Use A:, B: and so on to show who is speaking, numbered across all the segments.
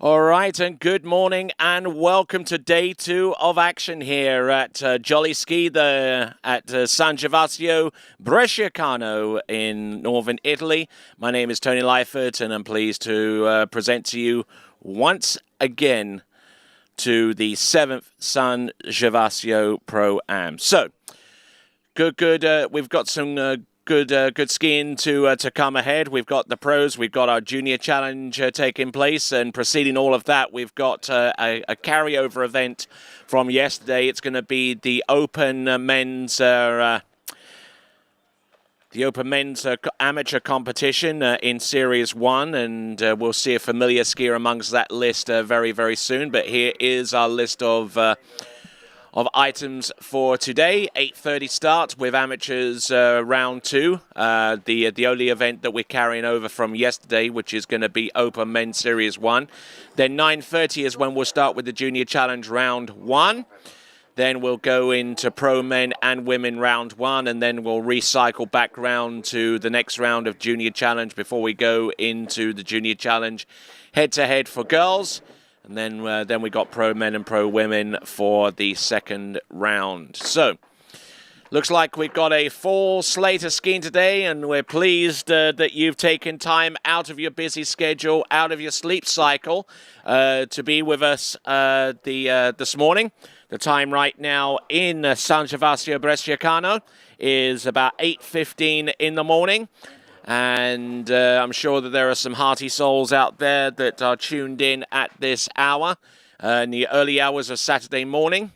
A: All right, and good morning and welcome to day 2 of action here at Jolly Ski at San Gervasio, Bresciacano in northern Italy. My name is Tony Leifert and I'm pleased to present to you once again to the 7th San Gervasio Pro-Am. So, good. We've got some good skiing to come ahead. We've got the pros, we've got our junior challenge taking place, and preceding all of that, we've got a carryover event from yesterday. It's going to be the Open Men's amateur competition in Series 1, and we'll see a familiar skier amongst that list very, very soon. But here is our list of items for today. 8:30 start with amateurs round 2. The only event that we're carrying over from yesterday, which is going to be Open Men's Series 1. Then 9:30 is when we'll start with the Junior Challenge round 1. Then we'll go into Pro Men and Women round 1, and then we'll recycle back round to the next round of Junior Challenge before we go into the Junior Challenge head-to-head for girls. And then we got Pro Men and Pro Women for the second round. So, looks like we've got a full slate of skiing today, and we're pleased that you've taken time out of your busy schedule, out of your sleep cycle, to be with us this morning. The time right now in San Gervasio Bresciacano is about 8:15 in the morning. And I'm sure that there are some hearty souls out there that are tuned in at this hour, in the early hours of Saturday morning.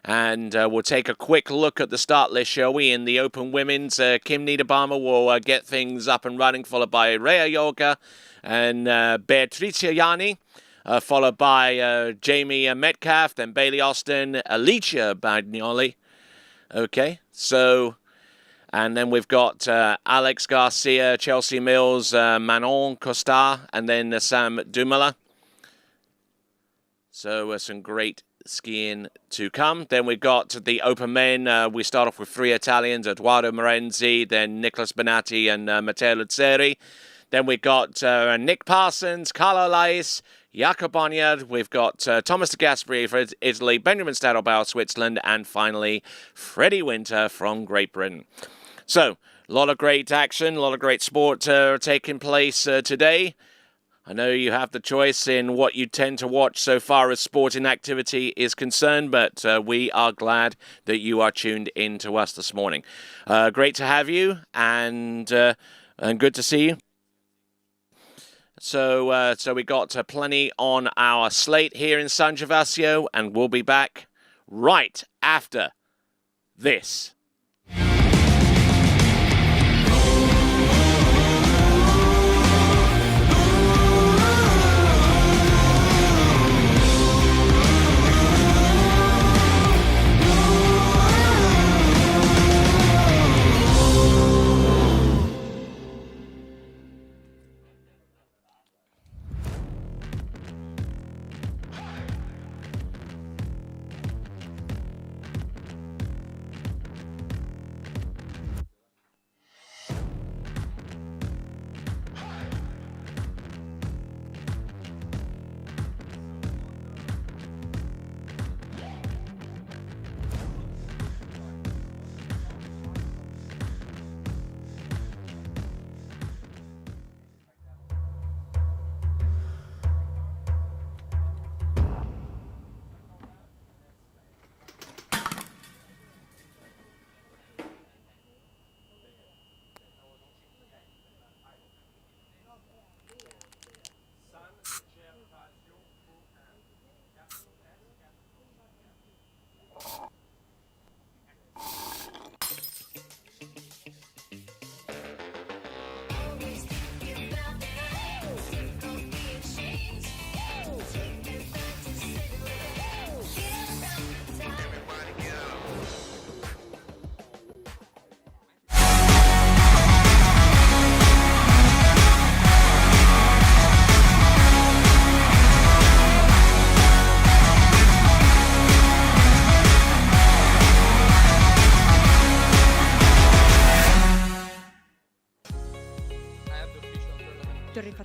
A: And we'll take a quick look at the start list, shall we? In the Open Women's, Kim Niederbaumer will get things up and running, followed by Rea Yoga and Beatrice Yanni, followed by Jamie Metcalf, then Bailey Austin, Alicia Bagnoli. Okay, so... And then we've got Alex Garcia, Chelsea Mills, Manon Costa, and then Sam Dumoulin. So some great skiing to come. Then we've got the Open Men. We start off with 3 Italians, Edoardo Morenzi, then Nicolas Bonatti and Matteo Luzzeri. Then we've got Nick Parsons, Carlo Lais, Jakob Bonyard. We've got Thomas de Gasperi for Italy, Benjamin Stadelbauer, Switzerland, and finally Freddie Winter from Great Britain. So, a lot of great action, a lot of great sport taking place today. I know you have the choice in what you tend to watch so far as sporting activity is concerned, but we are glad that you are tuned in to us this morning. Great to have you, and good to see you. So we got plenty on our slate here in San Gervasio, and we'll be back right after this.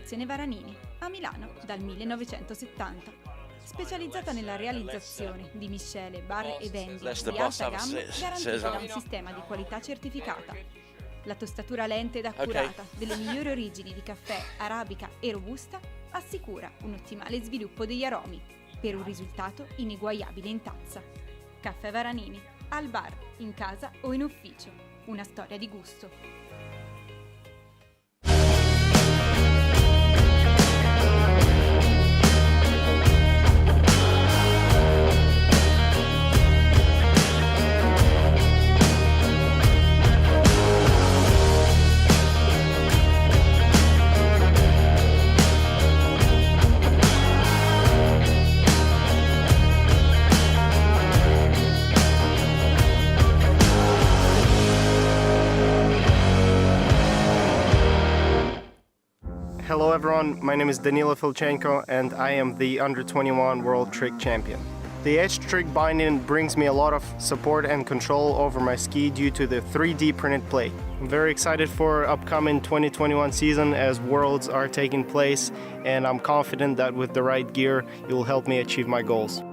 B: Fondazione Varanini, a Milano dal 1970. Specializzata nella realizzazione di miscele, bar e vendi di alta gamma garantita da un sistema di qualità certificata. La tostatura lenta ed accurata delle migliori origini di caffè, arabica e robusta assicura un ottimale sviluppo degli aromi per un risultato ineguagliabile in tazza. Caffè Varanini, al bar, in casa o in ufficio. Una storia di gusto.
C: Hello everyone, my name is Danilo Filchenko and I am the Under-21 World Trick Champion. The edge trick binding brings me a lot of support and control over my ski due to the 3D printed plate. I'm very excited for upcoming 2021 season as Worlds are taking place, and I'm confident that with the right gear, it will help me achieve my goals.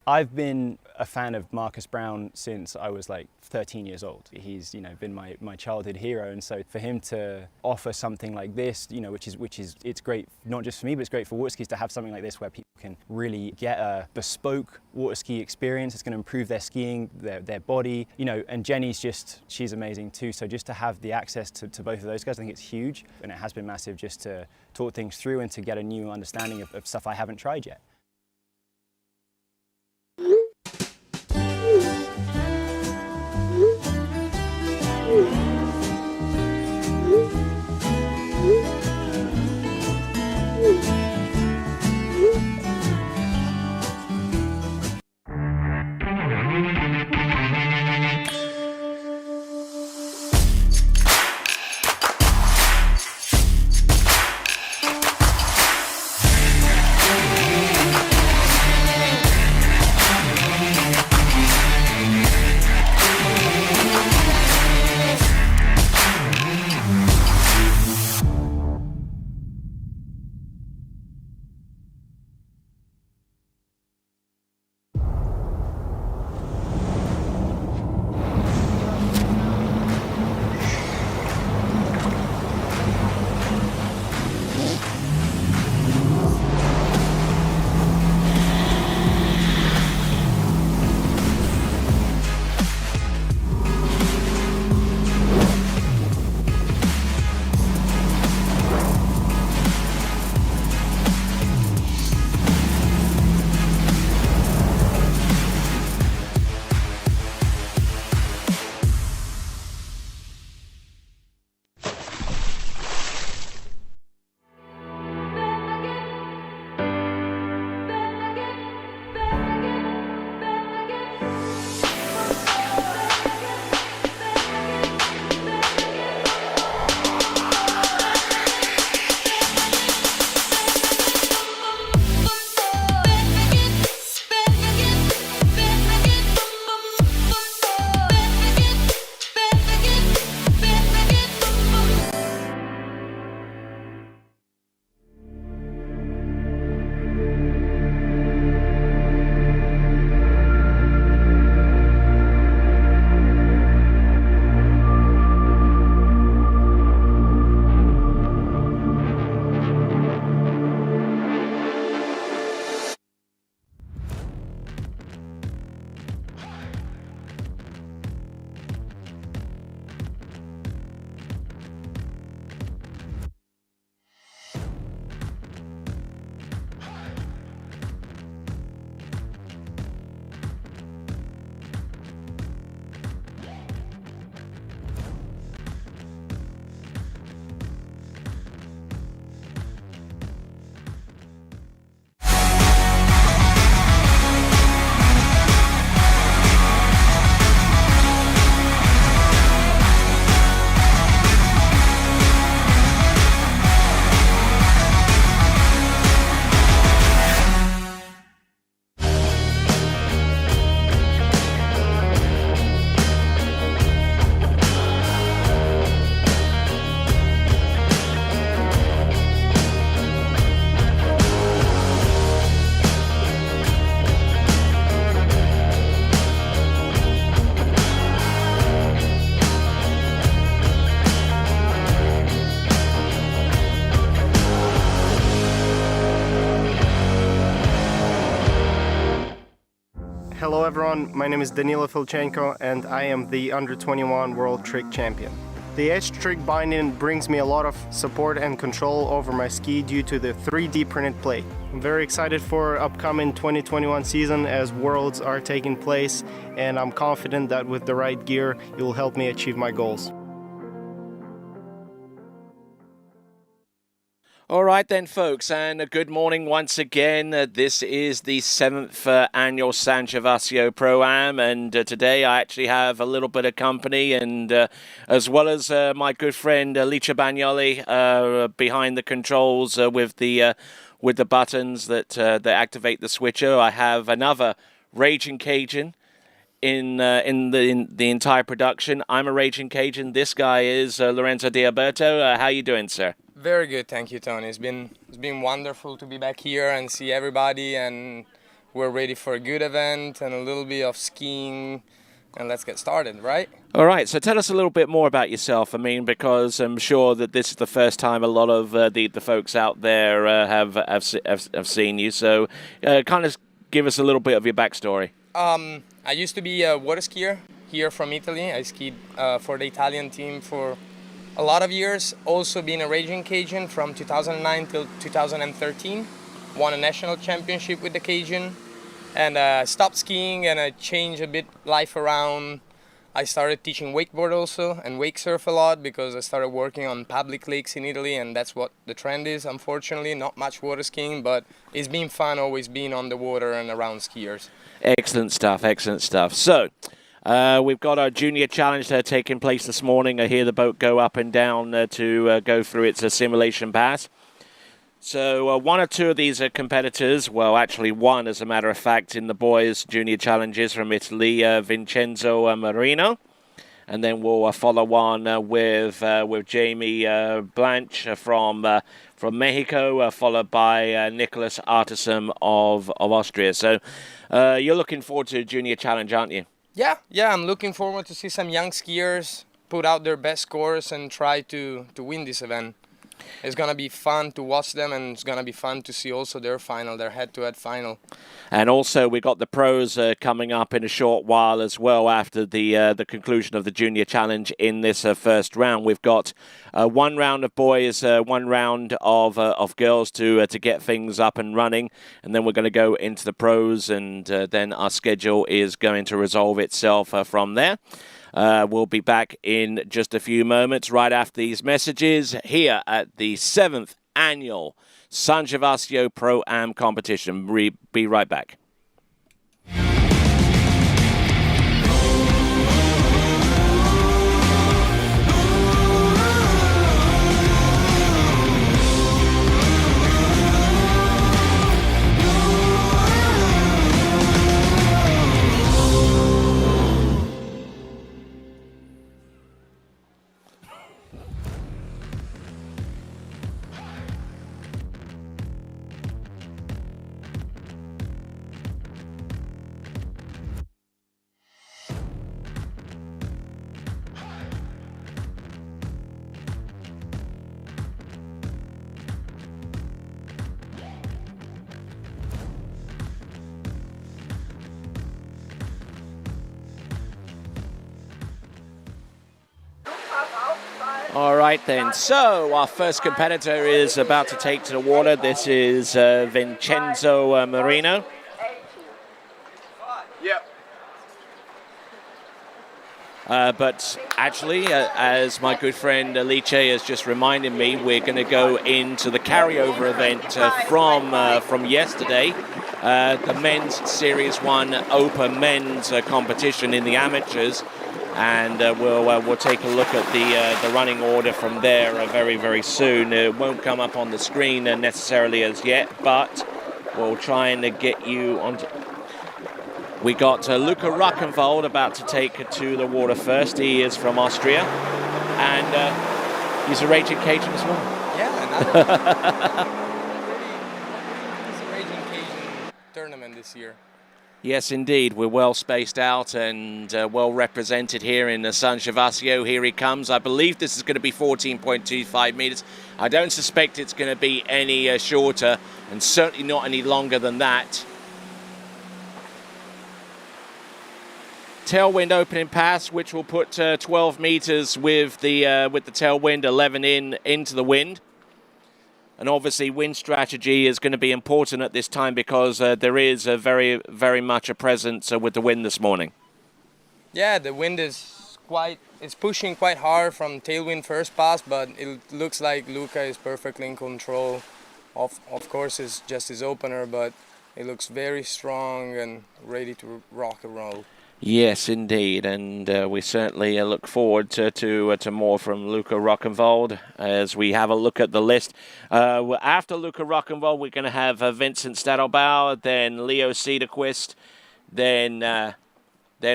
D: I've been a fan of Marcus Brown since I was like 13 years old. He's, been my childhood hero, and so for him to offer something like this, which is it's great not just for me, but it's great for water skis to have something like this where people can really get a bespoke water ski experience. It's going to improve their skiing, their body, and Jenny's she's amazing too. So just to have the access to both of those guys, I think it's huge, and it has been massive just to talk things through and to get a new understanding of stuff I haven't tried yet.
C: Hello everyone, my name is Danilo Filchenko and I am the Under-21 World Trick Champion. The edge trick binding brings me a lot of support and control over my ski due to the 3D printed plate. I'm very excited for upcoming 2021 season as Worlds are taking place, and I'm confident that with the right gear, it will help me achieve my goals.
A: All right then, folks, and good morning once again. This is the 7th annual San Gervasio Pro-Am, and today I actually have a little bit of company, and as well as my good friend Licia Bagnoli behind the controls with the buttons that activate the switcher. I have another Raging Cajun in the entire production. I'm a Raging Cajun. This guy is Lorenzo D'Alberto. How you doing, sir?
E: Very good, thank you, Tony. It's been wonderful to be back here and see everybody, and we're ready for a good event and a little bit of skiing, and let's get started, right?
A: All right, so tell us a little bit more about yourself. I mean, because I'm sure that this is the first time a lot of the folks out there have seen you. So, kind of give us a little bit of your backstory.
E: I used to be a water skier here from Italy. I skied for the Italian team for a lot of years. Also been a Raging Cajun from 2009 till 2013. Won a national championship with the Cajun, and stopped skiing and I changed a bit life around. I started teaching wakeboard also and wake surf a lot because I started working on public lakes in Italy, and that's what the trend is. Unfortunately, not much water skiing, but it's been fun always being on the water and around skiers.
A: Excellent stuff, excellent stuff. So, we've got our junior challenge taking place this morning. I hear the boat go up and down to go through its simulation pass. So one or two of these competitors, well, actually one, as a matter of fact, in the boys' junior challenges from Italy, Vincenzo Marino. And then we'll follow on with Jamie Blanche from Mexico, followed by Nicholas Artisom of Austria. So you're looking forward to the junior challenge, aren't you?
E: Yeah, I'm looking forward to see some young skiers put out their best scores and try to win this event. It's going to be fun to watch them, and it's going to be fun to see also their final, their head-to-head final.
A: And also we got the pros coming up in a short while as well after the conclusion of the junior challenge in this first round. We've got one round of boys, one round of girls to get things up and running, and then we're going to go into the pros, and then our schedule is going to resolve itself from there. We'll be back in just a few moments right after these messages here at the 7th annual San Gervasio Pro-Am competition. Be right back. All right then, so our first competitor is about to take to the water. This is Vincenzo Marino.
E: Yep.
A: But actually, as my good friend Alice has just reminded me, we're going to go into the carryover event from yesterday, the men's Series 1 Open men's competition in the amateurs. And we'll take a look at the running order from there very, very soon. It won't come up on the screen necessarily as yet, but we'll try and get you onto. We got Luca Ruckenwald about to take to the water first. He is from Austria, and he's a Raging Cajun as well.
E: Yeah, it's a Raging Cajun tournament this year.
A: Yes, indeed. We're well spaced out and well represented here in San Gervasio. Here he comes. I believe this is going to be 14.25 meters. I don't suspect it's going to be any shorter, and certainly not any longer than that. tailwind opening pass, which will put 12 meters with the tailwind, 11 into the wind. And obviously, wind strategy is going to be important at this time because there is a very much a presence with the wind this morning.
E: Yeah, the wind is pushing quite hard from tailwind first pass, but it looks like Luca is perfectly in control. Of course, it's just his opener, but it looks very strong and ready to rock and roll.
A: Yes, indeed, and we certainly look forward to more from Luca Rock'n'Vold as we have a look at the list. After Luca Rock'n'Vold, we're going to have Vincent Stadelbauer, then Leo Cederquist, then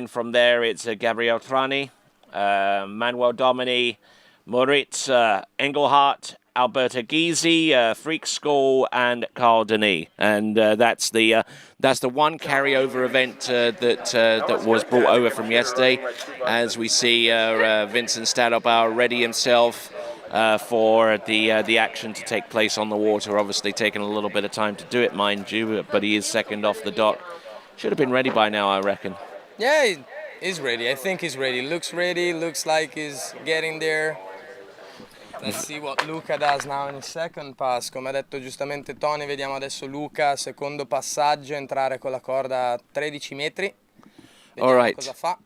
A: from there it's Gabriel Trani, Manuel Domini, Moritz Engelhardt, Alberto Gysi, Freak School, and Carl Denis, and that's the one carryover event that was brought over from yesterday. As we see Vincent Stadelbauer ready himself for the action to take place on the water. Obviously, taking a little bit of time to do it, mind you, but he is second off the dock. Should have been ready by now, I reckon.
E: Yeah, he's ready. I think he's ready. Looks ready. Looks like he's getting there. Let's see what Luca does now in his second pass. Come ha detto giustamente Tony, vediamo adesso Luca, secondo passaggio, entrare con la corda a 13 metri. Vediamo
A: all right.
E: Cosa fa.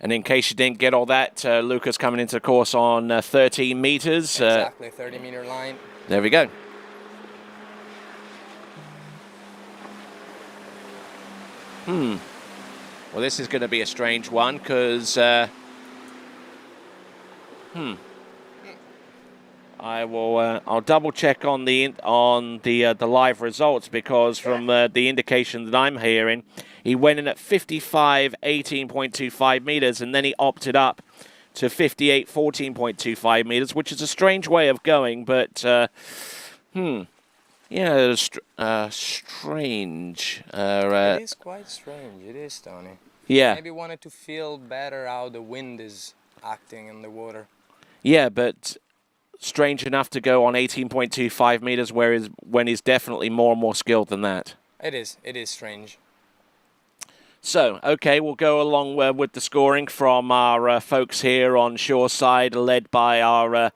A: And in case you didn't get all that, Luca's coming into the course on 13 meters.
E: Exactly, 30-meter line.
A: There we go. Well, this is going to be a strange one because I'll double check on the live results because from the indication that I'm hearing, he went in at 55 18.25 meters and then he opted up to 58 14.25 meters, which is a strange way of going, but yeah, strange.
E: It is quite strange. It is, Tony.
A: Yeah.
E: Maybe wanted to feel better how the wind is acting in the water.
A: Yeah, but strange enough to go on 18.25 meters, when he's definitely more and more skilled than that.
E: It is strange.
A: So, okay, we'll go along with the scoring from our folks here on shoreside, led by our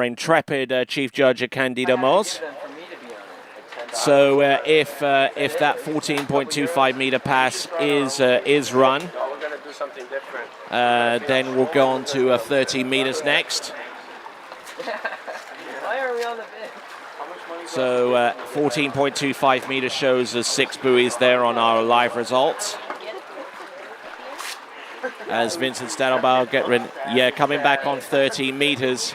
A: intrepid Chief Judge Candido Moz. So, if that 14.25 meter pass is run, then we'll go on to 13 meters next.
F: Why are we on the bid?
A: So 14.25 meters shows us 6 buoys there on our live results. As Vincent Stadelbauer coming back on 13 meters.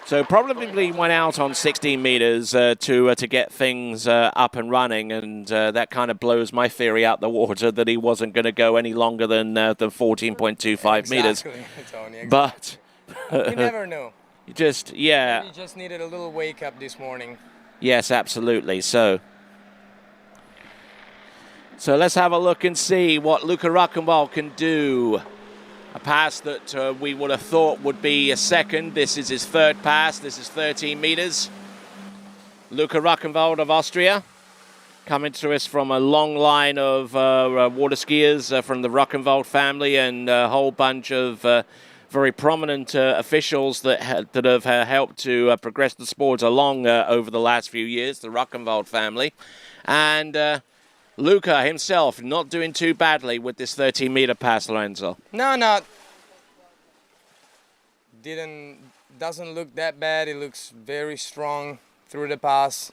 A: So probably went out on 16 meters to get things up and running, and that kind of blows my theory out the water that he wasn't going to go any longer than 14.25 meters.
E: Tony, exactly.
A: But
E: you never know.
A: He just
E: needed a little wake up this morning.
A: Yes, absolutely. So let's have a look and see what Luca Rock'n'Vold can do. A pass that we would have thought would be a second. This is his third pass. This is 13 meters. Luca Rock'n'Vold of Austria, coming to us from a long line of water skiers from the Rock'n'Vold family and a whole bunch of very prominent officials that have helped to progress the sport along over the last few years, the Rock'n'Vold family. And Luca himself not doing too badly with this 13-meter pass, Lorenzo.
E: No. Doesn't look that bad. It looks very strong through the pass.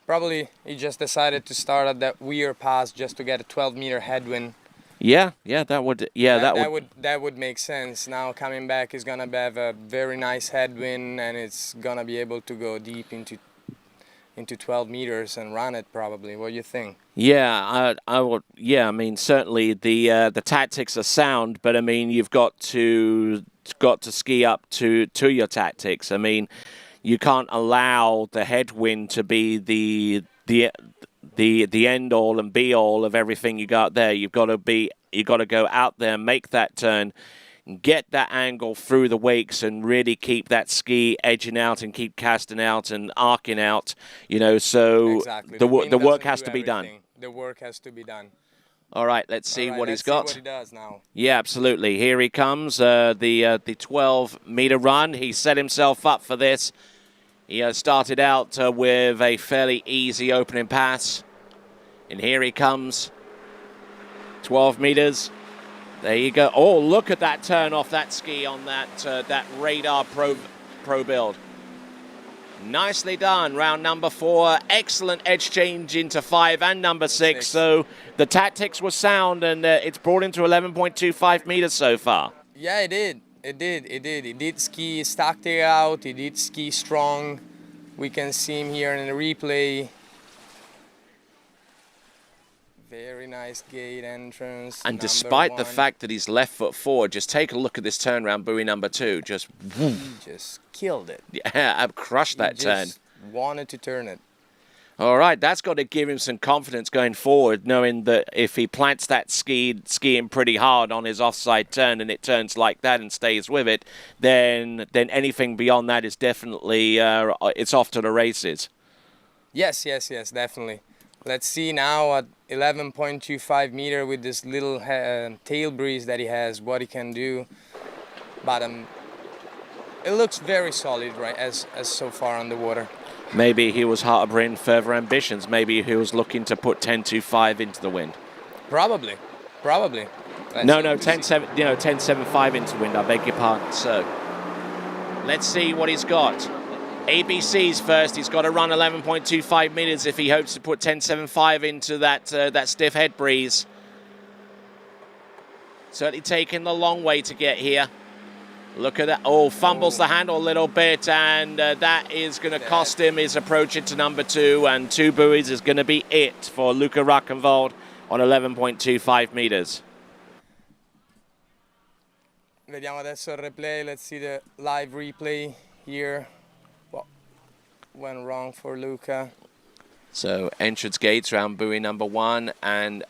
E: Probably he just decided to start at that weird pass just to get a 12-meter headwind.
A: Yeah, that would
E: make sense. Now coming back, he's gonna have a very nice headwind, and it's gonna be able to go deep into 12 meters and run it probably. What do you think?
A: Yeah, I would. Yeah, I mean certainly the tactics are sound, but I mean you've got to ski up to your tactics. I mean you can't allow the headwind to be the end all and be all of everything you got there. You got to go out there, make that turn, get that angle through the wakes, and really keep that ski edging out and keep casting out and arcing out. So
E: exactly.
A: the work has to be done.
E: The work has to be done.
A: All right, let's see what he's got.
E: See what he does now.
A: Yeah, absolutely. Here he comes, the 12-meter run. He set himself up for this. He started out with a fairly easy opening pass. And here he comes. 12 meters. There you go. Oh, look at that turn off that ski on that Radar Pro build. Nicely done. Round number 4. Excellent edge change into 5 and number 6. So the tactics were sound, and it's brought him to 11.25 meters so far.
E: Yeah, it did. It did. He did ski stacked it out. He did ski strong. We can see him here in the replay. Very nice gate entrance.
A: And despite the fact that he's left foot forward, just take a look at this turnaround buoy number 2. Just
E: killed it.
A: Yeah, I've crushed that turn.
E: Just wanted to turn it.
A: All right, that's got to give him some confidence going forward, knowing that if he plants that skiing pretty hard on his offside turn and it turns like that and stays with it, then anything beyond that is definitely it's off to the races.
E: Yes, definitely. Let's see now at 11.25 meter with this little tail breeze that he has, what he can do. But it looks very solid, right, as so far on the water.
A: Maybe he was harboring further ambitions. Maybe he was looking to put 10.25 into the wind.
E: Probably.
A: No, 10.75 into the wind. I beg your pardon. So let's see what he's got. ABC's first. He's got to run 11.25 meters if he hopes to put 10.75 into that stiff head breeze. Certainly taking the long way to get here. Look at that. Oh, fumbles the handle a little bit, and that is going to cost him his approach into number 2, and 2 buoys is going to be it for Luca Rockenwald on 11.25 meters.
E: Vediamo adesso il replay. Let's see the live replay here. What went wrong for Luca?
A: So entrance gates around buoy number 1, and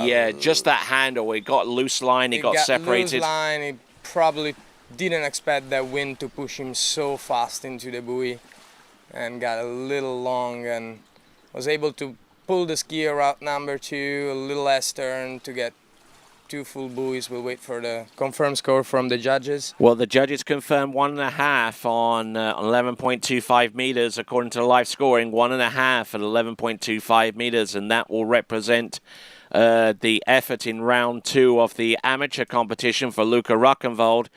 A: yeah, just that handle. He got loose line. He got separated.
E: Loose line. He probably didn't expect that wind to push him so fast into the buoy, and got a little long and was able to pull the skier out number 2, a little less turn to get 2 full buoys. We'll wait for the confirmed score from the judges.
A: Well, the judges confirmed 1.5 on 11.25 meters according to the live scoring. 1.5 at 11.25 meters, and that will represent the effort in round 2 of the amateur competition for Luca Rockenwald.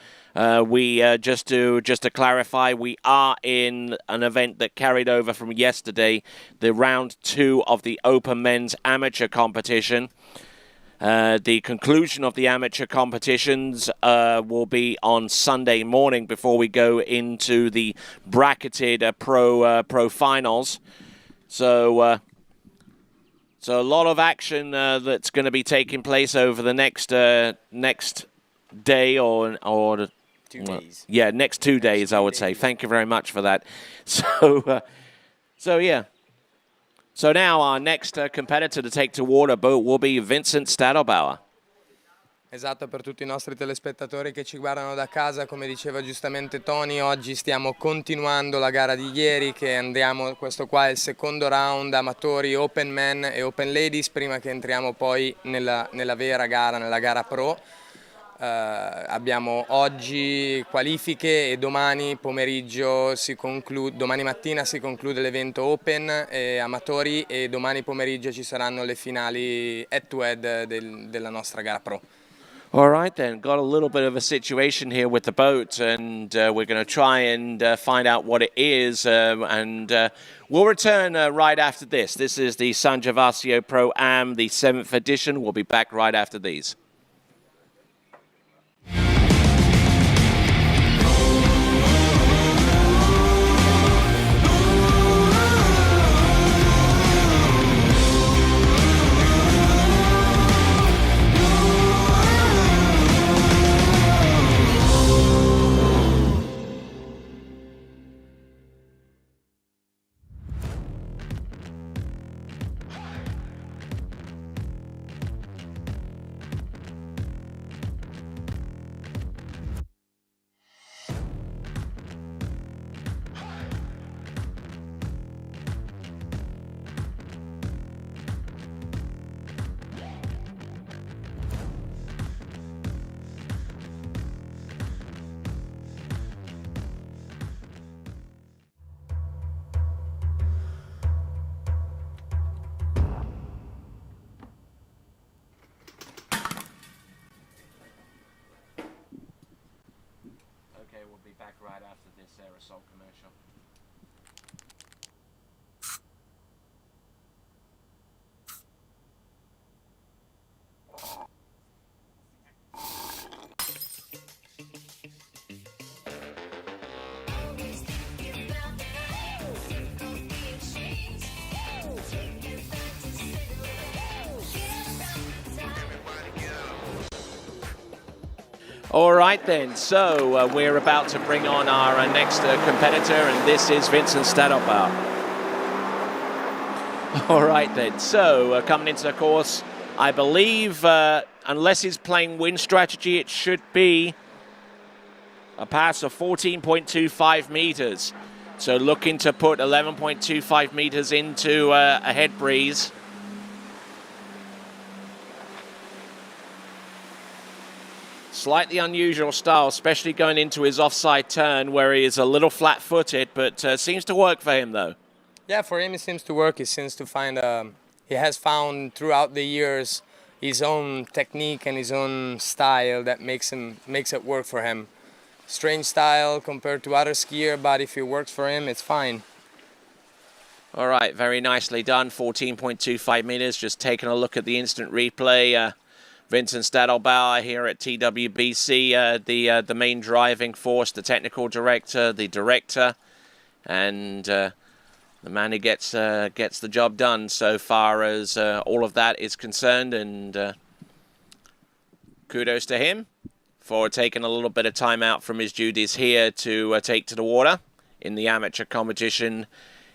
A: Just to clarify, we are in an event that carried over from yesterday, the round 2 of the Open Men's Amateur Competition. The conclusion of the amateur competitions will be on Sunday morning before we go into the bracketed pro finals. So a lot of action that's going to be taking place over the next day or
E: 2 days.
A: Yeah, next 2 days, I would say. Thank you very much for that. So yeah. So now our next competitor to take to water boat will be Vincent Stadelbauer.
E: Esatto, per tutti i nostri telespettatori che ci guardano da casa, come diceva giustamente Tony, oggi stiamo continuando la gara di ieri, questo qua è il secondo round, amatori, Open Men e Open Ladies, prima che entriamo poi nella vera gara, nella gara pro. Abbiamo oggi qualifiche e domani pomeriggio domani mattina si conclude l'evento Open e amatori, e domani pomeriggio ci saranno le finali head-to-head della nostra gara pro.
A: All right, then. Got a little bit of a situation here with the boat, and we're going to try and find out what it is, and we'll return right after this. This is the San Gervasio Pro-Am, the 7th edition. We'll be back right after these. back right after this aerosol commercial. All right then, so we're about to bring on our next competitor, and this is Vincent Stadelbauer. All right then, so coming into the course, I believe, unless he's playing win strategy, it should be a pass of 14.25 meters. So looking to put 11.25 meters into a head breeze. Slightly unusual style, especially going into his offside turn where he is a little flat-footed, but seems to work for him though.
E: Yeah, for him it seems to work. He seems to find, he has found throughout the years his own technique and his own style that makes it work for him. Strange style compared to other skier, but if it works for him, it's fine.
A: All right, very nicely done. 14.25 meters. Just taking a look at the instant replay. Vincent Stadelbauer here at TWBC, the main driving force, the technical director, the director, and the man who gets the job done so far as all of that is concerned. And kudos to him for taking a little bit of time out from his duties here to take to the water in the amateur competition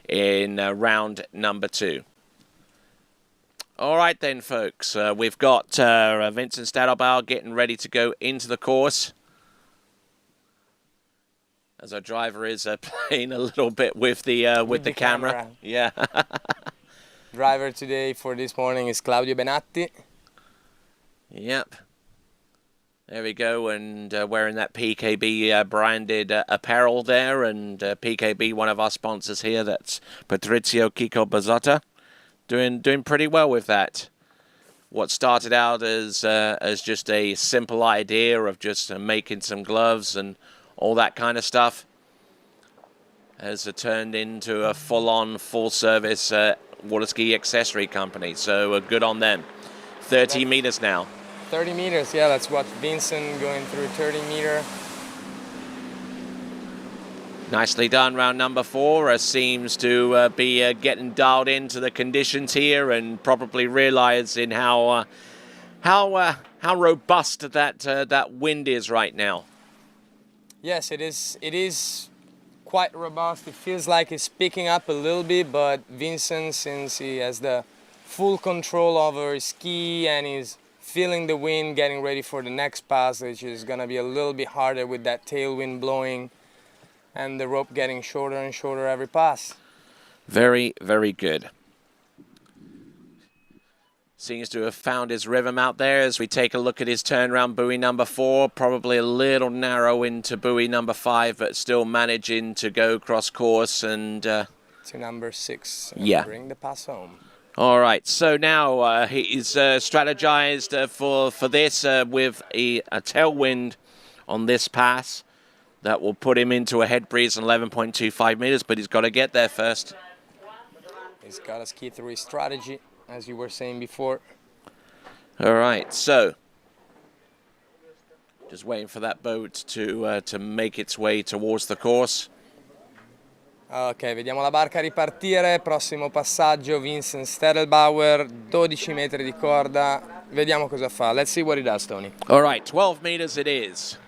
A: in round number 2. All right then, folks. We've got Vincent Stadelbauer getting ready to go into the course. As our driver is playing a little bit with the camera. Yeah.
E: Driver today for this morning is Claudio Benatti.
A: Yep. There we go, and wearing that PKB branded apparel there, and PKB, one of our sponsors here, that's Patrizio Kiko Bazzotta. Doing pretty well with that. What started out as just a simple idea of just making some gloves and all that kind of stuff has turned into a full-on, full-service water ski accessory company. So good on them. 30 meters now.
E: 30 meters, yeah, that's what Vincent going through 30 meter.
A: Nicely done, round number 4. Seems to be getting dialed into the conditions here and probably realizing how robust that wind is right now.
E: Yes, it is. It is quite robust. It feels like it's picking up a little bit, but Vincent, since he has the full control over his ski and he's feeling the wind, getting ready for the next pass, which is gonna be a little bit harder with that tailwind blowing and the rope getting shorter and shorter every pass.
A: Very, very good. Seems to have found his rhythm out there as we take a look at his turnaround buoy number 4. Probably a little narrow into buoy number 5, but still managing to go cross course and
E: to number 6 and
A: yeah,
E: bring the pass home.
A: All right, so now he's strategized for this with a tailwind on this pass. That will put him into a head breeze on 11.25 meters, but he's got to get there first.
E: He's got to ski through his strategy, as you were saying before.
A: All right, so just waiting for that boat to make its way towards the course.
E: Ok, vediamo la barca ripartire. Prossimo passaggio, Vincent Stadelbauer, 12 metri di corda. Vediamo cosa fa. Let's see what he does, Tony.
A: All right, 12 meters it is.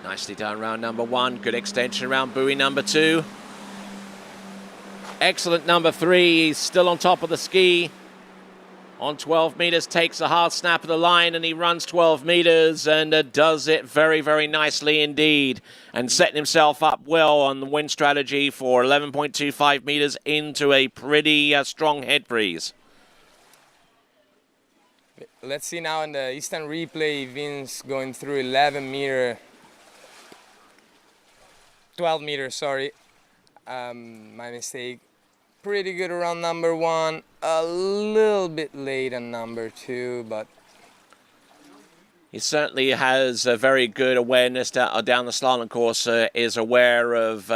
A: Nicely done, round number 1. Good extension around buoy number 2. Excellent number 3. He's still on top of the ski. On 12 meters, takes a hard snap of the line, and he runs 12 meters and does it very, very nicely indeed. And setting himself up well on the wind strategy for 11.25 meters into a pretty strong head breeze.
E: Let's see now in the instant replay, Vince going through 12 meters, sorry. My mistake. Pretty good around number 1. A little bit late on number 2, but
A: He certainly has a very good awareness down the slalom course, is aware of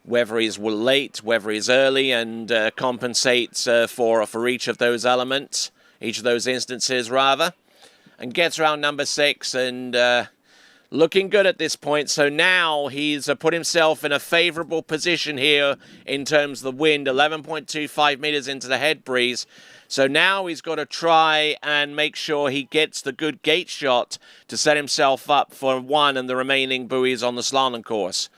A: whether he's late, whether he's early, and compensates for each of those elements, each of those instances rather, and gets around number 6 and looking good at this point. So now he's put himself in a favorable position here in terms of the wind, 11.25 meters into the head breeze. So now he's got to try and make sure he gets the good gate shot to set himself up for 1 and the remaining buoys on the slalom course.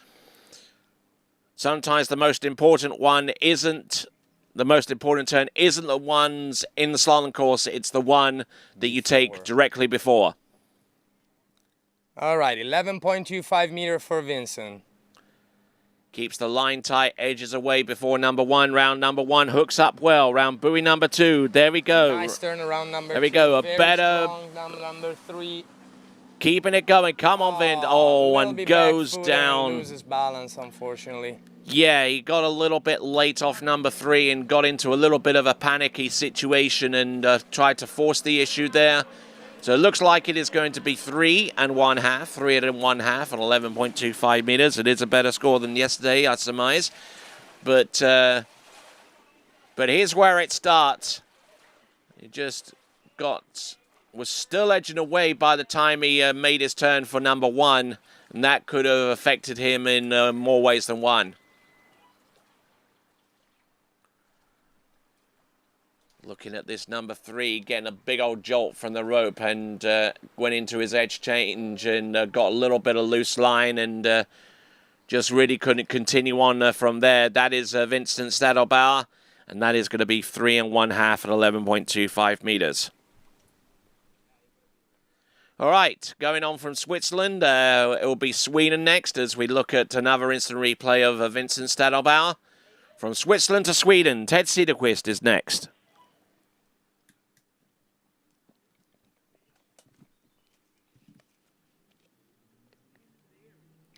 A: Sometimes the most important one isn't, the most important turn isn't the ones in the slalom course, it's the one that you take directly before.
E: All right, 11.25 meter for Vincent.
A: Keeps the line tight, edges away before number 1. Round number 1 hooks up well. Round buoy number 2. There we go.
E: Nice turn around number 2.
A: There we go. A
E: very
A: better
E: strong, number 3.
A: Keeping it going. Come on, Vint. Oh, and goes
E: and
A: down.
E: loses balance, unfortunately.
A: Yeah, he got a little bit late off number 3 and got into a little bit of a panicky situation and tried to force the issue there. So it looks like it is going to be 3 and 1/2, 3 and 1/2 on 11.25 meters. It is a better score than yesterday, I surmise. But here's where it starts. He just was still edging away by the time he made his turn for number 1, and that could have affected him in more ways than one. Looking at this number 3, getting a big old jolt from the rope and went into his edge change and got a little bit of loose line and just really couldn't continue on from there. That is Vincent Stadelbauer, and that is going to be 3 and 1/2 at 11.25 meters. All right, going on from Switzerland, it will be Sweden next as we look at another instant replay of Vincent Stadelbauer. From Switzerland to Sweden, Ted Cederqvist is next.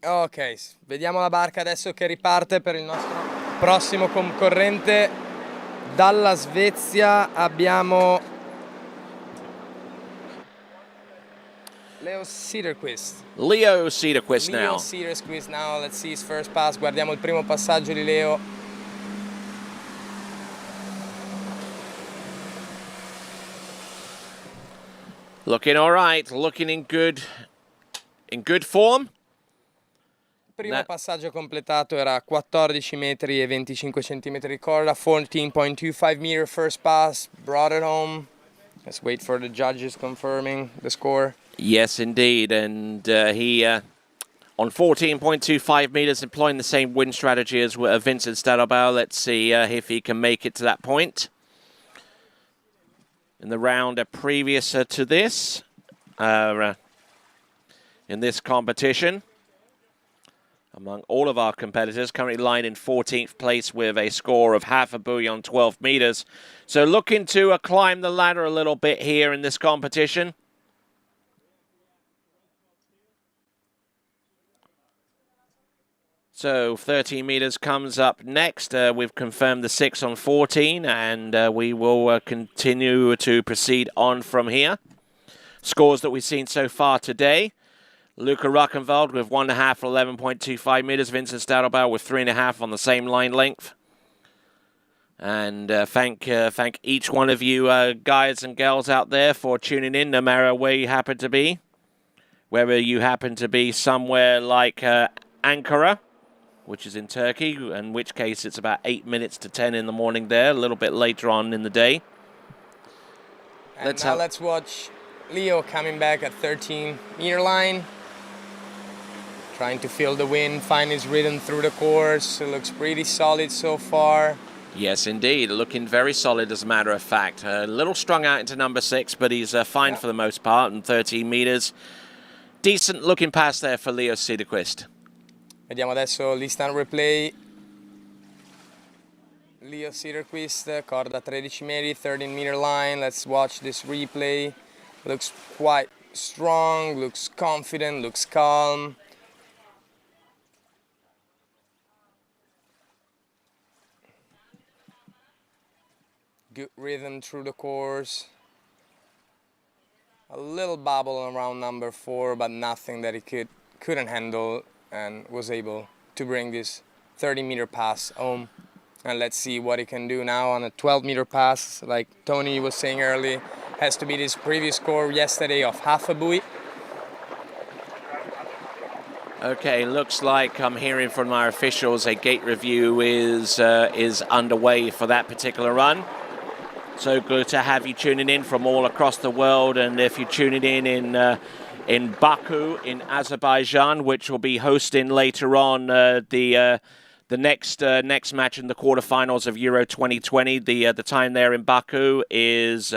E: Ok, vediamo la barca adesso che riparte per il nostro prossimo concorrente. Dalla Svezia abbiamo Leo Cederqvist.
A: Leo Cederqvist now.
E: Leo Cederqvist now, let's see his first pass. Guardiamo il primo passaggio di Leo.
A: Looking all right, looking in good form.
E: Il primo passaggio completato era 14 metri e 25 centimetri di corda, 14.25 meter first pass, brought it home. Let's wait for the judges confirming the score.
A: Yes, indeed, and he on 14.25 meters, employing the same wind strategy as Vincent Stadelbauer. Let's see if he can make it to that point. In the round previous to this, in this competition, among all of our competitors, currently lying in 14th place with a score of half a buoy on 12 meters. So looking to climb the ladder a little bit here in this competition. So 13 meters comes up next. We've confirmed the 6 on 14, and we will continue to proceed on from here. Scores that we've seen so far today. Luca Ruckenwald with 1.5 for 11.25 meters. Vincent Stadelbauer with 3.5 on the same line length. And thank each one of you guys and girls out there for tuning in, no matter where you happen to be. Whether you happen to be somewhere like Ankara, which is in Turkey, in which case it's about 8 minutes to 10 in the morning there, a little bit later on in the day.
E: And let's watch Leo coming back at 13-meter line. Trying to feel the wind, find his rhythm through the course. It looks pretty solid so far.
A: Yes, indeed. Looking very solid, as a matter of fact. A little strung out into number 6, but he's fine for the most part, and 13 meters. Decent looking pass there for Leo Cederqvist.
E: Vediamo adesso l'instant replay. Leo Cederqvist, corda 13 metri, 13-meter line. Let's watch this replay. Looks quite strong, looks confident, looks calm. Good rhythm through the course. A little bobble around number 4, but nothing that he couldn't handle, and was able to bring this 30-meter pass home. And let's see what he can do now on a 12-meter pass. Like Tony was saying earlier, has to beat his previous score yesterday of half a buoy.
A: Okay, looks like I'm hearing from our officials a gate review is underway for that particular run. So good to have you tuning in from all across the world, and if you're tuning in Baku in Azerbaijan, which will be hosting later on the next match in the quarterfinals of Euro 2020. The time there in Baku is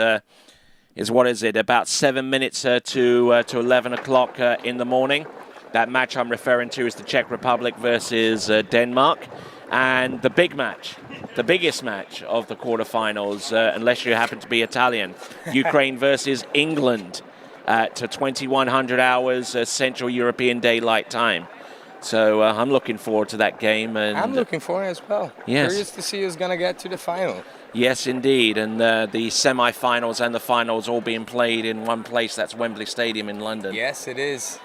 A: what is it? About 7 minutes to 11 o'clock in the morning. That match I'm referring to is the Czech Republic versus Denmark. And the big match, the biggest match of the quarterfinals, unless you happen to be Italian, Ukraine versus England to 2100 hours Central European Daylight Time. So I'm looking forward to that game. And
E: I'm looking forward as well.
A: Yes.
E: Curious to see who's going to get to the final.
A: Yes, indeed. And the semi-finals and the finals all being played in one place. That's Wembley Stadium in London.
E: Yes, it is.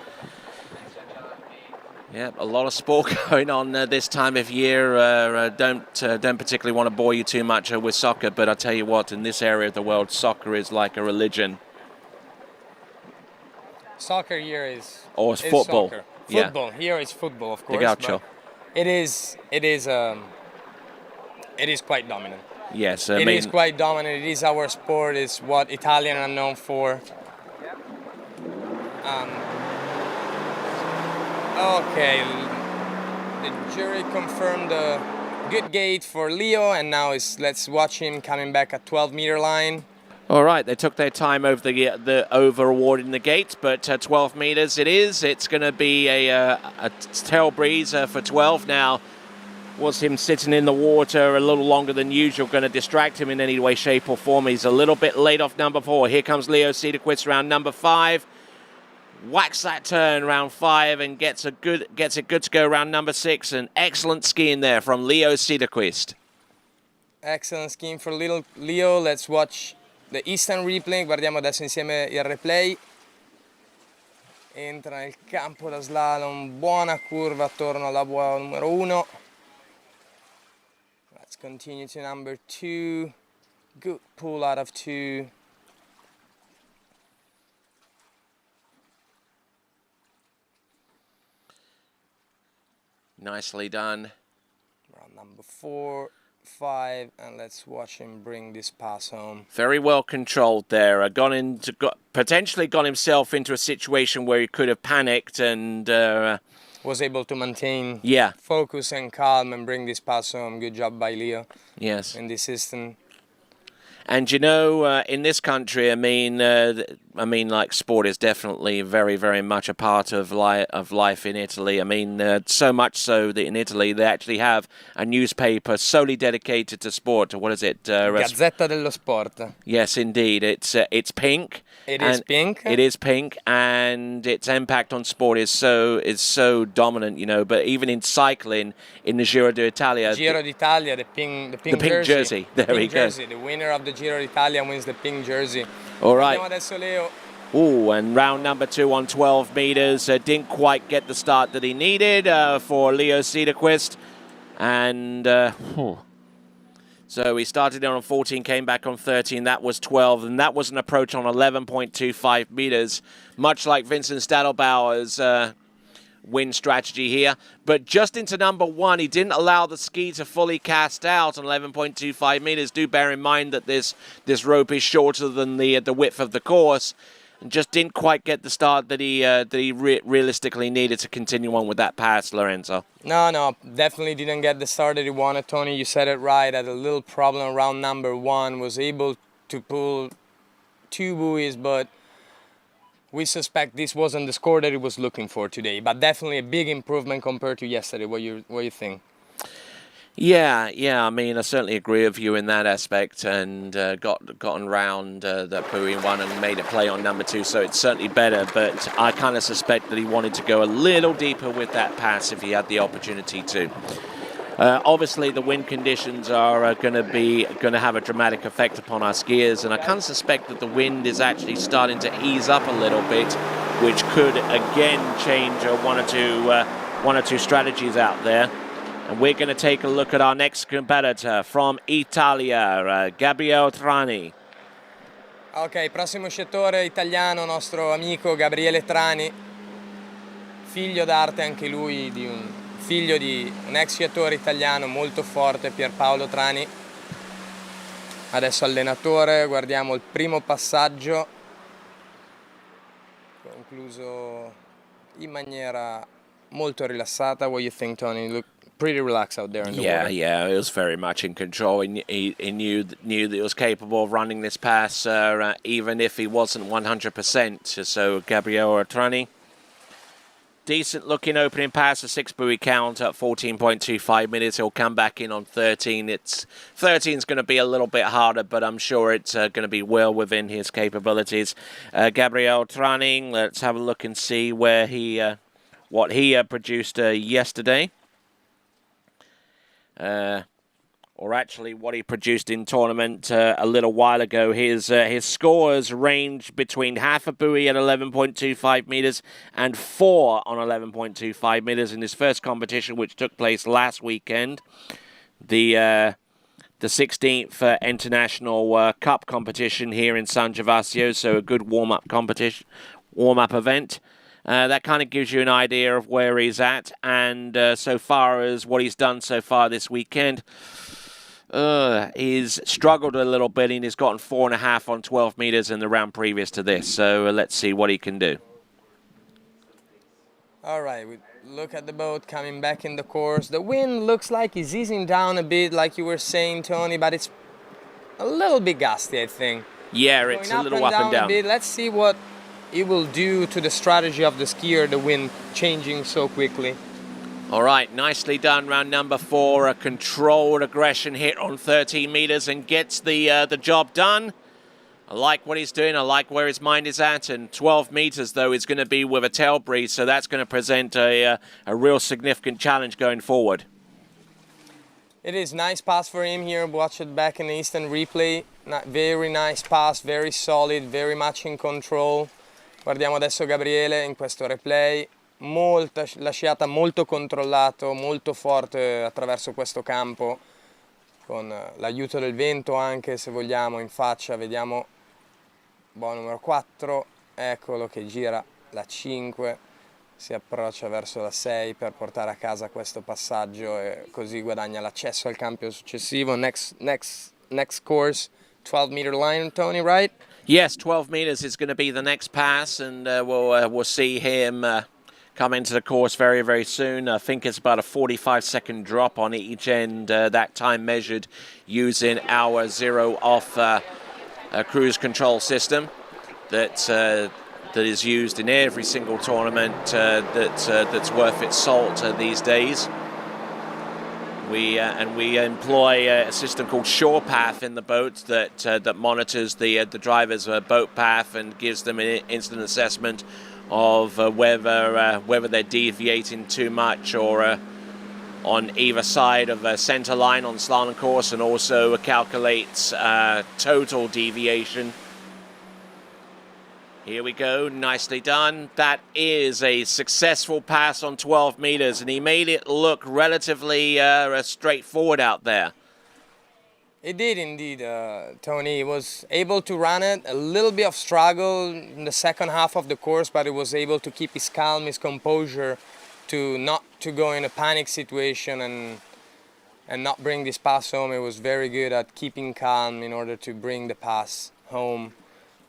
A: Yeah, a lot of sport going on this time of year. Don't particularly want to bore you too much with soccer, but I tell you what, in this area of the world, soccer is like a religion.
E: Soccer here is...
A: Or it's football.
E: Soccer.
A: Yeah.
E: Football. Here is football, of course.
A: The gaucho.
E: It is quite dominant.
A: Yes,
E: It is quite dominant. It is our sport. It's what Italians are known for. Okay, the jury confirmed the good gate for Leo, and now let's watch him coming back at 12-meter line.
A: All right, they took their time over the over awarding the gate, but 12 meters it is. It's going to be a tail breeze for 12 now. Was him sitting in the water a little longer than usual going to distract him in any way, shape, or form? He's a little bit late off number 4. Here comes Leo Cederquist around number 5. Whacks that turn round 5 and gets it good to go around number 6. An excellent skiing there from Leo Cederquist.
E: Excellent skiing for little Leo. Let's watch the instant replay. Guardiamo adesso insieme il replay. Entra nel campo da slalom, buona curva attorno alla boa numero 1. Let's continue to number 2. Good pull out of 2.
A: Nicely done.
E: Around number 4, 5, and let's watch him bring this pass home.
A: Very well controlled there. Potentially got himself into a situation where he could have panicked and
E: was able to maintain
A: yeah,
E: focus and calm and bring this pass home. Good job by Leo.
A: Yes.
E: In this system.
A: And you know, in this country, I mean, like sport is definitely very, very much a part of life in Italy. I mean, so much so that in Italy they actually have a newspaper solely dedicated to sport. What is it?
E: Gazzetta dello Sport.
A: Yes, indeed. It's pink.
E: It is pink.
A: It is pink, and its impact on sport is so dominant, you know. But even in cycling, in the Giro d'Italia,
E: the pink jersey.
A: There we go.
E: The winner of the Giro d'Italia wins the pink jersey.
A: All right.
E: Adesso Leo.
A: Ooh, and round number 2 on 12 meters. Didn't quite get the start that he needed for Leo Cederquist. And so he started on 14, came back on 13. That was 12, and that was an approach on 11.25 meters, much like Vincent Stadelbauer's win strategy here. But just into number 1, he didn't allow the ski to fully cast out on 11.25 meters. Do bear in mind that this rope is shorter than the width of the course, and just didn't quite get the start that he realistically needed to continue on with that pass, Lorenzo.
E: No, definitely didn't get the start that he wanted, Tony. You said it right. Had a little problem around number 1. Was able to pull 2 buoys, but we suspect this wasn't the score that he was looking for today. But definitely a big improvement compared to yesterday. What you think?
A: Yeah. I mean, I certainly agree with you in that aspect, and gotten round that buoy in 1 and made a play on number 2, so it's certainly better. But I kind of suspect that he wanted to go a little deeper with that pass if he had the opportunity to. Obviously, the wind conditions are going to have a dramatic effect upon our skiers, and I kind of suspect that the wind is actually starting to ease up a little bit, which could again change one or two strategies out there. And we're going to take a look at our next competitor from Italia, Gabriele Trani.
E: Ok, prossimo sciatore italiano, nostro amico Gabriele Trani, figlio d'arte anche lui, figlio di un ex sciatore italiano molto forte, Pierpaolo Trani. Adesso allenatore, guardiamo il primo passaggio, concluso in maniera molto rilassata. What do you think, Tony? You look pretty relaxed out there in the water.
A: Yeah, he was very much in control. He knew that he was capable of running this pass, even if he wasn't 100%. So Gabriele Trani, decent looking opening pass, a 6 buoy count at 14.25 minutes. He'll come back in on 13. 13's going to be a little bit harder, but I'm sure it's going to be well within his capabilities. Gabriele Trani, let's have a look and see where what he produced yesterday. Or actually what he produced in tournament a little while ago. His scores range between half a buoy at 11.25 meters and 4 on 11.25 meters in his first competition, which took place last weekend, the 16th International Cup competition here in San Gervasio. So a good warm-up event. That kind of gives you an idea of where he's at, and so far as what he's done so far this weekend, he's struggled a little bit, and he's gotten 4.5 on 12 meters in the round previous to this. So let's see what he can do.
E: All right, we look at the boat coming back in the course. The wind looks like it's easing down a bit, like you were saying, Tony, but it's a little bit gusty, I think.
A: Yeah, it's a little up and down.
E: A bit. Let's see what it will do to the strategy of the skier, the wind changing so quickly.
A: All right, nicely done, round number 4. A controlled aggression hit on 13 meters and gets the job done. I like what he's doing. I like where his mind is at. And 12 meters, though, is going to be with a tail breeze, so that's going to present a real significant challenge going forward.
E: It is nice pass for him here. Watch it back in the instant replay. Very nice pass, very solid, very much in control. Guardiamo adesso Gabriele in questo replay, la sciata molto controllato, molto forte attraverso questo campo, con l'aiuto del vento anche, se vogliamo, in faccia. Vediamo, buon numero 4, eccolo che gira la 5, si approccia verso la 6 per portare a casa questo passaggio e così guadagna l'accesso al campo successivo. Next course, 12 meter line, Tony, right?
A: Yes, 12 meters is going to be the next pass, and we'll see him come into the course very, very soon. I think it's about a 45-second drop on each end, that time measured using our zero-off cruise control system that is used in every single tournament that's worth its salt these days. We employ a system called SurePath in the boat that monitors the driver's boat path and gives them an instant assessment of whether they're deviating too much or on either side of a center line on slalom course, and also calculates total deviation. Here we go, nicely done. That is a successful pass on 12 meters, and he made it look relatively straightforward out there.
E: It did indeed, Tony. He was able to run it, a little bit of struggle in the second half of the course, but he was able to keep his calm, his composure, to not to go in a panic situation and not bring this pass home. He was very good at keeping calm in order to bring the pass home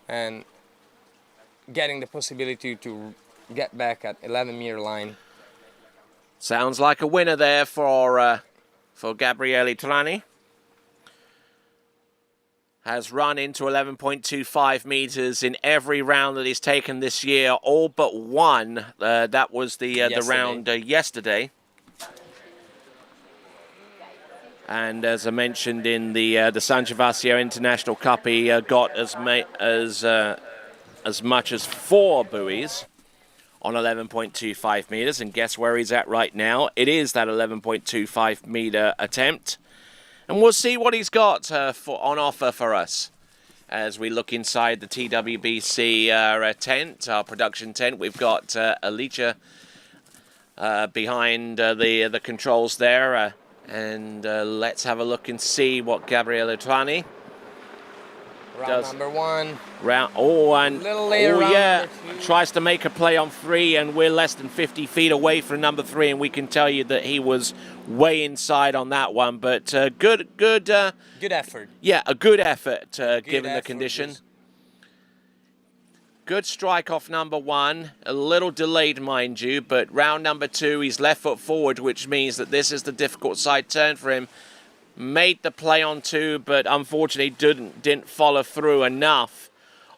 E: and getting the possibility to get back at 11-meter line.
A: Sounds like a winner there for Gabriele Trani. Has run into 11.25 meters in every round that he's taken this year, all but one. That was the round yesterday. And as I mentioned in the San Gervasio International Cup, he got as much as 4 buoys on 11.25 meters. And guess where he's at right now? It is that 11.25 meter attempt. And we'll see what he's got on offer for us. As we look inside the TWBC tent, our production tent, we've got Alicia behind the controls there. And let's have a look and see what Gabriele Trani
E: Round number one.
A: Little
E: later
A: yeah, tries to make a play on 3, and we're less than 50 feet away from number 3, and we can tell you that he was way inside on that one. But good
E: effort.
A: Yeah, a good effort given the condition. Good strike off number 1, a little delayed, mind you, but round number 2, he's left foot forward, which means that this is the difficult side turn for him. Made the play on 2, but unfortunately didn't follow through enough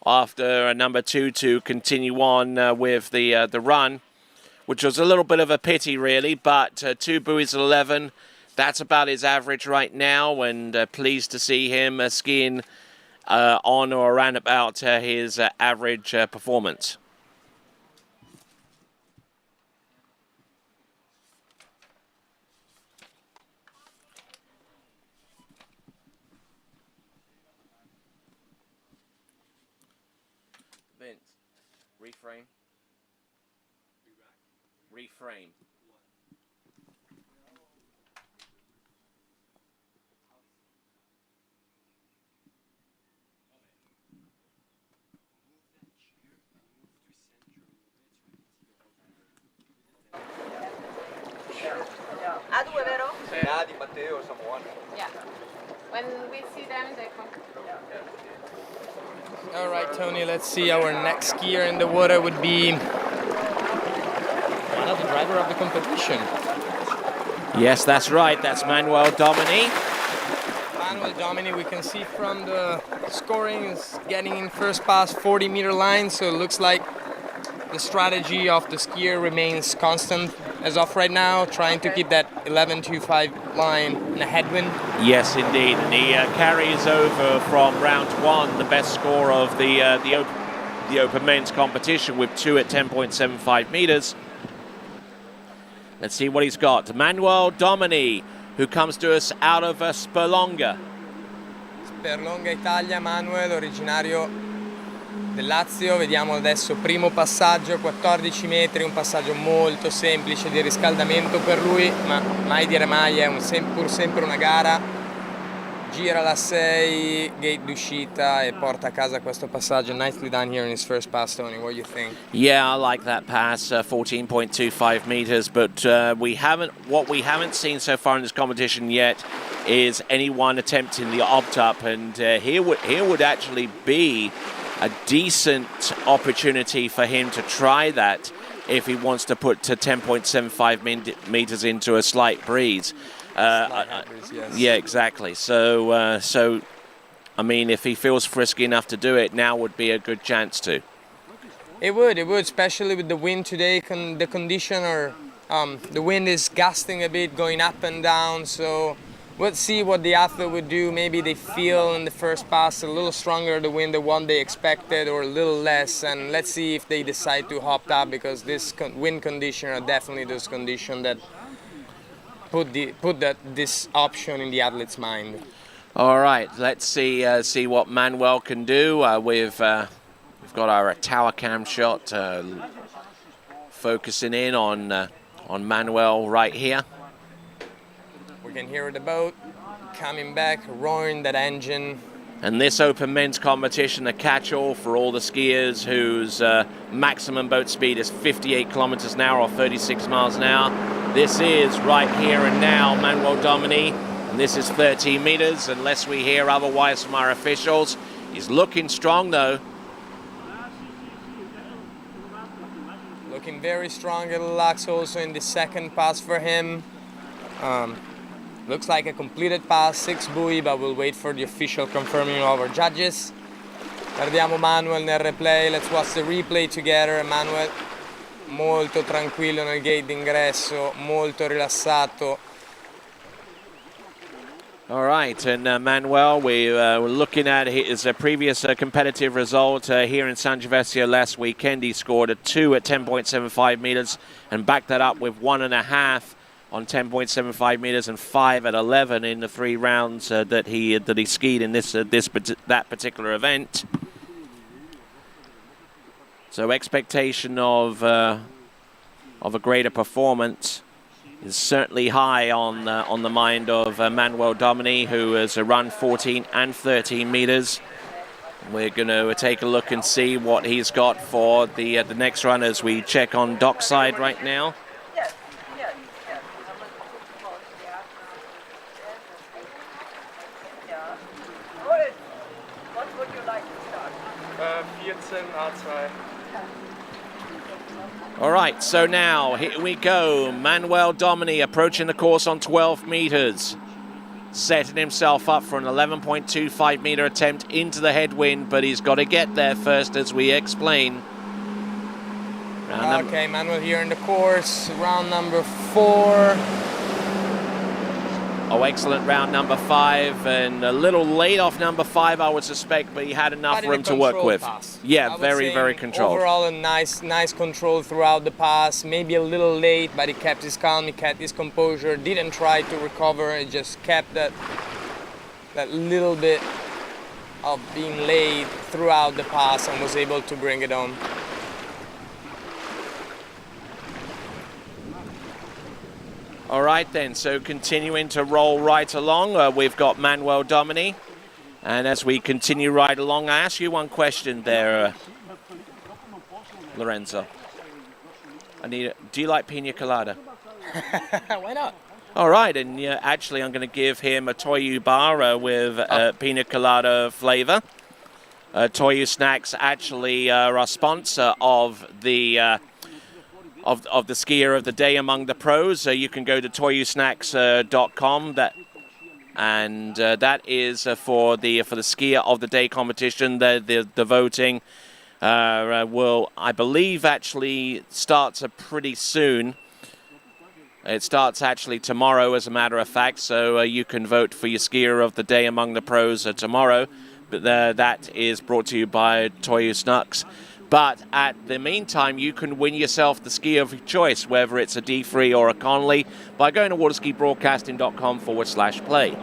A: after number 2 to continue on with the run, which was a little bit of a pity, really. But 2 buoys at 11, that's about his average right now, and pleased to see him skiing on or around about his average performance. Reframe. Reframe.
F: A2, vero?
G: Yeah, di Matteo or someone.
F: Yeah. When we see them, they come.
E: All right, Tony, let's see. Our next skier in the water would be another driver of the competition.
A: Yes, that's right. That's Manuel Domini.
E: Manuel Domini, we can see from the scoring, is getting in first pass 40-meter line, so it looks like the strategy of the skier remains constant as of right now, trying to keep that 11.25 line in a headwind.
A: Yes, indeed. And he carries over from round 1 the best score of the open men's competition with 2 at 10.75 meters. Let's see what he's got. Manuel Domini, who comes to us out of Sperlonga.
E: Sperlonga, Italia. Manuel, originario del Lazio. Vediamo adesso primo passaggio, 14 metri, un passaggio molto semplice di riscaldamento per lui, ma mai dire mai, è pur sempre una gara. Gira la 6, gate d'uscita e porta a casa questo passaggio. Nicely done here in his first pass, Tony. What do you think?
A: Yeah, I like that pass, 14.25 meters, but what we haven't seen so far in this competition yet is anyone attempting the opt-up, and here would actually be a decent opportunity for him to try that if he wants to put to 10.75 meters into a slight breeze.
E: Yes.
A: Yeah, exactly. So, I mean, if he feels frisky enough to do it, now would be a good chance to.
E: It would, especially with the wind today. The condition, or the wind is gusting a bit, going up and down. So we'll see what the athlete would do. Maybe they feel in the first pass a little stronger the wind, the one they expected, or a little less. And let's see if they decide to hop up, because this wind condition are definitely those conditions that put this option in the athlete's mind.
A: All right, let's see what Manuel can do. We've got our tower cam shot focusing in on Manuel right here.
E: We can hear the boat coming back, roaring that engine.
A: And this open men's competition, a catch-all for all the skiers whose maximum boat speed is 58 kilometers an hour or 36 miles an hour. This is right here and now Manuel Domini, and this is 13 meters, unless we hear otherwise from our officials. He's looking strong, though.
E: Looking very strong at Lux also in the second pass for him. Looks like a completed pass, 6 buoy, but we'll wait for the official confirming of our judges. Guardiamo Manuel nel replay, let's watch the replay together. Manuel molto tranquillo nel gate d'ingresso, molto rilassato.
A: All right, and Manuel, we were looking at his previous competitive result here in San Gervasio last weekend. He scored a 2 at 10.75 meters and backed that up with 1.5 on 10.75 meters and 5 at 11 in the 3 rounds that he skied in that particular event. So expectation of a greater performance is certainly high on the mind of Manuel Domini, who has run 14 and 13 meters. We're going to take a look and see what he's got for the next run as we check on dockside right now.
G: What would you like to start? 14 A2.
A: All right, so now here we go. Manuel Domini approaching the course on 12 meters. Setting himself up for an 11.25 meter attempt into the headwind, but he's got to get there first, as we explain.
E: Okay, Manuel here in the course, round number 4.
A: Oh, excellent round number 5, and a little late off number 5, I would suspect, but he had enough room to work with.
E: Pass.
A: Yeah, very controlled.
E: Overall, a nice control throughout the pass. Maybe a little late, but he kept his calm, he kept his composure, didn't try to recover, he just kept that little bit of being late throughout the pass and was able to bring it home.
A: All right then, so continuing to roll right along, we've got Manuel Domini. And as we continue right along, I ask you one question there, Lorenzo. Do you like pina colada?
E: Why not?
A: All right, and actually I'm going to give him a Toyu bar with pina colada flavor. Toyu Snacks actually are a sponsor of the of the skier of the day among the pros. You can go to toyusnacks.com. That is for the skier of the day competition. The voting will, I believe, actually starts pretty soon. It starts actually tomorrow, as a matter of fact. So you can vote for your skier of the day among the pros tomorrow. But that is brought to you by Toyu Snacks. But at the meantime, you can win yourself the ski of your choice, whether it's a D3 or a Conley, by going to waterskibroadcasting.com/play.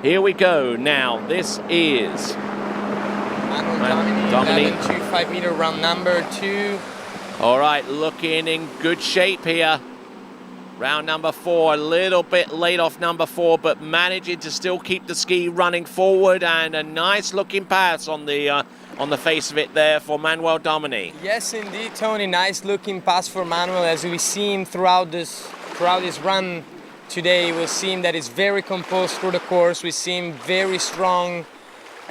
A: Here we go. Now, this is
E: Manuel Domini, 11.25 meter round number 2.
A: All right, looking in good shape here. Round number 4, a little bit late off number 4, but managing to still keep the ski running forward, and a nice looking pass on the face of it there for Manuel Domini.
E: Yes, indeed, Tony. Nice looking pass for Manuel. As we've seen throughout this run today, we've seen that he's very composed through the course. We see him very strong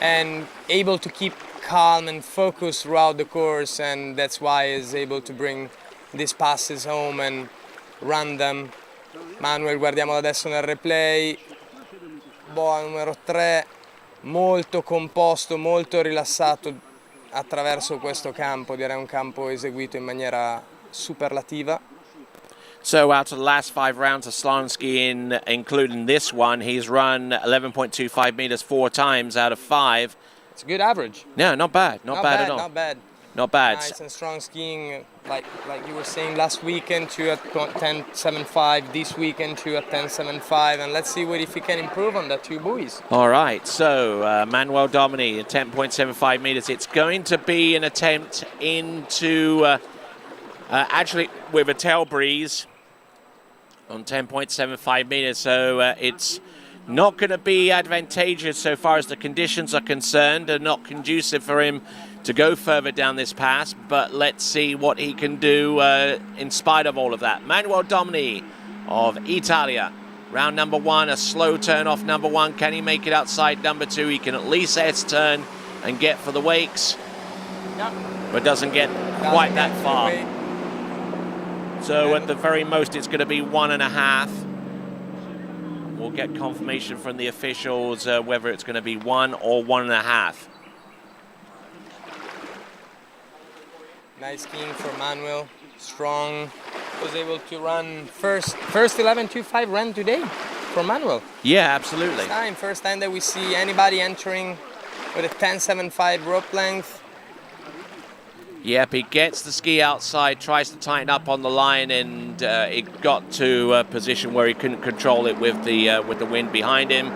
E: and able to keep calm and focused throughout the course, and that's why he's able to bring these passes home and run them. Manuel, guardiamolo adesso nel replay. Boa numero 3, molto composto, molto rilassato attraverso questo campo, direi un campo eseguito in maniera superlativa.
A: So out of the last 5 rounds of slalom skiing, including this one, he's run 11.25 meters 4 times out of 5.
E: It's a good average.
A: Yeah, not bad. Not bad at all.
E: Not bad.
A: Not bad.
E: Nice and strong skiing, like you were saying last weekend, 2 at 10.75, this weekend 2 at 10.75, and let's see if he can improve on that 2 buoys.
A: All right, so Manuel Domini at 10.75 meters. It's going to be an attempt into, actually with a tail breeze on 10.75 meters, so it's not going to be advantageous so far as the conditions are concerned, and not conducive for him to go further down this pass, but let's see what he can do in spite of all of that. Manuel Domini of Italia. Round number 1, a slow turn off number 1. Can he make it outside number 2? He can at least S-turn and get for the wakes, but doesn't get quite that far. So at the very most, it's going to be 1.5. We'll get confirmation from the officials whether it's going to be 1 or 1.5.
E: Nice skiing for Manuel, strong, was able to run first 11.25 run today for Manuel.
A: Yeah, absolutely.
E: First time that we see anybody entering with a 10.75 rope length.
A: Yep, he gets the ski outside, tries to tighten up on the line, and it got to a position where he couldn't control it with the wind behind him.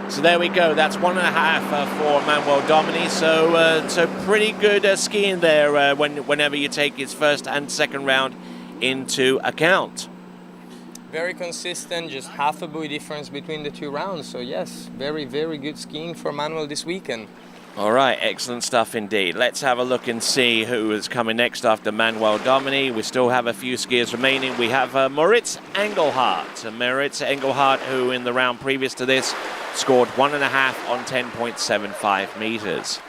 A: So there we go. That's 1.5 for Manuel Domini. So pretty good skiing there whenever you take his first and second round into account.
E: Very consistent, just half a buoy difference between the 2 rounds. So yes, very, very good skiing for Manuel this weekend.
A: All right, excellent stuff indeed. Let's have a look and see who is coming next after Manuel Domini. We still have a few skiers remaining. We have Moritz Engelhardt. Moritz Engelhardt, who in the round previous to this scored 1.5 on 10.75 meters.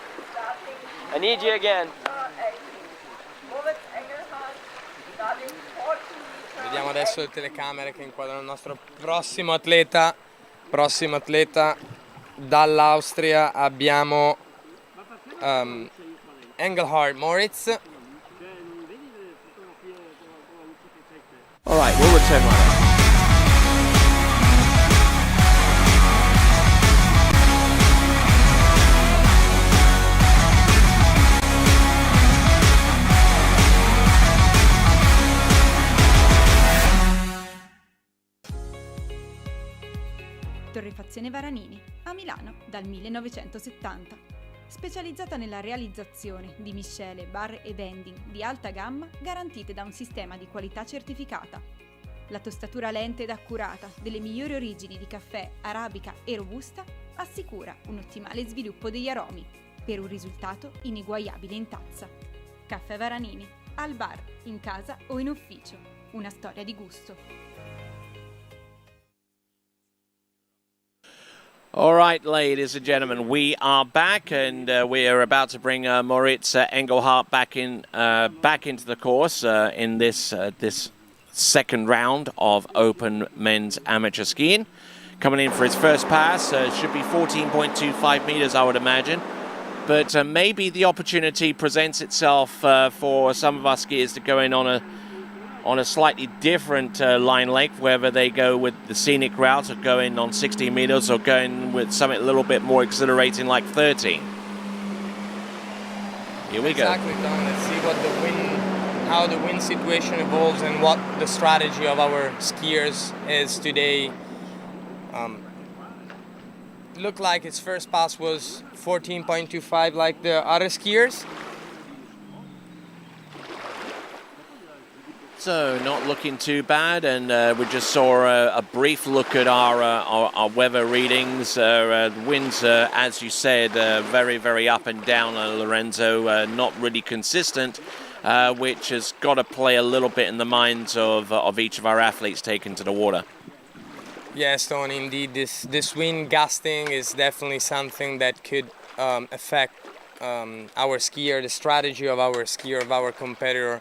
H: I need you again.
E: Vediamo adesso le telecamere che inquadrano il nostro prossimo atleta. Dall'Austria abbiamo Engelhardt Moritz.
A: All right, we'll return right now.
B: Torrefazione Varanini, a Milano dal 1970. Specializzata nella realizzazione di miscele, bar e vending di alta gamma garantite da un sistema di qualità certificata. La tostatura lenta ed accurata delle migliori origini di caffè, arabica e robusta assicura un ottimale sviluppo degli aromi per un risultato ineguagliabile in tazza. Caffè Varanini, al bar, in casa o in ufficio. Una storia di gusto.
A: All right, ladies and gentlemen, we are back, and we are about to bring Moritz Engelhardt back into the course in this second round of Open Men's Amateur Skiing. Coming in for his first pass, should be 14.25 meters, I would imagine. But maybe the opportunity presents itself for some of our skiers to go in on a slightly different line length, whether they go with the scenic route or go in on 16 meters or go in with something a little bit more exhilarating like 13. Here we go.
E: Exactly, Don. Let's see how the wind situation evolves and what the strategy of our skiers is today. Looked like his first pass was 14.25 like the other skiers.
A: So not looking too bad, and we just saw a brief look at our weather readings. Winds, as you said, very, very up and down, Lorenzo, not really consistent, which has got to play a little bit in the minds of each of our athletes taken to the water.
E: Yes, Tony, indeed, this wind gusting is definitely something that could affect our skier, the strategy of our skier, of our competitor.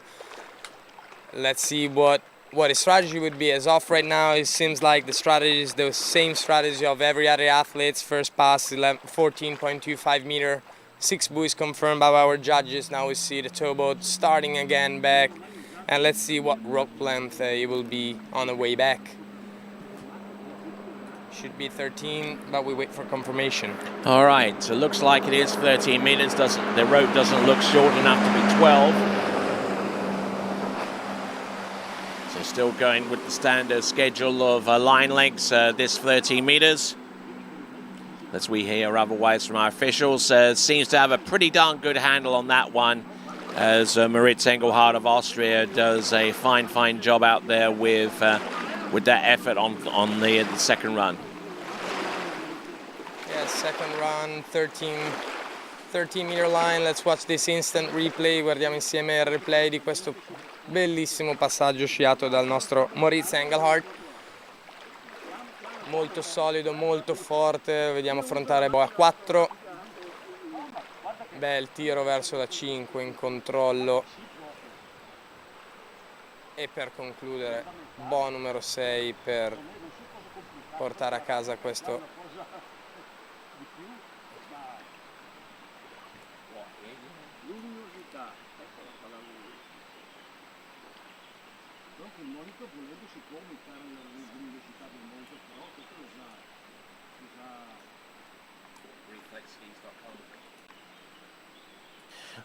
E: Let's see what his strategy would be. As of right now, it seems like the strategy is the same strategy of every other athlete's first pass, 14.25 meter, 6 buoys confirmed by our judges. Now we see the towboat starting again back, and let's see what rope length it will be on the way back. Should be 13, but we wait for confirmation.
A: All right, so it looks like it is 13 meters. The rope doesn't look short enough to be 12. Still going with the standard schedule of line lengths, this 13 meters. As we hear otherwise from our officials, seems to have a pretty darn good handle on that one, as Moritz Engelhardt of Austria does a fine job out there with that effort on the second run.
E: Yeah, second run, 13 meter line. Let's watch this instant replay. Guardiamo insieme il replay di questo bellissimo passaggio sciato dal nostro Moritz Engelhardt. Molto solido, molto forte. Vediamo affrontare boa 4. Bel tiro verso la 5 in controllo. E per concludere, boa numero 6 per portare a casa questo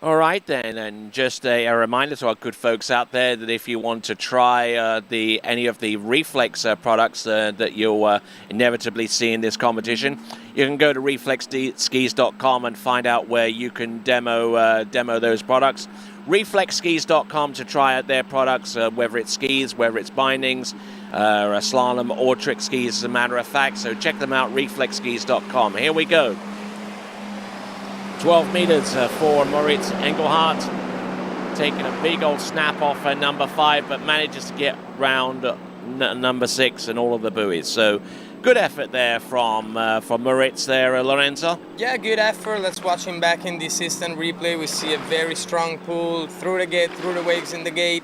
A: All right then, and just a reminder to our good folks out there that if you want to try any of the Reflex products that you'll inevitably see in this competition, you can go to reflexskis.com and find out where you can demo those products. Reflexskis.com to try out their products, whether it's skis, whether it's bindings, a slalom or trick skis, as a matter of fact. So check them out, reflexskis.com. Here we go. 12 meters for Moritz Engelhardt, taking a big old snap off number 5, but manages to get round number 6 and all of the buoys. So good effort there from Moritz there, Lorenzo.
E: Yeah, good effort. Let's watch him back in the assistant replay. We see a very strong pull through the gate, through the waves in the gate.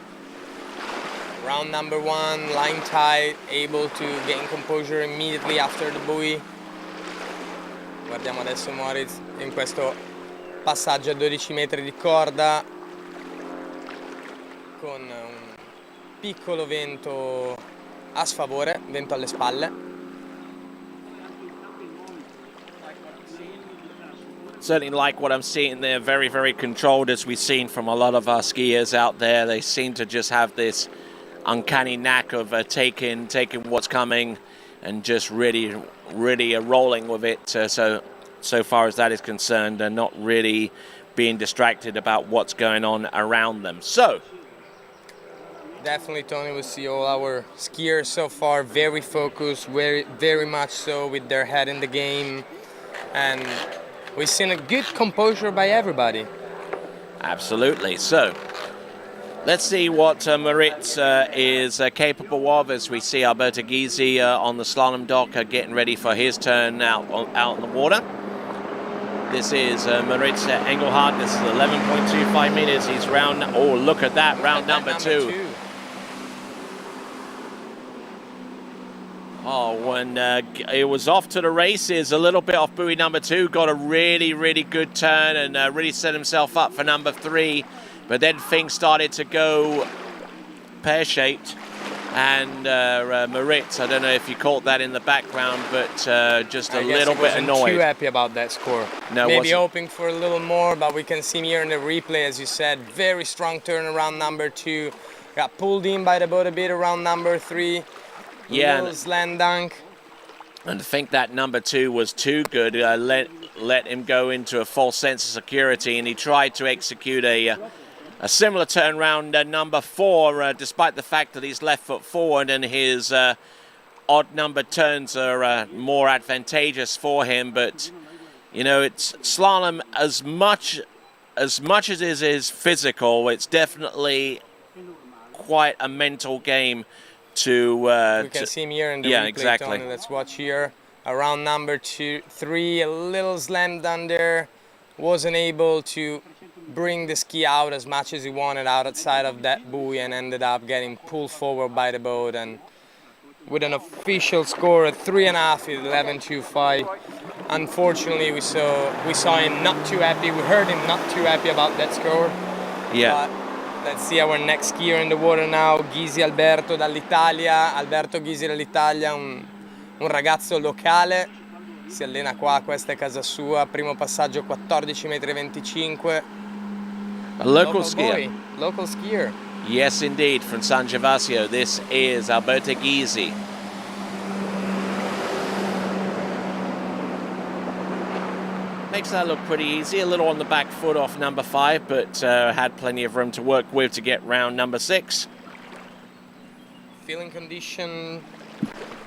E: Round number 1, line tight, able to gain composure immediately after the buoy. Guardiamo adesso Moritz in questo passaggio a 12 metri di corda con un piccolo vento a sfavore, vento alle spalle.
A: Certainly like what I'm seeing there, very, very controlled, as we've seen from a lot of our skiers out there. They seem to just have this uncanny knack of taking what's coming and just really rolling with it. So far as that is concerned, and not really being distracted about what's going on around them. So
E: definitely, Tony, we see all our skiers so far very focused, very much so, with their head in the game, and we've seen a good composure by everybody.
A: Absolutely. So let's see what Moritz is capable of, as we see Alberto Gysi on the slalom dock getting ready for his turn out in the water. This is Moritz Engelhardt. This is 11.25 meters. He's round, oh, look at that, round number 2. Oh, when it was off to the races, a little bit off buoy number 2, got a really good turn and really set himself up for number 3. But then things started to go pear-shaped, and Moritz, I don't know if you caught that in the background, but just a little bit annoyed.
E: Too happy about that score.
A: No,
E: maybe hoping for a little more, but we can see here in the replay, as you said, very strong turn around number 2. Got pulled in by the boat a bit around number 3.
A: Yeah,
E: little slam dunk.
A: And I think that number 2 was too good. Let him go into a false sense of security, and he tried to execute a similar turn round number 4, despite the fact that he's left foot forward and his odd number turns are more advantageous for him. But you know, it's slalom, as much as it is physical, it's definitely quite a mental game to
E: we can see him here in the replay,
A: exactly.
E: Tony. Let's watch here. Around number 3, a little slammed under, wasn't able to bring the ski out as much as he wanted outside of that buoy, and ended up getting pulled forward by the boat, and with an official score of 3.5 at 11.25. Unfortunately, we saw him not too happy. We heard him not too happy about that score.
A: Yeah.
E: But let's see our next skier in the water now, Gysi Alberto dall'Italia. Alberto Gysi dall'Italia, un ragazzo locale. Si allena qua, questa è casa sua. Primo passaggio 14,25 metri.
A: A local skier.
E: Local skier.
A: Yes, indeed, from San Gervasio. This is Alberto Gysi. Makes that look pretty easy. A little on the back foot off number 5, but had plenty of room to work with to get round number 6.
E: Feeling condition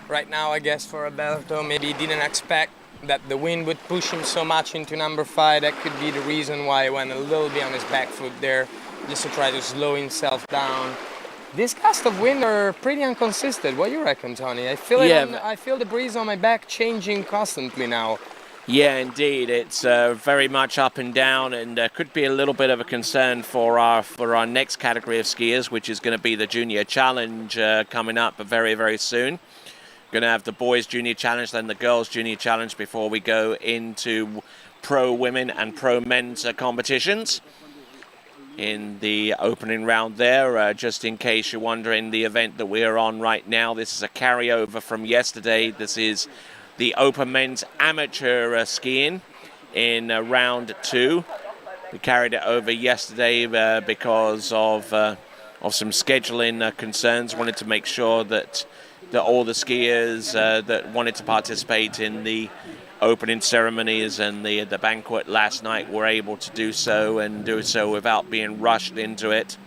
E: right now, I guess, for Alberto. Maybe he didn't expect that the wind would push him so much into number 5. That could be the reason why he went a little bit on his back foot there, just to try to slow himself down. These gusts of wind are pretty inconsistent. What do you reckon, Tony? I feel I feel the breeze on my back changing constantly now.
A: Yeah, indeed. It's very much up and down, and could be a little bit of a concern for our next category of skiers, which is going to be the Junior Challenge coming up very, very soon. Going to have the Boys Junior Challenge, then the Girls Junior Challenge before we go into pro women and pro men's competitions. in the opening round there. Just in case you're wondering, the event that we're on right now, this is a carryover from yesterday. This is the Open Men's Amateur skiing in round 2. We carried it over yesterday because of some scheduling concerns. Wanted to make sure that all the skiers that wanted to participate in the opening ceremonies and the banquet last night were able to do so, and do so without being rushed into it.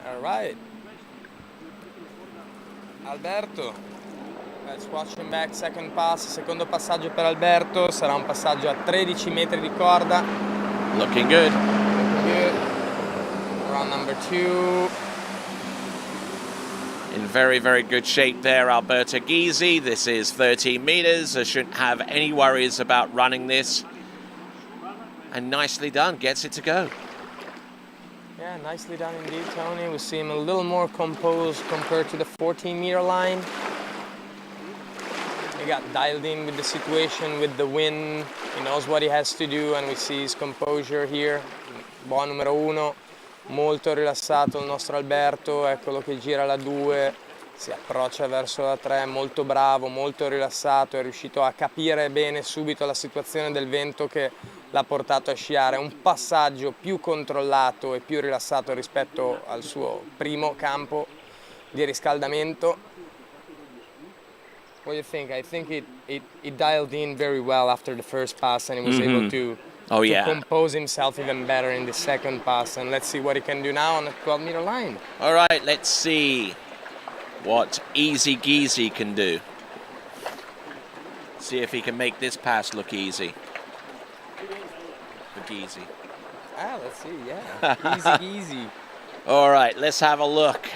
E: All right. Alberto. Let's watch him back, second pass, secondo passaggio per Alberto, sarà un passaggio a 13 metri di corda.
A: Looking good.
E: Looking good. Round number 2.
A: In very, very good shape there, Alberto Gysi. This is 13 meters. I shouldn't have any worries about running this. And nicely done, gets it to go.
E: Yeah, nicely done indeed, Tony. We see him a little more composed compared to the 14-meter line. He got dialed in with the situation, with the wind. He knows what he has to do, and we see his composure here. Buon numero 1, molto rilassato il nostro Alberto, eccolo che gira la 2, si approccia verso la 3, molto bravo, molto rilassato, è riuscito a capire bene subito la situazione del vento che l'ha portato a sciare. Un passaggio più controllato e più rilassato rispetto al suo primo campo di riscaldamento. What do you think? I think it dialed in very well after the first pass, and he was able to compose himself even better in the second pass. And let's see what he can do now on the 12-meter line.
A: All right, let's see what Easy Geezy can do. See if he can make this pass look easy. For Geezy.
E: Ah, let's see, yeah. Easy.
A: All right, let's have a look.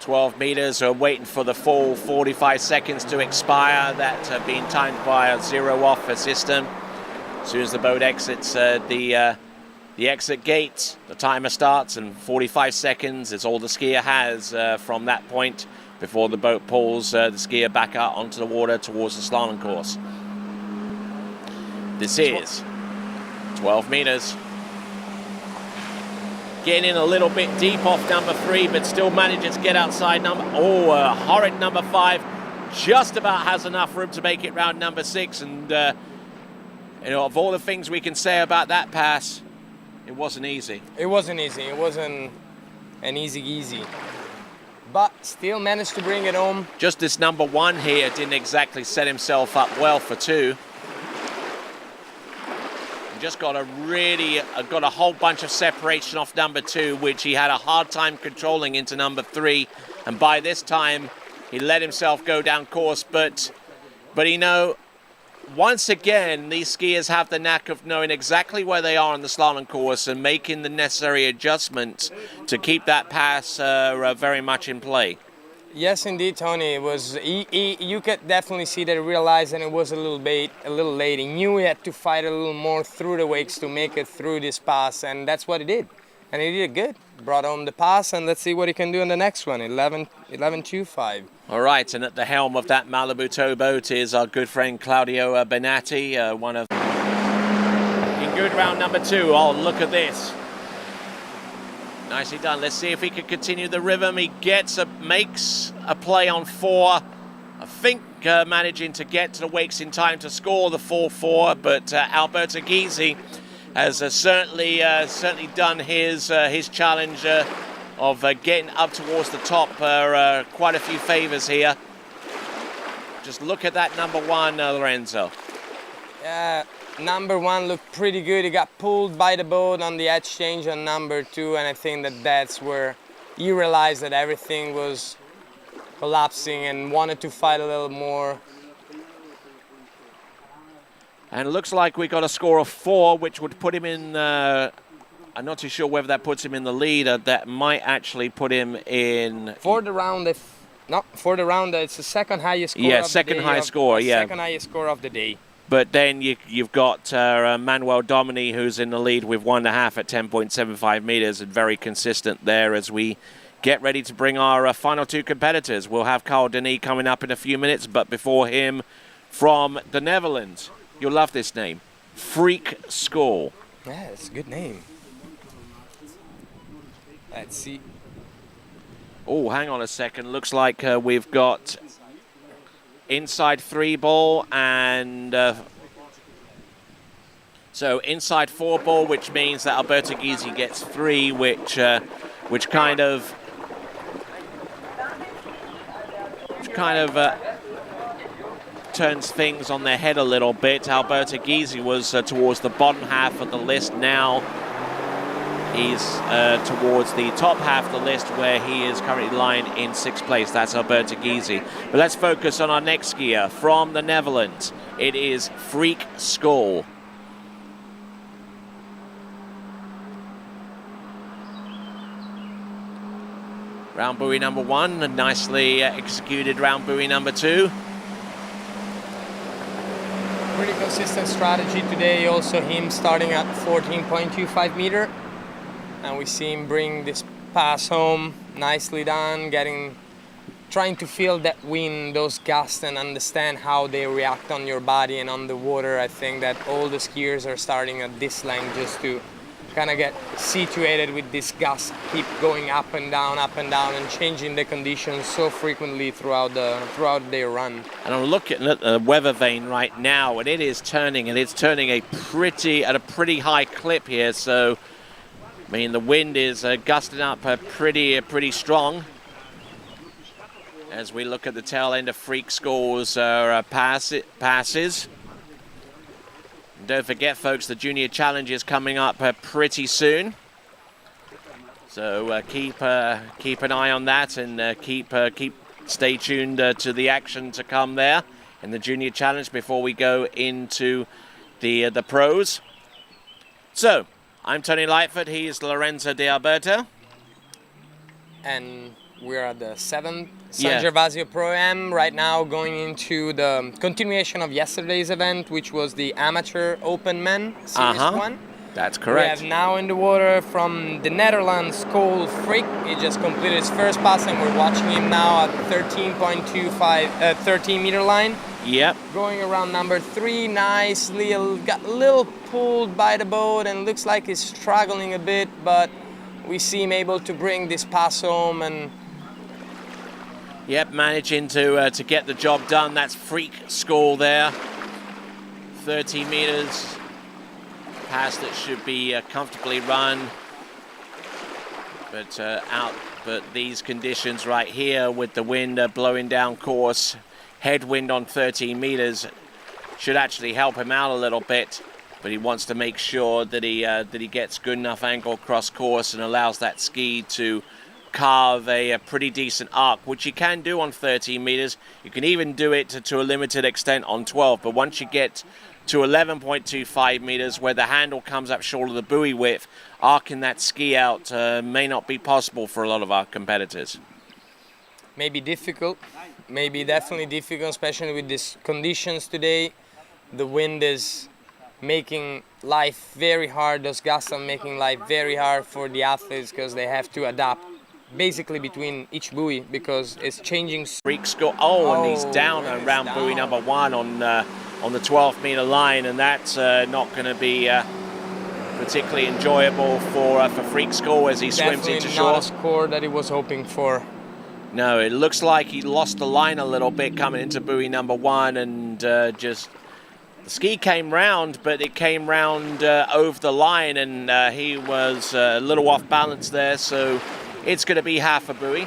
A: 12 meters, we're waiting for the full 45 seconds to expire. That being timed by a zero-off system. As soon as the boat exits the exit gate, the timer starts, and 45 seconds is all the skier has from that point before the boat pulls the skier back out onto the water towards the slalom course. This is 12 meters. Getting in a little bit deep off number 3, but still manages to get outside horrid number 5. Just about has enough room to make it round number 6. And of all the things we can say about that pass, it wasn't easy.
E: It wasn't easy. It wasn't an easy. But still managed to bring it home.
A: Just this number 1 here didn't exactly set himself up well for 2. Just got a whole bunch of separation off number 2, which he had a hard time controlling into number 3, and by this time he let himself go down course. But once again, these skiers have the knack of knowing exactly where they are on the slalom course and making the necessary adjustments to keep that pass very much in play.
E: Yes, indeed, Tony. It was. You could definitely see that he realized, and it was a little late. He knew he had to fight a little more through the wakes to make it through this pass, and that's what he did. And he did good. Brought home the pass, and let's see what he can do in the next one. 11.25.
A: All right, and at the helm of that Malibu towboat is our good friend Claudio Benatti, one of in good round number 2. Oh, look at this. Nicely done. Let's see if he can continue the rhythm. He makes a play on 4. I think managing to get to the wakes in time to score the 4-4, but Alberto Gysi has certainly done his challenge of getting up towards the top quite a few favors here. Just look at that number 1, Lorenzo.
E: Yeah. Number 1 looked pretty good. He got pulled by the boat on the edge change on number 2, and I think that's where he realized that everything was collapsing and wanted to fight a little more.
A: And it looks like we got a score of 4, which would put him in. I'm not too sure whether that puts him in the lead. That might actually put him in.
E: For the round, it's the second highest score.
A: Yeah, second highest score. Yeah,
E: second highest score of the day.
A: But then you've got Manuel Domini, who's in the lead with 1.5 at 10.75 meters, and very consistent there as we get ready to bring our final 2 competitors. We'll have Carl Denis coming up in a few minutes, but before him, from the Netherlands, you'll love this name, Freak School.
E: Yeah, it's a good name. Let's see.
A: Oh, hang on a second. Looks like we've got inside 3 ball and so inside 4 ball, which means that Alberto Gysi gets 3, which kind of turns things on their head a little bit. Alberto Gysi was towards the bottom half of the list. Now he's towards the top half of the list, where he is currently lying in 6th place. That's Alberto Gysi. But let's focus on our next skier from the Netherlands. It is Freek School. Round buoy number 1, a nicely executed round buoy number 2.
E: Pretty consistent strategy today. Also him starting at 14.25 meter. And we see him bring this pass home. Nicely done, trying to feel that wind, those gusts, and understand how they react on your body and on the water. I think that all the skiers are starting at this length just to kind of get situated with this gust, keep going up and down, and changing the conditions so frequently throughout their run.
A: And I'm looking at the weather vane right now, and it is turning, and it's turning at a pretty high clip here. So, I mean, the wind is gusting up pretty strong. As we look at the tail end of Freek School's passes. Don't forget, folks, the Junior Challenge is coming up pretty soon. So keep an eye on that, and stay tuned to the action to come there in the Junior Challenge before we go into the pros. So I'm Tony Lightfoot. He's Lorenzo De Alberto,
E: and we're at the 7th San Gervasio Pro-Am right now, going into the continuation of yesterday's event, which was the Amateur Open Men Series 1.
A: That's correct.
E: We have now in the water from the Netherlands, Cole Freek. He just completed his first pass, and we're watching him now at 13 meter line.
A: Yep.
E: Going around number 3 nicely, got a little pulled by the boat and looks like he's struggling a bit, but we see him able to bring this pass home and
A: yep, managing to get the job done. That's Freek School there. 30 meters. Pass that should be comfortably run. But these conditions right here with the wind blowing down course, headwind on 13 meters should actually help him out a little bit. But he wants to make sure that he gets good enough angle across course and allows that ski to carve a pretty decent arc, which you can do on 13 meters. You can even do it to a limited extent on 12, but once you get to 11.25 meters, where the handle comes up short of the buoy width, arcing that ski out may not be possible for a lot of our competitors.
E: Maybe difficult, maybe definitely difficult, especially with these conditions today. The wind is making life very hard. Those gusts are making life very hard for the athletes because they have to adapt basically between each buoy because it's changing.
A: Freek School. And he's down around buoy number 1 on the 12 meter line, and that's not going to be particularly enjoyable for Freek School as he swims into shore.
E: Not a score that he was hoping for.
A: No, it looks like he lost the line a little bit coming into buoy number 1, and just the ski came round, but it came round over the line, and he was a little off balance there, so it's going to be half a buoy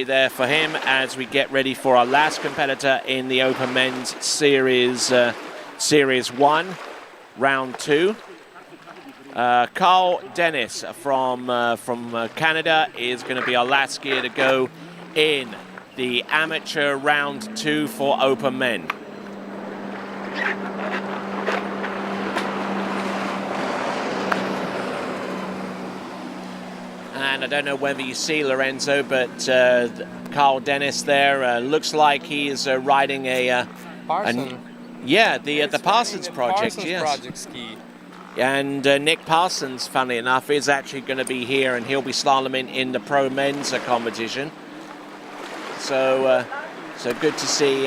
A: there for him as we get ready for our last competitor in the Open Men's Series 1, Round 2. Carl Dennis from Canada is going to be our last skier to go in the Amateur Round 2 for Open Men. And I don't know whether you see, Lorenzo, but Carl Dennis there looks like he is riding the Parsons project. Yes.
E: Project ski.
A: And Nick Parsons, funnily enough, is actually going to be here, and he'll be slaloming in the Pro Men's competition. So good to see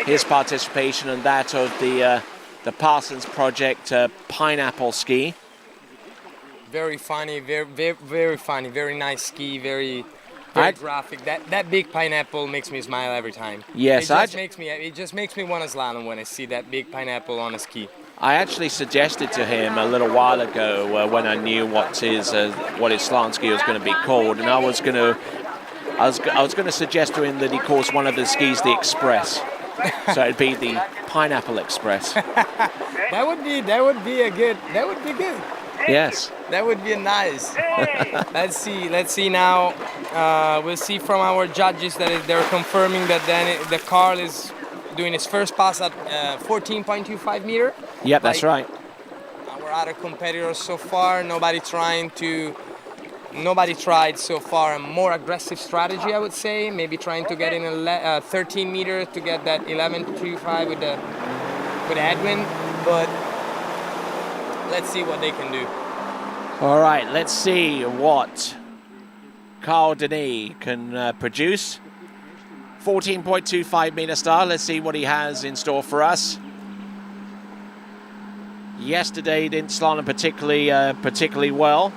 A: his participation and that of the the Parsons Project pineapple ski.
E: Very funny, very funny, very nice ski, very graphic. That big pineapple makes me smile every time.
A: Yes,
E: it just makes me want to slalom when I see that big pineapple on a ski.
A: I actually suggested to him a little while ago when I knew what his slalom ski was going to be called, and I was going to suggest to him that he calls one of the skis the Express. So it'd be the Pineapple Express.
E: That would be good.
A: Yes.
E: That would be nice. Let's see now. We'll see from our judges that they're confirming that the Carl is doing his first pass at 14.25 meter.
A: Yep, that's right.
E: Our other competitors so far, nobody tried so far a more aggressive strategy, I would say. Maybe trying to get in a 13 meter to get that 11.25 with the headwind, but let's see what they can do.
A: All right, let's see what Carl Denis can produce. 14.25 meter star. Let's see what he has in store for us. Yesterday he didn't slalom particularly well.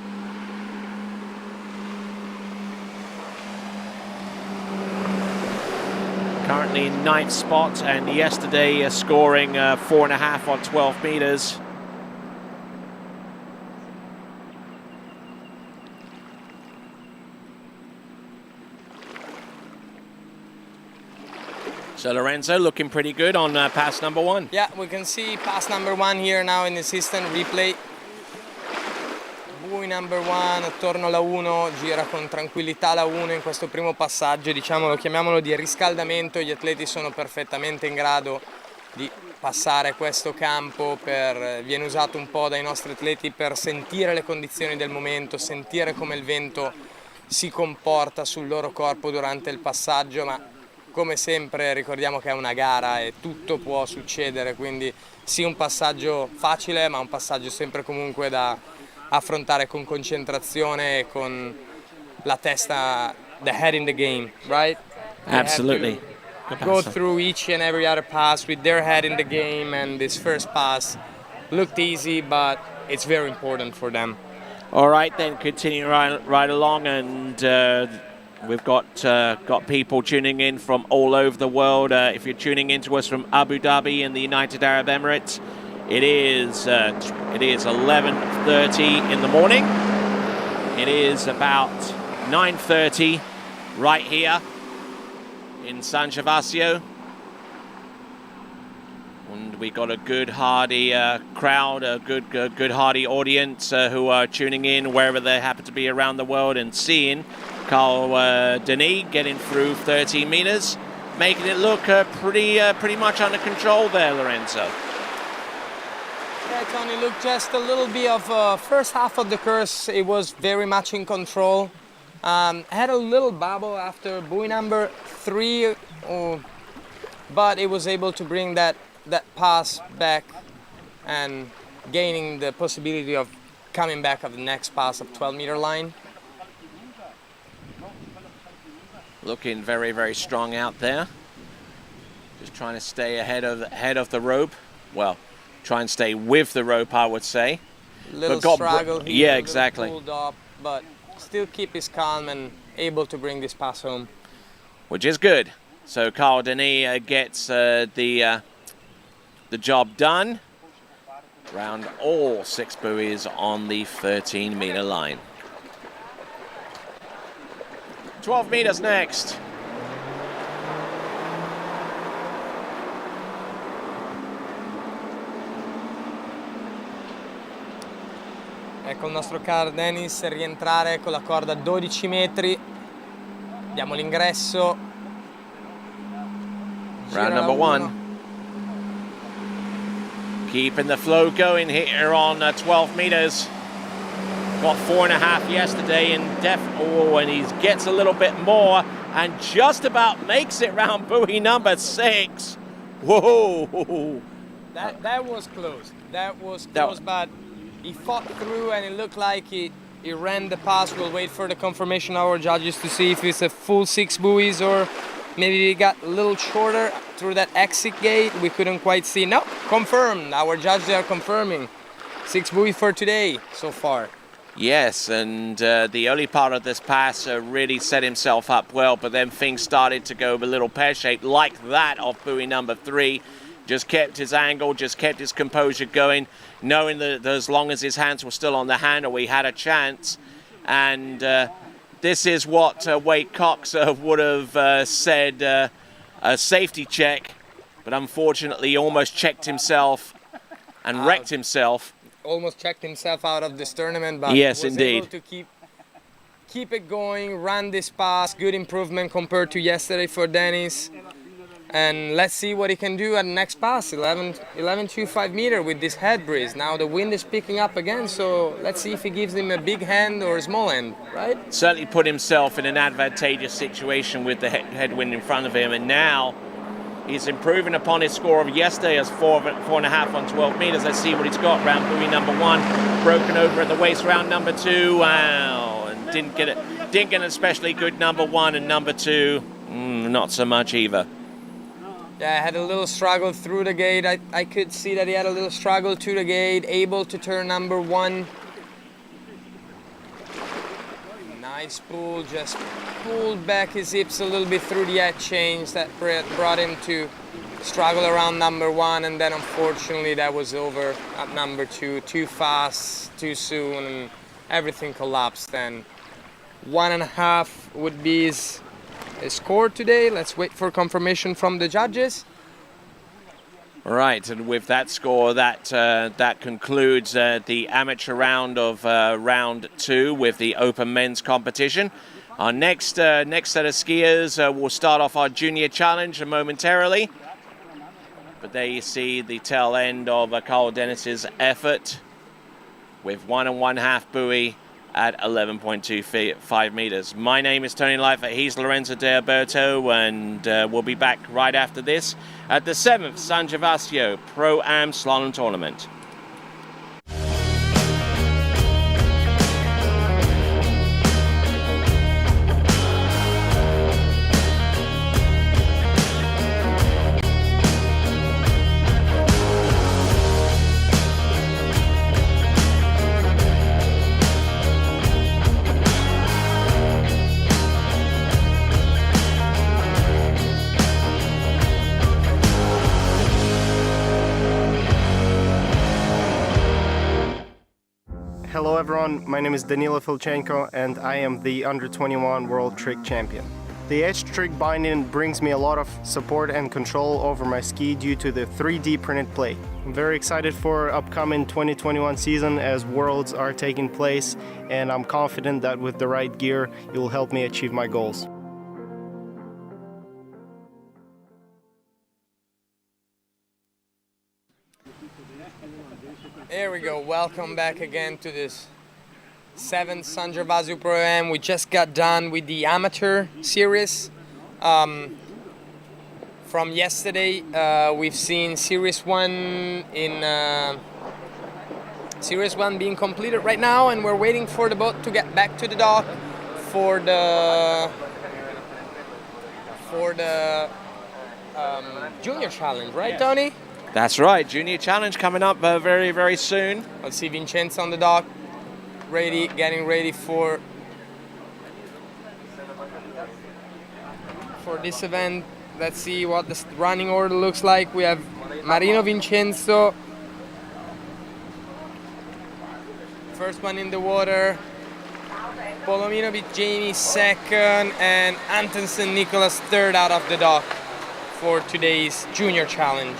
A: Currently in 9th spot, and yesterday scoring 4.5 on 12 meters. So Lorenzo looking pretty good on pass number 1.
E: Yeah, we can see pass number 1 here now in the system replay. Bui number 1 attorno alla 1, gira con tranquillità la 1 in questo primo passaggio, chiamiamolo di riscaldamento. Gli atleti sono perfettamente in grado di passare questo campo, viene usato un po' dai nostri atleti per sentire le condizioni del momento, sentire come il vento si comporta sul loro corpo durante il passaggio, ma come sempre ricordiamo che è una gara e tutto può succedere, quindi sì, un passaggio facile, ma un passaggio sempre comunque da affrontare con concentrazione e con la testa, the head in the game, right?
A: Absolutely.
E: Go through each and every other pass with their head in the game, and this first pass looked easy, but it's very important for them.
A: All right, then continue right along, and we've got people tuning in from all over the world. If you're tuning in to us from Abu Dhabi in the United Arab Emirates, it is 11:30 in the morning. It is about 9:30 right here in San Gervasio. And we got a good hardy crowd, a good hardy audience who are tuning in wherever they happen to be around the world and seeing Carl Denis getting through 13 meters, making it look pretty much under control there, Lorenzo.
E: Yeah, Tony, look, just a little bit of first half of the course, it was very much in control. Had a little bubble after buoy number 3, but it was able to bring that pass back and gaining the possibility of coming back of the next pass of 12-meter line.
A: Looking very, very strong out there. Just trying to stay ahead of the rope. Well, try and stay with the rope, I would say.
E: Little struggle here.
A: Yeah, exactly.
E: Pulled up, but still keep his calm and able to bring this pass home.
A: Which is good. So Carl Denis gets the job done around all 6 buoys on the 13-meter line. 12 meters next.
E: Ecco il nostro Carl Denis rientrare con la corda a 12 metri. Diamo l'ingresso.
A: Round number 1. Keeping the flow going here on 12 meters. Got 4.5 yesterday, and he gets a little bit more and just about makes it round buoy number 6. Whoa!
E: That was close. That was close, but he fought through and it looked like he ran the pass. We'll wait for the confirmation of our judges to see if it's a full 6 buoys or maybe he got a little shorter. through that exit gate. We couldn't quite see. No, confirmed. Our judges are confirming. 6 buoys for today so far.
A: Yes, and the early part of this pass really set himself up well, but then things started to go a little pear-shaped like that off buoy number 3. Just kept his angle, just kept his composure going, knowing that as long as his hands were still on the handle, he had a chance. And this is what Wade Cox would have said a safety check, but unfortunately he almost checked himself and wrecked himself.
E: Almost checked himself out of this tournament, but
A: yes,
E: was
A: indeed.
E: able to keep it going, run this pass. Good improvement compared to yesterday for Dennis. And let's see what he can do at the next pass, 11.25 meter with this head breeze. Now the wind is picking up again, so let's see if he gives him a big hand or a small hand, right?
A: Certainly put himself in an advantageous situation with the headwind in front of him, and now he's improving upon his score of yesterday as 4.5 on 12 meters. Let's see what he's got. Round buoy number 1, broken over at the waist. Round number 2, wow, and didn't get an especially good number 1, and number 2, not so much either.
E: Yeah, I had a little struggle through the gate. I could see that he had a little struggle to the gate, able to turn number 1. Nice pull, just pulled back his hips a little bit through the edge change. That brought him to struggle around number 1, and then unfortunately that was over at number 2. Too fast, too soon, and everything collapsed. And 1.5 would be his score today. Let's wait for confirmation from the judges.
A: Right, and with that score, that concludes the amateur round of round 2 with the open men's competition. Our next set of skiers will start off our junior challenge momentarily. But there you see the tail end of Carl Dennis's effort with 1 1/2 buoy at 11.25 meters. My name is Tony Leifert, he's Lorenzo De Alberto, and we'll be back right after this at the 7th San Gervasio Pro-Am Slalom Tournament.
C: Hello everyone, my name is Danilo Filchenko and I am the Under-21 World Trick Champion. The edge trick binding brings me a lot of support and control over my ski due to the 3D printed plate. I'm very excited for upcoming 2021 season as Worlds are taking place, and I'm confident that with the right gear it will help me achieve my goals.
E: There we go, welcome back again to this 7th San Gervasio Pro-Am. We just got done with the amateur series. From yesterday, we've seen Series 1 being completed right now, and we're waiting for the boat to get back to the dock for the junior challenge, right, Tony?
A: That's right, junior challenge coming up very, very soon.
E: Let's see Vincenzo on the dock, getting ready for this event. Let's see what the running order looks like. We have Marino Vincenzo, first one in the water. Polominovic Jamie second, and Antonsen Nicholas third out of the dock for today's junior challenge.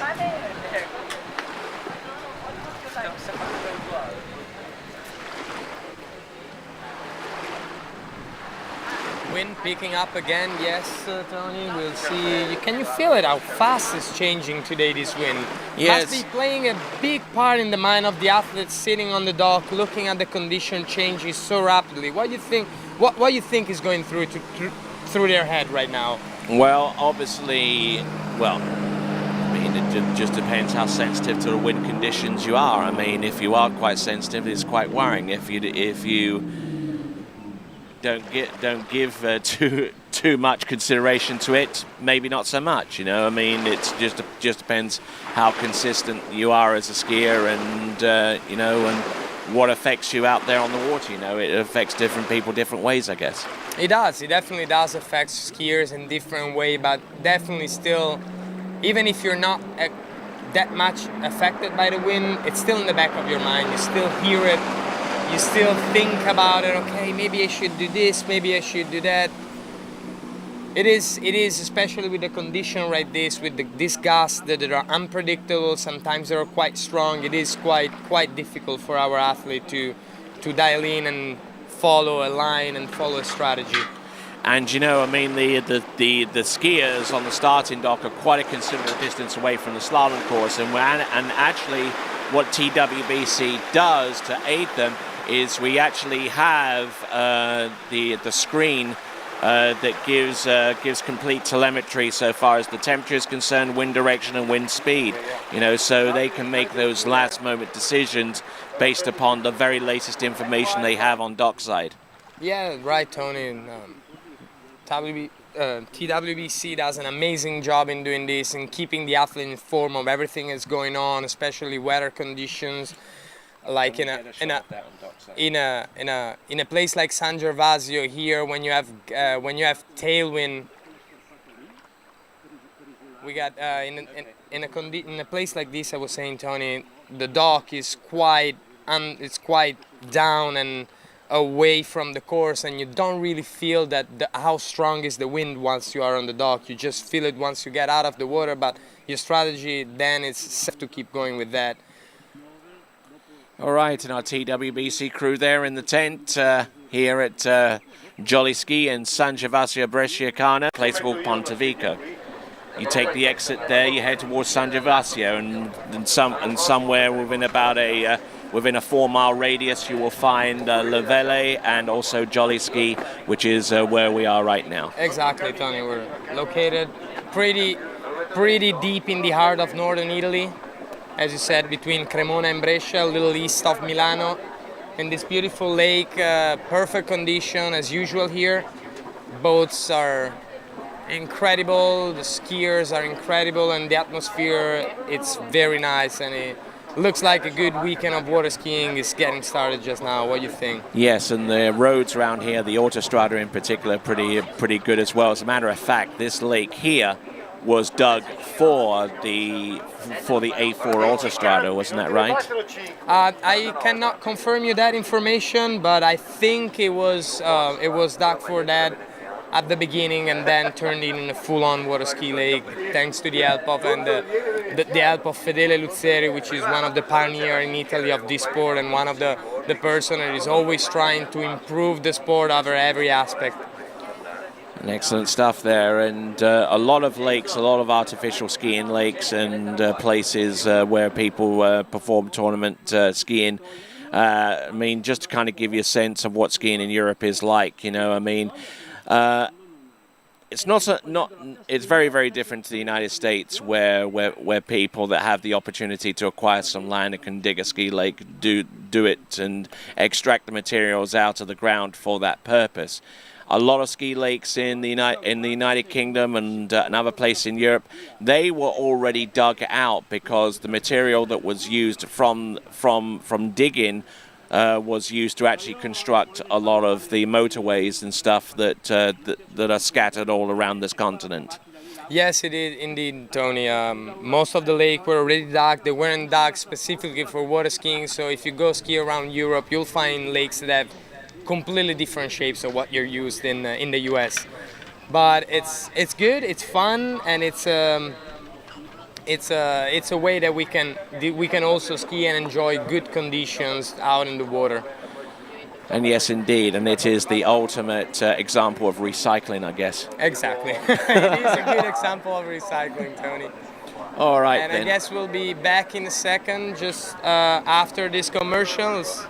E: Wind picking up again, yes, Tony. We'll see. Can you feel it? How fast it's changing today, this wind?
A: Yes.
E: Must be playing a big part in the mind of the athletes sitting on the dock, looking at the condition changing so rapidly. What do you think? What you think is going through their head right now?
A: Well, obviously, I mean, it just depends how sensitive to the wind conditions you are. I mean, if you are quite sensitive, it's quite worrying. If you don't give too much consideration to it, maybe not so much. You know, I mean, it's just depends how consistent you are as a skier, and you know, and what affects you out there on the water. You know, it affects different people different ways, I guess.
E: It does. It definitely does affect skiers in different way, but definitely still, even if you're not that much affected by the wind, it's still in the back of your mind. You still hear it. You still think about it. Okay, maybe I should do this. Maybe I should do that. It is, especially with the condition like this, with these gusts that are unpredictable. Sometimes they are quite strong. It is quite difficult for our athlete to dial in and follow a line and follow a strategy.
A: And you know, I mean, the skiers on the starting dock are quite a considerable distance away from the slalom course, and actually, what TWBC does to aid them is we actually have the screen that gives complete telemetry so far as the temperature is concerned, wind direction and wind speed. You know, so they can make those last moment decisions based upon the very latest information they have on dockside.
E: Yeah, right, Tony. TWBC does an amazing job in doing this and keeping the athlete informed of everything that's going on, especially weather conditions. Like in a place like San Gervasio here, when you have tailwind, we got in a place like this. I was saying, Tony, the dock is quite down and away from the course, and you don't really feel that how strong is the wind once you are on the dock. You just feel it once you get out of the water, but your strategy then is to keep going with that.
A: All right, and our TWBC crew there in the tent here at Jolly Ski and San Gervasio Bresciacana, place called Pontevico. You take the exit there, you head towards San Gervasio, and somewhere within about within a 4-mile radius, you will find Levele and also Jolly Ski, which is where we are right now.
E: Exactly, Tony. We're located pretty deep in the heart of northern Italy. As you said, between Cremona and Brescia, a little east of Milano, and this beautiful lake, perfect condition as usual here. Boats are incredible, the skiers are incredible, and the atmosphere, it's very nice, and it looks like a good weekend of water skiing is getting started just now. What do you think?
A: Yes, and the roads around here, the Autostrada in particular, pretty good as well. As a matter of fact, this lake here was dug for the A4 Autostrada, wasn't that right?
E: I cannot confirm you that information, but I think it was dug for that at the beginning and then turned in a full-on water ski lake thanks to the help of the help of Fedele Luzzeri, which is one of the pioneers in Italy of this sport and one of the person that is always trying to improve the sport over every aspect.
A: And excellent stuff there, and a lot of lakes, a lot of artificial skiing lakes and places where people perform tournament skiing. I mean, just to kind of give you a sense of what skiing in Europe is like, you know, I mean, it's it's very, very different to the United States where people that have the opportunity to acquire some land and can dig a ski lake do it and extract the materials out of the ground for that purpose. A lot of ski lakes in the United Kingdom and another place in Europe, they were already dug out because the material that was used from digging was used to actually construct a lot of the motorways and stuff that are scattered all around this continent.
E: Yes, it is indeed, Tony. Most of the lake were already dug. They weren't dug specifically for water skiing. So if you go ski around Europe, you'll find lakes that have completely different shapes of what you're used in the US. But it's good, it's fun, and it's a way that we can also ski and enjoy good conditions out in the water.
A: And yes, indeed, and it is the ultimate example of recycling, I guess.
E: Exactly. It is a good example of recycling, Tony.
A: All right,
E: and
A: then.
E: I guess we'll be back in a second, just after these commercials.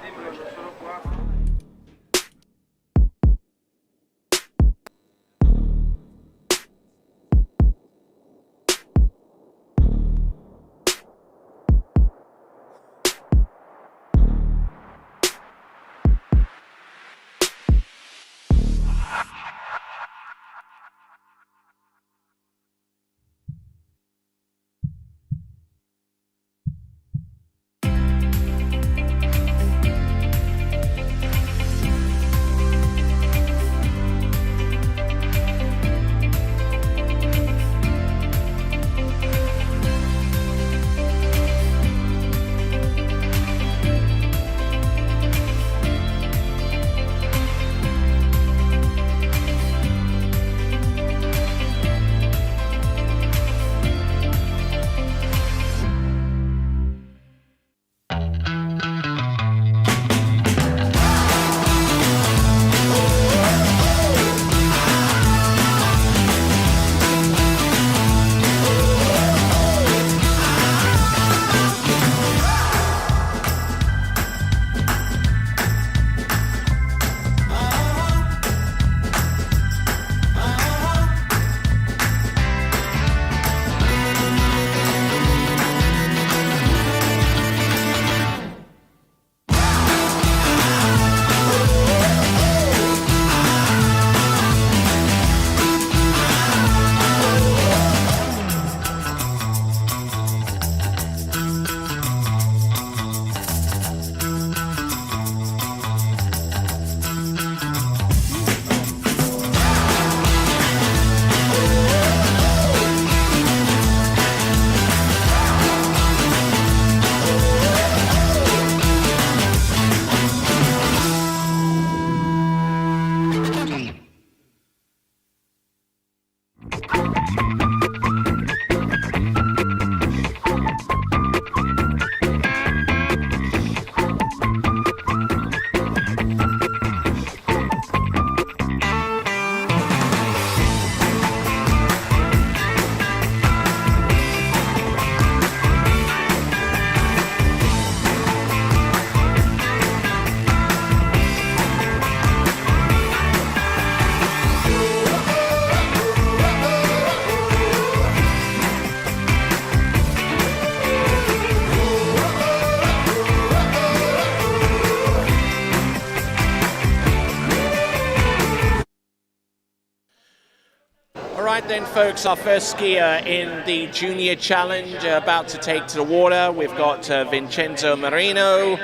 A: right then, folks, our first skier in the Junior Challenge about to take to the water. We've got Vincenzo Marino.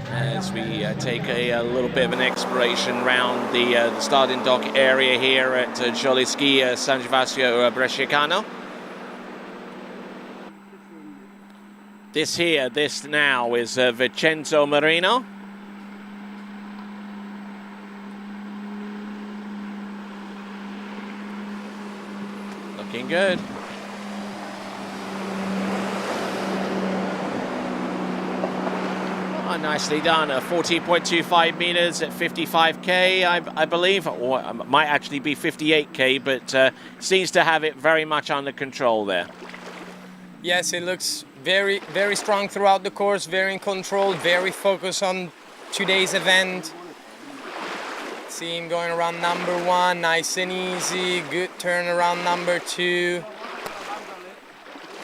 A: As we take a little bit of an exploration round the starting dock area here at Jolly Ski San Gervasio Bresciano. This now is Vincenzo Marino. Looking good. Oh, nicely done. 14.25 meters at 55k, I believe, or it might actually be 58k, but seems to have it very much under control there.
E: Yes, it looks very, very strong throughout the course, very in control, very focused on today's event. See him going around number 1, nice and easy, good turn around number 2.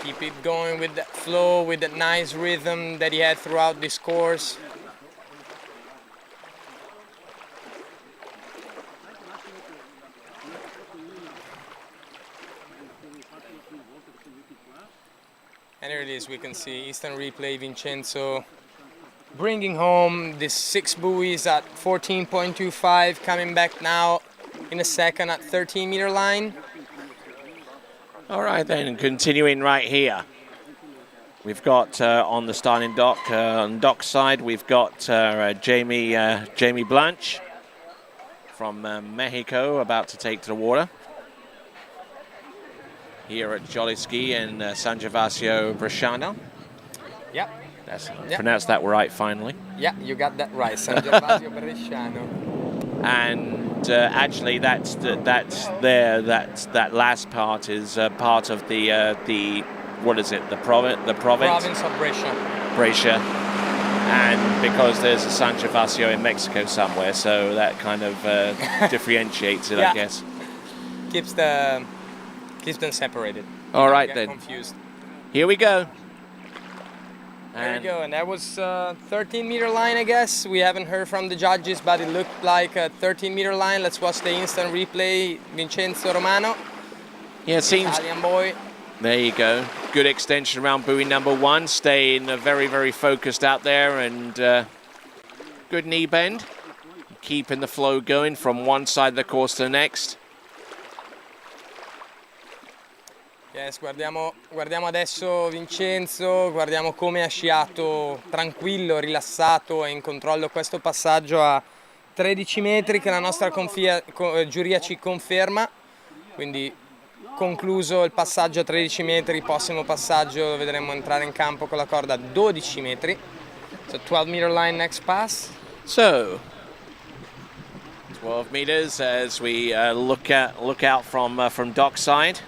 E: Keep it going with that flow, with that nice rhythm that he had throughout this course. And here it is, we can see instant replay, Vincenzo bringing home this 6 buoys at 14.25, coming back now in a second at 13-meter line.
A: All right then, continuing right here. We've got on the starting dock, on dock side, we've got Jamie Blanche from Mexico about to take to the water. Here at Jolly Ski in San Gervasio Bresciano.
E: Yep.
A: Pronounced that right finally.
E: Yeah, you got that right, San Gervasio Bresciano.
A: And actually, that last part is part of the what is it? The province.
E: Province of Brescia.
A: Brescia, and because there's a San Gervasio in Mexico somewhere, so that kind of differentiates it, yeah. I guess.
E: Keeps them separated.
A: All right then.
E: Confused.
A: Here we go.
E: There we go, and that was 13-meter line, I guess. We haven't heard from the judges, but it looked like a 13-meter line. Let's watch the instant replay. Vincenzo Romano.
A: Yeah, it seems.
E: Italian boy.
A: There you go. Good extension around buoy number 1. Staying very, very focused out there, and good knee bend. Keeping the flow going from one side of the course to the next.
E: Yes, guardiamo adesso Vincenzo, guardiamo come ha sciato tranquillo, rilassato e in controllo questo passaggio a 13 metri che la nostra giuria ci conferma, quindi concluso il passaggio a 13 metri, prossimo passaggio lo vedremo entrare in campo con la corda a 12 metri, so 12-meter line next pass.
A: So 12 meters as we look out from dockside.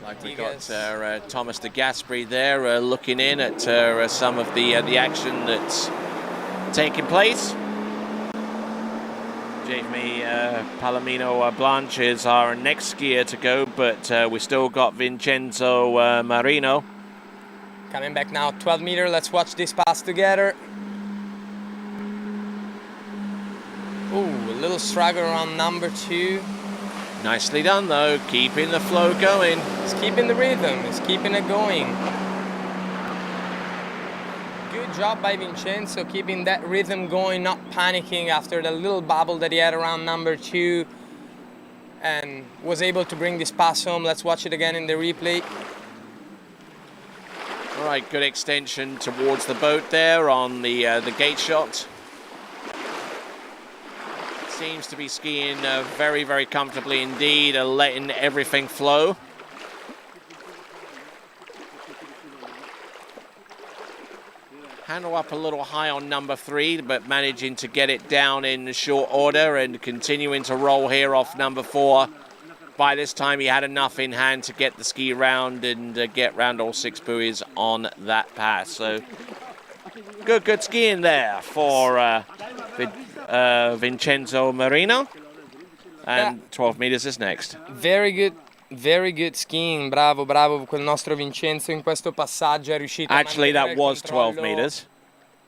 A: Like we got Thomas de Gasperi there looking in at some of the action that's taking place. Jamie Palomino Blanche is our next skier to go, but we still got Vincenzo Marino.
E: Coming back now, 12 meter. Let's watch this pass together. Ooh, a little struggle around number 2.
A: Nicely done though, keeping the flow going.
E: He's keeping the rhythm, he's keeping it going. Good job by Vincenzo, keeping that rhythm going, not panicking after the little bubble that he had around number 2, and was able to bring this pass home. Let's watch it again in the replay.
A: All right, good extension towards the boat there on the gate shot. Seems to be skiing very, very comfortably indeed, letting everything flow. Handle up a little high on number 3, but managing to get it down in short order and continuing to roll here off number 4. By this time, he had enough in hand to get the ski round and get round all 6 buoys on that pass. So good skiing there for Vincenzo Marino, and 12 meters is next.
E: Very good skiing, bravo quel nostro Vincenzo in questo passaggio, è riuscito
A: Actually,
E: a
A: that was 12 meters.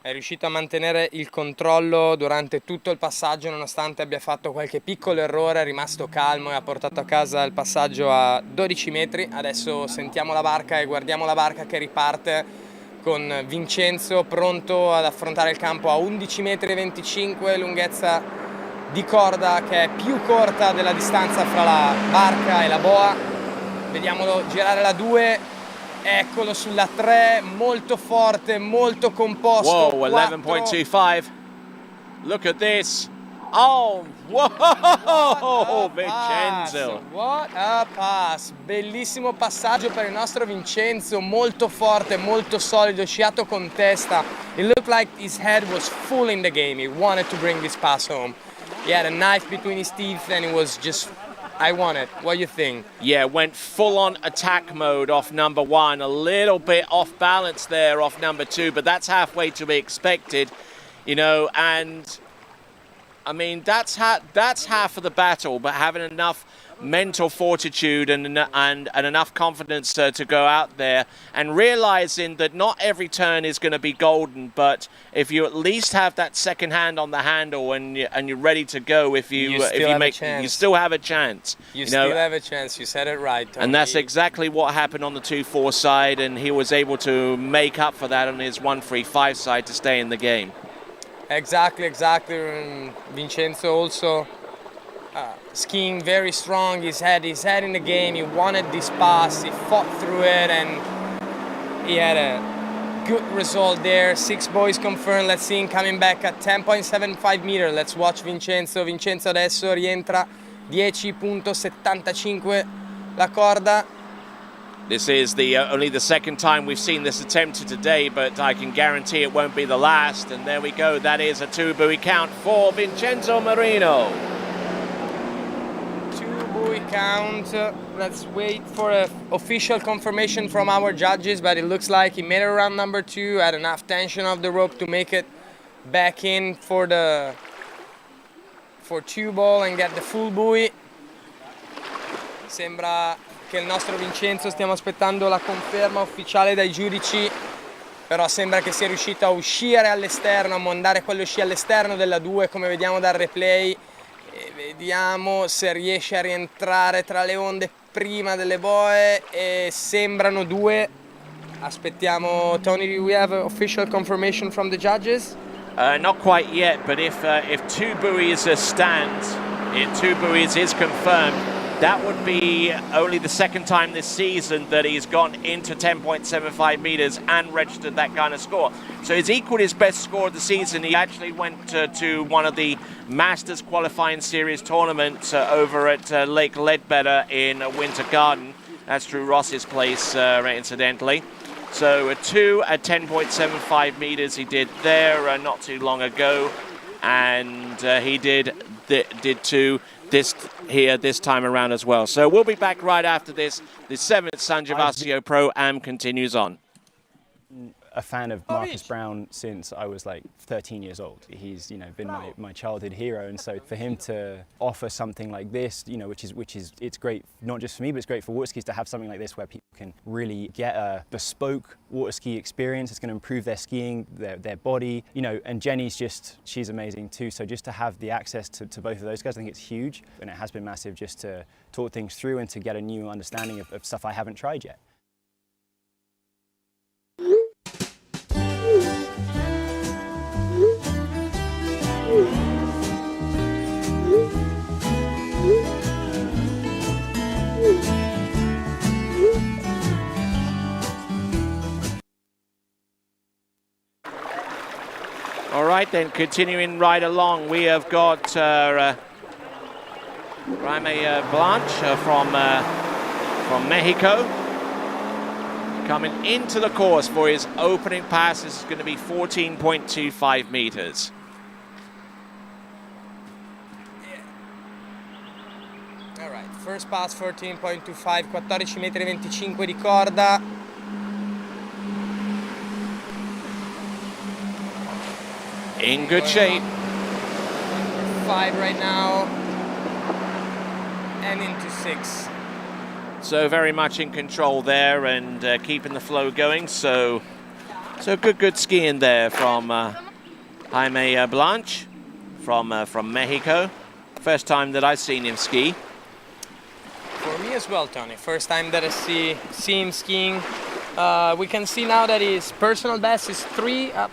E: È riuscito a mantenere il controllo durante tutto il passaggio nonostante abbia fatto qualche piccolo errore, è rimasto calmo e ha portato a casa il passaggio a 12 metri. Adesso sentiamo la barca e guardiamo la barca che riparte con Vincenzo pronto ad affrontare il campo a 11 metri e 25, lunghezza di corda che è più corta della distanza fra la barca e la boa. Vediamolo girare la 2. Eccolo sulla 3, molto forte, molto composto.
A: Whoa, 11.25. Look at this. Oh, whoa, Vincenzo.
E: What a pass. Bellissimo passaggio per il nostro Vincenzo, molto forte, molto solido, sciato con testa. It looked like his head was full in the game. He wanted to bring this pass home. He had a knife between his teeth and it was just, I want it. What do you think?
A: Yeah, went full-on attack mode off number 1. A little bit off balance there off number 2, but that's halfway to be expected, you know. And I mean, that's half of the battle. But having enough mental fortitude and enough confidence to go out there and realizing that not every turn is going to be golden, but if you at least have that second hand on the handle and you're ready to go, if you make, you still have a chance.
E: You still have a chance. You said it right, Tony.
A: And that's exactly what happened on the 2-4 side, and he was able to make up for that on his 1-3-5 side to stay in the game.
E: Exactly. Vincenzo also skiing very strong. He's had in the game. He wanted this pass. He fought through it, and he had a good result there. 6 buoys confirmed. Let's see him coming back at 10.75 meter. Let's watch Vincenzo. Vincenzo adesso rientra 10.75 la corda.
A: This is only the second time we've seen this attempted today, but I can guarantee it won't be the last. And there we go. That is a 2-buoy count for Vincenzo Marino.
E: 2-buoy count. Let's wait for an official confirmation from our judges, but it looks like he made it around number 2, had enough tension of the rope to make it back in for 2-ball and get the full buoy. Sembra che il nostro Vincenzo, stiamo aspettando la conferma ufficiale dai giudici, però sembra che sia riuscito a uscire all'esterno, a mandare quello sci all'esterno della 2 come vediamo dal replay, e vediamo se riesce a rientrare tra le onde prima delle boe, e sembrano 2. Aspettiamo, Tony, do we have official confirmation from the judges?
A: Not quite yet, but if 2 buoys stand, if 2 buoys is confirmed, that would be only the second time this season that he's gone into 10.75 meters and registered that kind of score. So he's equaled his best score of the season. He actually went to one of the Masters qualifying series tournaments over at Lake Ledbetter in Winter Garden. That's Drew Ross's place, incidentally. So a 2 at 10.75 meters he did there not too long ago, and he did 2 this time around as well. So we'll be back right after this. The 7th San Gervasio Pro-Am continues on.
D: A fan of Marcus Brown since I was like 13 years old. He's been my childhood hero, and so for him to offer something like this, which is it's great not just for me, but it's great for water skis to have something like this where people can really get a bespoke water ski experience. It's going to improve their skiing, their body, and Jenny's she's amazing too. So just to have the access to both of those guys, I think it's huge, and it has been massive just to talk things through and to get a new understanding of stuff I haven't tried yet.
A: All right, then, continuing right along, we have got Jaime Blanche from Mexico coming into the course for his opening pass. This is going to be 14.25 meters.
E: All right, first pass 14.25, 14 metri e 25 di corda.
A: In good shape.
E: 5 right now, and into 6.
A: So very much in control there and keeping the flow going. So So good skiing there from Jaime Blanche from Mexico. First time that I've seen him ski.
E: For me as well, Tony. First time that I see him skiing. We can see now that his personal best is 3 up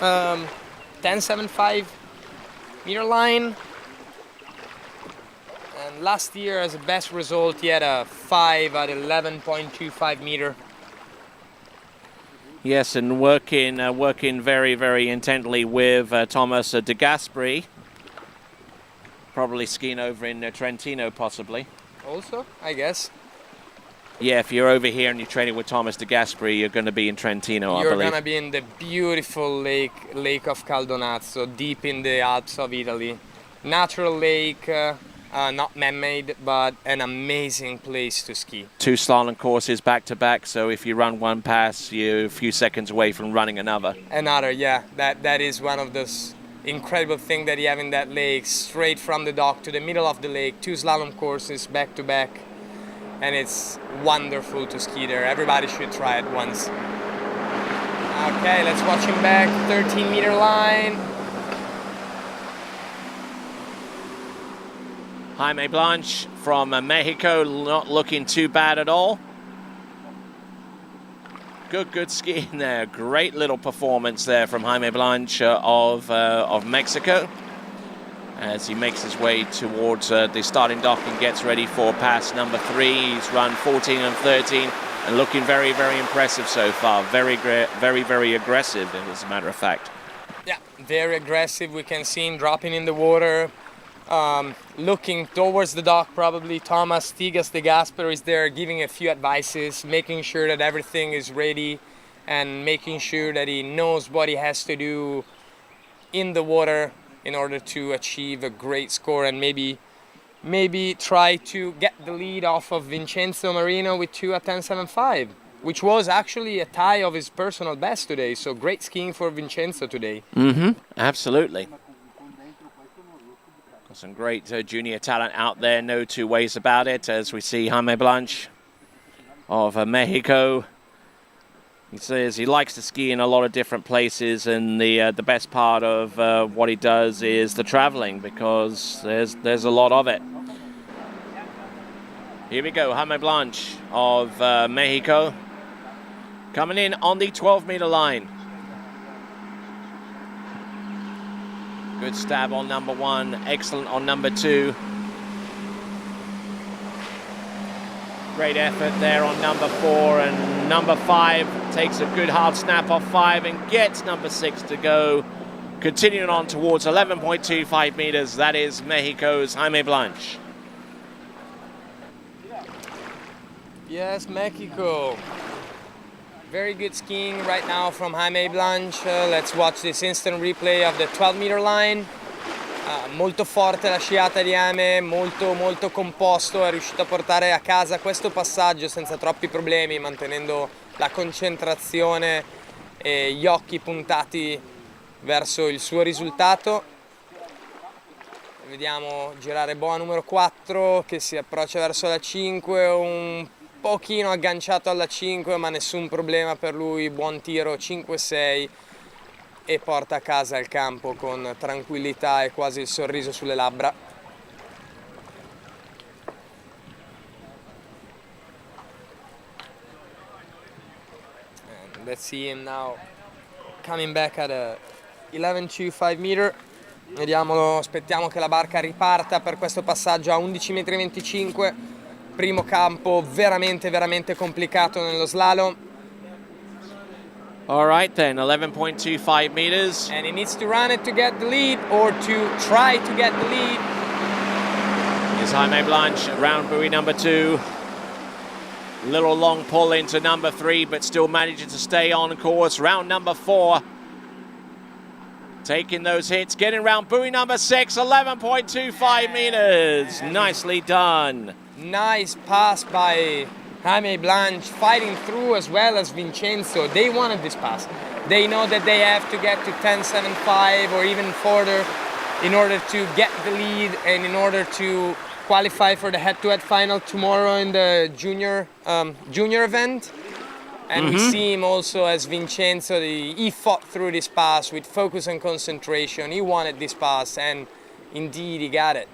E: 10.75 meter line. And last year, as a best result, he had a 5 at 11.25 meter.
A: Yes, and working very intently with Thomas de Gasperi. Probably skiing over in Trentino, possibly.
E: Also, I guess.
A: Yeah, if you're over here and you're training with Thomas de Gasperi, you're going to be in Trentino, I
E: You're
A: believe.
E: going to be in the beautiful lake of Caldonazzo, deep in the Alps of Italy. Natural lake, not man-made, but an amazing place to ski.
A: 2 slalom courses back to back, so if you run one pass, you're a few seconds away from running another.
E: Another, yeah. That is one of those incredible things that you have in that lake. Straight from the dock to the middle of the lake, 2 slalom courses back to back. And it's wonderful to ski there. Everybody should try it once. Okay, let's watch him back. 13 meter line.
A: Jaime Blanche from Mexico, not looking too bad at all. Good skiing there. Great little performance there from Jaime Blanche of Mexico, as he makes his way towards the starting dock and gets ready for pass number 3. He's run 14 and 13 and looking very impressive so far. Very aggressive, as a matter of fact.
E: Yeah, very aggressive. We can see him dropping in the water, looking towards the dock. Probably Thomas Tigas de Gasper is there giving a few advices, making sure that everything is ready and making sure that he knows what he has to do in the water in order to achieve a great score and maybe try to get the lead off of Vincenzo Marino with 2 at 10.75, which was actually a tie of his personal best today. So great skiing for Vincenzo today.
A: Absolutely. Got some great junior talent out there, no 2 ways about it, as we see Jaime Blanche of Mexico. He says he likes to ski in a lot of different places, and the best part of what he does is the traveling, because there's a lot of it. Here we go, Jaime Blanche of Mexico, coming in on the 12-meter line. Good stab on number 1, excellent on number 2. Great effort there on number 4, and number 5 takes a good hard snap off 5 and gets number 6 to go. Continuing on towards 11.25 meters, that is Mexico's Jaime Blanche.
E: Yes, Mexico. Very good skiing right now from Jaime Blanche. Let's watch this instant replay of the 12-meter line. Molto forte la sciata di Jaime, molto composto, è riuscito a portare a casa questo passaggio senza troppi problemi, mantenendo la concentrazione e gli occhi puntati verso il suo risultato. Vediamo girare boa numero 4 che si approccia verso la 5, un pochino agganciato alla 5, ma nessun problema per lui, buon tiro 5-6. E porta a casa il campo con tranquillità e quasi il sorriso sulle labbra. And let's see him now coming back at a 11.25 meter. Vediamolo, aspettiamo che la barca riparta per questo passaggio a 11,25 m. Primo campo veramente complicato nello slalom.
A: All right then, 11.25 meters.
E: And he needs to run it to get the lead, or to try to get the lead.
A: Here's Jaime Blanche, round buoy number 2. Little long pull into number 3, but still managing to stay on course. Round number 4. Taking those hits, getting round buoy number 6, 11.25 meters. Nicely done.
E: Nice pass by Jaime Blanche, fighting through as well as Vincenzo. They wanted this pass. They know that they have to get to 10.75 or even further in order to get the lead and in order to qualify for the head-to-head final tomorrow in the junior event. And we see him also as Vincenzo. He fought through this pass with focus and concentration. He wanted this pass, and indeed he got it.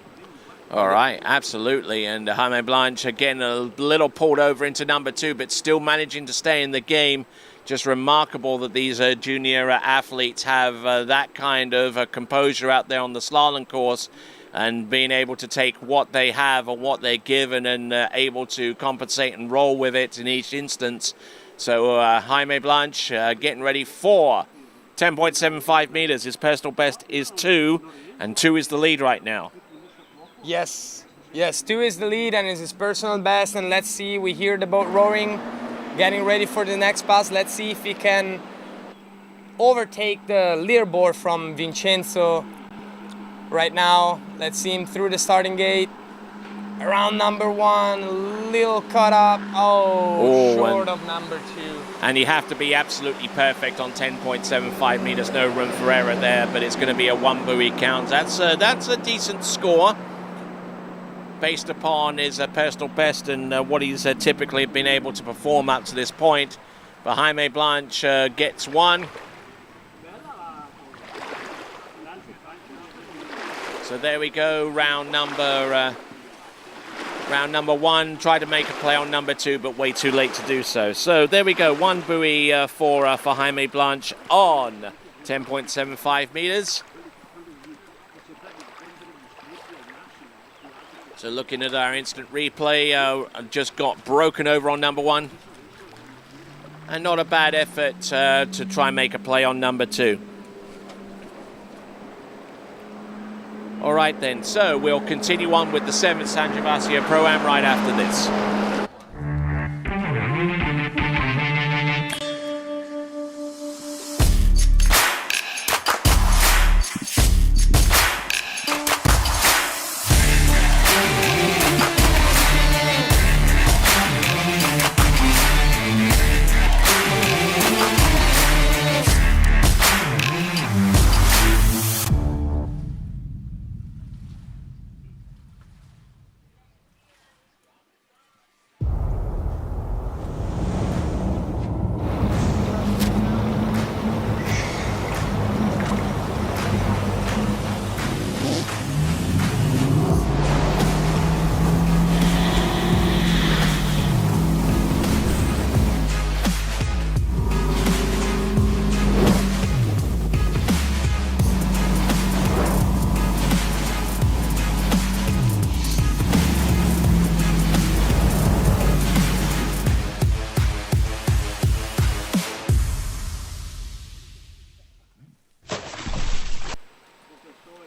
A: All right, absolutely. And Jaime Blanche, again, a little pulled over into number 2, but still managing to stay in the game. Just remarkable that these junior athletes have that kind of composure out there on the slalom course and being able to take what they have or what they're given and able to compensate and roll with it in each instance. So Jaime Blanche getting ready for 10.75 meters. His personal best is 2, and 2 is the lead right now.
E: Yes, 2 is the lead and is his personal best. And let's see, we hear the boat roaring, getting ready for the next pass. Let's see if he can overtake the leaderboard from Vincenzo right now. Let's see him through the starting gate. Around number 1, little cut up. Short of number 2.
A: And you have to be absolutely perfect on 10.75 meters. No room for error there, but it's going to be a 1 buoy count. That's a decent score based upon his personal best and what he's typically been able to perform up to this point. But Jaime Blanche gets 1. So there we go, round number 1. Tried to make a play on number 2, but way too late to do so. So there we go, 1 buoy for Jaime Blanche on 10.75 meters. So looking at our instant replay, just got broken over on number 1. And not a bad effort to try and make a play on number 2. All right then, so we'll continue on with the 7th San Gervasio Pro-Am right after this.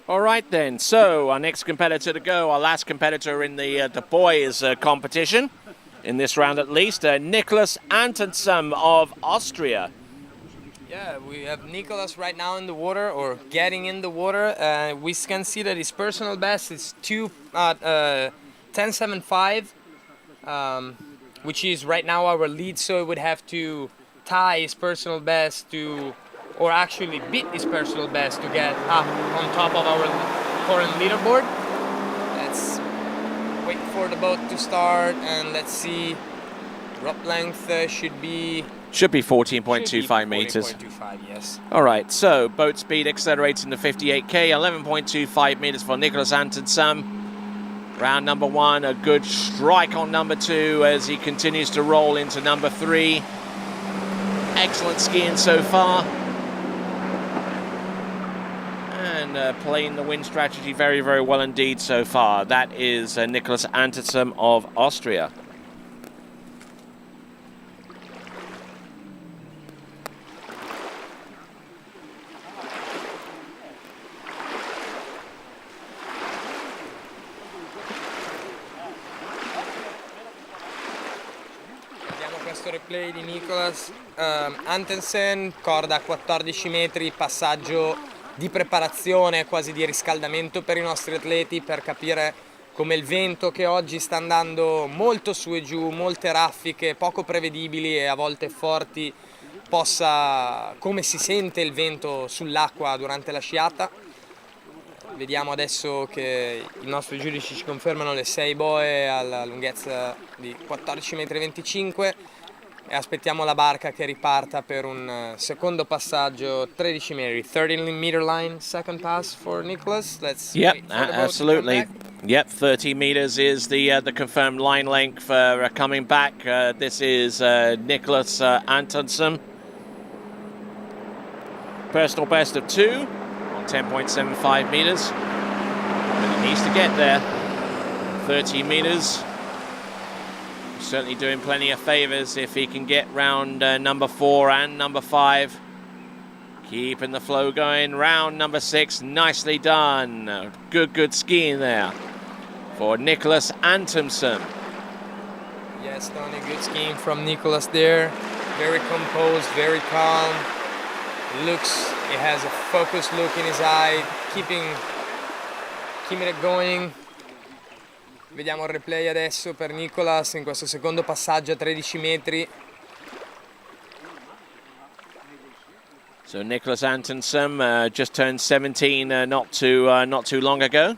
A: All right then, so our next competitor to go, our last competitor in the boys competition, in this round at least, Nicholas Antonsen of Austria.
E: Yeah, we have Nicholas right now in the water, or getting in the water. We can see that his personal best is 10.75, which is right now our lead, so it would have to tie his personal best to, or actually beat his personal best to get up on top of our current leaderboard. Let's wait for the boat to start, and let's see. Drop length should be
A: 14.25 meters.
E: 14.25, yes.
A: All right, so boat speed accelerating to 58k, 11.25 meters for Nicholas Antonsen. Round number 1, a good strike on number 2 as he continues to roll into number 3. Excellent skiing so far. And playing the wind strategy very, very well indeed so far. That is Nicholas Antonsen of Austria.
E: Vediamo questo replay di Nicholas Antonsen, corda a 14 metri, passaggio di preparazione, quasi di riscaldamento per i nostri atleti, per capire come il vento, che oggi sta andando molto su e giù, molte raffiche poco prevedibili e a volte forti, come si sente il vento sull'acqua durante la sciata. Vediamo adesso che i nostri giudici ci confermano le 6 boe alla lunghezza di 14,25 m. e aspettiamo la barca che riparta per un secondo passaggio 13 metri, 30 meter line, second pass for Nicholas. Let's wait for the boat to come
A: absolutely.
E: back.
A: Yep, 30 meters is the confirmed line length for coming back. This is Nicholas Antonsson. Personal best of 2 on 10.75 meters. But he needs to get there. 30 meters. Certainly doing plenty of favors if he can get round number 4 and number 5. Keeping the flow going. Round number 6, nicely done. Good skiing there for Nicholas Antonsson.
E: Yes, Tony, good skiing from Nicholas there. Very composed, very calm. He has a focused look in his eye, keeping it going. Vediamo il replay adesso per Nicholas in questo secondo passaggio a 13 metri.
A: So Nicholas Antonsson just turned 17 not too long ago.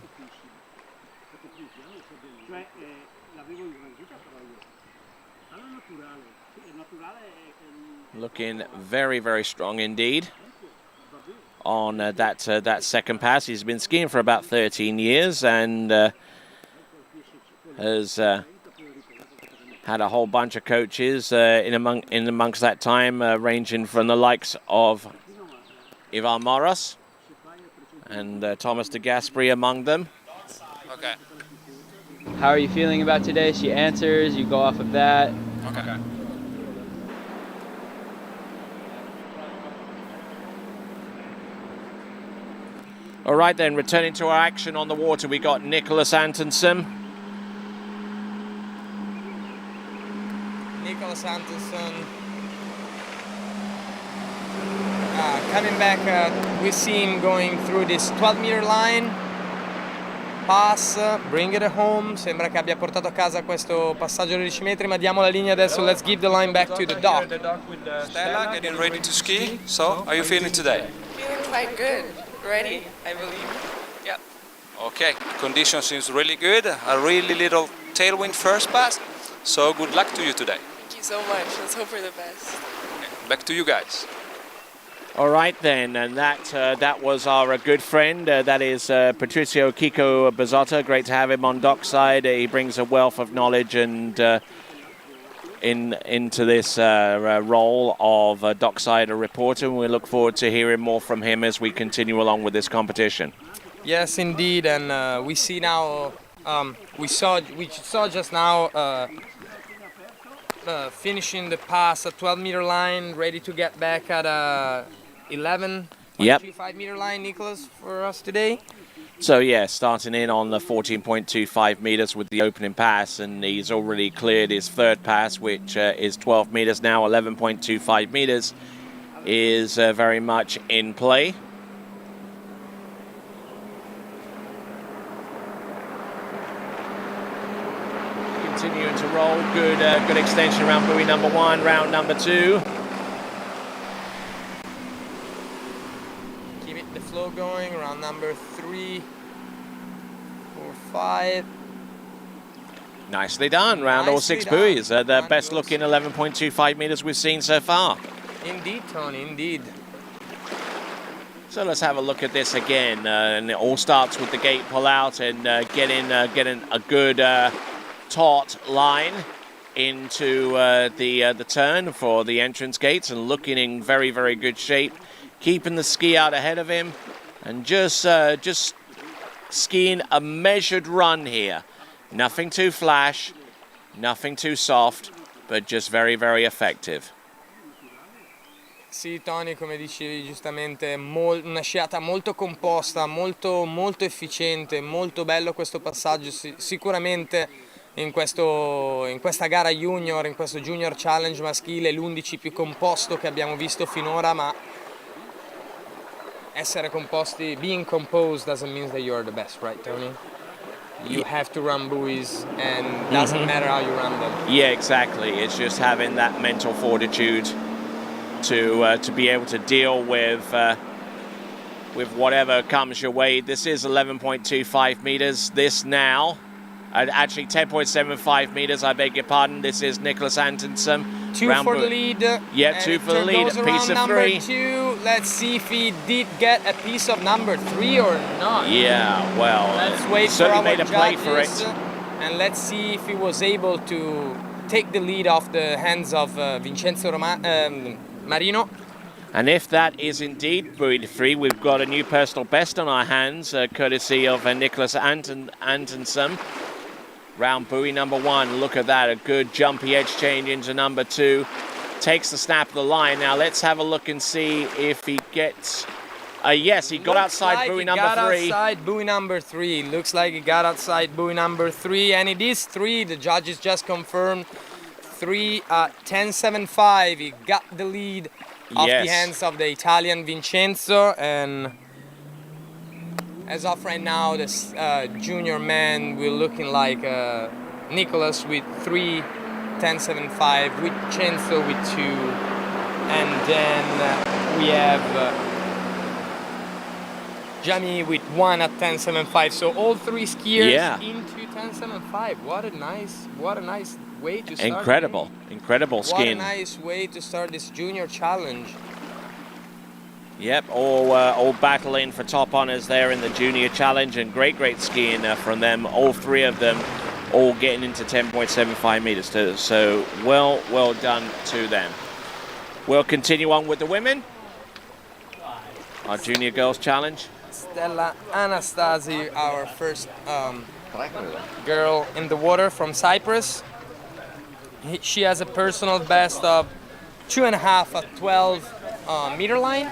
A: Looking very strong indeed on that second pass. He's been skiing for about 13 years and has had a whole bunch of coaches in amongst that time, ranging from the likes of Ivan Moras and Thomas de Gasperi among them.
I: Okay.
H: How are you feeling about today? She answers, you go off of that.
I: Okay.
A: All right then, returning to our action on the water, we got Nicholas Antonsson.
E: Nicholas Antonsson coming back. We see him going through this 12-meter line. Pass, bring it home. Sembra che abbia portato a casa questo passaggio di 10 metri, ma diamo la linea adesso. Let's give the line back to the dock.
I: Stella, getting ready to ski. So, how are you feeling today?
J: Feeling quite good. Ready, I believe. Yep.
I: Okay, condition seems really good. A really little tailwind first pass. So, good luck to you today.
J: Thank you so much. Let's hope for the best.
I: Okay, back to you guys.
A: All right then, and that was our good friend. That is Patricio Kiko Bazzotta. Great to have him on dockside. He brings a wealth of knowledge and into this role of dockside reporter. And we look forward to hearing more from him as we continue along with this competition.
E: Yes, indeed, and we see now. We saw just now. Finishing the pass at 12-meter line, ready to get back at 11.25-meter line, Nicholas, for us today.
A: So yeah, starting in on the 14.25 meters with the opening pass, and he's already cleared his third pass, which is 12 meters now. 11.25 meters is very much in play. Continuing to roll, good extension around buoy number 1, round number 2.
E: Keep it the flow going, round number 3, 4, 5.
A: Nicely done, round all 6 buoys. The best looking 11.25 meters we've seen so far.
E: Indeed, Tony, indeed.
A: So let's have a look at this again, and it all starts with the gate pull out and getting a good taut line into the turn for the entrance gates, and looking in very good shape, keeping the ski out ahead of him, and just skiing a measured run here. Nothing too flash, nothing too soft, but just very effective.
E: Sì, Tony, come dicevi giustamente, una sciata molto composta, molto efficiente, molto bello questo passaggio. Sicuramente in questa gara junior, in questo junior challenge maschile, l'11 più composto che abbiamo visto finora, ma essere composti, being composed doesn't mean that you're the best, right, Tony? You have to run buoys, and doesn't matter how you run them.
A: Yeah, exactly. It's just having that mental fortitude to be able to deal with whatever comes your way. This is 11.25 meters. This now, actually 10.75 meters, I beg your pardon. This is Nicholas Antonsson
E: Two for the lead.
A: Yeah, two for the lead.
E: Goes
A: A
E: around
A: piece of
E: number
A: 3.
E: 2. Let's see if he did get a piece of number 3 or not.
A: Yeah, well,
E: let's wait for
A: certainly
E: our
A: made a play
E: judges,
A: for it.
E: and let's see if he was able to take the lead off the hands of Vincenzo Marino.
A: And if that is indeed buoy 3, we've got a new personal best on our hands, courtesy of Nicholas Antonsen. Round buoy number 1, look at that, a good jumpy edge change into number 2. Takes the snap of the line. Now let's have a look and see if he gets... yes, he got outside buoy number 3.
E: Outside buoy number 3. Looks like he got outside buoy number 3, and it is 3. The judges just confirmed 3 at 10.75. He got the lead off the hands of the Italian Vincenzo, and as of right now, this junior man will looking like Nicholas with 3, 10.75, with Vincenzo with 2, and then we have Jamie with 1 at 10.75. So all 3 skiers into 10.75. What a nice way to start.
A: Incredible skiing.
E: What a nice way to start this junior challenge.
A: Yep, all battling for top honors there in the junior challenge, and great skiing from them. All 3 of them, all getting into 10.75 meters. So well done to them. We'll continue on with the women. Our junior girls challenge.
E: Stella Anastasi, our first girl in the water from Cyprus. She has a personal best of 2.5 at 12 meter line.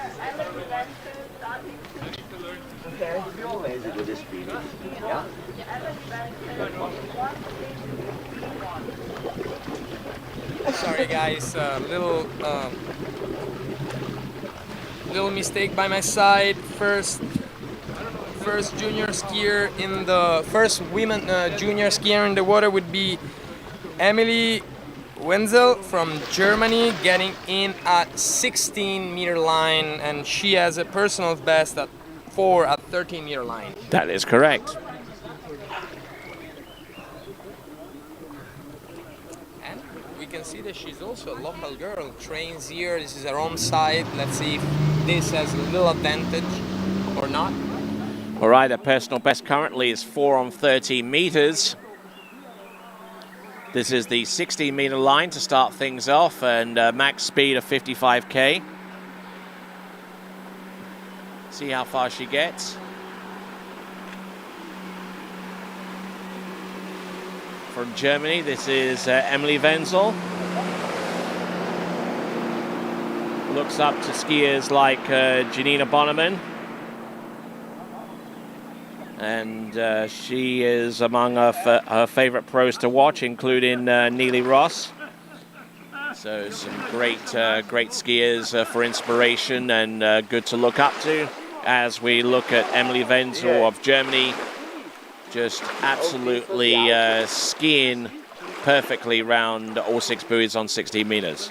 E: Sorry guys, little mistake by my side. First junior skier in the first women junior skier in the water would be Emily Wenzel from Germany, getting in at 16 meter line, and she has a personal best at 4 at 13 meter line.
A: That is correct.
E: And we can see that she's also a local girl, trains here. This is her own site. Let's see if this has a little advantage or not.
A: All right, the personal best currently is 4 on 13 meters. This is the 16 meter line to start things off, and max speed of 55k. See how far she gets. From Germany, this is Emily Wenzel. Looks up to skiers like Janina Bonneman. And she is among her favorite pros to watch, including Neely Ross. So some great skiers for inspiration, and good to look up to as we look at Emily Wenzel of Germany, just absolutely skiing perfectly round all 6 buoys on 16 meters.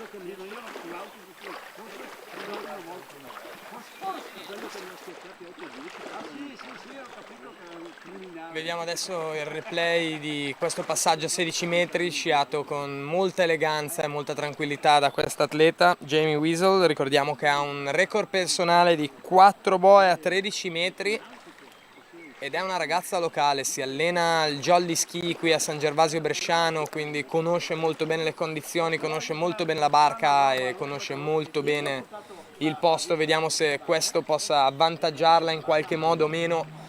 E: Vediamo adesso il replay di questo passaggio a 16 metri, sciato con molta eleganza e molta tranquillità da quest'atleta, Jamie Weasel. Ricordiamo che ha un record personale di 4 boe a 13 metri ed è una ragazza locale, si allena al jolly ski qui a San Gervasio Bresciano, quindi conosce molto bene le condizioni, conosce molto bene la barca e conosce molto bene il posto. Vediamo se questo possa avvantaggiarla in qualche modo o meno.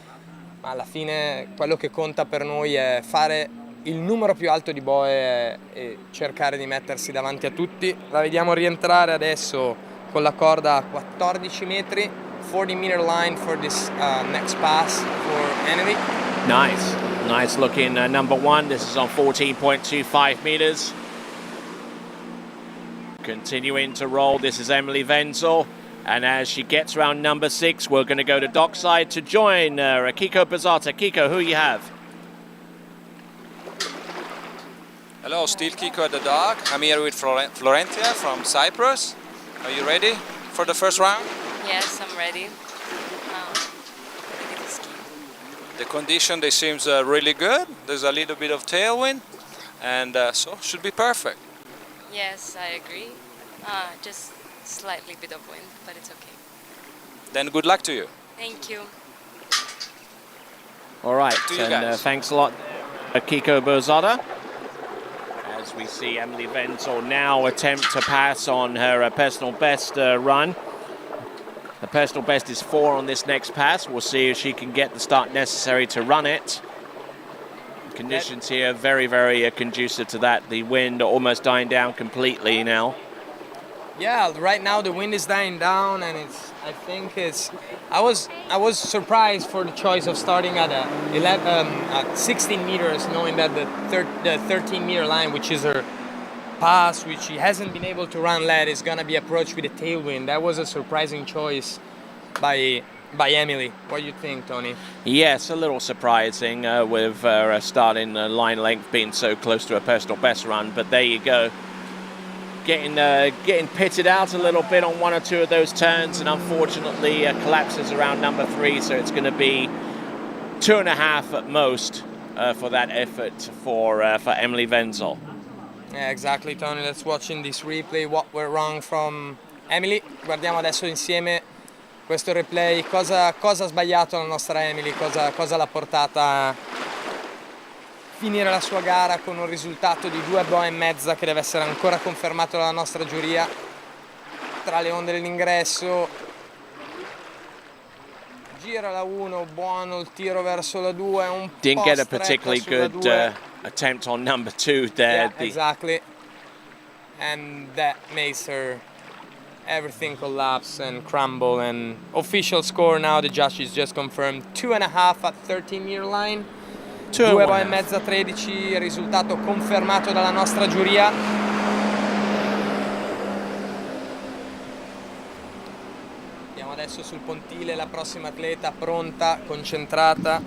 E: Ma alla fine quello che conta per noi è fare il numero più alto di boe e cercare di mettersi davanti a tutti. La vediamo rientrare adesso con la corda a 14 metri, 40 meter line for this next pass for Emily.
A: Nice looking number 1. This is on 14.25 meters. Continuing to roll, this is Emily Wenzel. And as she gets around number 6, we're going to go to dockside to join Kiko Pizzata. Kiko, who you have?
I: Hello, still Kiko at the dock. I'm here with Florentia from Cyprus. Are you ready for the first round?
J: Yes, I'm ready. Ready to ski.
I: The condition, they seems really good. There's a little bit of tailwind, and so should be perfect.
J: Yes, I agree. Just slightly bit of wind, but it's okay.
I: Then good luck to you.
J: Thank you.
A: All right,
I: To you
A: and
I: guys.
A: thanks a lot, Kiko Bozada. As we see Emily Wenzel now attempt to pass on her personal best run. The personal best is 4 on this next pass. We'll see if she can get the start necessary to run it. Conditions here very, very conducive to that. The wind almost dying down completely now.
E: Yeah, right now the wind is dying down, and I think it's. I was surprised for the choice of starting at 16 meters, knowing that the 13-meter line, which is her pass, which she hasn't been able to run lead, is gonna be approached with a tailwind. That was a surprising choice by Emily. What do you think, Tony?
A: Yes, a little surprising with starting line length being so close to a personal best run, but there you go. Getting pitted out a little bit on 1 or 2 of those turns, and unfortunately collapses around number 3, so it's going to be 2.5 at most for that effort for Emily Wenzel.
E: Yeah, exactly, Tony. Let's watch in this replay what went wrong from Emily. Guardiamo adesso insieme questo replay. Cosa ha sbagliato la nostra Emily? Cosa l'ha portata a finire la sua gara con un risultato di 2 boe e mezza che deve essere ancora confermato dalla nostra giuria. Tra le onde dell'ingresso. Gira la 1, buono il tiro verso la 2, un
A: Didn't
E: po'
A: get a
E: stretta
A: particularly
E: sulla
A: good
E: 2.
A: attempt on number 2 there.
E: Yeah, exactly. And that makes her everything collapse and crumble. And official score now, the judges just confirmed 2.5 at 13-meter line. 2 e mezza 13, risultato confermato dalla nostra giuria. Andiamo adesso sul pontile, la prossima atleta pronta, concentrata.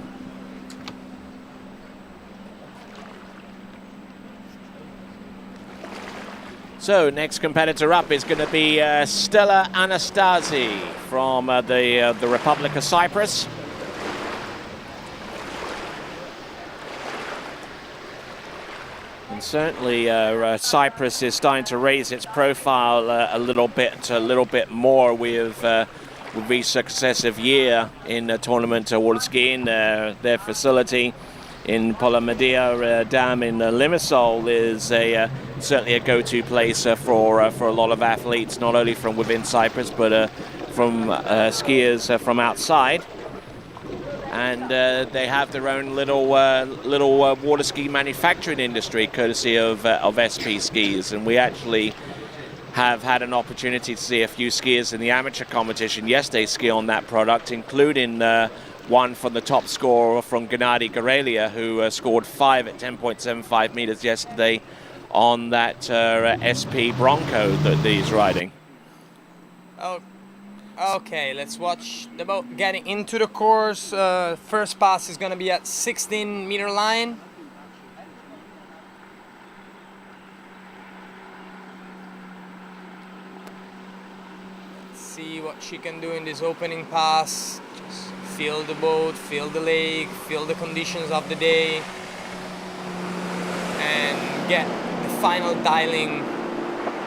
A: So next competitor up is going to be Stella Anastasi from the Republic of Cyprus. And certainly Cyprus is starting to raise its profile a little bit more with each successive year in the tournament water skiing. Their facility in Polomedia Dam in Limassol is certainly a go-to place for a lot of athletes, not only from within Cyprus but from skiers from outside. And they have their own little water ski manufacturing industry, courtesy of SP Skis. And we actually have had an opportunity to see a few skiers in the amateur competition yesterday ski on that product, including one from the top scorer from Gennady Gorelia, who scored 5 at 10.75 meters yesterday on that SP Bronco that he's riding.
E: Oh. Okay, let's watch the boat getting into the course. First pass is going to be at 16-meter line. Let's see what she can do in this opening pass. Just feel the boat, feel the lake, feel the conditions of the day, and get the final dialing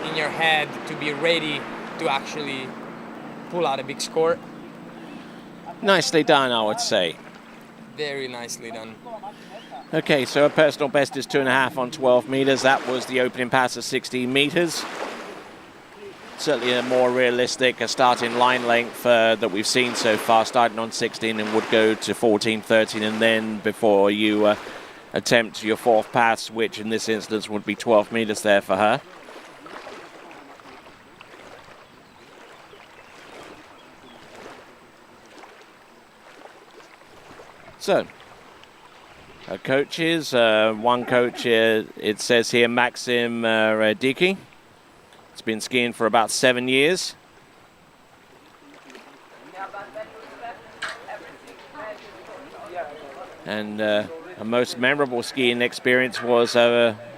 E: in your head to be ready to actually pull out a big score.
A: Nicely done, I would say.
E: Very nicely done.
A: Okay, so a personal best is 2.5 on 12 meters. That was the opening pass of 16 meters. Certainly a more realistic starting line length that we've seen so far, starting on 16 and would go to 14, 13, and then before you attempt your 4th pass, which in this instance would be 12 meters there for her. So, her coaches, one coach, it says here, Maxim Diki. It's been skiing for about 7 years. And her most memorable skiing experience was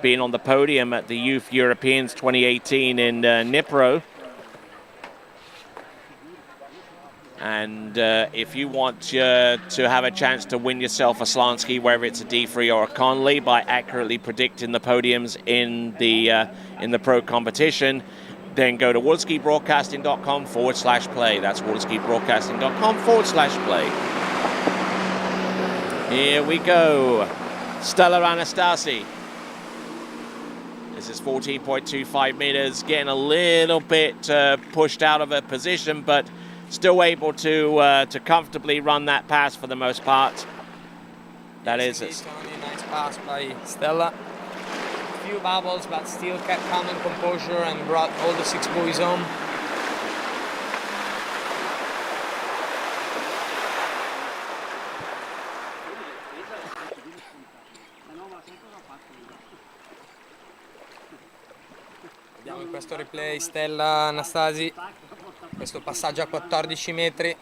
A: being on the podium at the Youth Europeans 2018 in Dnipro. And if you want to have a chance to win yourself a slant ski, whether it's a D3 or a Conley, by accurately predicting the podiums in the pro competition, then go to waterskibroadcasting.com/play. That's waterskibroadcasting.com/play. Here we go. Stella Anastasi. This is 14.25 meters, getting a little bit pushed out of her position, but still able to comfortably run that pass for the most part. That is it.
E: Nice pass by Stella. Few bubbles, but still kept calm and composure and brought all the 6 buoys home. Vediamo in questo replay Stella Anastasi, questo passaggio a 14 metri.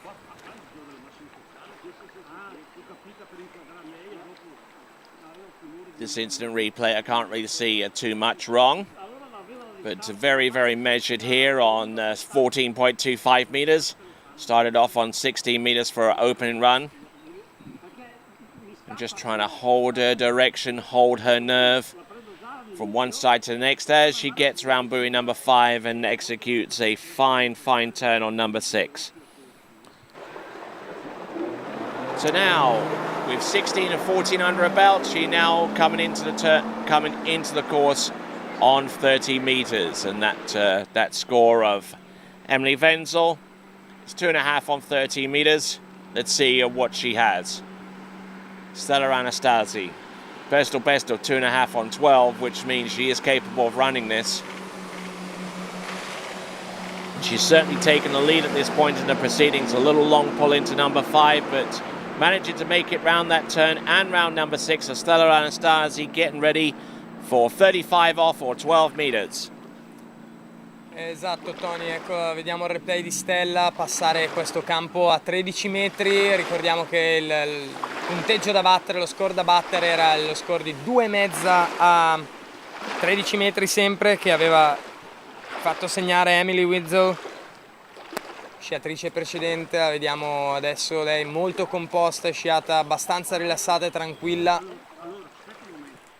A: This instant replay, I can't really see too much wrong, but very, very measured here on 14.25 meters. Started off on 16 meters for an opening run. And just trying to hold her direction, hold her nerve from one side to the next as she gets around buoy number 5 and executes a fine, fine turn on number 6. So now, with 16 and 14 under her belt, she now coming into the course on 30 meters, and that score of Emily Wenzel is 2.5 on 30 meters. Let's see what she has. Stella Anastasi, best of 2.5 on 12, which means she is capable of running this. She's certainly taken the lead at this point in the proceedings. A little long pull into number 5, but managing to make it round that turn and round number 6. So Stella Anastasi getting ready for 35 off or 12 meters.
E: Esatto Tony, ecco, vediamo il replay di Stella passare questo campo a 13 metri. Ricordiamo che il punteggio da battere, lo score da battere era lo score di 2,5 a 13 metri sempre, che aveva fatto segnare Emily Wenzel, sciatrice precedente. La vediamo adesso, lei molto composta, è sciata abbastanza rilassata e tranquilla.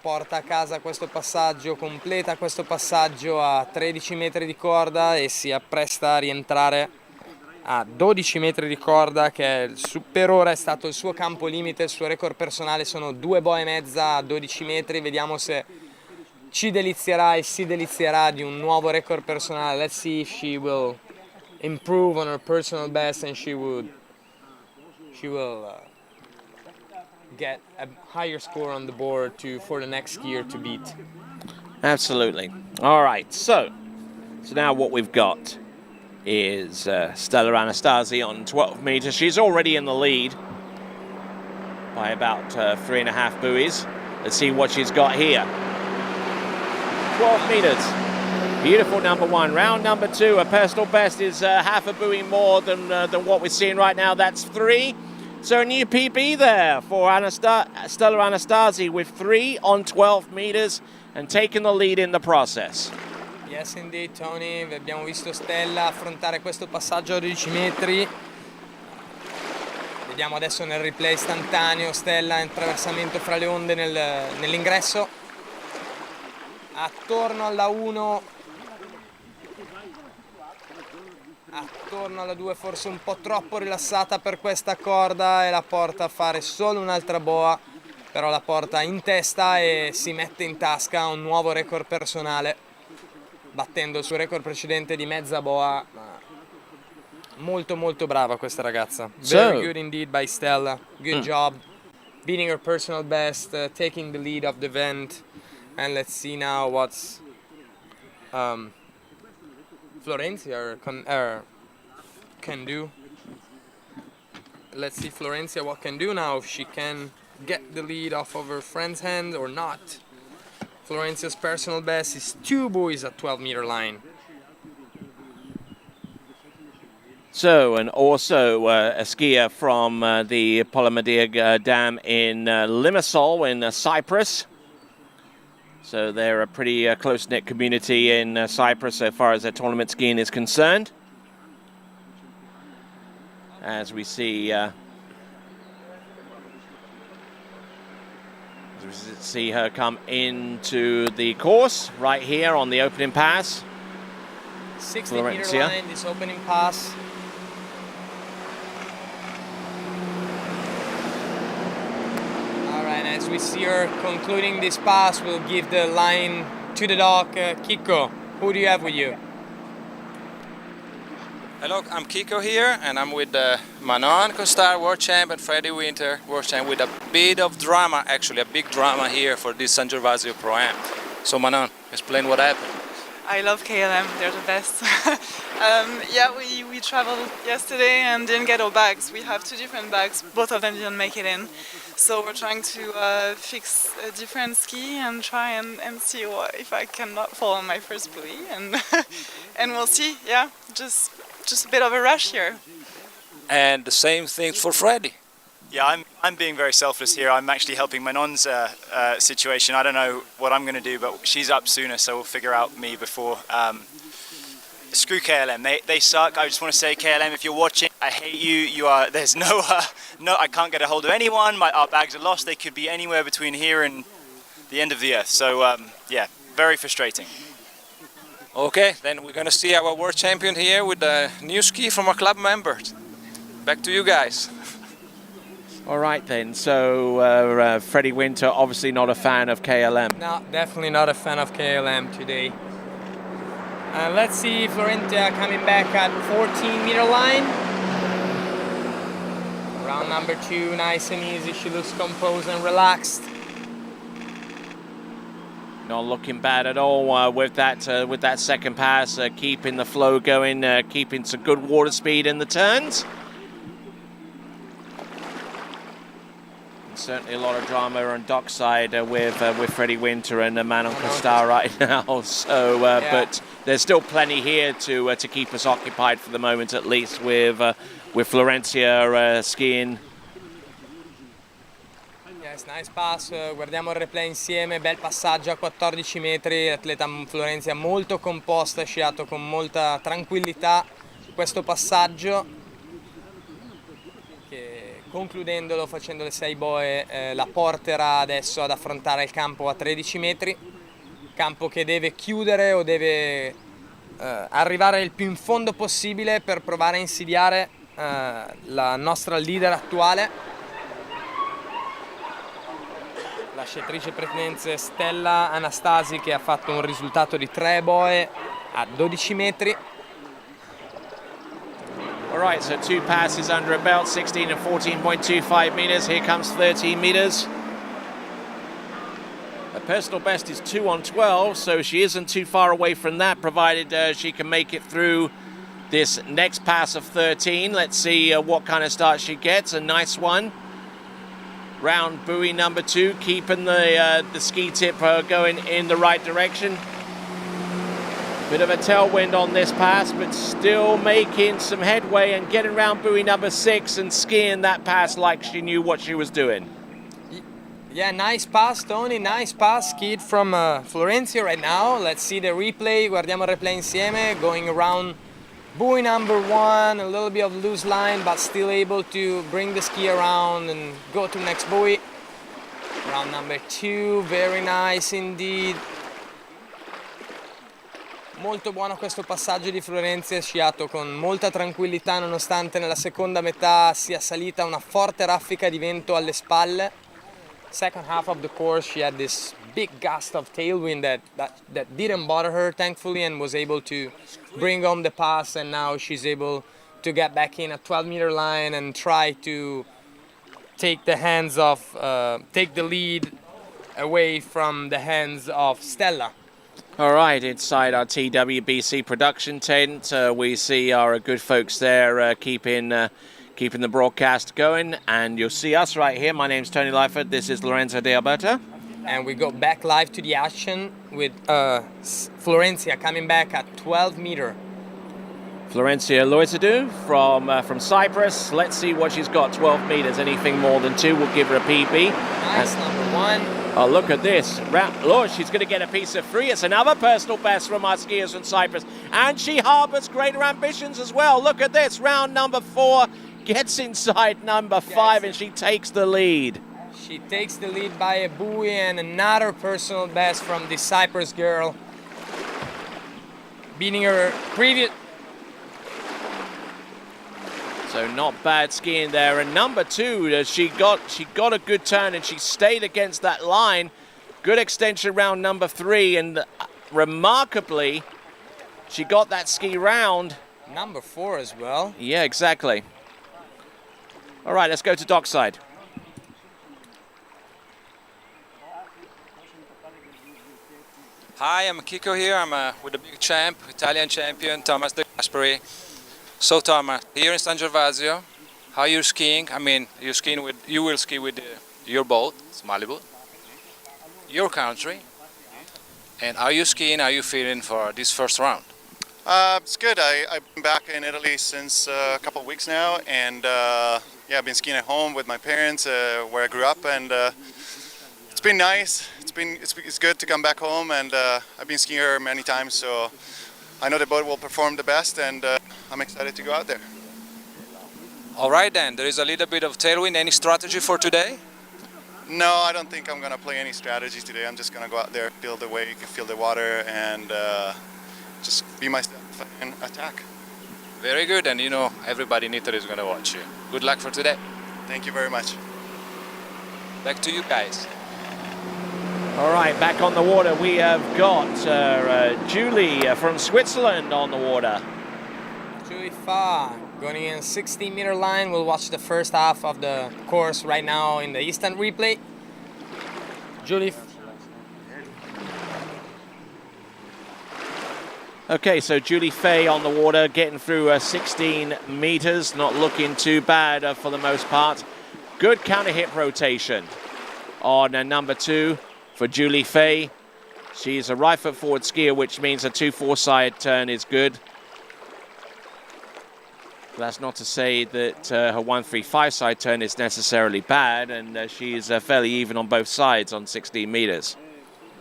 E: Porta a casa questo passaggio, completa questo passaggio a 13 metri di corda e si appresta a rientrare a 12 metri di corda, che per ora è stato il suo campo limite. Il suo record personale sono 2,5 boe a 12 metri. Vediamo se ci delizierà e si delizierà di un nuovo record personale. Let's see if she will improve on her personal best and she will get a higher score on the board for the next skier to beat.
A: Absolutely. All right, so now what we've got is Stella Anastasi on 12 meters. She's already in the lead by about 3.5 buoys. Let's see what she's got here. 12 meters. Beautiful number 1. Round number 2, her personal best is half a buoy more than what we're seeing right now. That's 3. So a new PB there for Stella Anastasi with 3 on 12 meters and taking the lead in the process.
E: Yes indeed Tony, abbiamo visto Stella affrontare questo passaggio a 12 metri. Vediamo adesso nel replay istantaneo Stella in attraversamento fra le onde nell'ingresso. Attorno alla 1, attorno alla 2, forse un po' troppo rilassata per questa corda, e la porta a fare solo un'altra boa, però la porta in testa e si mette in tasca un nuovo record personale, battendo il suo record precedente di mezza boa. Molto molto brava questa ragazza. Very good indeed by Stella. Good job beating her personal best, taking the lead of the event. And let's see now what's Florencia can do. Let's see Florencia what can do now, if she can get the lead off of her friend's hand or not. Florencia's personal best is 2 buoys at 12-meter line.
A: So, and also a skier from the Polomedia Dam in Limassol in Cyprus. So they're a pretty close-knit community in Cyprus so far as their tournament skiing is concerned. as we see her come into the course right here on the opening pass.
E: 60-meter line, this opening pass. All right, as we see her concluding this pass, we'll give the line to the dock. Kiko, who do you have with you?
I: Hello, I'm Kiko here, and I'm with Manon Costar, world champ, and Freddie Winter, world champ, with a bit of drama, actually, a big drama here for this San Gervasio Pro-Am. So Manon, explain what happened.
K: I love KLM, they're the best. Yeah, we traveled yesterday and didn't get our bags. We have 2 different bags, both of them didn't make it in. So we're trying to fix a different ski and try and see if I cannot fall on my first buoy. And, and we'll see, yeah, just a bit of a rush here.
I: And the same thing for Freddie.
L: Yeah, I'm being very selfless here. I'm actually helping Manon's situation. I don't know what I'm going to do, but she's up sooner, so we'll figure out me before. Screw KLM. They suck. I just want to say, KLM, if you're watching, I hate you. You are. There's no. I can't get a hold of anyone. Our bags are lost. They could be anywhere between here and the end of the earth. So yeah, very frustrating.
I: Okay, then we're going to see our world champion here with a new ski from our club members. Back to you guys.
A: All right then, so Freddie Winter, obviously not a fan of KLM.
E: No, definitely not a fan of KLM today. Let's see Florentia coming back at 14-meter line. Round number 2, nice and easy. She looks composed and relaxed.
A: Not looking bad at all with that second pass, keeping the flow going, keeping some good water speed in the turns. Certainly a lot of drama on dockside with Freddie Winter and Manon Costar right now. So, yeah. But there's still plenty here to keep us occupied for the moment, at least with Florencia skiing.
E: Yes, nice pass. Guardiamo il replay insieme. Bel passaggio a 14 metri. L'atleta Florencia molto composta, ha sciato con molta tranquillità questo passaggio. Concludendolo, facendo le 6 boe, la porterà adesso ad affrontare il campo a 13 metri, campo che deve chiudere o deve arrivare il più in fondo possibile per provare a insidiare la nostra leader attuale, la sciatrice pretendenze Stella Anastasi, che ha fatto un risultato di 3 boe a 12 metri.
A: All right, so 2 passes under a belt, 16 and 14.25 meters. Here comes 13 meters. Her personal best is 2 on 12, so she isn't too far away from that, provided she can make it through this next pass of 13. Let's see what kind of start she gets. A nice one. Round buoy number 2, keeping the ski tip going in the right direction. Bit of a tailwind on this pass, but still making some headway and getting around buoy number 6 and skiing that pass like she knew what she was doing.
E: Yeah, nice pass, Tony, nice pass, skied from Florencia right now. Let's see the replay, guardiamo il replay insieme, going around buoy number 1, a little bit of loose line, but still able to bring the ski around and go to the next buoy. Round number 2, very nice indeed. Molto buono questo passaggio di Florencia, sciato con molta tranquillità nonostante nella seconda metà sia salita una forte raffica di vento alle spalle. Second half of the course she had this big gust of tailwind that didn't bother her thankfully, and was able to bring home the pass, and now she's able to get back in a 12-meter line and try to take the lead away from the hands of Stella.
A: All right, inside our TWBC production tent, we see our good folks there keeping the broadcast going, and you'll see us right here. My name's Tony Lyford, this is Lorenzo De Alberto.
E: And we go back live to the action with Florencia coming back at 12 meter.
A: Florencia Loitadou from Cyprus. Let's see what she's got, 12 meters. Anything more than 2 will give her a PB.
E: Nice, number 1.
A: Oh, look at this. Lord, she's going to get a piece of 3. It's another personal best from our skiers from Cyprus. And she harbours greater ambitions as well. Look at this. Round number 4. gets inside number 5 and she takes the lead.
E: She takes the lead by a buoy and another personal best from the Cyprus girl, beating her previous.
A: So not bad skiing there. And number 2, she got a good turn and she stayed against that line. Good extension round number 3, and remarkably, she got that ski round.
E: Number 4 as well.
A: Yeah, exactly. All right, let's go to dockside.
I: Hi, I'm Kiko here. I'm with the big champ, Italian champion, Thomas De Gasperi. So Thomas, here in San Gervasio, how are you skiing? I mean, you will ski with your boat, it's Malibu, your country. And how are you skiing? How are you feeling for this first round?
M: It's good. I've been back in Italy since a couple of weeks now, and yeah, I've been skiing at home with my parents where I grew up, and it's been nice. It's good to come back home, and I've been skiing here many times, so I know the boat will perform the best, and I'm excited to go out there.
I: All right then, there is a little bit of tailwind. Any strategy for today?
M: No, I don't think I'm gonna play any strategies today. I'm just gonna go out there, feel the wake, feel the water, and just be myself and attack.
I: Very good, and you know everybody in Italy is going to watch you. Good luck for today.
M: Thank you very much.
I: Back to you guys.
A: All right, back on the water, we have got Julie from Switzerland on the water.
E: Julie Fa going in 16-meter line. We'll watch the first half of the course right now in the instant replay. Julie.
A: Okay, so Julie Fay on the water, getting through 16 meters, not looking too bad for the most part. Good counter hip rotation on number 2 for Julie Fay. She's a right foot forward skier, which means a 2-4 side turn is good. That's not to say that her 1-3-5 side turn is necessarily bad, and she's fairly even on both sides on 16 meters.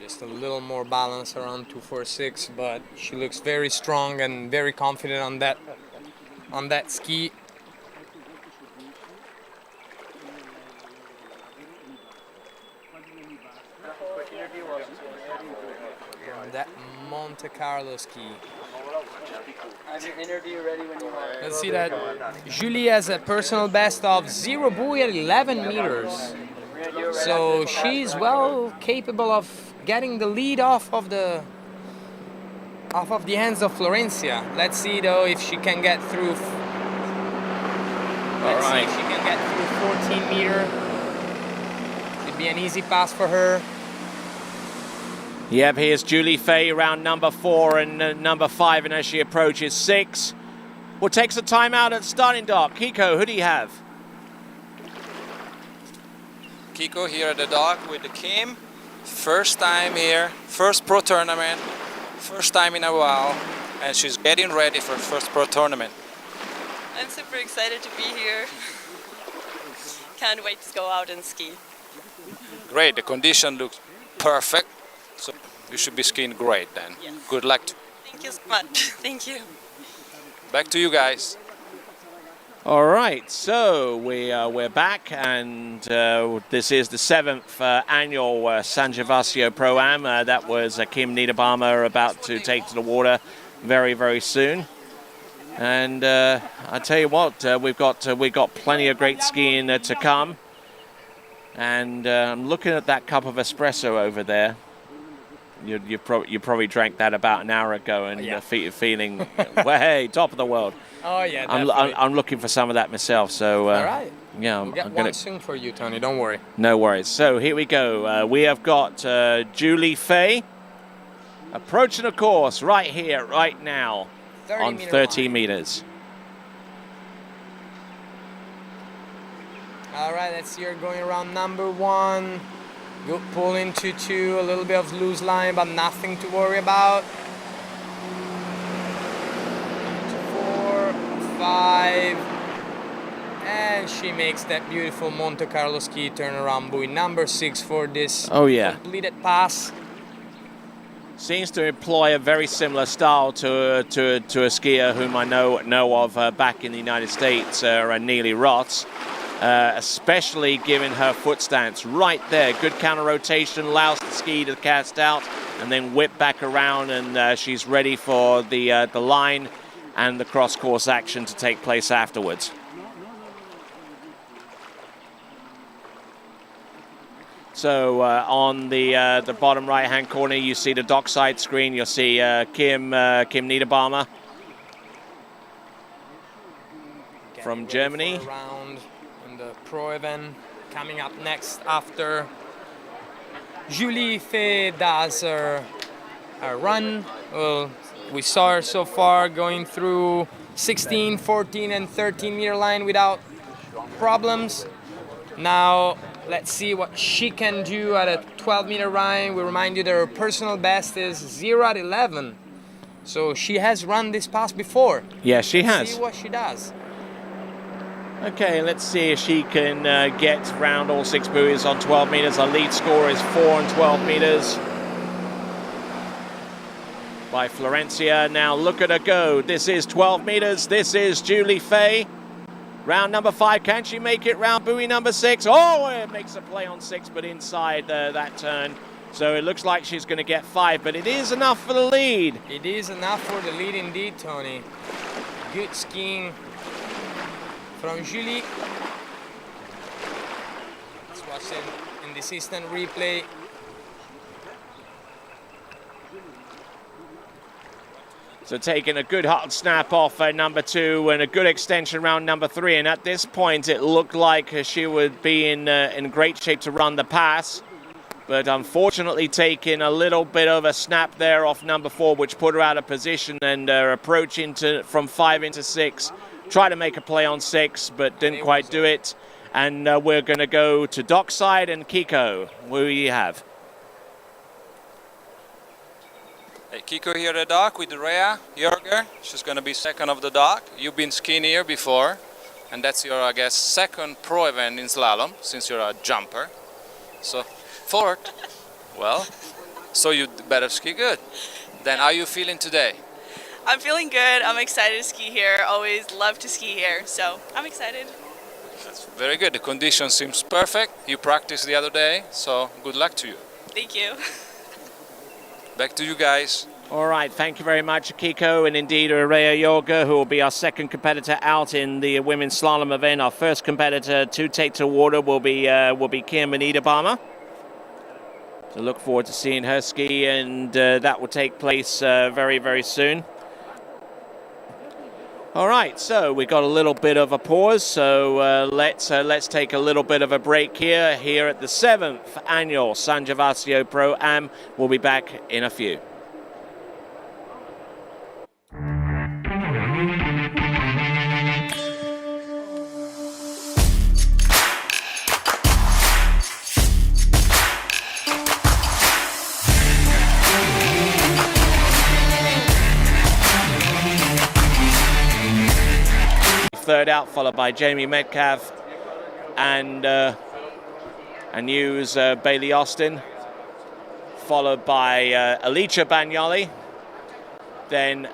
E: Just a little more balance around 2-4-6, but she looks very strong and very confident on that ski. That Monte Carlo ski.
H: Have your interview ready when you are.
E: Let's see that Julie has a personal best of 0 buoy at 11 meters. So she's well capable of getting the lead off of the hands of Florencia. Let's see though if she can get through. Let's see if she can get through 14 meter. It'd be an easy pass for her.
A: Yep, here's Julie Fay around number 4 and number 5, and as she approaches 6, well, takes a timeout at starting dock. Kiko, who do you have?
I: Kiko here at the dock with the Kim. First time here, first pro tournament, first time in a while, and she's getting ready for first pro tournament.
N: I'm super excited to be here. Can't wait to go out and ski.
I: Great, the condition looks perfect, so you should be skiing great then.
N: Yes.
I: Good luck.
N: Thank you so much. Thank you.
I: Back to you guys.
A: All right, so we're back, and this is the 7th annual San Gervasio Pro-Am. That was Kim Niederbaumer about to take to the water very, very soon. And I tell you what, we've got plenty of great skiing to come. And I'm looking at that cup of espresso over there. You probably drank that about an hour ago, and feeling well, hey, top of the world.
E: Oh yeah,
A: I'm looking for some of that myself. So
E: all right.
A: Yeah,
E: we'll get one soon for you, Tony. Don't worry.
A: No worries. So here we go. We have got Julie Fay approaching the course right here, right now, on 30 meters.
E: All right, let's see her going around number 1. Good pull into 2, a little bit of loose line, but nothing to worry about. 4, 5, and she makes that beautiful Monte Carlo ski turnaround buoy. Number 6 for this completed pass.
A: Seems to employ a very similar style to a skier whom I know of back in the United States, Neely Roths, especially given her foot stance right there. Good counter rotation, allows the ski to cast out and then whip back around, and she's ready for the line and the cross-course action to take place afterwards. So on the bottom right-hand corner, you see the dockside screen. You'll see Kim Niederbaumer from Germany.
E: Round in the pro event coming up next after Julie Fay does her run. Well, we saw her so far going through 16, 14, and 13 meter line without problems. Now let's see what she can do at a 12 meter line. We remind you that her personal best is 0 at 11. So she has run this pass before.
A: Yeah, she has.
E: See what she does.
A: Okay, let's see if she can get round all 6 buoys on 12 meters. Our lead score is 4 on 12 meters by Florencia. Now look at her go. This is 12 meters. This is Julie Fay. Round number 5, can she make it? Round buoy number 6. Oh, it makes a play on 6, but inside that turn. So it looks like she's going to get 5, but it is enough for the lead.
E: It is enough for the lead indeed, Tony. Good skiing from Julie. Let's watch it in this instant replay.
A: So taking a good hard snap off number 2 and a good extension round number 3. And at this point, it looked like she would be in great shape to run the pass. But unfortunately, taking a little bit of a snap there off number 4, which put her out of position, and approach from 5 into 6. Try to make a play on 6, but didn't quite do it. And we're going to go to dockside and Kiko. Who do you have?
I: Hey, Kiko here at the dock with Rhea Jorger. She's going to be second of the dock. You've been skiing here before, and that's your, I guess, second pro event in slalom, since you're a jumper. So, fourth. Well, so you better ski good. Then how are you feeling today?
N: I'm feeling good. I'm excited to ski here. Always love to ski here, so I'm excited.
I: That's very good. The condition seems perfect. You practiced the other day, so good luck to you.
N: Thank you.
I: Back to you guys.
A: All right, thank you very much, Kiko, and indeed Rhea Jorger, who will be our second competitor out in the women's slalom event. Our first competitor to take to water will be Kim Niederbaumer. So look forward to seeing her ski, and that will take place very, very soon. All right, so we got a little bit of a pause, so let's take a little bit of a break here at the 7th annual San Gervasio Pro-Am. We'll be back in a few. Third out, followed by Jamie Metcalf and Hughes Bailey Austin, followed by Alicia Bagnoli, then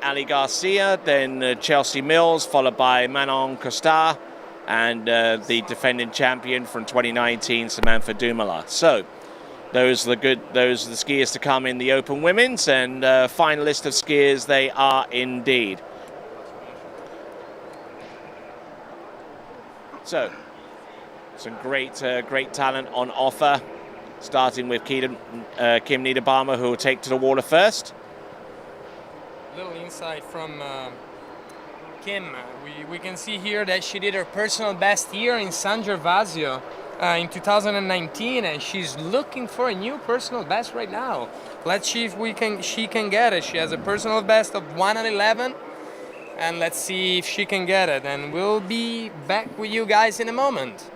A: Ali Garcia, then Chelsea Mills, followed by Manon Costar, and the defending champion from 2019, Samantha Dumoulin. So those are the skiers to come in the Open Women's, and fine list of skiers they are indeed. So, some great talent on offer, starting with Kim Niederbaumer, who will take to the water first.
E: Little insight from Kim. We can see here that she did her personal best here in San Gervasio in 2019, and she's looking for a new personal best right now. Let's see if she can get it. She has a personal best of 1 at 11. And let's see if she can get it. And we'll be back with you guys in a moment.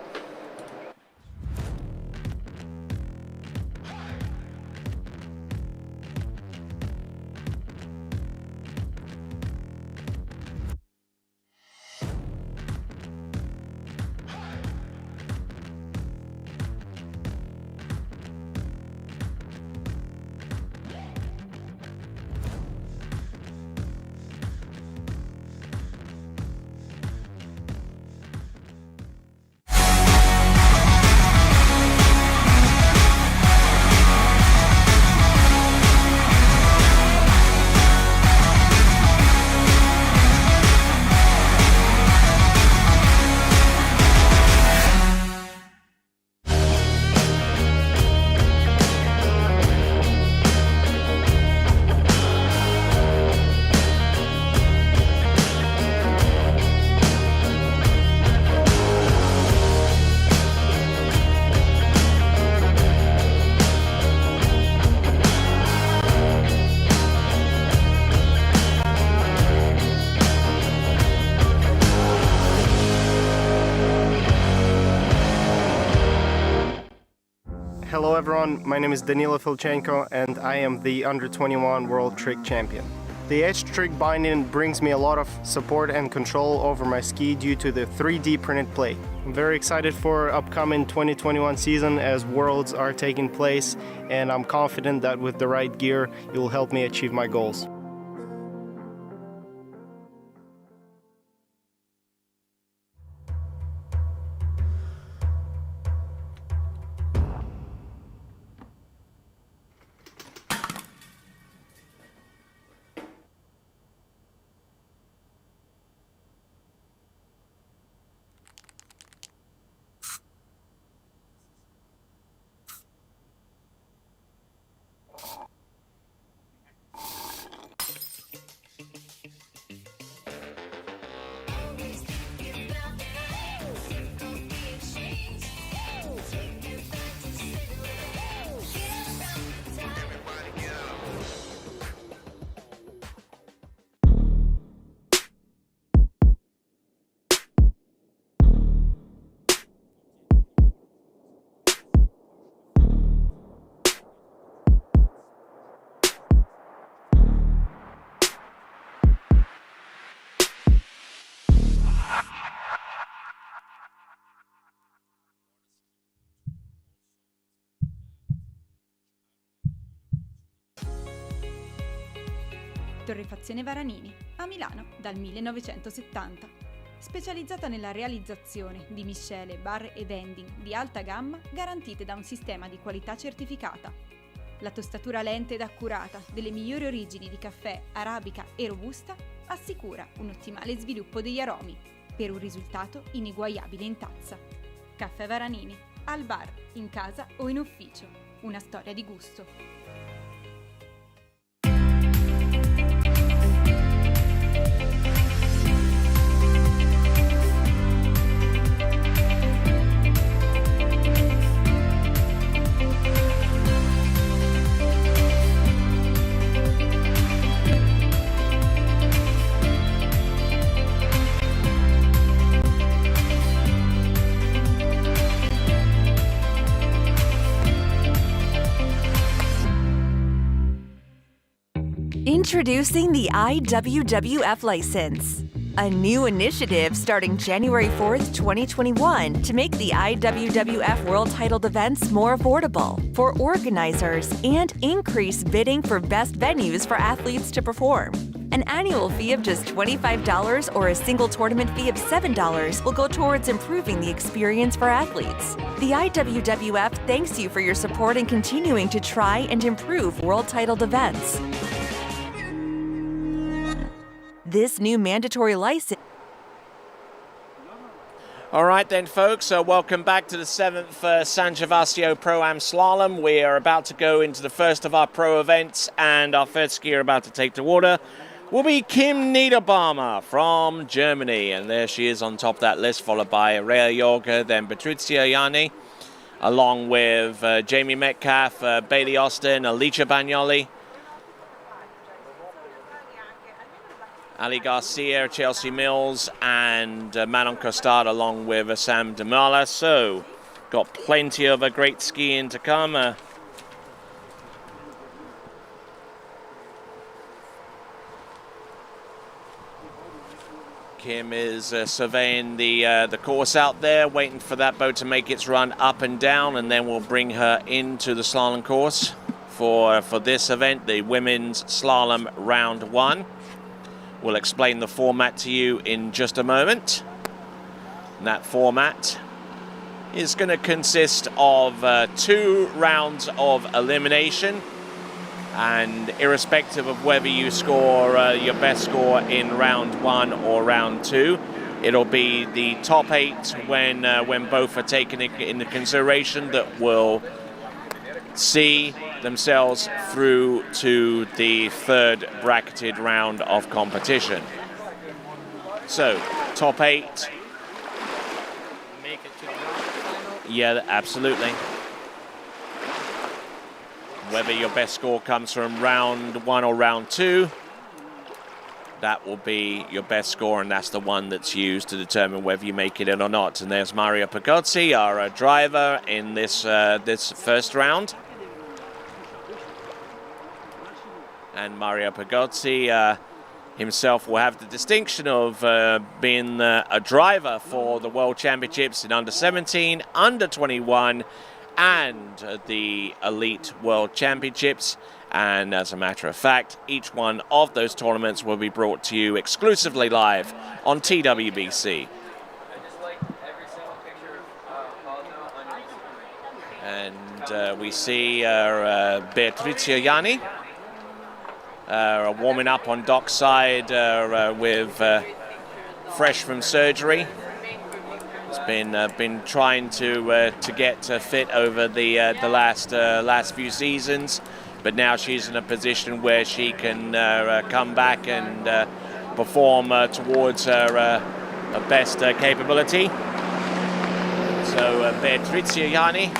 C: everyone, my name is Danilo Filchenko and I am the Under-21 World Trick Champion. The edge trick binding brings me a lot of support and control over my ski due to the 3D printed plate. I'm very excited for upcoming 2021 season as Worlds are taking place, and I'm confident that with the right gear, it will help me achieve my goals.
B: Torrefazione Varanini, a Milano dal 1970. Specializzata nella realizzazione di miscele, bar e vending di alta gamma garantite da un sistema di qualità certificata. La tostatura lenta ed accurata delle migliori origini di caffè, arabica e robusta assicura un ottimale sviluppo degli aromi per un risultato ineguagliabile in tazza. Caffè Varanini, al bar, in casa o in ufficio. Una storia di gusto.
O: Introducing the IWWF license, a new initiative starting January 4th, 2021 to make the IWWF World Titled events more affordable for organizers and increase bidding for best venues for athletes to perform. An annual fee of just $25 or a single tournament fee of $7 will go towards improving the experience for athletes. The IWWF thanks you for your support in continuing to try and improve World Titled events. This new mandatory license.
A: All right then, folks, welcome back to the 7th San Gervasio Pro-Am Slalom. We are about to go into the first of our pro events, and our first skier about to take the water will be Kim Niederbaumer from Germany. And there she is on top of that list, followed by Rea Jorge, then Patrizia Yanni, along with Jamie Metcalf, Bailey Austin, Alicia Bagnoli, Ali Garcia, Chelsea Mills, and Manon Costard, along with Sam Damala. So, got plenty of great skiing to come. Kim is surveying the course out there, waiting for that boat to make its run up and down, and then we'll bring her into the slalom course for this event, the women's slalom round 1. We'll explain the format to you in just a moment. And that format is going to consist of 2 rounds of elimination, and irrespective of whether you score your best score in round 1 or round 2, it'll be the top 8 when both are taken into consideration that will see themselves through to the 3rd bracketed round of competition. So, top 8.
P: Make it to the final.
A: Yeah, absolutely. Whether your best score comes from round 1 or round 2, that will be your best score, and that's the one that's used to determine whether you make it in or not. And there's Mario Pagozzi, our driver in this first round. And Mario Pagozzi himself will have the distinction of being a driver for the World Championships in under 17, under 21, and the Elite World Championships. And as a matter of fact, each one of those tournaments will be brought to you exclusively live on TWBC. And we see Beatrice Yanni warming up on dockside with fresh from surgery. Has been trying to get fit over the last few seasons, but now she's in a position where she can come back and perform towards her best capability. So Beatrice Yanni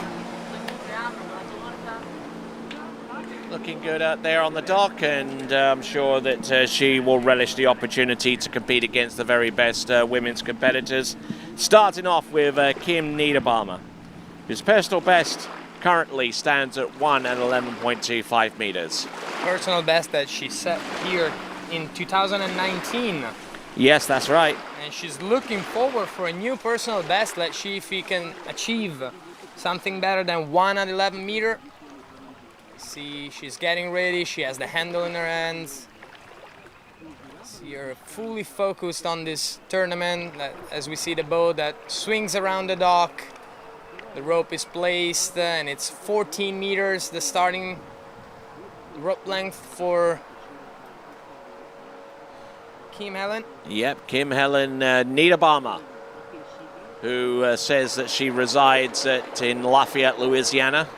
A: looking good out there on the dock, and I'm sure that she will relish the opportunity to compete against the very best women's competitors. Starting off with Kim Niederbaumer, whose personal best currently stands at 1:11.25 meters.
E: Personal best that she set here in 2019.
A: Yes, that's right.
E: And she's looking forward for a new personal best. Let's see if we can achieve something better than 1:11 meter. See, she's getting ready. She has the handle in her hands. See her fully focused on this tournament. As we see the boat that swings around the dock. The rope is placed and it's 14 meters, the starting rope length for Kim Helen.
A: Yep, Kim Helen Niederbaumer, who says that she resides in Lafayette, Louisiana.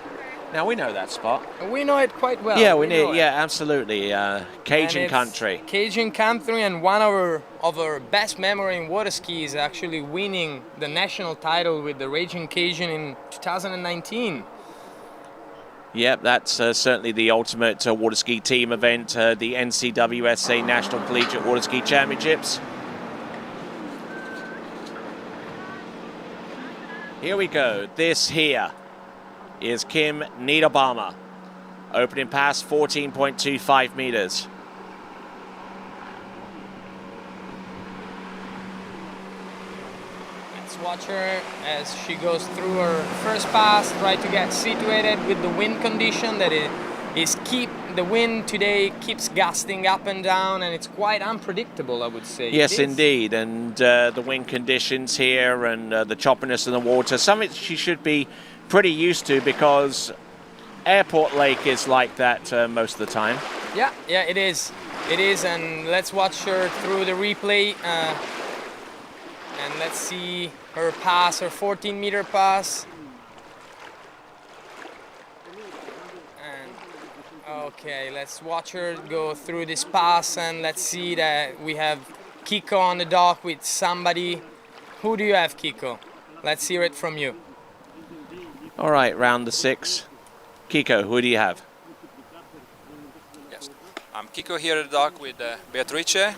A: Now, we know that spot.
E: We know it quite well.
A: Yeah, we know. Yeah, absolutely. Cajun country.
E: Cajun country, and one of our best memory in water ski is actually winning the national title with the Raging Cajun in 2019.
A: Yep, that's certainly the ultimate water ski team event, the NCWSA National Collegiate Water Ski Championships. Here we go. This here is Kim Niederbaumer. Opening pass 14.25 meters.
E: Let's watch her as she goes through her first pass, try to get situated with the wind condition that the wind today keeps gusting up and down, and it's quite unpredictable, I would say.
A: Yes, indeed, and the wind conditions here and the choppiness in the water, something she should be pretty used to, because Airport Lake is like that most of the time.
E: Yeah, it is. It is, and let's watch her through the replay. And let's see her pass, her 14-meter pass. And, okay, let's watch her go through this pass, and let's see that we have Kiko on the dock with somebody. Who do you have, Kiko? Let's hear it from you.
A: All right, round the 6. Kiko, who do you have?
I: Yes, I'm Kiko here at the dock with Beatrice.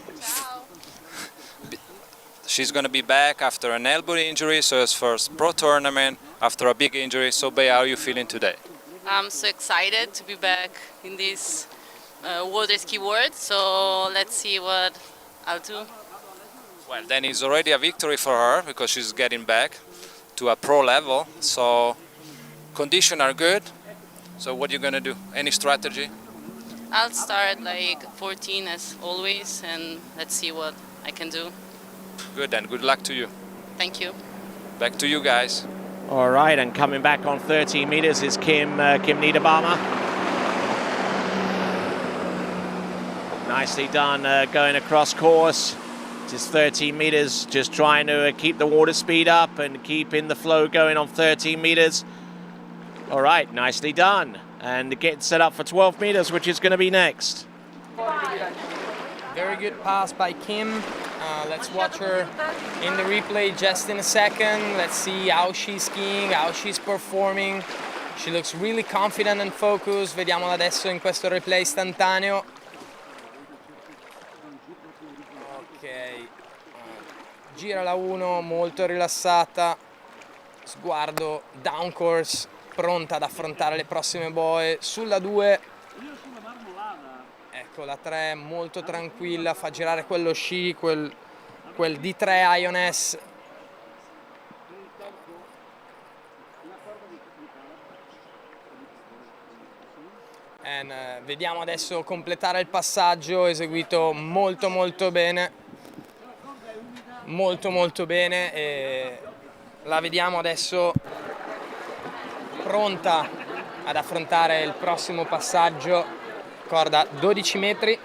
I: She's going to be back after an elbow injury, so it's first pro tournament after a big injury. So, Bea, how are you feeling today?
J: I'm so excited to be back in this water ski world, so let's see what I'll do.
I: Well, then it's already a victory for her because she's getting back to a pro level. So conditions are good. So what are you going to do? Any strategy?
J: I'll start like 14 as always, and let's see what I can do.
I: Good, and good luck to you.
J: Thank you.
I: Back to you guys.
A: All right, and coming back on 13 meters is Kim Niederbaumer. Nicely done going across course. Just 13 meters, just trying to keep the water speed up and keeping the flow going on 13 meters. All right, nicely done. And getting set up for 12 meters, which is going to be next.
E: Very good pass by Kim. Let's watch her in the replay just in a second. Let's see how she's skiing, how she's performing. She looks really confident and focused. Vediamola adesso in questo replay istantaneo. Ok, gira la 1, molto rilassata. Sguardo down course, pronta ad affrontare le prossime boe. Sulla 2. Ecco, la 3 molto tranquilla, fa girare quello sci, quel D3 Ioness. Vediamo adesso completare il passaggio, eseguito molto bene, molto bene, e la vediamo adesso pronta ad affrontare il prossimo passaggio, corda 12 metri.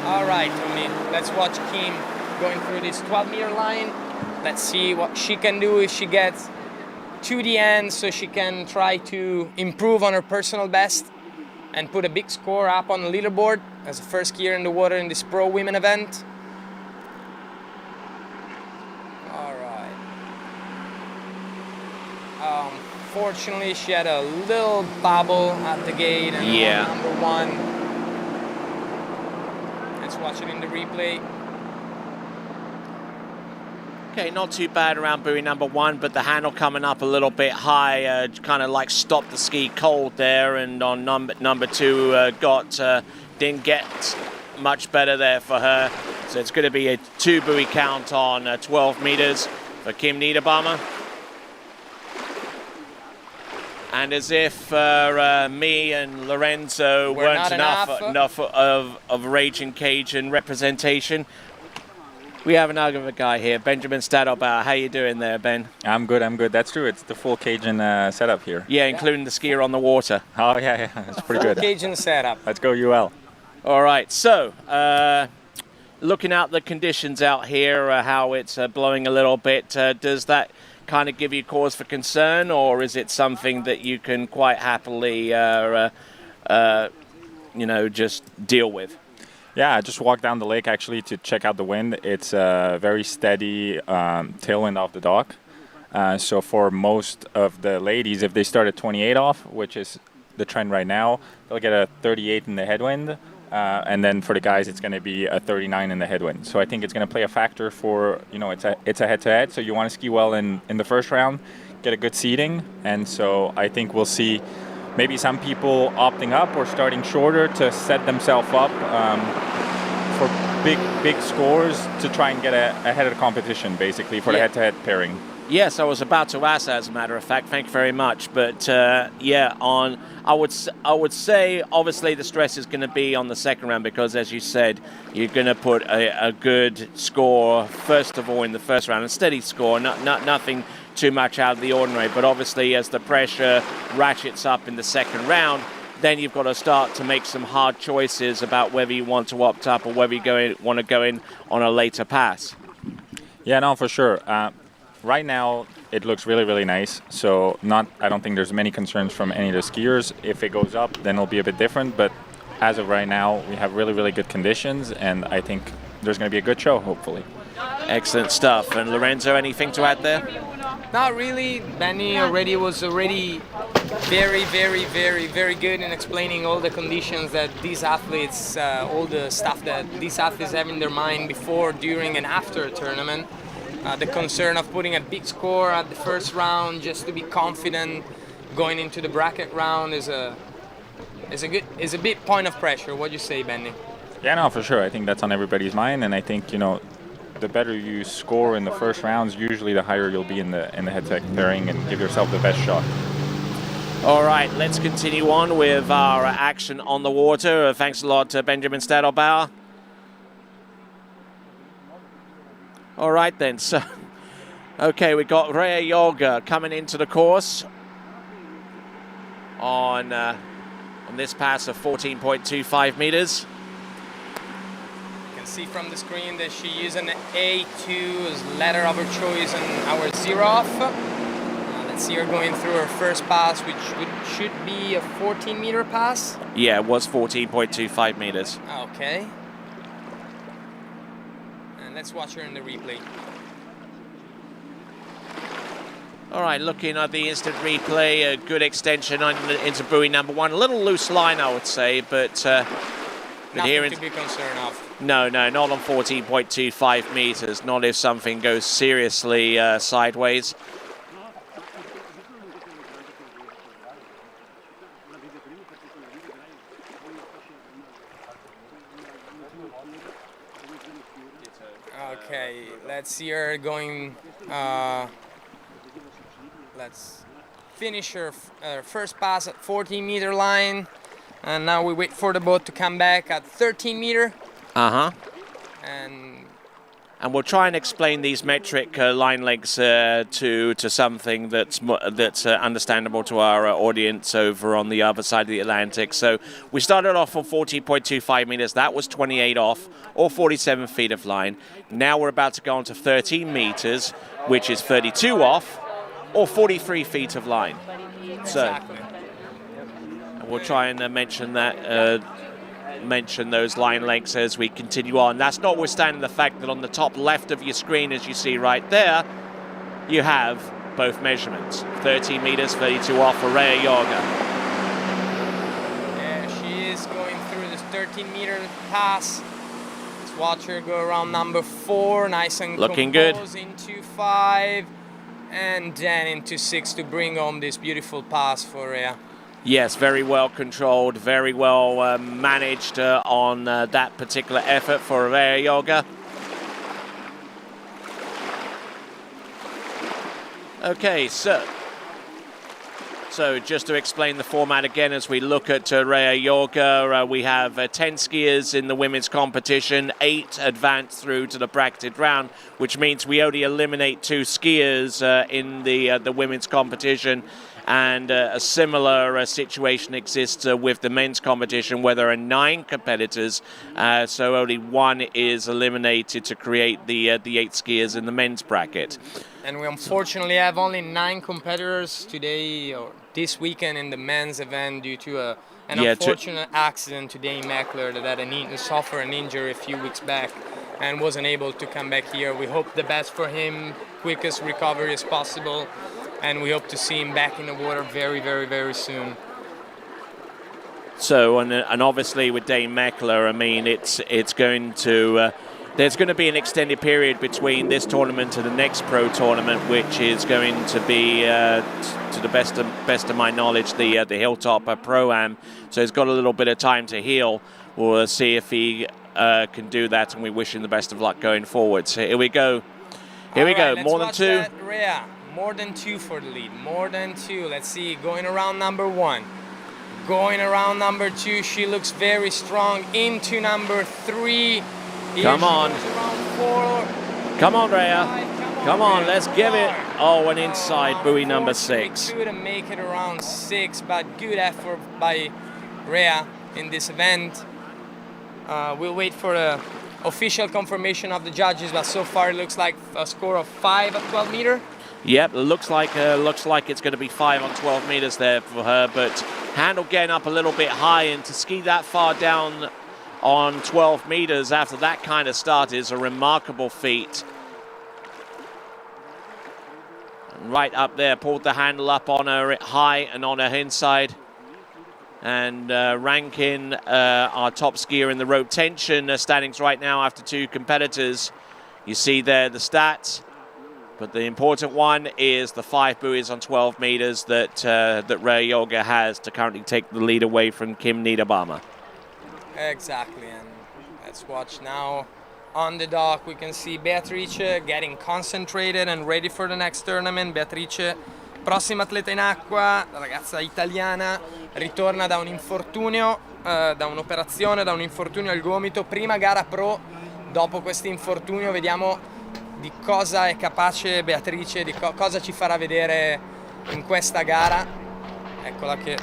E: All right, Tony, let's watch Kim going through this 12-meter line. Let's see what she can do if she gets to the end, so she can try to improve on her personal best and put a big score up on the leaderboard as the first skier in the water in this pro women event. All right. Fortunately, she had a little bobble at the gate and number 1. Let's watch it in the replay.
A: Okay, not too bad around buoy number 1, but the handle coming up a little bit high, kind of like stopped the ski cold there, and on number 2 didn't get much better there for her. So it's going to be a 2 buoy count on 12 meters for Kim Niederbaumer. And as if me and Lorenzo weren't enough of Raging Cajun representation, we have another guy here, Benjamin Stadelbauer. How you doing there, Ben?
Q: I'm good. That's true. It's the full Cajun setup here.
A: Yeah, including the skier on the water.
Q: Oh, yeah. It's pretty good.
E: Cajun setup.
Q: Let's go UL.
A: All right, so looking at the conditions out here, how it's blowing a little bit, does that kind of give you cause for concern, or is it something that you can quite happily, just deal with?
Q: Yeah, I just walked down the lake actually to check out the wind. It's a very steady tailwind off the dock. So for most of the ladies, if they start at 28 off, which is the trend right now, they'll get a 38 in the headwind. And then for the guys, it's going to be a 39 in the headwind. So I think it's going to play a factor for, it's a head-to-head. So you want to ski well in the first round, get a good seating. And so I think we'll see maybe some people opting up or starting shorter to set themselves up for big scores to try and get ahead of the competition, basically, for the head-to-head pairing.
A: Yes, I was about to ask that, as a matter of fact. Thank you very much. But I would say obviously the stress is going to be on the second round, because, as you said, you're going to put a good score first of all in the first round, a steady score, nothing too much out of the ordinary. But obviously, as the pressure ratchets up in the second round, then you've got to start to make some hard choices about whether you want to opt up or whether you want to go in on a later pass.
Q: Yeah, no, for sure. Right now, it looks really, really nice. So I don't think there's many concerns from any of the skiers. If it goes up, then it'll be a bit different. But as of right now, we have really, really good conditions, and I think there's going to be a good show, hopefully.
A: Excellent stuff. And Lorenzo, anything to add there?
E: Not really. Benny was very, very, very, very good in explaining all the conditions that these athletes, all the stuff that these athletes have in their mind before, during, and after a tournament. The concern of putting a big score at the first round just to be confident going into the bracket round is a big point of pressure. What do you say, Benny?
Q: Yeah, no, for sure. I think that's on everybody's mind, and I think the better you score in the first rounds, usually the higher you'll be in the head-to-head pairing and give yourself the best shot.
A: All right, let's continue on with our action on the water. Thanks a lot to Benjamin Stadelbauer. All right then, so, okay, we got Rea Yoga coming into the course on this pass of 14.25 meters.
E: You can see from the screen that she used an A2 as letter of her choice on our 0 off. Let's see her going through her first pass, which should be a 14-meter pass.
A: Yeah, it was 14.25 meters.
E: Okay. Let's watch her in the replay.
A: All right, looking at the instant replay, a good extension into buoy number 1. A little loose line, I would say, but
E: nothing to be concerned of.
A: No, not on 14.25 meters. Not if something goes seriously sideways.
E: Okay, let's see her going. Let's finish her first pass at 14-meter line, and now we wait for the boat to come back at 13-meter.
A: And we'll try and explain these metric line lengths to something that's understandable to our audience over on the other side of the Atlantic. So we started off on 14.25 meters. That was 28 off, or 47 feet of line. Now we're about to go on to 13 meters, which is 32 off, or 43 feet of line. So we'll try and mention that. Mention those line lengths as we continue on. That's notwithstanding the fact that on the top left of your screen, as you see right there, you have both measurements. 13 meters, 32 off for Rhea Yoga.
E: Yeah, she is going through this 13-meter pass. Let's watch her go around number 4, nice and
A: looking good.
E: Into 5, and then into 6 to bring home this beautiful pass for Rhea.
A: Yes, very well controlled, very well managed on that particular effort for Rhea Yoga. Okay, so just to explain the format again as we look at Rhea Yoga, we have 10 skiers in the women's competition, 8 advance through to the bracketed round, which means we only eliminate 2 skiers in the women's competition. And a similar situation exists with the men's competition, where there are 9 competitors, so only 1 is eliminated to create the 8 skiers in the men's bracket.
E: And we unfortunately have only 9 competitors today or this weekend in the men's event due to an unfortunate accident to Dane Meckler that had suffered an injury a few weeks back and wasn't able to come back here. We hope the best for him, quickest recovery as possible. And we hope to see him back in the water very, very, very soon.
A: So, and obviously with Dane Meckler, I mean, it's going to there's going to be an extended period between this tournament and the next pro tournament, which is going to be, to the best of my knowledge, the Hilltop Pro-Am. So he's got a little bit of time to heal. We'll see if he can do that, and we wish him the best of luck going forward. So here we go. Here we go. More than 2.
E: Rhea. More than 2 for the lead, more than 2. Let's see, going around number 1. Going around number 2, she looks very strong. Into number 3.
A: Come on. Come on, Rhea. Come on, let's give it. Oh, and inside buoy number 6.
E: Couldn't make it around 6, but good effort by Rhea in this event. We'll wait for the official confirmation of the judges, but so far it looks like a score of 5 at 12 meter.
A: Yep, looks like it's going to be 5 on 12 meters there for her, but handle getting up a little bit high, and to ski that far down on 12 meters after that kind of start is a remarkable feat. Right up there, pulled the handle up on her high and on her inside. And Rankin, our top skier in the rope tension standings right now after 2 competitors. You see there the stats. But the important one is the 5 buoys on 12 meters that Rhea Yoga has to currently take the lead away from Kim Niederbaumer.
E: Exactly, and let's watch now. On the dock we can see Beatrice getting concentrated and ready for the next tournament. Beatrice, prossima atleta in acqua, la ragazza italiana, ritorna da un infortunio, da un'operazione, da un infortunio al gomito. Prima gara pro, dopo questo infortunio vediamo di cosa è capace Beatrice, di cosa ci farà vedere in questa gara. Eccola che...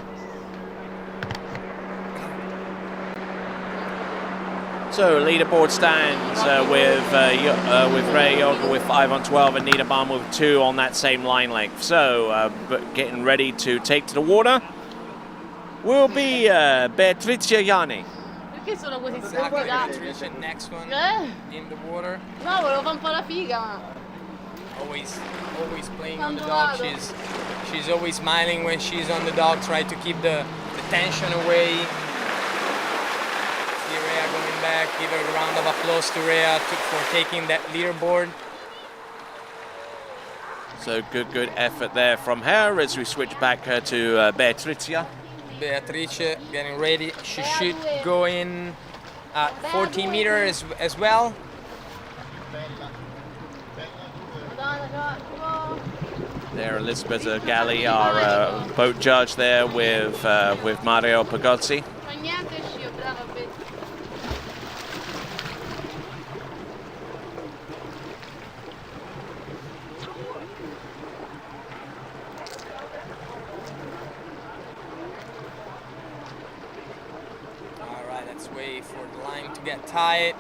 A: So leaderboard stands with Rhea Yoga with 5 on 12 and Niederbaumer with 2 on that same line length. So but getting ready to take to the water will be Beatrice Ianni.
J: Perché sono così
E: Exactly,
J: scappati?
E: Beatrice, next one in the water.
J: No, volevo fare un po' la figa, ma...
E: Always playing on the dock. She's always smiling when she's on the dock, try to keep the tension away. See Rhea going back, give a round of applause to Rhea for taking that leaderboard.
A: So good effort there from her as we switch back to Beatrice.
E: Beatrice getting ready. She should go in at 14 meters as well.
A: There, Elizabeth Galli, our boat judge there with Mario Pagozzi.
E: Alright, let's wait for the line to get tight.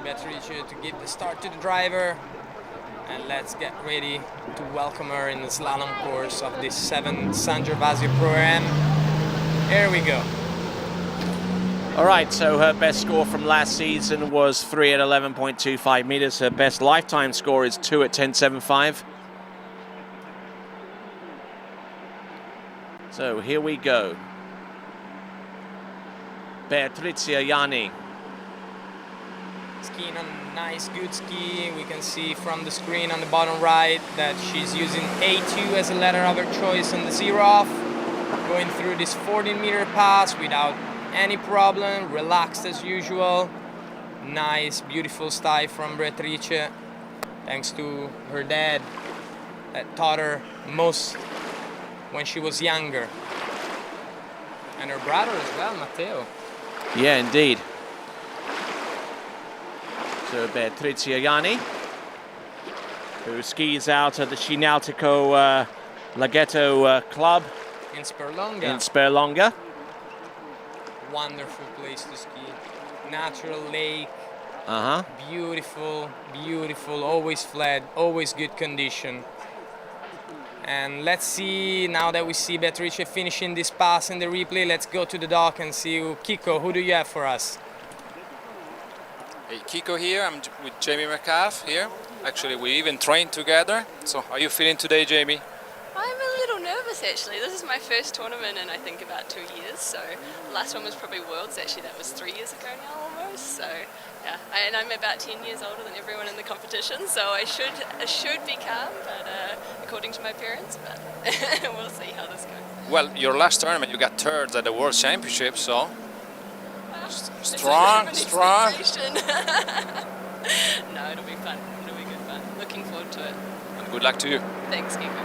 E: Beatrice to give the start to the driver. And let's get ready to welcome her in the slalom course of this 7th San Gervasio Pro-Am. Here we go.
A: All right, so her best score from last season was 3 at 11.25 meters. Her best lifetime score is 2 at 10.75. So here we go. Beatrizia Yanni.
E: Skiing on a nice, good ski. We can see from the screen on the bottom right that she's using A2 as a letter of her choice on the zero off. Going through this 14-meter pass without any problem, relaxed as usual. Nice, beautiful style from Beatrice, thanks to her dad that taught her most when she was younger. And her brother as well, Matteo.
A: Yeah, indeed. So Beatrizia Yanni, who skis out at the Scinautico Laghetto Club
E: in Sperlonga.
A: In Sperlonga.
E: Wonderful place to ski. Natural lake. Beautiful, beautiful. Always flat, always good condition. And let's see, now that we see Beatrice finishing this pass in the replay, let's go to the dock and see Kiko, who do you have for us?
I: Hey, Kiko here, I'm with Jamie McCaff here. Actually, we even trained together. So, how are you feeling today, Jamie?
N: I'm a little nervous actually. This is my first tournament in I think about 2 years. So the last one was probably Worlds. Actually, that was 3 years ago now almost. So yeah, and I'm about 10 years older than everyone in the competition. So I should be calm, but according to my parents. But we'll see how this goes.
I: Well, your last tournament, you got third at the World Championship, so strong.
N: No, it'll be fun. It'll be good fun. Looking forward to it.
I: And good luck to you.
N: Thanks, Kiko.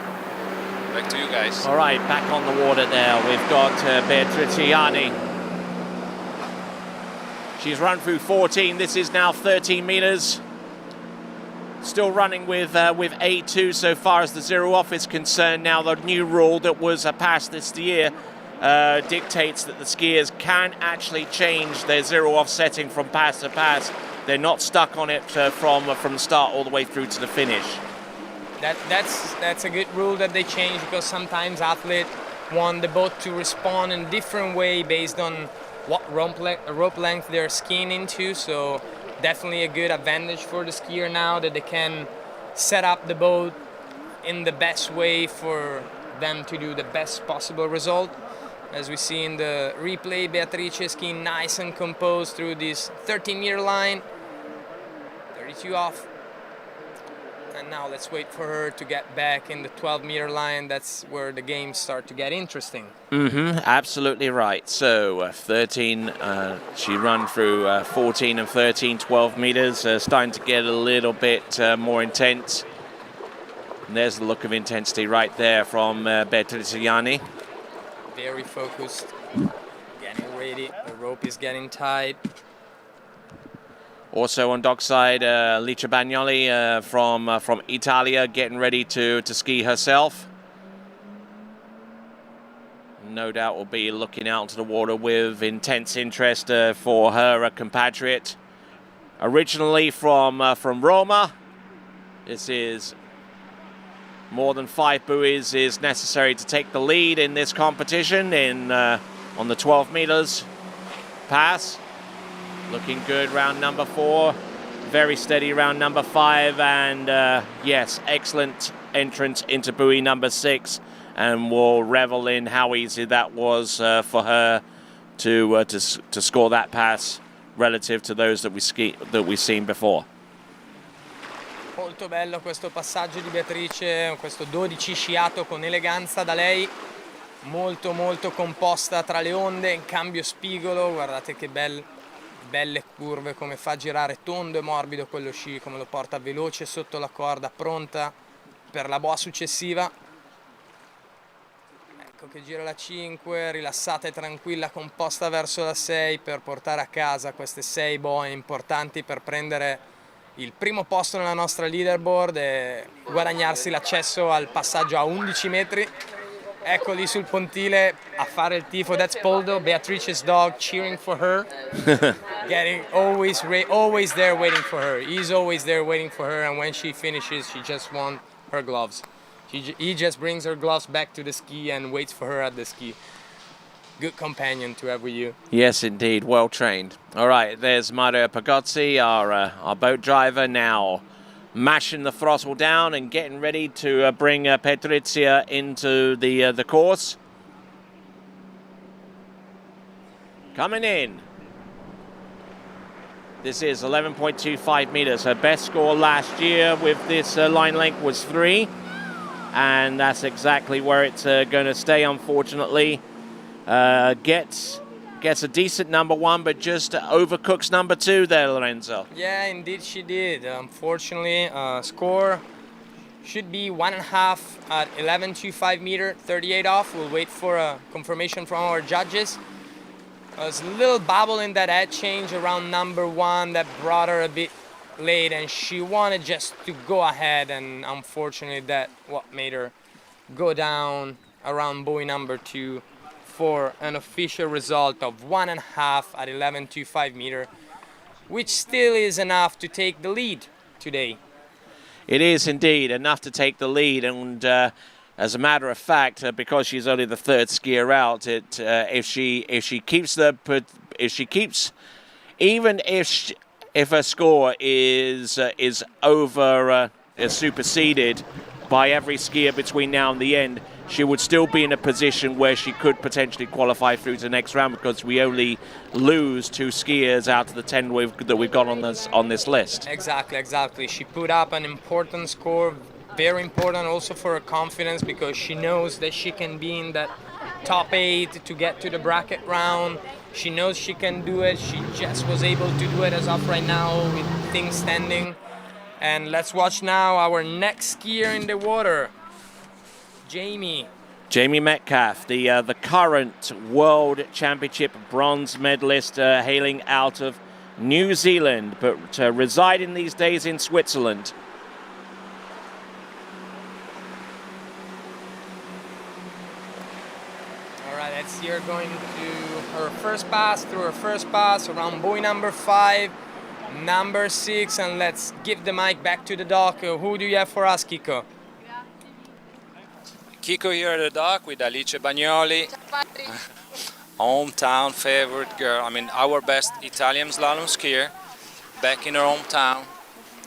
I: Back to you guys.
A: All right, back on the water there. We've got Beatrizia Yanni. She's run through 14. This is now 13 meters. Still running with A2 so far as the zero off is concerned. Now the new rule that was passed this year dictates that the skiers can actually change their zero off setting from pass to pass. They're not stuck on it from the start all the way through to the finish.
E: That's a good rule that they changed, because sometimes athletes want the boat to respond in a different way based on what rope length they're skiing into. So definitely a good advantage for the skier now that they can set up the boat in the best way for them to do the best possible result. As we see in the replay, Beatrice skiing nice and composed through this 13-meter line, 32 off. And now let's wait for her to get back in the 12-meter line. That's where the games start to get interesting.
A: Absolutely right. So 13, she run through 14 and 13, 12 meters, starting to get a little bit more intense. And there's the look of intensity right there from Beatrice Yanni.
E: Very focused, getting ready. The rope is getting tight.
A: Also on dockside, Licia Bagnoli from Italia, getting ready to ski herself. No doubt will be looking out into the water with intense interest for her compatriot. Originally from Roma, this is more than 5 buoys is necessary to take the lead in this competition on the 12 meters pass. Looking good round number 4, very steady round number 5, and yes, excellent entrance into buoy number 6, and we'll revel in how easy that was for her to score that pass relative to those that we've seen before.
E: Molto bello questo passaggio di Beatrice, questo 12 sciato con eleganza da lei, molto molto composta tra le onde, in cambio spigolo, guardate che bel belle curve, come fa girare tondo e morbido quello sci, come lo porta veloce sotto la corda, pronta per la boa successiva. Ecco che gira la 5, rilassata e tranquilla, composta verso la 6 per portare a casa queste 6 boe importanti per prendere il primo posto nella nostra leaderboard e guadagnarsi l'accesso al passaggio a 11 metri. Ecco lì sul pontile a fare il tifo. That's Poldo, Beatrice's dog, cheering for her. Getting always there waiting for her. He's always there waiting for her, and when she finishes, she just wants her gloves. He just brings her gloves back to the ski and waits for her at the ski. Good companion to every you.
A: Yes, indeed. Well trained. All right, there's Mario Pagozzi, our boat driver, now mashing the throttle down and getting ready to bring Patrizia into the course. Coming in. This is 11.25 meters. Her best score last year with this line length was 3. And that's exactly where it's going to stay, unfortunately. Gets a decent number 1, but just overcooks number 2 there, Lorenzo.
E: Yeah, indeed she did. Unfortunately, score should be 1.5 at 11.25 meter, 38 off. We'll wait for a confirmation from our judges. There's a little bubble in that head change around number 1 that brought her a bit late, and she wanted just to go ahead, and unfortunately that what made her go down around buoy number 2 for an official result of 1.5 at 11.25 meter, which still is enough to take the lead today.
A: It is indeed enough to take the lead, and as a matter of fact, because she's only the 3rd skier out, if her score is superseded by every skier between now and the end, she would still be in a position where she could potentially qualify through to the next round, because we only lose 2 skiers out of the 10 that we've got on this list.
E: Exactly. She put up an important score, very important also for her confidence, because she knows that she can be in that top 8 to get to the bracket round. She knows she can do it. She just was able to do it as of right now with things standing. And let's watch now our next skier in the water, Jamie
A: Metcalf, the current World Championship bronze medalist, hailing out of New Zealand, but residing these days in Switzerland.
E: All right, let's see her going to her first pass, around buoy number 5, number 6, and let's give the mic back to the dock. Who do you have for us, Kiko?
I: Kiko here at the dock with Alice Bagnoli, hometown favorite girl. I mean, our best Italian slalom skier, back in her hometown.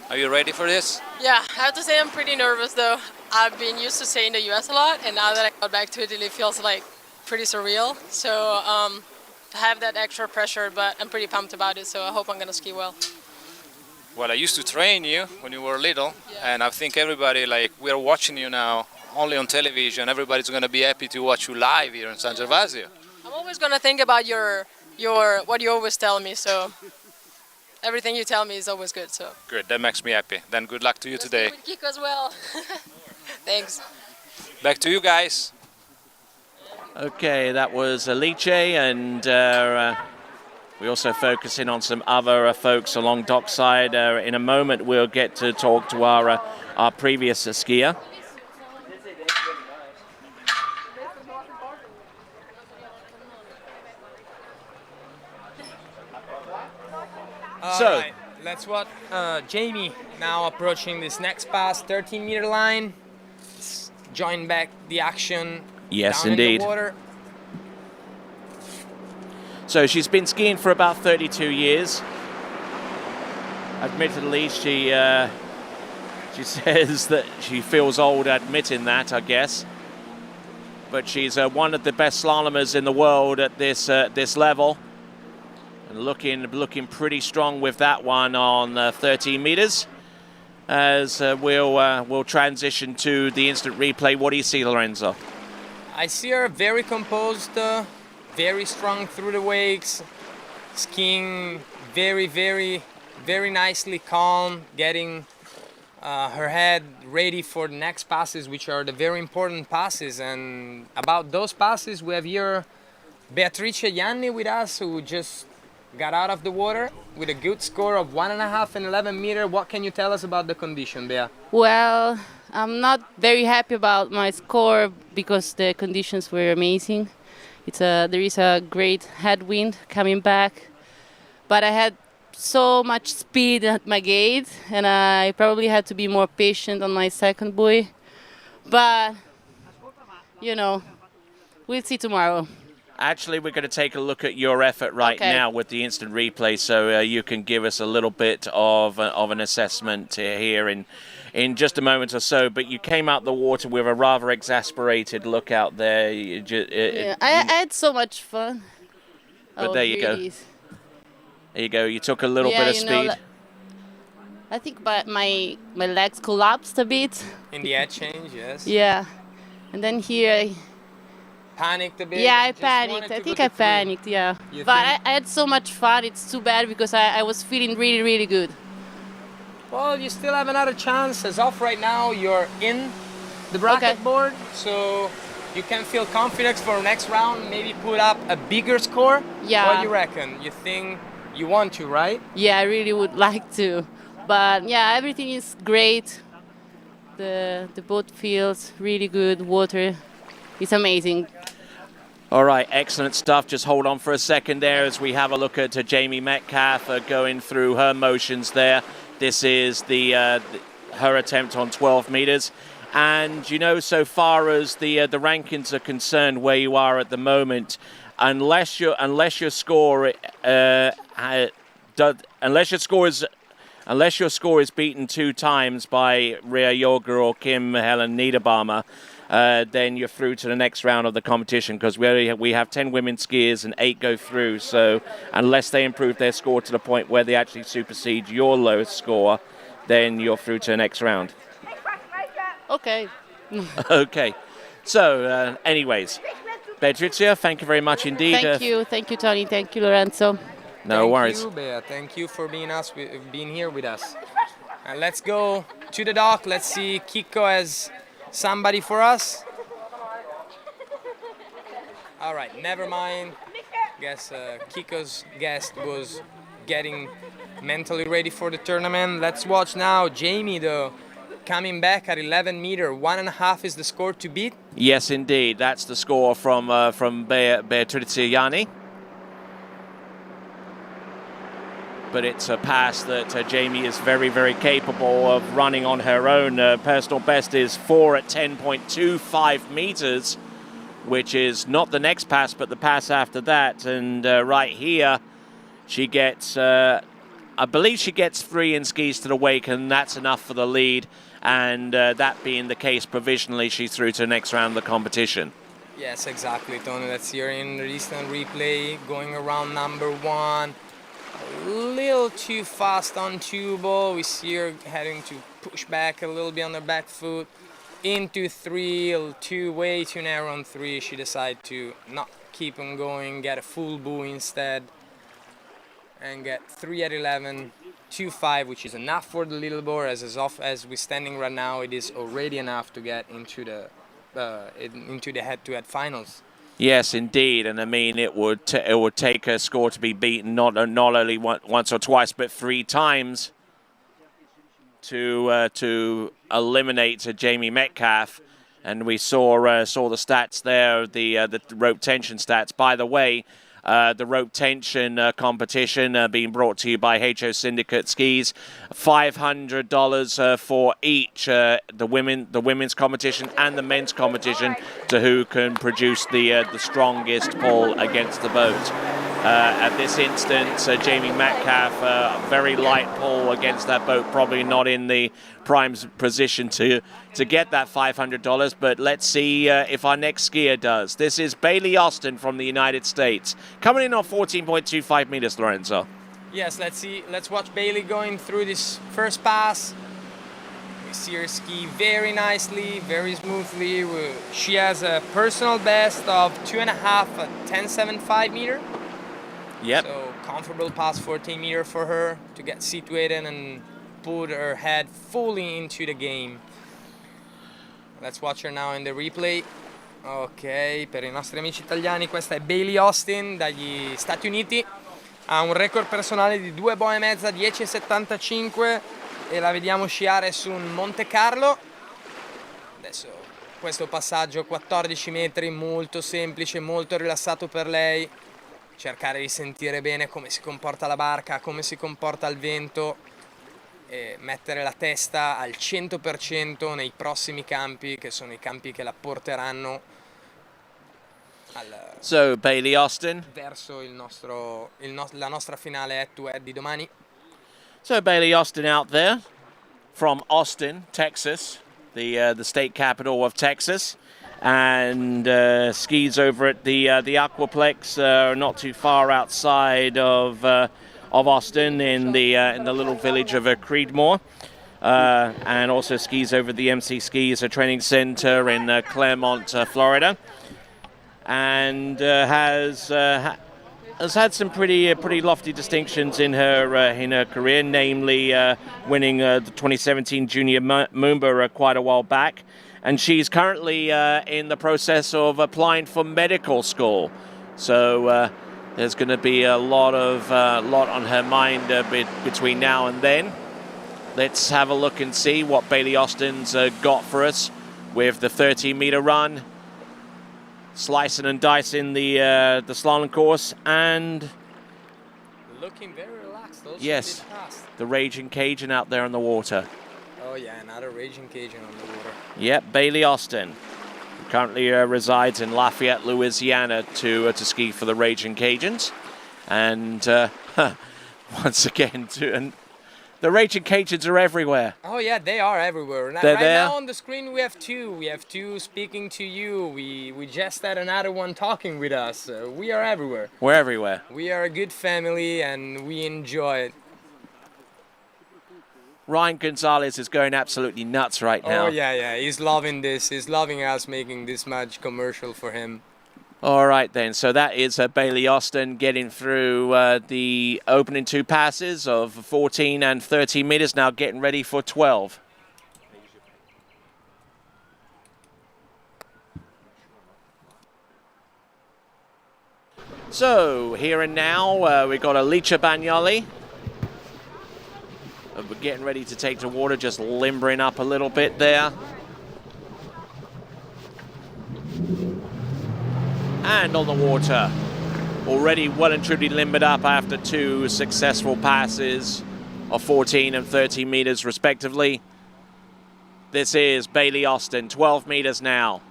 I: Are you ready for this?
N: Yeah, I have to say I'm pretty nervous though. I've been used to staying in the US a lot, and now that I got back to Italy, it feels like pretty surreal. So to have that extra pressure, but I'm pretty pumped about it, so I hope I'm gonna ski well.
I: Well, I used to train you when you were little, and I think everybody, we're watching you now only on television. Everybody's going to be happy to watch you live here in San Gervasio.
N: I'm always going to think about your what you always tell me, so everything you tell me is always good. So
I: good, that makes me happy. Then good luck to you today.
N: With Kiko as well. Thanks.
I: Back to you guys.
A: Okay, that was Alice, and we're also focusing on some other folks along dockside. In a moment, we'll get to talk to our previous skier.
E: Right, let's watch Jamie now approaching this next pass, 13-meter line. Join back the action.
A: Yes,
E: down
A: indeed.
E: In the water.
A: So she's been skiing for about 32 years. Admittedly, she says that she feels old admitting that, I guess. But she's one of the best slalomers in the world at this level. And looking pretty strong with that one on 13 meters. As we'll transition to the instant replay. What do you see, Lorenzo?
E: I see her very composed, very strong through the wakes. skiing very, very, very nicely, calm, getting her head ready for the next passes, which are the very important passes. And about those passes, we have here Beatrice Ianni with us, who just got out of the water with a good score of 1.5 and 11 meter. What can you tell us about the condition, Bea?
J: Well, I'm not very happy about my score because the conditions were amazing. There is a great headwind coming back, but I had so much speed at my gate, and I probably had to be more patient on my second buoy. But, we'll see tomorrow.
A: Actually, we're going to take a look at your effort right now with the instant replay, so you can give us a little bit of an assessment here in just a moment or so. But you came out the water with a rather exasperated look out there.
J: I had so much fun.
A: But there you go. There you go. You took a little bit of speed.
J: I think my legs collapsed a bit.
E: In the head change, yes.
J: Yeah. And then here
E: panicked a bit?
J: Yeah, I panicked. I think I panicked, yeah. But I had so much fun. It's too bad because I was feeling really, really good.
E: Well, you still have another chance. As of right now, you're in the bracket board, so you can feel confident for next round, maybe put up a bigger score.
J: Yeah.
E: What do you reckon? You think you want to, right?
J: Yeah, I really would like to. But yeah, everything is great. The boat feels really good. Water is amazing.
A: All right, excellent stuff. Just hold on for a second there as we have a look at Jamie Metcalf going through her motions there. This is her attempt on 12 meters. And, so far as the rankings are concerned, where you are at the moment, unless your score is beaten 2 times by Ria Yoga or Kim Helen Niederbaumer, then you're through to the next round of the competition, because we have 10 women skiers and 8 go through. So unless they improve their score to the point where they actually supersede your lowest score, then you're through to the next round.
J: Okay.
A: Okay. So, anyways, Beatrice, thank you very much indeed.
J: Thank you, Tony. Thank you, Lorenzo.
A: No worries.
E: Thank you, Bea. Thank you for being here with us. And let's go to the dock. Let's see Kiko has somebody for us. All right, never mind. Guess Kiko's guest was getting mentally ready for the tournament. Let's watch now Jamie, though, coming back at 11 meter. 1.5 is the score to beat.
A: Yes, indeed. That's the score from Beatrice Ianni. But it's a pass that Jamie is very, very capable of running on her own. Personal best is 4 at 10.25 meters, which is not the next pass, but the pass after that. And right here, she gets, I believe she gets 3 in skis to the wake, and that's enough for the lead. And that being the case, provisionally, she's through to the next round of the competition.
E: Yes, exactly, Tony. That's here in the recent replay, going around number 1. A little too fast on 2 ball. We see her having to push back a little bit on her back foot. Into 3, way too narrow on 3. She decided to not keep on going, get a full buoy instead, and get 3 at 11.25, which is enough for the little board. As we're standing right now, it is already enough to get into the head-to-head finals.
A: Yes, indeed, and I mean it would take her score to be beaten not only once or twice, but 3 times to eliminate Jamie Metcalf. And we saw the stats there, the rope tension stats. By the way, the rope tension competition being brought to you by HO Syndicate Skis. $500 for each, the women's competition and the men's competition, to who can produce the strongest pull against the boat. At this instance, Jamie Metcalf, very light pull against that boat, probably not in the prime position to get that $500, but let's see if our next skier does. This is Bailey Austin from the United States, coming in on 14.25 meters, Lorenzo.
E: Yes, let's watch Bailey going through this first pass. We see her ski very nicely, very smoothly. She has a personal best of 2.5 at 10.75 meter.
A: Yep.
E: So comfortable past 14 meter for her to get situated and put her head fully into the game. Let's watch her now in the replay. Ok, per i nostri amici italiani questa è Bailey Austin dagli Stati Uniti. Ha un record personale di 2 boe e mezza, 10,75 e la vediamo sciare su un Monte Carlo. Adesso questo passaggio 14 metri, molto semplice, molto rilassato per lei. Cercare di sentire bene come si comporta la barca, come si comporta il vento e mettere la testa al 100% nei prossimi campi, che sono i campi che la porteranno
A: So Bailey Austin.
E: verso la nostra finale head-to-head di domani.
A: So Bailey Austin out there from Austin, Texas, the state capital of Texas, and skis over at the Aquaplex, not too far outside of Austin, in the little village of Creedmoor, and also skis over the MC Skis Training Center in Claremont, Florida, and has had some pretty lofty distinctions in her career, namely winning the 2017 Junior Moomba quite a while back, and she's currently in the process of applying for medical school. So there's going to be a lot on her mind between now and then. Let's have a look and see what Bailey Austin's got for us with the 13-meter run. Slicing and dicing the slalom course, and
E: looking very relaxed. Also
A: yes, the Raging Cajun out there on the water.
E: Oh yeah, another Raging Cajun on the water.
A: Yep, Bailey Austin, who currently resides in Lafayette, Louisiana, to ski for the Raging Cajuns, and once again, the Raging Cajuns are everywhere.
E: Oh yeah, they are everywhere.
A: They're
E: right
A: there.
E: Now on the screen we have two. We have two speaking to you. We just had another one talking with us. We are everywhere.
A: We're everywhere.
E: We are a good family and we enjoy it.
A: Ryan Gonzalez is going absolutely nuts right now.
E: Oh yeah, he's loving this. He's loving us making this much commercial for him.
A: All right, then. So that is Bailey Austin getting through the opening 2 passes of 14 and 13 meters, now getting ready for 12. So here and now, we've got Alicia Bagnoli. We're getting ready to take to water, just limbering up a little bit there. And on the water, already well and truly limbered up after 2 successful passes of 14 and 13 meters respectively. This is Bailey Austin, 12 meters now.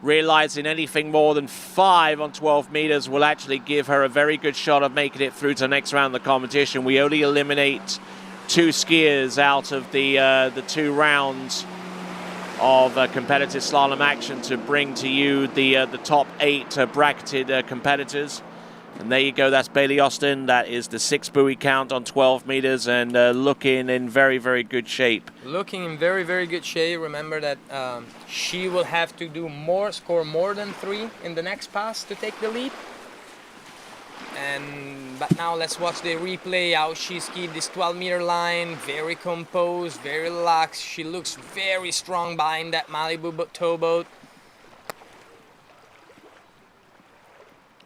A: Realizing anything more than 5 on 12 meters will actually give her a very good shot of making it through to the next round of the competition. We only eliminate 2 skiers out of the 2 rounds of competitive slalom action to bring to you the top 8 bracketed competitors. And there you go, that's Bailey Austin. That is the 6 buoy count on 12 meters, and looking in very, very good shape.
E: Looking in very, very good shape. Remember that she will have to score more than 3 in the next pass to take the lead. But now let's watch the replay, how she skied this 12-meter line, very composed, very relaxed. She looks very strong behind that Malibu towboat.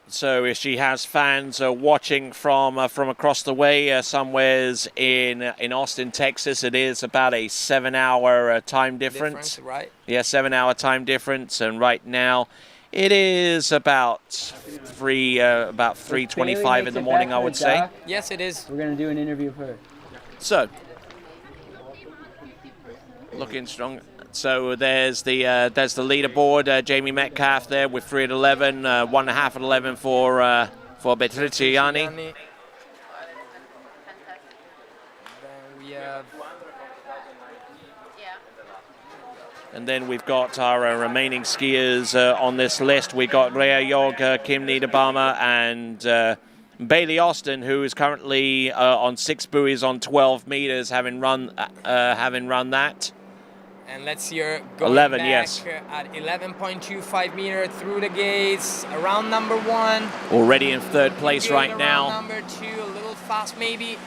A: So if she has fans watching from across the way, somewheres in Austin, Texas, it is about a 7-hour time difference.
E: Right?
A: Yeah, 7-hour time difference, and right now it is about 3:25 in the morning, I would say.
E: Yes, it is.
H: We're gonna do an interview of her.
A: So, looking strong. So there's the leaderboard. Jamie Metcalf there with 3 at 11, 1.5 at 11 for Betriciani.
E: Then we have
A: And then we've got our remaining skiers on this list. We've got Rhea Yog, Kim Niederbaumer, and Bailey Austin, who is currently on 6 buoys on 12 meters, having run that.
E: And let's see her going
A: 11,
E: back
A: yes.
E: at 11.25 meter through the gates, around number 1.
A: Already in third place
E: Good
A: right
E: around
A: now.
E: number 2, a little fast maybe.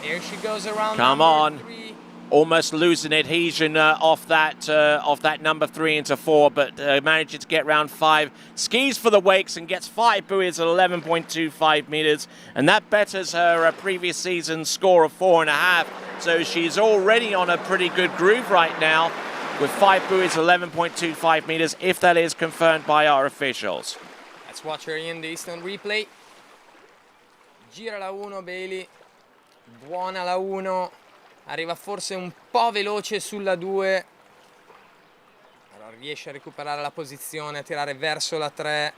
E: There she goes around
A: Come
E: number
A: on.
E: 3.
A: Almost losing adhesion off that number 3 into 4, but manages to get round 5. Skis for the wakes and gets 5 buoys at 11.25 meters, and that betters her previous season score of 4.5. So she's already on a pretty good groove right now with 5 buoys, 11.25 meters, if that is confirmed by our officials.
E: Let's watch her in the instant replay. Gira la 1 Bailey, buona la 1. Arriva forse un po' veloce sulla 2, però riesce a recuperare la posizione, a tirare verso la 3.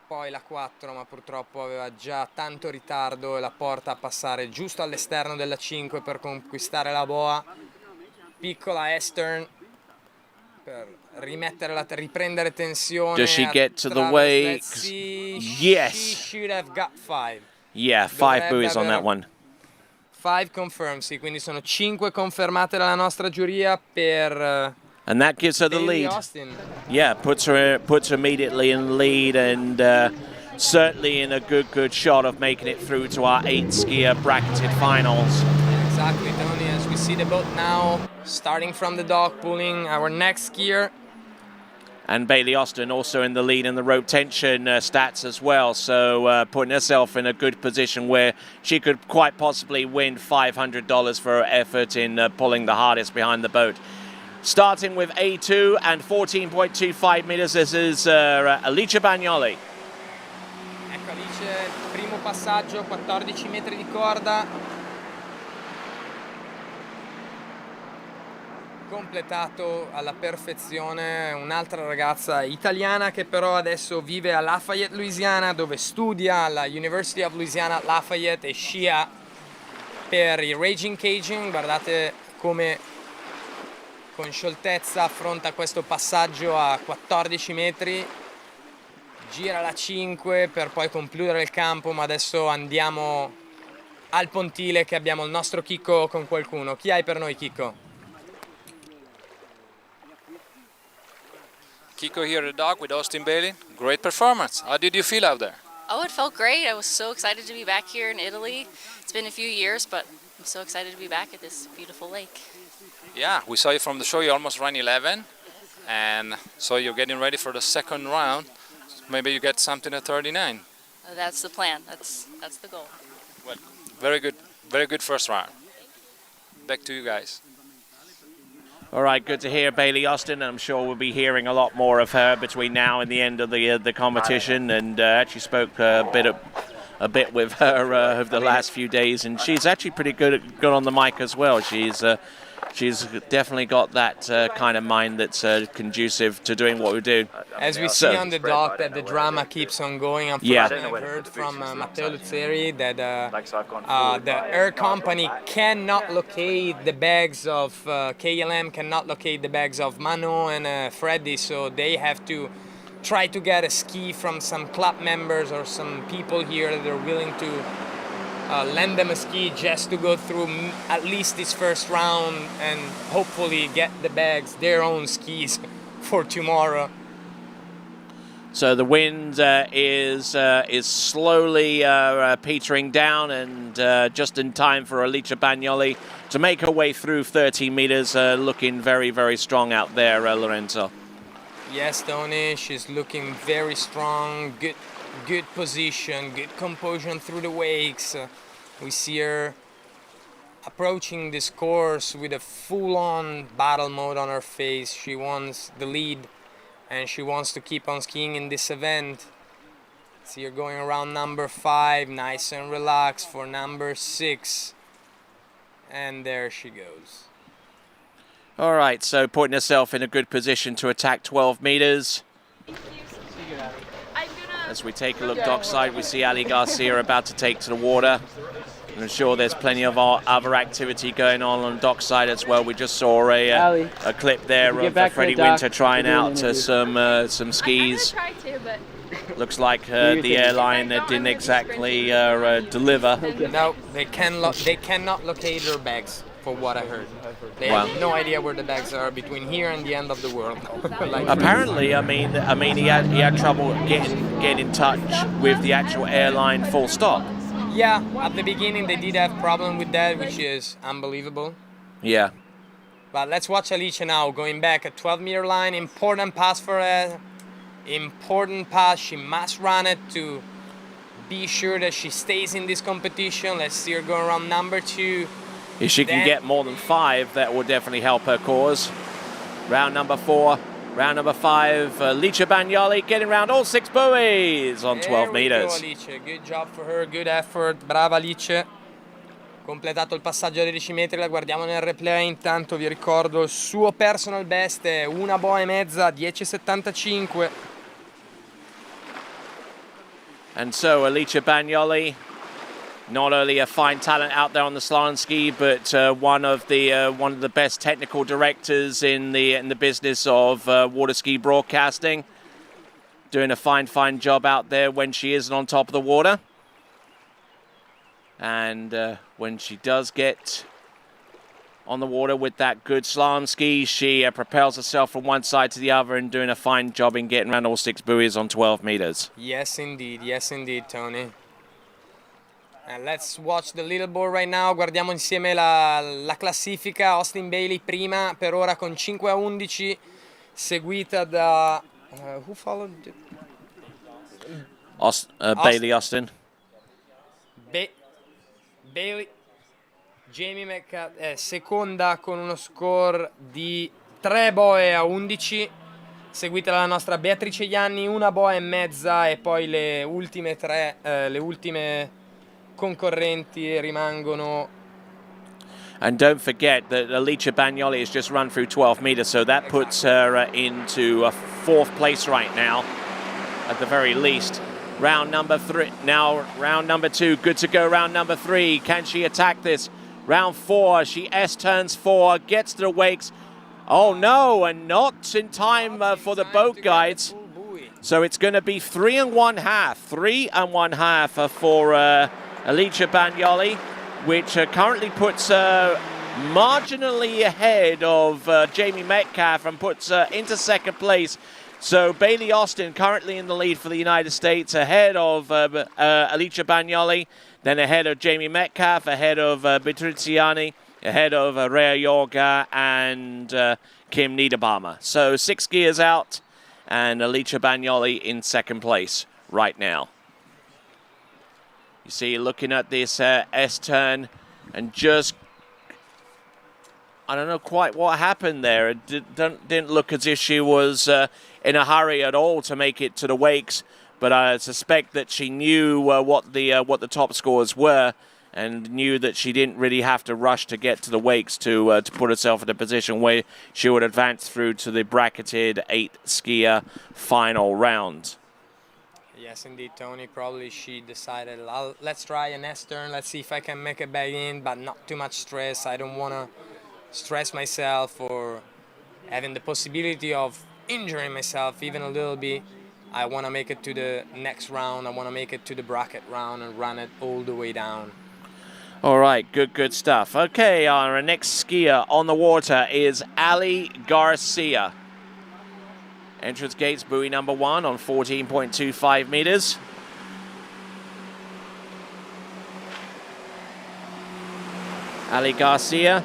E: Poi la 4, ma purtroppo aveva già tanto ritardo e la porta a passare giusto all'esterno della 5 per conquistare la boa. Piccola Estern per riprendere tensione.
A: Does she get to the wakes? Yes.
E: She should have got 5.
A: Yeah, 5 buoys on that one.
E: 5 confirmed, sì, quindi sono 5 confermate dalla nostra giuria per
A: and that gives her the
E: Bailey
A: lead.
E: Austin.
A: Yeah, puts her immediately in the lead, and certainly in a good shot of making it through to our 8 skier bracketed finals.
E: Exactly, Tony, as we see the boat now starting from the dock, pulling our next skier.
A: And Bailey Austin also in the lead in the rope tension stats as well, so putting herself in a good position where she could quite possibly win $500 for her effort in pulling the hardest behind the boat. Starting with A2 and 14.25 meters, this is Alice Bagnoli.
E: Ecco Alice, primo passaggio, 14 metri di corda. Completato alla perfezione, un'altra ragazza italiana che però adesso vive a Lafayette, Louisiana, dove studia alla University of Louisiana Lafayette e scia per il Raging Cajun. Guardate come con scioltezza affronta questo passaggio a 14 metri, gira la 5 per poi concludere il campo, ma adesso andiamo al pontile che abbiamo il nostro Chicco con qualcuno. Chi hai per noi, Chicco?
I: Kiko here at the dock with Austin Bailey. Great performance. How did you feel out there?
R: Oh, it felt great. I was so excited to be back here in Italy. It's been a few years, but I'm so excited to be back at this beautiful lake.
I: Yeah, we saw you from the show. You almost ran 11, and so you're getting ready for the second round. Maybe you get something at 39.
R: That's the plan. That's the goal.
I: Well, very good first round. Back to you guys.
A: All right, good to hear Bailey Austin. I'm sure we'll be hearing a lot more of her between now and the end of the competition. And actually spoke a bit with her over the last few days, and she's actually pretty good on the mic as well. She's definitely got that kind of mind that's conducive to doing what we do.
E: As we see on the dock that the drama keeps on going. Unfortunately, I've heard from Matteo Luzzeri that the air company cannot locate the bags of KLM, cannot locate the bags of Mano and Freddy, so they have to try to get a ski from some club members or some people here that are willing to lend them a ski just to go through at least this first round and hopefully get the bags, their own skis, for tomorrow.
A: So the wind is slowly petering down, and just in time for Alicia Bagnoli to make her way through 30 meters, looking very, very strong out there, Lorenzo.
E: Yes, Tony, she's looking very strong, good position, good composure through the wakes. We see her approaching this course with a full-on battle mode on her face. She wants the lead and she wants to keep on skiing in this event. See her going around number 5, nice and relaxed for number 6. And there she goes.
A: All right, so putting herself in a good position to attack 12 meters. As we take a look dockside, we see Ali Garcia about to take to the water. I'm sure there's plenty of other activity going on dockside as well. We just saw a clip there of Freddie Winter trying out some skis.
F: I tried to, but
A: Looks like the airline didn't exactly deliver.
E: No, they cannot locate their bags, for what I heard. They have no idea where the bags are between here and the end of the world. Like
A: Apparently, I mean, he had trouble getting in touch with the actual airline. Full stop.
E: Yeah, at the beginning they did have problem with that, which is unbelievable.
A: Yeah.
E: But let's watch Alicia now, going back at 12-meter line. Important pass for her. Important pass. She must run it to be sure that she stays in this competition. Let's see her go around number 2.
A: If she can get more than 5, that will definitely help her cause. Round number 4. Round number 5, Alicia Bagnoli getting around all 6 buoys on 12 meters.
E: There we go, Alice. Good job for her, good effort. Brava Alice. Completato il passaggio dei 10 metri, la guardiamo nel replay. Intanto vi ricordo il suo personal best è 1 boa e mezza, 10,75.
A: And so Alicia Bagnoli, not only a fine talent out there on the slalom ski, but one of the best technical directors in the business of water ski broadcasting, doing a fine job out there when she isn't on top of the water. And when she does get on the water with that good slalom ski, she propels herself from one side to the other and doing a fine job in getting around all 6 buoys on 12 meters.
E: Yes, indeed, Tony. And let's watch the leaderboard right now. Guardiamo insieme la classifica. Austin Bailey prima per ora con 5-11, seguita da who followed?
A: Bailey Austin.
E: Bailey. Jamie McCart è seconda con uno score di 3 boe a 11, seguita dalla nostra Beatrice Ianni, 1 boa e mezza, e poi le ultime 3, le ultime concorrenti rimangono.
A: And don't forget that Alicia Bagnoli has just run through 12 meters, so that puts her into a 4th place right now, at the very least. Round number 3, now round number 2, good to go. Round number 3, can she attack this? Round 4, she S-turns 4, gets to the wakes. Oh no, and not in time for the boat guides. So it's going to be 3 1/2 for Alicia Bagnoli, which currently puts her marginally ahead of Jamie Metcalf and puts her into 2nd place. So Bailey Austin currently in the lead for the United States, ahead of Alicia Bagnoli, then ahead of Jamie Metcalf, ahead of Beatriziani, ahead of Rea Yorga and Kim Niederbaumer. So 6 skiers out and Alicia Bagnoli in 2nd place right now. You see, looking at this S-turn and just, I don't know quite what happened there. It didn't look as if she was in a hurry at all to make it to the wakes, but I suspect that she knew what the top scores were and knew that she didn't really have to rush to get to the wakes to put herself in a position where she would advance through to the bracketed 8-skier final round.
E: Yes, indeed, Tony. Probably she decided, let's try an S-turn, let's see if I can make it back in, but not too much stress. I don't want to stress myself or having the possibility of injuring myself even a little bit. I want to make it to the next round. I want to make it to the bracket round and run it all the way down.
A: All right, good stuff. Okay, our next skier on the water is Ali Garcia. Entrance gates, buoy number 1 on 14.25 meters. Ali Garcia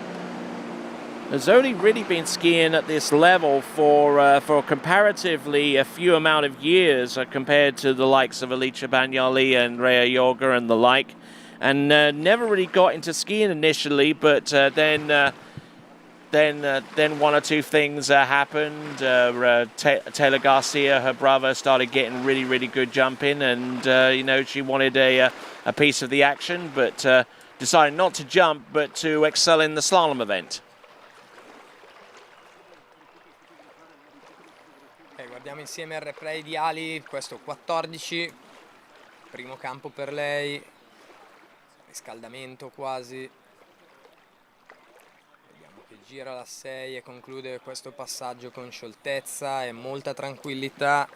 A: has only really been skiing at this level for comparatively a few amount of years compared to the likes of Alicia Bagnoli and Rea Yorga and the like, and never really got into skiing initially, but then one or two things happened. Taylor Garcia, her brother, started getting really good jumping, and she wanted a piece of the action, but decided not to jump, but to excel in the slalom event.
E: Guardiamo insieme il replay di Ali, questo 14, primo campo per lei, riscaldamento quasi. Vediamo che gira la 6 e conclude questo passaggio con scioltezza e molta tranquillità.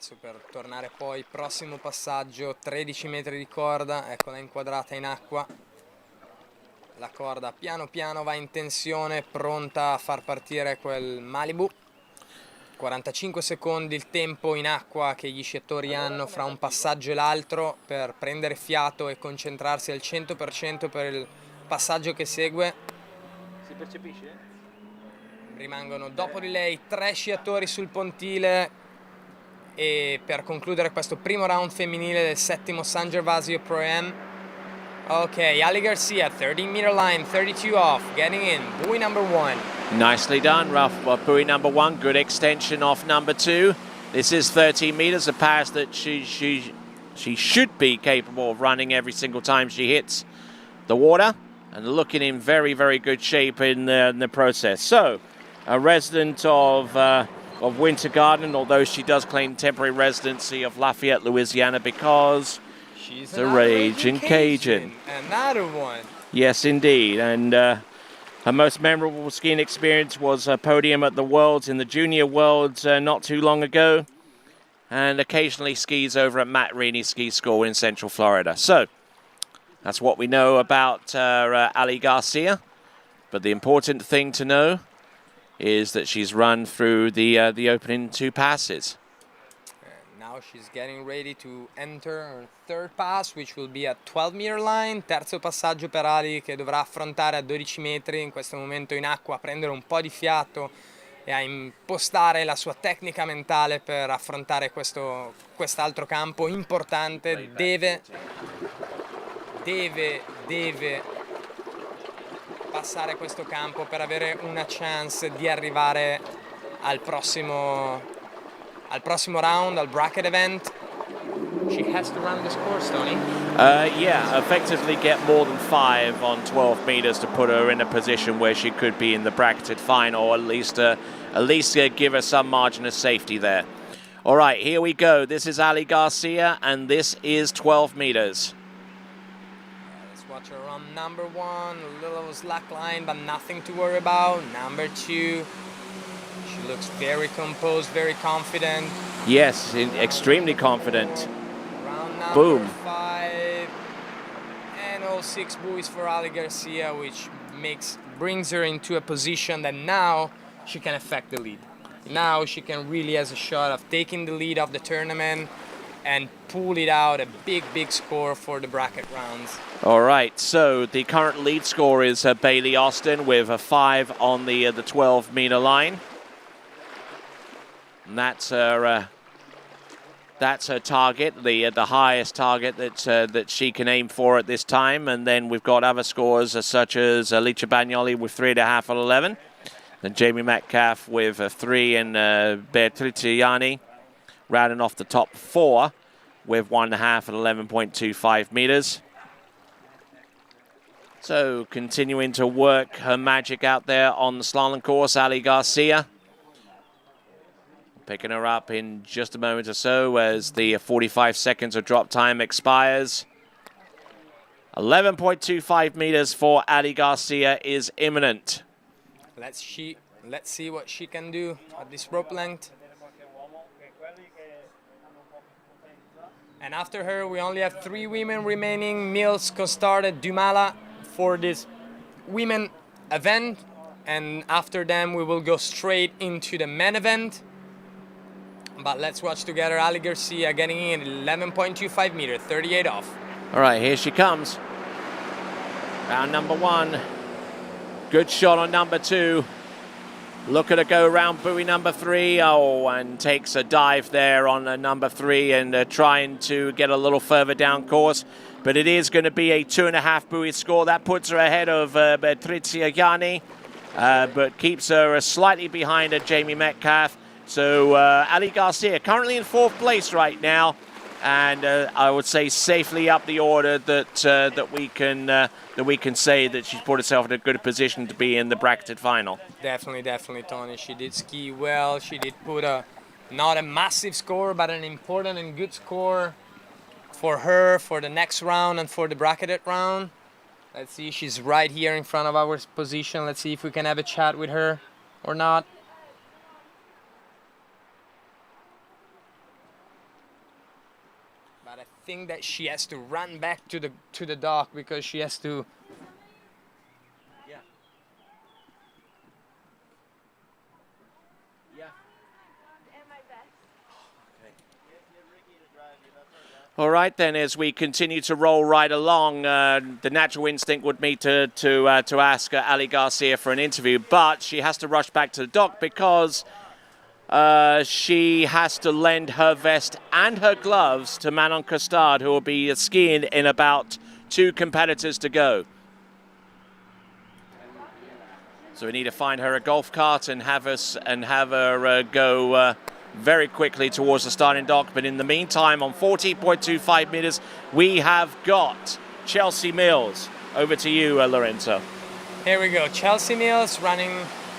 E: Adesso per tornare poi, prossimo passaggio, 13 metri di corda, eccola inquadrata in acqua. La corda piano piano va in tensione, pronta a far partire quel Malibu. 45 secondi il tempo in acqua che gli sciatori hanno fra un passaggio e l'altro per prendere fiato e concentrarsi al 100% per il passaggio che segue.
H: Si percepisce?
E: Rimangono dopo di lei 3 sciatori sul pontile e per concludere questo primo round femminile del 7° San Gervasio Pro Am. Ok, Ali Garcia, 13-meter line, 32 off, getting in, buoy number 1.
A: Nicely done, rough buoy number 1, good extension off number 2. This is 13 meters, a pass that she should be capable of running every single time she hits the water, and looking in very, very good shape in the process. So, a resident of Winter Garden, although she does claim temporary residency of Lafayette, Louisiana, because
E: she's
A: a raging Cajun.
E: Another one.
A: Yes, indeed. And her most memorable skiing experience was a podium at the Worlds, in the Junior Worlds not too long ago, and occasionally skis over at Matt Reaney Ski School in Central Florida. So, that's what we know about Ali Garcia. But the important thing to know is that she's run through the opening 2 passes.
E: Now she's getting ready to enter her third pass, which will be a 12-meter line. Terzo passaggio per Ali, che dovrà affrontare a 12 metri in questo momento in acqua, a prendere un po' di fiato e a impostare la sua tecnica mentale per affrontare quest'altro campo importante. Deve passare questo campo per avere una chance di arrivare al prossimo round, al bracket event. She has to run this course, Tony.
A: Yeah, effectively get more than 5 on 12 meters to put her in a position where she could be in the bracketed final, or at least give her some margin of safety there. All right, here we go. This is Ali Garcia, and this is 12 meters.
E: Let's watch her run number 1, a little slack line, but nothing to worry about. Number 2. She looks very composed, very confident.
A: Yes, extremely confident.
E: Round number
A: Boom.
E: 5. And all 6 buoys for Ali Garcia, which brings her into a position that now she can affect the lead. Now she can really has a shot of taking the lead of the tournament and pull it out a big, big score for the bracket rounds.
A: All right, so the current lead score is Bailey Austin with a 5 on the 12-meter line. And that's her target, the highest target that she can aim for at this time. And then we've got other scores such as Alicia Bagnoli with 3.5 on 11, then Jamie Metcalf with a 3, and Beatrice Ianni rounding off the top 4 with 1.5 at 11.25 meters. So continuing to work her magic out there on the slalom course, Ali Garcia. Picking her up in just a moment or so as the 45 seconds of drop time expires. 11.25 meters for Ali Garcia is imminent.
E: Let's see what she can do at this rope length. And after her, we only have 3 women remaining. Mills, Costard, and Dumala for this women event. And after them, we will go straight into the men event. But let's watch together Ali Garcia getting in 11.25 meters, 38 off.
A: All right, here she comes. Round number 1. Good shot on number 2. Look at her go around buoy number 3. Oh, and takes a dive there on number 3 and trying to get a little further down course. But it is going to be a 2.5 buoy score. That puts her ahead of Beatrice Ianni, but keeps her slightly behind Jamie Metcalf. So Ali Garcia currently in 4th place right now, and I would say safely up the order that we can say that she's put herself in a good position to be in the bracketed final.
E: Definitely, Tony. She did ski well. She did put not a massive score, but an important and good score for her for the next round and for the bracketed round. Let's see, she's right here in front of our position. Let's see if we can have a chat with her or not. But I think that she has to run back to the dock because she has to.
A: Yeah. Yeah. All right, then, as we continue to roll right along, the natural instinct would be to ask Ali Garcia for an interview, but she has to rush back to the dock because she has to lend her vest and her gloves to Manon Costard, who will be skiing in about 2 competitors to go. So we need to find her a golf cart and have her go very quickly towards the starting dock. But in the meantime, on 14.25 meters, we have got Chelsea Mills. Over to you, Lorenzo.
E: Here we go. Chelsea Mills running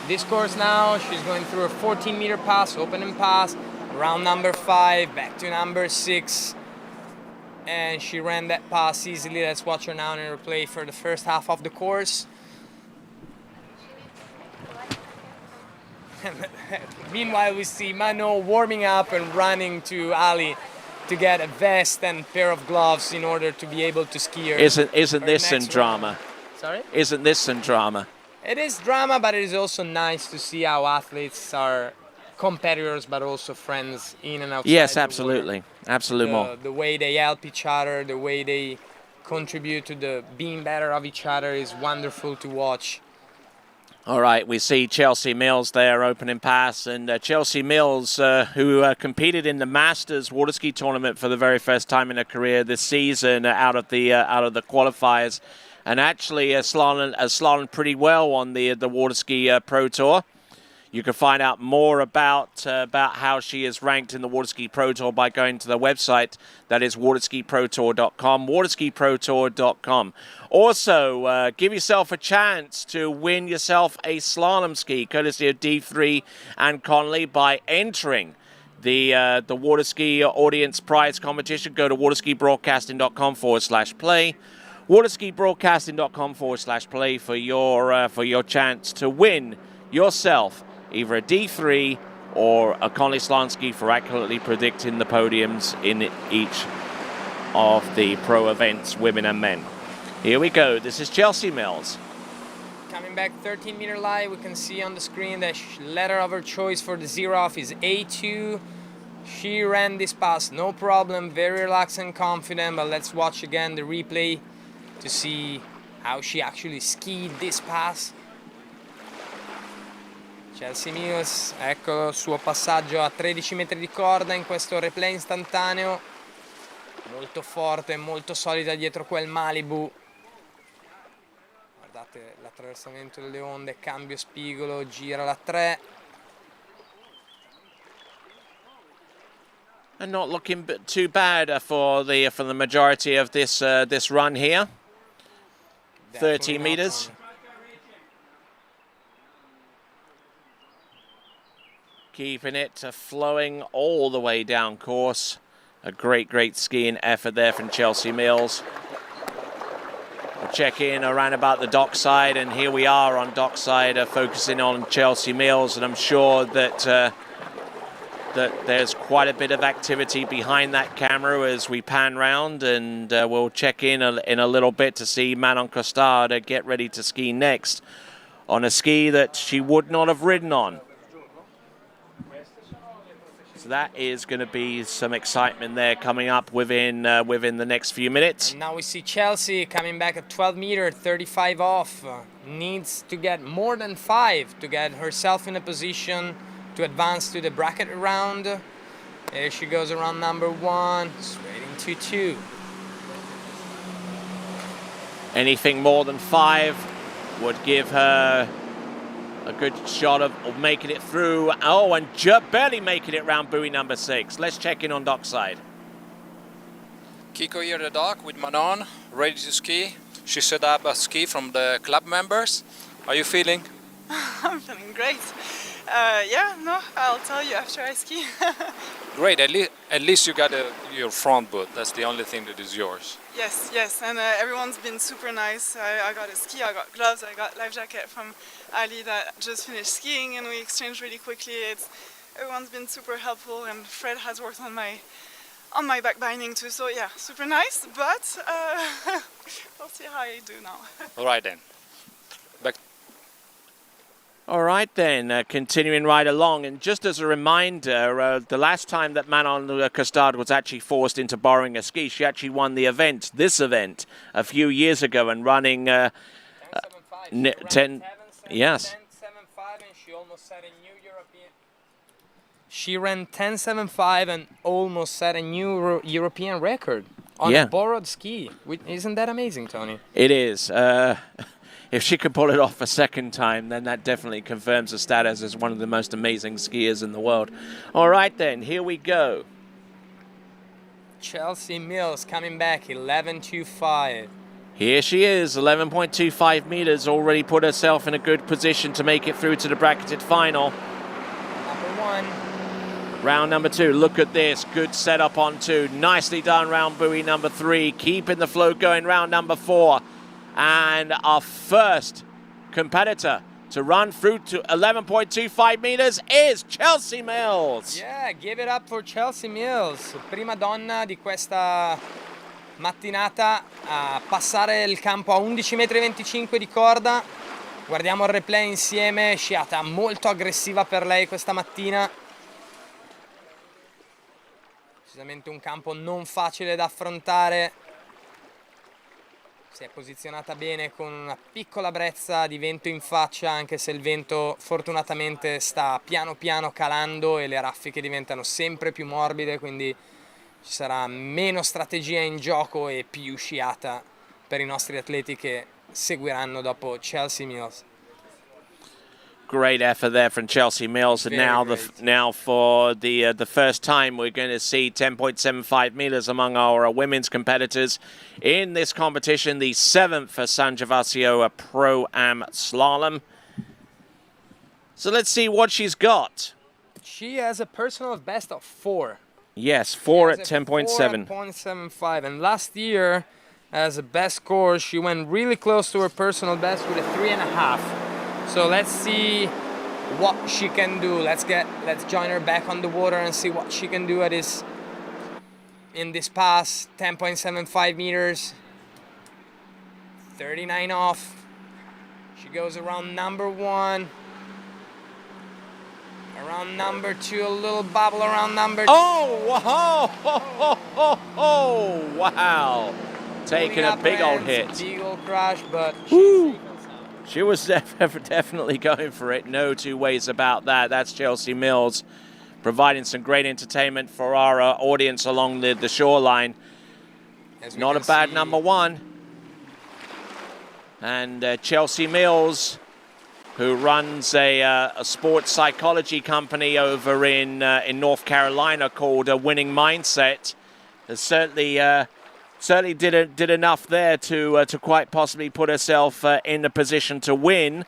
E: this course now. She's going through a 14-meter pass, opening pass, round number 5, back to number 6. And she ran that pass easily. Let's watch her now in a replay for the first half of the course. Meanwhile, we see Manon warming up and running to Ali to get a vest and pair of gloves in order to be able to ski her.
A: Isn't this some drama?
E: Sorry?
A: Isn't this some drama?
E: It is drama, but it is also nice to see how athletes are competitors, but also friends in and outside.
A: Yes, absolutely. Absolutely.
E: The way they help each other, the way they contribute to the being better of each other is wonderful to watch.
A: All right, we see Chelsea Mills there opening pass, and Chelsea Mills, who competed in the Masters water ski tournament for the very first time in her career this season, out of the qualifiers, and actually slalom pretty well on the water ski pro tour. You can find out more about how she is ranked in the Water Ski Pro Tour by going to the website. That is waterskiprotour.com, waterskiprotour.com. Also, give yourself a chance to win yourself a slalom ski, courtesy of D3 and Conley, by entering the Water Ski Audience Prize Competition. Go to waterskibroadcasting.com/play. waterskibroadcasting.com/play for your chance to win yourself either a D3 or a Conley slalom ski for accurately predicting the podiums in each of the pro events, women and men. Here we go. This is Chelsea Mills.
E: Coming back 13-meter line, we can see on the screen that letter of her choice for the zero off is A2. She ran this pass, no problem, very relaxed and confident, but let's watch again the replay to see how she actually skied this pass. Chelsea Mills, ecco il suo passaggio a 13 metri di corda in questo replay istantaneo, molto forte, molto solida dietro quel Malibu. Guardate l'attraversamento delle onde, cambio spigolo, gira la 3.
A: And not looking too bad for the majority of this run here. 30 meters. Keeping it flowing all the way down course. A great skiing effort there from Chelsea Mills. We'll check in around about the dockside, and here we are on dockside, focusing on Chelsea Mills, and I'm sure that there's quite a bit of activity behind that camera as we pan round, and we'll check in a little bit to see Manon Costard get ready to ski next on a ski that she would not have ridden on. So that is going to be some excitement there coming up within the next few minutes.
E: And now we see Chelsea coming back at 12 meter, 35 off. Needs to get more than 5 to get herself in a position to advance to the bracket round. There she goes around number 1, straight into 2.
A: Anything more than 5 would give her a good shot of making it through. Oh, and barely making it round buoy number 6. Let's check in on dockside.
I: Kiko here at the dock with Manon, ready to ski. She set up a ski from the club members. How are you feeling?
K: I'm feeling great. I'll tell you after I ski.
I: Great, at least you got your front boot. That's the only thing that is yours.
K: Yes, and everyone's been super nice. I got a ski, I got gloves, I got life jacket from Ali that just finished skiing, and we exchanged really quickly. Everyone's been super helpful, and Fred has worked on my on my back binding too. So yeah, super nice, but we'll see how I do now.
I: All right then. Back.
A: All right then, continuing right along, and just as a reminder, the last time that Manon Costard was actually forced into borrowing a ski, she actually won the event, this event, a few years ago, and running 10. Yes.
E: 10.75, and she almost set a new European. She ran 10.75 and almost set a new European record on a borrowed ski. Isn't that amazing, Tony?
A: It is. If she can pull it off a second time, then that definitely confirms her status as one of the most amazing skiers in the world. All right, then, here we go.
E: Chelsea Mills coming back, 11.25.
A: Here she is, 11.25 meters, already put herself in a good position to make it through to the bracketed final.
E: Number 1.
A: Round number 2, look at this, good setup on 2. Nicely done round buoy number 3, keeping the flow going round number 4. And our first competitor to run through to 11.25 meters is Chelsea Mills.
E: Yeah, give it up for Chelsea Mills, prima donna di questa mattinata a passare il campo a 11,25 m di corda. Guardiamo il replay insieme, sciata molto aggressiva per lei questa mattina. Decisamente un campo non facile da affrontare. Si è posizionata bene con una piccola brezza di vento in faccia, anche se il vento fortunatamente sta piano piano calando e le raffiche diventano sempre più morbide, quindi ci sarà meno strategia in gioco e più sciata per i nostri atleti che seguiranno dopo Chelsea Mills.
A: Great effort there from Chelsea Mills, and now for the first time we're going to see 10.75 meters among our women's competitors in this competition, the 7th for San Gervasio Pro-Am Slalom. So let's see what she's got.
E: She has a personal best of 4.
A: Yes, 4 at 10.7.
E: 4.75, and last year as a best score she went really close to her personal best with a 3.5. So let's see what she can do. Let's join her back on the water and see what she can do in this pass. 10.75 meters, 39 off. She goes around number 1, around number 2, a little bobble around number 2.
A: Oh, wow. Taking a big old hit.
E: Big old crash, but
A: she was definitely going for it. No two ways about that. That's Chelsea Mills providing some great entertainment for our audience along the shoreline. Not a bad number 1. And Chelsea Mills, who runs a sports psychology company over in North Carolina called Winning Mindset, has certainly did enough there to quite possibly put herself in the position to win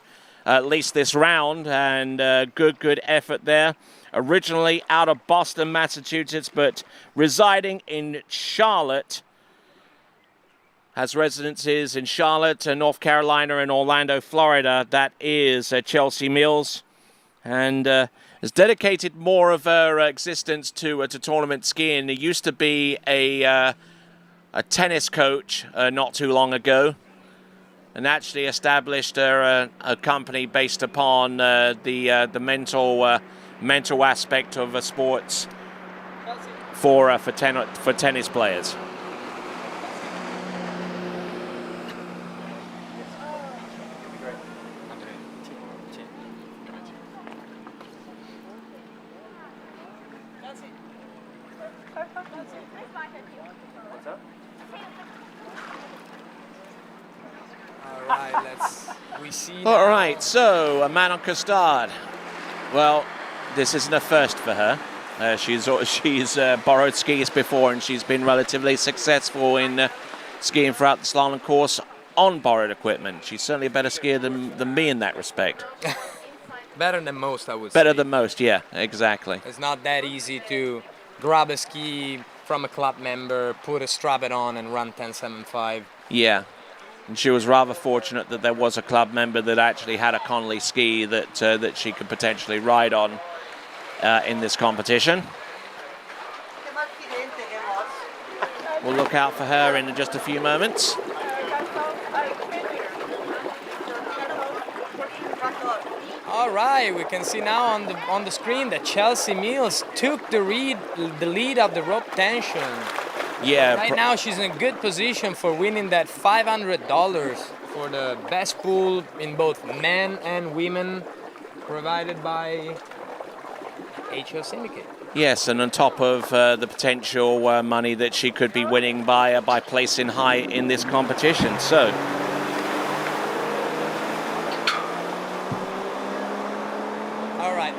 A: at least this round, and good effort there. Originally out of Boston, Massachusetts, but residing in Charlotte. Has residences in Charlotte, North Carolina, and Orlando, Florida. That is Chelsea Mills, and has dedicated more of her existence to tournament skiing. It used to be a tennis coach not too long ago, and actually established a company based upon the mental aspect of sports for tennis players. All right, so Manon Costard. Well, this isn't a first for her. She's borrowed skis before, and she's been relatively successful in skiing throughout the slalom course on borrowed equipment. She's certainly a better skier than me in that respect.
E: Better than most, I would say.
A: Better than most, yeah, exactly.
E: It's not that easy to grab a ski from a club member, put a strap it on, and run 10.75.
A: Yeah. And she was rather fortunate that there was a club member that actually had a Connolly ski that she could potentially ride on in this competition. We'll look out for her in just a few moments.
E: All right, we can see now on the screen that Chelsea Mills took the lead of the rope tension.
A: Yeah.
E: Right now she's in a good position for winning that $500 for the best pool in both men and women, provided by HO Syndicate.
A: Yes, and on top of the potential money that she could be winning by placing high in this competition. So.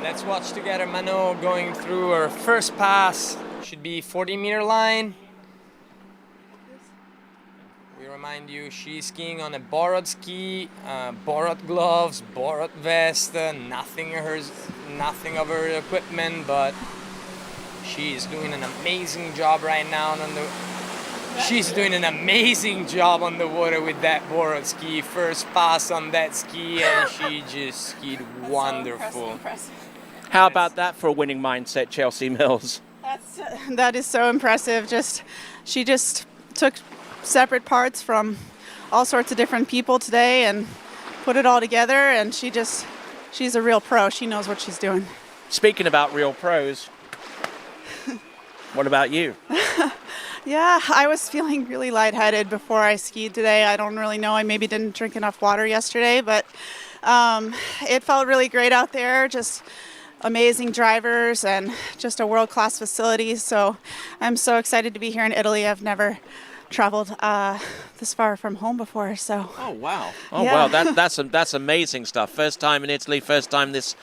E: Let's watch together Manon going through her first pass. Should be 40-meter line. We remind you she's skiing on a borrowed ski, borrowed gloves, borrowed vest, nothing of her equipment, but she's doing an amazing job right now She's doing an amazing job on the water with that borrowed ski. First pass on that ski, and she just skied wonderful.
K: Impressive.
A: How about that for a winning mindset, Chelsea Mills?
K: That is so impressive. She just took separate parts from all sorts of different people today and put it all together, and she's a real pro. She knows what she's doing.
A: Speaking about real pros, what about you?
K: Yeah, I was feeling really lightheaded before I skied today. I don't really know. I maybe didn't drink enough water yesterday, but it felt really great out there. Just amazing drivers and just a world-class facility. So I'm so excited to be here in Italy. I've never traveled this far from home before. So.
A: Oh wow! Oh yeah. Wow! That's amazing stuff. First time in Italy. First time this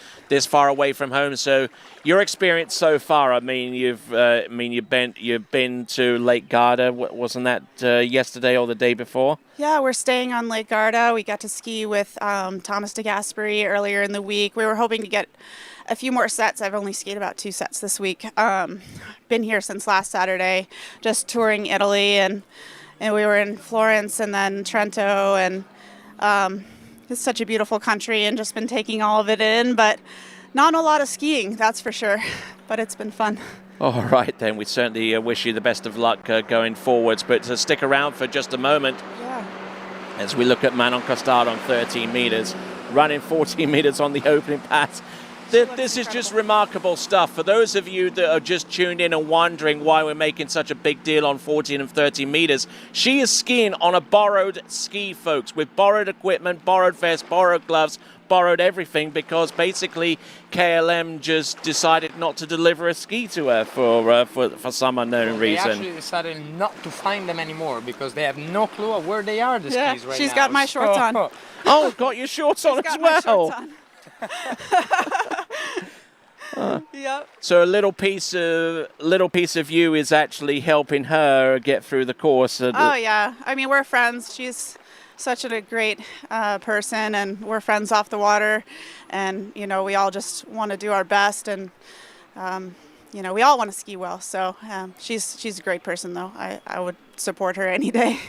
A: far away from home. So your experience so far. I mean, you've been to Lake Garda. Wasn't that yesterday or the day before?
K: Yeah, we're staying on Lake Garda. We got to ski with Thomas de Gasperi earlier in the week. We were hoping to get a few more sets. I've only skied about 2 sets this week. Been here since last Saturday, just touring Italy, and we were in Florence and then Trento, and it's such a beautiful country, and just been taking all of it in, but not a lot of skiing, that's for sure, but it's been fun.
A: All right, then. We certainly wish you the best of luck going forwards, but stick around for just a moment.
K: Yeah.
A: As we look at Manon Costard on 13 meters, running 14 meters on the opening pass. This is just remarkable stuff. For those of you that are just tuned in and wondering why we're making such a big deal on 14 and 13 meters, she is skiing on a borrowed ski, folks, with borrowed equipment, borrowed vest, borrowed gloves, borrowed everything, because basically KLM just decided not to deliver a ski to her for some unknown reason.
E: They actually decided not to find them anymore because they have no clue of where they are, the skis right now.
K: She's got my shorts on.
A: Oh, got your shorts on as well.
K: Yep.
A: So a little piece of you is actually helping her get through the course.
K: Oh yeah, I mean, we're friends. She's such a great person, and we're friends off the water, and we all just want to do our best, and we all want to ski well. So she's a great person, though. I would support her any day.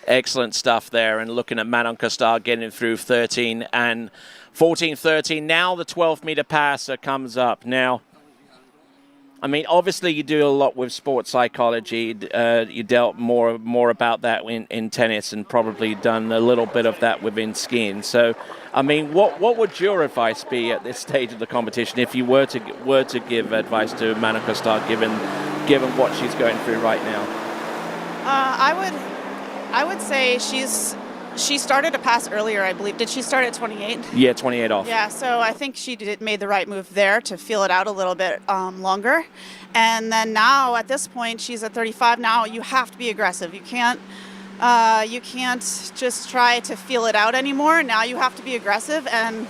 A: Excellent stuff there, and looking at Manon Costard getting through 13 and 14-13. Now the 12-meter pass comes up. Now, I mean, obviously you do a lot with sports psychology. You dealt more about that in tennis, and probably done a little bit of that within skiing. So, I mean, what would your advice be at this stage of the competition if you were to give advice to Manon Costard, given what she's going through right now?
K: I would say she started a pass earlier, I believe. Did she start at 28?
A: Yeah, 28 off.
K: Yeah, so I think she made the right move there to feel it out a little bit longer. And then now, at this point, she's at 35. Now you have to be aggressive. You can't just try to feel it out anymore. Now you have to be aggressive and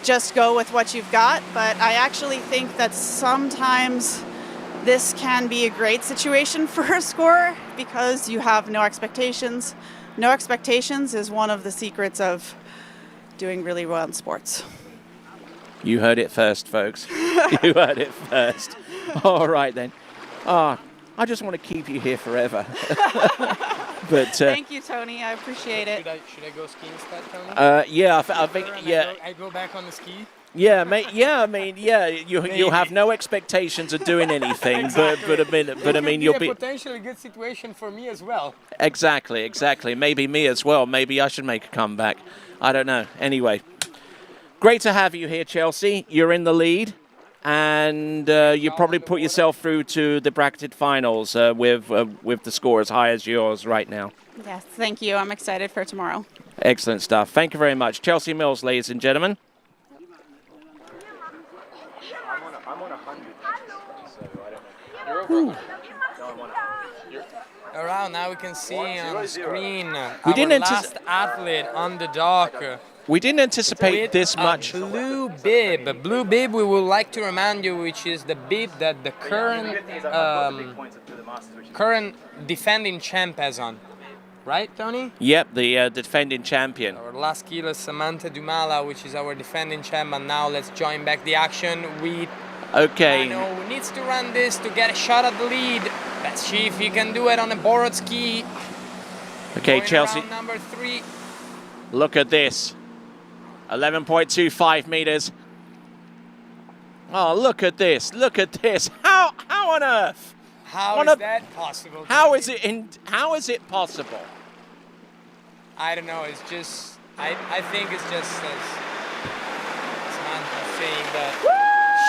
K: just go with what you've got. But I actually think that sometimes this can be a great situation for a scorer because you have no expectations. No expectations is one of the secrets of doing really well in sports.
A: You heard it first, folks. You heard it first. All right, then. I just want to keep you here forever. But
K: thank you, Tony. I appreciate it.
E: Should I go ski instead, Tony?
A: Yeah, I think. Yeah.
E: I go back on the ski.
A: Yeah, mate. Yeah, I mean, yeah. You have no expectations of doing anything,
E: Exactly.
A: but I mean, you'll be
E: a potentially good situation for me as well.
A: exactly. Maybe me as well. Maybe I should make a comeback. I don't know. Anyway, great to have you here, Chelsea. You're in the lead, and you probably put yourself through to the bracketed finals with the score as high as yours right now.
S: Yes, thank you. I'm excited for tomorrow.
A: Excellent stuff. Thank you very much, Chelsea Mills, ladies and gentlemen.
E: Ooh. Around now we can see on the screen
A: We
E: our last athlete on the dock.
A: We didn't anticipate
E: with
A: this much.
E: Blue bib. Blue bib, we would like to remind you, which is the bib that the current defending champ has on. Right, Tony?
A: Yep, the defending champion.
E: Our last killer, Samantha Dumala, which is our defending champ. And now let's join back the action with
A: Okay.
E: Mano, who needs to run this to get a shot at the lead. Let's see if he can do it on a borrowed ski.
A: Okay,
E: Going
A: Chelsea.
E: around number 3.
A: Look at this. 11.25 meters. Oh, look at this. Look at this. How on earth?
E: How is that possible?
A: How is it possible?
E: I don't know. It's just I think it's just as Samantha saying that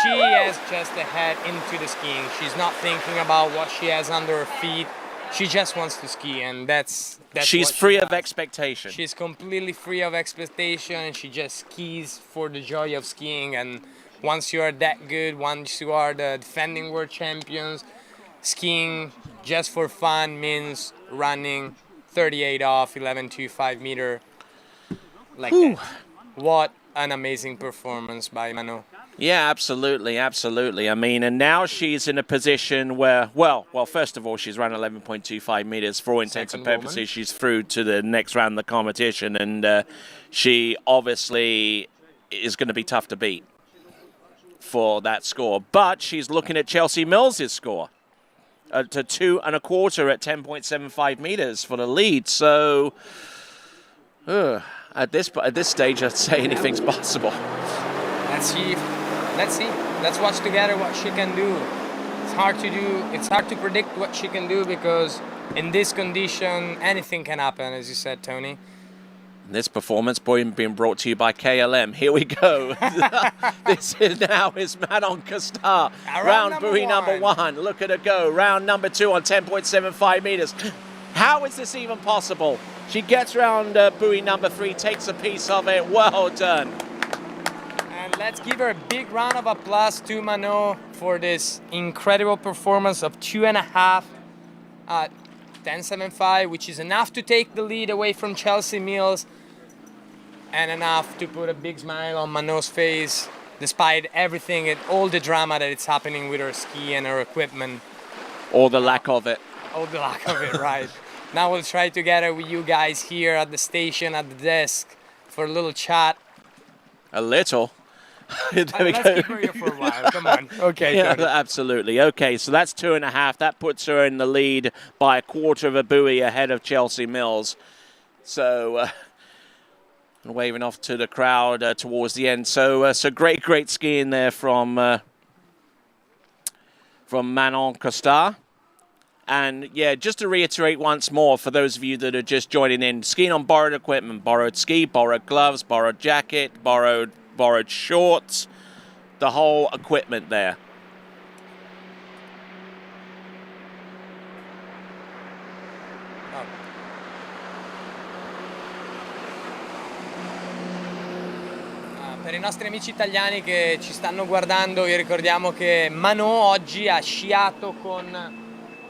E: she has just a head into the skiing. She's not thinking about what she has under her feet. She just wants to ski, and that's
A: She's
E: what
A: free
E: she
A: of
E: does.
A: expectation.
E: She's completely free of expectation, and she just skis for the joy of skiing. And once you are that good, once you are the defending world champions, skiing just for fun means running 38 off 11.25 meter like that. What an amazing performance by Mano.
A: Yeah, absolutely. I mean, and now she's in a position where, well, first of all, she's run 11.25 meters. For all intents and
E: Second
A: purposes,
E: woman.
A: she's through to the next round of the competition, and she obviously is going to be tough to beat for that score. But she's looking at Chelsea Mills' score to 2 1/4 at 10.75 meters for the lead. So at this stage, I'd say anything's possible.
E: Let's see. Let's watch together what she can do. It's hard to do. It's hard to predict what she can do because in this condition, anything can happen, as you said, Tony.
A: This performance being brought to you by KLM. Here we go. This is Manon Costar. Round buoy number 1. Look at her go. Round number 2 on 10.75 meters. How is this even possible? She gets round buoy number 3, takes a piece of it. Well done.
E: And let's give her a big round of applause to Mano for this incredible performance of 2.5 at 10.75, which is enough to take the lead away from Chelsea Mills and enough to put a big smile on Mano's face despite everything and all the drama that is happening with her ski and her equipment.
A: Or the lack of it.
E: Oh, the lack of it, right. Now we'll try together with you guys here at the station, at the desk, for a little chat.
A: A little?
E: Let's keep her here for a while, come on. Okay,
A: yeah,
E: Tony.
A: absolutely. Okay, so that's 2.5. That puts her in the lead by 1/4 of a buoy ahead of Chelsea Mills. So, waving off to the crowd towards the end. So great skiing there from Manon Costar. And yeah, just to reiterate once more, for those of you that are just joining in, skiing on borrowed equipment, borrowed ski, borrowed gloves, borrowed jacket, borrowed shorts, the whole equipment there.
E: Per i nostri amici italiani che ci stanno guardando, vi ricordiamo che Mano oggi ha sciato con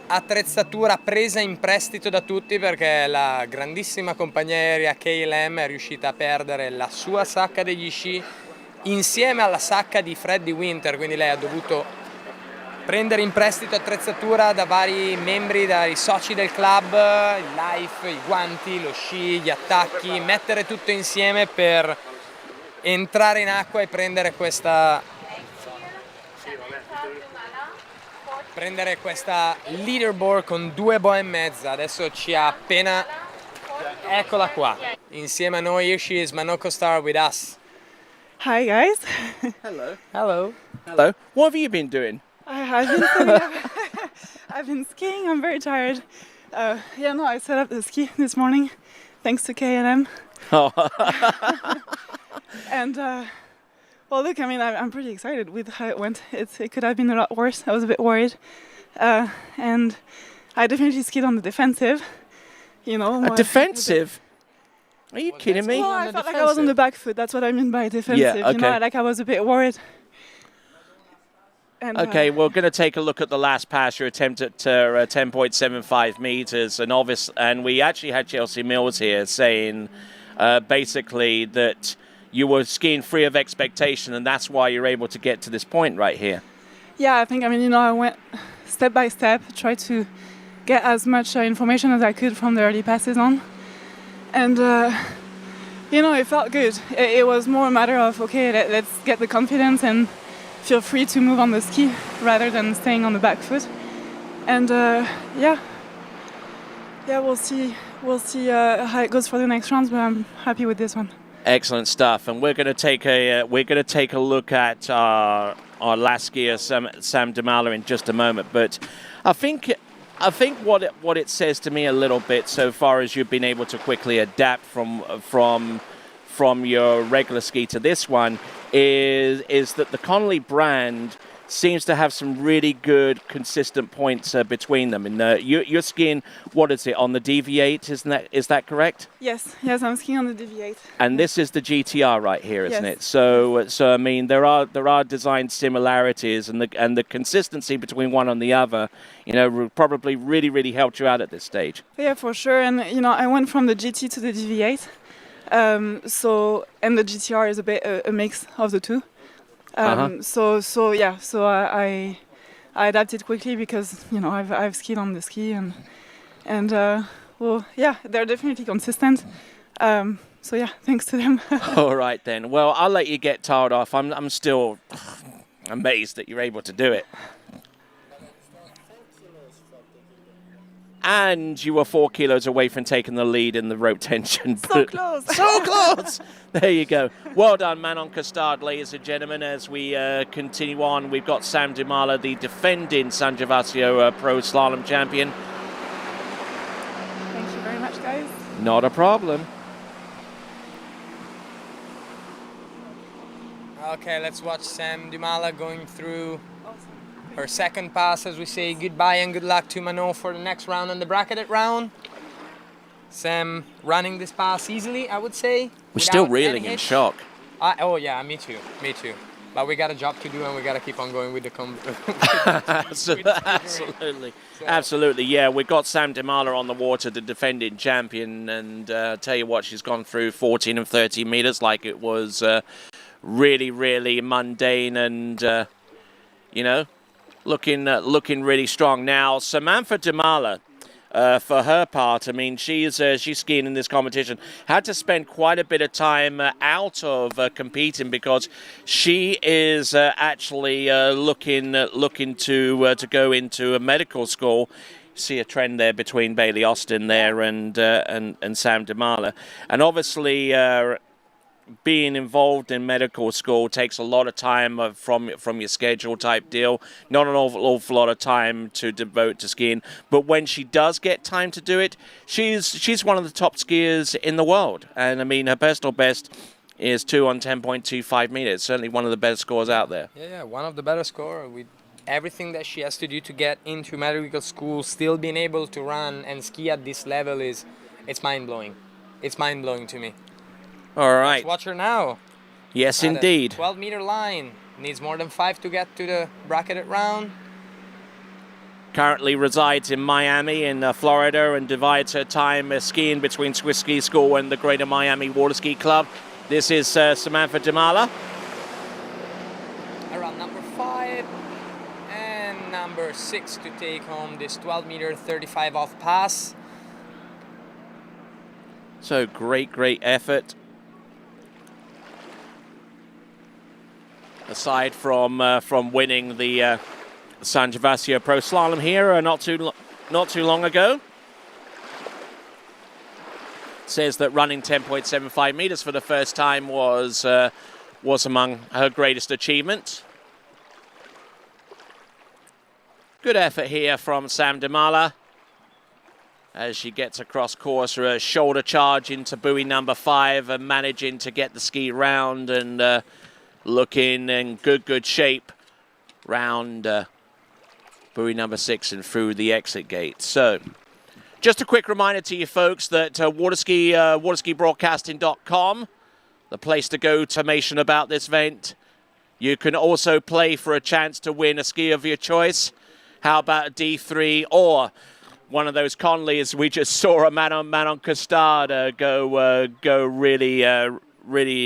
E: attrezzatura presa in prestito da tutti perché la grandissima compagnia aerea KLM è riuscita a perdere la sua sacca degli sci insieme alla sacca di Freddie Winter, quindi lei ha dovuto prendere in prestito attrezzatura da vari membri, dai soci del club, il life, i guanti, lo sci, gli attacchi, mettere tutto insieme per entrare in acqua e prendere questa leaderboard con 2 boe e mezza. Adesso ci ha appena, eccola qua, insieme a noi. Here she is, Mano Costar with us.
K: Hi guys.
A: Hello.
E: Hello.
A: Hello. What have you been doing?
K: I've been skiing. I'm very tired. I set up the ski this morning, thanks to K&M.
A: Oh.
K: And well, look, I mean, I'm pretty excited with how it went. It could have been a lot worse. I was a bit worried, and I definitely skied on the defensive.
A: Defensive? Are you kidding me?
K: Well, I felt like I was on the back foot. That's what I mean by defensive.
A: Yeah, okay.
K: Like I was a bit worried. And,
A: Okay, we're going to take a look at the last pass. Your attempt at 10.75 meters, and we actually had Chelsea Mills here saying basically that you were skiing free of expectation, and that's why you're able to get to this point right here.
K: Yeah, I think, I went step by step, tried to get as much information as I could from the early passes on. And, it felt good. It was more a matter of, okay, let's get the confidence and feel free to move on the ski rather than staying on the back foot. And, we'll see how it goes for the next rounds, but I'm happy with this one.
A: Excellent stuff, and we're going to take a look at our last skier, Sam Dumala, in just a moment. But I think what it says to me a little bit, so far as you've been able to quickly adapt from your regular ski to this one, is that the Connolly brand seems to have some really good consistent points between them. And you're skiing, what is it, on the DV8? Is that correct?
K: Yes, I'm skiing on the DV8.
A: And this is the GTR right here, isn't
K: Yes.
A: it? So I mean, there are design similarities, and the consistency between one and the other, probably really helped you out at this stage.
K: Yeah, for sure. And I went from the GT to the DV8. And the GTR is a bit a mix of the two. So I adapted quickly because I've skied on the ski and they're definitely consistent. Thanks to them.
A: All right then. Well, I'll let you get tired off. I'm still amazed that you're able to do it. And you were 4 kilos away from taking the lead in the rope tension.
K: So close.
A: So close. There you go. Well done, Manon Costard, ladies and gentlemen. As we continue on, we've got Sam Dumala, the defending San Gervasio Pro Slalom champion.
K: Thank you very much, guys.
A: Not a problem.
E: Okay, let's watch Sam Dumala going through her second pass as we say goodbye and good luck to Manon for the next round and the bracketed round. Sam running this pass easily, I would say.
A: We're still reeling in shock.
E: Oh yeah, me too. But we got a job to do and we got to keep on going with the
A: Absolutely. Yeah, we've got Sam Dumala on the water, the defending champion, and tell you what, she's gone through 14 and 13 meters like it was really mundane and, looking really strong. Now, Samantha Dumala, for her part, I mean, she's skiing in this competition, had to spend quite a bit of time out of competing because she is actually looking to go into a medical school. See a trend there between Bailey Austin there and Sam Dumala, and obviously. Being involved in medical school takes a lot of time from your schedule type deal. Not an awful lot of time to devote to skiing. But when she does get time to do it, she's one of the top skiers in the world. And I mean, her personal best is 2 on 10.25 meters. Certainly one of the better scores out there.
E: Yeah, one of the better scorers. With everything that she has to do to get into medical school, still being able to run and ski at this level it's mind-blowing. It's mind-blowing to me.
A: All right.
E: Let's watch her now.
A: Yes, indeed.
E: 12-meter line. Needs more than 5 to get to the bracketed round.
A: Currently resides in Miami in Florida and divides her time skiing between Swiss Ski School and the Greater Miami Water Ski Club. This is Samantha Dumala.
E: Around number 5 and number 6 to take home this 12-meter 35 off pass.
A: So great effort. Aside from winning the San Gervasio Pro Slalom here not too long ago. Says that running 10.75 meters for the first time was was among her greatest achievements. Good effort here from Sam Dumala as she gets across course for a shoulder charge into buoy number 5 and managing to get the ski round and looking in good shape round buoy number 6 and through the exit gate. So just a quick reminder to you folks that waterskibroadcasting.com, the place to go to information about this event. You can also play for a chance to win a ski of your choice. How about a D3 or one of those Conleys? We just saw a Manon Costard go really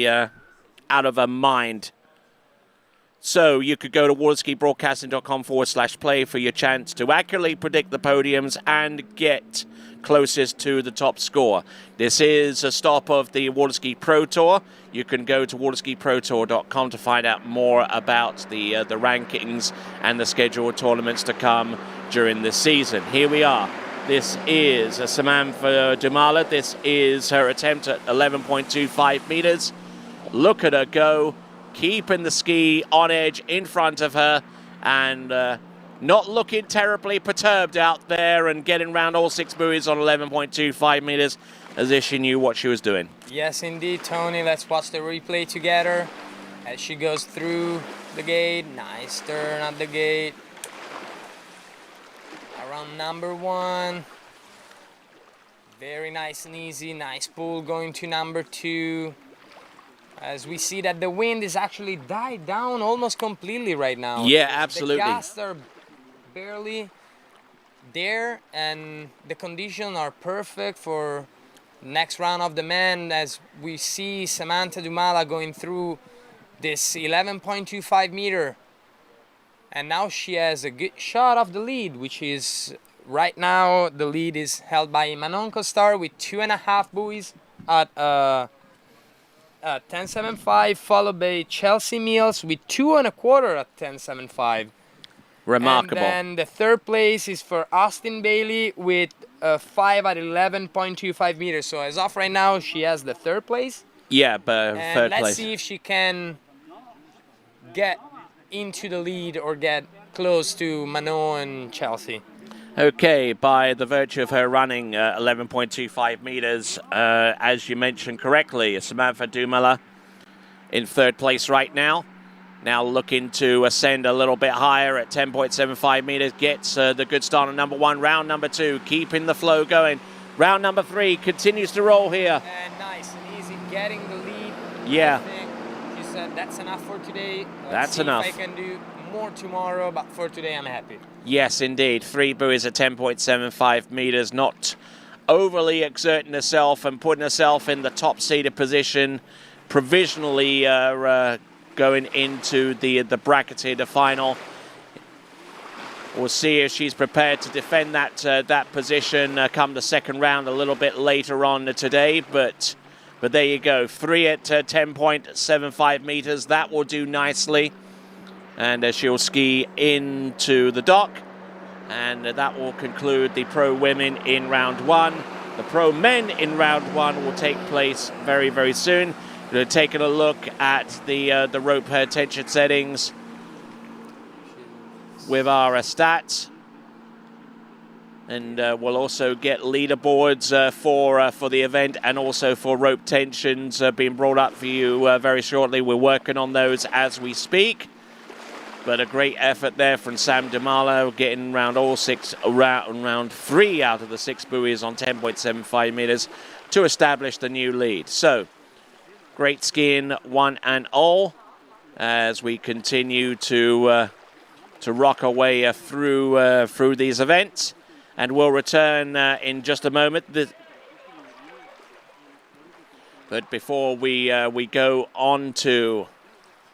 A: out of her mind. So you could go to waterskibroadcasting.com/play for your chance to accurately predict the podiums and get closest to the top score. This is a stop of the Waterski Pro Tour. You can go to waterskiprotour.com to find out more about the rankings and the scheduled tournaments to come during this season. Here we are. This is Samantha Dumala. This is her attempt at 11.25 meters. Look at her go, keeping the ski on edge in front of her and not looking terribly perturbed out there and getting around all 6 buoys on 11.25 meters as if she knew what she was doing.
E: Yes, indeed, Tony. Let's watch the replay together as she goes through the gate. Nice turn at the gate. Around number 1. Very nice and easy. Nice pull going to number 2. As we see that the wind is actually died down almost completely right now.
A: Yeah, absolutely.
E: The gusts are barely there and the conditions are perfect for next round of the men as we see Samantha Dumala going through this 11.25 meter. And now she has a good shot of the lead, which is right now the lead is held by Manon Costard with 2.5 buoys at 10.75, followed by Chelsea Mills with 2.25 at 10.75.
A: Remarkable.
E: And then the third place is for Austin Bailey with 5 at 11.25 meters. So as of right now, she has the third place.
A: Yeah, but
E: and
A: third
E: let's
A: place.
E: see if she can get into the lead or get close to Manon and Chelsea.
A: Okay, by the virtue of her running 11.25 meters, as you mentioned correctly, Samantha Dumala in third place right now. Now looking to ascend a little bit higher at 10.75 meters, gets the good start on number 1. Round number 2, keeping the flow going. Round number 3 continues to roll here.
E: And nice and easy, getting the lead.
A: Yeah.
E: I think she said that's enough for today.
A: That's
E: see
A: enough.
E: If I can do more tomorrow, but for today I'm happy.
A: Yes, indeed. 3 buoys at 10.75 meters, not overly exerting herself and putting herself in the top seeded position, provisionally going into the bracketed final. We'll see if she's prepared to defend that position come the second round a little bit later on today, but there you go. 3 at 10.75 meters. That will do nicely. And she'll ski into the dock. And that will conclude the pro women in round 1. The pro men in round 1 will take place very, very soon. We're taking a look at the rope tension settings with our stats. And we'll also get leaderboards for the event and also for rope tensions being brought up for you very shortly. We're working on those as we speak. But a great effort there from Sam Dumala, getting round 3 out of the 6 buoys on 10.75 meters to establish the new lead. So, great skiing, one and all, as we continue to rock our way through these events. And we'll return in just a moment. But before we go on to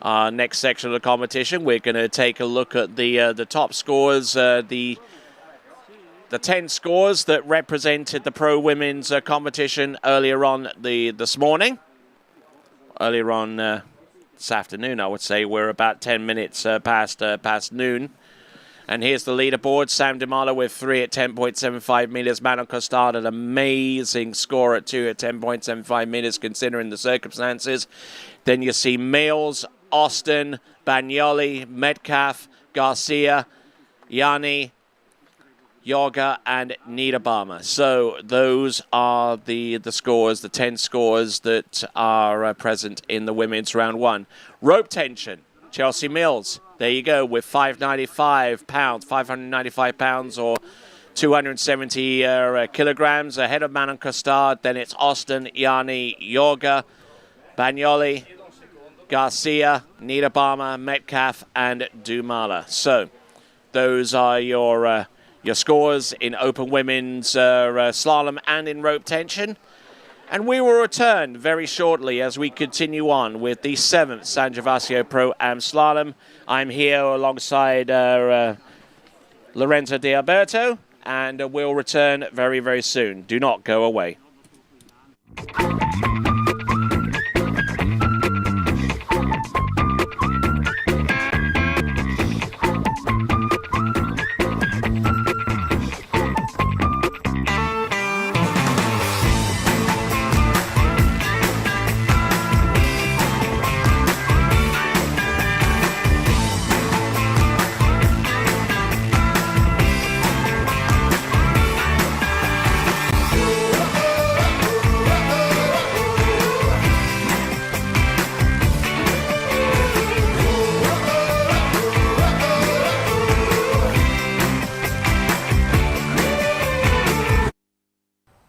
A: our next section of the competition, we're going to take a look at the top scores, the 10 scores that represented the pro women's competition earlier on this morning. Earlier on this afternoon, I would say. We're about 10 minutes past noon. And here's the leaderboard. Sam Dumala with 3 at 10.75 meters. Manon Costard, an amazing score at 2 at 10.75 meters considering the circumstances. Then you see Mills, Austin, Bagnoli, Metcalf, Garcia, Yanni, Yoga, and Niederbaumer. So those are the scores, the 10 scores that are present in the women's round one. Rope tension, Chelsea Mills, there you go, with 595 pounds or 270 kilograms ahead of Manon Costard. Then it's Austin, Yanni, Yoga, Bagnoli, Garcia, Niederbaumer, Metcalf, and Dumala. So those are your scores in open women's slalom and in rope tension. And we will return very shortly as we continue on with the 7th San Gervasio Pro-Am Slalom. I'm here alongside Lorenzo Di Alberto, and we'll return very, very soon. Do not go away.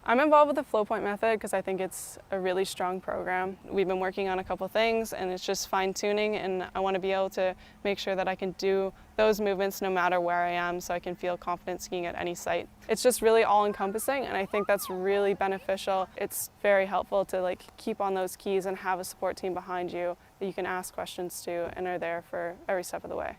T: I'm involved with the flow point method because I think it's a really strong program. We've been working on a couple things and it's just fine tuning, and I want to be able to make sure that I can do those movements no matter where I am, so I can feel confident skiing at any site. It's just really all encompassing, and I think that's really beneficial. It's very helpful to keep on those keys and have a support team behind you that you can ask questions to and are there for every step of the way.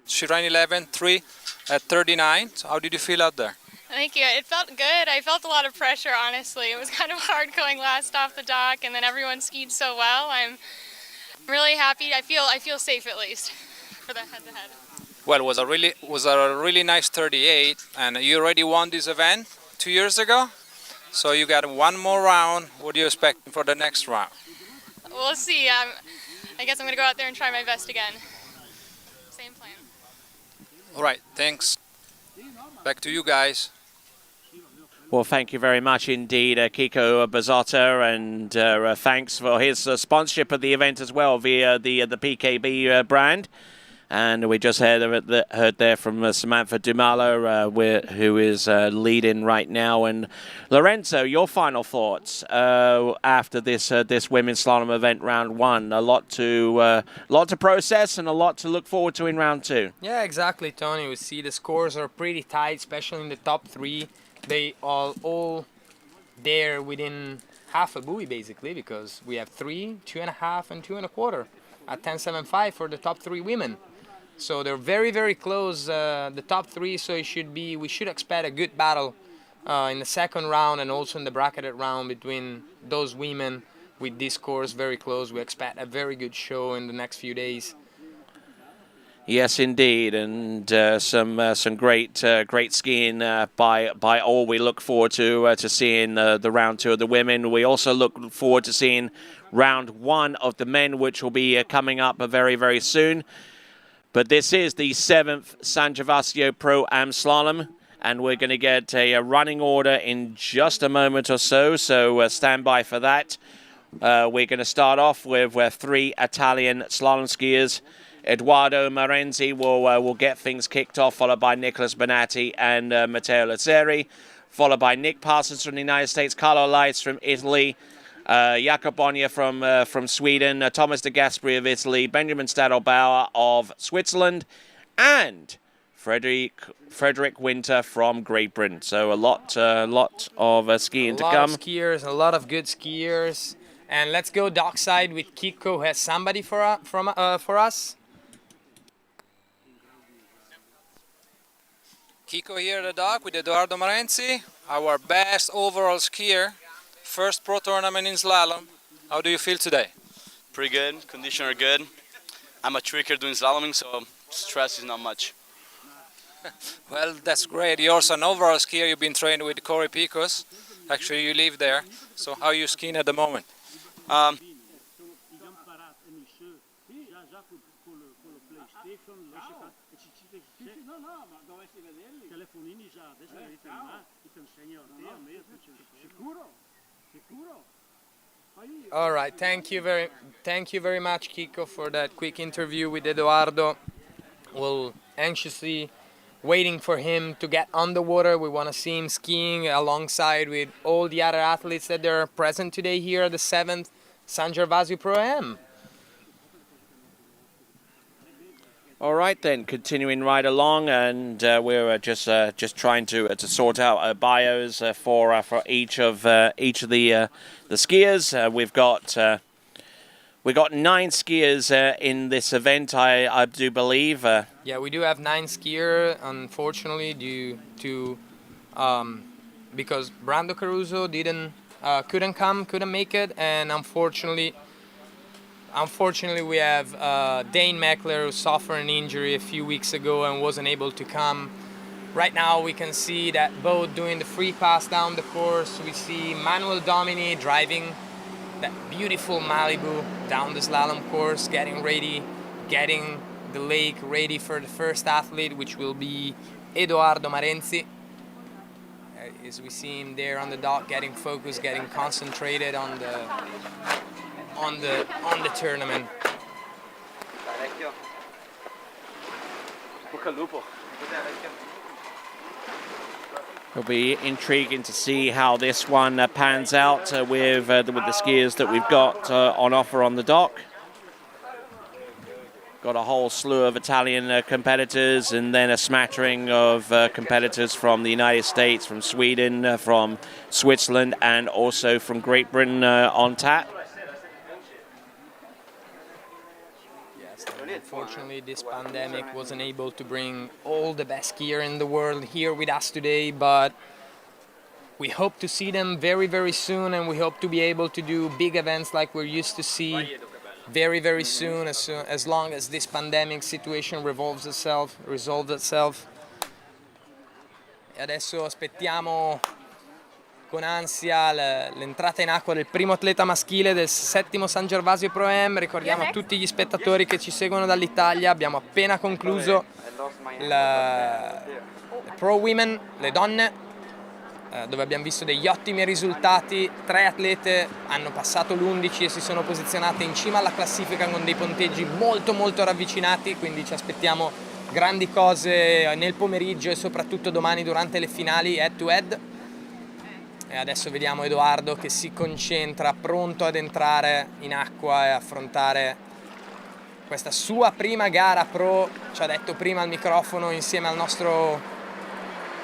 I: She ran 11.3 at 39. So how did you feel out there?
U: Thank you. It felt good. I felt a lot of pressure, honestly. It was kind of hard going last off the dock, and then everyone skied so well. I'm really happy. I feel safe, at least, for the head-to-head.
I: Well, it was a really nice 38, and you already won this event 2 years ago. So you got one more round. What do you expect for the next round?
U: We'll see. I guess I'm going to go out there and try my best again. Same plan.
I: All right, thanks. Back to you guys.
A: Well, thank you very much indeed, Kiko Bazzotta, and thanks for his sponsorship of the event as well via the PKB brand. And we just heard there from Samantha Dumala, who is leading right now. And Lorenzo, your final thoughts after this women's slalom event, round one. A lot to process and a lot to look forward to in round two.
E: Yeah, exactly, Tony. We see the scores are pretty tight, especially in the top three. They are all there within half a buoy, basically, because we have 3, 2.5, and 2.25 at 10.75 for the top three women. So they're very, very close, the top three, so we should expect a good battle in the second round and also in the bracketed round between those women with these scores very close. We expect a very good show in the next few days.
A: Yes, indeed, and some great skiing by all. We look forward to seeing the round two of the women. We also look forward to seeing round one of the men, which will be coming up very, very soon. But this is the 7th San Gervasio Pro-Am Slalom, and we're going to get a running order in just a moment or so, so stand by for that. We're going to start off with 3 Italian slalom skiers. Edoardo Marenzi will get things kicked off, followed by Nicholas Bonatti and Matteo Lazzeri, followed by Nick Parsons from the United States, Carlo Leitz from Italy, Jakob Bonnier from Sweden, Thomas de Gasperi of Italy, Benjamin Stadelbauer of Switzerland, and Frederick Winter from Great Britain. So a lot of skiing to come.
E: A lot of skiers, a lot of good skiers. And let's go dockside with Kiko. Has somebody for us?
I: Kiko here at the dock with Edoardo Marenzi, our best overall skier. First pro tournament in slalom. How do you feel today?
V: Pretty good. Conditions are good. I'm a tricker doing slaloming, so stress is not much.
I: Well, that's great. You're also an overall skier. You've been trained with Corey Picos. Actually, you live there. So how are you skiing at the moment?
E: All right, thank you very much, Kiko, for that quick interview with Edoardo. We'll anxiously waiting for him to get on the water. We want to see him skiing alongside with all the other athletes that are present today here at the 7th San Gervasio Pro-Am.
A: All right, then, continuing right along, and we're just trying to sort out bios for each of the skiers. We've got 9 skiers in this event, I do believe.
E: Yeah, we do have 9 skiers, unfortunately, due to because Brando Caruso couldn't make it, and unfortunately we have Dane Meckler, who suffered an injury a few weeks ago and wasn't able to come. Right now we can see that boat doing the free pass down the course. We see Manuel Domini driving that beautiful Malibu down the slalom course, getting the lake ready for the first athlete, which will be Edoardo Marenzi. As we see him there on the dock, getting focused, getting concentrated on the tournament.
A: It'll be intriguing to see how this one pans out with the skiers that we've got on offer on the dock. Got a whole slew of Italian competitors, and then a smattering of competitors from the United States, from Sweden, from Switzerland, and also from Great Britain on tap.
E: Unfortunately, this pandemic wasn't able to bring all the best skier in the world here with us today, but we hope to see them very, very soon, and we hope to be able to do big events like we're used to see very, very soon, as long as this pandemic situation resolves itself. E adesso aspettiamo con ansia l'entrata in acqua del primo atleta maschile del 7° San Gervasio Pro-Am. Ricordiamo a tutti gli spettatori che ci seguono dall'Italia, abbiamo appena concluso le Pro Women, le donne, dove abbiamo visto degli ottimi risultati. 3 atlete hanno passato l'11 e si sono posizionate in cima alla classifica con dei punteggi molto molto ravvicinati, quindi ci aspettiamo grandi cose nel pomeriggio e soprattutto domani durante le finali head to head. E adesso vediamo Edoardo che si concentra, pronto ad entrare in acqua e affrontare questa sua prima gara pro. Ci ha detto prima al microfono insieme al nostro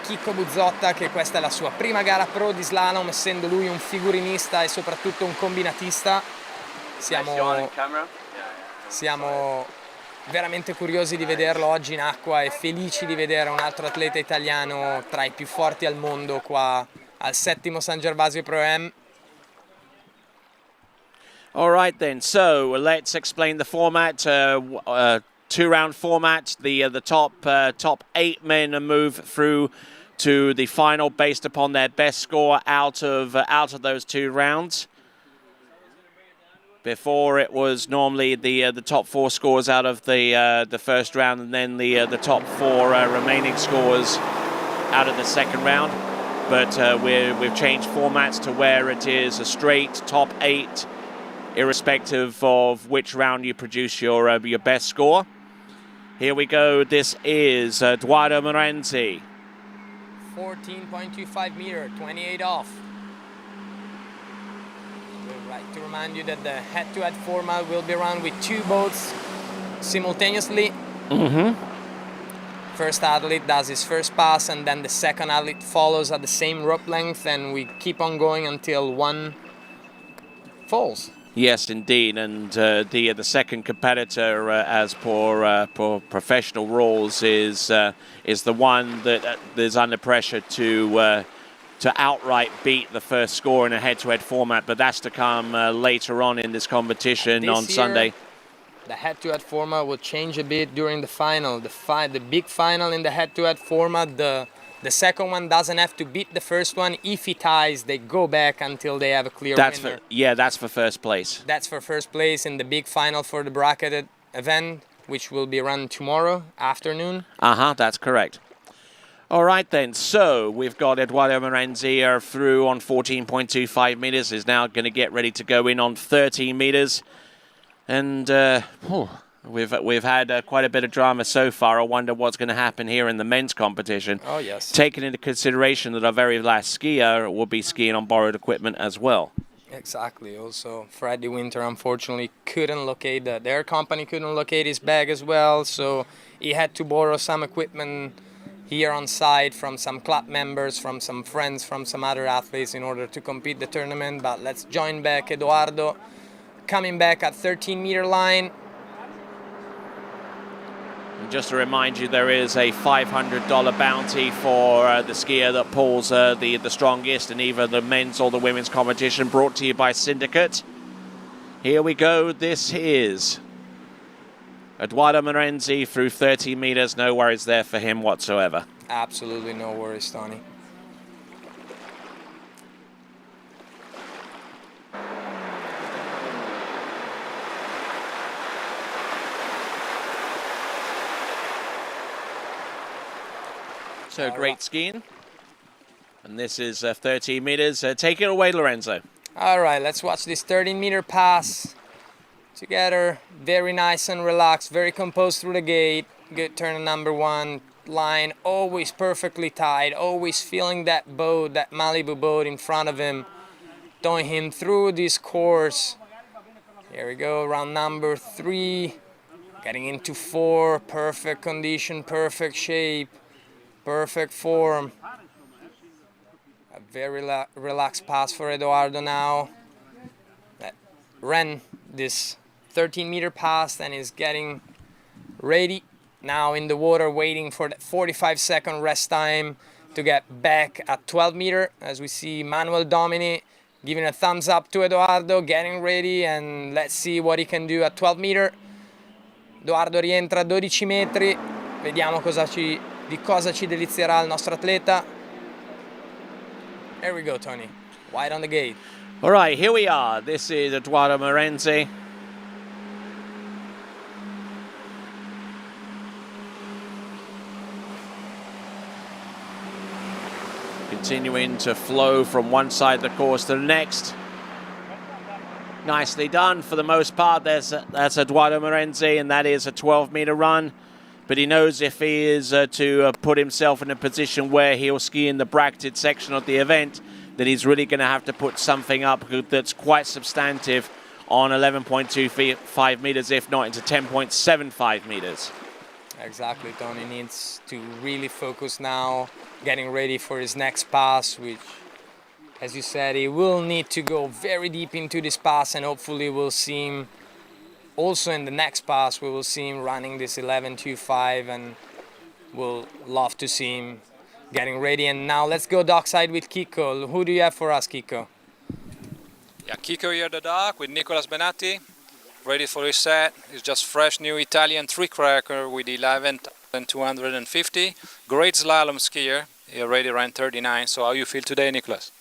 E: Chicco Buzzotta che questa è la sua prima gara pro di slalom, essendo lui un figurinista e soprattutto un combinatista. Siamo veramente curiosi di vederlo oggi in acqua e felici di vedere un altro atleta italiano tra i più forti al mondo qua al 7° San Gervasio Pro-Am.
A: All right then, so let's explain the format. 2-round format. The top 8 men move through to the final based upon their best score out of those 2 rounds. Before, it was normally the top 4 scores out of the first round, and then the top 4 remaining scores out of the second round. But we've changed formats to where it is a straight top 8, irrespective of which round you produce your best score. Here we go. This is Edoardo Marenzi.
E: 14.25 meter, 28 off. We'd like to remind you that the head-to-head format will be run with 2 boats simultaneously. First athlete does his first pass, and then the second athlete follows at the same rope length, and we keep on going until one falls.
A: Yes, indeed, and the second competitor, as per professional rules, is the one that is under pressure to outright beat the first score in a head-to-head format. But that's to come later on in this competition on Sunday.
E: The head-to-head format will change a bit during the final. The big final in the head-to-head format, the second one doesn't have to beat the first one. If he ties, they go back until they have a clear winner.
A: That's for first place.
E: That's for first place in the big final for the bracketed event, which will be run tomorrow afternoon.
A: That's correct. All right then, so we've got Eduardo Morenzi through on 14.25 meters, is now going to get ready to go in on 13 meters. And we've had quite a bit of drama so far. I wonder what's going to happen here in the men's competition.
E: Oh, yes.
A: Taking into consideration that our very last skier will be skiing on borrowed equipment as well.
E: Exactly. Also, Freddie Winter unfortunately couldn't locate that. Their company couldn't locate his bag as well, so he had to borrow some equipment here on site from some club members, from some friends, from some other athletes in order to compete the tournament. But let's join back Eduardo coming back at 13-meter line.
A: And just to remind you, there is a $500 bounty for the skier that pulls the strongest in either the men's or the women's competition, brought to you by Syndicate. Here we go. This is Eduardo Morenzi through 30 meters. No worries there for him whatsoever.
E: Absolutely no worries, Tony.
A: So great skiing. And this is 13 meters. Take it away, Lorenzo.
E: All right, let's watch this 13-meter pass together. Very nice and relaxed, very composed through the gate. Good turn on number one. Line always perfectly tied, always feeling that boat, that Malibu boat in front of him, towing him through this course. Here we go, round number 3, getting into 4. Perfect condition, perfect shape, perfect form. A very relaxed pass for Eduardo now. That ran this 13-meter pass and is getting ready now in the water, waiting for that 45-second rest time to get back at 12-meter. As we see Manuel Domini giving a thumbs up to Eduardo, getting ready, and let's see what he can do at 12-meter. Eduardo rientra a 12 metri. Vediamo di cosa ci delizierà il nostro atleta. There we go, Tony. Wide on the gate.
A: All right, here we are. This is Eduardo Morenzi. Continuing to flow from one side of the course to the next. Nicely done for the most part. That's Eduardo Morenzi, and that is a 12-meter run. But he knows if he is to put himself in a position where he'll ski in the bracketed section of the event, that he's really going to have to put something up that's quite substantive on 11.25 meters, if not into 10.75 meters.
E: Exactly, Tony needs to really focus now, getting ready for his next pass, which, as you said, he will need to go very deep into this pass, and hopefully we'll see him also in the next pass. We will see him running this 11.25, and we'll love to see him getting ready. And now let's go dockside with Kiko. Who do you have for us, Kiko?
I: Yeah, Kiko here at the dock with Nicolas Benatti, ready for his set. He's just fresh new Italian trick record with 11,250. Great slalom skier. He already ran 39. So how you feel today, Nicolas?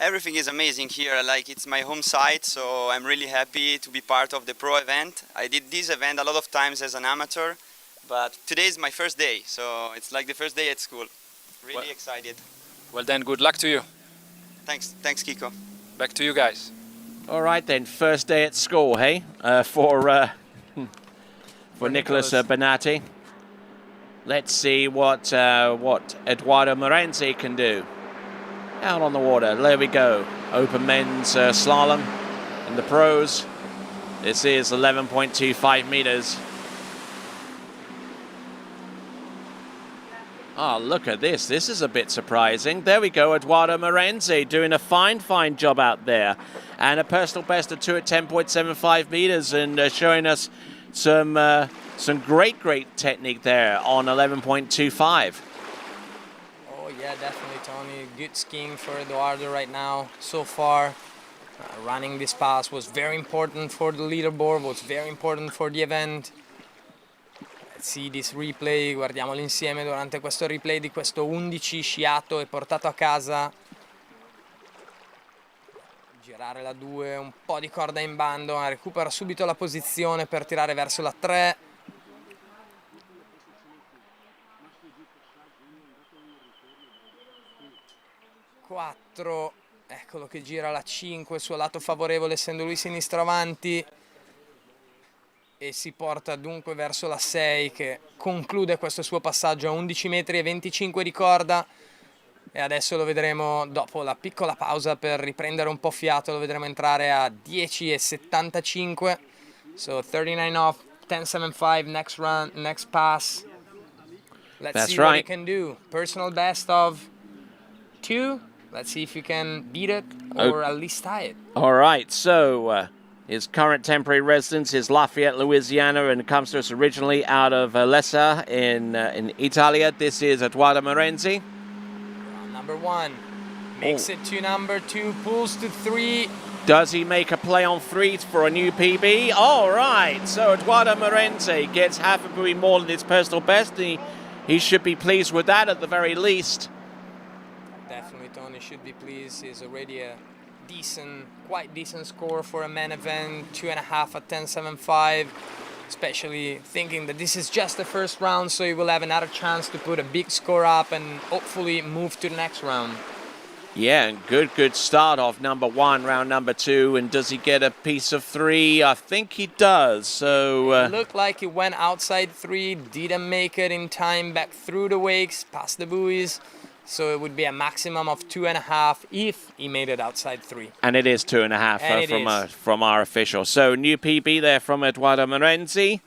G: Everything is amazing here. Like, it's my home site, so I'm really happy to be part of the pro event. I did this event a lot of times as an amateur, but today is my first day, so it's like the first day at school. Really excited.
I: Well then, good luck to you.
G: Thanks, Kiko.
I: Back to you guys.
A: All right then, first day at school, hey, for Nicolas Benatti. Let's see what Eduardo Morenzi can do. Out on the water, there we go. Open men's slalom in the pros. This is 11.25 meters. Oh, look at this. This is a bit surprising. There we go, Eduardo Morenzi doing a fine job out there. And a personal best of 2 at 10.75 meters, and showing us some great technique there on 11.25.
E: Oh yeah, definitely, Tony. Good skiing for Eduardo right now so far. Running this pass was very important for the leaderboard, was very important for the event. Let's see this replay, guardiamolo insieme durante questo replay di questo 11 sciato e portato a casa. Girare la 2, un po' di corda in bando, ma recupera subito la posizione per tirare verso la 3. Eccolo che gira la 5, il suo lato favorevole essendo lui sinistro avanti, e si porta dunque verso la 6 che conclude questo suo passaggio a 11 metri e 25 di corda, e adesso lo vedremo dopo la piccola pausa per riprendere un po' fiato, lo vedremo entrare a 10,75, so 39 off, 10.75, next run, next pass. Let's see what he can do. Personal best of 2. Let's see if you can beat it or at least tie it.
A: All right, so his current temporary residence is Lafayette, Louisiana, and comes to us originally out of Lessa in Italia. This is Edoardo Morenzi.
E: Number 1 makes it to number 2, pulls to 3.
A: Does he make a play on 3 for a new PB? All right, so Edoardo Morenzi gets half a buoy more than his personal best. He should be pleased with that at the very least.
E: Definitely, Tony should be pleased. He's already a quite decent score for a main event, 2.5 at 10.75, especially thinking that this is just the first round, so he will have another chance to put a big score up and hopefully move to the next round.
A: Yeah, good start off number 1, round number 2, and does he get a piece of 3? I think he does, so...
E: It looked like he went outside 3, didn't make it in time back through the wakes, past the buoys. So it would be a maximum of 2.5 if he made it outside 3.
A: And it is 2.5 from our official. So new PB there from Edoardo Morenzi.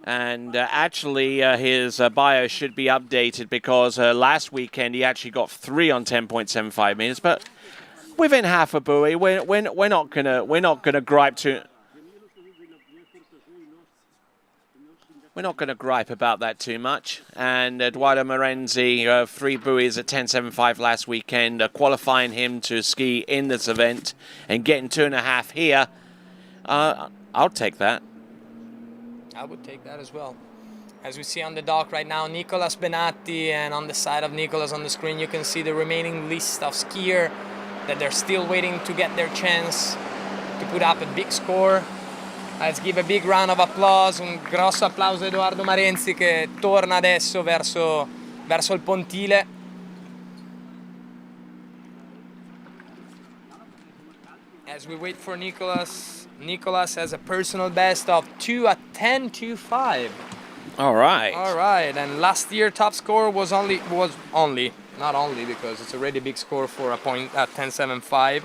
A: And actually his bio should be updated because last weekend he actually got 3 on 10.75 meters. But within half a buoy, we're not gonna gripe too. We're not going to gripe about that too much. And Edoardo Morenzi, 3 buoys at 10.75 last weekend, qualifying him to ski in this event and getting 2.5 here. I'll take that.
E: I would take that as well. As we see on the dock right now, Nicolas Benatti, and on the side of Nicolas on the screen, you can see the remaining list of skier that they're still waiting to get their chance to put up a big score. Let's give a big round of applause, un grosso applauso a Edoardo Morenzi che torna adesso verso il pontile. As we wait for Nicolas has a personal best of 2 at 10.25.
A: All right.
E: All right, and last year top score was not only because it's already a big score for a point at 10.75,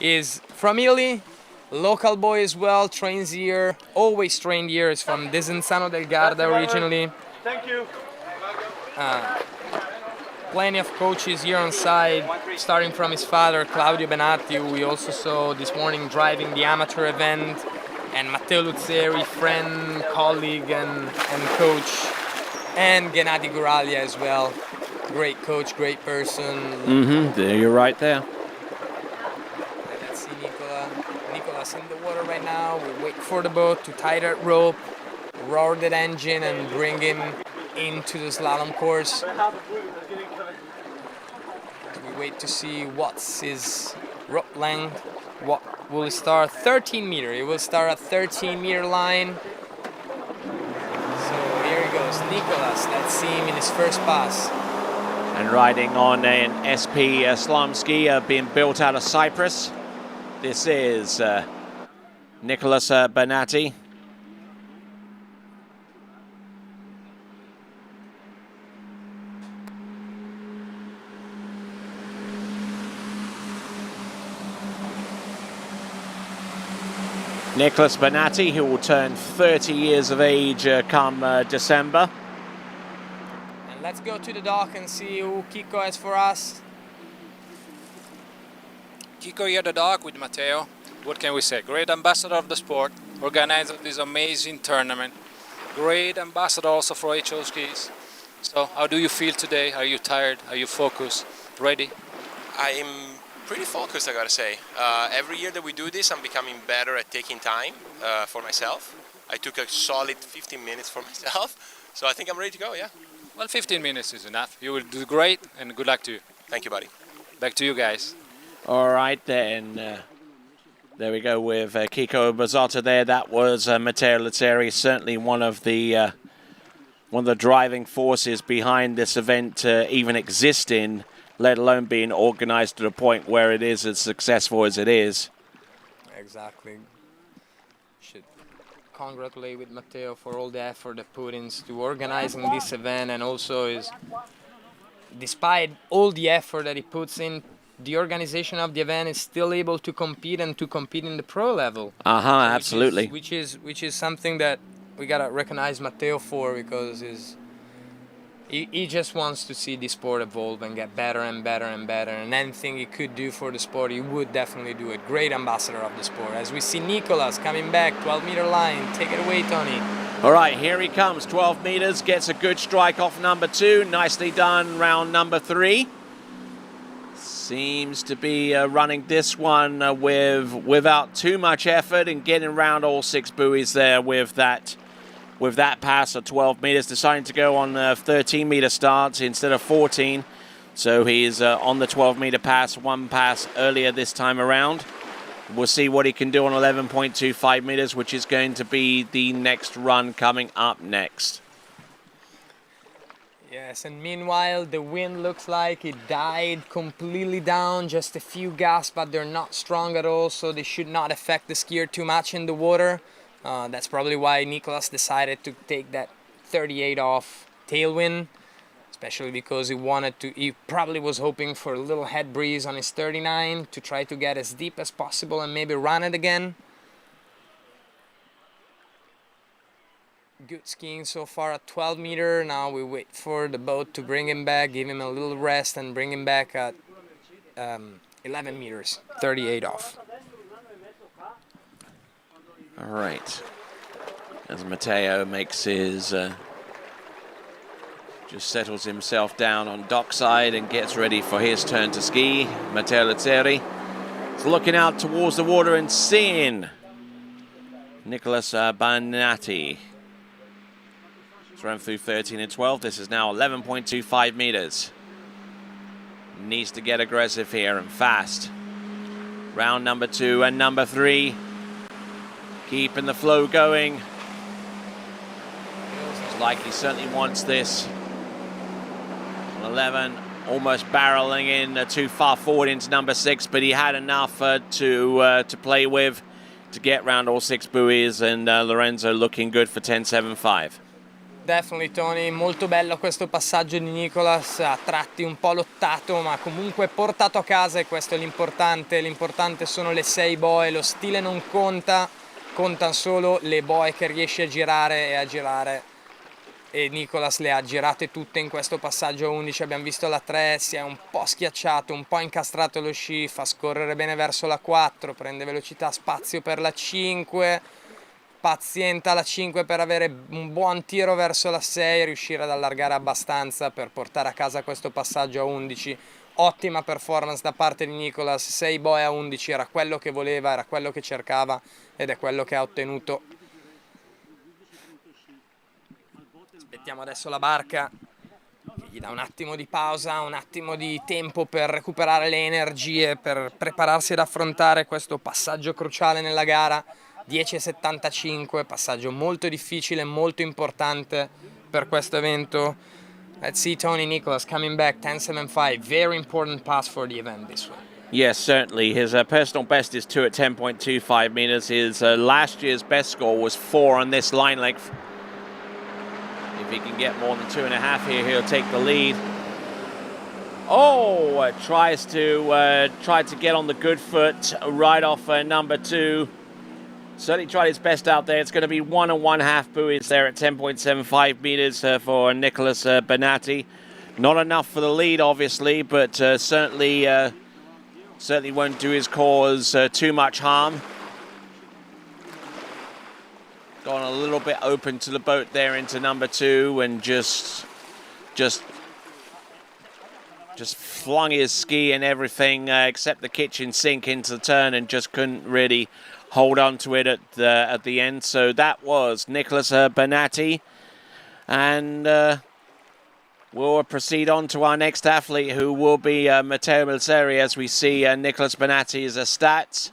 E: is from Italy. Local boy as well, trains here, always trained here, is from Desenzano del Garda originally.
D: Thank you.
E: Plenty of coaches here on site, starting from his father, Claudio Benatti, who we also saw this morning driving the amateur event, and Matteo Luzzeri, friend, colleague, and coach, and Gennady Guralya as well. Great coach, great person.
A: There, you're right there.
E: Let's see Nicolas in the water right now. We wait for the boat to tie that rope, roar that engine, and bring him into the slalom course. We wait to see what's his rope length. What will he start? 13 meter. He will start at 13 meter line. So here he goes, Nicolas. Let's see him in his first pass.
A: And riding on an SP slalom ski being built out of Cyprus. This is Nicolas Benatti. Nicolas Benatti, who will turn 30 years of age come December.
E: And let's go to the dock and see who Kiko has for us.
I: Kiko here at the dock with Matteo. What can we say? Great ambassador of the sport, organizer of this amazing tournament. Great ambassador also for HO skis. So how do you feel today? Are you tired? Are you focused? Ready?
V: I'm
D: Pretty focused, I gotta say. Every year that we do this, I'm becoming better at taking time for myself. I took a solid 15 minutes for myself, so I think I'm ready to go, yeah.
I: Well, 15 minutes is enough. You will do great, and good luck to you.
D: Thank you, buddy.
I: Back to you guys.
A: All right, then. There we go with Kiko Bazzotta there. That was Matteo Lazzeri, certainly one of the driving forces behind this event even existing, let alone being organized to the point where it is as successful as it is.
E: Exactly. Should congratulate with Matteo for all the effort that put into organizing this event, and also is, despite all the effort that he puts in, the organization of the event is still able to compete and to compete in the pro level.
A: Absolutely.
E: Which is something that we gotta recognize Matteo for, because he just wants to see the sport evolve and get better and better and better, and anything he could do for the sport, he would definitely do it. Great ambassador of the sport. As we see Nicolas coming back, 12-meter line. Take it away, Tony.
A: All right, here he comes. 12 meters, gets a good strike off number 2. Nicely done, round number 3. Seems to be running this one without too much effort and getting around all 6 buoys there with that pass of 12 meters, deciding to go on 13-meter starts instead of 14. So he's on the 12-meter pass, 1 pass earlier this time around. We'll see what he can do on 11.25 meters, which is going to be the next run coming up next.
E: Yes, and meanwhile, the wind looks like it died completely down, just a few gusts, but they're not strong at all, so they should not affect the skier too much in the water. That's probably why Nicolas decided to take that 38 off tailwind, especially because he probably was hoping for a little head breeze on his 39 to try to get as deep as possible and maybe run it again. Good skiing so far at 12 meter. Now we wait for the boat to bring him back, give him a little rest, and bring him back at 11 meters, 38 off.
A: All right. As Matteo makes his... just settles himself down on dockside and gets ready for his turn to ski. Matteo Lazzeri is looking out towards the water and seeing Nicolas Banatti. It's run through 13 and 12. This is now 11.25 meters. Needs to get aggressive here and fast. Round number 2 and number 3. Keeping the flow going. Looks like he certainly wants this. 11, almost barreling in too far forward into number 6, but he had enough to play with to get round all 6 buoys, and Lorenzo looking good for 10.75.
E: Definitely, Tony, molto bello questo passaggio di Nicolas, a tratti un po' lottato, ma comunque portato a casa, e questo è l'importante. L'importante sono le 6 boe, lo stile non conta, contano solo le boe che riesce a girare, e Nicolas le ha girate tutte in questo passaggio 11. Abbiamo visto la 3, si è un po' schiacciato, un po' incastrato lo sci, fa scorrere bene verso la 4, prende velocità, spazio per la 5, pazienta la 5 per avere un buon tiro verso la 6 e riuscire ad allargare abbastanza per portare a casa questo passaggio a 11. Ottima performance da parte di Nicolas, 6 boe a 11, era quello che voleva, era quello che cercava ed è quello che ha ottenuto. Aspettiamo adesso la barca che gli dà un attimo di pausa, un attimo di tempo per recuperare le energie, per prepararsi ad affrontare questo passaggio cruciale nella gara. 10.75, passaggio molto difficile, molto importante per questo evento. Let's see Tony Nicolas coming back, 10.75, very important pass for the event this one.
A: Yes, certainly. His personal best is 2 at 10.25 meters. His last year's best score was 4 on this line length. If he can get more than 2.5 here, he'll take the lead. Oh, tries to get on the good foot right off number 2. Certainly tried his best out there. It's going to be 1 1/2 buoys there at 10.75 meters for Nicolas Banatti. Not enough for the lead, obviously, but certainly won't do his cause too much harm. Gone a little bit open to the boat there into number 2 and just just flung his ski and everything except the kitchen sink into the turn and just couldn't really hold on to it at the end. So that was Nicholas Benatti. And we'll proceed on to our next athlete, who will be Matteo Milseri, as we see Nicholas Benatti's stats.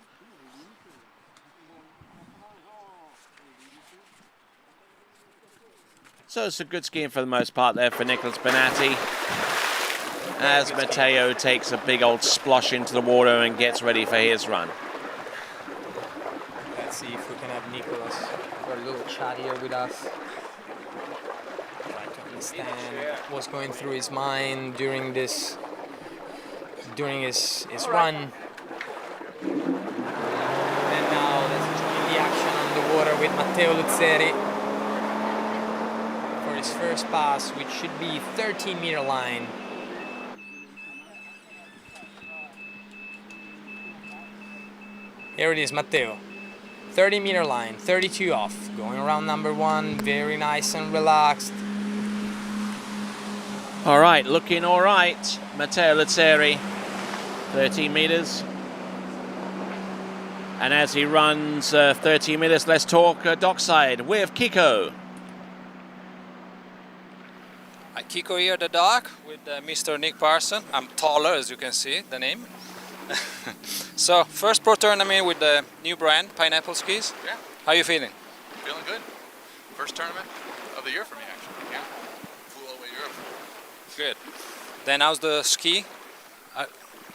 A: So it's a good skiing for the most part there for Nicholas Benatti, as Matteo takes a big old splosh into the water and gets ready for his run.
E: Let's see if we can have Nicholas for a little chat here with us. Try to understand what's going through his mind during his run. And now let's join the action on the water with Matteo Luzzeri for his first pass, which should be 13-meter line. Here it is, Matteo. 30-meter line, 32 off. Going around number 1, very nice and relaxed.
A: All right, looking all right. Matteo Luzzeri, 13 meters. And as he runs 13 meters, let's talk dockside with Kiko.
I: Hi, Kiko here at the dock with Mr. Nick Parson. I'm taller, as you can see, the name. So, first pro tournament with the new brand, Pineapple Skis.
L: Yeah.
I: How are you feeling?
L: Feeling good. First tournament of the year for me, actually. Yeah. Flew all the way to Europe.
I: Good. Then how's the ski?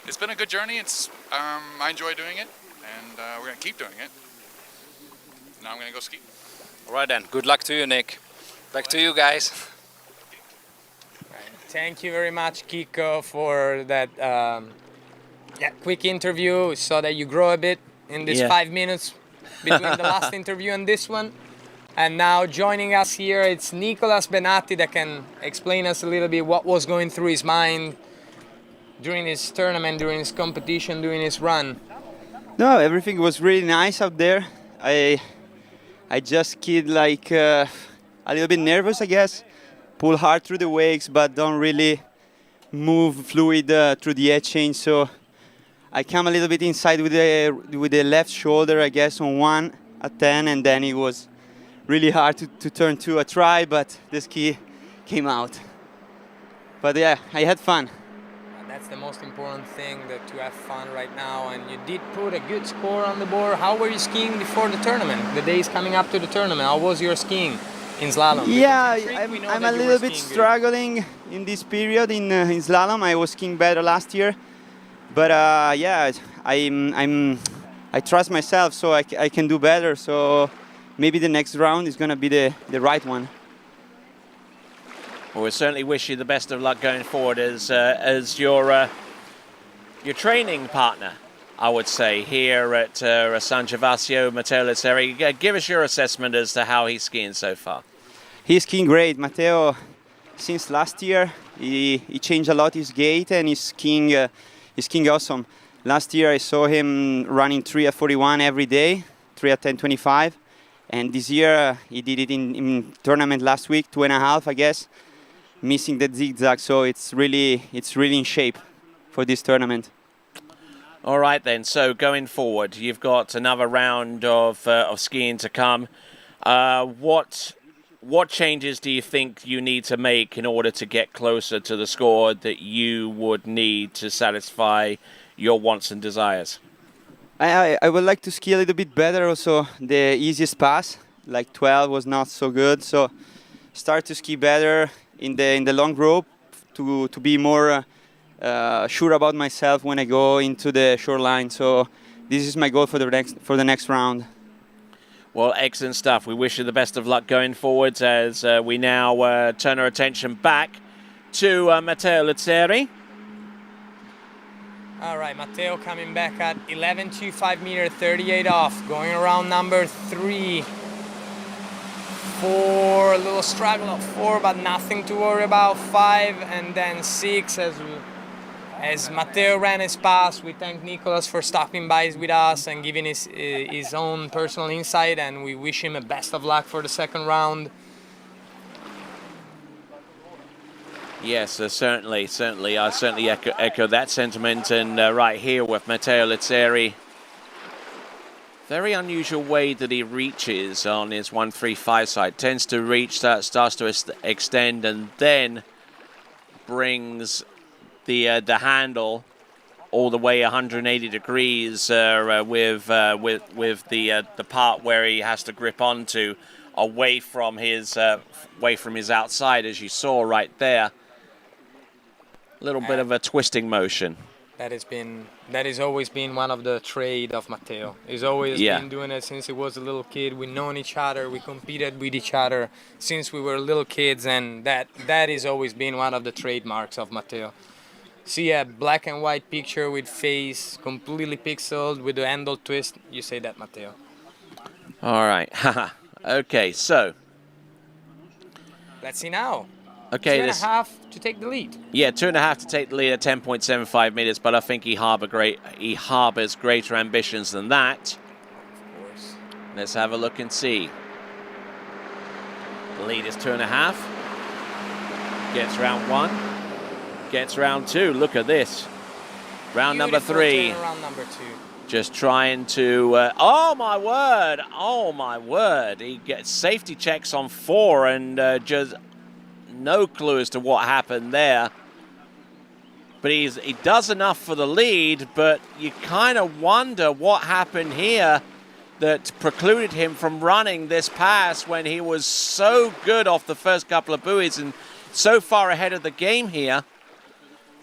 L: It's been a good journey. It's I enjoy doing it, and we're gonna keep doing it. Now I'm gonna go ski.
I: All right then. Good luck to you, Nick. Back to you guys.
E: Thank you very much, Kiko, for that quick interview. We saw that you grow a bit in these 5 minutes between the last interview and this one. And now joining us here, it's Nicholas Benatti that can explain us a little bit what was going through his mind during his tournament, during his competition, during his run.
V: No, everything was really nice out there. I just skied like a little bit nervous, I guess. Pull hard through the wakes, but don't really move fluid through the edge change. So I came a little bit inside with the left shoulder, I guess, on 1 at 10, and then it was really hard to turn 2 a try, but the ski came out. But yeah, I had fun.
E: That's the most important thing, to have fun right now. And you did put a good score on the board. How were you skiing before the tournament? The days coming up to the tournament, how was your skiing in slalom?
V: Yeah, I'm a little bit struggling in this period in slalom. I was skiing better last year. But yeah, I trust myself, so I can do better. So maybe the next round is going to be the right one.
A: Well, we certainly wish you the best of luck going forward as your training partner, I would say, here at San Gervasio, Matteo Luzzeri. Give us your assessment as to how he's skiing so far.
V: He's skiing great. Matteo, since last year, he changed a lot his gait, and he's skiing awesome. Last year I saw him running 3 at 41 every day, 3 at 10:25, and this year he did it in tournament last week, 2.5, I guess, missing the zigzag. So it's really in shape for this tournament.
A: All right then. So going forward, you've got another round of skiing to come. What changes do you think you need to make in order to get closer to the score that you would need to satisfy your wants and desires?
V: I would like to ski a little bit better. Also, the easiest pass, like 12, was not so good. So start to ski better in the long rope to be more sure about myself when I go into the shoreline. So this is my goal for the next round.
A: Well, excellent stuff. We wish you the best of luck going forwards as we now turn our attention back to Matteo Luzzeri.
E: All right, Matteo coming back at 11.25 meter, 38 off, going around number 3. 4, a little struggle of 4, but nothing to worry about. 5 and then 6 as Matteo ran his pass. We thank Nicholas for stopping by with us and giving his own personal insight, and we wish him the best of luck for the second round.
A: Yes, certainly. I certainly echo that sentiment. And right here with Matteo Lizzeri, very unusual way that he reaches on his 135 side. Tends to reach, starts to extend, and then brings the handle all the way 180 degrees with the part where he has to grip onto away from his outside, as you saw right there. A little bit of a twisting motion.
E: That has always been one of the trade of Matteo. He's always been doing it since he was a little kid. We've known each other. We competed with each other since we were little kids, and that has always been one of the trademarks of Matteo. See a black and white picture with face completely pixeled with the handle twist. You say that, Matteo.
A: All right. Okay, so.
E: Let's see now.
A: Okay,
E: 2.5 to take the lead.
A: Yeah, 2.5 to take the lead at 10.75 meters, but I think he harbors greater ambitions than that.
E: Of course.
A: Let's have a look and see. The lead is 2.5. Gets round 1. Gets round 2. Look at this. Round number 3.
E: Round number 2.
A: Just trying to. Oh my word! Oh my word! He gets safety checks on 4 and just. No clue as to what happened there. But he does enough for the lead, but you kind of wonder what happened here that precluded him from running this pass when he was so good off the first couple of buoys and so far ahead of the game here.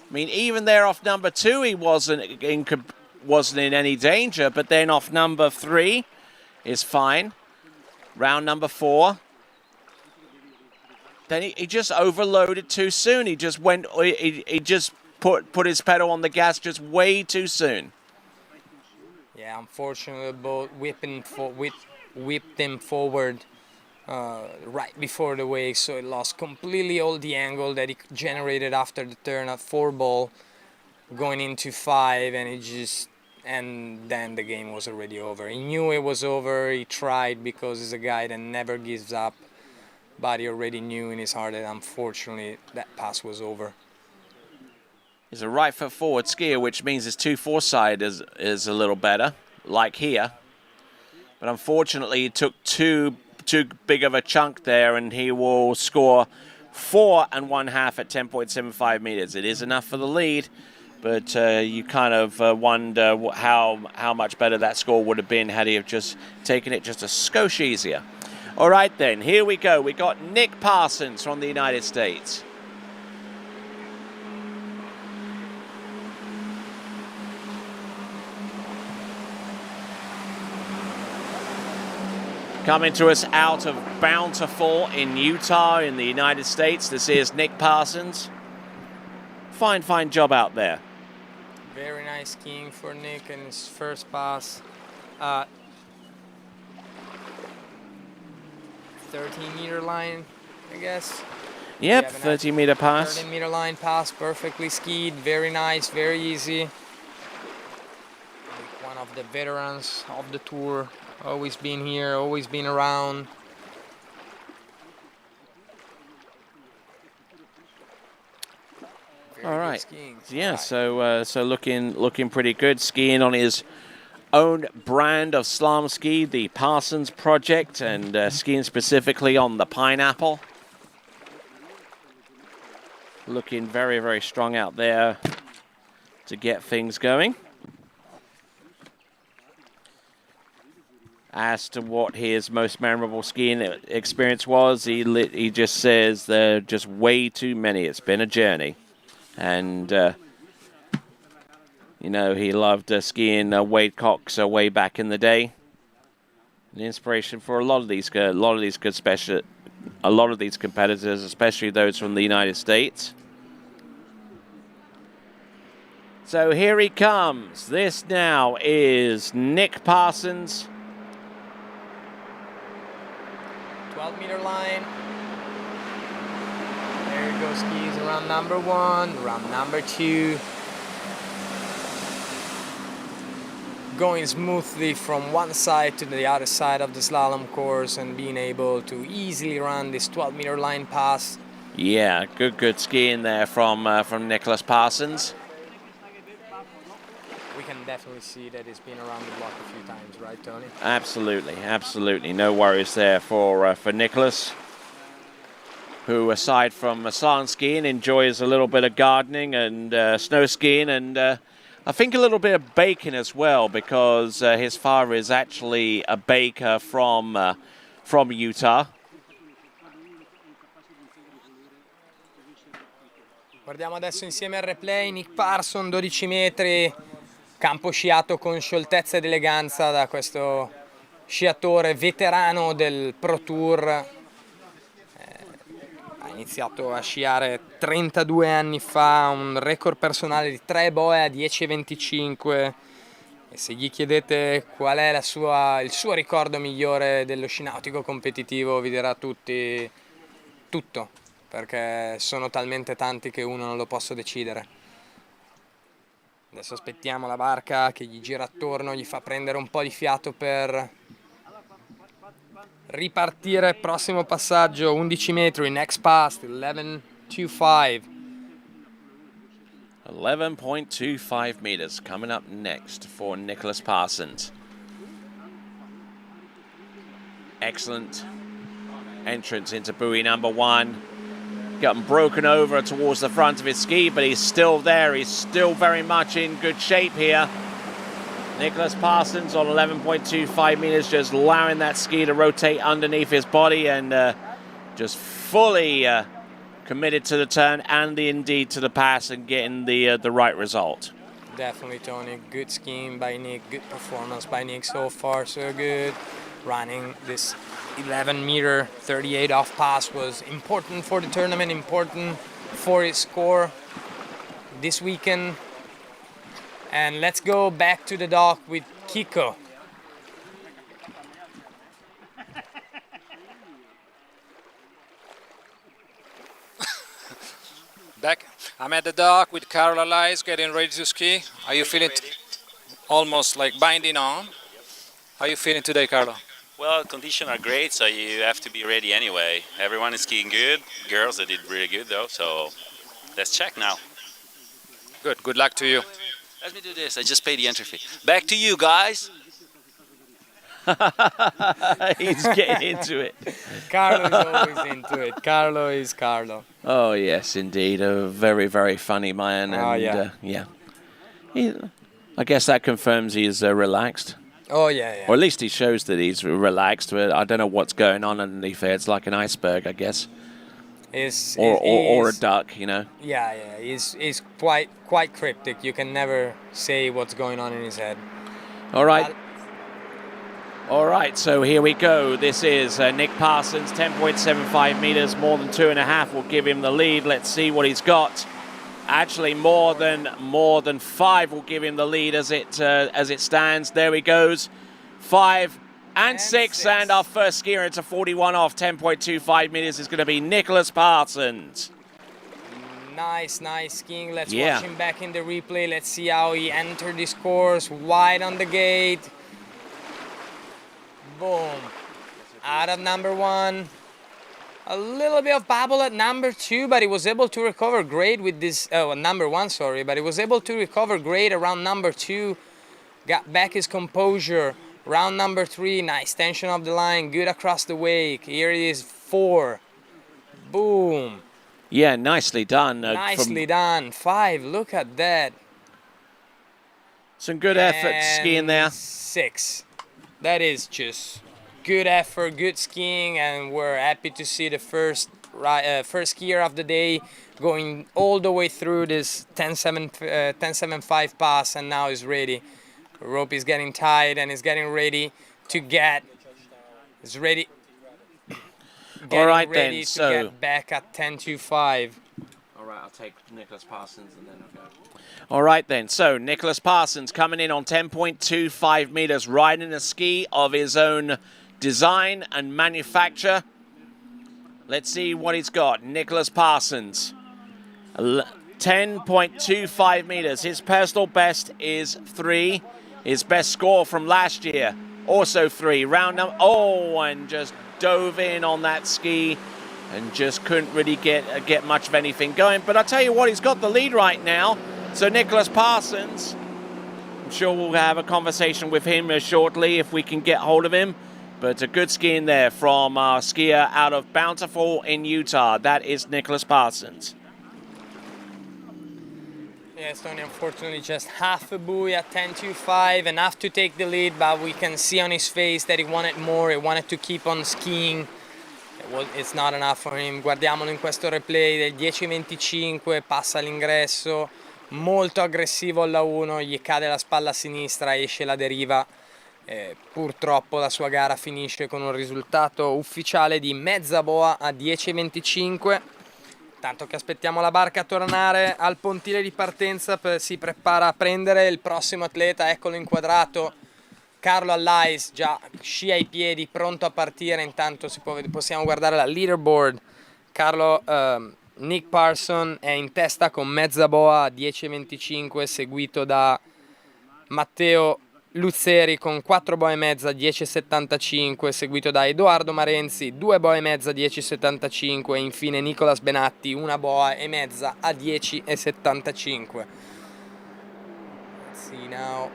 A: I mean, even there off number 2, he wasn't in any danger, but then off number 3 is fine. Round number 4. Then he just overloaded too soon. He just went. He just put his pedal on the gas just way too soon.
E: Yeah, unfortunately, both whipped him forward right before the wake, so it lost completely all the angle that he generated after the turn at 4 ball, going into 5, and then the game was already over. He knew it was over. He tried because he's a guy that never gives up. But he already knew in his heart that unfortunately that pass was over.
A: He's a right foot forward skier, which means his 2-4 side is a little better, like here. But unfortunately, he took too big of a chunk there, and he will score 4 1/2 at 10.75 meters. It is enough for the lead, but you kind of wonder how much better that score would have been had he have just taken it just a skosh easier. All right, then, here we go. We got Nick Parsons from the United States. Coming to us out of Bountiful in Utah in the United States. This is Nick Parsons. Fine job out there.
E: Very nice skiing for Nick in his first pass. 13-meter line, I guess.
A: Yep, 13-meter pass.
E: 13-meter line pass, perfectly skied, very nice, very easy. One of the veterans of the tour, always been here, always been around.
A: All right. Yeah, so looking pretty good, skiing on his own brand of slalom ski, the Parsons Project, and skiing specifically on the Pineapple. Looking very, very strong out there to get things going. As to what his most memorable skiing experience was, he just says there are just way too many. It's been a journey. And you know, he loved skiing Wade Cox way back in the day. An inspiration for a lot of these competitors, especially those from the United States. So here he comes. This now is Nick Parsons.
E: 12-meter line. There he goes, skis around number 1, around number 2. Going smoothly from one side to the other side of the slalom course and being able to easily run this 12-meter line pass.
A: Yeah, good skiing there from Nicholas Parsons.
E: We can definitely see that he's been around the block a few times, right, Tony?
A: Absolutely. No worries there for Nicholas, who, aside from slalom skiing, enjoys a little bit of gardening and snow skiing, and I think a little bit of baking as well, because his father is actually a baker from Utah.
E: Guardiamo adesso insieme al replay Nick Parson, 12 metri, campo sciato con scioltezza ed eleganza da questo sciatore veterano del Pro Tour. Ha iniziato a sciare 32 anni fa, un record personale di 3 boe a 10,25. E se gli chiedete qual è il suo ricordo migliore dello sci nautico competitivo, vi dirà tutto, perché sono talmente tanti che uno non lo posso decidere. Adesso aspettiamo la barca che gli gira attorno, gli fa prendere un po' di fiato per ripartire. Prossimo passaggio, 11 metri, next pass, 11.25.
A: 11.25 meters coming up next for Nicholas Parsons. Excellent entrance into buoy number 1. Gotten broken over towards the front of his ski, but he's still there. He's still very much in good shape here. Nicholas Parsons on 11.25 meters, just allowing that ski to rotate underneath his body and just fully committed to the turn and indeed to the pass and getting the right result.
E: Definitely, Tony. Good skiing by Nick. Good performance by Nick so far. So good. Running this 11-meter 38 off pass was important for the tournament, important for his score this weekend. And let's go back to the dock with Kiko.
I: Back. I'm at the dock with Carlo Lies getting ready to ski. Are you feeling almost like binding on? How are you feeling today, Carlo?
C: Well, conditions are great, so you have to be ready anyway. Everyone is skiing good. Girls, they did really good though, so let's check now.
I: Good luck to you.
C: Let me do this, I just paid the entry fee. Back to you guys.
A: He's getting into it.
E: Carlo is always into it. Carlo is Carlo.
A: Oh, yes, indeed. A very funny man. And, yeah. I guess that confirms he's relaxed.
E: Oh, yeah.
A: Or at least he shows that he's relaxed, but I don't know what's going on underneath there. It's like an iceberg, I guess. Or a duck, you know.
E: Yeah. He's quite cryptic. You can never say what's going on in his head.
A: All right. So here we go. This is Nick Parsons, 10.75 meters, more than 2.5 will give him the lead. Let's see what he's got. Actually, more than 5 will give him the lead as it stands. There he goes, 5 and 6, and our first skier into 41 off 10.25 meters is going to be Nicholas Parsons.
E: Nice skiing. Let's watch him back in the replay. Let's see how he entered this course. Wide on the gate. Boom. Out of number 1. A little bit of bubble at number 2, but he was able to recover great with this, number 1, sorry, but he was able to recover great around number 2, got back his composure. Round number 3, nice tension of the line, good across the wake. Here he is, 4. Boom.
A: Yeah, nicely done.
E: Nicely done. 5, look at that.
A: Some good effort skiing there.
E: 6. That is just good effort, good skiing, and we're happy to see the first skier of the day going all the way through this 10.75 pass, and now he's ready. The rope is getting tight, and he's getting ready to get. He's ready.
A: All right
E: ready
A: then. So
E: get back at 10.25.
A: All right, I'll take Nicholas Parsons and then I'll go. All right then, so Nicholas Parsons coming in on 10.25 meters, riding a ski of his own design and manufacture. Let's see what he's got. Nicholas Parsons, 10.25 meters. His personal best is 3. His best score from last year, also 3. Round number, and just dove in on that ski and just couldn't really get much of anything going. But I'll tell you what, he's got the lead right now. So Nicholas Parsons, I'm sure we'll have a conversation with him shortly if we can get hold of him. But a good skiing there from our skier out of Bountiful in Utah. That is Nicholas Parsons.
E: Yes, Tony, unfortunately just half a buoy at 10.25, enough to take the lead, but we can see on his face that he wanted more, he wanted to keep on skiing. It's not enough for him. Guardiamolo in questo replay del 10.25, passa all'ingresso, molto aggressivo alla 1, gli cade la spalla a sinistra, esce la deriva. Purtroppo la sua gara finisce con un risultato ufficiale di mezza boa a 10.25. Tanto che aspettiamo la barca a tornare al pontile di partenza, si prepara a prendere il prossimo atleta, eccolo inquadrato, Carlo Allais, già sci ai piedi, pronto a partire. Intanto possiamo guardare la leaderboard. Nick Parson è in testa con mezza boa a 10.25, seguito da Matteo Luzzeri con 4 boe e mezza 10.75, seguito da Edoardo Marenzi 2 boe e mezza 10.75 e infine Nicolas Benatti 1 boa e mezza a 10.75. Let's see now.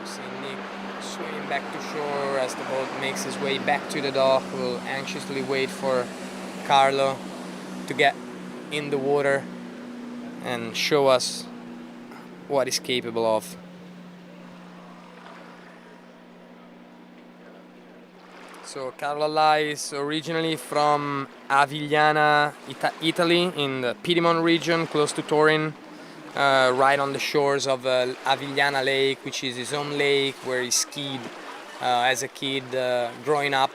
E: See Nick swimming back to shore as the boat makes his way back to the dock. We'll anxiously wait for Carlo to get in the water and show us what he's capable of. So Carlo Allais, originally from Avigliana, Italy, in the Piedmont region, close to Turin, right on the shores of Avigliana Lake, which is his own lake where he skied as a kid growing up.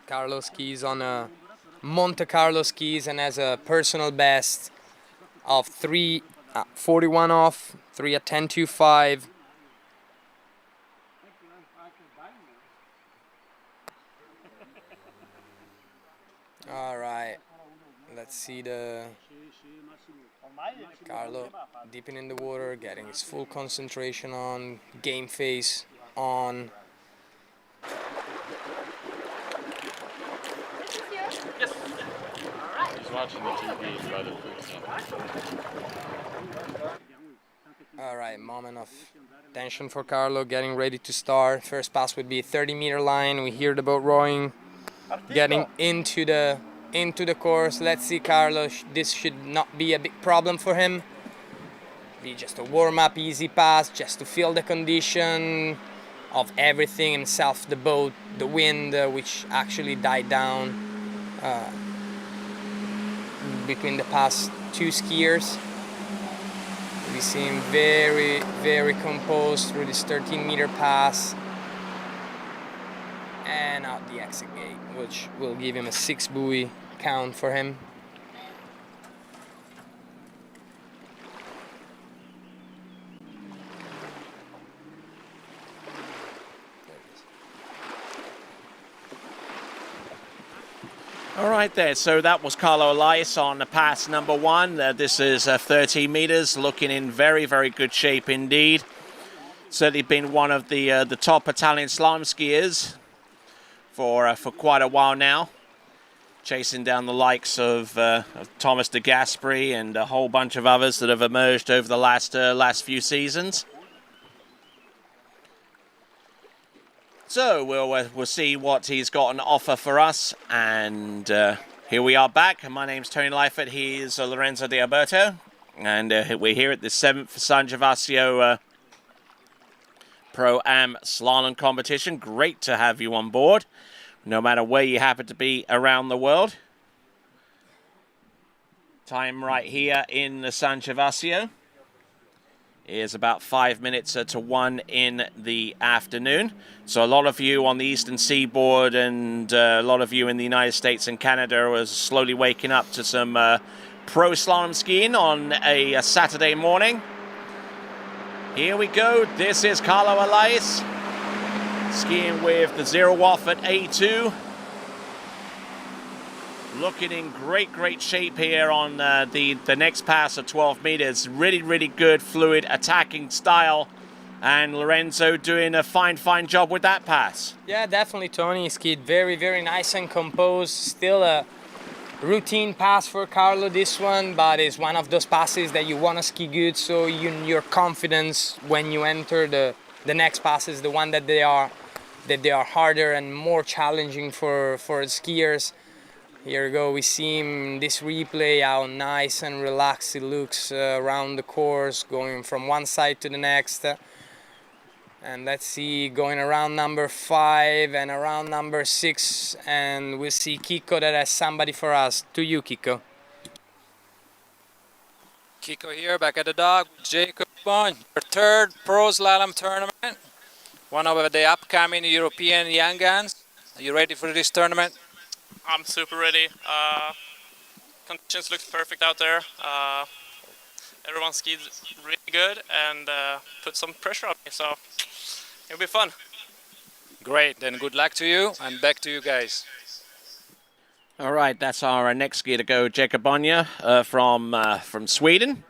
E: Carlo skis on Monte Carlo skis and has a personal best of 3:41 off, 3 at 10.25. All right, let's see Carlo dipping in the water, getting his full concentration on, game face on.
Q: Yes. He's watching the TV by the food center.
E: All right, moment of tension for Carlo, getting ready to start. First pass would be 30-meter line. We hear the boat rowing, getting into the course. Let's see Carlo. This should not be a big problem for him. Be just a warm-up, easy pass, just to feel the condition of everything himself, the boat, the wind, which actually died down between the past two skiers. We see him very, very composed through this 13-meter pass and out the exit gate, which will give him a 6 buoy count for him.
A: All right there, so that was Carlo Elias on the pass number 1. This is 13 meters, looking in very, very good shape indeed. Certainly been one of the top Italian slalom skiers for quite a while now, chasing down the likes of Thomas de Gasperi and a whole bunch of others that have emerged over the last few seasons. So we'll see what he's got on offer for us, and here we are back. My name's Tony Leifert, he's Lorenzo Di Alberto, and we're here at the 7th San Gervasio Pro-Am Slalom Competition. Great to have you on board, no matter where you happen to be around the world. Time right here in the San Gervasio is about 5 minutes to 1 in the afternoon. So a lot of you on the eastern seaboard and a lot of you in the United States and Canada are slowly waking up to some pro slalom skiing on a Saturday morning. Here we go. This is Carlo Elias skiing with the 0 off at A2. looking in great shape here on the next pass of 12 meters. Really good fluid attacking style, and Lorenzo doing a fine job with that pass.
E: Yeah, definitely Tony skied very nice and composed. Still a routine pass for Carlo, this one, but it's one of those passes that you want to ski good, so your confidence when you enter the next pass is the one that they are harder and more challenging for skiers. Here we go, we see him in this replay, how nice and relaxed he looks around the course, going from one side to the next. And let's see, going around number 5 and around number 6, and we'll see Kiko that has somebody for us. To you, Kiko.
I: Kiko here, back at the dock. Jacob Bon, your third pro slalom tournament. One of the upcoming European young guns. Are you ready for this tournament?
B: I'm super ready. Conditions look perfect out there. Everyone skied really good and put some pressure on me, so it'll be fun.
I: Great, then good luck to you, and back to you guys.
A: All right, that's our next skier to go, Jacobonia from Sweden.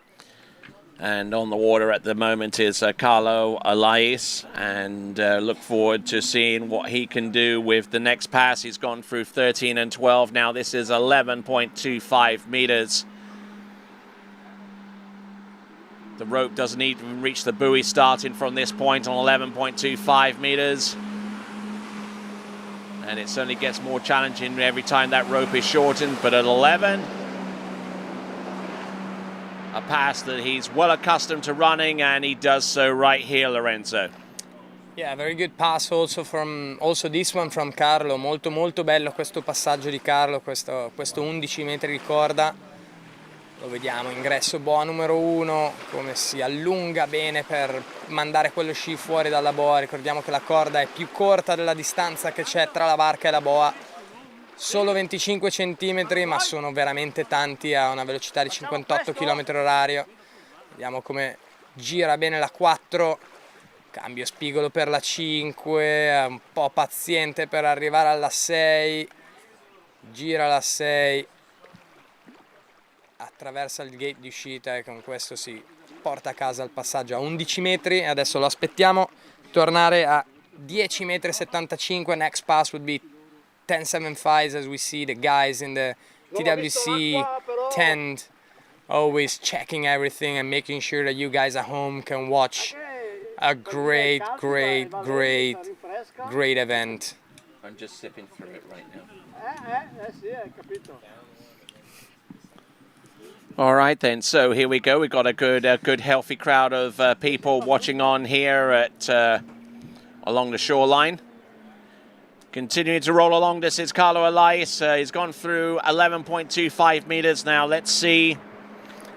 A: And on the water at the moment is Carlo Elias, and look forward to seeing what he can do with the next pass. He's gone through 13 and 12. Now this is 11.25 meters. The rope doesn't even reach the buoy starting from this point on 11.25 meters. And it certainly gets more challenging every time that rope is shortened, but at 11, a pass that he's well accustomed to running, and he does so right here, Lorenzo.
E: Yeah, very good pass also this one from Carlo. Molto bello questo passaggio di Carlo, questo 11 metri di corda. Lo vediamo, ingresso boa numero 1, come si allunga bene per mandare quello sci fuori dalla boa. Ricordiamo che la corda è più corta della distanza che c'è tra la barca e la boa. Solo 25 centimetri, ma sono veramente tanti a una velocità di 58 km/h. Vediamo come gira bene la 4, cambio spigolo per la 5, è un po' paziente per arrivare alla 6, gira la 6, attraversa il gate di uscita e con questo si porta a casa il passaggio a 11 metri. Adesso lo aspettiamo tornare a 10,75 m. Next pass would be 10.75 as we see the guys in the TWC tent always checking everything and making sure that you guys at home can watch a great event.
A: I'm just sipping through it right now. All right then, so here we go. We've got a good healthy crowd of people watching on here at along the shoreline. Continuing to roll along, this is Carlo Elias. He's gone through 11.25 meters now. Let's see.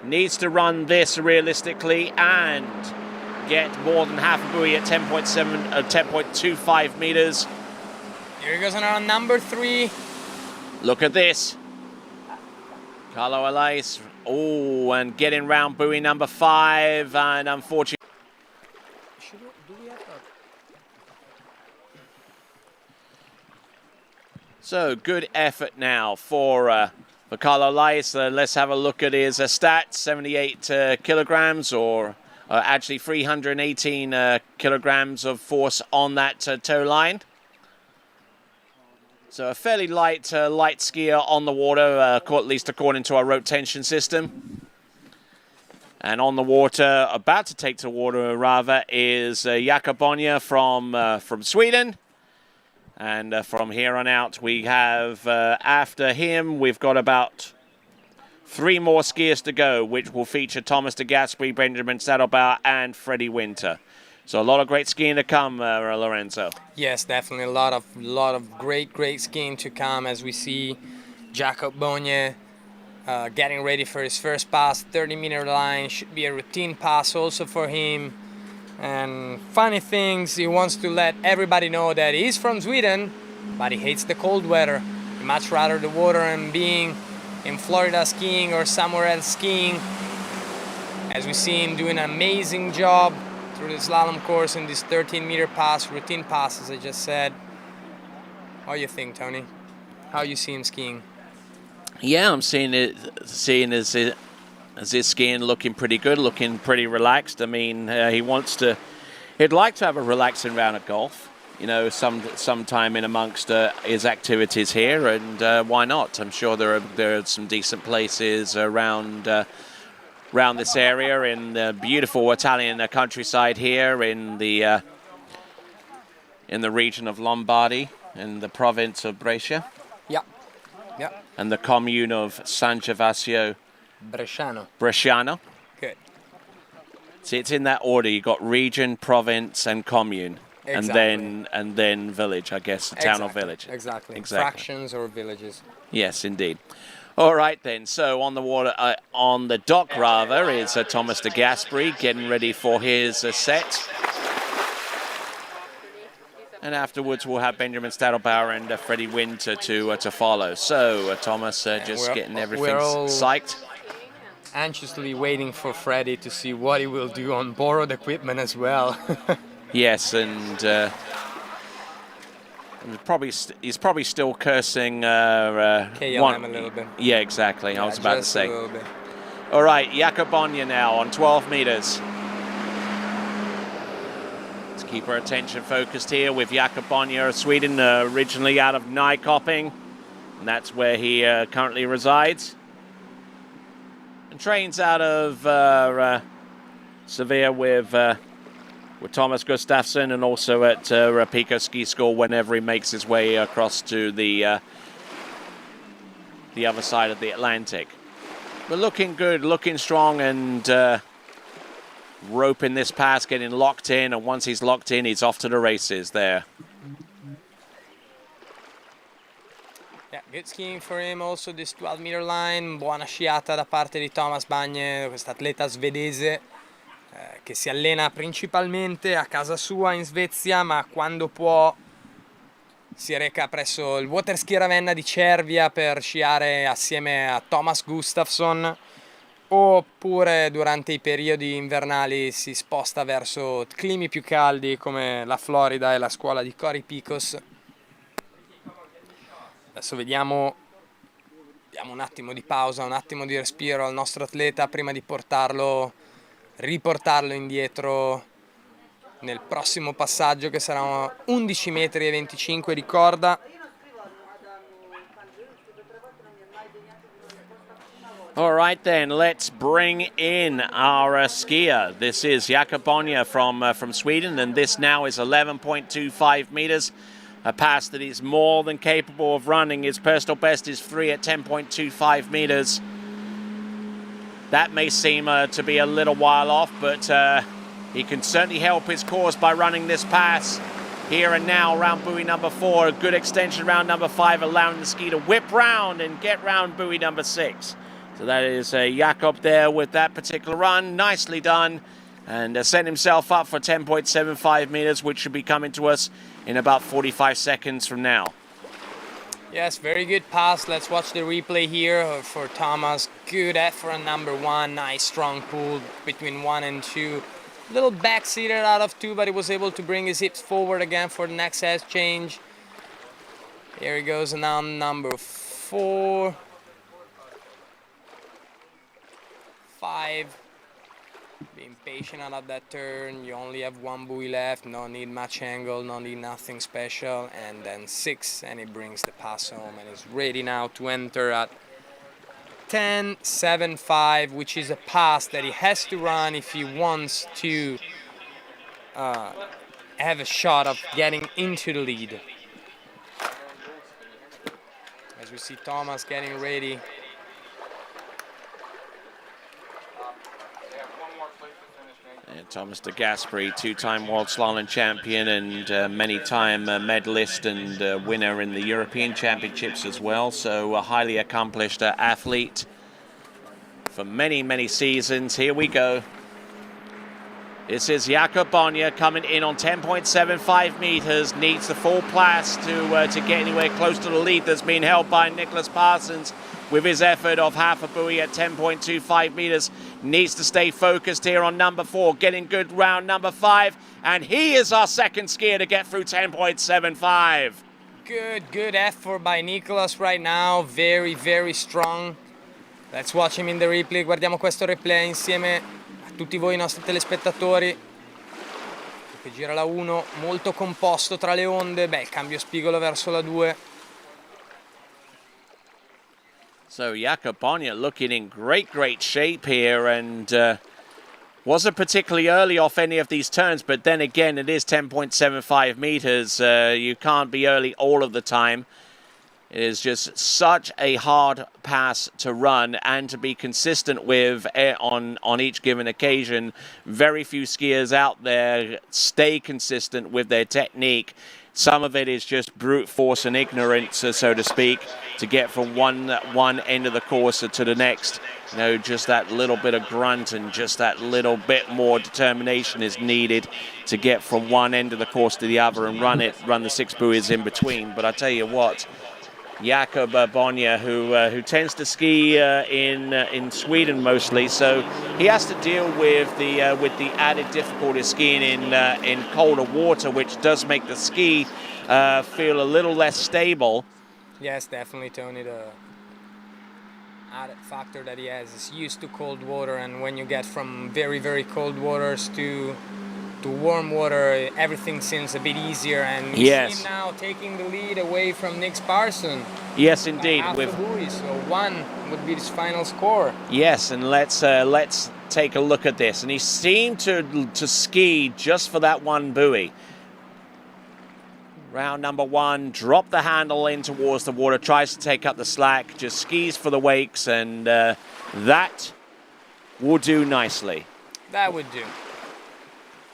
A: Needs to run this realistically and get more than half a buoy at 10.25 meters.
E: Here he goes on number 3.
A: Look at this. Carlo Elias, oh, and getting round buoy number 5, and unfortunately. So good effort now for Carlo Elias. Let's have a look at his stats. 78 kilograms, or actually 318 kilograms of force on that tow line. So a fairly light skier on the water, at least according to our rope tension system. And on the water, about to take to water rather, is Jacobonia from Sweden. And from here on out, we have, after him, we've got about 3 more skiers to go, which will feature Thomas de Gasperi, Benjamin Saddlebauer, and Freddie Winter. So a lot of great skiing to come, Lorenzo.
E: Yes, definitely a lot of great skiing to come, as we see Jacob Bonje getting ready for his first pass. 30-meter line should be a routine pass also for him. And funny things, he wants to let everybody know that he's from Sweden, but he hates the cold weather. He much rather the water and being in Florida skiing or somewhere else skiing. As we see him doing an amazing job through the slalom course in this 13-meter pass, routine pass, as I just said. How do you think, Tony? How you see him skiing?
A: Yeah, I'm seeing as his skiing looking pretty good, looking pretty relaxed. I mean, he'd like to have a relaxing round of golf, you know, sometime in amongst his activities here, and why not? I'm sure there are some decent places around this area in the beautiful Italian countryside here in the region of Lombardy, in the province of Brescia.
E: Yeah. Yeah.
A: And the commune of San Gervasio
E: Bresciano. Good.
A: See, it's in that order. You got region, province, and commune,
E: Exactly.
A: and then village. I guess the town or village.
E: Exactly. Fractions or villages.
A: Yes, indeed. All right then. So on the water, on the dock rather, is Thomas de Gasperi getting ready for his set. And afterwards, we'll have Benjamin Stadelbauer and Freddie Winter to follow. So Thomas just getting everything psyched.
E: Anxiously waiting for Freddie to see what he will do on borrowed equipment as well.
A: Yes, and he's probably still cursing
E: KLM a little bit.
A: Yeah, exactly. I was about to say.
E: A little bit.
A: All right, Jakobonia now on 12 meters. Let's keep our attention focused here with Jakobonia of Sweden, originally out of Nyköping, and that's where he currently resides. And trains out of Sevilla with Thomas Gustafsson, and also at Pico Ski School whenever he makes his way across to the other side of the Atlantic. But looking good, looking strong, and roping this pass, getting locked in, and once he's locked in, he's off to the races there.
E: Yeah, good skiing for him also this 12-meter line, buona sciata da parte di Thomas Bagne, quest'atleta svedese che si allena principalmente a casa sua in Svezia, ma quando può si reca presso il Water Ski Ravenna di Cervia per sciare assieme a Thomas Gustafsson, oppure durante i periodi invernali si sposta verso climi più caldi come la Florida e la scuola di Cory Picos. Adesso diamo un attimo di pausa, un attimo di respiro al nostro atleta prima di riportarlo indietro nel prossimo passaggio, che sarà 11 metri e 25 di corda.
A: All right then, let's bring in our skier. This is Jakobonia from Sweden, and this now is 11.25 meters. A pass that he's more than capable of running. His personal best is 3 at 10.25 meters. That may seem to be a little while off, but he can certainly help his cause by running this pass here and now around buoy number 4. A good extension around number 5, allowing the ski to whip round and get round buoy number 6. So that is Jakob there with that particular run. Nicely done. And set himself up for 10.75 meters, which should be coming to us in about 45 seconds from now.
E: Yes, very good pass. Let's watch the replay here for Thomas. Good effort on number 1. Nice strong pull between 1 and 2. A little backseated out of 2, but he was able to bring his hips forward again for the next edge change. Here he goes now, number 4. 5. Being patient out of that turn. You only have 1 buoy left. No need much angle. No need nothing special. And then 6, and he brings the pass home and is ready now to enter at 10.75, which is a pass that he has to run if he wants to have a shot of getting into the lead. As we see Thomas getting ready.
A: And Thomas de Gasperi, two-time World Slalom champion and many-time medalist and winner in the European Championships as well. So a highly accomplished athlete for many, many seasons. Here we go. This is Jakobonia coming in on 10.75 meters. Needs the full pass to get anywhere close to the lead that's being held by Nicholas Parsons with his effort of half a buoy at 10.25 meters. Needs to stay focused here on number 4, getting good round number 5, and he is our second skier to get through 10.75.
E: Good effort by Nicholas right now. Very, very strong. Let's watch him in the replay. Guardiamo questo replay insieme a tutti voi nostri telespettatori. Che gira la 1, molto composto tra le onde. Beh, il cambio spigolo verso la 2.
A: So Jakob Bonja looking in great shape here, and wasn't particularly early off any of these turns, but then again, it is 10.75 meters. You can't be early all of the time. It is just such a hard pass to run and to be consistent with on each given occasion. Very few skiers out there stay consistent with their technique. Some of it is just brute force and ignorance, so to speak, to get from one end of the course to the next. You know, just that little bit of grunt and just that little bit more determination is needed to get from one end of the course to the other and run the 6 buoys in between. But I tell you what, Jakob Bonja, who tends to ski in Sweden mostly, so he has to deal with the added difficulty of skiing in colder water, which does make the ski feel a little less stable.
E: Yes, definitely, Tony. The added factor that he has is used to cold water, and when you get from very cold waters to warm water, everything seems a bit easier, and we see him now taking the lead away from Nick Sparson.
A: Yes, indeed.
E: Half a buoy, so 1 would be his final score.
A: Yes, and let's take a look at this. And he seemed to ski just for that 1 buoy. Round number 1, drop the handle in towards the water, tries to take up the slack, just skis for the wakes, and that will do nicely.
E: That would do.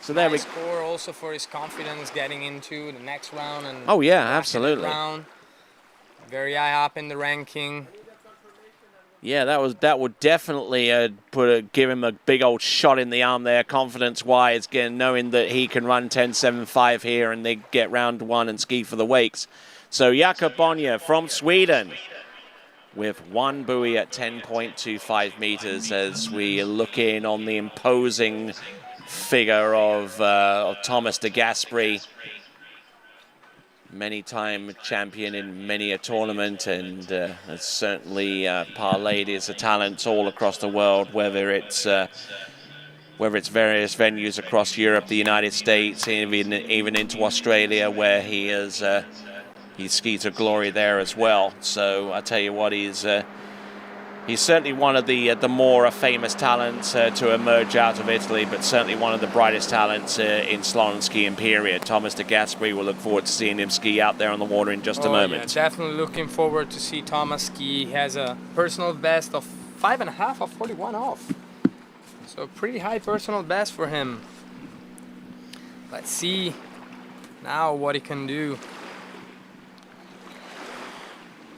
A: So there we
E: score also for his confidence getting into the next round. And
A: oh yeah, absolutely.
E: Round. Very high up in the ranking.
A: Yeah, that would definitely give him a big old shot in the arm there, confidence-wise, again, knowing that he can run 10.75 here and they get round 1 and ski for the wakes. So Jakob Bonja from Sweden with 1 buoy at 10.25 meters as we look in on the imposing figure of Thomas de Gasperi, many-time champion in many a tournament, and has certainly parlayed his talents all across the world, whether it's various venues across Europe, the United States, even into Australia, where he skis to glory there as well. So I tell you what, he's certainly one of the more famous talents to emerge out of Italy, but certainly one of the brightest talents in slalom skiing, period. Thomas de Gasperi, will look forward to seeing him ski out there on the water in just a moment.
E: Yeah, definitely looking forward to see Thomas ski. He has a personal best of 5.5 of 41 off. So a pretty high personal best for him. Let's see now what he can do.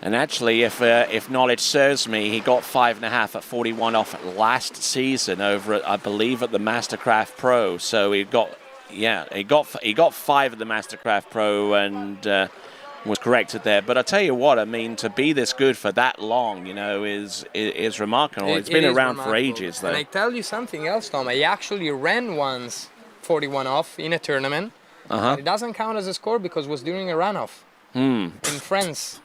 A: And actually, if knowledge serves me, he got 5.5 at 41 off last season over at, I believe, at the Mastercraft Pro. So he got 5 at the Mastercraft Pro and was corrected there. But I tell you what, I mean, to be this good for that long, you know, is remarkable. It's been around for ages, though.
E: And I tell you something else, Tom. I actually ran once 41 off in a tournament. It doesn't count as a score because it was during a runoff in France.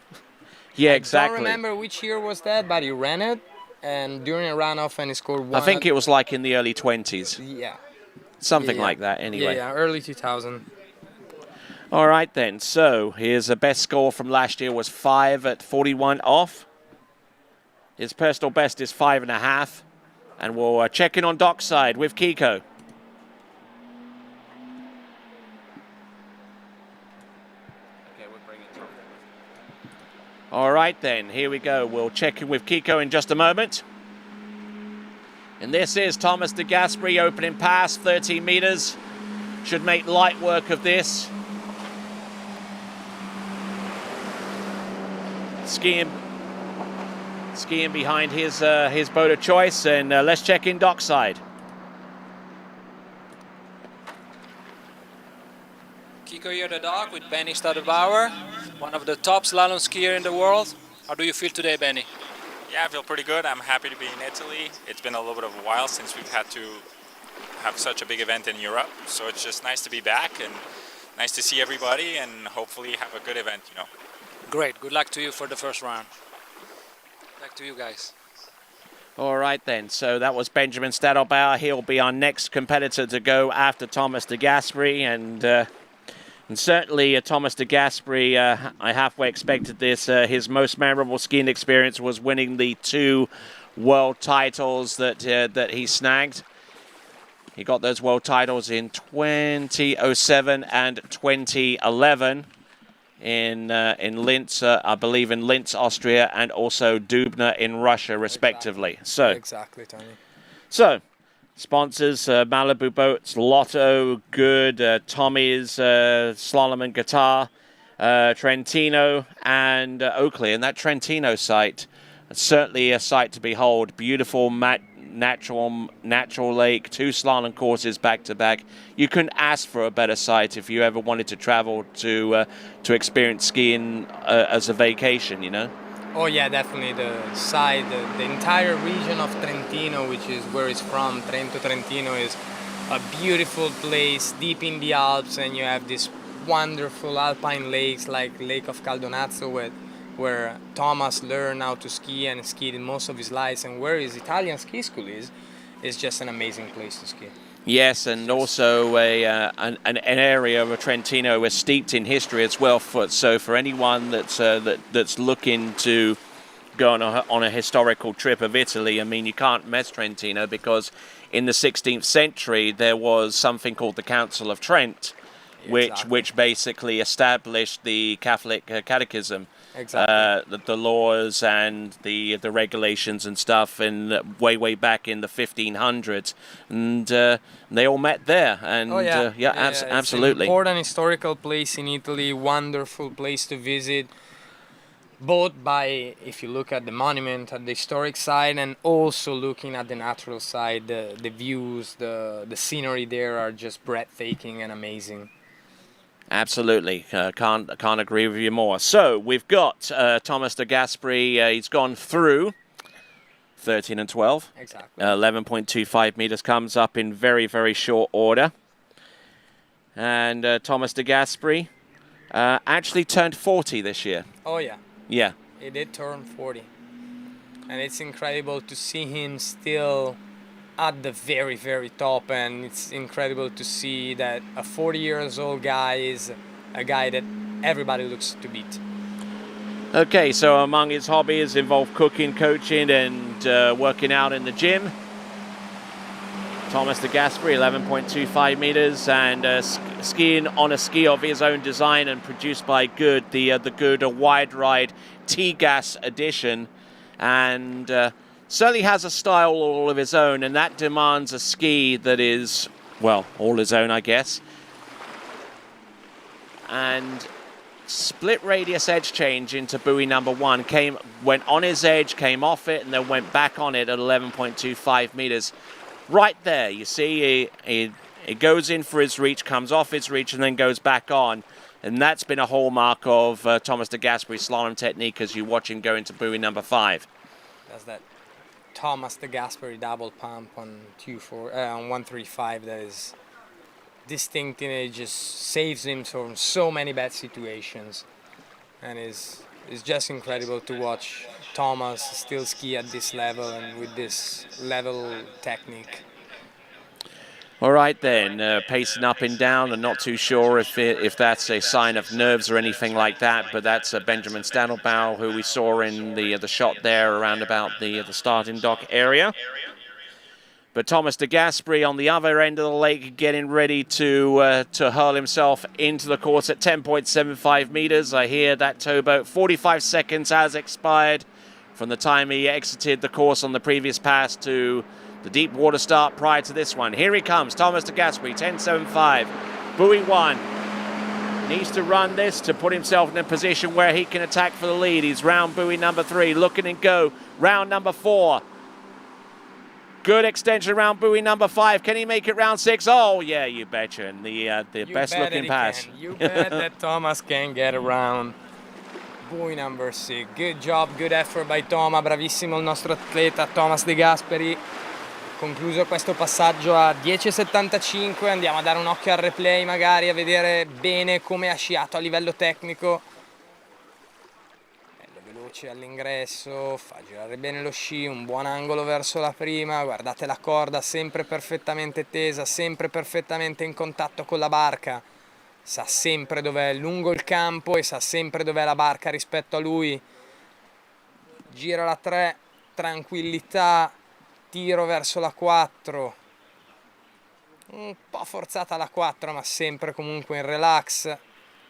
A: Yeah, exactly.
E: I don't remember which year was that, but he ran it, and during a runoff, and he scored 1.
A: I think it was like in the early 20s.
E: Yeah.
A: Something like that, anyway.
E: Yeah, early 2000.
A: All right, then. So here's the best score from last year was 5 at 41 off. His personal best is 5.5. And we'll check in on dockside with Kiko. All right, then, here we go. We'll check in with Kiko in just a moment. And this is Thomas de Gasperi opening pass, 13 meters. Should make light work of this. Skiing behind his boat of choice, and let's check in dockside.
I: Kiko here at the dock with Benny Stadebauer, one of the top slalom skier in the world. How do you feel today, Benny?
C: Yeah, I feel pretty good. I'm happy to be in Italy. It's been a little bit of a while since we've had to have such a big event in Europe, so it's just nice to be back and nice to see everybody and hopefully have a good event, you know.
I: Great. Good luck to you for the first round. Back to you guys.
A: All right then, so that was Benjamin Stadelbauer. He'll be our next competitor to go after Thomas de Gasperi, and certainly Thomas de Gasperi, I halfway expected this. His most memorable skiing experience was winning the 2 world titles that he snagged. He got those world titles in 2007 and 2011. In Linz, I believe in Linz, Austria, and also Dubna in Russia, respectively.
E: Exactly, Tony.
A: So, sponsors, Malibu Boats, Lotto, Good, Tommy's, Slalom and Guitar, Trentino, and Oakley. And that Trentino site, certainly a sight to behold. Beautiful natural lake, 2 slalom courses back to back. You couldn't ask for a better site if you ever wanted to travel to experience skiing as a vacation, you know.
E: Oh yeah, definitely the side, the entire region of Trentino, which is where it's from, Trento Trentino, is a beautiful place deep in the Alps, and you have these wonderful alpine lakes like Lake of Caldonazzo, where Thomas learned how to ski and skied in most of his life, and where his Italian ski school is just an amazing place to ski.
A: Yes, and also an area of Trentino is steeped in history as well. So for anyone that's looking to go on a historical trip of Italy, I mean, you can't miss Trentino, because in the 16th century there was something called the Council of Trent, which basically established the Catholic Catechism.
E: Exactly.
A: The laws and the regulations and stuff, and way back in the 1500s, and they all met there. And absolutely.
E: It's an important historical place in Italy, wonderful place to visit, both by, if you look at the monument, at the historic side, and also looking at the natural side. The views, the scenery there are just breathtaking and amazing.
A: Absolutely, can't agree with you more. So we've got Thomas de Gasperi. He's gone through 13 and 12.
E: Exactly.
A: 11.25 meters comes up in very short order. And Thomas de Gasperi actually turned 40 this year.
E: Oh yeah.
A: Yeah.
E: He did turn 40, and it's incredible to see him still at the very top, and it's incredible to see that a 40-year-old guy is a guy that everybody looks to beat.
A: Okay, so among his hobbies involve cooking, coaching, and working out in the gym. Thomas de Gasperi, 11.25 meters, and skiing on a ski of his own design and produced by Good, the Good Wide Ride T-Gas edition, and certainly has a style all of his own, and that demands a ski that is, well, all his own, I guess. And split radius edge change into buoy number 1, went on his edge, came off it, and then went back on it at 11.25 meters. Right there, you see, it goes in for his reach, comes off his reach, and then goes back on. And that's been a hallmark of Thomas de Gasperi's slalom technique as you watch him go into buoy number 5.
E: That's that Thomas de Gasperi double pump on 135 that is distinct, and it just saves him from so many bad situations, and it's just incredible to watch Thomas still ski at this level and with this level technique.
A: All right then, pacing up and down, and not too sure if that's a sign of nerves or anything like that, but that's Benjamin Stadelbauer, who we saw in the shot there around about the starting dock area. But Thomas de Gasperi on the other end of the lake, getting ready to hurl himself into the course at 10.75 meters. I hear that towboat. 45 seconds has expired from the time he exited the course on the previous pass to the deep water start prior to this one. Here he comes, Thomas de Gasperi, 10.75, buoy 1. Needs to run this to put himself in a position where he can attack for the lead. He's round buoy number 3, looking and go. Round number 4. Good extension around buoy number 5. Can he make it round 6? Oh, yeah, you betcha. And the best looking pass.
E: You bet that Thomas can get around buoy number 6. Good job, good effort by Thomas. Bravissimo il nostro atleta Thomas de Gasperi. Concluso questo passaggio a 10,75, andiamo a dare un occhio al replay magari a vedere bene come ha sciato a livello tecnico. Bello veloce all'ingresso, fa girare bene lo sci, un buon angolo verso la prima, guardate la corda sempre perfettamente tesa, sempre perfettamente in contatto con la barca, sa sempre dov'è lungo il campo e sa sempre dov'è la barca rispetto a lui. Gira la 3, tranquillità, tiro verso la 4, un po' forzata la 4 ma sempre comunque in relax,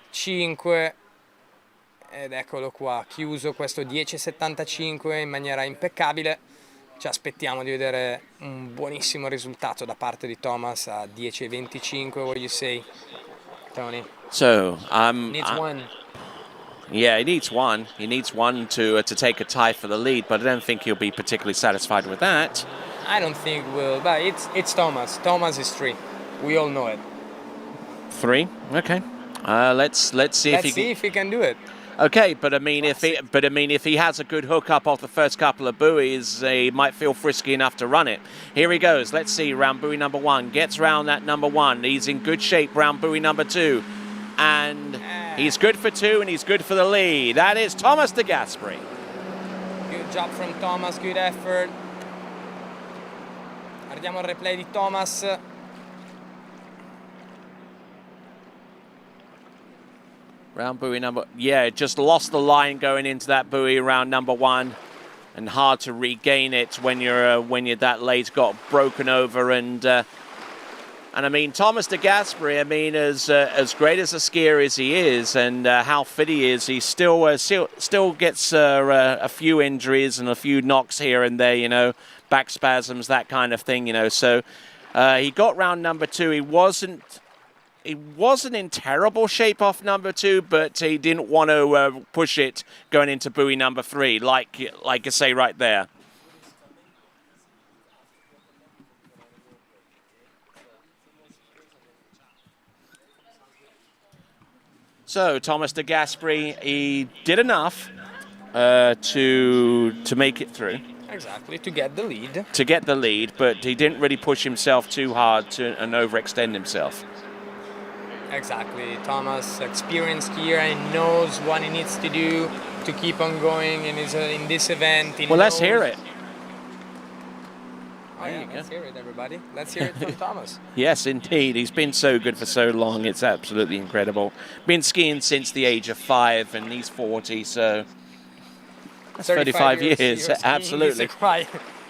E: 5 ed eccolo qua, chiuso questo 10,75 in maniera impeccabile. Ci aspettiamo di vedere un buonissimo risultato da parte di Thomas a 10,25. What do you say, Tony?
A: So,
E: Needs one.
A: Yeah, he needs one. He needs one to take a tie for the lead, but I don't think he'll be particularly satisfied with that.
E: I don't think we'll, but it's Thomas. Thomas is 3. We all know it.
A: 3, okay. Let's see
E: if he can do it.
A: Okay, but I mean, if he has a good hook up off the first couple of buoys, he might feel frisky enough to run it. Here he goes. Let's see. Round buoy number 1 gets round that number 1. He's in good shape. Round buoy number 2, and he's good for 2, and he's good for the lead. That is Thomas de Gasperi.
E: Good job from Thomas. Good effort. Guardiamo il replay di Thomas.
A: Round buoy number, yeah, just lost the line going into that buoy around number 1, and hard to regain it when you're that late. Got broken over, and I mean Thomas de Gasperi. I mean, as great as a skier as he is, and how fit he is, he still gets a few injuries and a few knocks here and there. You know, back spasms, that kind of thing. You know, so he got round number 2. He wasn't in terrible shape off number 2, but he didn't want to push it going into buoy number 3, like I say right there. So Thomas de Gasperi, he did enough to make it through.
E: Exactly, to get the lead.
A: To get the lead, but he didn't really push himself too hard and overextend himself.
E: Exactly, Thomas, experienced skier, and knows what he needs to do to keep on going in this event.
A: Well, let's hear it.
E: Oh yeah, let's hear it, everybody. Let's hear it from Thomas.
A: Yes, indeed. He's been so good for so long. It's absolutely incredible. Been skiing since the age of 5, and he's 40, so that's 35 years. Absolutely.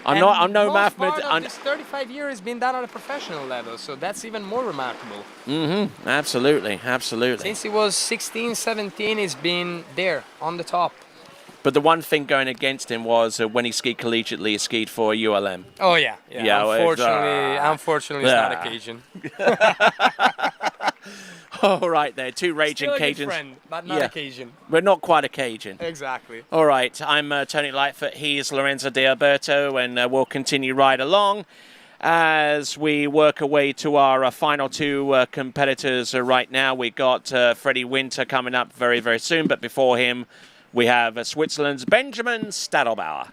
A: I'm no mathematician.
E: This 35 years has been done on a professional level, so that's even more remarkable.
A: Mm-hmm. Absolutely, absolutely.
E: Since he was 16, 17, he's been there on the top.
A: But the one thing going against him was when he skied collegiately, he skied for ULM.
E: Oh yeah. Unfortunately, it's not occasion.
A: All right, there, 2 raging
E: Still a
A: Cajuns.
E: good friend, but not occasion.
A: But not quite occasion.
E: Exactly.
A: All right, I'm Tony Lightfoot. He's Lorenzo De Alberto, and we'll continue right along as we work our way to our final 2 competitors right now. We got Freddie Winter coming up very, very soon, but before him, we have Switzerland's Benjamin Stadelbauer.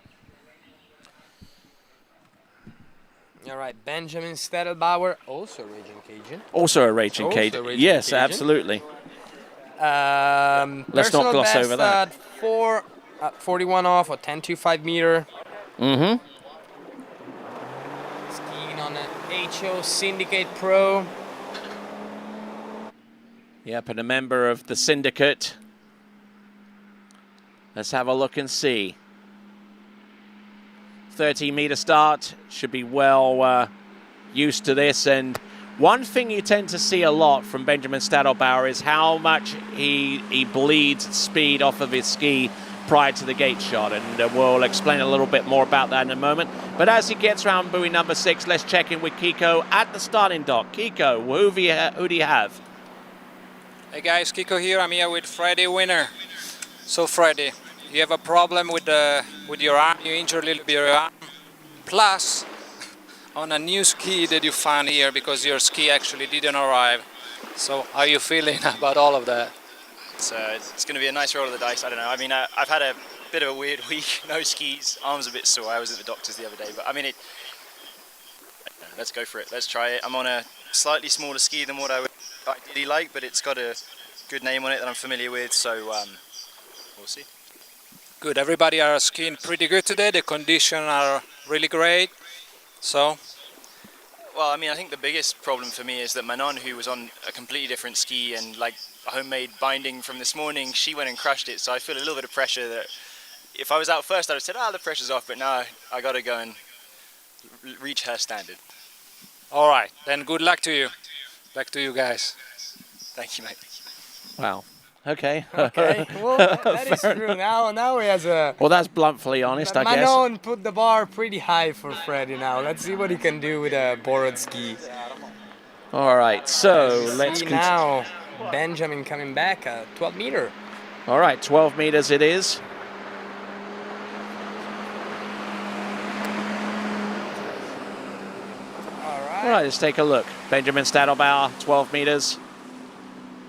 E: All right, Benjamin Stadelbauer, also a raging Cajun.
A: Also a raging Cajun. Yes, Cajun. Absolutely. Let's not gloss over that.
E: 41 off, or 10.25 meter.
A: Mm-hmm.
E: Skiing on an HO Syndicate Pro.
A: Yep, and a member of the syndicate. Let's have a look and see. 30-meter start, should be well used to this. And one thing you tend to see a lot from Benjamin Stadelbauer is how much he bleeds speed off of his ski prior to the gate shot. And we'll explain a little bit more about that in a moment. But as he gets around buoy number 6, let's check in with Kiko at the starting dock. Kiko, who do you have?
I: Hey guys, Kiko here. I'm here with Freddie Winner. So Freddie, you have a problem with your arm, you injured a little bit your arm, plus on a new ski that you found here because your ski actually didn't arrive. So how are you feeling about all of that?
M: It's going to be a nice roll of the dice, I don't know. I mean, I've had a bit of a weird week, no skis, arms a bit sore. I was at the doctor's the other day, but I mean, let's go for it. Let's try it. I'm on a slightly smaller ski than what I would ideally like, but it's got a good name on it that I'm familiar with, so we'll see.
I: Good, everybody are skiing pretty good today. The conditions are really great. So,
M: well, I mean, I think the biggest problem for me is that Manon, who was on a completely different ski and like a homemade binding from this morning, she went and crushed it. So I feel a little bit of pressure that if I was out first, I'd have said, the pressure's off, but now I got to go and reach her standard.
I: all right, then good luck to you. Back to you guys.
M: Thank you, mate.
A: Wow. Okay.
E: Okay, well, that is true. Now he has a...
A: Well, that's bluntly honest, I guess.
E: Manon put the bar pretty high for Freddie now. Let's see what he can do with a borrowed ski.
A: All right, so let's
E: see now Benjamin coming back at 12 meter.
A: All right, 12 meters it is. All right, let's take a look. Benjamin Stadelbauer, 12 meters.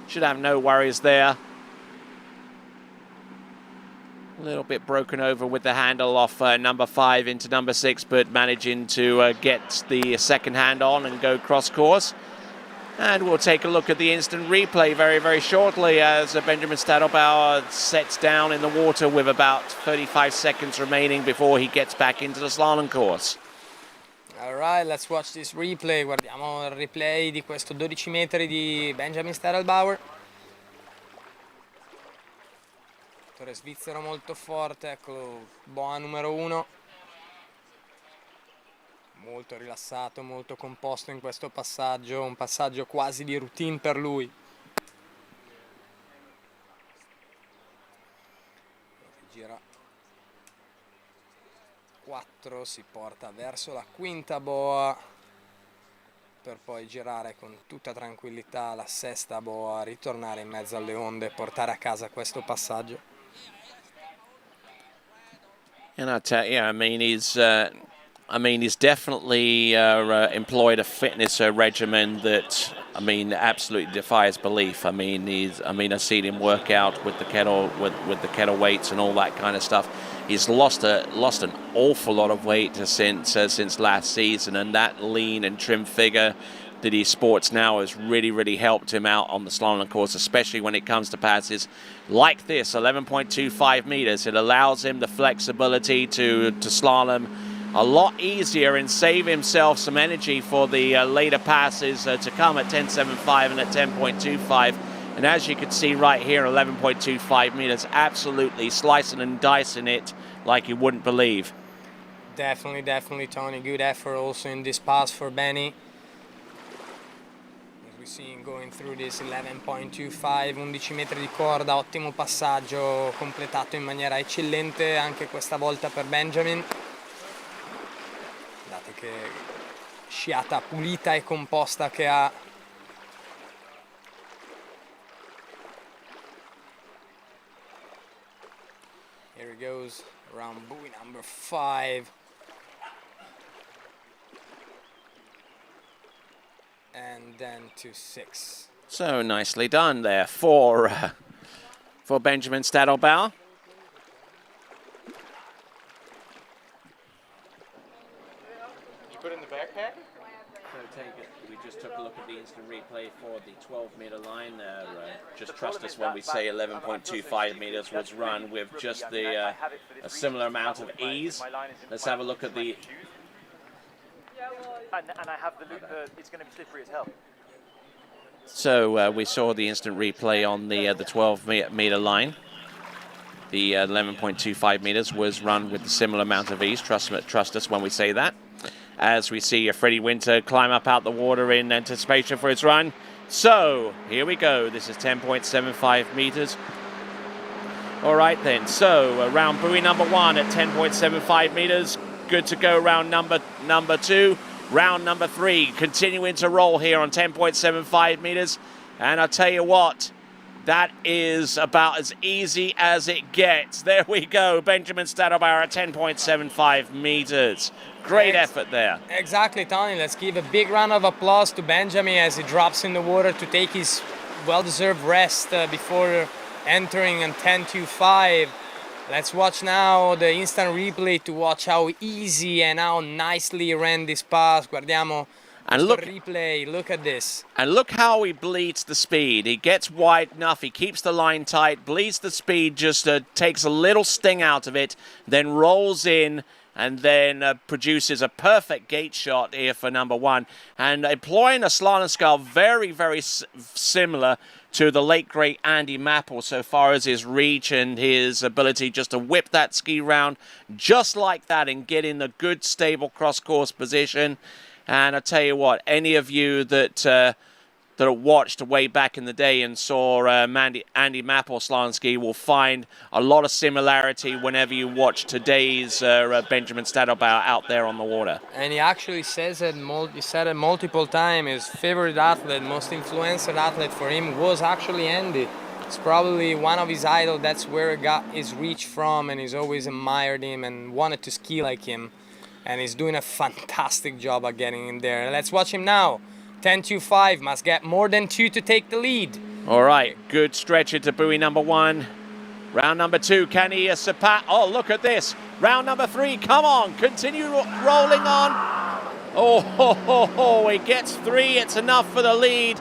A: Should have no worries there. A little bit broken over with the handle off number 5 into number 6, but managing to get the second hand on and go cross course. And we'll take a look at the instant replay very, very shortly as Benjamin Stadelbauer sets down in the water with about 35 seconds remaining before he gets back into the slalom course.
E: All right, let's watch this replay. Guardiamo il replay di questo 12 metri di Benjamin Stadelbauer. Attore svizzero molto forte, eccolo, boa numero 1. Molto rilassato, molto composto in questo passaggio, un passaggio quasi di routine per lui. Gira 4, si porta verso la quinta boa per poi girare con tutta tranquillità la sesta boa, ritornare in mezzo alle onde e portare a casa questo passaggio.
A: And I tell you, I mean, he's definitely employed a fitness regimen that, absolutely defies belief. I've seen him work out with the kettle weights and all that kind of stuff. He's lost an awful lot of weight since last season, and that lean and trim figure that he sports now has really, really helped him out on the slalom course, especially when it comes to passes like this, 11.25 meters. It allows him the flexibility to slalom a lot easier and save himself some energy for the later passes to come at 10.75 and at 10.25. And as you can see right here, 11.25 meters, absolutely slicing and dicing it like you wouldn't believe.
E: Definitely, Tony. Good effort also in this pass for Benny. As we see him going through this 11.25, 11 metri di corda, ottimo passaggio completato in maniera eccellente anche questa volta per Benjamin. Guardate che sciata pulita e composta che ha. Here he goes around buoy number 5. And then to 6.
A: So nicely done there for Benjamin Stadelbauer.
E: Did you put it in the backpack?
A: We just took a look at the instant replay for the 12-meter line. Just trust us when we say 11.25 meters was run with just a similar amount of ease. Let's have a look at the...
O: And I have the loop, it's going to be slippery as hell.
A: So we saw the instant replay on the 12-meter line. The 11.25 meters was run with a similar amount of ease. Trust us when we say that. As we see Freddie Winter climb up out the water in anticipation for his run. So here we go. This is 10.75 meters. All right then. So around buoy number 1 at 10.75 meters. Good to go. Round number 2. Round number 3 continuing to roll here on 10.75 meters. And I'll tell you what, that is about as easy as it gets. There we go. Benjamin Stadelbauer at 10.75 meters. Great effort there.
E: Exactly, Tony. Let's give a big round of applause to Benjamin as he drops in the water to take his well-deserved rest before entering on 10.25. Let's watch now the instant replay to watch how easy and how nicely ran this pass. Guardiamo
A: And
E: questo
A: look,
E: replay. Look at this.
A: And look how he bleeds the speed. He gets wide enough, he keeps the line tight, bleeds the speed, just takes a little sting out of it, then rolls in, and then produces a perfect gate shot here for number one. And employing a slalom scale very, very similar to the late, great Andy Mapple so far as his reach and his ability just to whip that ski round just like that and get in a good, stable cross-course position. And I tell you what, any of you that watched way back in the day and saw Andy Mapple slalom ski will find a lot of similarity whenever you watch today's Benjamin Stadelbauer out there on the water.
E: And he actually says it. He said it multiple times. His favorite athlete, most influential athlete for him was actually Andy. It's probably one of his idols. That's where he got his reach from, and he's always admired him and wanted to ski like him. And he's doing a fantastic job at getting in there. Let's watch him now. 10.25, must get more than 2 to take the lead.
A: All right, good stretch into buoy number one. Round number two, can he surpass? Oh, look at this. Round number three, come on, continue rolling on. Oh, he gets 3, it's enough for the lead.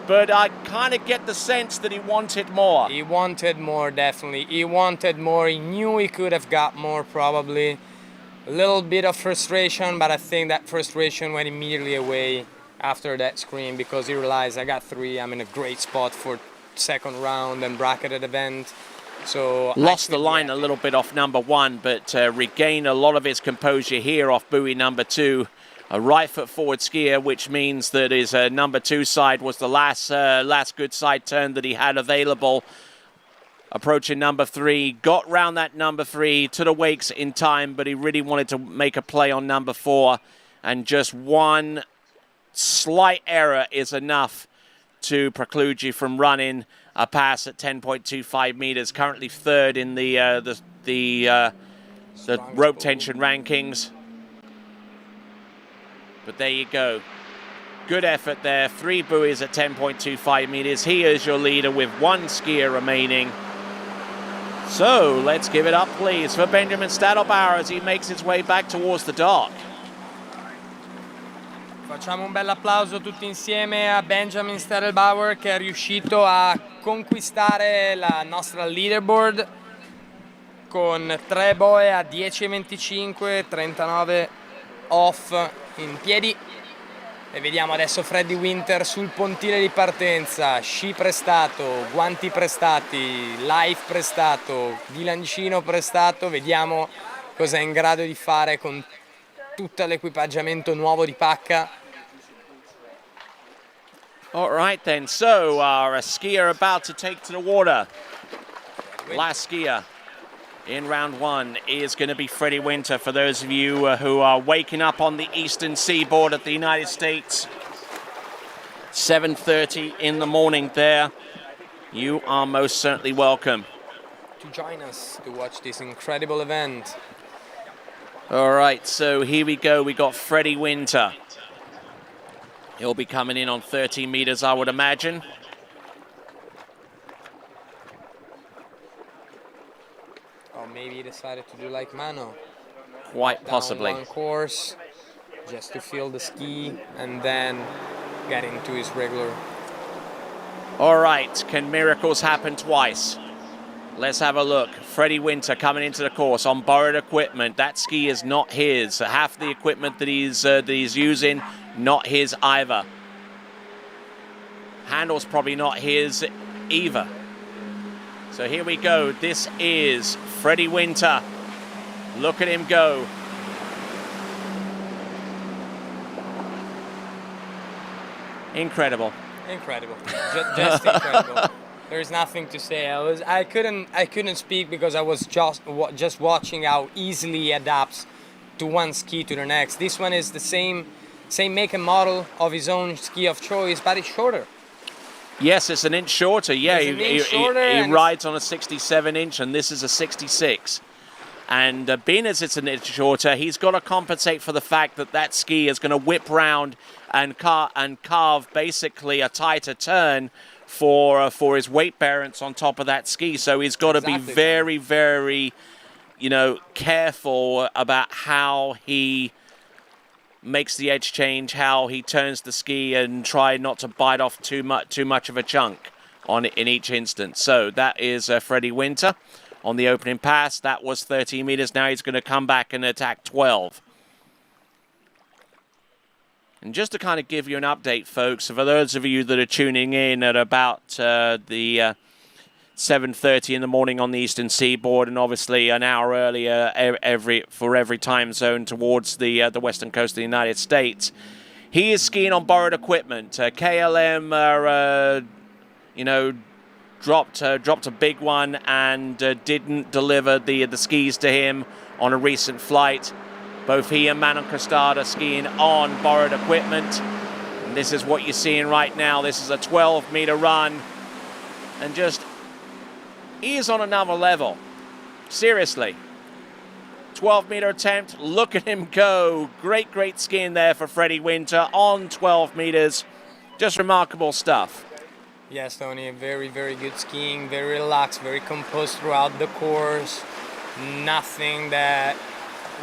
A: But I kind of get the sense that he wanted more.
E: He wanted more, definitely. He wanted more. He knew he could have got more, probably. A little bit of frustration, but I think that frustration went immediately away after that screen because he realized I got 3. I'm in a great spot for second round and bracketed event. So
A: lost the line a little bit off number one, but regained a lot of his composure here off buoy number 2. A right foot forward skier, which means that his number 2 side was the last good side turn that he had available. Approaching number 3, got round that number 3 to the wakes in time, but he really wanted to make a play on number 4, and just one slight error is enough to preclude you from running a pass at 10.25 meters. Currently third in the rope tension rankings. But there you go. Good effort there. 3 buoys at 10.25 meters. He is your leader with 1 skier remaining. So let's give it up, please, for Benjamin Stadelbauer as he makes his way back towards the dock.
E: Facciamo un bel applauso tutti insieme a Benjamin Stadelbauer che è riuscito a conquistare la nostra leaderboard con 3 boe a 10.25, 39 off in piedi. E vediamo adesso Freddy Winter sul pontile di partenza, sci prestato, guanti prestati, life prestato, bilancino prestato. Vediamo cosa è in grado di fare con tutto l'equipaggiamento nuovo di pacca.
A: All right then, so our skier about to take to the water. Last skier in round 1 is going to be Freddie Winter, for those of you who are waking up on the eastern seaboard of the United States. 7:30 in the morning there. You are most certainly welcome
E: To join us to watch this incredible event.
A: All right, so here we go. We got Freddie Winter. He'll be coming in on 30 meters, I would imagine.
E: Or maybe he decided to do like Mano.
A: Quite possibly.
E: Down one course, just to feel the ski, and then get into his regular.
A: All right, can miracles happen twice? Let's have a look. Freddie Winter coming into the course on borrowed equipment. That ski is not his. Half the equipment that he's using, not his either. Handle's probably not his either. So here we go. This is Freddie Winter. Look at him go. Incredible.
E: Incredible. Just incredible. There's nothing to say. I couldn't speak because I was just watching how easily he adapts to one ski to the next. This one is the same make and model of his own ski of choice, but it's shorter.
A: Yes, it's an inch shorter. Yeah, he rides on a 67-inch, and this is a 66. And being as it's an inch shorter, he's got to compensate for the fact that that ski is going to whip round and carve basically a tighter turn for his weight bearance on top of that ski. So he's got to be very, very you know, careful about how he makes the edge change, how he turns the ski, and try not to bite off too much of a chunk on it in each instance. So that is Freddie Winter on the opening pass. That was 13 meters. Now he's going to come back and attack 12. And just to kind of give you an update, folks, for those of you that are tuning in at about the 7:30 in the morning on the Eastern Seaboard, and obviously an hour earlier for every time zone towards the western coast of the United States, he is skiing on borrowed equipment. KLM, you know, dropped a big one and didn't deliver the skis to him on a recent flight. Both he and Manon Costard are skiing on borrowed equipment. And this is what you're seeing right now. This is a 12-meter run. And just, he is on another level. Seriously. 12-meter attempt. Look at him go. Great, great skiing there for Freddie Winter on 12 meters. Just remarkable stuff.
E: Yes, Tony, very, very good skiing. Very relaxed, very composed throughout the course. Nothing that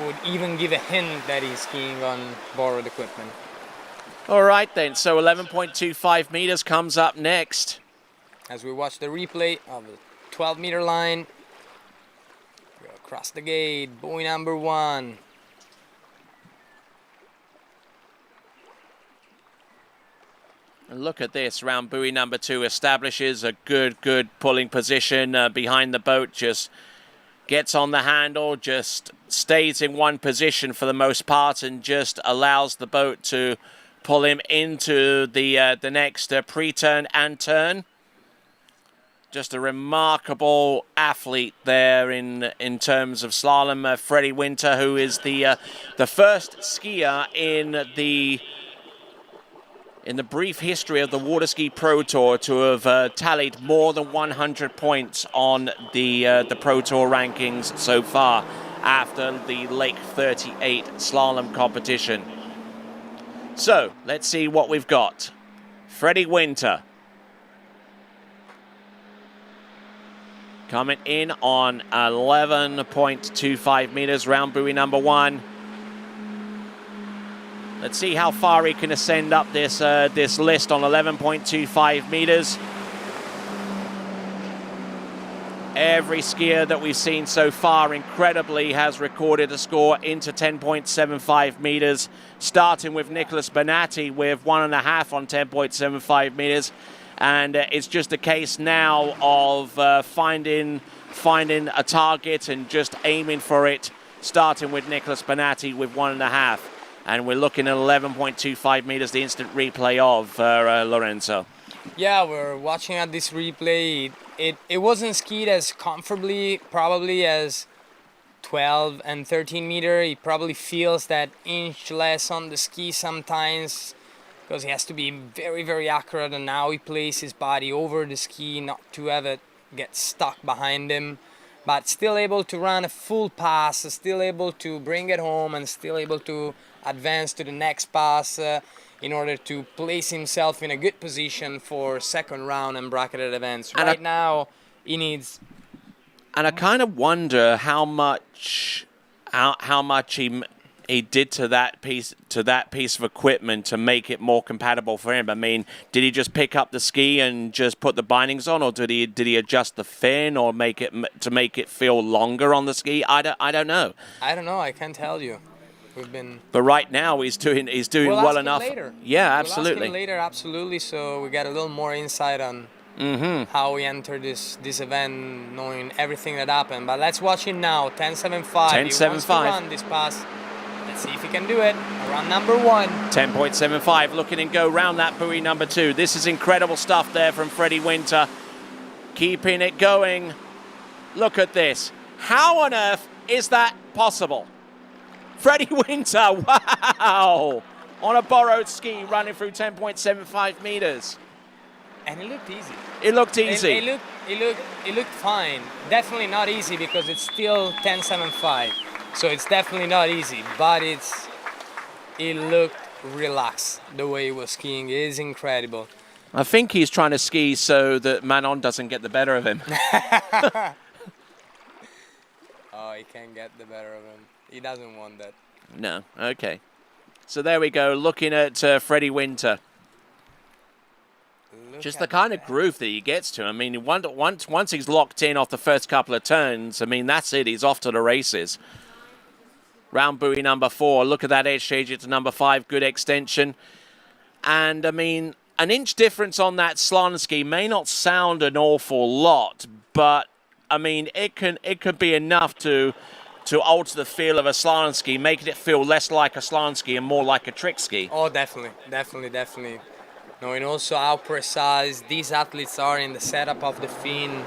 E: would even give a hint that he's skiing on borrowed equipment.
A: All right then, so 11.25 meters comes up next.
E: As we watch the replay of the 12-meter line, we go across the gate, buoy number 1.
A: And look at this, round buoy number 2 establishes a good pulling position behind the boat, just gets on the handle, just stays in one position for the most part, and just allows the boat to pull him into the next pre-turn and turn. Just a remarkable athlete there in terms of slalom. Freddie Winter, who is the first skier in the brief history of the Water Ski Pro Tour to have tallied more than 100 points on the Pro Tour rankings so far after the Lake 38 slalom competition. So, let's see what we've got. Freddie Winter coming in on 11.25 meters, round buoy number 1. Let's see how far he can ascend up this list on 11.25 meters. Every skier that we've seen so far, incredibly, has recorded a score into 10.75 meters, starting with Nicholas Bonatti with 1.5 on 10.75 meters. And it's just a case now of finding a target and just aiming for it, starting with Nicholas Bonatti with 1.5. And we're looking at 11.25 meters, the instant replay of Lorenzo.
E: Yeah, we're watching at this replay. It wasn't skied as comfortably probably as 12 and 13 meter. He probably feels that inch less on the ski sometimes because he has to be very, very accurate, and now he places his body over the ski not to have it get stuck behind him, but still able to run a full pass, still able to bring it home, and still able to advance to the next pass in order to place himself in a good position for second round and bracketed events. And right now, he needs.
A: And I kind of wonder how much he did to that piece of equipment to make it more compatible for him. I mean, did he just pick up the ski and just put the bindings on, or did he adjust the fin or make it feel longer on the ski? I don't know.
E: I don't know. I can't tell you.
A: But right now he's doing well enough.
E: Later.
A: Yeah,
E: we'll
A: absolutely.
E: ask him later, absolutely. So we got a little more insight on how we entered this event, knowing everything that happened. But let's watch it now. 10.75.
A: 10.75.
E: He wants to run this pass. Let's see if he can do it. Around number 1.
A: 10.75. Looking and go round that buoy number 2. This is incredible stuff there from Freddie Winter. Keeping it going. Look at this. How on earth is that possible? Freddie Winter, wow! On a borrowed ski, running through 10.75 meters.
E: And it looked easy.
A: It looked easy.
E: It looked fine. Definitely not easy because it's still 10.75. So it's definitely not easy, but it looked relaxed the way he was skiing. It is incredible.
A: I think he's trying to ski so that Manon doesn't get the better of him.
E: Oh he can't get the better of him. He doesn't want that.
A: No, okay. So there we go, looking at Freddie Winter. Just the kind of groove that he gets to. I mean, once he's locked in off the first couple of turns, I mean, that's it. He's off to the races. Round buoy number 4. Look at that edge change to number 5. Good extension. And, I mean, an inch difference on that slalom ski may not sound an awful lot, but, I mean, it can be enough to alter the feel of a slalom ski, making it feel less like a slalom ski and more like a trick ski.
E: Oh, definitely. Knowing also how precise these athletes are in the setup of the fin,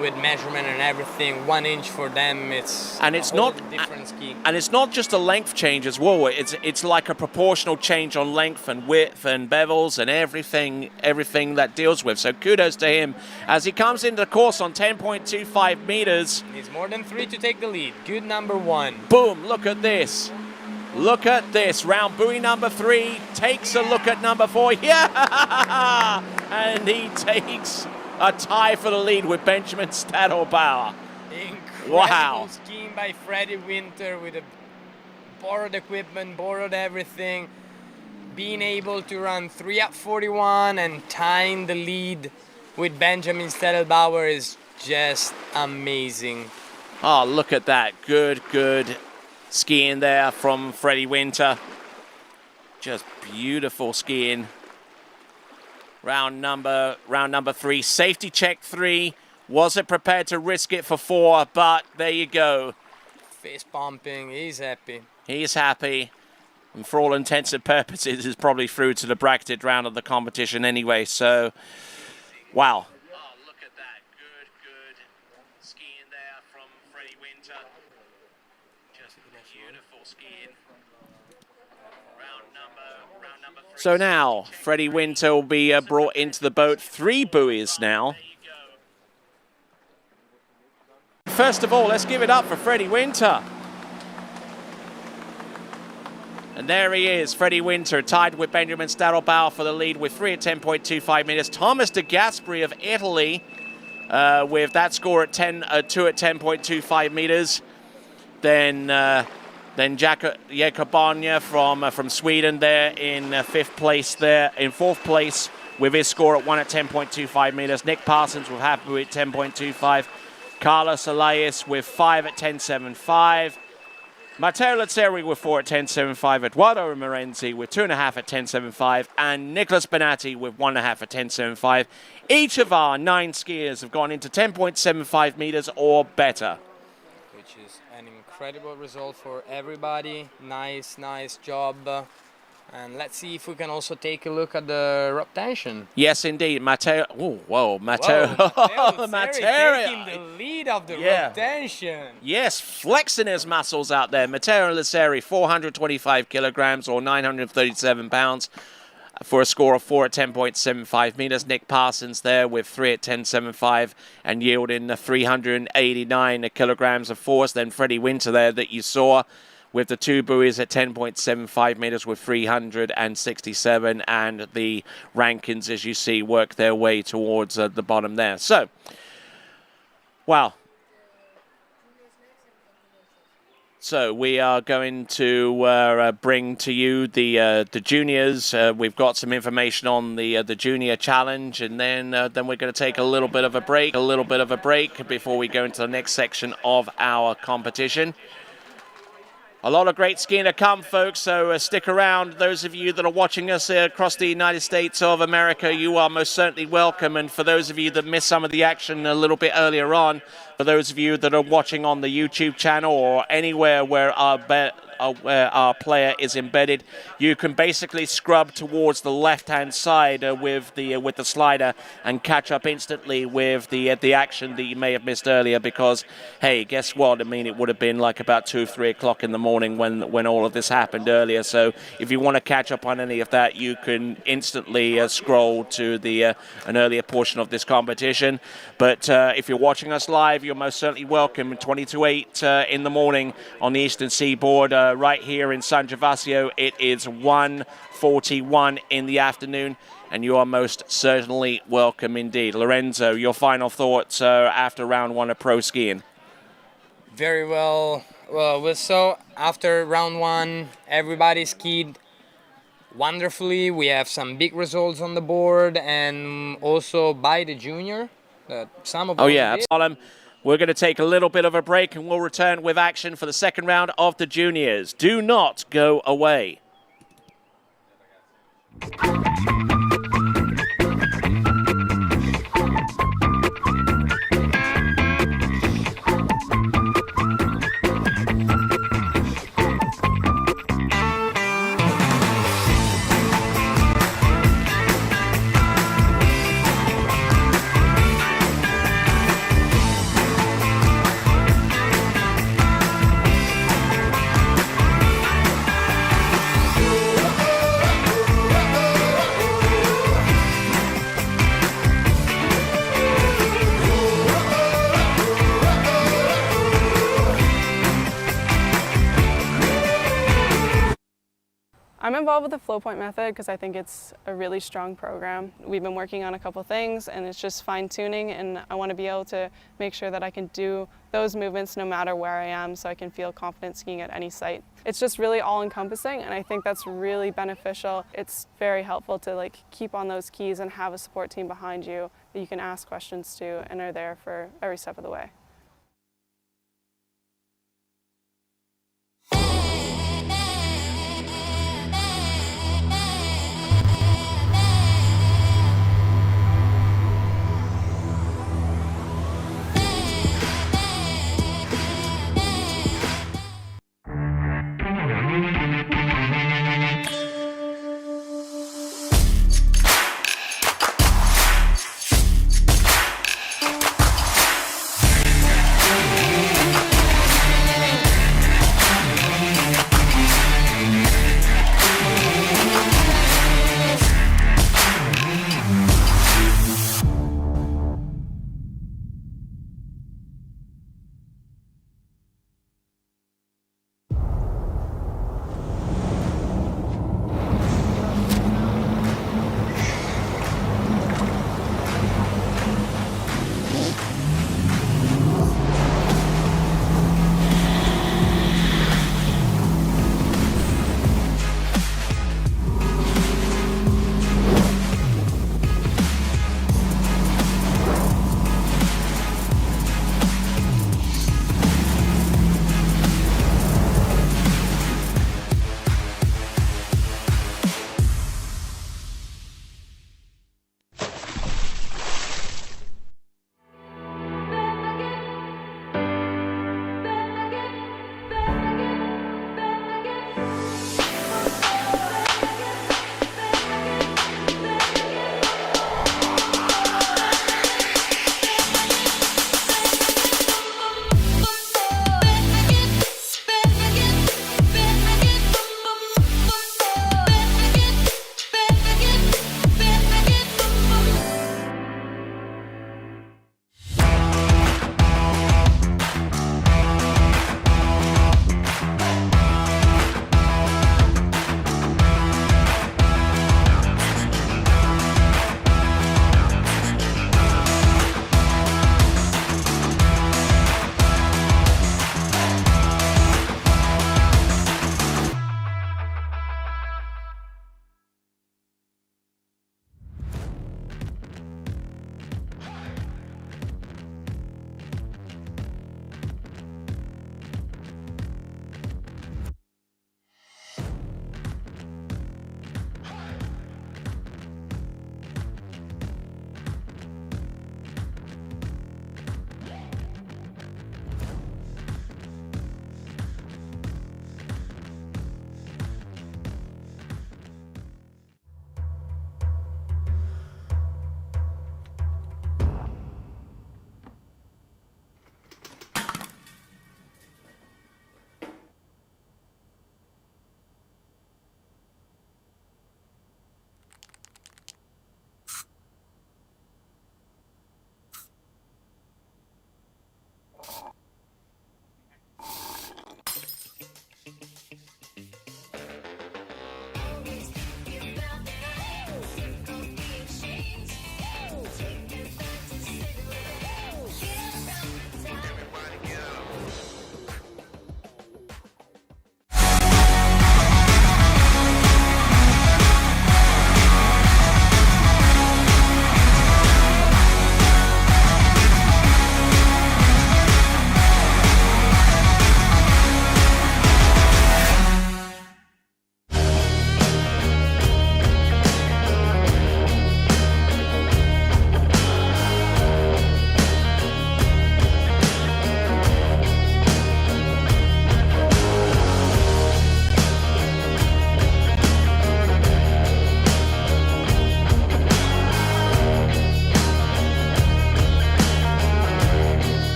E: with measurement and everything. 1 inch for them, it's not different ski.
A: And it's not just a length change as well. It's like a proportional change on length and width and bevels and everything that deals with. So kudos to him as he comes into the course on 10.25 meters.
E: Needs more than 3 to take the lead. Good number 1.
A: Boom! Look at this. Look at this. Round buoy number 3 takes a look at number 4. Yeah! And he takes a tie for the lead with Benjamin Stadelbauer.
E: Incredible skiing by Freddie Winter with borrowed equipment, borrowed everything. Being able to run 3 at 41 and tying the lead with Benjamin Stadelbauer is just amazing.
A: Oh, look at that. Good skiing there from Freddie Winter. Just beautiful skiing. Round number 3, safety check 3. Wasn't prepared to risk it for 4, but there you go.
E: Fist pumping, he's happy.
A: He's happy. And for all intents and purposes, is probably through to the bracketed round of the competition anyway. So, wow. Oh, look at that. Good skiing there from Freddie Winter. Just beautiful skiing. Round number 3. So now, Freddie Winter will be brought into the boat. 3 buoys now. First of all, let's give it up for Freddie Winter. And there he is, Freddie Winter, tied with Benjamin Stadelbauer for the lead with 3 at 10.25 meters. Thomas de Gasperi of Italy with that score at 2 at 10.25 meters. Then Jakobania from Sweden there in 5th place there. In 4th place with his score at 1 at 10.25 meters. Nick Parsons with half buoy at 10.25. Carlos Elias with 5 at 10.75. Matteo Lazzeri with 4 at 10.75. Eduardo Morenzi with 2.5 at 10.75. And Nicholas Benatti with 1.5 at 10.75. Each of our 9 skiers have gone into 10.75 meters or better.
E: Which is an incredible result for everybody. Nice job. And let's see if we can also take a look at the rope tension.
A: Yes, indeed. Matteo. Oh, whoa. Matteo.
E: Matteo taking the lead of the rope tension.
A: Yes, flexing his muscles out there. Matteo Lazzeri, 425 kilograms or 937 pounds for a score of 4 at 10.75 meters. Nick Parsons there with 3 at 10.75 and yielding 389 kilograms of force. Then Freddie Winter there that you saw with the 2 buoys at 10.75 meters with 367, and the Rankins, as you see, work their way towards the bottom there. So, wow. So we are going to bring to you the juniors. We've got some information on the junior challenge, and then we're going to take a little bit of a break before we go into the next section of our competition. A lot of great skiing to come, folks, so stick around. Those of you that are watching us across the United States of America, you are most certainly welcome. And for those of you that missed some of the action a little bit earlier on, for those of you that are watching on the YouTube channel or anywhere where our player is embedded, you can basically scrub towards the left-hand side with the slider and catch up instantly with the action that you may have missed earlier. Because, hey, guess what? I mean, it would have been like about 2 or 3 o'clock in the morning when all of this happened earlier. So if you want to catch up on any of that, you can instantly scroll to an earlier portion of this competition. But if you're watching us live, you're most certainly welcome. 20-8 in the morning on the Eastern Seaboard. Right here in San Gervasio, it is 1:41 in the afternoon, and you are most certainly welcome indeed. Lorenzo, your final thoughts after round 1 of pro skiing?
E: Very well. So after round one, everybody skied wonderfully. We have some big results on the board, and also by the junior, some of
A: Oh,
E: them
A: yeah.
E: did.
A: We're going to take a little bit of a break and we'll return with action for the second round of the juniors. Do not go away.
T: I'm involved with the flow point method because I think it's a really strong program. We've been working on a couple things and it's just fine tuning, and I want to be able to make sure that I can do those movements no matter where I am, so I can feel confident skiing at any site. It's just really all encompassing, and I think that's really beneficial. It's very helpful to keep on those keys and have a support team behind you that you can ask questions to and are there for every step of the way.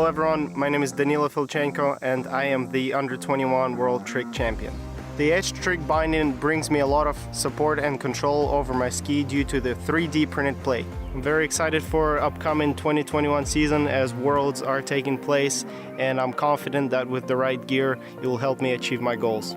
N: Hello everyone, my name is Danilo Filchenko and I am the Under-21 World Trick Champion. The edge trick binding brings me a lot of support and control over my ski due to the 3D printed plate. I'm very excited for upcoming 2021 season as Worlds are taking place, and I'm confident that with the right gear, it will help me achieve my goals.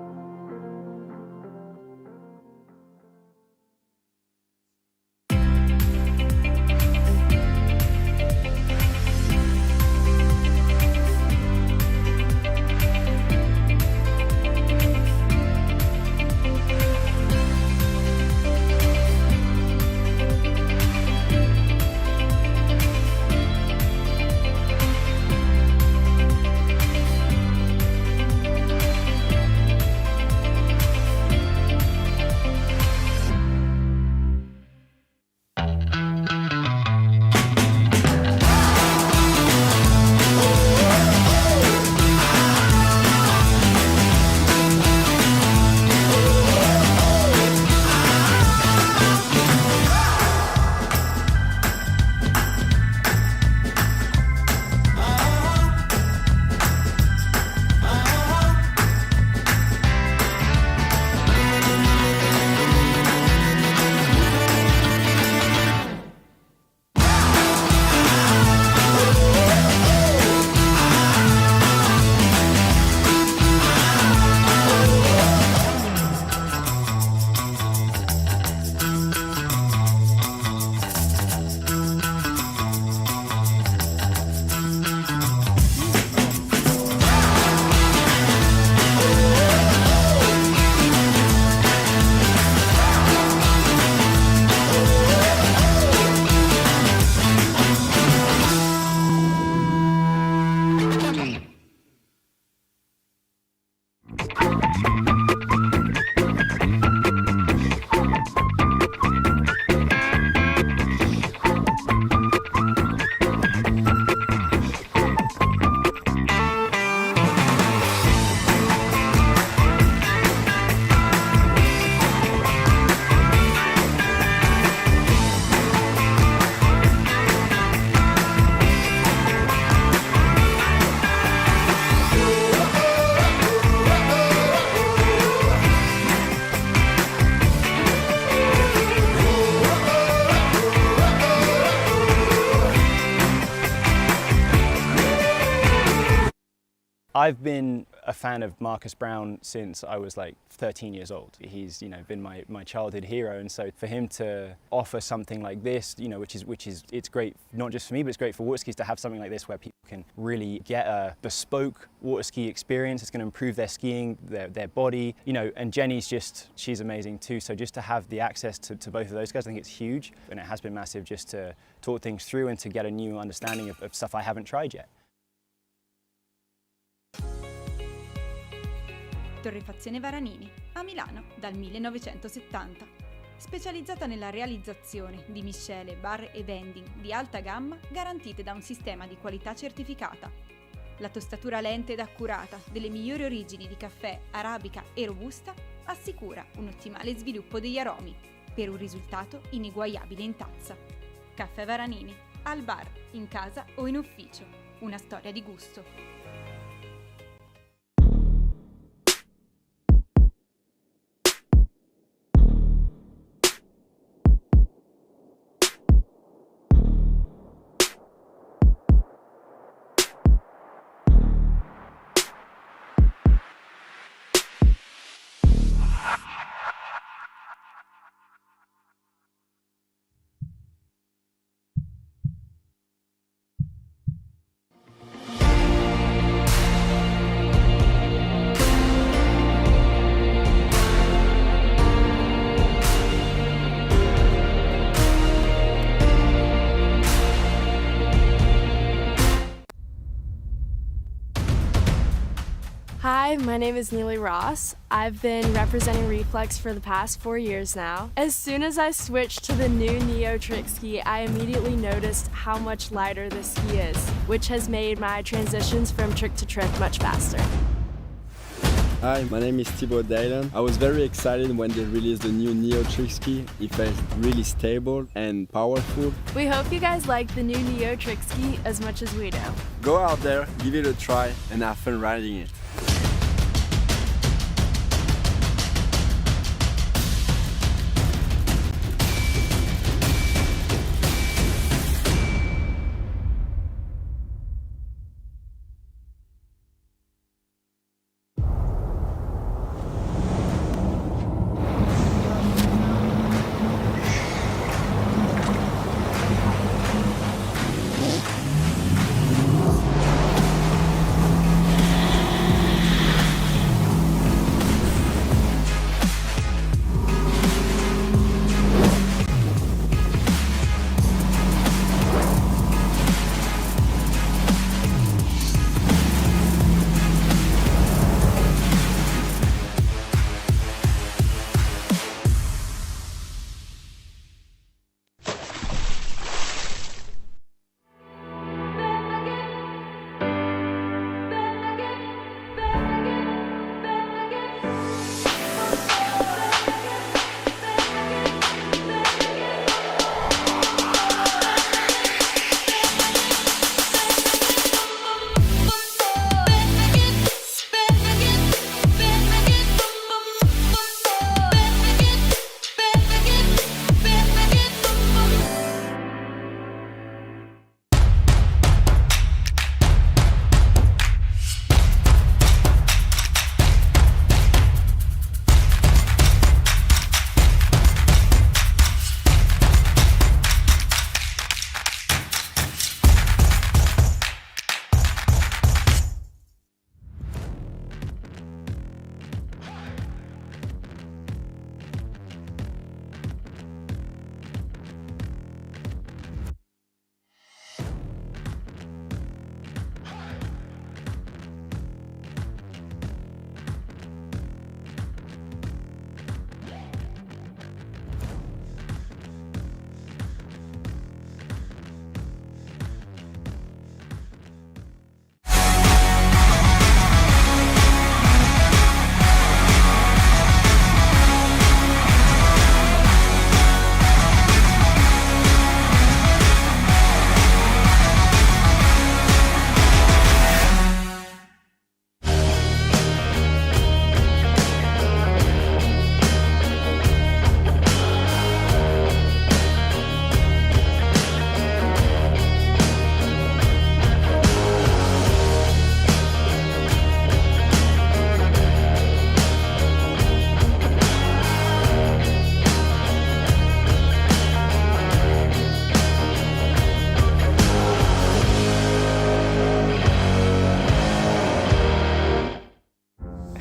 P: I've been a fan of Marcus Brown since I was like 13 years old. He's, been my childhood hero, and so for him to offer something like this, which is it's great not just for me, but it's great for water skis to have something like this where people can really get a bespoke water ski experience. It's going to improve their skiing, their body, and Jenny's she's amazing too. So just to have the access to both of those guys, I think it's huge, and it has been massive just to talk things through and to get a new understanding of stuff I haven't tried yet.
W: Torrefazione Varanini, a Milano dal 1970. Specializzata nella realizzazione di miscele, bar e vending di alta gamma garantite da un sistema di qualità certificata. La tostatura lenta ed accurata delle migliori origini di caffè, arabica e robusta assicura un ottimale sviluppo degli aromi per un risultato ineguagliabile in tazza. Caffè Varanini, al bar, in casa o in ufficio. Una storia di gusto.
X: Hi, my name is Neely Ross. I've been representing Reflex for the past 4 years now. As soon as I switched to the new Neo Trick Ski, I immediately noticed how much lighter this ski is, which has made my transitions from trick to trick much faster.
F: Hi, my name is Thibaut Dylan. I was very excited when they released the new Neo Trick Ski. It felt really stable and powerful.
X: We hope you guys like the new Neo Trick Ski as much as we do.
F: Go out there, give it a try, and have fun riding it.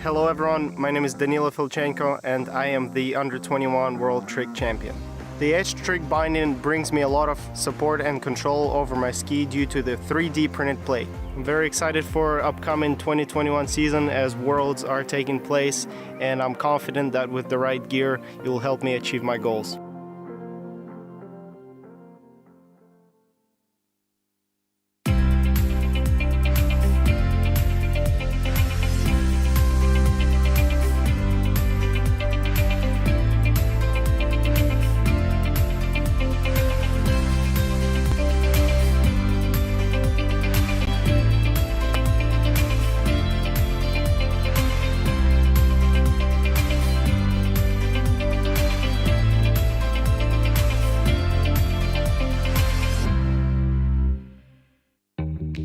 N: Hello everyone, my name is Danilo Filchenko and I am the Under-21 World Trick Champion. The edge trick binding brings me a lot of support and control over my ski due to the 3D printed plate. I'm very excited for upcoming 2021 season as Worlds are taking place, and I'm confident that with the right gear, it will help me achieve my goals.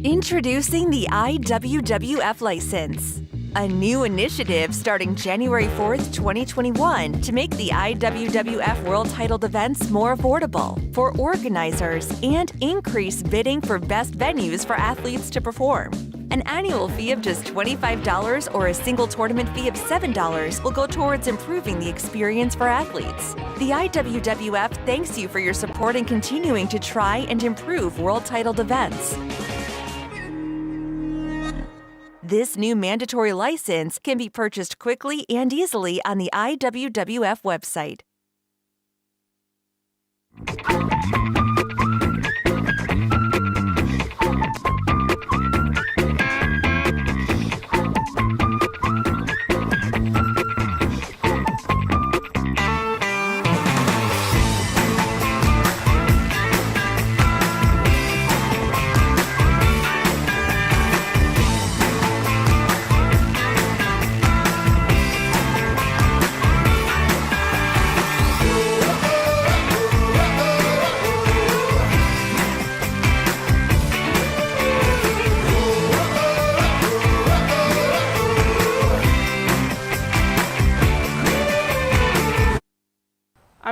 H: Introducing the IWWF license, a new initiative starting January 4th, 2021 to make the IWWF World Titled events more affordable for organizers and increase bidding for best venues for athletes to perform. An annual fee of just $25 or a single tournament fee of $7 will go towards improving the experience for athletes. The IWWF thanks you for your support in continuing to try and improve World Titled events. This new mandatory license can be purchased quickly and easily on the IWWF website.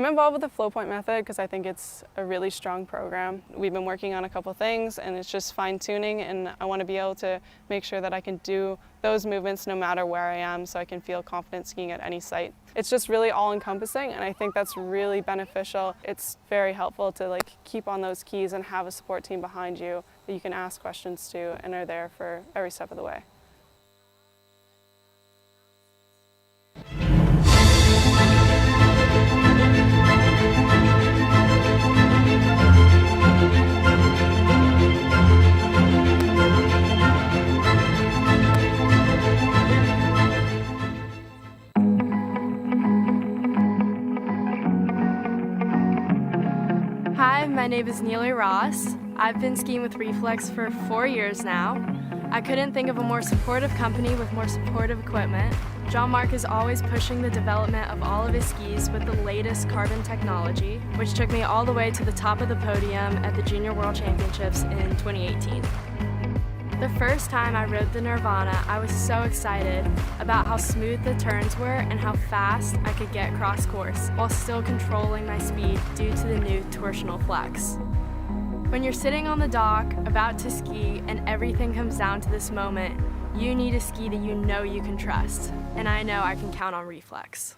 T: involved with the flow point method because I think it's a really strong program. We've been working on a couple things and it's just fine tuning, and I want to be able to make sure that I can do those movements no matter where I am so I can feel confident skiing at any site. It's just really all encompassing, and I think that's really beneficial. It's very helpful to keep on those keys and have a support team behind you that you can ask questions to and are there for every step of the way.
X: Hi, my name is Neely Ross. I've been skiing with Reflex for 4 years now. I couldn't think of a more supportive company with more supportive equipment. John Mark is always pushing the development of all of his skis with the latest carbon technology, which took me all the way to the top of the podium at the Junior World Championships in 2018. The first time I rode the Nirvana, I was so excited about how smooth the turns were and how fast I could get cross course while still controlling my speed due to the new torsional flex. When you're sitting on the dock, about to ski, and everything comes down to this moment, you need a ski that you know you can trust, and I know I can count on Reflex.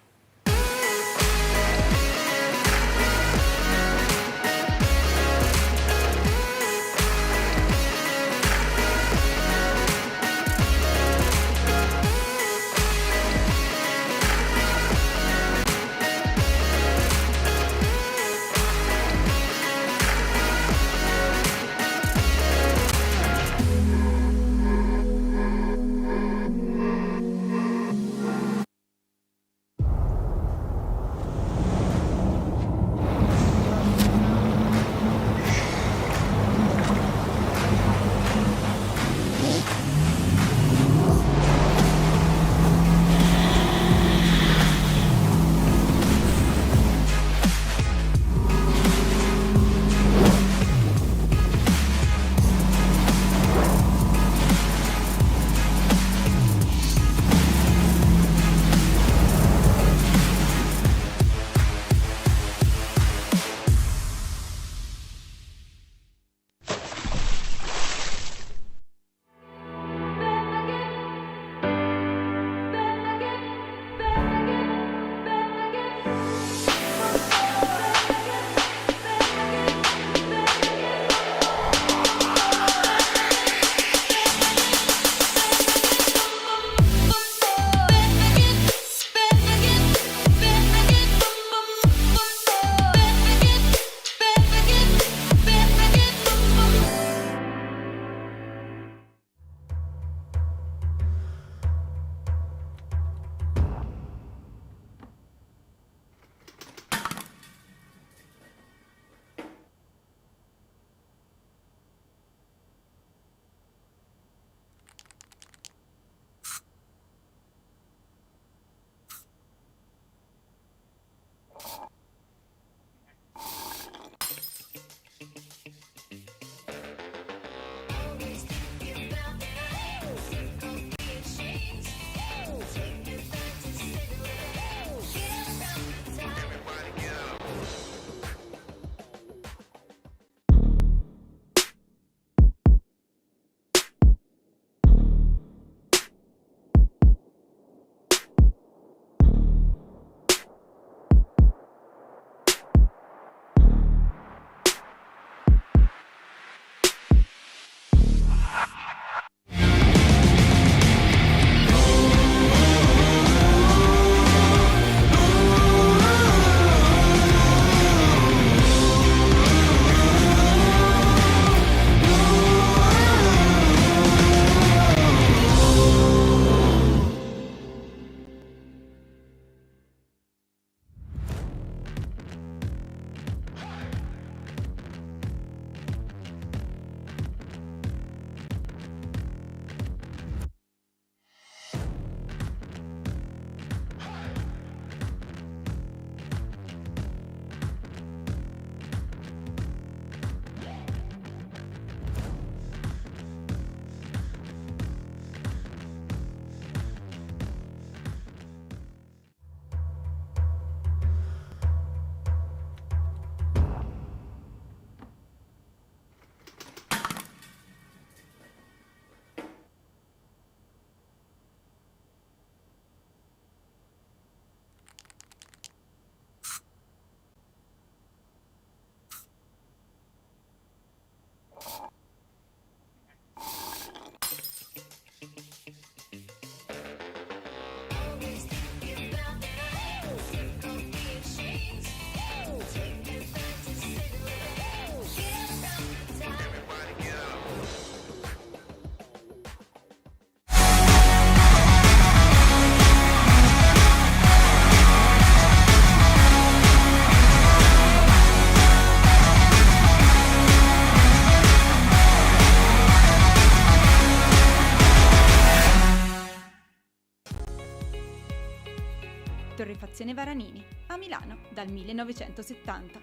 W: Torrefazione Varanini, a Milano dal 1970.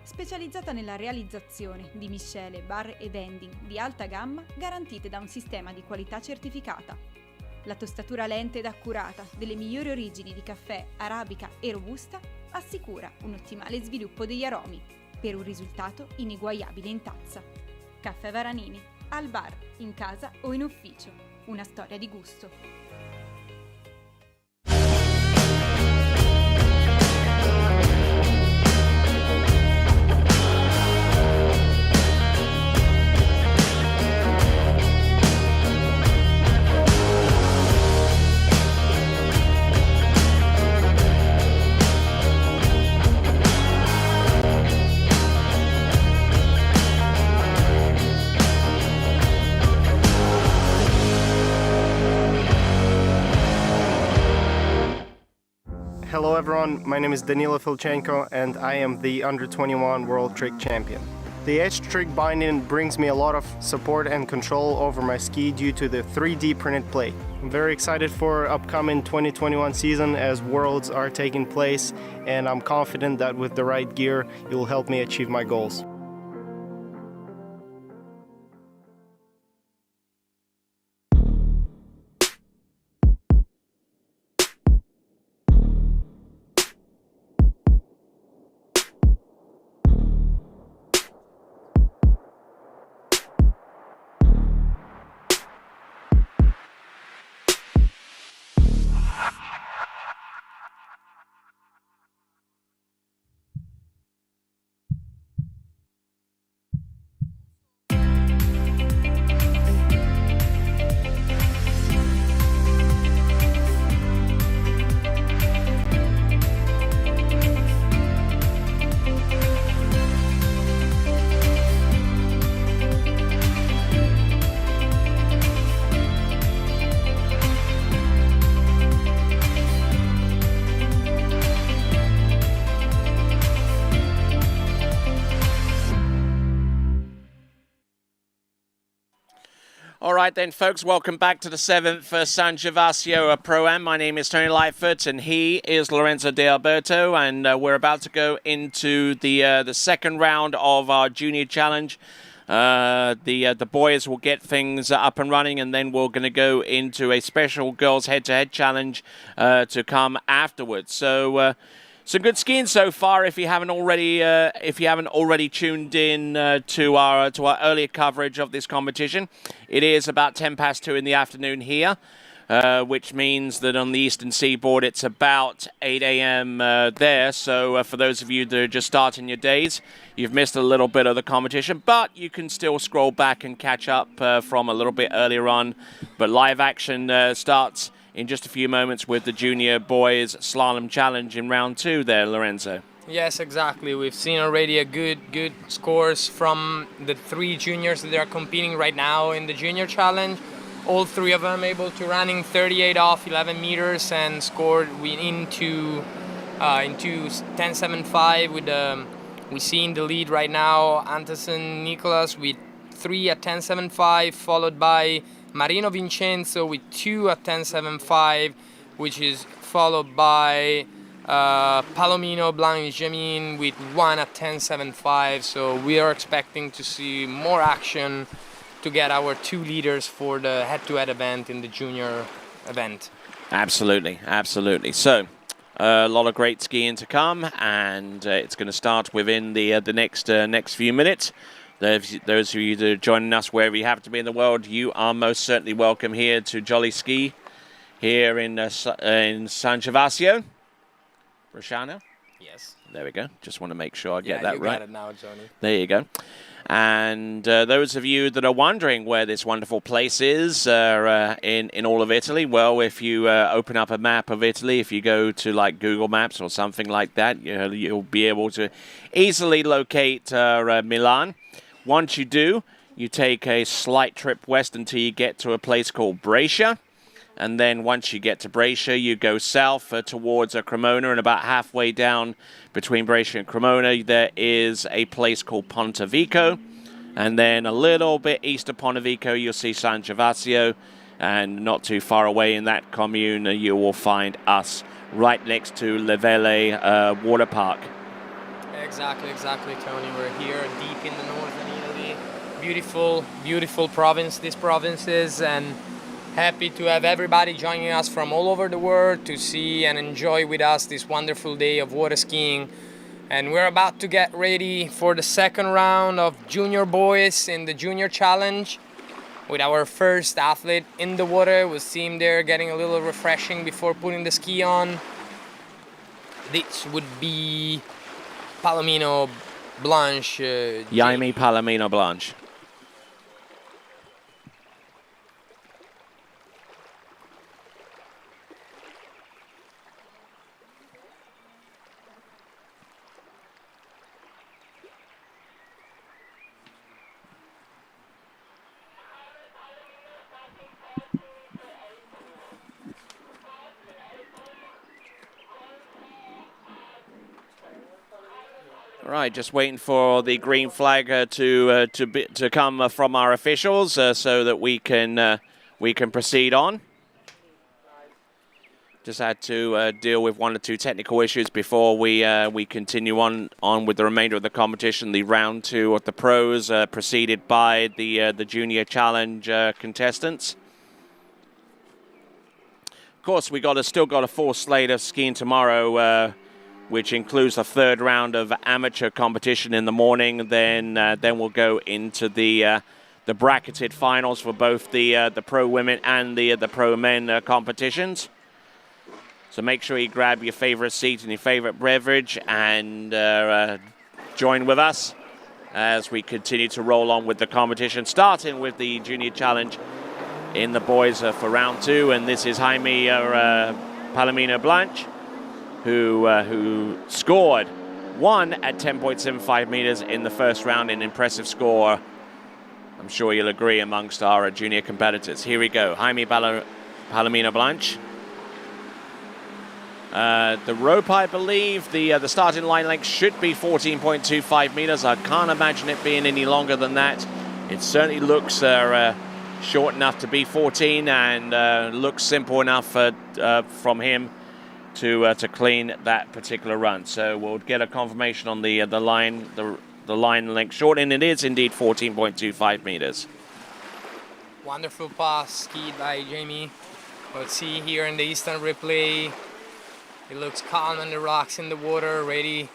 W: Specializzata nella realizzazione di miscele, bar e vending di alta gamma garantite da un sistema di qualità certificata. La tostatura lenta ed accurata delle migliori origini di caffè, arabica e robusta assicura un ottimale sviluppo degli aromi per un risultato ineguagliabile in tazza. Caffè Varanini, al bar, in casa o in ufficio. Una storia di gusto.
N: Hello everyone, my name is Danilo Filchenko and I am the Under-21 World Trick Champion. The edge trick binding brings me a lot of support and control over my ski due to the 3D printed plate. I'm very excited for upcoming 2021 season as Worlds are taking place, and I'm confident that with the right gear, it will help me achieve my goals.
A: All right then, folks, welcome back to the 7th San Gervasio Pro-Am. My name is Tony Lightfoot, and he is Lorenzo De Alberto, and we're about to go into the second round of our Junior Challenge. The boys will get things up and running, and then we're going to go into a special girls head-to-head challenge to come afterwards. So some good skiing so far. If you haven't already tuned in to our earlier coverage of this competition, it is about 2:10 in the afternoon here, which means that on the eastern seaboard it's about 8 a.m. There. So for those of you that are just starting your days, you've missed a little bit of the competition, but you can still scroll back and catch up from a little bit earlier on. But live action starts in just a few moments with the Junior Boys Slalom Challenge in round 2 there, Lorenzo.
E: Yes, exactly. We've seen already a good scores from the 3 juniors that are competing right now in the Junior Challenge. All 3 of them able to running 38 off 11 meters and scored into 10.75 with we see in the lead right now Antesen Nicholas with 3 at 10.75, followed by Marino Vincenzo with 2 at 10.75, which is followed by Palomino Blanc-Jamin with 1 at 10.75. So we are expecting to see more action to get our 2 leaders for the head-to-head event in the junior event.
A: Absolutely, absolutely. So a lot of great skiing to come, and it's going to start within the next few minutes. Those of you that are joining us wherever you happen to be in the world, you are most certainly welcome here to Jolly Ski here in San Gervasio. Brasciano?
E: Yes.
A: There we go. Just want to make sure I get that
E: you
A: right.
E: Got it now, Johnny.
A: There you go. And those of you that are wondering where this wonderful place is in all of Italy, well, if you open up a map of Italy, if you go to like Google Maps or something like that, you'll be able to easily locate Milan. Once you do, you take a slight trip west until you get to a place called Brescia. And then once you get to Brescia, you go south towards Cremona, and about halfway down between Brescia and Cremona, there is a place called Pontevico. And then a little bit east of Pontevico, you'll see San Gervasio. And not too far away in that commune, you will find us right next to Levele Water Park.
E: Exactly, Tony. We're here deep in the northern Italy. Beautiful, beautiful province, this province is, and happy to have everybody joining us from all over the world to see and enjoy with us this wonderful day of water skiing. And we're about to get ready for the second round of junior boys in the junior challenge with our first athlete in the water. We'll see him there getting a little refreshing before putting the ski on. This would be Palomino Blanche.
A: Jaime Palomino Blanche. Right, just waiting for the green flag to come from our officials so that we can proceed on. Just had to deal with one or two technical issues before we continue on with the remainder of the competition. The round 2 of the pros preceded by the junior challenge contestants. Of course, we still got a full slate of skiing tomorrow, which includes the third round of amateur competition in the morning. Then we'll go into the bracketed finals for both the pro women and the pro men competitions. So make sure you grab your favorite seat and your favorite beverage and join with us as we continue to roll on with the competition, starting with the junior challenge in the boys for round 2. And this is Jaime Palomino Blanche, who scored 1 at 10.75 meters in the first round, an impressive score, I'm sure you'll agree, amongst our junior competitors. Here we go, Jaime Palomino Blanche. The rope, I believe, the starting line length should be 14.25 meters. I can't imagine it being any longer than that. It certainly looks short enough to be 14 and looks simple enough from him to clean that particular run. So we'll get a confirmation on the line length short, and it is indeed 14.25 meters.
E: Wonderful pass skied by Jamie. Let's see here in the instant replay. He looks calm on the rocks in the water, ready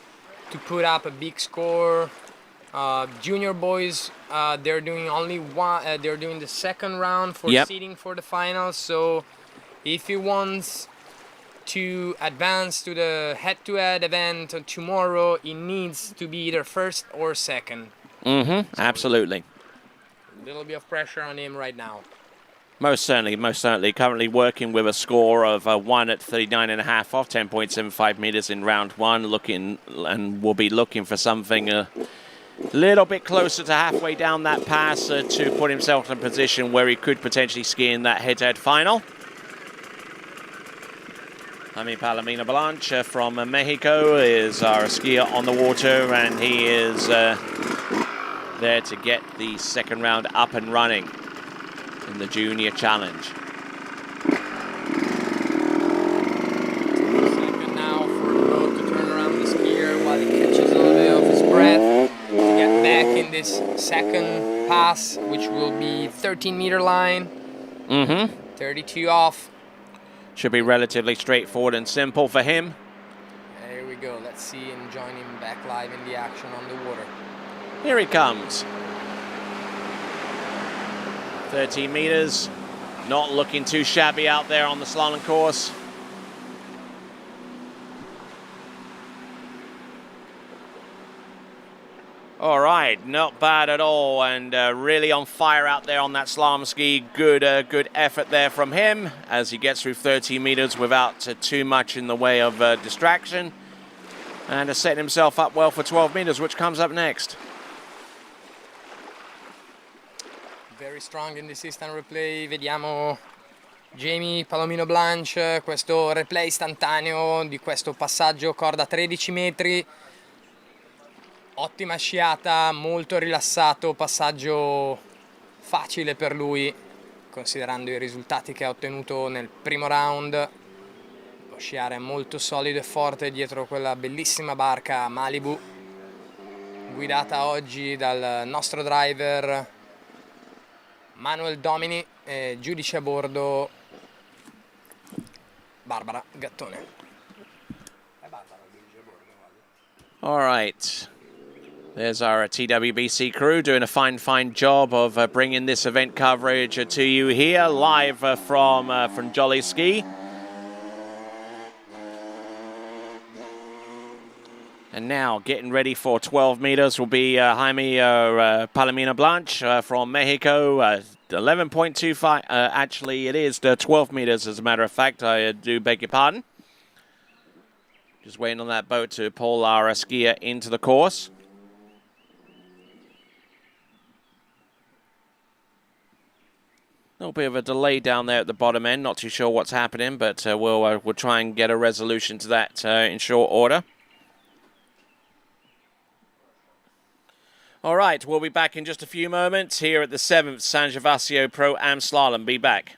E: to put up a big score. Junior boys, they're doing only one. They're doing the second round for seeding for the finals. So if he wants to advance to the head-to-head event tomorrow, he needs to be either first or second.
A: Absolutely.
E: A little bit of pressure on him right now.
A: Most certainly. Currently working with a score of 1 at 39.5 off 10.75 meters in round 1. Looking, and will be looking for something a little bit closer to halfway down that pass to put himself in a position where he could potentially ski in that head-to-head final. Jaime Palomino Blanche from Mexico is our skier on the water, and he is there to get the second round up and running in the junior challenge.
E: Second now for the road to turn around the skier while he catches a little bit of his breath to get back in this second pass, which will be 13-meter line. 32 off.
A: Should be relatively straightforward and simple for him.
E: There we go. Let's see and join him back live in the action on the water.
A: Here he comes. 13 meters. Not looking too shabby out there on the slalom course. All right, not bad at all, and really on fire out there on that slalom ski. Good effort there from him as he gets through 13 meters without too much in the way of distraction, and has set himself up well for 12 meters, which comes up next.
E: Very strong in this instant replay. Vediamo Jamie Palomino Blanche, questo replay istantaneo di questo passaggio corda 13 metri. Ottima sciata, molto rilassato, passaggio facile per lui, considerando i risultati che ha ottenuto nel primo round. uno sciare molto solido e forte dietro quella bellissima barca Malibu, guidata oggi dal nostro driver Manuel Domini e giudice a bordo Barbara Gattone.
A: All right. There's our TWBC crew doing a fine job of bringing this event coverage to you here live from Jolly Ski. And now getting ready for 12 meters will be Jaime Palomino Blanche from Mexico. 11.25. Actually, it is the 12 meters, as a matter of fact. I do beg your pardon. Just waiting on that boat to pull our skier into the course. A little bit of a delay down there at the bottom end. Not too sure what's happening, but we'll try and get a resolution to that in short order. All right, we'll be back in just a few moments here at the 7th San Gervasio Pro-Am Slalom. Be back.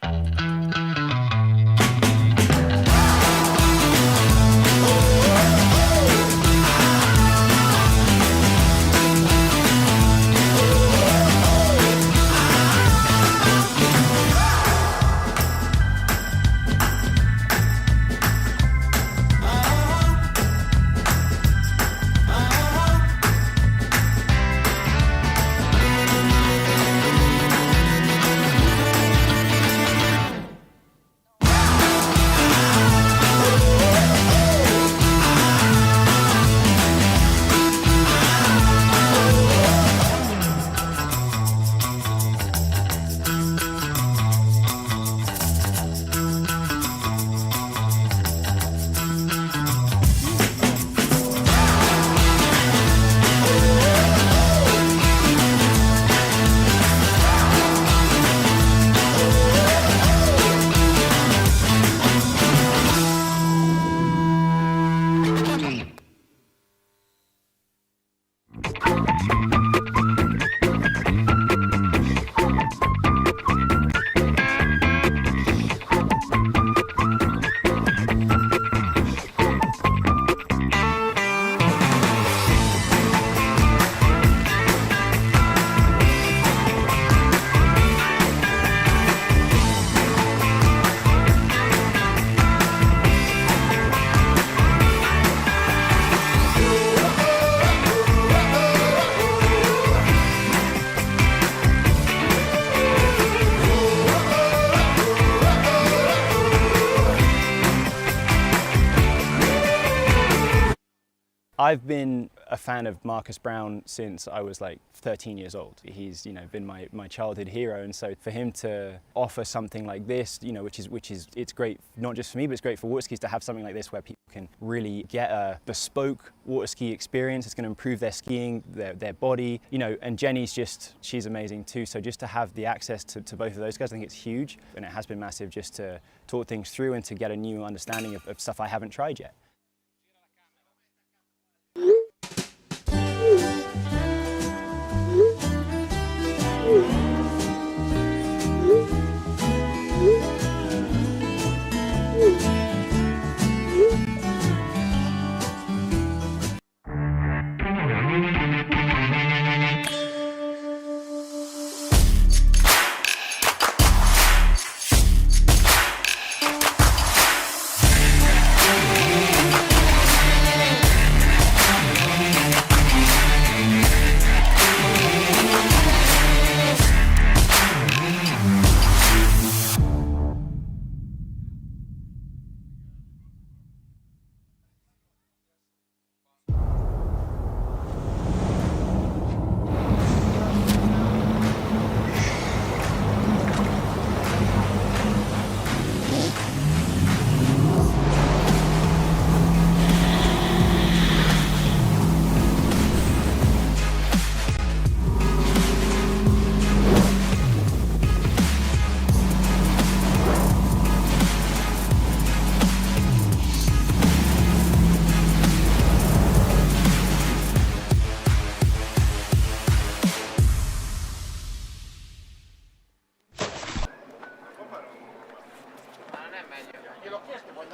P: I've been a fan of Marcus Brown since I was like 13 years old. He's, been my childhood hero, and so for him to offer something like this, which is it's great not just for me, but it's great for water skis to have something like this where people can really get a bespoke water ski experience. It's going to improve their skiing, their body, and Jenny's she's amazing too. So just to have the access to both of those guys, I think it's huge, and it has been massive just to talk things through and to get a new understanding of stuff I haven't tried yet.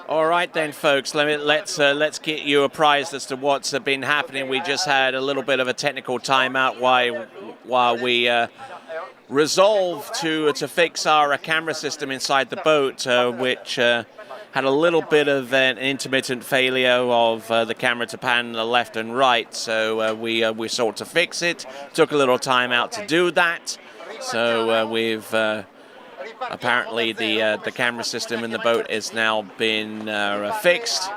A: All right then, folks. Let's get you apprised as to what's been happening. We just had a little bit of a technical timeout while we resolved to fix our camera system inside the boat, which had a little bit of an intermittent failure of the camera to pan left and right. So we sought to fix it. Took a little time out to do that. So we've apparently the camera system in the boat has now been fixed.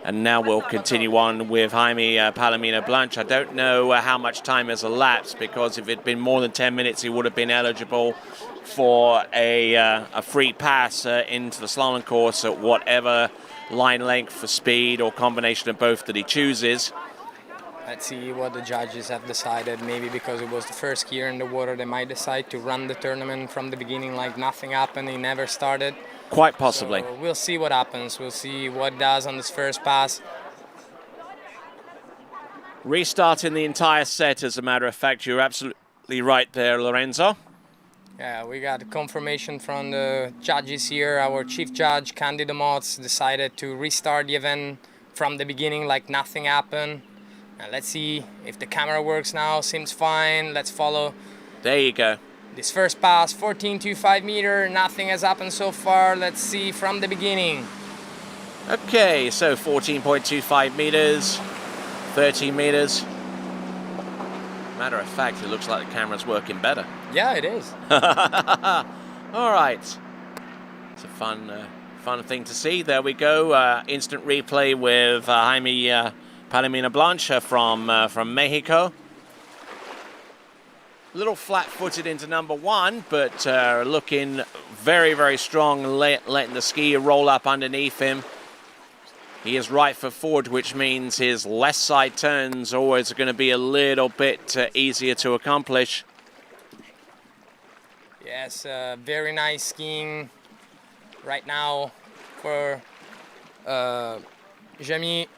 A: And now we'll continue on with Jaime Palomino Blanch. I don't know how much time has elapsed, because if it had been more than 10 minutes, he would have been eligible for a free pass into the slalom course at whatever line length for speed or combination of both that he chooses.
E: Let's see what the judges have decided. Maybe because it was the first skier in the water, they might decide to run the tournament from the beginning like nothing happened, he never started.
A: Quite possibly.
E: So we'll see what happens. We'll see what it does on this first pass.
A: Restarting the entire set, as a matter of fact. You're absolutely right there, Lorenzo.
E: Yeah, we got confirmation from the judges here. Our chief judge, Candido Motz, decided to restart the event from the beginning like nothing happened. And let's see if the camera works now. Seems fine. Let's follow.
A: There you go.
E: This first pass, 14.25 meter. Nothing has happened so far. Let's see from the beginning.
A: Okay, so 14.25 meters, 13 meters. Matter of fact, it looks like the camera's working better.
E: Yeah, it is.
A: All right. It's a fun thing to see. There we go. Instant replay with Jaime Palomino Blanch from Mexico. A little flat-footed into number one, but looking very, very strong, letting the skier roll up underneath him. He is right foot forward, which means his left side turns always going to be a little bit easier to accomplish.
E: Yes, very nice skiing right now for Jaime.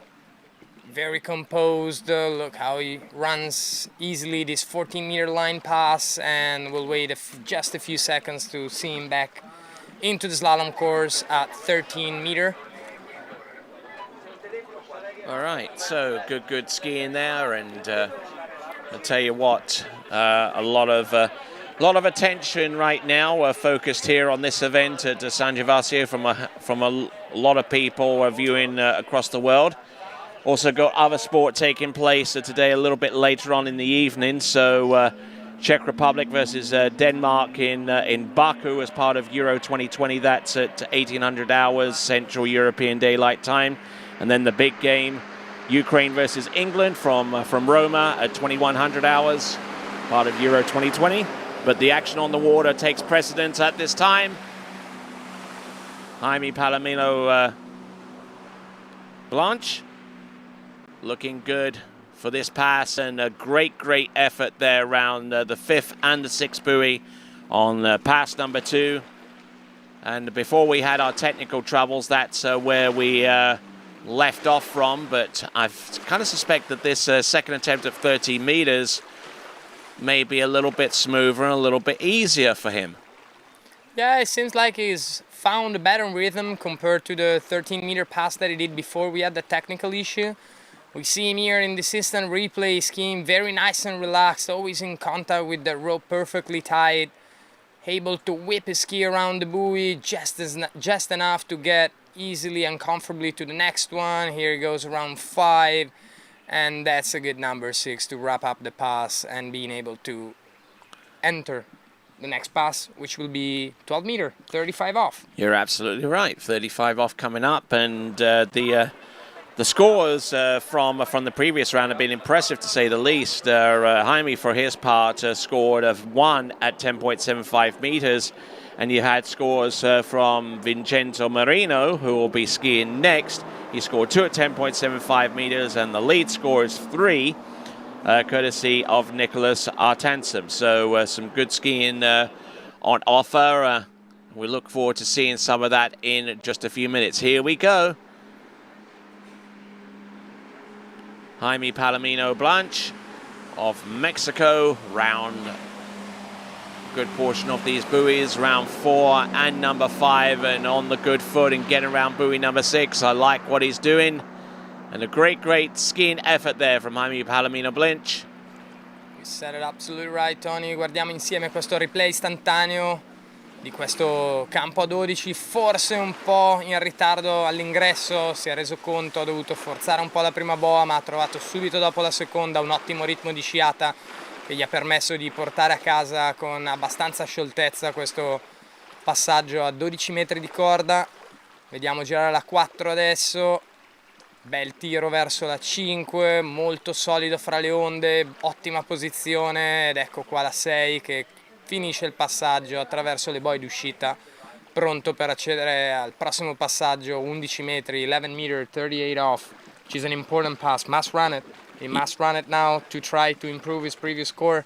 E: Very composed. Look how he runs easily this 14-meter line pass, and we'll wait just a few seconds to see him back into the slalom course at 13 meter.
A: All right, so good skiing there, and I'll tell you what, a lot of attention right now focused here on this event at San Gervasio from a lot of people viewing across the world. Also got other sport taking place today a little bit later on in the evening. So Czech Republic versus Denmark in Baku as part of Euro 2020. That's at 1800 hours Central European Daylight Time. And then the big game, Ukraine versus England from Roma at 2100 hours, part of Euro 2020. But the action on the water takes precedence at this time. Jaime Palomino Blanch looking good for this pass, and a great effort there around the fifth and the sixth buoy on pass number 2. And before we had our technical troubles, that's where we left off from, but I kind of suspect that this second attempt at 30 meters may be a little bit smoother and a little bit easier for him.
E: Yeah, it seems like he's found a better rhythm compared to the 13-meter pass that he did before we had the technical issue. We see him here in the instant replay skiing very nice and relaxed, always in contact with the rope perfectly tied, able to whip his ski around the buoy just enough to get easily and comfortably to the next one. Here he goes around 5, and that's a good number 6 to wrap up the pass and being able to enter the next pass, which will be 12 meter, 35 off.
A: You're absolutely right. 35 off coming up, and the scores from the previous round have been impressive, to say the least. Jaime, for his part, scored 1 at 10.75 meters, and you had scores from Vincenzo Marino, who will be skiing next. He scored 2 at 10.75 meters, and the lead score is 3, courtesy of Nicholas Artansem. So some good skiing on offer. We look forward to seeing some of that in just a few minutes. Here we go. Jaime Palomino Blanch of Mexico, round good portion of these buoys, round 4 and number 5, and on the good foot and getting around buoy number 6. I like what he's doing. And a great skiing effort there from Jaime Palomino Blinch.
E: You said it absolutely right, Tony. Guardiamo insieme questo replay istantaneo di questo campo a 12, forse un po' in ritardo all'ingresso, si è reso conto, ha dovuto forzare un po' la prima boa, ma ha trovato subito dopo la seconda un ottimo ritmo di sciata che gli ha permesso di portare a casa con abbastanza scioltezza questo passaggio a 12 metri di corda. Vediamo girare la 4 adesso. Bel tiro verso la 5, molto solido fra le onde, ottima posizione, ed ecco qua la 6 che finisce il passaggio attraverso le boie d'uscita, pronto per accedere al prossimo passaggio, 11 metri, 11 meter, 38 off, which is an important pass. Must run it. He must run it now to try to improve his previous score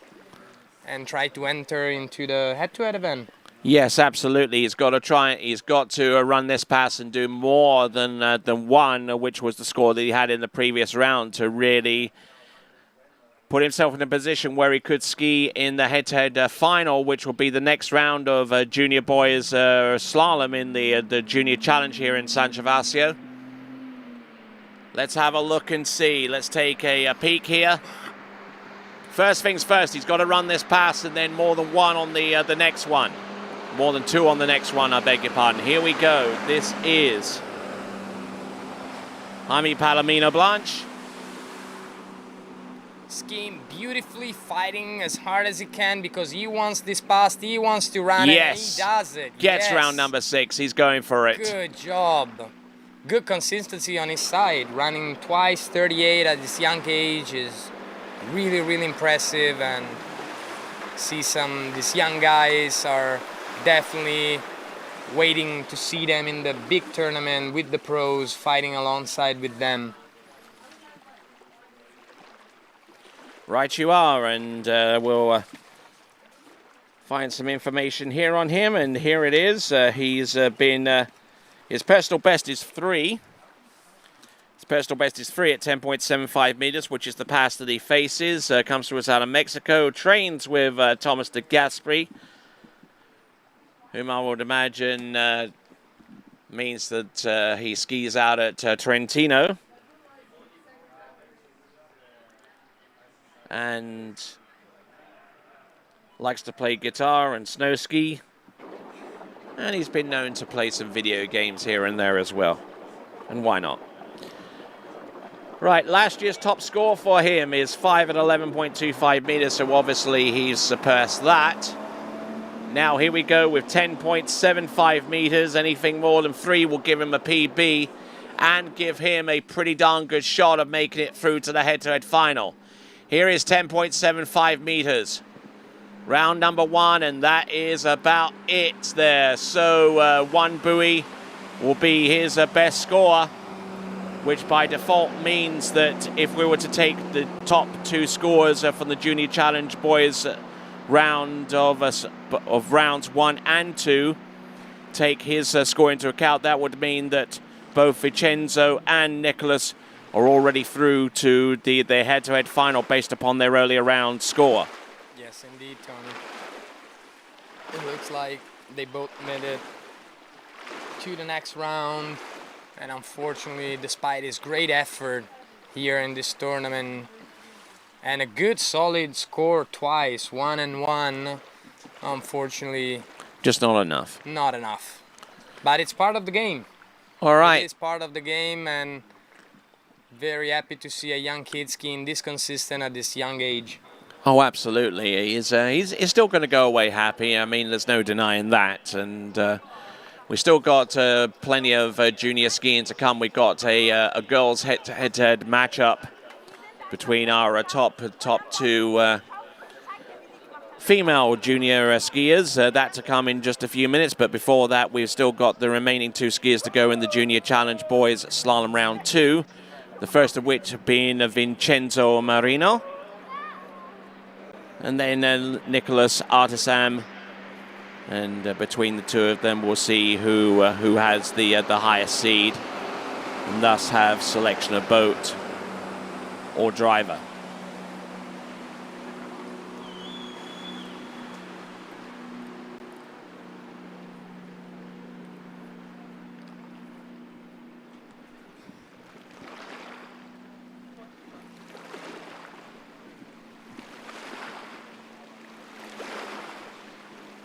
E: and try to enter into the head-to-head event.
A: Yes, absolutely. He's got to try. He's got to run this pass and do more than 1, which was the score that he had in the previous round, to really put himself in a position where he could ski in the head-to-head final, which will be the next round of junior boys slalom in the junior challenge here in San Gervasio. Let's have a look and see. Let's take a peek here. First things first, he's got to run this pass and then more than 1 on the next one. More than 2 on the next one, I beg your pardon. Here we go. This is Jaime Palomino Blanche.
E: Skiing beautifully, fighting as hard as he can because he wants this pass, he wants to run it, and he does it.
A: Gets round number 6, he's going for it.
E: Good job. Good consistency on his side. Running twice 38 at this young age is really impressive, and see these young guys are definitely waiting to see them in the big tournament with the pros, fighting alongside with them.
A: Right you are, and we'll find some information here on him, and here it is. He's been, his personal best is 3. His personal best is 3 at 10.75 meters, which is the pass that he faces. Comes to us out of Mexico, trains with Thomas de Gasperi, whom I would imagine means that he skis out at Trentino. And likes to play guitar and snow ski. And he's been known to play some video games here and there as well. And why not? Right, last year's top score for him is 5 at 11.25 meters, so obviously he's surpassed that. Now here we go with 10.75 meters. Anything more than 3 will give him a PB and give him a pretty darn good shot of making it through to the head-to-head final. Here is 10.75 meters. Round number 1, and that is about it there. So 1 buoy will be his best score, which by default means that if we were to take the top 2 scores from the Junior Challenge Boys round of rounds 1 and 2, take his score into account, that would mean that both Vincenzo and Nicholas are already through to the head-to-head final based upon their earlier round score.
E: Yes, indeed, Tony. It looks like they both made it to the next round, and unfortunately, despite his great effort here in this tournament and a good solid score twice, 1 and 1, unfortunately,
A: just not enough.
E: Not enough. But it's part of the game.
A: All right.
E: It is part of the game, and very happy to see a young kid skiing this consistent at this young age.
A: Oh, absolutely. He's still going to go away happy. I mean, there's no denying that. And we still got plenty of junior skiing to come. We've got a girls' head-to-head matchup between our top 2 female junior skiers. That to come in just a few minutes. But before that, we've still got the remaining 2 skiers to go in the Junior Challenge Boys Slalom Round 2. The first of which being Vincenzo Marino. And then Nicholas Artisam. And between the 2 of them, we'll see who has the highest seed. And thus have selection of boat or driver.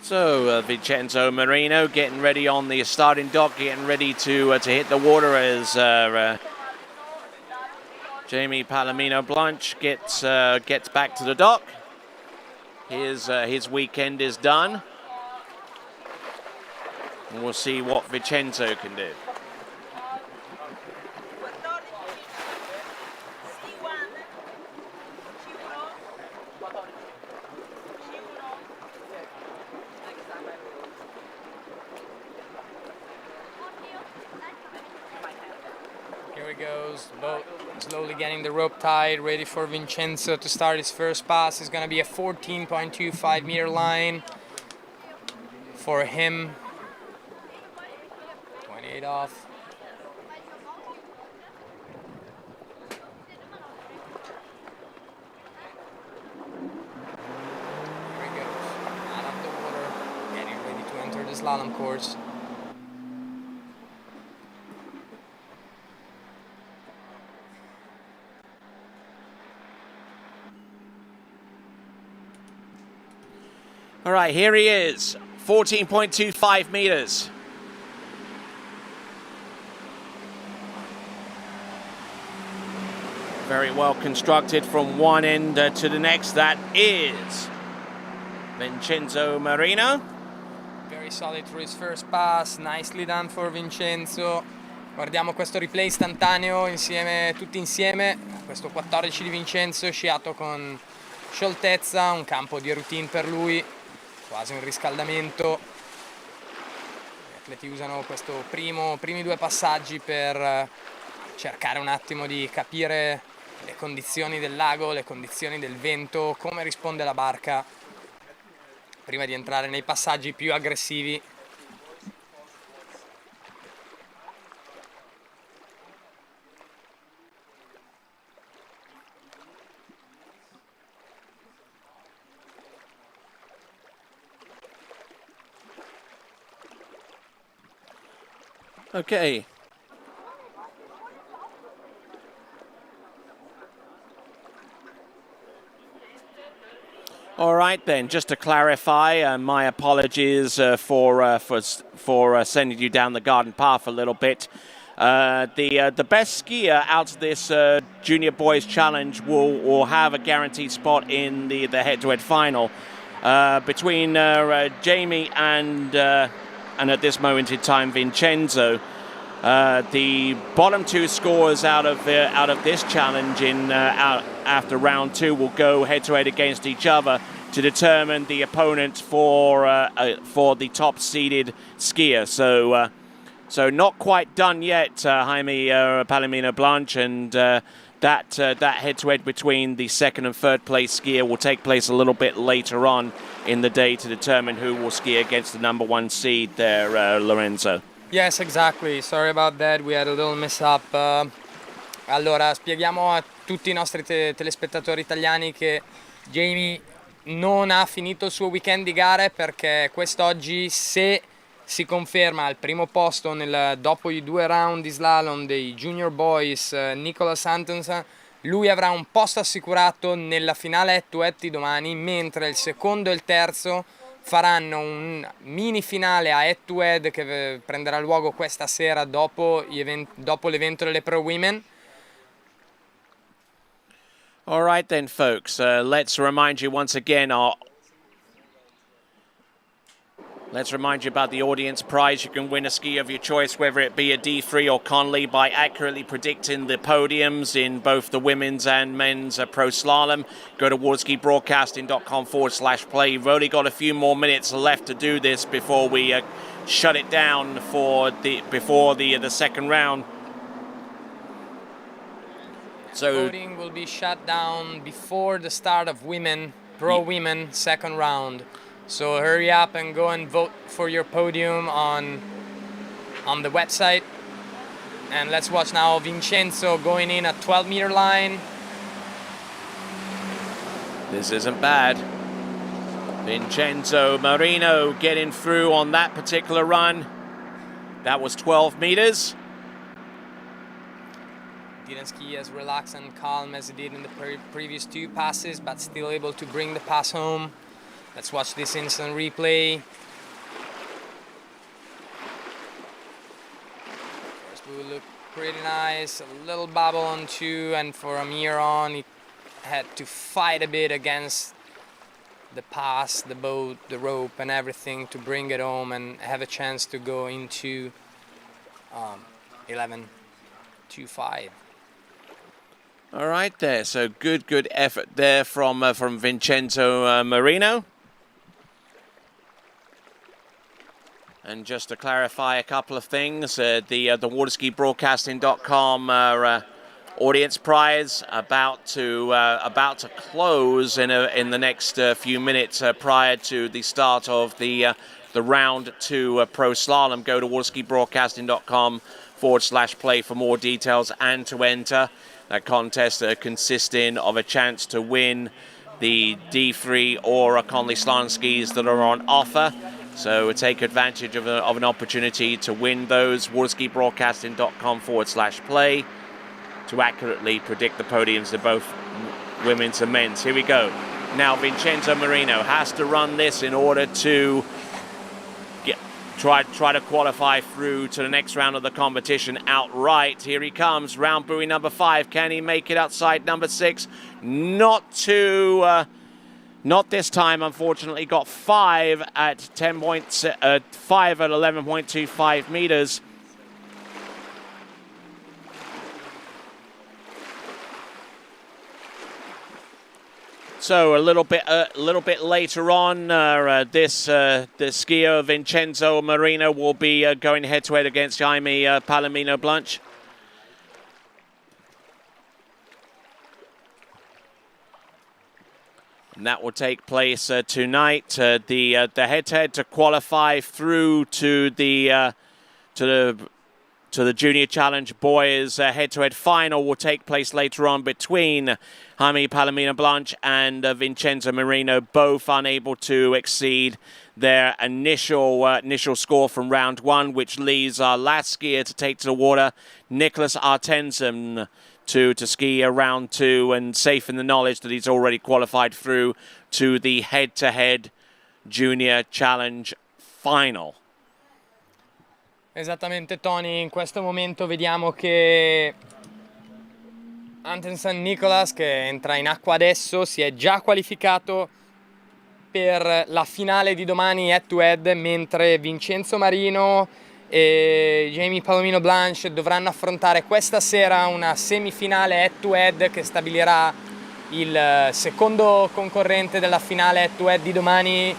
A: So Vincenzo Marino getting ready on the starting dock, getting ready to hit the water as Jamie Palomino Blanche gets back to the dock. His weekend is done. And we'll see what Vincenzo can do.
E: Here he goes, the boat slowly getting the rope tied, ready for Vincenzo to start his first pass. It's gonna be a 14.25 meter line for him. 28 off. Here he goes, out of the water, getting ready to enter the slalom course.
A: All right, here he is, 14.25 meters. Very well constructed from one end to the next. That is Vincenzo Marino.
E: Very solid through his first pass, nicely done for Vincenzo. Guardiamo questo replay istantaneo insieme, tutti insieme. Questo 14 di Vincenzo, sciato con scioltezza, un campo di routine per lui, quasi un riscaldamento. Gli atleti usano questo primi due passaggi per cercare un attimo di capire le condizioni del lago, le condizioni del vento, come risponde la barca, prima di entrare nei passaggi più aggressivi.
A: Okay. All right then, just to clarify, my apologies for sending you down the garden path a little bit. The best skier out of this Junior Boys Challenge will have a guaranteed spot in the head-to-head final between Jamie and at this moment in time Vincenzo. The bottom two scorers out of this challenge after round two will go head-to-head against each other to determine the opponent for the top-seeded skier. So not quite done yet, Jaime Palomino Blanche, and that head-to-head between the second and third place skier will take place a little bit later on in the day to determine who will ski against the number one seed there, Lorenzo.
E: Yes, exactly. Sorry about that. We had a little mess up. Allora, spieghiamo a tutti i nostri telespettatori italiani che Jamie non ha finito il suo weekend di gare perché quest'oggi, se si conferma al primo posto dopo i 2 round di slalom dei Junior Boys Nicholas Antonsen, lui avrà un posto assicurato nella finale head-to-head di domani, mentre il secondo e il terzo faranno un mini finale a head-to-head che prenderà luogo questa sera dopo l'evento delle Pro Women.
A: All right then, folks. Let's remind you once again Let's remind you about the audience prize. You can win a ski of your choice, whether it be a D3 or Conley, by accurately predicting the podiums in both the women's and men's pro slalom. Go to waterskibroadcasting.com/play. You've only got a few more minutes left to do this before we shut it down before the second round. So
E: voting will be shut down before the start of Pro Women second round. So hurry up and go and vote for your podium on the website. And let's watch now Vincenzo going in at 12-meter line.
A: This isn't bad. Vincenzo Marino getting through on that particular run. That was 12 meters.
E: Didn't ski as relaxed and calm as he did in the previous two passes, but still able to bring the pass home. Let's watch this instant replay. First move looked pretty nice, a little bubble on 2, and from here on he had to fight a bit against the pass, the boat, the rope and everything to bring it home and have a chance to go into 11.25.
A: All right there, so good effort there from Vincenzo Marino. And just to clarify a couple of things, the waterskibroadcasting.com audience prize about to close in the next few minutes prior to the start of the round 2 pro slalom. Go to waterskibroadcasting.com/play for more details and to enter. That contest consisting of a chance to win the D3 or Conley slalom skis that are on offer. So take advantage of an opportunity to win those. waterskibroadcasting.com/play to accurately predict the podiums of both women's and men's. Here we go. Now Vincenzo Marino has to run this in order to try to qualify through to the next round of the competition outright. Here he comes, round buoy number 5. Can he make it outside number 6? Not this time, unfortunately. Got 5 at 5 at 11.25 meters. So a little bit later on, the skier Vincenzo Marino will be going head-to-head against Jaime Palomino Blanch. And that will take place tonight. The head-to-head to qualify through to the Junior Challenge Boys head-to-head final will take place later on between Jaime Palomino Blanch and Vincenzo Marino, both unable to exceed their initial score from round 1, which leaves our last skier to take to the water, Nicholas Artensen, to ski round 2 and safe in the knowledge that he's already qualified through to the head-to-head Junior Challenge final.
E: Esattamente Tony, in questo momento vediamo che Antensen Nicholas, che entra in acqua adesso, si è già qualificato per la finale di domani head to head, mentre Vincenzo Marino e Jaime Palomino Blanch dovranno affrontare questa sera una semifinale head to head che stabilirà il secondo concorrente della finale head to head di domani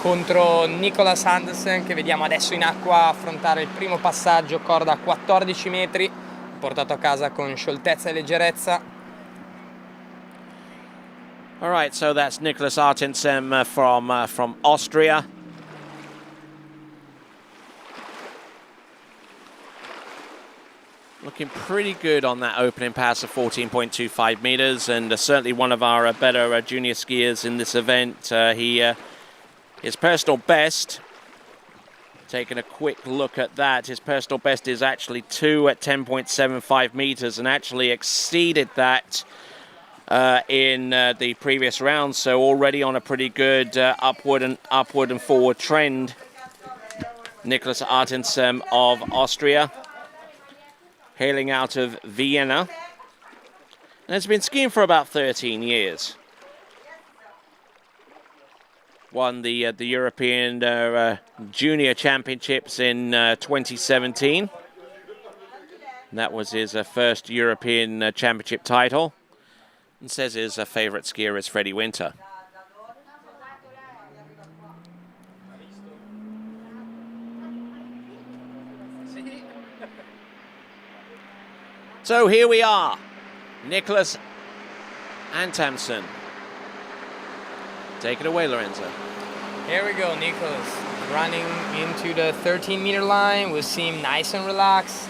E: contro Nicholas Andersen, che vediamo adesso in acqua affrontare il primo passaggio, corda a 14 metri, portato a casa con scioltezza e leggerezza.
A: All right, so that's Nicholas Artensen from Austria. Looking pretty good on that opening pass of 14.25 meters, and certainly one of our better junior skiers in this event. His personal best, taking a quick look at that, his personal best is actually 2 at 10.75 meters and actually exceeded that in the previous round, so already on a pretty good upward and forward trend. Nicholas Artensen of Austria, hailing out of Vienna, and has been skiing for about 13 years. Won the European Junior Championships in 2017. And that was his first European Championship title. And says his favourite skier is Freddie Winter. So here we are, Nicholas Artensen. Take it away, Lorenzo.
E: Here we go, Nicholas running into the 13-meter line. We'll see him nice and relaxed.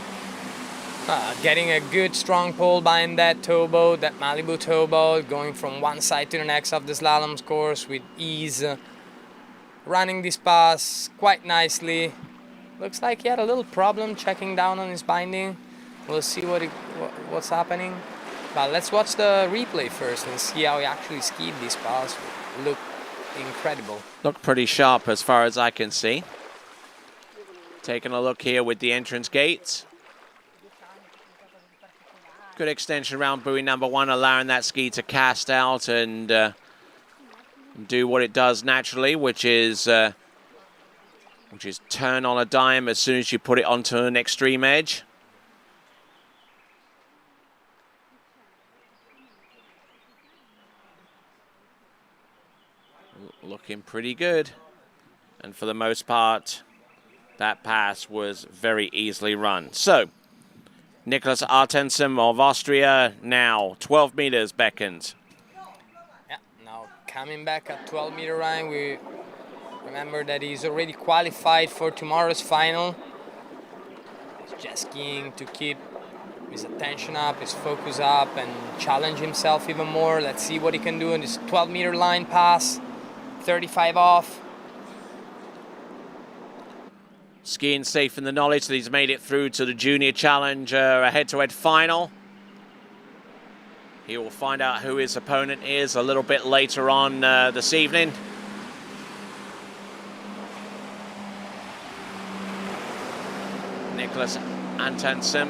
E: Getting a good strong pull behind that towboat, that Malibu towboat, going from one side to the next of the slalom course with ease. Running this pass quite nicely. Looks like he had a little problem checking down on his binding. We'll see what's happening. But let's watch the replay first and see how he actually skied this pass. Look incredible.
A: Look pretty sharp as far as I can see. Taking a look here with the entrance gates. Good extension around buoy number 1, allowing that ski to cast out and do what it does naturally, which is turn on a dime as soon as you put it onto an extreme edge. Looking pretty good. And for the most part, that pass was very easily run. So, Nicholas Artensen of Austria now 12 meters beckons.
E: Yeah, now coming back at 12-meter line, we remember that he's already qualified for tomorrow's final. He's just skiing to keep his attention up, his focus up, and challenge himself even more. Let's see what he can do in this 12-meter line pass. 35 off.
A: Skiing safe in the knowledge that he's made it through to the Junior Challenge, a head-to-head final. He will find out who his opponent is a little bit later on this evening. Nicholas Artensen.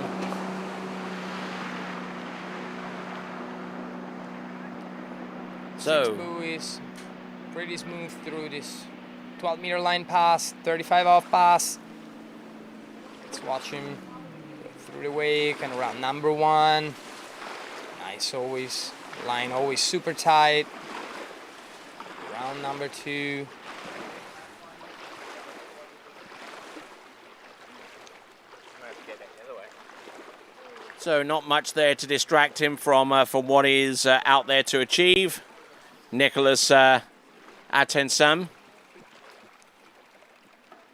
A: So,
E: 6 buoys, pretty smooth through this 12-meter line pass, 35 off pass. Let's watch him through the wake and around number 1. Nice, always, line always super tight. Round number 2.
A: So not much there to distract him from what is out there to achieve. Nicholas Artensen.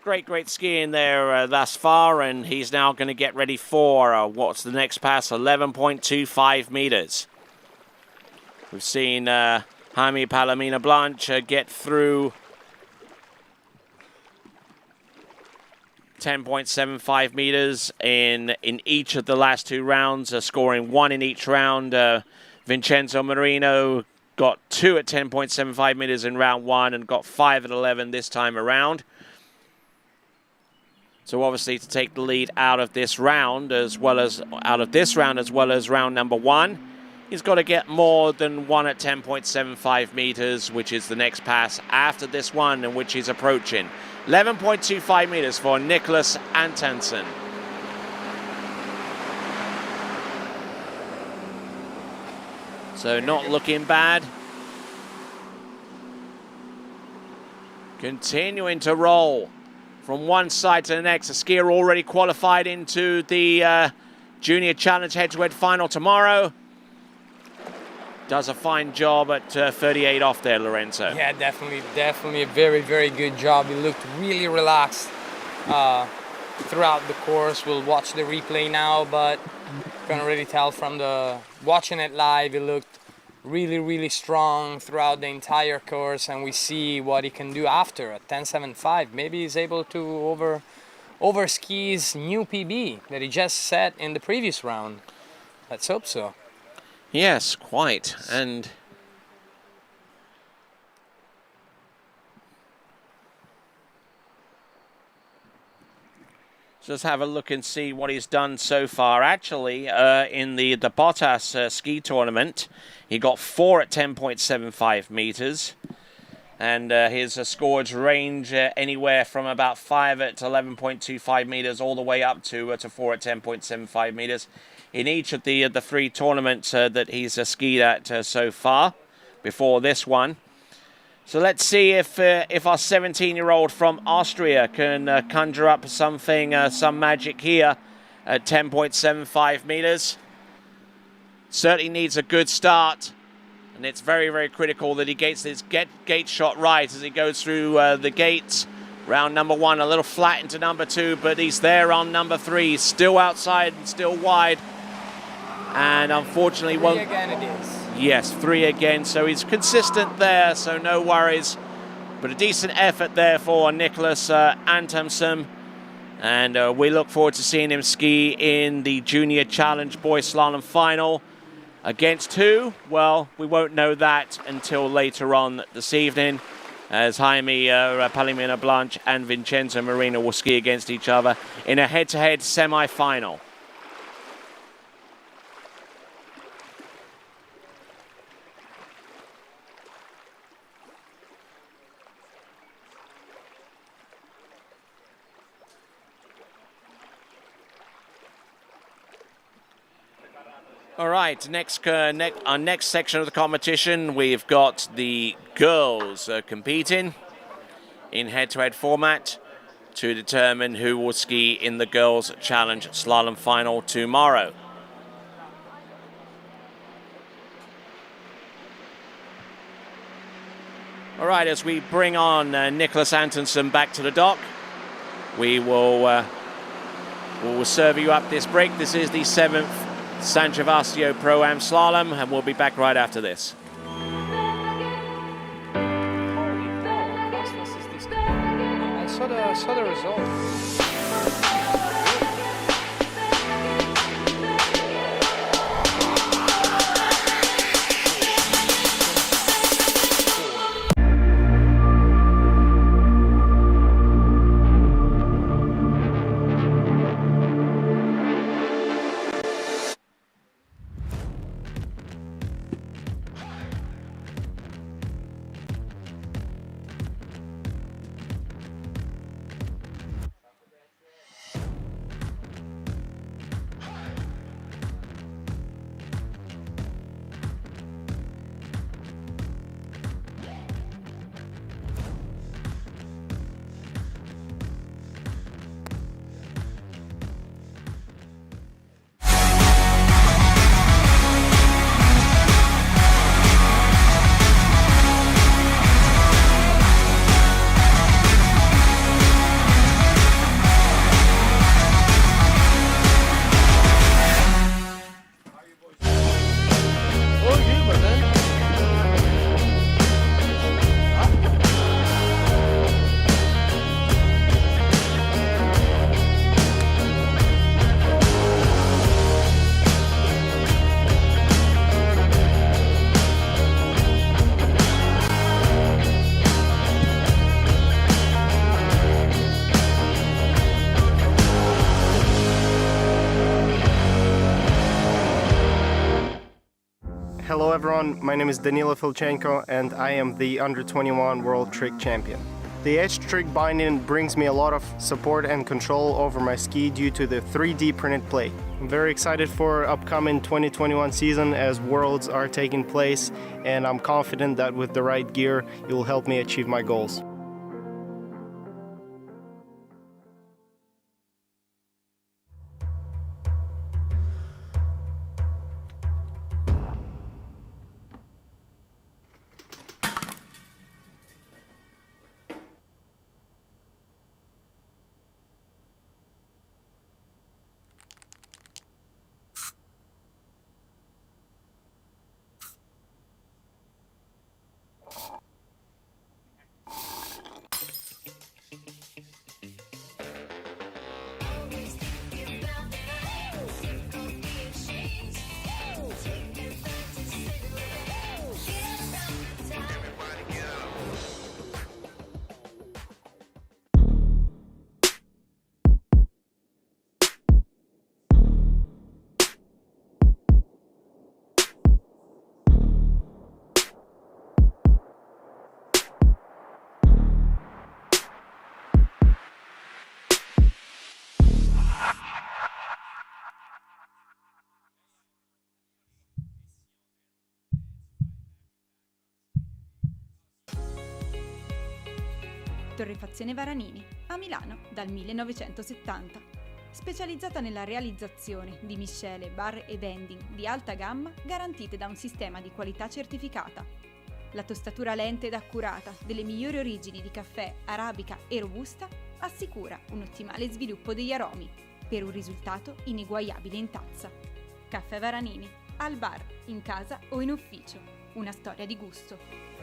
A: Great skiing there thus far, and he's now going to get ready for what's the next pass, 11.25 meters. We've seen Jaime Palomino Blanche get through 10.75 meters in each of the last 2 rounds, scoring 1 in each round. Vincenzo Marino got 2 at 10.75 meters in round 1 and got 5 at 11 this time around. So obviously to take the lead out of this round as well as round number 1, he's got to get more than 1 at 10.75 meters, which is the next pass after this one, and which he's approaching. 11.25 meters for Nicholas Artensen. So not looking bad. Continuing to roll from one side to the next. A skier already qualified into the Junior Challenge head-to-head final tomorrow. Does a fine job at 38 off there, Lorenzo.
E: Yeah, definitely a very good job. He looked really relaxed throughout the course. We'll watch the replay now, but you can already tell from the watching it live, he looked really strong throughout the entire course, and we see what he can do after at 10.75. Maybe he's able to over ski his new PB that he just set in the previous round. Let's hope so.
A: Yes, quite. And just have a look and see what he's done so far. Actually, in the Bottas ski tournament, he got 4 at 10.75 meters. And his scores range anywhere from about 5 at 11.25 meters all the way up to 4 at 10.75 meters. In each of the 3 tournaments that he's skied at so far before this one. So let's see if our 17-year-old from Austria can conjure up something, some magic here at 10.75 meters. Certainly needs a good start, and it's very critical that he gets his gate shot right as he goes through the gates. Round number 1, a little flat into number 2, but he's there on number 3, still outside and still wide. And unfortunately,
E: 3 again it is.
A: Yes, 3 again, so he's consistent there, so no worries. But a decent effort there for Nicholas Artensen. And we look forward to seeing him ski in the Junior Challenge Boys Slalom Final. Against who? Well, we won't know that until later on this evening. as Jaime Palomino Blanche and Vincenzo Marino will ski against each other in a head-to-head semi-final. All right, our next section of the competition, we've got the girls competing in head-to-head format to determine who will ski in the girls' challenge slalom final tomorrow. All right, as we bring on Nicholas Antonsen back to the dock, we will serve you up this break. This is the 7th San Gervasio Pro-Am Slalom, and we'll be back right after this.
E: I saw the result.
N: Hello everyone, my name is Danilo Filchenko and I am the Under-21 World Trick Champion. The edge trick binding brings me a lot of support and control over my ski due to the 3D printed plate. I'm very excited for upcoming 2021 season as Worlds are taking place, and I'm confident that with the right gear, it will help me achieve my goals.
W: Torrefazione Varanini, a Milano dal 1970. Specializzata nella realizzazione di miscele, bar e bending di alta gamma garantite da un sistema di qualità certificata. La tostatura lenta ed accurata delle migliori origini di caffè, arabica e robusta assicura un ottimale sviluppo degli aromi per un risultato ineguagliabile in tazza. Caffè Varanini, al bar, in casa o in ufficio. Una storia di gusto.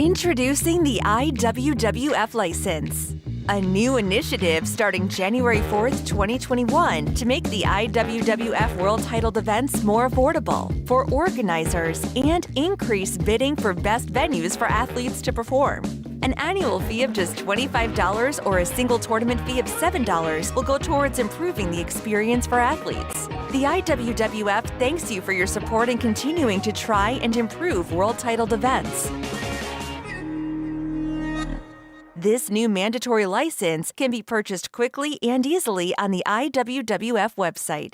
H: Introducing the IWWF license, a new initiative starting January 4th, 2021 to make the IWWF World Titled events more affordable for organizers and increase bidding for best venues for athletes to perform. An annual fee of just $25 or a single tournament fee of $7 will go towards improving the experience for athletes. The IWWF thanks you for your support in continuing to try and improve World Titled events. This new mandatory license can be purchased quickly and easily on the IWWF website.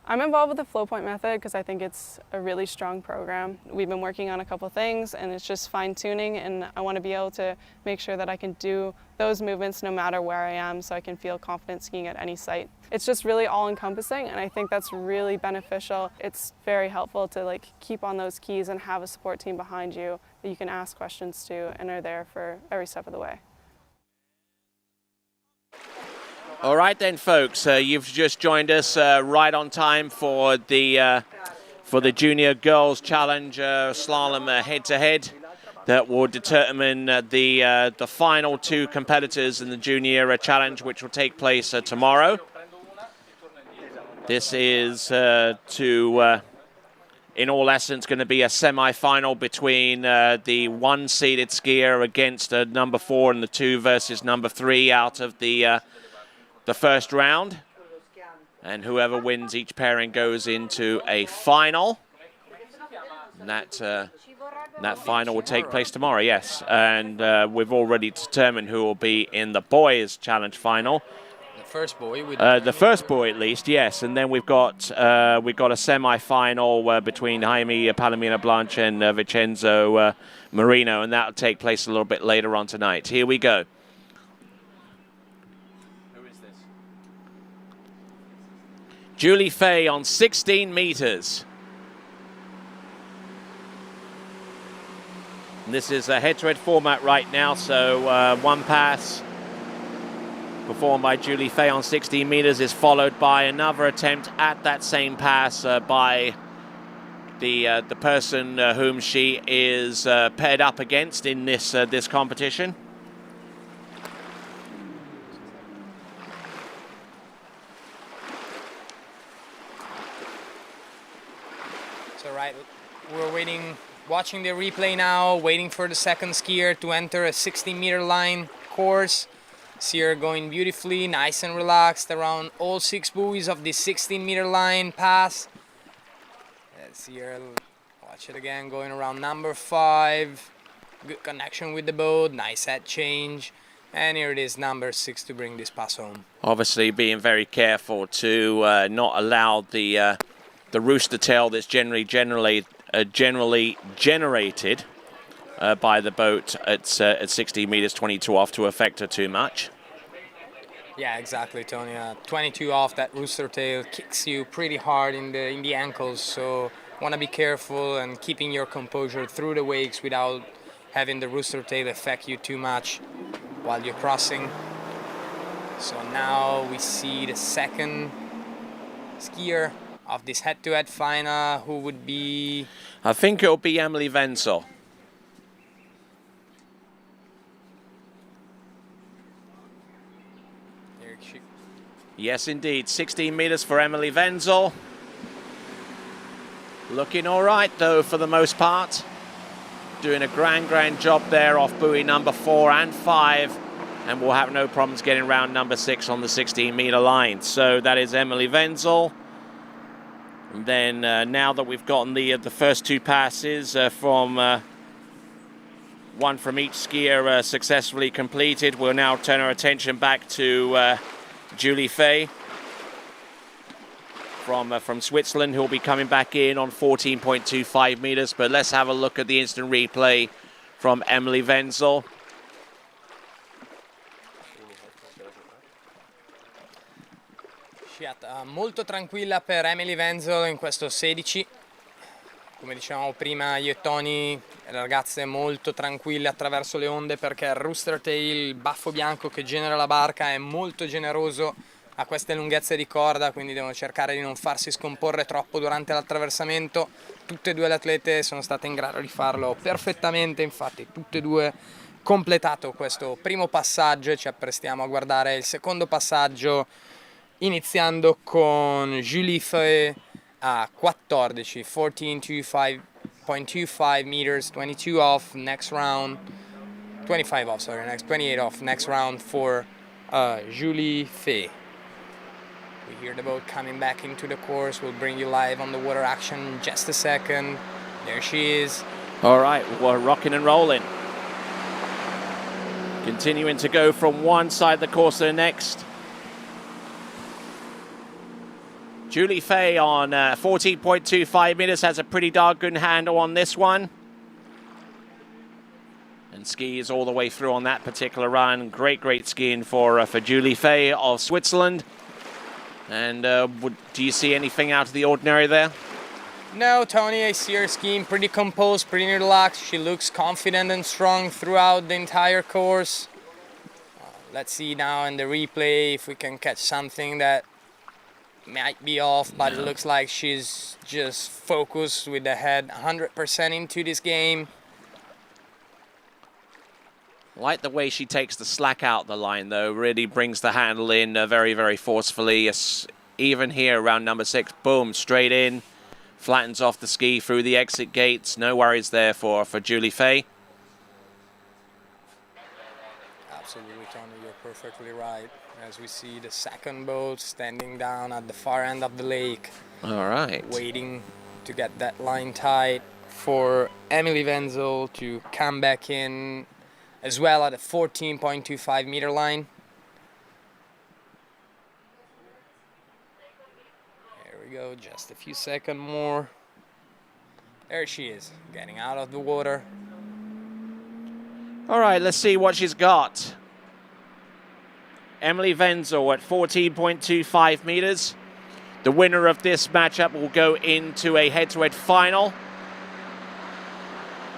T: I'm involved with the flow point method because I think it's a really strong program. We've been working on a couple things and it's just fine tuning, and I want to be able to make sure that I can do those movements no matter where I am, so I can feel confident skiing at any site. It's just really all encompassing, and I think that's really beneficial. It's very helpful to keep on those keys and have a support team behind you that you can ask questions to and are there for every step of the way.
A: All right then, folks, you've just joined us right on time for the Junior Girls Challenge slalom head-to-head that will determine the final two competitors in the Junior Challenge, which will take place tomorrow. This is in all essence, going to be a semi-final between the one-seeded skier against number 4 and the 2 versus number 3 out of the first round, and whoever wins each pairing goes into a final. And that final will take place tomorrow, yes. And we've already determined who will be in the boys' challenge final.
E: The first boy.
A: The first boy, at least, yes. And then we've got a semi-final between Jaime Palomino Blanche and Vincenzo Marino, and that will take place a little bit later on tonight. Here we go. Julie Fay on 16 meters. And this is a head-to-head format right now, so one pass performed by Julie Fay on 16 meters is followed by another attempt at that same pass by the person whom she is paired up against in this competition.
E: Right, we're watching the replay now, waiting for the second skier to enter a 16-meter line course. See her going beautifully, nice and relaxed around all 6 buoys of the 16-meter line pass. Let's see her, watch it again, going around number 5. Good connection with the boat, nice head change. And here it is, number 6 to bring this pass home.
A: Obviously being very careful to not allow the rooster tail that's generally generated by the boat at 16 meters 22 off to affect her too much.
E: Yeah, exactly, Tony. 22 off, that rooster tail kicks you pretty hard in the ankles, so want to be careful and keeping your composure through the wakes without having the rooster tail affect you too much while you're crossing. So now we see the second skier of this head-to-head final, who would be...
A: I think it'll be Emily Wenzel. Yes, indeed. 16 meters for Emily Wenzel. Looking all right, though, for the most part. Doing a grand job there off buoy number 4 and 5. And we'll have no problems getting around number 6 on the 16-meter line. So that is Emily Wenzel. And then now that we've gotten the first 2 passes from One from each skier successfully completed. We'll now turn our attention back to Julie Fay from Switzerland, who'll be coming back in on 14.25 meters. But let's have a look at the instant replay from Emily Wenzel.
E: Sciata molto tranquilla per Emily Wenzel in questo 16. Come dicevamo prima, io e Tony, ragazze molto tranquille attraverso le onde, perché il rooster tail, il baffo bianco che genera la barca, è molto generoso a queste lunghezze di corda, quindi devono cercare di non farsi scomporre troppo durante l'attraversamento. Tutte e due le atlete sono state in grado di farlo perfettamente, infatti tutte e due completato questo primo passaggio e ci apprestiamo a guardare il secondo passaggio, iniziando con Julie Fay a 14, 14.25 meters, 22 off, next round, 25 off, sorry, next 28 off, next round for Julie Fay. We hear the boat coming back into the course. We'll bring you live on the water action in just a second. There she is.
A: All right, we're rocking and rolling. Continuing to go from one side of the course to the next. Julie Fay on 14.25 meters has a pretty darn good handle on this one. And skis all the way through on that particular run. Great skiing for Julie Fay of Switzerland. And do you see anything out of the ordinary there?
E: No, Tony, I see her skiing pretty composed, pretty relaxed. She looks confident and strong throughout the entire course. Let's see now in the replay if we can catch something that might be off, but it looks like she's just focused with the head 100% into this game.
A: Like the way she takes the slack out the line, though. Really brings the handle in very forcefully. Yes, even here around number 6, boom, straight in. Flattens off the ski through the exit gates. No worries there for Julie Fay.
E: Absolutely, Tony, you're perfectly right. As we see the second boat standing down at the far end of the lake.
A: All right.
E: Waiting to get that line tight for Emily Wenzel to come back in as well at a 14.25 meter line. There we go, just a few seconds more. There she is, getting out of the water.
A: All right, let's see what she's got. Emily Wenzel at 14.25 meters. The winner of this matchup will go into a head-to-head final,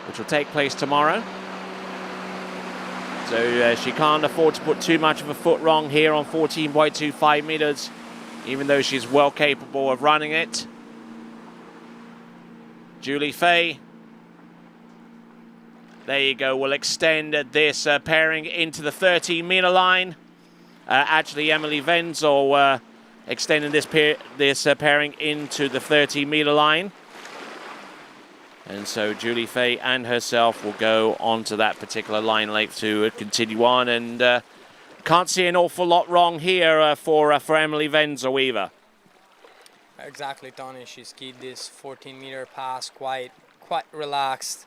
A: which will take place tomorrow. So she can't afford to put too much of a foot wrong here on 14.25 meters, even though she's well capable of running it. Julie Fay. There you go. We'll extend this pairing into the 13-meter line. Actually, Emily Wenzel extending this pairing into the 13-meter line. And so Julie Fay and herself will go onto that particular line length to continue on. And can't see an awful lot wrong here for Emily Wenzel either.
E: Exactly, Tony. She skied this 14-meter pass quite relaxed,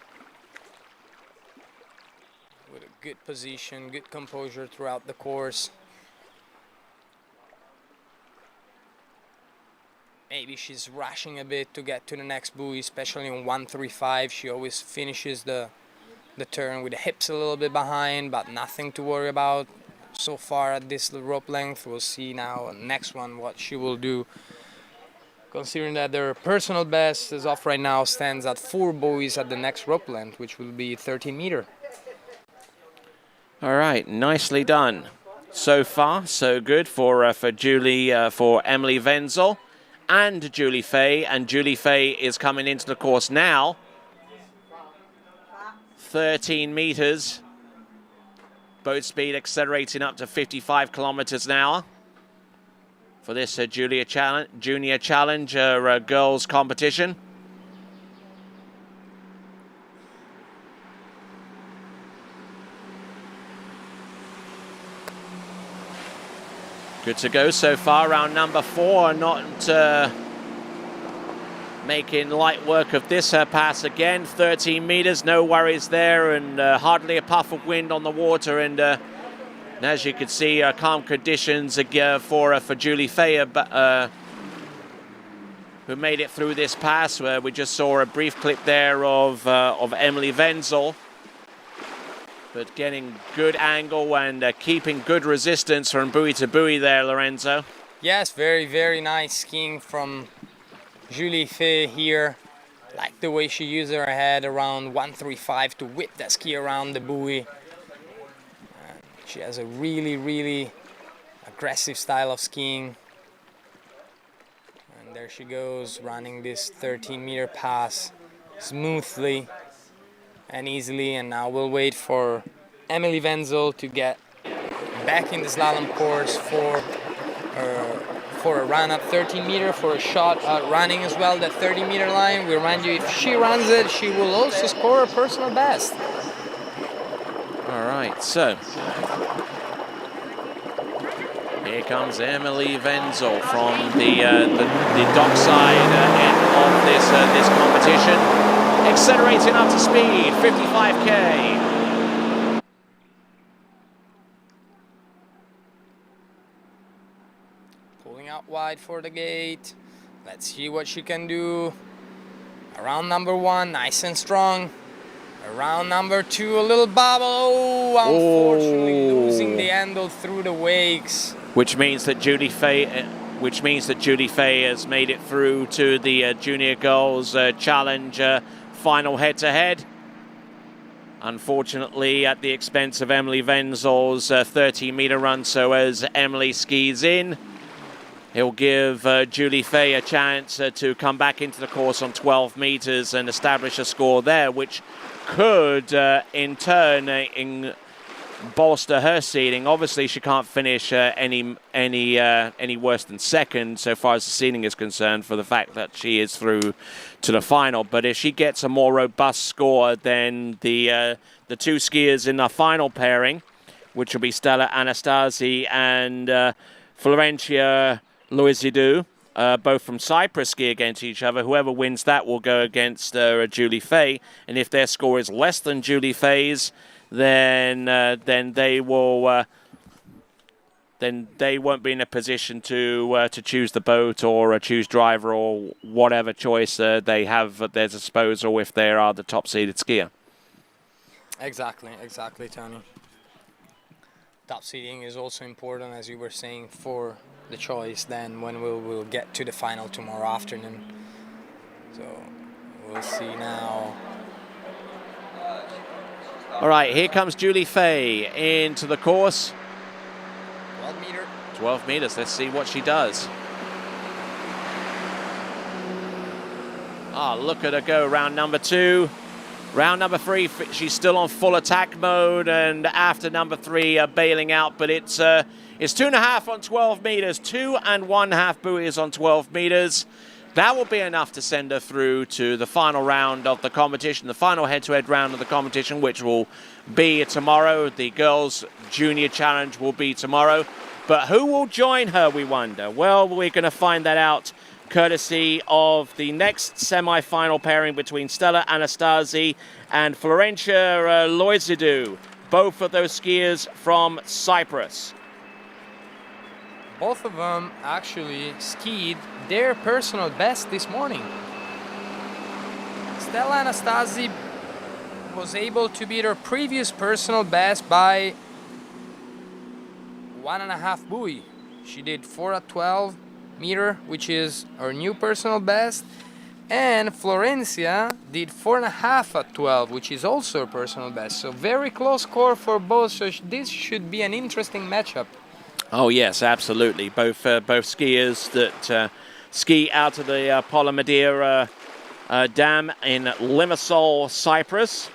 E: with a good position, good composure throughout the course. Maybe she's rushing a bit to get to the next buoy, especially in 135. She always finishes the turn with the hips a little bit behind, but nothing to worry about so far at this rope length. We'll see now next one what she will do, considering that their personal best as of right now stands at 4 buoys at the next rope length, which will be 13 meter.
A: All right, nicely done. So far, so good for Emily Wenzel and Julie Fay. And Julie Fay is coming into the course now. 13 meters. Boat speed accelerating up to 55 kilometers an hour for this Junior Challenge girls competition. Good to go so far. Round number 4, not making light work of this pass again. 13 meters, no worries there, and hardly a puff of wind on the water. And as you can see, calm conditions for Julie Fay, who made it through this pass. Where we just saw a brief clip there of Emily Wenzel, but getting good angle and keeping good resistance from buoy to buoy there, Lorenzo.
E: Yes, very, very nice skiing from Julie Fay here. Like the way she used her head around 135 to whip that ski around the buoy. She has a really, really aggressive style of skiing. And there she goes, running this 13-meter pass smoothly and easily. And now we'll wait for Emily Wenzel to get back in the slalom course for a run up 13-meter, for a shot running as well, that 30-meter line. We remind you, if she runs it, she will also score a personal best.
A: All right, so here comes Emily Wenzel from the dockside end of this competition, accelerating up to speed, 55k.
E: Pulling out wide for the gate. Let's see what she can do. Around number 1, nice and strong. Around number 2, a little bobble. Oh, unfortunately losing the handle through the wakes.
A: Which means that Julie Fay has made it through to the Junior Girls Challenge final head-to-head. Unfortunately, at the expense of Emily Wenzel's 30-meter run. So as Emily skis in, he'll give Julie Fay a chance to come back into the course on 12 meters and establish a score there, which could in turn bolster her seeding. Obviously, she can't finish any worse than second so far as the seeding is concerned, for the fact that she is through to the final. But if she gets a more robust score than the two skiers in the final pairing, which will be Stella Anastasi and Florentia Loizidou, both from Cyprus, ski against each other. Whoever wins that will go against Julie Fay, and if their score is less than Julie Fay's, then they will then they won't be in a position to choose the boat or choose driver or whatever choice they have at their disposal if they are the top seeded skier.
E: Exactly, Tony. Top seeding is also important, as you were saying, for the choice then when we'll get to the final tomorrow afternoon. So we'll see now.
A: All right, here comes Julie Fay into the course. 12 meters, let's see what she does. Look at her go, round number 2. Round number 3, she's still on full attack mode, and after number 3, bailing out, but it's 2.5 on 12 meters, 2 1/2 buoys on 12 meters. That will be enough to send her through to the final round of the competition, the final head-to-head round of the competition, which will be tomorrow. The Girls Junior Challenge will be tomorrow. But who will join her, we wonder? Well, we're going to find that out courtesy of the next semi-final pairing between Stella Anastasi and Florentia Loizidou, both of those skiers from Cyprus.
E: Both of them actually skied their personal best this morning. Stella Anastasi was able to beat her previous personal best by 1.5 buoy. She did 4 at 12 meter, which is her new personal best, and Florencia did 4.5 at 12, which is also her personal best. So very close score for both. So this should be an interesting matchup.
A: Oh yes, absolutely. Both skiers that ski out of the Polomadeira Dam in Limassol, Cyprus.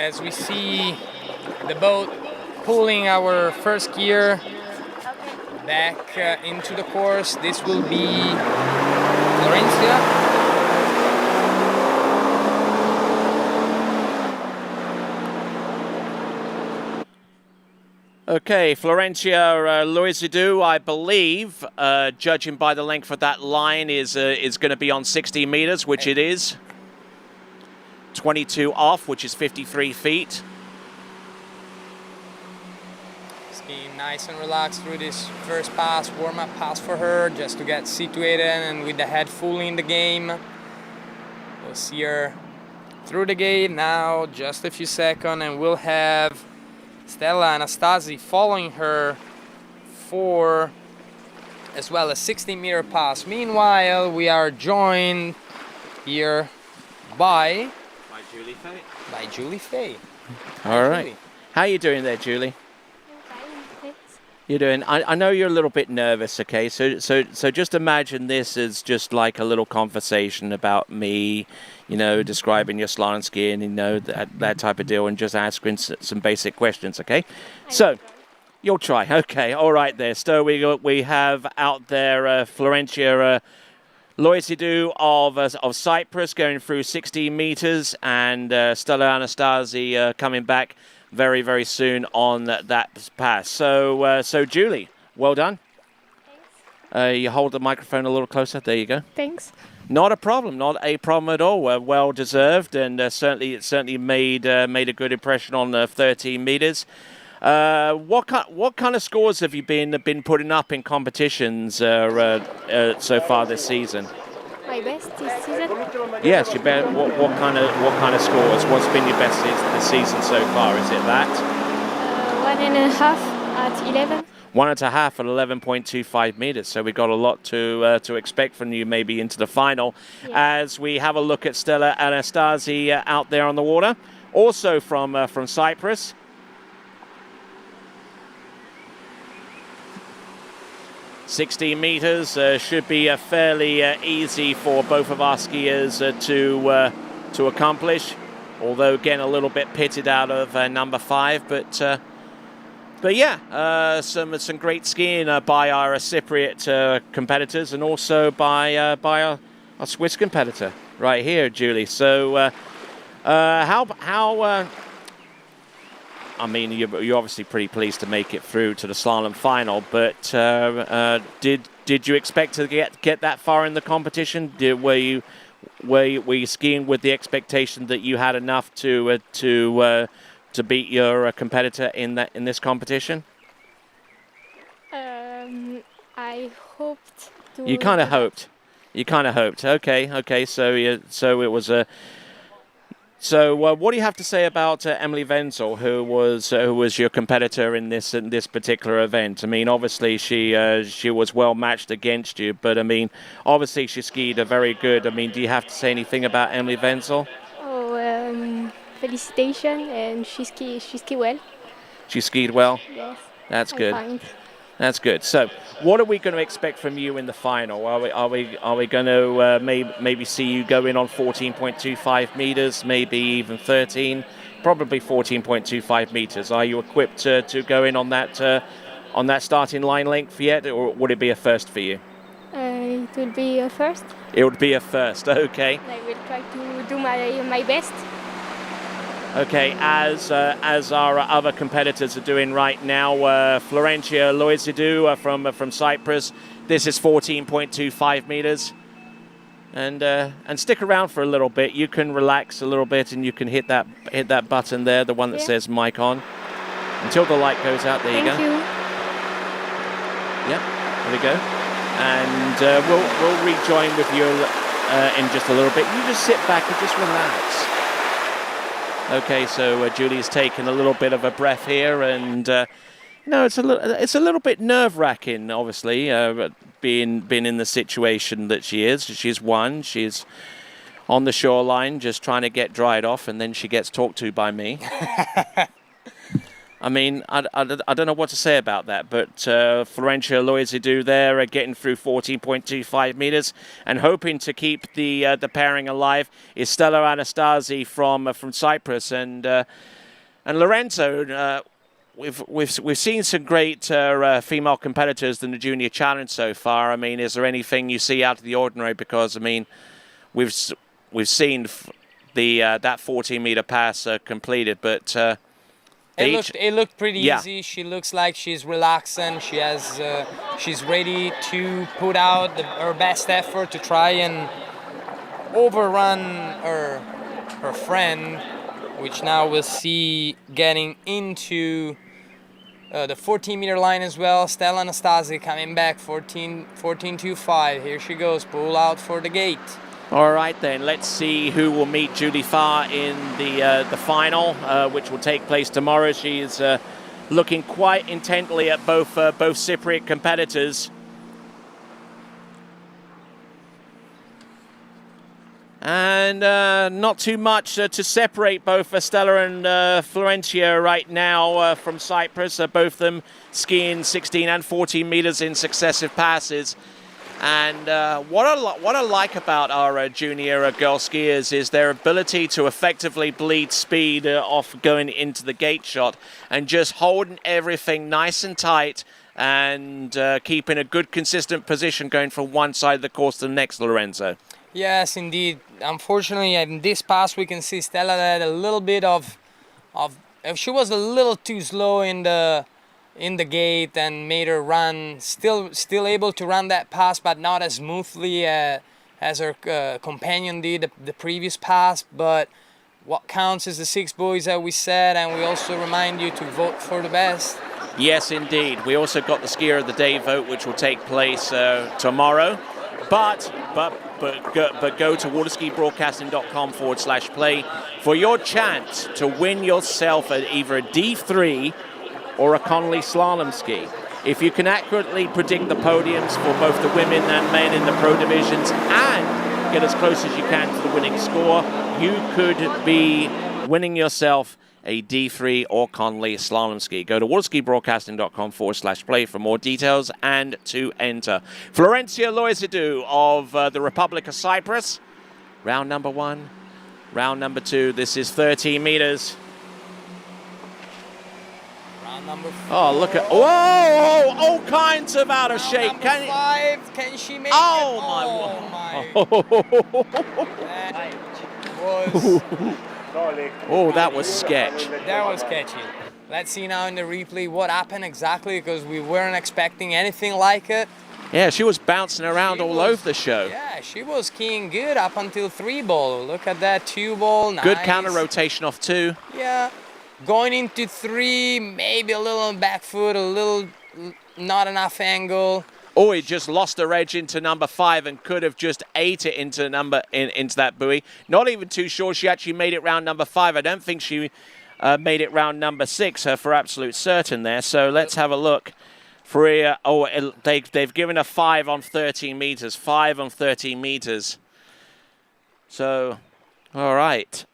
E: as we see the boat pulling our first skier back into the course. This will be Florencia.
A: Okay, Florencia Loisidou, I believe, judging by the length of that line, is going to be on 60 meters, which it is. 22 off, which is 53 feet.
E: Skiing nice and relaxed through this first pass, warm-up pass for her, just to get situated and with the head fully in the game. We'll see her through the gate now, just a few seconds, and we'll have Stella Anastasi following her for as well a 60-meter pass. Meanwhile, we are joined here by
A: Julie Fay.
E: By Julie Fay.
A: All right. Julie. How are you doing there, Julie? You're doing. I know you're a little bit nervous. Okay, so just imagine this as just like a little conversation about me, you know, describing your slalom skiing, you know, that type of deal, and just asking some basic questions. Okay, so you'll try. Okay, all right there. So we have out there Florencia Loisidou of Cyprus going through 60 meters, and Stella Anastasi coming back very, very soon on that pass. So Julie, well done. Thanks. You hold the microphone a little closer. There you go.
X: Thanks.
A: Not a problem. Not a problem at all. Well deserved, and certainly made a good impression on 13 meters. What kind of scores have you been putting up in competitions so far this season?
X: My best this season?
A: Yes, you bet. What kind of scores? What's been your best this season so far? Is it that?
X: 1.5 at 11.
A: 1.5 at 11.25 meters. So we got a lot to expect from you, maybe into the final. Yeah. As we have a look at Stella Anastasi out there on the water, also from Cyprus. $16 meters should be fairly easy for both of our skiers to accomplish. Although again a little bit pitted out of number 5, but yeah, some great skiing by our Cypriot competitors, and also by our Swiss competitor right here, Julie. So how? I mean, you're obviously pretty pleased to make it through to the slalom final, but did you expect to get that far in the competition? Were you skiing with the expectation that you had enough to beat your competitor in this competition?
X: I hoped to.
A: You kind of hoped. Okay. So it was a. So what do you have to say about Emily Wenzel, who was your competitor in this particular event? I mean, obviously she was well matched against you, but I mean, obviously she skied a very good. I mean, do you have to say anything about Emily Wenzel?
X: Oh, felicitation, and she skied well.
A: She skied well?
X: Yes.
A: That's good. That's good. So, what are we going to expect from you in the final? Are we going to maybe see you go in on 14.25 meters, maybe even 13, probably 14.25 meters? Are you equipped to go in on that starting line length yet, or would it be a first for you?
X: It will be a first.
A: It would be a first. Okay.
X: I will try to do my best.
A: Okay, as our other competitors are doing right now, Florencia Loisidou from Cyprus. This is 14.25 meters, and stick around for a little bit. You can relax a little bit, and you can hit that button there, the one that says mic on, until the light goes out. There you go.
X: Thank you.
A: Yep, there we go, and we'll rejoin with you in just a little bit. You just sit back and just relax. Okay, so Julie's taken a little bit of a breath here, and it's a little bit nerve-wracking, obviously, being in the situation that she is. She's won. She's on the shoreline, just trying to get dried off, and then she gets talked to by me. I mean, I don't know what to say about that, but Florentia Loizidou there getting through 14.25 meters and hoping to keep the pairing alive is Stella Anastasi from Cyprus and Lorenzo. We've seen some great female competitors in the Junior Challenge so far. I mean, is there anything you see out of the ordinary? Because I mean, we've seen that 14-meter pass completed, but.
E: It looked pretty
A: Yeah.
E: easy. She looks like she's relaxing. She's ready to put out her best effort to try and overrun her friend, which now we'll see getting into the 14-meter line as well. Stella Anastasi coming back 14.25. Here she goes, pull out for the gate.
A: All right, then. Let's see who will meet Julie Farr in the final, which will take place tomorrow. She is looking quite intently at both Cypriot competitors. And not too much to separate both Stella and Florentia right now from Cyprus. Both of them skiing 16 and 14 meters in successive passes. And what I like about our junior girl skiers is their ability to effectively bleed speed off going into the gate shot and just holding everything nice and tight and keeping a good consistent position going from one side of the course to the next, Lorenzo.
E: Yes, indeed. Unfortunately, in this pass we can see Stella had a little bit of she was a little too slow in the gate and made her run, still able to run that pass, but not as smoothly as her companion did the previous pass. But what counts is the 6 buoys that we said, and we also remind you to vote for the best.
A: Yes, indeed. We also got the Skier of the Day vote, which will take place tomorrow. But go to waterskibroadcasting.com/play for your chance to win yourself either a D3 or a Connolly slalom ski. If you can accurately predict the podiums for both the women and men in the pro divisions and get as close as you can to the winning score, you could be winning yourself a D3 or Connolly slalom ski. Go to waterskibroadcasting.com/play for more details and to enter. Florentia Loizidou of the Republic of Cyprus. Round number 1. Round number 2. This is 13 meters.
E: Number 4.
A: Oh, look at... Whoa! All kinds of out of shape.
E: Number 5. Can she make it?
A: Oh, my... Oh, that was sketch.
E: That was sketchy. Let's see now in the replay what happened exactly, because we weren't expecting anything like it.
A: Yeah, she was bouncing around all over the show.
E: Yeah, she was skiing good up until 3 ball. Look at that 2 ball. Nice.
A: Good counter rotation off 2.
E: Yeah. Going into 3, maybe a little on back foot, a little not enough angle.
A: Oh, he just lost her edge into number 5 and could have just ate it into into that buoy. Not even too sure she actually made it round number 5. I don't think she made it round number 6 for absolute certain there. So let's have a look. They've given a 5 on 13 meters. 5 on 13 meters. So, all right.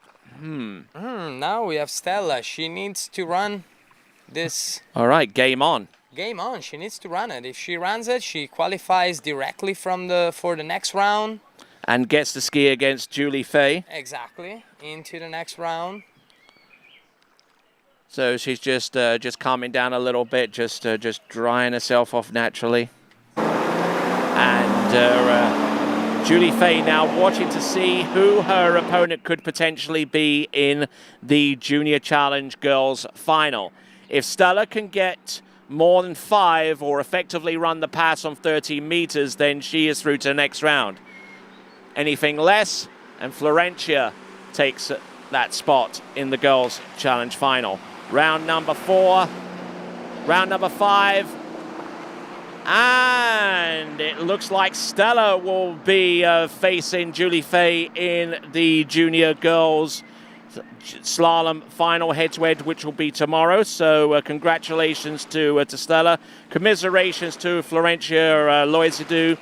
E: Now we have Stella. She needs to run this.
A: All right, game on.
E: Game on. She needs to run it. If she runs it, she qualifies directly for the next round.
A: And gets the ski against Julie Fay.
E: Exactly. Into the next round.
A: So she's just calming down a little bit, just drying herself off naturally. And Julie Fay now watching to see who her opponent could potentially be in the Junior Challenge Girls Final. If Stella can get more than 5 or effectively run the pass on 13 meters, then she is through to the next round. Anything less, and Florentia takes that spot in the Girls Challenge Final. Round number 4, round number 5, and it looks like Stella will be facing Julie Fay in the Junior Girls Slalom Final head-to-head, which will be tomorrow. So congratulations to Stella. Commiserations to Florentia Loizidou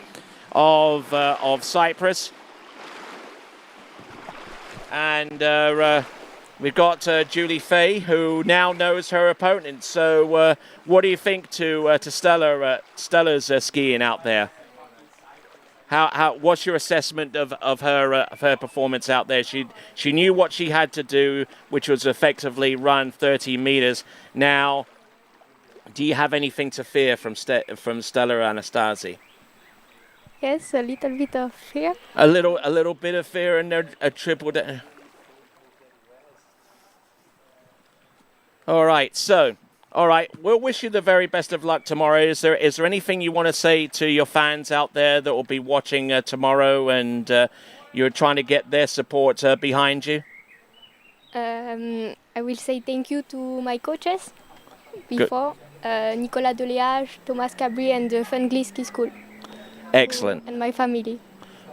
A: of Cyprus. And We've got Julie Fay, who now knows her opponent. So, what do you think to Stella's skiing out there? What's your assessment of her performance out there? She knew what she had to do, which was effectively run 30 meters. Now, do you have anything to fear from Stella Anastasi?
J: Yes, a little bit of fear.
A: A little bit of fear and a triple down. All right, we'll wish you the very best of luck tomorrow. Is there anything you want to say to your fans out there that will be watching tomorrow and you're trying to get their support behind you?
J: I will say thank you to my coaches before, Nicolas Deléage, Thomas Cabri, and the Fungly Ski School.
A: Excellent.
J: And my family.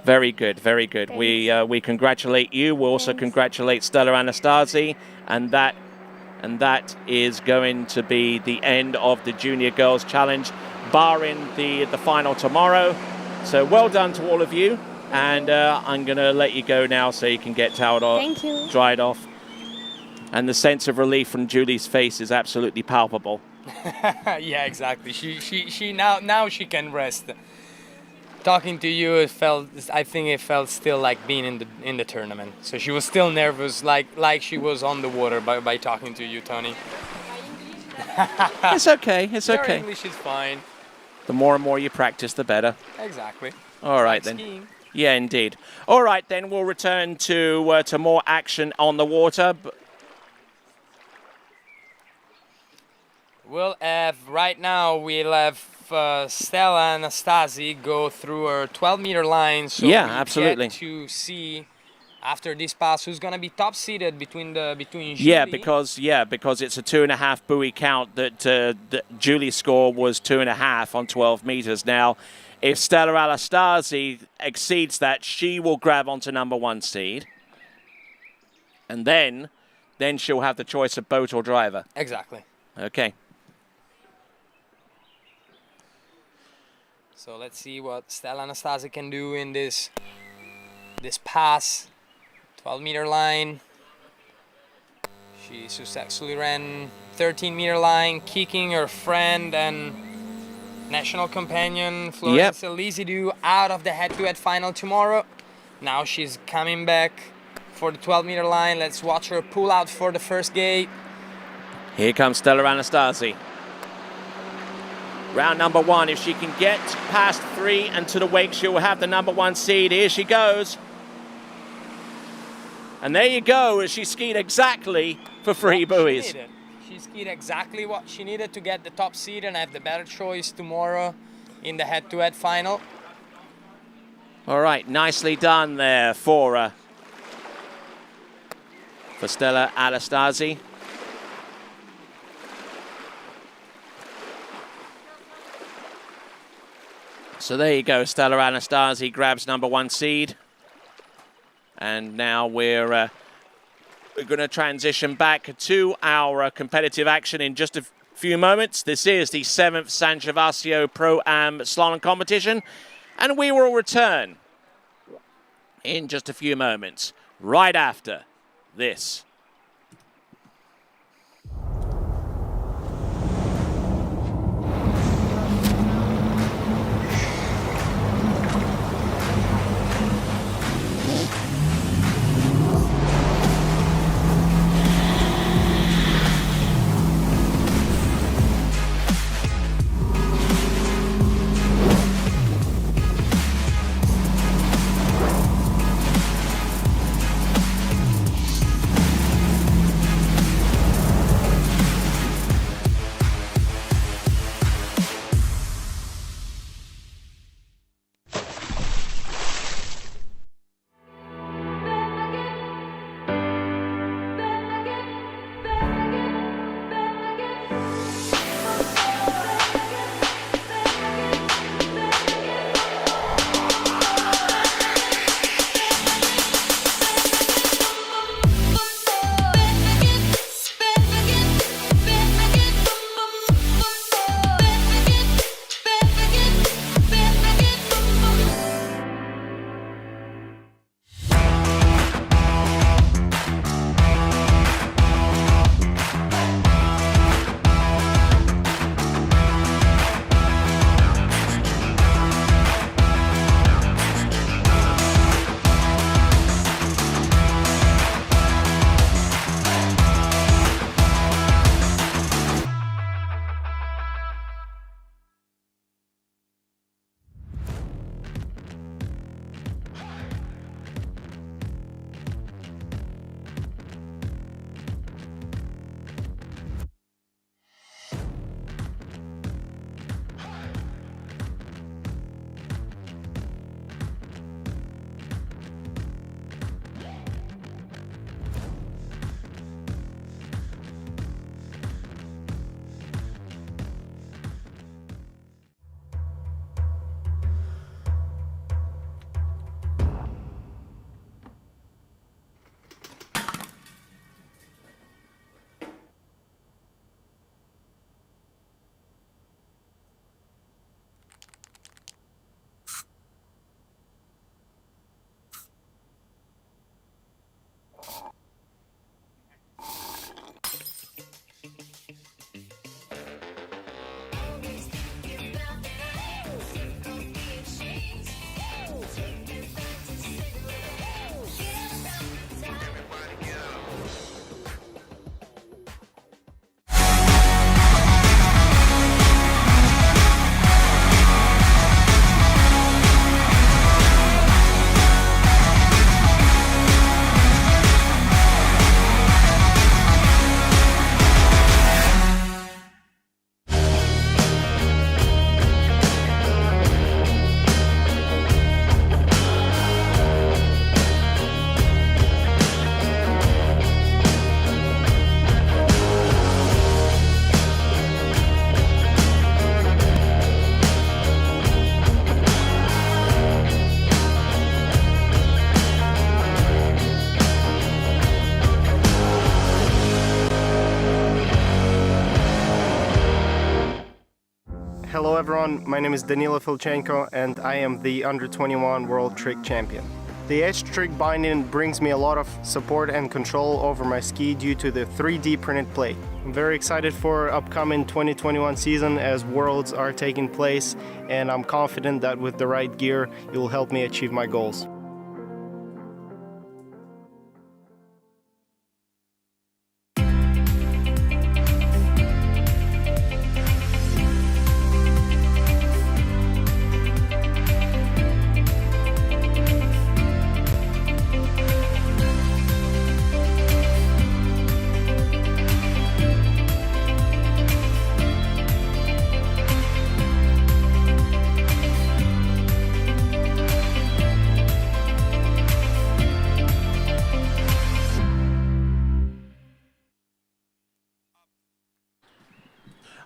A: Very good, very good. We congratulate you. We also congratulate Stella Anastasi, and that is going to be the end of the Junior Girls Challenge, barring the final tomorrow. So well done to all of you, and I'm going to let you go now so you can get toweled off,
J: Thank you.
A: dried off. And the sense of relief from Julie's face is absolutely palpable.
E: Yeah, exactly. She now she can rest. Talking to you, I think it felt still like being in the tournament. So she was still nervous, like she was on the water by talking to you, Tony.
A: It's okay. It's
E: Your
A: okay.
E: English is fine.
A: The more and more you practice, the better.
E: Exactly.
A: All right,
E: Like
A: then.
E: skiing.
A: Yeah, indeed. All right, then we'll return to more action on the water.
E: We'll have, right now, we'll have Stella Anastasi go through her 12-meter line. So
A: Yeah,
E: we
A: absolutely.
E: get to see after this pass who's going to be top seeded between Julie.
A: Yeah, because it's a 2.5 buoy count that Julie's score was 2.5 on 12 meters. Now, if Stella Anastasi exceeds that, she will grab onto number 1 seed, and then she'll have the choice of boat or driver.
E: Exactly.
A: Okay.
E: So let's see what Stella Anastasi can do in this pass. 12-meter line. She successfully ran 13-meter line, kicking her friend and national companion Florence Elizidou out of the head-to-head final tomorrow. Now she's coming back for the 12-meter line. Let's watch her pull out for the first gate.
A: Here comes Stella Anastasi. Round number 1, if she can get past 3 and to the wake, she will have the number 1 seed. Here she goes. And there you go, as she skied exactly for 3 buoys.
E: She skied exactly what she needed to get the top seed and have the better choice tomorrow in the head-to-head final.
A: All right, nicely done there for Stella Anastasi. So there you go, Stella Anastasi grabs number 1 seed. And now we're going to transition back to our competitive action in just a few moments. This is the 7th San Gervasio Pro-Am Slalom Competition. And we will return in just a few moments, right after this.
N: everyone, my name is Danilo Filchenko and I am the Under-21 World Trick Champion. The edge trick binding brings me a lot of support and control over my ski due to the 3D printed plate. I'm very excited for upcoming 2021 season as Worlds are taking place, and I'm confident that with the right gear, it will help me achieve my goals.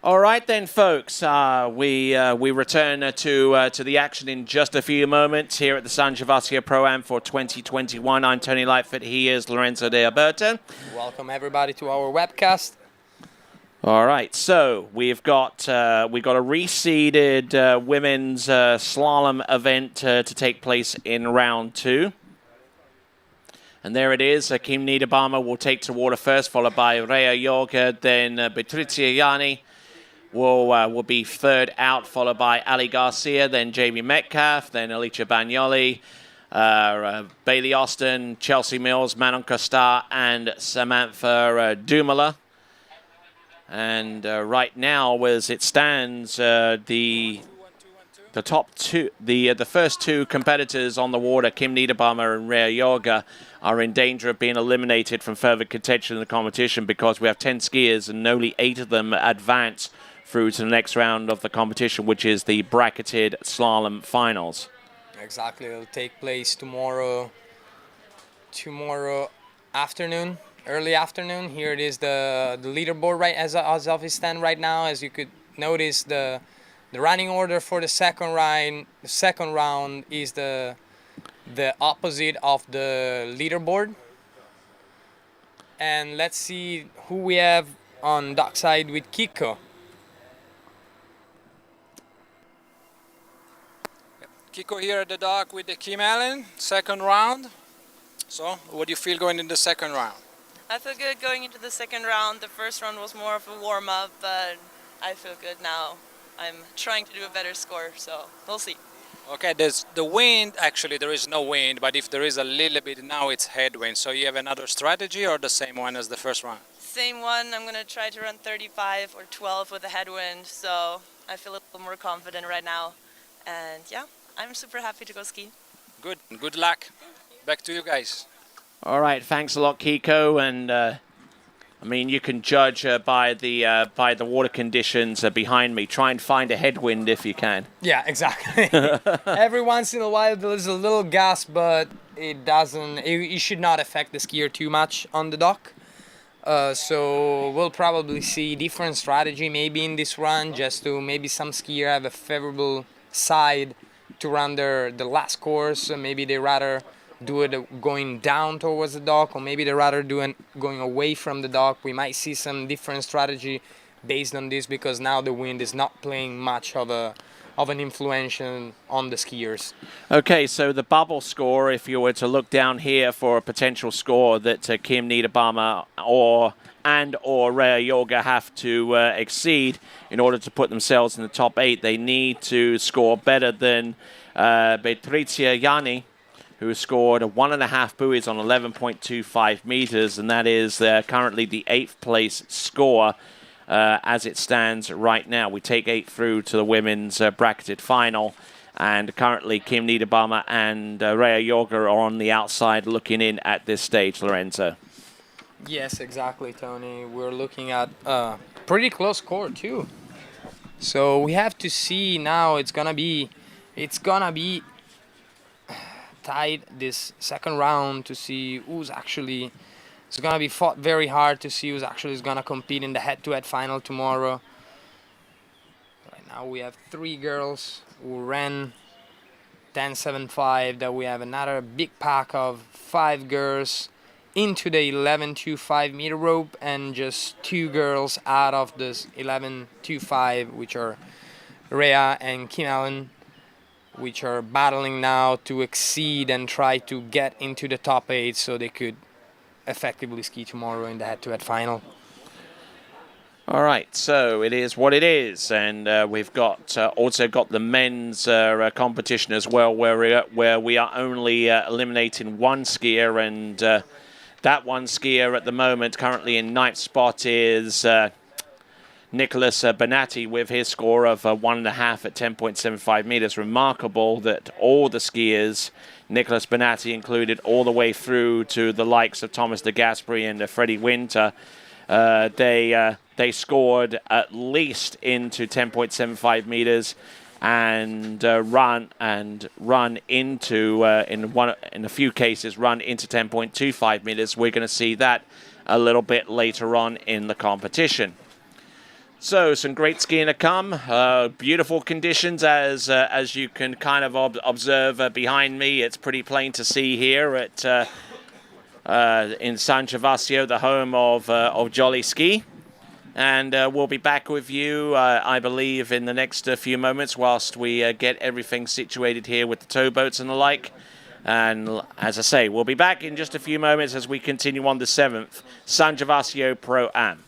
A: All right then, folks. We return to the action in just a few moments here at the San Gervasio Pro-Am for 2021. I'm Tony Lightfoot. He is Lorenzo De Alberto.
E: Welcome everybody to our webcast.
A: All right, so we've got a reseeded women's slalom event to take place in round 2. And there it is. Kim Niederbaumer will take to water first, followed by Rea Jorge, then Patrizia Yanni will be third out, followed by Ali Garcia, then Jamie Metcalf, then Alicia Bagnoli, Bailey Austin, Chelsea Mills, Manon Costar, and Samantha Dumala. And right now, as it stands, the top two, the first two competitors on the water, Kim Niederbaumer and Rea Jorge, are in danger of being eliminated from further contention in the competition because we have 10 skiers and only 8 of them advance through to the next round of the competition, which is the bracketed slalom finals.
E: Exactly, it'll take place tomorrow afternoon, early afternoon. Here it is, the leaderboard right as of it stand right now. As you could notice, the running order for the second round is the opposite of the leaderboard. And let's see who we have on dockside with Kiko.
I: Kiko here at the dock with the Kim Allen, second round. So, what do you feel going into the second round?
K: I feel good going into the second round. The first round was more of a warm-up, but I feel good now. I'm trying to do a better score, so we'll see.
I: Okay, there's the wind. Actually, there is no wind, but if there is a little bit now, it's headwind. So you have another strategy or the same one as the first round?
K: Same one. I'm going to try to run 35 or 12 with a headwind, so I feel a little more confident right now. And yeah, I'm super happy to go ski.
I: Good. Good luck. Back to you guys.
A: All right, thanks a lot, Kiko. And I mean, you can judge by the water conditions behind me. Try and find a headwind if you can.
E: Yeah, exactly. Every once in a while there's a little gust, but it doesn't. It should not affect the skier too much on the dock. So we'll probably see different strategy maybe in this run, just to maybe some skier have a favorable side to run the last course. Maybe they rather do it going down towards the dock, or maybe they rather do it going away from the dock. We might see some different strategy based on this, because now the wind is not playing much of an influence on the skiers.
A: Okay, so the bubble score, if you were to look down here for a potential score that Kim Niederbaumer or Rea Jorge have to exceed in order to put themselves in the top 8, they need to score better than Patrizia Yanni, who scored 1.5 buoys on 11.25 meters, and that is currently the 8th place score as it stands right now. We take 8 through to the women's bracketed final, and currently Kim Niederbaumer and Rea Jorge are on the outside looking in at this stage, Lorenzo.
E: Yes, exactly, Tony. We're looking at a pretty close score too. So we have to see now. It's gonna be tight this second round to see who's actually. It's gonna be fought very hard to see who's actually is gonna compete in the head-to-head final tomorrow. Right now we have 3 girls who ran 10.75. That we have another big pack of 5 girls into the 11.25 meter rope, and just 2 girls out of this 11.25, which are Rhea and Kim Allen, which are battling now to exceed and try to get into the top 8 so they could effectively ski tomorrow in the head-to-head final.
A: All right, so it is what it is, and we've got also got the men's competition as well, where we are only eliminating one skier, and that one skier at the moment, currently in 9th spot, is Nicholas Bonatti with his score of 1.5 at 10.75 meters. Remarkable that all the skiers, Nicholas Bonatti included, all the way through to the likes of Thomas de Gasperi and Freddie Winter, they scored at least into 10.75 meters and run into in a few cases run into 10.25 meters. We're going to see that a little bit later on in the competition. So some great skiing to come. Beautiful conditions as you can kind of observe behind me. It's pretty plain to see here at in San Gervasio, the home of Jolly Ski. And we'll be back with you, I believe, in the next few moments whilst we get everything situated here with the towboats and the like. And as I say, we'll be back in just a few moments as we continue on the 7th San Gervasio Pro-Am.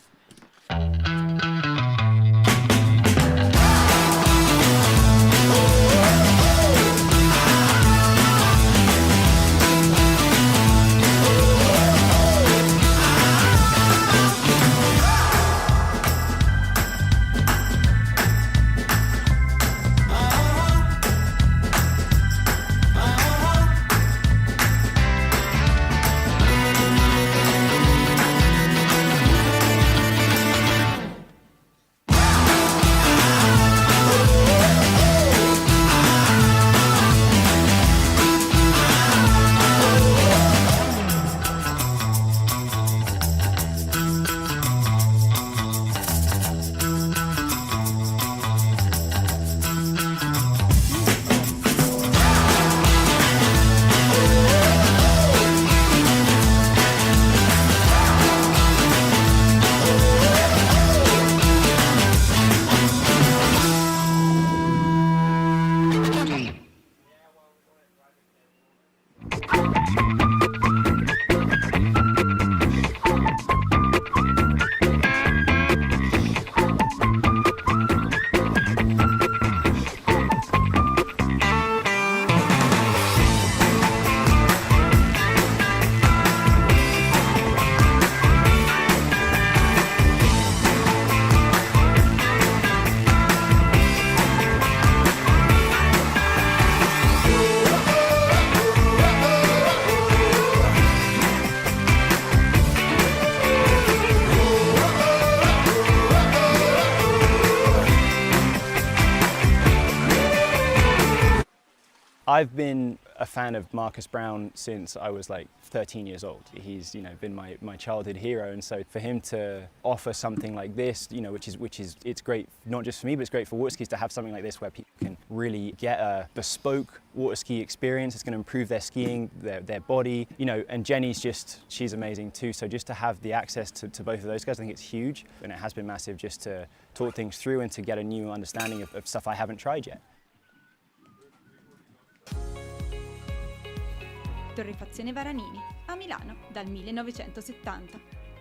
P: I've been a fan of Marcus Brown since I was like 13 years old. He's, been my childhood hero, and so for him to offer something like this, which is it's great not just for me, but it's great for water skis to have something like this where people can really get a bespoke water ski experience. It's going to improve their skiing, their body, and Jenny's she's amazing too. So just to have the access to both of those guys, I think it's huge, and it has been massive just to talk things through and to get a new understanding of stuff I haven't tried yet.
W: Torrefazione Varanini, a Milano dal 1970.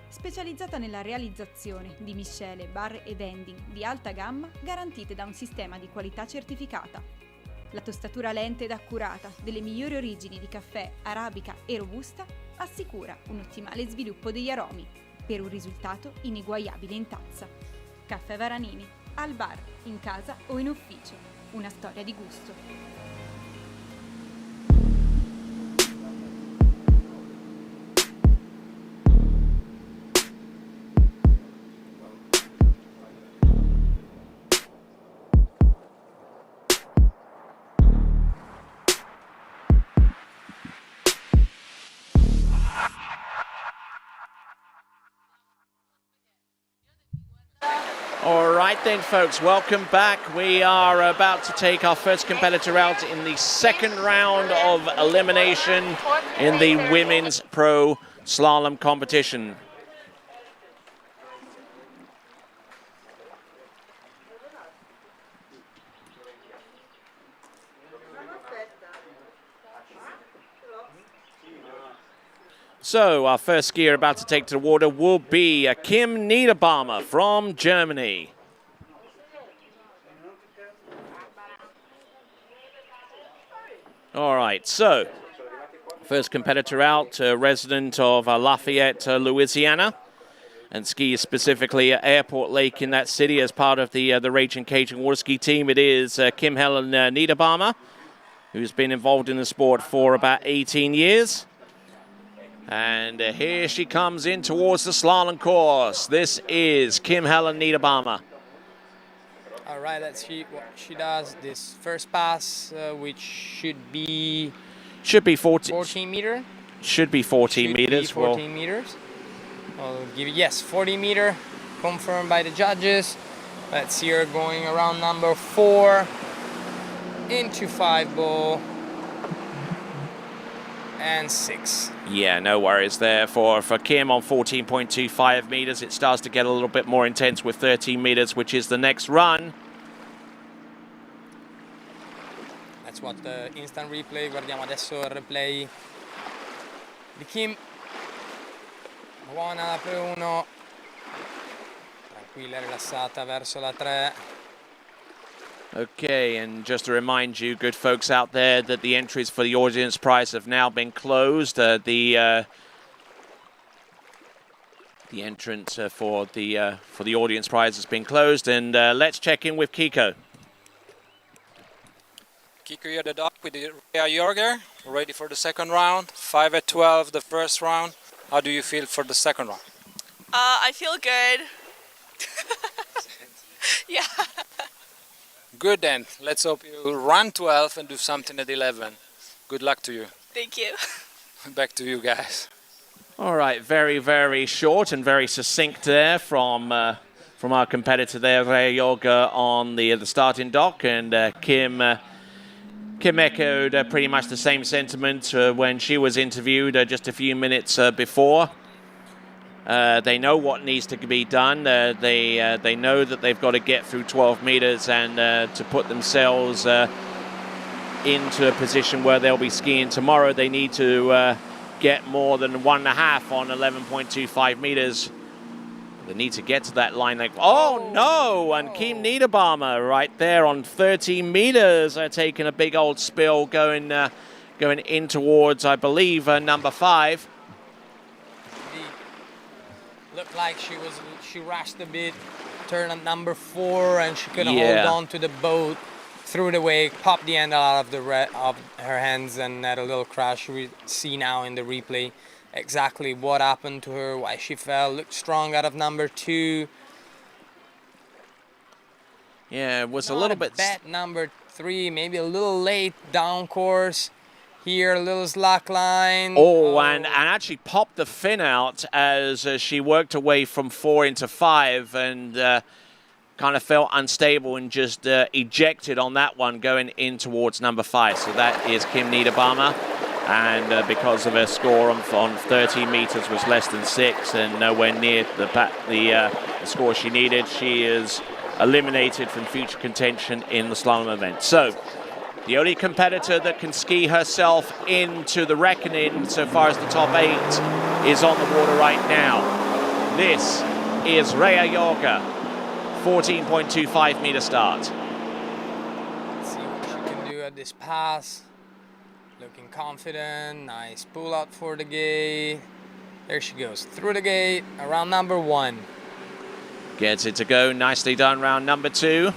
W: Specializzata nella realizzazione di miscele, bar e vending di alta gamma garantite da un sistema di qualità certificata. La tostatura lenta ed accurata delle migliori origini di caffè, arabica e robusta assicura un ottimale sviluppo degli aromi per un risultato ineguagliabile in tazza. Caffè Varanini, al bar, in casa o in ufficio. Una storia di gusto.
A: All right then, folks, welcome back. We are about to take our first competitor out in the second round of elimination in the women's pro slalom competition. So our first skier about to take to the water will be Kim Niederbaumer from Germany. All right, so first competitor out, resident of Lafayette, Louisiana, and skis specifically at Airport Lake in that city as part of the Raging Cajun water ski team. It is Kim Helen Niederbaumer, who's been involved in the sport for about 18 years. And here she comes in towards the slalom course. This is Kim Helen Niederbaumer.
E: All right, let's see what she does. This first pass, which should be 14 meter.
A: Should be 14 meters.
E: 14 meters. I'll give it, yes, 40 meter, confirmed by the judges. Let's see her going around number 4 into 5 ball and 6.
A: Yeah, no worries there for Kim on 14.25 meters. It starts to get a little bit more intense with 13 meters, which is the next run.
E: That's what the instant replay. Guardiamo adesso il replay di Kim. Buona la pre-1. Tranquilla, rilassata verso la 3.
A: Okay, and just to remind you, good folks out there, that the entries for the audience prize have now been closed. The entrance for the audience prize has been closed, and let's check in with Kiko.
I: Kiko, you're the dock with Rhea Jorger, ready for the second round. 5 at 12, the first round. How do you feel for the second round?
K: I feel good. Yeah.
I: Good then. Let's hope you run 12 and do something at 11. Good luck to you.
K: Thank you.
I: Back to you guys.
A: All right, very, very short and very succinct there from our competitor there, Rhea Jorger, on the starting dock, and Kim echoed pretty much the same sentiment when she was interviewed just a few minutes before. They know what needs to be done. They know that they've got to get through 12 meters and to put themselves into a position where they'll be skiing tomorrow. They need to get more than 1.5 on 11.25 meters. They need to get to that line. Oh no! And Kim Niederbaumer right there on 13 meters, taking a big old spill, going in towards, I believe, number 5.
E: Looked like she rushed a bit, turned at number 4, and she couldn't hold on to the boat, threw it away, popped the end out of her hands, and had a little crash. We see now in the replay exactly what happened to her, why she fell. Looked strong out of number 2.
A: Yeah, it was a little bit
E: bad number 3, maybe a little late down course. Here, a little slack line.
A: Oh, and actually popped the fin out as she worked away from 4 into 5, and kind of felt unstable and just ejected on that one going in towards number 5. So that is Kim Niederbaumer, and because of her score on 13 meters was less than 6 and nowhere near the score she needed, she is eliminated from future contention in the slalom event. So the only competitor that can ski herself into the reckoning so far as the top 8 is on the water right now. This is Rhea Jorger, 14.25 meter start.
E: Let's see what she can do at this pass. Looking confident, nice pull out for the gate. There she goes, through the gate, around number 1.
A: Gets it to go, nicely done, round number 2.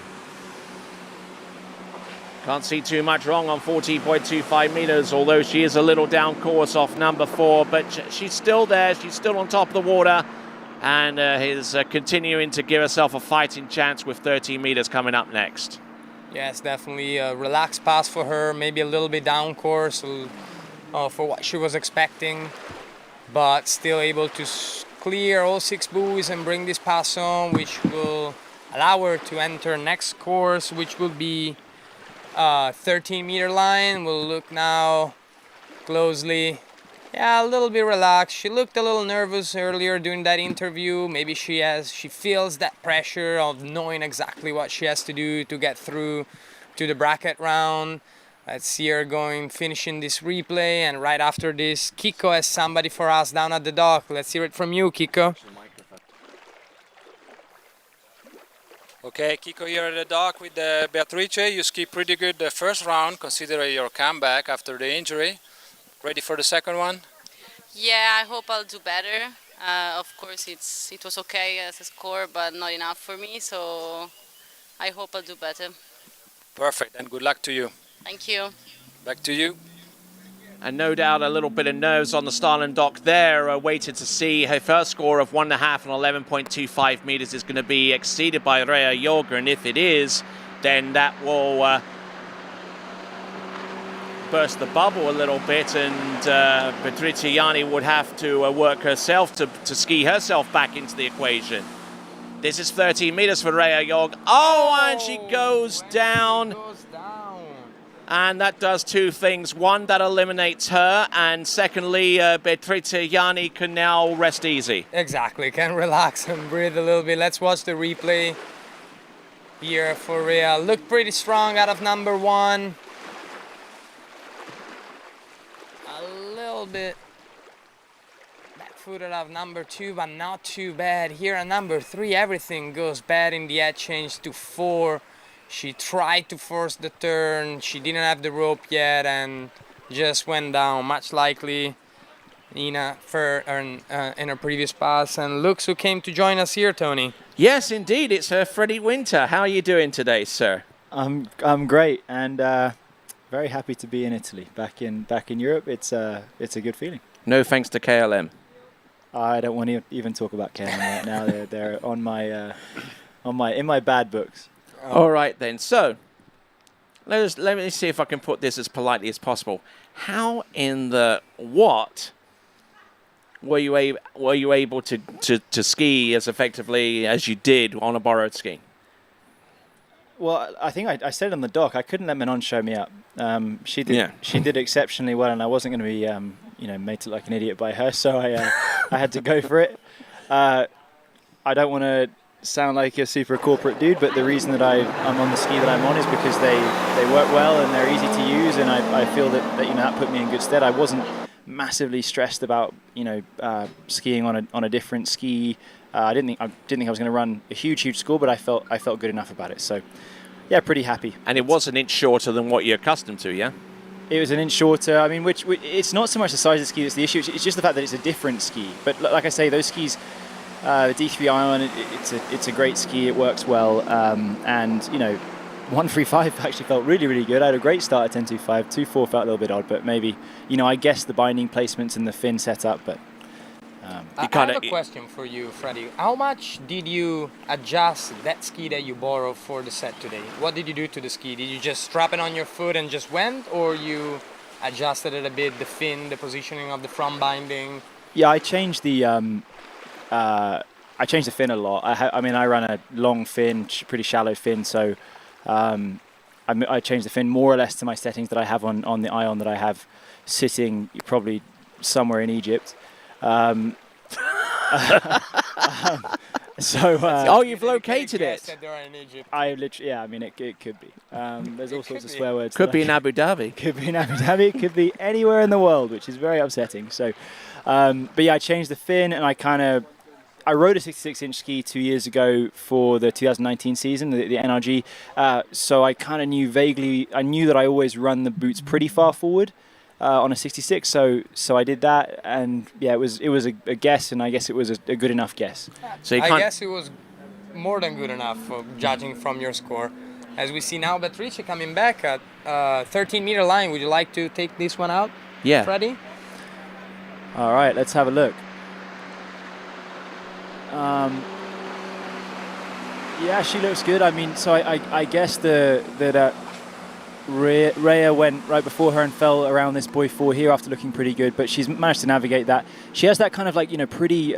A: Can't see too much wrong on 14.25 meters, although she is a little down course off number 4, but she's still there, she's still on top of the water, and is continuing to give herself a fighting chance with 13 meters coming up next.
E: Yes, definitely a relaxed pass for her, maybe a little bit down course for what she was expecting, but still able to clear all 6 buoys and bring this pass on, which will allow her to enter next course, which will be 13 meter line. We'll look now closely. Yeah, a little bit relaxed. She looked a little nervous earlier during that interview. Maybe she feels that pressure of knowing exactly what she has to do to get through to the bracket round. Let's see her finishing this replay, and right after this, Kiko has somebody for us down at the dock. Let's hear it from you, Kiko.
I: Okay, Kiko here at the dock with Beatrice. You skied pretty good the first round, considering your comeback after the injury. Ready for the second one?
G: Yeah, I hope I'll do better. Of course, it was okay as a score, but not enough for me, so I hope I'll do better.
I: Perfect, and good luck to you.
G: Thank you.
I: Back to you.
A: And no doubt a little bit of nerves on the Starland dock there, waited to see her first score of 1.5 and 11.25 meters is going to be exceeded by Rea Yoga, and if it is, then that will burst the bubble a little bit, and Beatrice Ianni would have to work herself to ski herself back into the equation. This is 13 meters for Rea Yoga. Oh, and she goes down. And that does two things. One, that eliminates her, and secondly, Beatrice Ianni can now rest easy.
E: Exactly, can relax and breathe a little bit. Let's watch the replay here for Rea. Looked pretty strong out of number one. A little bit back-footed out of number two, but not too bad. Here at number three, everything goes bad in the head change to 4. She tried to force the turn, she didn't have the rope yet, and just went down, much likely in her previous pass. And looks who came to join us here, Tony.
A: Yes, indeed, it's Freddie Winter. How are you doing today, sir?
P: I'm great, and very happy to be in Italy, back in Europe. It's a good feeling.
A: No thanks to KLM.
P: I don't want to even talk about KLM right now. They're in my bad books.
A: All right then. So let me see if I can put this as politely as possible. How in the what were you able to ski as effectively as you did on a borrowed ski?
P: Well, I think I said on the dock I couldn't let Manon show me up. She did exceptionally well, and I wasn't going to be made to look like an idiot by her, so I had to go for it. I don't want to sound like a super corporate dude, but the reason that I'm on the ski that I'm on is because they work well and they're easy to use, and I feel that that put me in good stead. I wasn't massively stressed about skiing on a different ski. I didn't think I was going to run a huge score, but I felt good enough about it. So yeah, pretty happy.
A: And it was an inch shorter than what you're accustomed to, yeah?
P: It was an inch shorter. I mean, which it's not so much the size of the ski that's the issue. It's just the fact that it's a different ski. But like I say, those skis. The D3 Ion, it's a great ski. It works well, and 135 actually felt really good. I had a great start at 10.25. 2.4 felt a little bit odd, but maybe I guess the binding placements and the fin setup. But
E: I have a question for you, Freddie. How much did you adjust that ski that you borrowed for the set today? What did you do to the ski? Did you just strap it on your foot and just went, or you adjusted it a bit, the fin, the positioning of the front binding?
P: Yeah, I changed the fin a lot. I ran a long fin, pretty shallow fin, so I changed the fin more or less to my settings that I have on the Ion that I have sitting probably somewhere in Egypt.
A: You've located it.
P: I literally, yeah. I mean, it could be. There's all sorts of swear words.
A: Could be in Abu Dhabi.
P: Could be in Abu Dhabi. It could be anywhere in the world, which is very upsetting. So, but yeah, I changed the fin, and I rode a 66-inch ski 2 years ago for the 2019 season, the NRG. So I kind of knew vaguely. I knew that I always run the boots pretty far forward on a 66. So I did that, and yeah, it was a guess, and I guess it was a good enough guess.
E: So I guess it was more than good enough, judging from your score. As we see now, Beatrice coming back at 13-meter line. Would you like to take this one out, Freddie?
P: All right, let's have a look. Yeah, she looks good. I mean, so I guess that Rea went right before her and fell around this buoy 4 here after looking pretty good, but she's managed to navigate that. She has that kind of pretty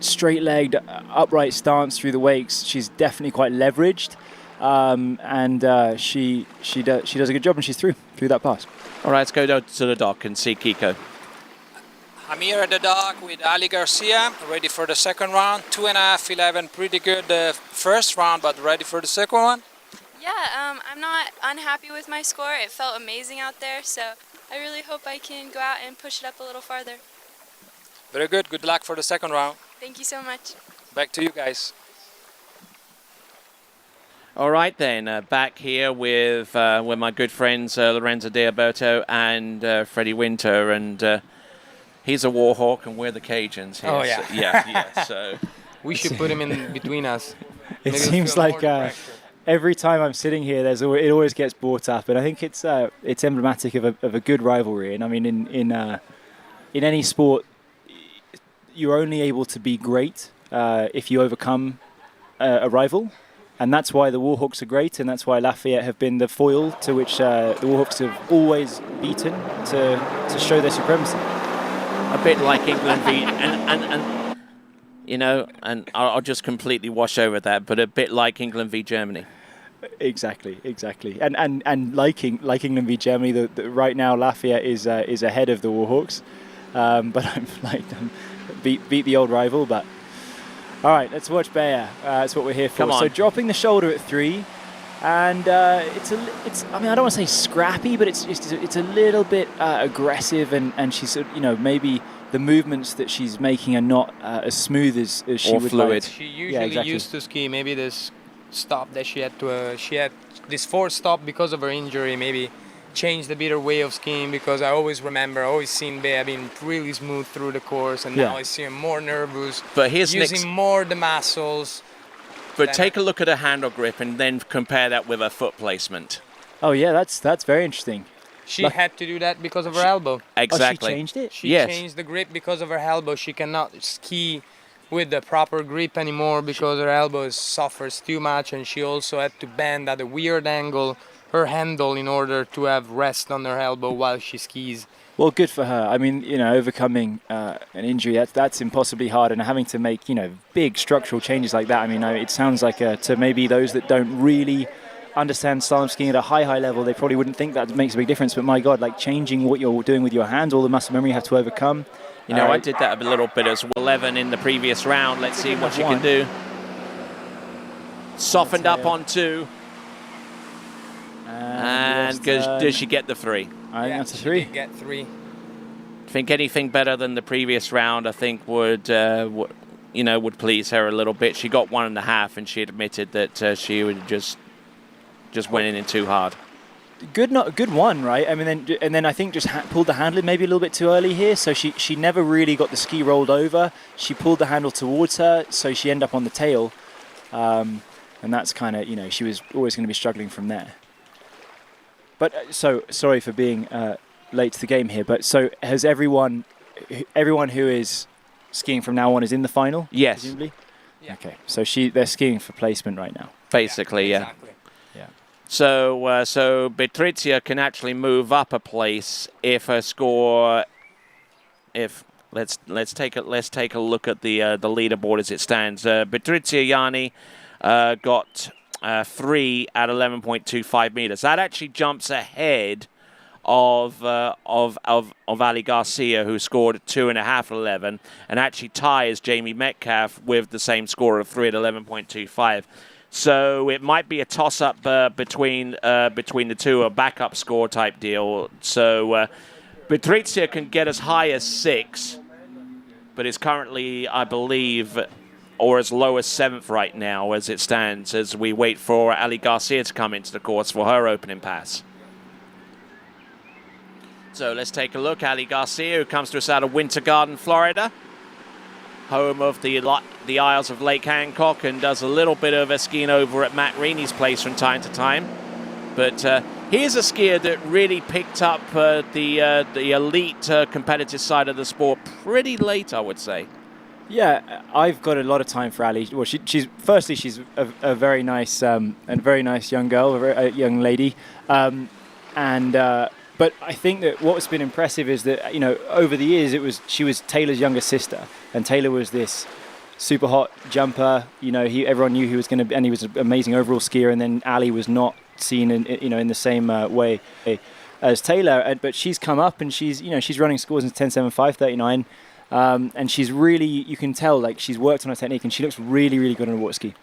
P: straight-legged, upright stance through the wakes. She's definitely quite leveraged, and she does a good job, and she's through that pass.
A: All right, let's go down to the dock and see Kiko.
I: I'm here at the dock with Ali Garcia, ready for the second round. 2.5, 11, pretty good the first round, but ready for the second one?
X: Yeah, I'm not unhappy with my score. It felt amazing out there, so I really hope I can go out and push it up a little farther.
I: Very good. Good luck for the second round.
X: Thank you so much.
I: Back to you guys.
A: All right then, back here with my good friends Lorenzo D'Alberto and Freddie Winter, and he's a Warhawk and we're the Cajuns here.
E: Oh yeah,
A: so, yeah. So
E: we should put him in between us.
P: It
E: Maybe
P: seems like every time I'm sitting here, it always gets brought up, and I think it's emblematic of a good rivalry. And I mean, in any sport, you're only able to be great if you overcome a rival. And that's why the Warhawks are great, and that's why Lafayette have been the foil to which the Warhawks have always beaten to show their supremacy.
A: A bit like England v. and you know, and I'll just completely wash over that, but a bit like England v. Germany.
P: Exactly. And like England v. Germany, right now Lafayette is ahead of the Warhawks, but I'm beat the old rival, but. All right, let's watch Bayer. That's what we're here for.
A: Come on.
P: So dropping the shoulder at 3, and it's. I mean, I don't want to say scrappy, but it's a little bit aggressive, and she's maybe the movements that she's making are not as smooth as she would
A: fluid.
P: like.
E: She usually used to ski. Maybe this stop that she had this forced stop because of her injury. Maybe changed a bit her way of skiing, because I always seen Bea being really smooth through the course, and now I see her more nervous,
A: but here's
E: using more the muscles.
A: But take a look at her handle grip and then compare that with her foot placement.
P: Oh yeah, that's very interesting.
E: She had to do that because of her elbow.
A: Exactly.
P: Oh, she changed it?
E: She changed the grip because of her elbow. She cannot ski with the proper grip anymore because her elbow suffers too much, and she also had to bend at a weird angle her handle in order to have rest on her elbow while she skis.
P: Well, good for her. I mean, overcoming an injury, that's impossibly hard, and having to make, big structural changes like that. I mean, it sounds like to maybe those that don't really understand slalom skiing at a high level, they probably wouldn't think that makes a big difference. But my God, like changing what you're doing with your hands, all the muscle memory you have to overcome.
A: I did that a little bit as well. 11 in the previous round. Let's see what she can do. Softened up on 2. And does she get the 3?
P: I think that's a 3.
E: She did get 3.
A: I think anything better than the previous round, I think would please her a little bit. She got 1.5, and she admitted that she would just went in too hard.
P: Good one, right? I mean, then I think just pulled the handle maybe a little bit too early here. So she never really got the ski rolled over. She pulled the handle towards her, so she ended up on the tail, and that's kind of she was always going to be struggling from there. But so sorry for being late to the game here. But so has everyone who is skiing from now on is in the final?
A: Yes.
P: Presumably? Yeah. Okay. So they're skiing for placement right now.
A: Basically, yeah.
E: Exactly.
P: Yeah.
A: So Patrizia can actually move up a place if her score. Let's take a look at the leaderboard as it stands. Patrizia Yanni got 3 at 11.25 meters. That actually jumps ahead of Ali Garcia, who scored 2.5 at 11, and actually ties Jamie Metcalf with the same score of 3 at 11.25. So it might be a toss-up between the two, a backup score type deal. So Patrizia can get as high as 6, but is currently, I believe, or as low as 7th right now as it stands, as we wait for Ali Garcia to come into the course for her opening pass. So let's take a look. Ali Garcia, who comes to us out of Winter Garden, Florida, home of the Isles of Lake Hancock, and does a little bit of skiing over at Matt Reaney's place from time to time. But here's a skier that really picked up the elite competitive side of the sport pretty late, I would say.
P: Yeah, I've got a lot of time for Ali. Well, she's a very nice young girl, a young lady, but I think that what's been impressive is that over the years she was Taylor's younger sister, and Taylor was this super hot jumper. Everyone knew he was going to, and he was an amazing overall skier. And then Ali was not seen in the same way as Taylor, but she's come up and she's running scores in 10.7, 5.39. And she's really, you can tell, like she's worked on her technique, and she looks really, really good on a water ski.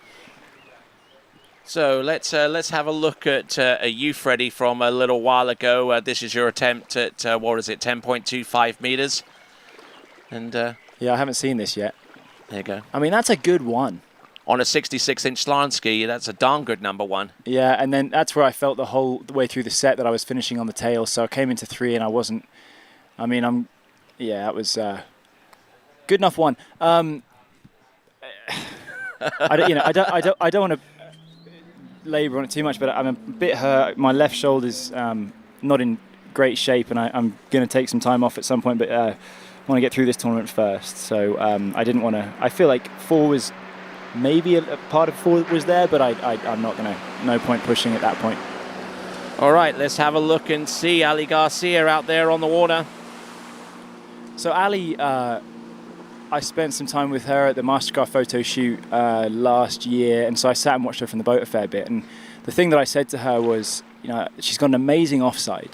A: So let's have a look at you, Freddie, from a little while ago. This is your attempt at, what is it, 10.25 meters? And
P: yeah, I haven't seen this yet.
A: There you go.
P: I mean, that's a good one.
A: On a 66-inch slalom ski, that's a darn good number one.
P: Yeah, and then that's where I felt the whole way through the set that I was finishing on the tail. So I came into 3 and I wasn't. I mean, yeah, it was good enough one. I don't want to labour on it too much, but I'm a bit hurt. My left shoulder's not in great shape, and I'm going to take some time off at some point. But I want to get through this tournament first. So I didn't want to. I feel like 4 was. Maybe a part of 4 was there, but I'm not going to, no point pushing at that point.
A: All right, let's have a look and see Ali Garcia out there on the water.
P: So Ali, I spent some time with her at the Mastercard photo shoot last year, and so I sat and watched her from the boat a fair bit. And the thing that I said to her was, she's got an amazing offside,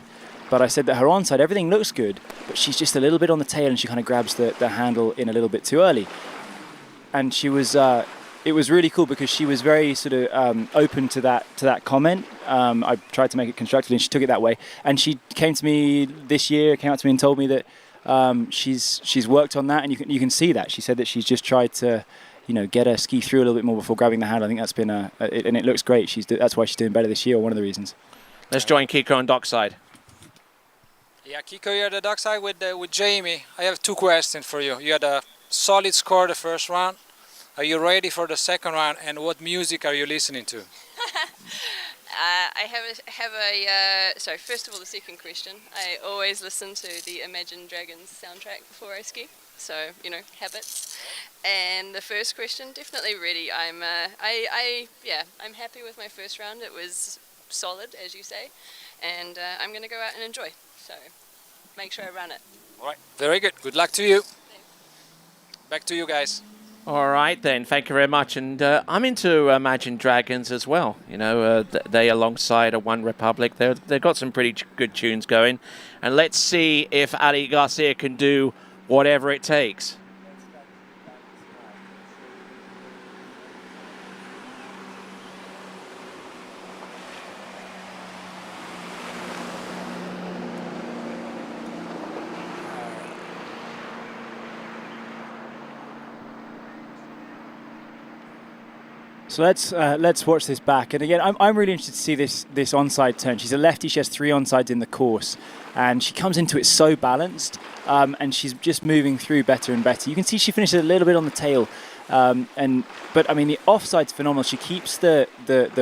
P: but I said that her onside, everything looks good, but she's just a little bit on the tail and she kind of grabs the handle in a little bit too early. And she was... it was really cool because she was very sort of open to that comment. I tried to make it constructively, and she took it that way. And she came to me this year, came out to me and told me that she's worked on that, and you can see that. She said that she's just tried to, get her ski through a little bit more before grabbing the handle. I think that's been and it looks great. That's why she's doing better this year. One of the reasons.
A: Let's join Kiko on dockside.
I: Yeah, Kiko here at the dockside with Jamie. I have 2 questions for you. You had a solid score the first round. Are you ready for the second round, and what music are you listening to?
D: I have a sorry, first of all, the second question. I always listen to the Imagine Dragons soundtrack before I ski, so, habits. And the first question, definitely ready. I'm happy with my first round. It was solid, as you say, and I'm going to go out and enjoy, so make sure I run it.
I: All right, very good. Good luck to you. Back to you guys.
A: All right, then. Thank you very much. And I'm into Imagine Dragons as well. They alongside a One Republic, they've got some pretty good tunes going. And let's see if Ali Garcia can do whatever it takes.
P: So let's watch this back. And again, I'm really interested to see this onside turn. She's a lefty. She has 3 onsides in the course, and she comes into it so balanced, and she's just moving through better and better. You can see she finishes a little bit on the tail, but I mean the offside's phenomenal. She keeps the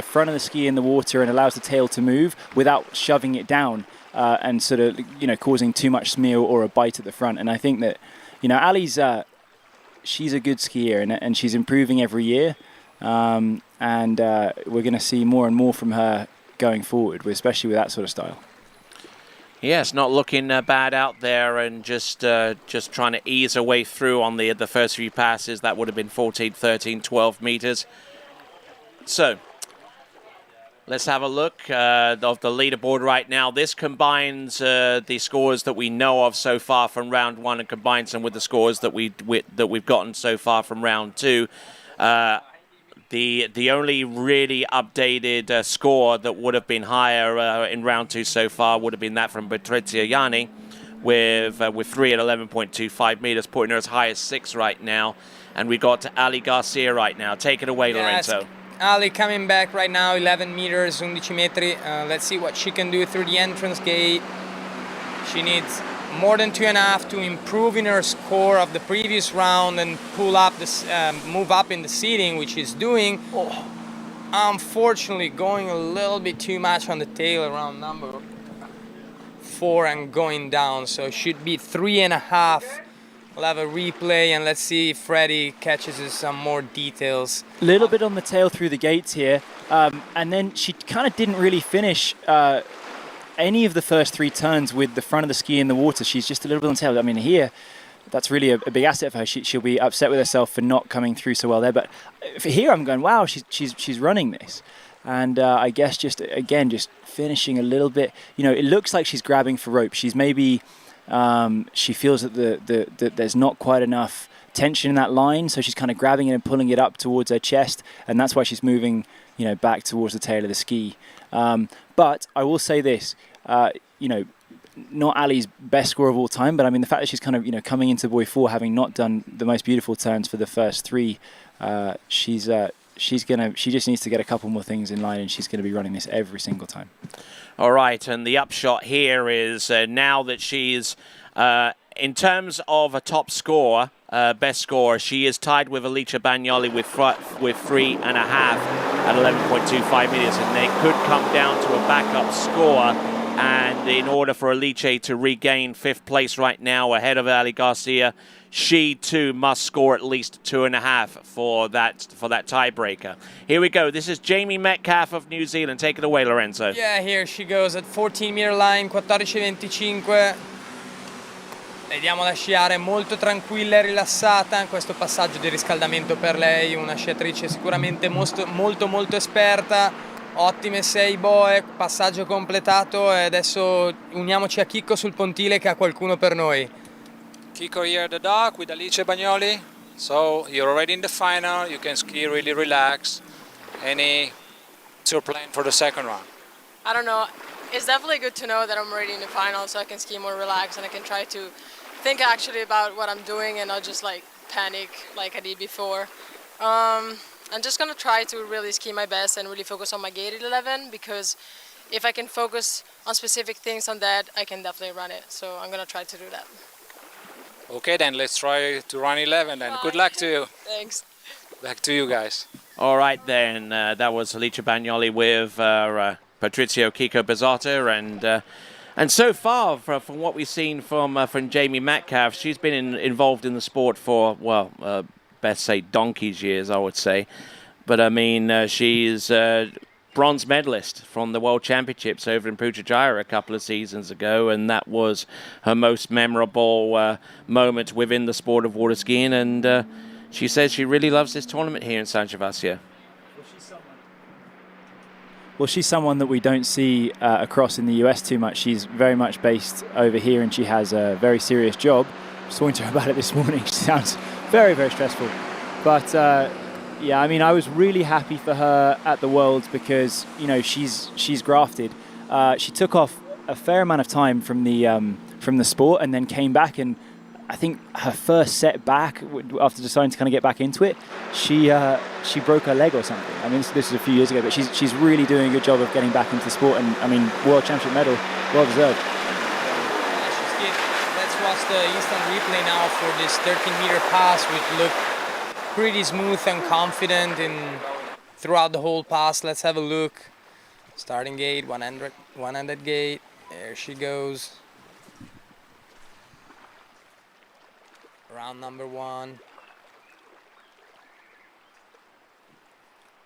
P: front of the ski in the water and allows the tail to move without shoving it down and sort of causing too much smear or a bite at the front. And I think that Ali's she's a good skier, and she's improving every year. And we're going to see more and more from her going forward, especially with that sort of style.
A: Yes, not looking bad out there, and just trying to ease her way through on the first few passes. That would have been 14, 13, 12 meters. So let's have a look of the leaderboard right now. This combines the scores that we know of so far from round 1 and combines them with the scores that we've gotten so far from round 2. The only really updated score that would have been higher in round 2 so far would have been that from Patrizia Yanni with 3 at 11.25 meters, putting her as high as 6 right now. And we got Ali Garcia right now. Take it away,
E: Yes,
A: Lorenzo.
E: Ali coming back right now, 11 meters, 11 metri. Let's see what she can do through the entrance gate. She needs more than 2.5 to improve in her score of the previous round and pull up this, move up in the seating, which she's doing. Unfortunately, going a little bit too much on the tail around number 4 and going down. So it should be 3.5. We'll have a replay, and let's see if Freddie catches us some more details.
P: A little bit on the tail through the gates here, and then she kind of didn't really finish any of the first 3 turns with the front of the ski in the water. She's just a little bit on the tail. I mean, here, that's really a big asset for her. She'll be upset with herself for not coming through so well there. But for here, I'm going, wow, she's running this. And I guess just finishing a little bit. It looks like she's grabbing for rope. She's maybe, she feels that there's not quite enough tension in that line. So she's kind of grabbing it and pulling it up towards her chest. And that's why she's moving back towards the tail of the ski. But I will say this, not Ali's best score of all time, but I mean the fact that she's kind of coming into buoy 4 having not done the most beautiful turns for the first 3, she just needs to get a couple more things in line, and she's going to be running this every single time.
A: All right, and the upshot here is now that she's in terms of a top score, best score, she is tied with Alicia Bagnoli with 3.5 at 11.25 meters, and they could come down to a backup score. And in order for Alicia to regain 5th place right now ahead of Ali Garcia, she too must score at least 2.5 for that tiebreaker. Here we go. This is Jamie Metcalf of New Zealand. Take it away, Lorenzo.
E: Yeah, here she goes at 14-meter line, 14.25. Vediamo la sciare molto tranquilla e rilassata. Questo passaggio di riscaldamento per lei, una sciatrice sicuramente molto esperta. Ottime 6 boe, passaggio completato, e adesso uniamoci a Chicco sul pontile che ha qualcuno per noi.
I: Kiko here at the dock with Alice Bagnoli. So you're already in the final, you can ski really relaxed. What's your plan for the second round?
G: I don't know. It's definitely good to know that I'm already in the final, so I can ski more relaxed and I can try to think actually about what I'm doing and not just like panic like I did before. I'm just going to try to really ski my best and really focus on my gated 11, because if I can focus on specific things on that, I can definitely run it. So I'm going to try to do that.
I: Okay, then let's try to run 11 and good luck to you.
G: Thanks.
I: Back to you guys.
A: All right, then. That was Alicia Bagnoli with Patrizio Kiko Bezzato, and so far, from what we've seen from Jamie Metcalf, she's been involved in the sport for, best say donkey's years, I would say. But I mean, she's bronze medalist from the World Championships over in Putrajaya a couple of seasons ago, and that was her most memorable moment within the sport of water skiing. And she says she really loves this tournament here in San Gervasio.
P: Well, she's someone that we don't see across in the US too much. She's very much based over here, and she has a very serious job. I was talking to her about it this morning. She sounds very stressful. But yeah, I mean, I was really happy for her at the Worlds because she's grafted. She took off a fair amount of time from the sport and then came back, and I think her first set back after deciding to kind of get back into it, she broke her leg or something. I mean, this is a few years ago, but she's really doing a good job of getting back into the sport, and I mean, World Championship medal, well deserved.
E: Let's watch the instant replay now for this 13-meter pass, which looked pretty smooth and confident throughout the whole pass. Let's have a look. Starting gate, one-handed gate. There she goes. Round number 1.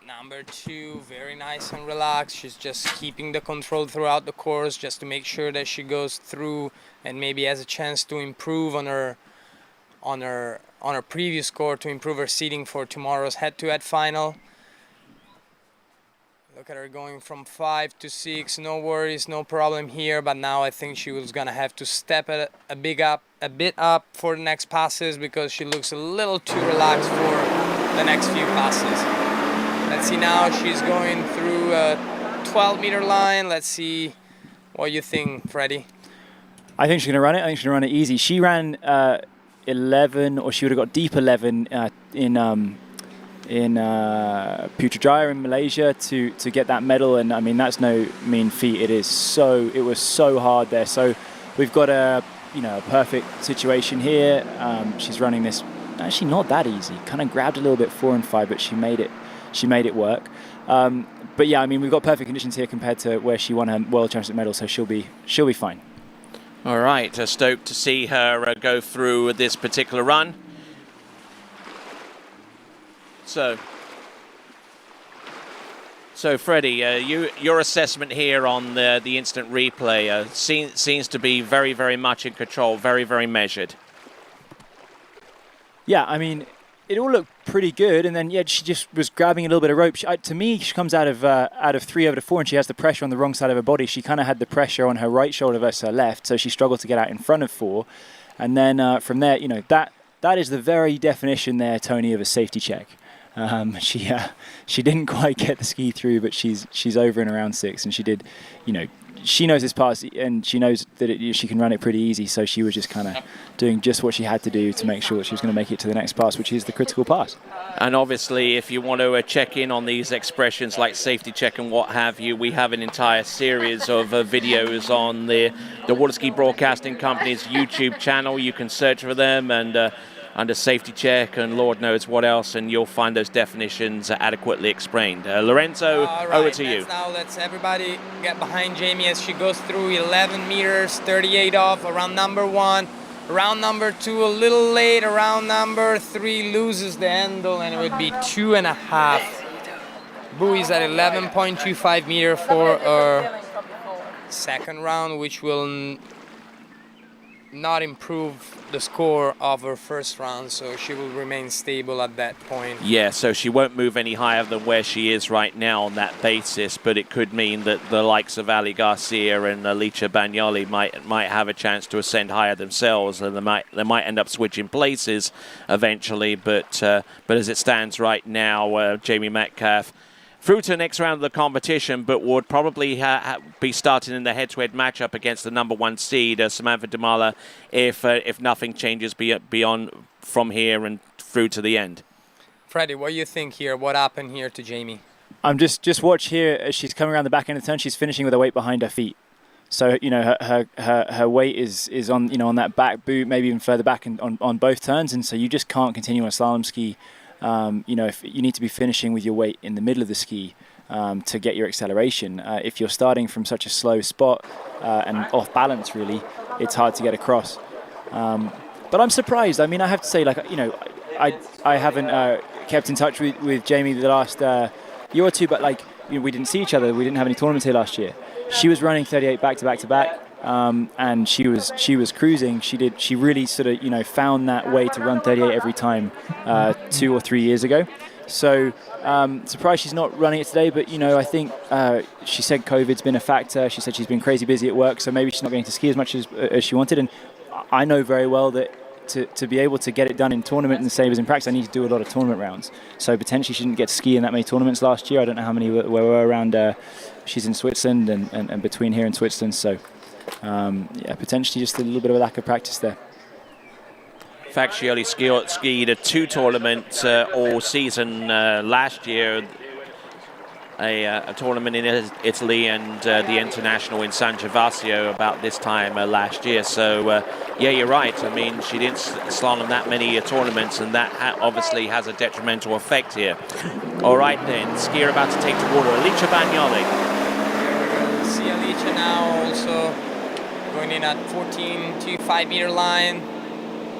E: Number 2, very nice and relaxed. She's just keeping the control throughout the course just to make sure that she goes through and maybe has a chance to improve on her previous score, to improve her seeding for tomorrow's head-to-head final. Look at her going from 5 to 6, no worries, no problem here, but now I think she was gonna have to step it a bit up for the next passes because she looks a little too relaxed for the next few passes. Let's see now, she's going through a 12-meter line. Let's see what you think, Freddie.
P: I think she's gonna run it. I think she's gonna run it easy. She ran 11, or she would have got deep 11 in Putrajaya in Malaysia to get that medal, and I mean that's no mean feat. It was so hard there. So we've got a perfect situation here. She's running this actually not that easy. Kind of grabbed a little bit 4 and 5, but she made it work. But yeah, I mean we've got perfect conditions here compared to where she won her World Championship medal, so she'll be fine.
A: All right, stoked to see her go through this particular run. So Freddie, your assessment here on the instant replay seems to be very much in control, very measured.
P: Yeah, I mean, it all looked pretty good, and then she just was grabbing a little bit of rope. To me, she comes out of 3 over to 4, and she has the pressure on the wrong side of her body. She kind of had the pressure on her right shoulder versus her left, so she struggled to get out in front of 4. And then from there, that is the very definition there, Tony, of a safety check. She didn't quite get the ski through, but she's over in around 6, and she did, you know, she knows this pass and she knows that she can run it pretty easy, so she was just kind of doing just what she had to do to make sure that she was going to make it to the next pass, which is the critical pass.
A: And obviously, if you want to check in on these expressions like safety check and what have you, we have an entire series of videos on the Waterski Broadcasting Company's YouTube channel. You can search for them and under safety check and Lord knows what else, and you'll find those definitions adequately explained. Lorenzo, over to you.
E: Now let's everybody get behind Jamie as she goes through 11 meters, 38 off, around number 1. Around number 2 a little late, around number 3 loses the handle, and it would be 2.5. Buoys at 11.25 meter for our second round, which will not improve the score of her first round, so she will remain stable at that point.
A: Yeah, so she won't move any higher than where she is right now on that basis, but it could mean that the likes of Ali Garcia and Alicia Bagnoli might have a chance to ascend higher themselves, and they might end up switching places eventually, but as it stands right now, Jamie Metcalf through to the next round of the competition, but would probably be starting in the head-to-head matchup against the number 1 seed, Samantha Dumala, if nothing changes beyond from here and through to the end.
E: Freddie, what do you think here? What happened here to Jamie?
P: I'm just watch here as she's coming around the back end of the turn. She's finishing with her weight behind her feet. So, you know, her weight is on, you know, on that back boot, maybe even further back on both turns, and so you just can't continue on a slalom ski. You know, if you need to be finishing with your weight in the middle of the ski to get your acceleration. If you're starting from such a slow spot and off balance, really, it's hard to get across. But I'm surprised. I mean, I have to say, like, you know, I haven't kept in touch with Jamie the last year or two, but like, you know, we didn't see each other. We didn't have any tournaments here last year. She was running 38 back to back to back. And she was cruising. She really sort of, you know, found that way to run 38 every time 2 or 3 years ago. So surprised she's not running it today, but you know, I think she said COVID's been a factor. She said she's been crazy busy at work, so maybe she's not going to ski as much as she wanted. And I know very well that to be able to get it done in tournament and the same as in practice, I need to do a lot of tournament rounds. So potentially she didn't get to ski in that many tournaments last year. I don't know how many were around. She's in Switzerland and between here and Switzerland, so. Yeah, potentially just a little bit of a lack of practice there.
A: In fact, she only skied 2 tournaments all season last year. A tournament in Italy and the international in San Gervasio about this time last year. So, yeah, you're right. I mean, she didn't slalom that many tournaments, and that obviously has a detrimental effect here. All right, then. Skier about to take to water. Alicia Bagnoli.
E: See Alicia now also going in at 14.25 meter line.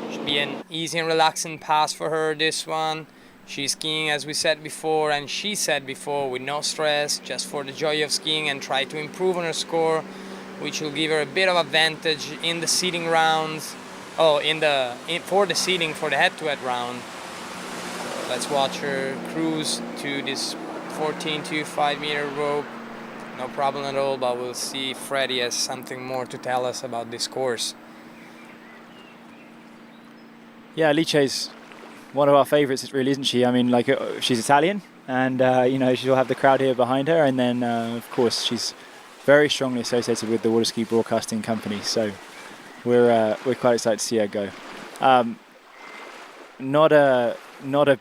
E: Should be an easy and relaxing pass for her, this one. She's skiing, as we said before, and she said before, with no stress, just for the joy of skiing, and try to improve on her score, which will give her a bit of advantage in the seeding rounds. Oh, for the seeding for the head-to-head round. So let's watch her cruise to this 14.25 meter rope. No problem at all, but we'll see if Freddie has something more to tell us about this course.
P: Yeah, Alicia is one of our favourites, really, isn't she? I mean, like, she's Italian, and you know, she'll have the crowd here behind her, and then of course she's very strongly associated with the Waterski Broadcasting Company, so we're quite excited to see her go. Not a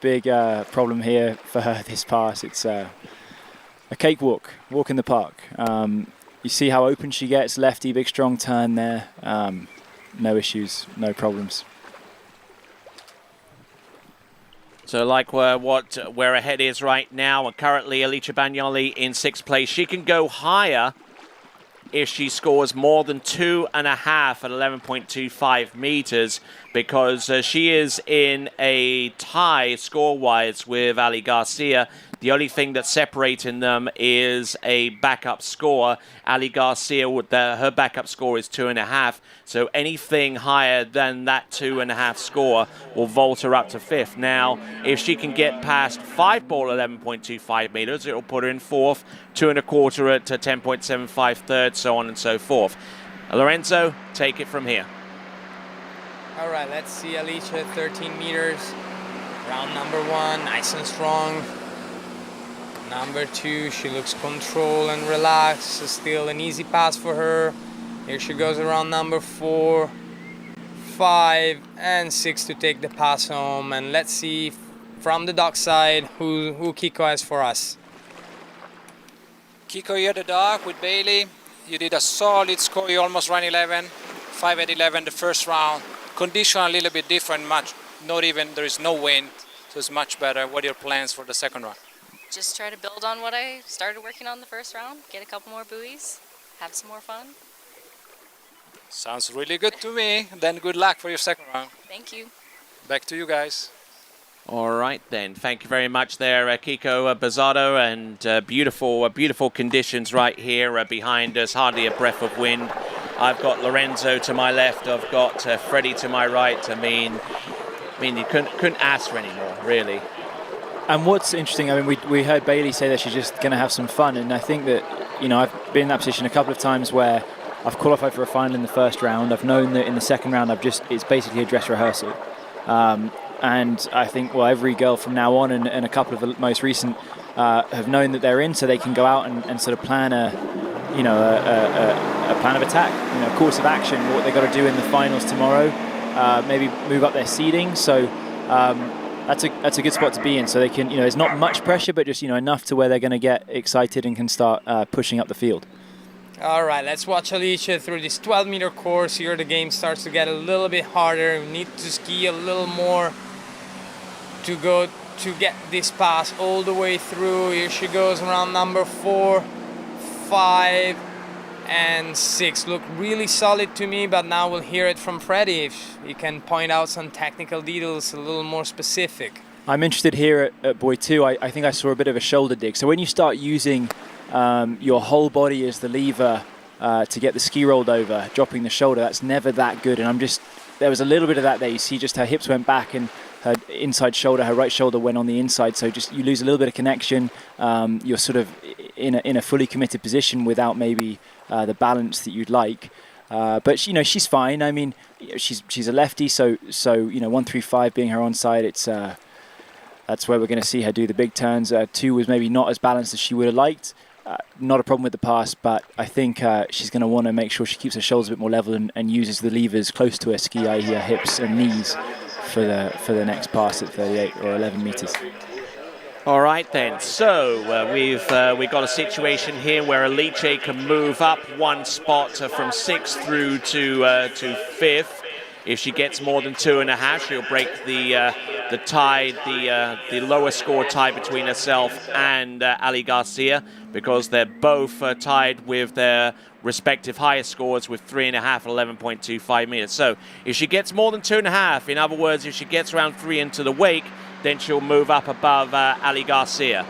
P: big problem here for her this pass. It's a cakewalk, walk in the park. You see how open she gets, lefty, big strong turn there. No issues, no problems.
A: So like where her head is right now, and currently Alicia Bagnoli in 6th place. She can go higher if she scores more than 2.5 at 11.25 meters, because she is in a tie score-wise with Ali Garcia. The only thing that's separating them is a backup score. Ali Garcia, her backup score is 2.5. So anything higher than that 2.5 score will vault her up to 5th. Now, if she can get past 5 ball 11.25 meters, it'll put her in 4th, 2.25 at 10.75 3rd, so on and so forth. Lorenzo, take it from here.
E: All right, let's see Alicia, 13 meters. Round number 1, nice and strong. Number 2, she looks controlled and relaxed. Still an easy pass for her. Here she goes around number 4, 5, and 6 to take the pass home. And let's see from the dock side who Kiko has for us.
I: Kiko, you're the dog with Bailey. You did a solid score. You almost ran 11, 5 at 11 the first round. Condition a little bit different, there is no wind, so it's much better. What are your plans for the second round?
L: Just try to build on what I started working on the first round, get a couple more buoys, have some more fun.
I: Sounds really good to me. Then good luck for your second round.
L: Thank you.
I: Back to you guys.
A: All right, then. Thank you very much there, Kiko Bazzardo, and beautiful conditions right here behind us. Hardly a breath of wind. I've got Lorenzo to my left. I've got Freddie to my right. I mean, you couldn't ask for any more, really.
R: And what's interesting, I mean, we heard Bailey say that she's just going to have some fun, and I think that, I've been in that position a couple of times where I've qualified for a final in the first round. I've known that in the second round, it's basically a dress rehearsal. And I think, every girl from now on and a couple of the most recent have known that they're in, so they can go out and sort of plan a plan of attack, a course of action, what they've got to do in the finals tomorrow, maybe move up their seeding. So that's a good spot to be in. So they can, there's not much pressure, but just, enough to where they're going to get excited and can start pushing up the field.
E: All right, let's watch Alicia through this 12-meter course. Here the game starts to get a little bit harder. We need to ski a little more to get this pass all the way through. Here she goes around number 4, 5, and 6. Look really solid to me, but now we'll hear it from Freddie if he can point out some technical details a little more specific.
P: I'm interested here at buoy 2. I think I saw a bit of a shoulder dig. So when you start using your whole body as the lever to get the ski rolled over, dropping the shoulder, that's never that good. And there was a little bit of that there. You see just her hips went back and her inside shoulder, her right shoulder went on the inside. So just you lose a little bit of connection. You're sort of in a fully committed position without maybe the balance that you'd like. But she's fine. I mean, she's a lefty, so 135 being her onside, that's where we're going to see her do the big turns. 2 was maybe not as balanced as she would have liked. Not a problem with the pass, but I think she's going to want to make sure she keeps her shoulders a bit more level and uses the levers close to her ski, i.e. her hips and knees for the next pass at 38 or 11 meters.
A: All right then, so we've got a situation here where Alice can move up one spot from 6th through to 5th. If she gets more than 2.5, she'll break the tie, the lower score tie between herself and Ali Garcia, because they're both tied with their respective highest scores with 3.5 and 11.25 meters. So if she gets more than 2.5, in other words, if she gets around 3 into the wake, then she'll move up above Ali Garcia.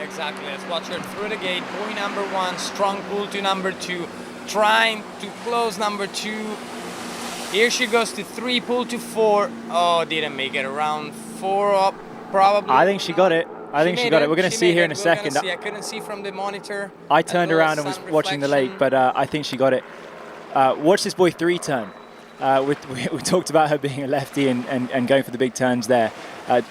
E: Exactly. Let's watch her through the gate. Buoy number 1, strong pull to number 2, trying to close number 2. Here she goes to 3, pull to 4. Oh, didn't make it. Around 4 up, probably.
P: I think she got it. I think she got it. We're going to see here in a second.
E: I couldn't see from the monitor.
P: I turned around and was watching the lake, but I think she got it. Watch this buoy 3 turn. We talked about her being a lefty and going for the big turns there.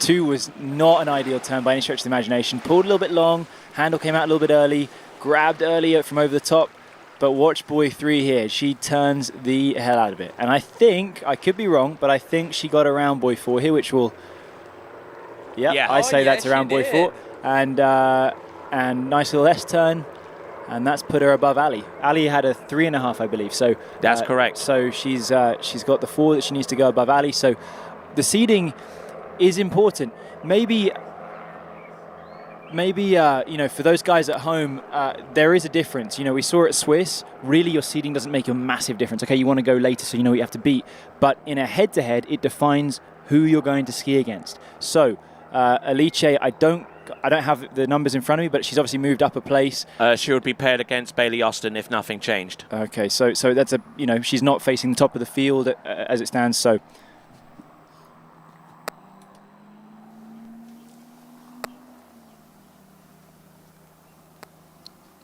P: 2 was not an ideal turn by any stretch of the imagination. Pulled a little bit long, handle came out a little bit early, grabbed earlier from over the top. But watch buoy 3 here. She turns the hell out of it. And I think, I could be wrong, but I think she got around buoy 4 here, which will... Yeah, I say that's around buoy 4. And nice little S-turn. And that's put her above Ali. Ali had a 3.5, I believe. So
A: that's correct.
P: So she's got the 4 that she needs to go above Ali. So the seeding is important. Maybe for those guys at home, there is a difference. We saw at Swiss, really your seeding doesn't make a massive difference. Okay, you want to go later so you know what you have to beat. But in a head-to-head, it defines who you're going to ski against. So Alice, I don't have the numbers in front of me, but she's obviously moved up a place.
A: She would be paired against Bailey Austin if nothing changed.
P: Okay, so that's she's not facing the top of the field as it stands, so...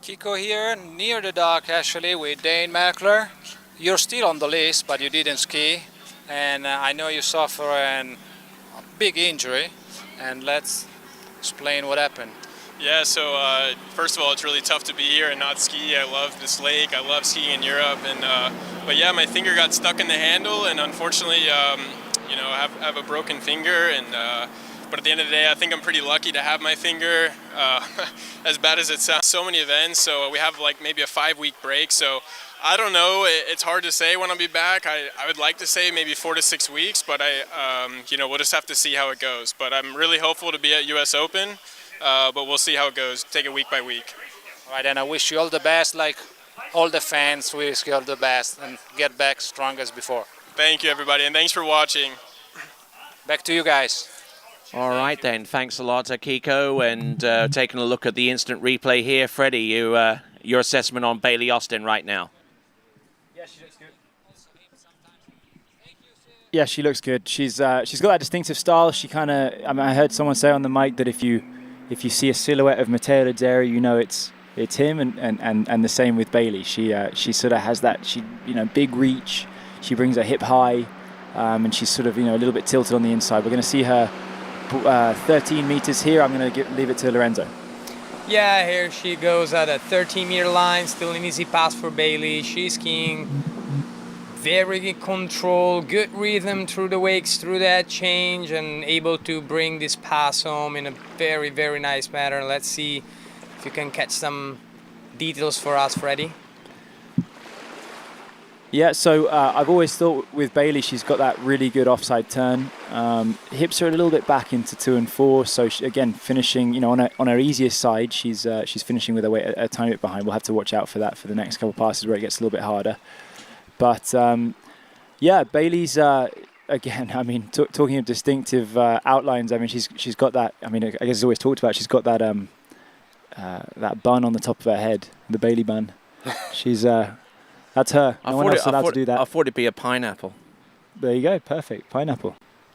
I: Kiko here, near the dock actually, with Dane Mackler. You're still on the list, but you didn't ski. And I know you suffer a big injury. and let's explain what happened.
B: Yeah, so first of all, it's really tough to be here and not ski. I love this lake. I love skiing in Europe, and but yeah, my finger got stuck in the handle, and unfortunately, you know, I have a broken finger. And but at the end of the day, I think I'm pretty lucky to have my finger. As bad as it sounds, so many events. So we have like maybe a 5-week break. So I don't know. It's hard to say when I'll be back. I would like to say maybe 4 to 6 weeks, but you know, we'll just have to see how it goes. But I'm really hopeful to be at US Open. But we'll see how it goes. Take it week by week.
I: All right, and I wish you all the best, like all the fans wish you all the best, and get back strong as before.
B: Thank you, everybody, and thanks for watching.
I: Back to you guys.
A: All right, then. Thanks a lot, Kiko. And taking a look at the instant replay here. Freddie, your assessment on Bailey Austin right now.
R: Yeah, she looks good. Yeah, she looks good. She's got that distinctive style. She kind of, I mean, I heard someone say on the mic that if you see a silhouette of Matteo Lazzari, you know it's him, and the same with Bailey. She sort of has that, big reach. She brings her hip high, and she's sort of, a little bit tilted on the inside. We're going to see her 13 meters here. I'm going to leave it to Lorenzo.
E: Yeah, here she goes at a 13-meter line, still an easy pass for Bailey. She's skiing very controlled, good rhythm through the wakes, through that change, and able to bring this pass home in a very, very nice manner. Let's see if you can catch some details for us, Freddie.
R: Yeah, so I've always thought with Bailey, she's got that really good offside turn. Hips are a little bit back into 2 and 4, so she, again, finishing, on her easiest side, she's finishing with her weight a tiny bit behind. We'll have to watch out for that for the next couple of passes where it gets a little bit harder. But yeah, Bailey's again. I mean, talking of distinctive outlines. I mean, she's got that. I mean, I guess it's always talked about. She's got that that bun on the top of her head, the Bailey bun. She's that's her. No one else is allowed to do that.
A: I thought it'd be a pineapple.
R: There you go. Perfect pineapple.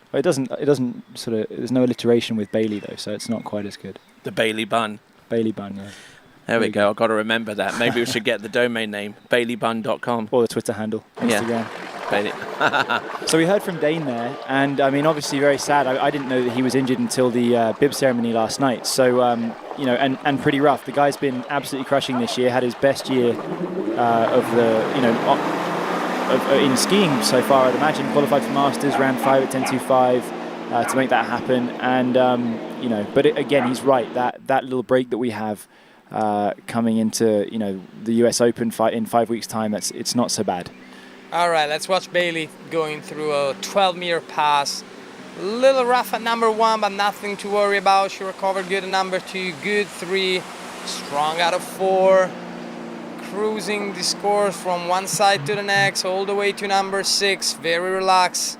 R: But it doesn't sort of. There's no alliteration with Bailey though, so it's not quite as good.
A: The Bailey bun.
R: Bailey bun. Yeah.
A: There we go. I've got to remember that. Maybe we should get the domain name, baileybun.com.
R: Or the Twitter handle, Instagram.
A: Yeah. Bailey.
R: So we heard from Dane there, and I mean, obviously very sad. I didn't know that he was injured until the bib ceremony last night. So, and pretty rough. The guy's been absolutely crushing this year, had his best year of the, in skiing so far, I'd imagine. Qualified for Masters, ran 5 at 10.25 to make that happen. And, but again, he's right. That little break that we have coming into the US Open in 5 weeks' time, it's not so bad.
E: All right, let's watch Bailey going through a 12-meter pass. A little rough at number 1, but nothing to worry about. She recovered good at number 2, good 3, strong out of 4. Cruising the scores from one side to the next, all the way to number 6. Very relaxed.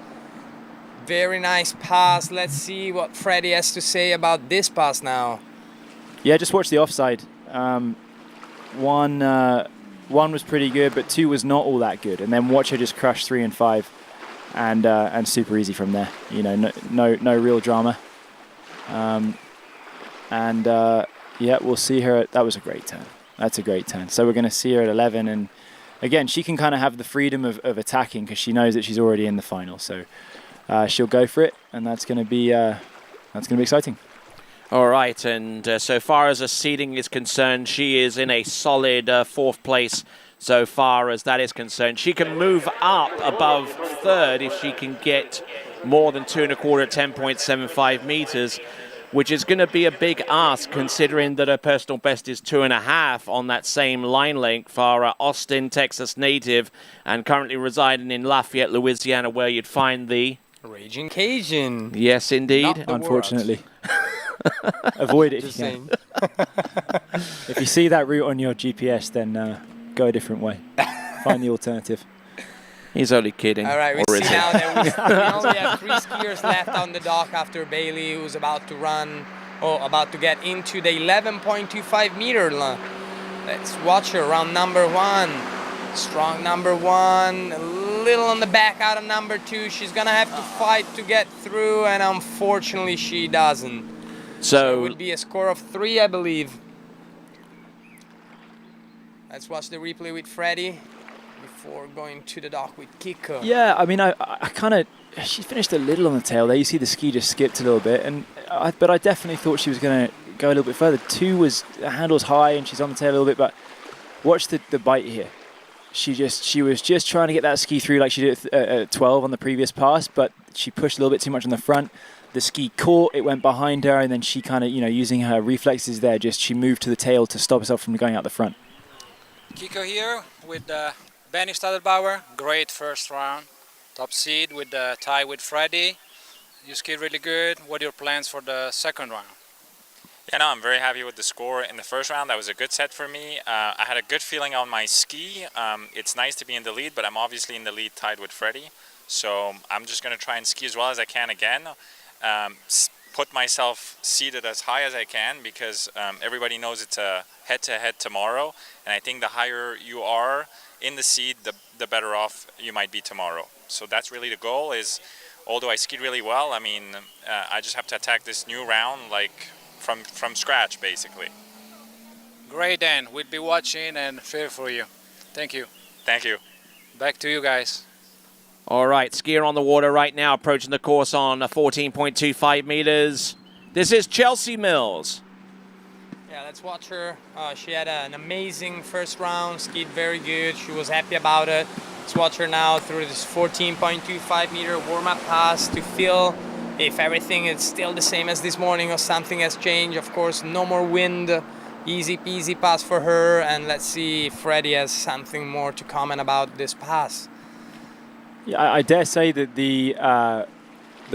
E: Very nice pass. Let's see what Freddie has to say about this pass now.
R: Yeah, just watch the offside. One was pretty good, but 2 was not all that good. And then watch her just crush 3 and 5, and super easy from there. No real drama. Yeah, we'll see her. That was a great turn. That's a great turn. So we're going to see her at 11, and again, she can kind of have the freedom of attacking because she knows that she's already in the final. So she'll go for it, and that's going to be exciting.
A: All right, and so far as the seeding is concerned, she is in a solid 4th place so far as that is concerned. She can move up above 3rd if she can get more than 2 1/4 at 10.75 meters, which is going to be a big ask considering that her personal best is 2.5 on that same line length for Austin, Texas native, and currently residing in Lafayette, Louisiana, where you'd find the
E: Raging Cajun.
A: Yes, indeed.
R: Unfortunately. Avoid it if you can. If you see that route on your GPS, then go a different way. Find the alternative.
A: He's only kidding.
E: All right, we see now that we only have 3 skiers left on the dock after Bailey, who's about to get into the 11.25 meter line. Let's watch her around number 1. Strong number 1, a little on the back out of number 2. She's going to have to fight to get through, and unfortunately she doesn't. So it would be a score of 3, I believe. Let's watch the replay with Freddie before going to the dock with Kiko.
R: Yeah, I mean, I kind of... She finished a little on the tail there. You see the ski just skipped a little bit. And but I definitely thought she was going to go a little bit further. 2 was handles high and she's on the tail a little bit, but watch the bite here. She was just trying to get that ski through like she did at 12 on the previous pass, but she pushed a little bit too much on the front. The ski caught, it went behind her, and then she kind of, using her reflexes there, she moved to the tail to stop herself from going out the front.
I: Kiko here with Benny Stadelbauer. Great first round. Top seed with the tie with Freddie. You skied really good. What are your plans for the second round?
Q: Yeah, no, I'm very happy with the score in the first round. That was a good set for me. I had a good feeling on my ski. It's nice to be in the lead, but I'm obviously in the lead tied with Freddie. So I'm just going to try and ski as well as I can again. Put myself seated as high as I can because everybody knows it's a head-to-head tomorrow. And I think the higher you are in the seed, the better off you might be tomorrow. So that's really the goal is, although I skied really well, I mean, I just have to attack this new round like from scratch, basically.
I: Great, Dan. We'll be watching and cheer for you. Thank you.
Q: Thank you.
I: Back to you guys.
A: All right, skier on the water right now, approaching the course on 14.25 meters. This is Chelsea Mills.
E: Yeah, let's watch her. She had an amazing first round, skied very good. She was happy about it. Let's watch her now through this 14.25 meter warm-up pass to feel if everything is still the same as this morning or something has changed. Of course, no more wind. Easy peasy pass for her. And let's see if Freddie has something more to comment about this pass.
R: Yeah, I dare say that the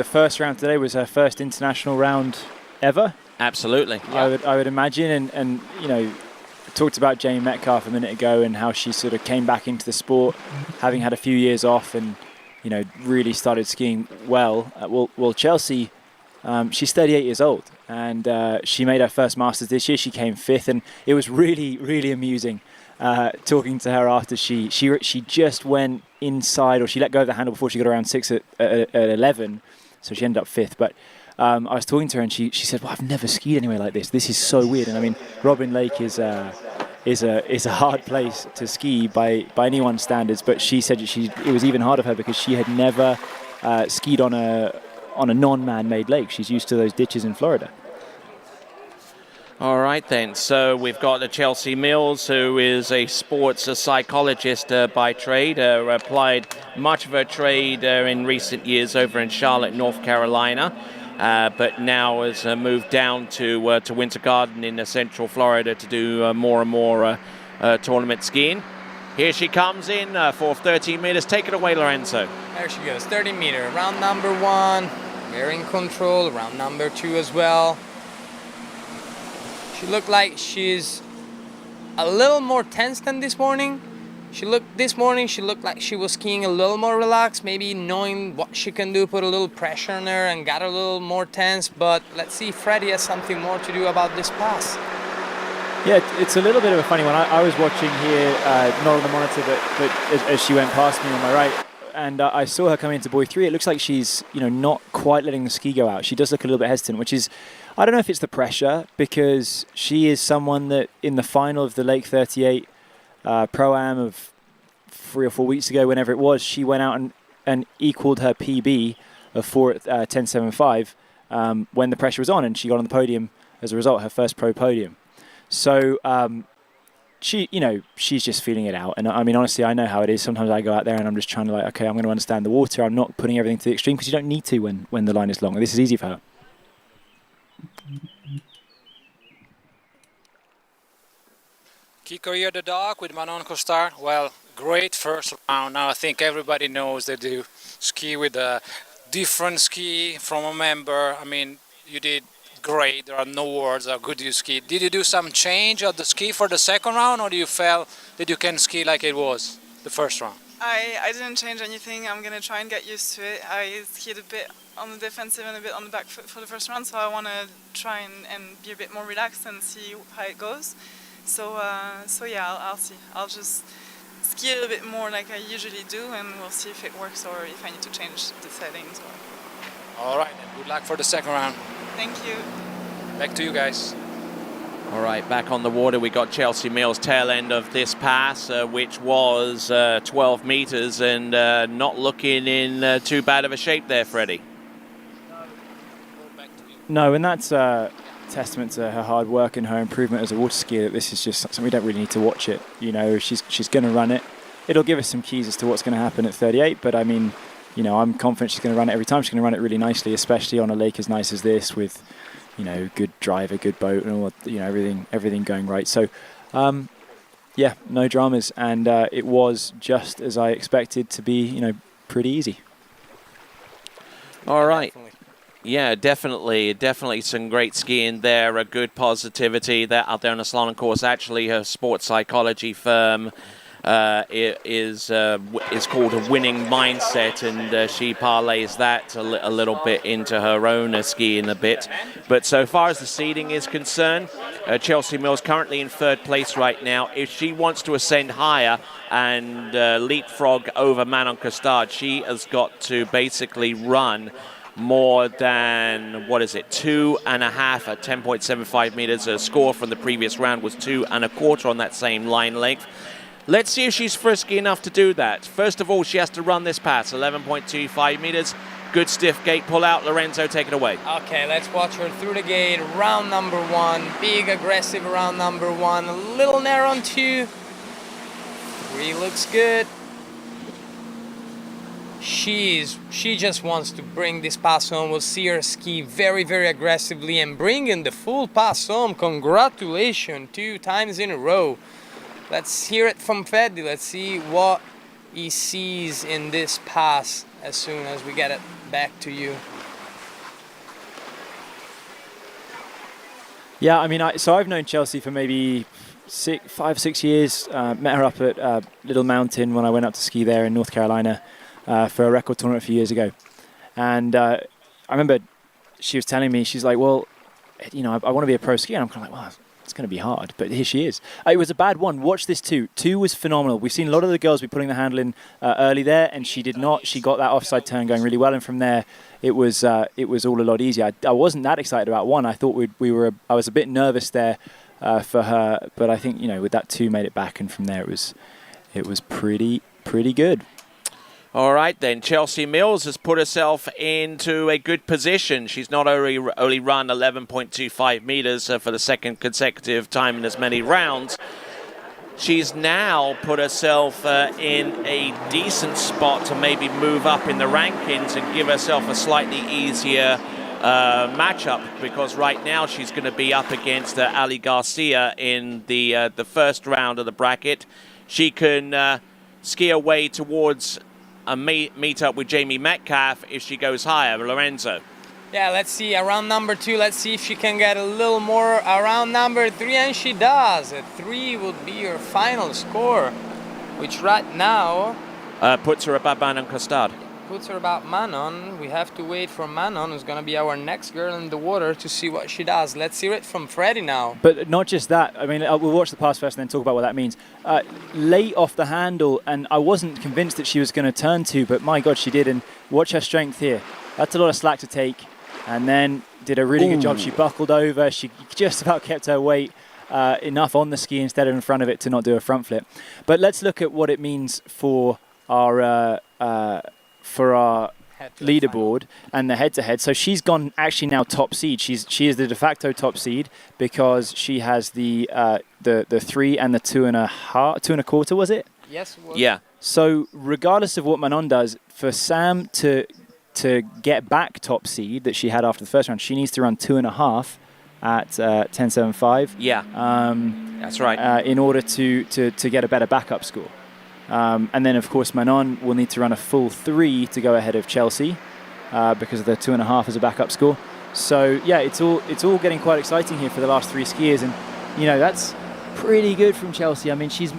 R: first round today was her first international round ever.
A: Absolutely.
R: Yeah. I would imagine, and I talked about Jamie Metcalf a minute ago and how she sort of came back into the sport, having had a few years off, and really started skiing well. Well, Chelsea, she's 38 years old, and she made her first Masters this year. She came 5th, and it was really, really amusing talking to her after she just went inside, or she let go of the handle before she got around 6 at 11, so she ended up 5th. But I was talking to her, and she said, "Well, I've never skied anywhere like this. This is so weird." And I mean, Robin Lake is a hard place to ski by anyone's standards, but she said it was even harder for her because she had never skied on a non-man-made lake. She's used to those ditches in Florida.
A: All right, then. So we've got Chelsea Mills, who is a sports psychologist by trade, applied much of her trade in recent years over in Charlotte, North Carolina, but now has moved down to Winter Garden in Central Florida to do more and more tournament skiing. Here she comes in for 13 meters. Take it away, Lorenzo.
E: There she goes, 30 meter. Round number 1, very in control. Round number 2 as well. She looked like she's a little more tense than this morning. This morning she looked like she was skiing a little more relaxed, maybe knowing what she can do, put a little pressure on her and got a little more tense. But let's see if Freddie has something more to do about this pass.
R: Yeah, it's a little bit of a funny one. I was watching here, not on the monitor, but as she went past me on my right, and I saw her coming into buoy 3. It looks like she's not quite letting the ski go out. She does look a little bit hesitant, which is, I don't know if it's the pressure, because she is someone that in the final of the Lake 38 Pro-Am of 3 or 4 weeks ago, whenever it was, she went out and equaled her PB of 10.75 when the pressure was on, and she got on the podium as a result, her first pro podium. So she's just feeling it out. And I mean, honestly, I know how it is. Sometimes I go out there and I'm just trying to okay, I'm going to understand the water. I'm not putting everything to the extreme, because you don't need to when the line is long. This is easy for her.
I: Kiko here, the dog, with Manon Costar. Well, great first round. Now I think everybody knows that you ski with a different ski from a member. I mean, you did great. There are no words how good you ski. Did you do some change of the ski for the second round, or do you feel that you can ski like it was the first round?
S: I didn't change anything. I'm going to try and get used to it. I skied a bit on the defensive and a bit on the back foot for the first round, so I want to try and be a bit more relaxed and see how it goes. So yeah, I'll see. I'll just ski a little bit more like I usually do, and we'll see if it works or if I need to change the settings.
I: All right, and good luck for the second round.
S: Thank you.
I: Back to you guys.
A: All right, back on the water, we got Chelsea Mills' tail end of this pass, which was 12 meters, and not looking in too bad of a shape there, Freddie.
R: No, and that's testament to her hard work and her improvement as a water skier. This is just something we don't really need to watch it. You know, she's going to run it. It'll give us some keys as to what's going to happen at 38, but I mean, you know, I'm confident she's going to run it every time. She's going to run it really nicely, especially on a lake as nice as this with, you know, good driver, good boat, and all, you know, everything going right. So, yeah, no dramas, and it was just as I expected to be, you know, pretty easy.
A: All right. Yeah, definitely some great skiing there, a good positivity there out there on the slalom course. Actually, her sports psychology firm is called a winning mindset, and she parlays that a little bit into her own skiing a bit. But so far as the seeding is concerned, Chelsea Mills currently in third place right now. If she wants to ascend higher and leapfrog over Manon Costard, she has got to basically run more than, 2.5 at 10.75 meters. Her score from the previous round was 2.25 on that same line length. Let's see if she's frisky enough to do that. First of all, she has to run this pass, 11.25 meters. Good stiff gate pull out. Lorenzo, take it away.
E: Okay, let's watch her through the gate. Round number 1, big aggressive round number 1, a little narrow on 2. 3 looks good. She just wants to bring this pass home. We'll see her ski very, very aggressively and bring in the full pass home. Congratulations, 2 times in a row. Let's hear it from Freddy. Let's see what he sees in this pass as soon as we get it back to you.
R: Yeah, I mean, so I've known Chelsea for maybe 5, 6 years. Met her up at Little Mountain when I went up to ski there in North Carolina for a record tournament a few years ago. And I remember she was telling me, she's like, well, you know, I want to be a pro skier. And I'm kind of like, well, it's going to be hard, but here she is. It was a bad one. Watch this 2. 2 was phenomenal. We've seen a lot of the girls be putting the handle in early there, and she did not. She got that offside turn going really well, and from there, it was all a lot easier. I wasn't that excited about 1. I thought I was a bit nervous there for her, but I think, you know, with that 2 made it back, and from there it was pretty good.
A: All right, then. Chelsea Mills has put herself into a good position. She's not only run 11.25 meters for the second consecutive time in as many rounds. She's now put herself in a decent spot to maybe move up in the rankings and give herself a slightly easier matchup, because right now she's going to be up against Ali Garcia in the first round of the bracket. She can ski her way towards a meet up with Jamie Metcalf if she goes higher. Lorenzo.
E: Yeah, let's see. Around number 2, let's see if she can get a little more around number 3, and she does. A 3 would be her final score, which right now
A: puts her above Manon Costard.
E: Puts her about Manon. We have to wait for Manon, who's going to be our next girl in the water, to see what she does. Let's hear it from Freddy now.
R: But not just that. I mean, we'll watch the pass first and then talk about what that means. Late off the handle, and I wasn't convinced that she was going to turn to, but my God, she did. And watch her strength here. That's a lot of slack to take. And then did a really good job. She buckled over. She just about kept her weight enough on the ski instead of in front of it to not do a front flip. But let's look at what it means for our leaderboard and the head-to-head. So she's gone actually now top seed. She is the de facto top seed because she has the 3 and the 2.25, was it?
E: Yes.
A: Yeah.
R: So regardless of what Manon does, for Sam to get back top seed that she had after the first round, she needs to run 2.5 at 10.75.
A: Yeah. That's right.
R: In order to get a better backup score. And then, of course, Manon will need to run a full 3 to go ahead of Chelsea because of the 2.5 as a backup score. So, yeah, it's all getting quite exciting here for the last 3 skiers. And, you know, that's pretty good from Chelsea. I mean, she's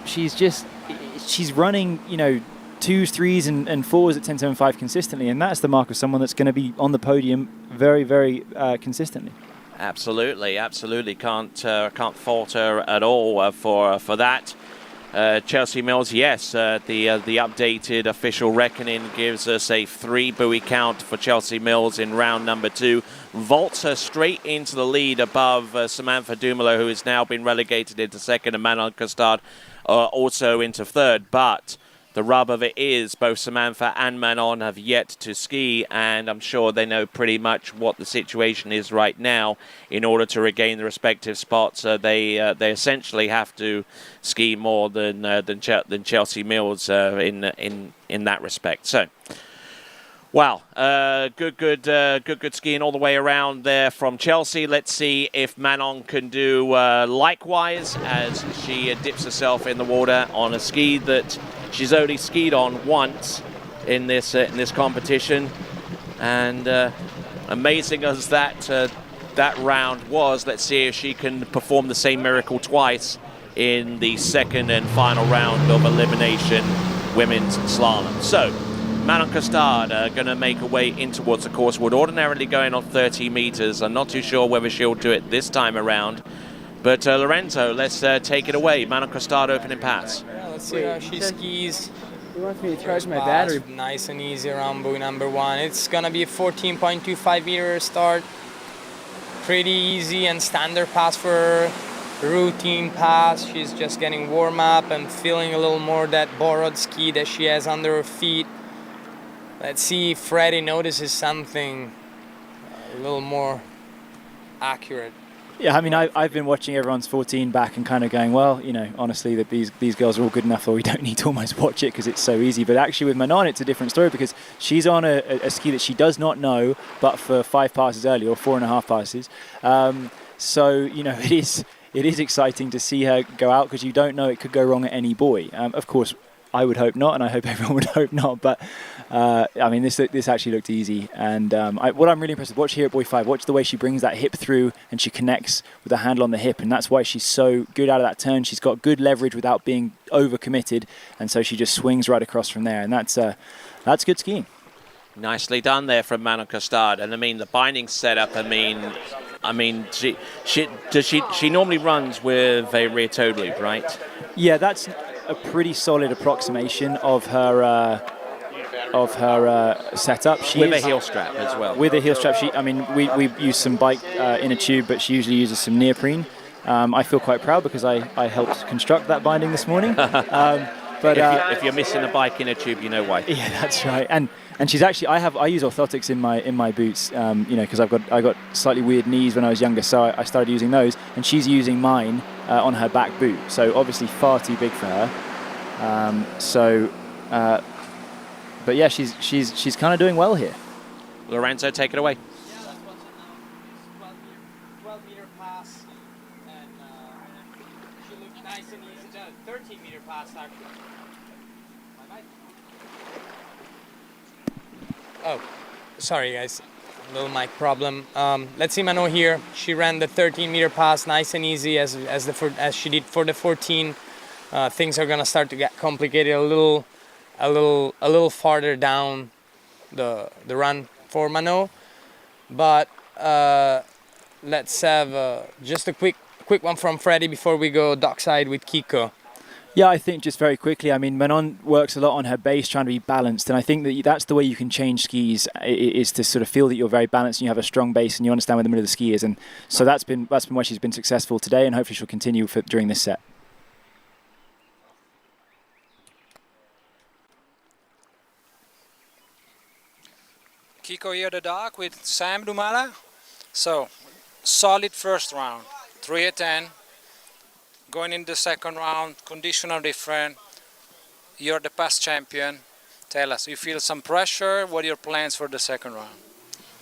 R: running, you know, 2s, 3s and 4s at 10.75 consistently. And that's the mark of someone that's going to be on the podium very, very consistently.
A: Absolutely. Can't fault her at all for that. Chelsea Mills, yes, the updated official reckoning gives us a 3 buoy count for Chelsea Mills in round number 2. Vaults her straight into the lead above Samantha Dumoulin, who has now been relegated into second, and Manon Costard also into third. But the rub of it is both Samantha and Manon have yet to ski, and I'm sure they know pretty much what the situation is right now in order to regain the respective spots. They essentially have to ski more than Chelsea Mills in that respect. So. Wow, good skiing all the way around there from Chelsea. Let's see if Manon can do likewise as she dips herself in the water on a ski that she's only skied on once in this competition. And amazing as that round was, let's see if she can perform the same miracle twice in the second and final round of Elimination Women's Slalom. So. Manon Costard going to make her way in towards the course. Would ordinarily going on 30 meters. I'm not too sure whether she'll do it this time around. But Lorenzo, let's take it away. Manon Costard opening pass.
E: Yeah, let's see how she skis.
P: He wants me to charge my battery.
E: Nice and easy around buoy number 1. It's going to be a 14.25 meter start. Pretty easy and standard pass for her. Routine pass. She's just getting warm up and feeling a little more that borrowed ski that she has under her feet. Let's see if Freddie notices something a little more accurate.
R: Yeah, I mean, I've been watching everyone's 14 back and kind of going, well, you know, honestly, that these girls are all good enough, or we don't need to almost watch it because it's so easy. But actually with Manon, it's a different story because she's on a ski that she does not know, but for 5 passes early or 4.5 passes. So, you know, it is exciting to see her go out because you don't know, it could go wrong at any buoy. Of course, I would hope not, and I hope everyone would hope not. But I mean, this actually looked easy. And what I'm really impressed with, watch here at buoy 5, watch the way she brings that hip through and she connects with the handle on the hip, and that's why she's so good out of that turn. She's got good leverage without being overcommitted, and so she just swings right across from there, and that's good skiing.
A: Nicely done there from Manon Costard. And I mean, the binding setup, I mean, she normally runs with a rear toe loop, right?
R: Yeah, that's a pretty solid approximation of her setup.
A: With a heel strap as well.
R: With a heel strap. We use some bike inner tube, but she usually uses some neoprene. I feel quite proud because I helped construct that binding this morning. But
A: if you're missing a bike inner tube, you know why.
R: Yeah, that's right. And she's actually, I use orthotics in my boots, you know, because I got slightly weird knees when I was younger, so I started using those, and she's using mine on her back boot, so obviously far too big for her. But yeah, she's kind of doing well here.
A: Lorenzo, take it away.
E: Yeah, that's what's now. 12 meter pass, and she looked nice and easy. 13 meter pass actually. Oh, sorry guys, little mic problem. Let's see Manon here. She ran the 13 meter pass nice and easy as she did for the 14. Things are gonna start to get complicated a little farther down the run for Manon. But let's have just a quick one from Freddie before we go dockside with Kiko.
R: Yeah, I think just very quickly, I mean, Manon works a lot on her base, trying to be balanced, and I think that's the way you can change skis, is to sort of feel that you're very balanced and you have a strong base and you understand where the middle of the ski is, and so that's been why she's been successful today, and hopefully she'll continue during this set.
I: Kiko here, the dock with Sam Dumala. So, solid first round, 3-10. Going in the second round, conditions are different. You're the past champion. Tell us, you feel some pressure? What are your plans for the second round?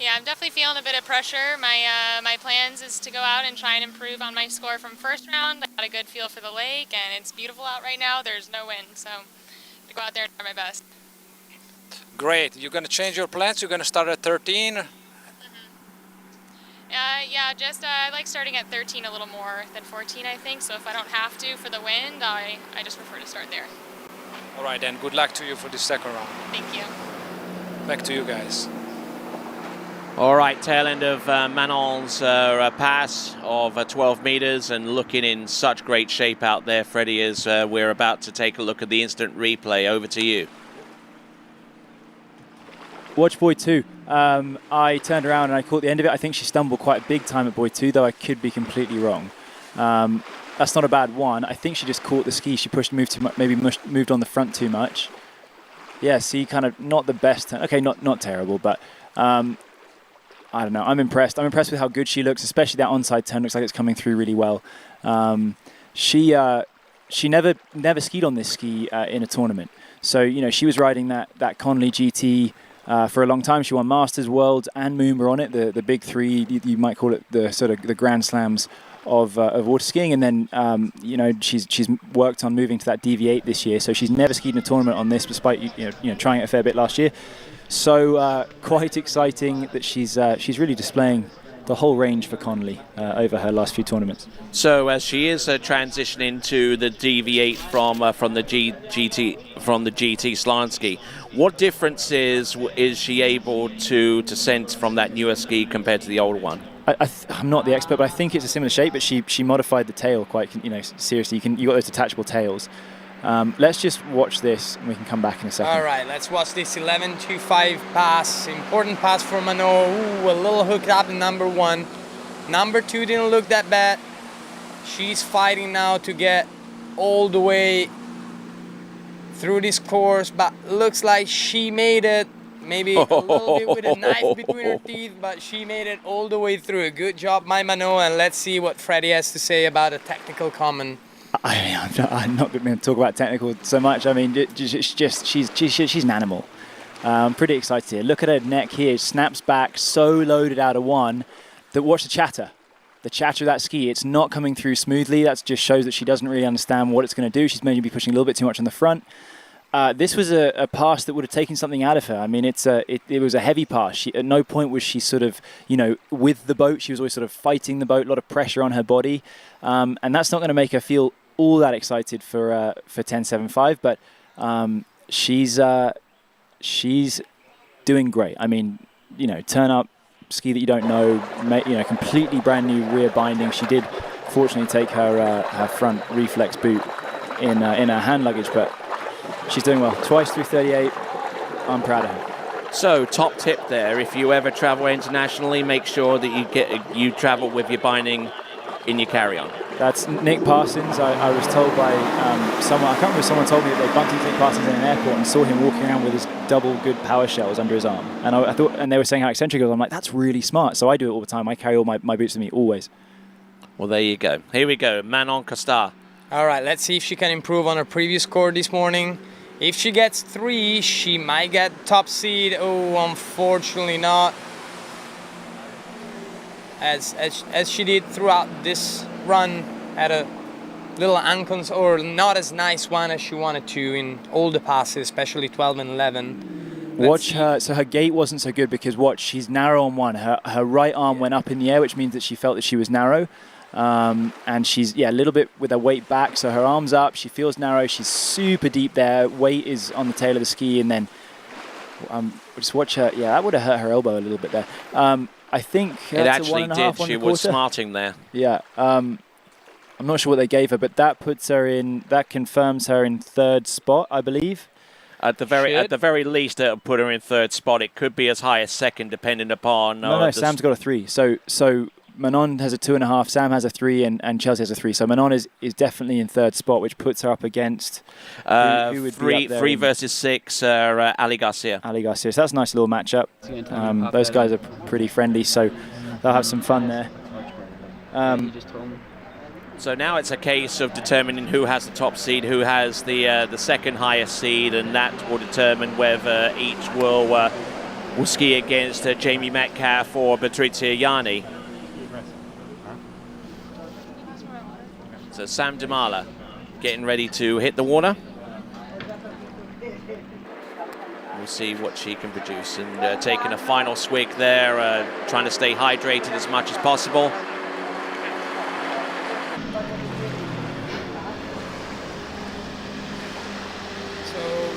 C: Yeah, I'm definitely feeling a bit of pressure. My plans is to go out and try and improve on my score from first round. I got a good feel for the lake, and it's beautiful out right now. There's no wind, so I'm going to go out there and try my best.
I: Great. You're going to change your plans? You're going to start at 13?
C: Yeah, just I like starting at 13 a little more than 14, I think. So if I don't have to for the wind, I just prefer to start there.
I: All right, then. Good luck to you for the second round.
C: Thank you.
I: Back to you guys.
A: All right, tail end of Manon's pass of 12 meters, and looking in such great shape out there, Freddie, as we're about to take a look at the instant replay. Over to you.
R: Watch buoy 2. I turned around and I caught the end of it. I think she stumbled quite big time at buoy 2, though I could be completely wrong. That's not a bad one. I think she just caught the ski. She maybe moved on the front too much. yeah, see kind of not the best. Okay, not terrible, but I don't know. I'm impressed. I'm impressed with how good she looks, especially that onside turn. Looks like it's coming through really well. She never skied on this ski in a tournament. So, you know, she was riding that Connolly GT for a long time. She won Masters, Worlds, and Moomba on it, the big three. You might call it the sort of the Grand Slams of water skiing. And then, you know, she's worked on moving to that DV8 this year. So she's never skied in a tournament on this, despite you know trying it a fair bit last year. So quite exciting that she's really displaying the whole range for Connolly over her last few tournaments.
A: So as she is transitioning to the DV8 from the GT slalom ski, what differences is she able to sense from that newer ski compared to the older one?
R: I'm not the expert, but I think it's a similar shape. But she modified the tail quite, you know, seriously. You got those detachable tails. Let's just watch this, and we can come back in a second.
E: All right, let's watch this 11.25 pass. Important pass for Manon. Ooh, a little hook up in number 1. Number 2 didn't look that bad. She's fighting now to get all the way through this course, but looks like she made it. Maybe a little bit with a knife between her teeth, but she made it all the way through. Good job, my Manon, and let's see what Freddie has to say about a technical comment.
R: I'm not going to talk about technical so much. I mean, she's an animal. I'm pretty excited here. Look at her neck here. Snaps back, so loaded out of 1. Watch the chatter. The chatter of that ski. It's not coming through smoothly. That just shows that she doesn't really understand what it's going to do. She's maybe pushing a little bit too much on the front. This was a pass that would have taken something out of her. I mean, it was a heavy pass. At no point was she sort of, you know, with the boat. She was always sort of fighting the boat, a lot of pressure on her body. And that's not going to make her feel all that excited for 10.75. But she's doing great. I mean, you know, turn up, ski that you don't know, you know, completely brand new rear binding. She did fortunately take her front reflex boot in her hand luggage, but she's doing well. Twice through 38. I'm proud of her.
A: So, top tip there: if you ever travel internationally, make sure that you travel with your binding in your carry-on.
R: That's Nick Parsons. I was told by someone, I can't remember, someone told me that they bumped into Nick Parsons in an airport and saw him walking around with his double good power shells under his arm. And I thought, and they were saying how eccentric it was. I'm like, that's really smart. So I do it all the time. I carry all my boots with me always.
A: Well, there you go. Here we go. Manon Costar.
E: All right, let's see if she can improve on her previous score this morning. If she gets 3, she might get top seed. Oh, unfortunately not. As she did throughout this run, had a little or not as nice one as she wanted to in all the passes, especially 12 and 11.
R: Watch her. So her gait wasn't so good because watch, she's narrow on 1. Her right arm went up in the air, which means that she felt that she was narrow. And she's a little bit with her weight back, so her arm's up. She feels narrow. She's super deep there. Weight is on the tail of the ski, and then just watch her. Yeah, that would have hurt her elbow a little bit there. I think
A: it actually did. She was smarting there.
R: Yeah. I'm not sure what they gave her, but that puts her in. That confirms her in 3rd spot, I believe.
A: At the very least, it'll put her in 3rd spot. It could be as high as 2nd, depending upon.
R: No, Sam's got a 3. So Manon has a 2.5. Sam has a 3, and Chelsea has a 3. So Manon is definitely in 3rd spot, which puts her up against who would be up there
A: 3 versus 6. Ali Garcia.
R: Ali Garcia. So that's a nice little matchup. Those guys are pretty friendly, so they'll have some fun there.
A: So now it's a case of determining who has the top seed, who has the 2nd highest seed, and that will determine whether each will ski against Jamie Metcalf or Patrizia Yanni. So Sam Dumala getting ready to hit the water. We'll see what she can produce, and taking a final swig there, trying to stay hydrated as much as possible.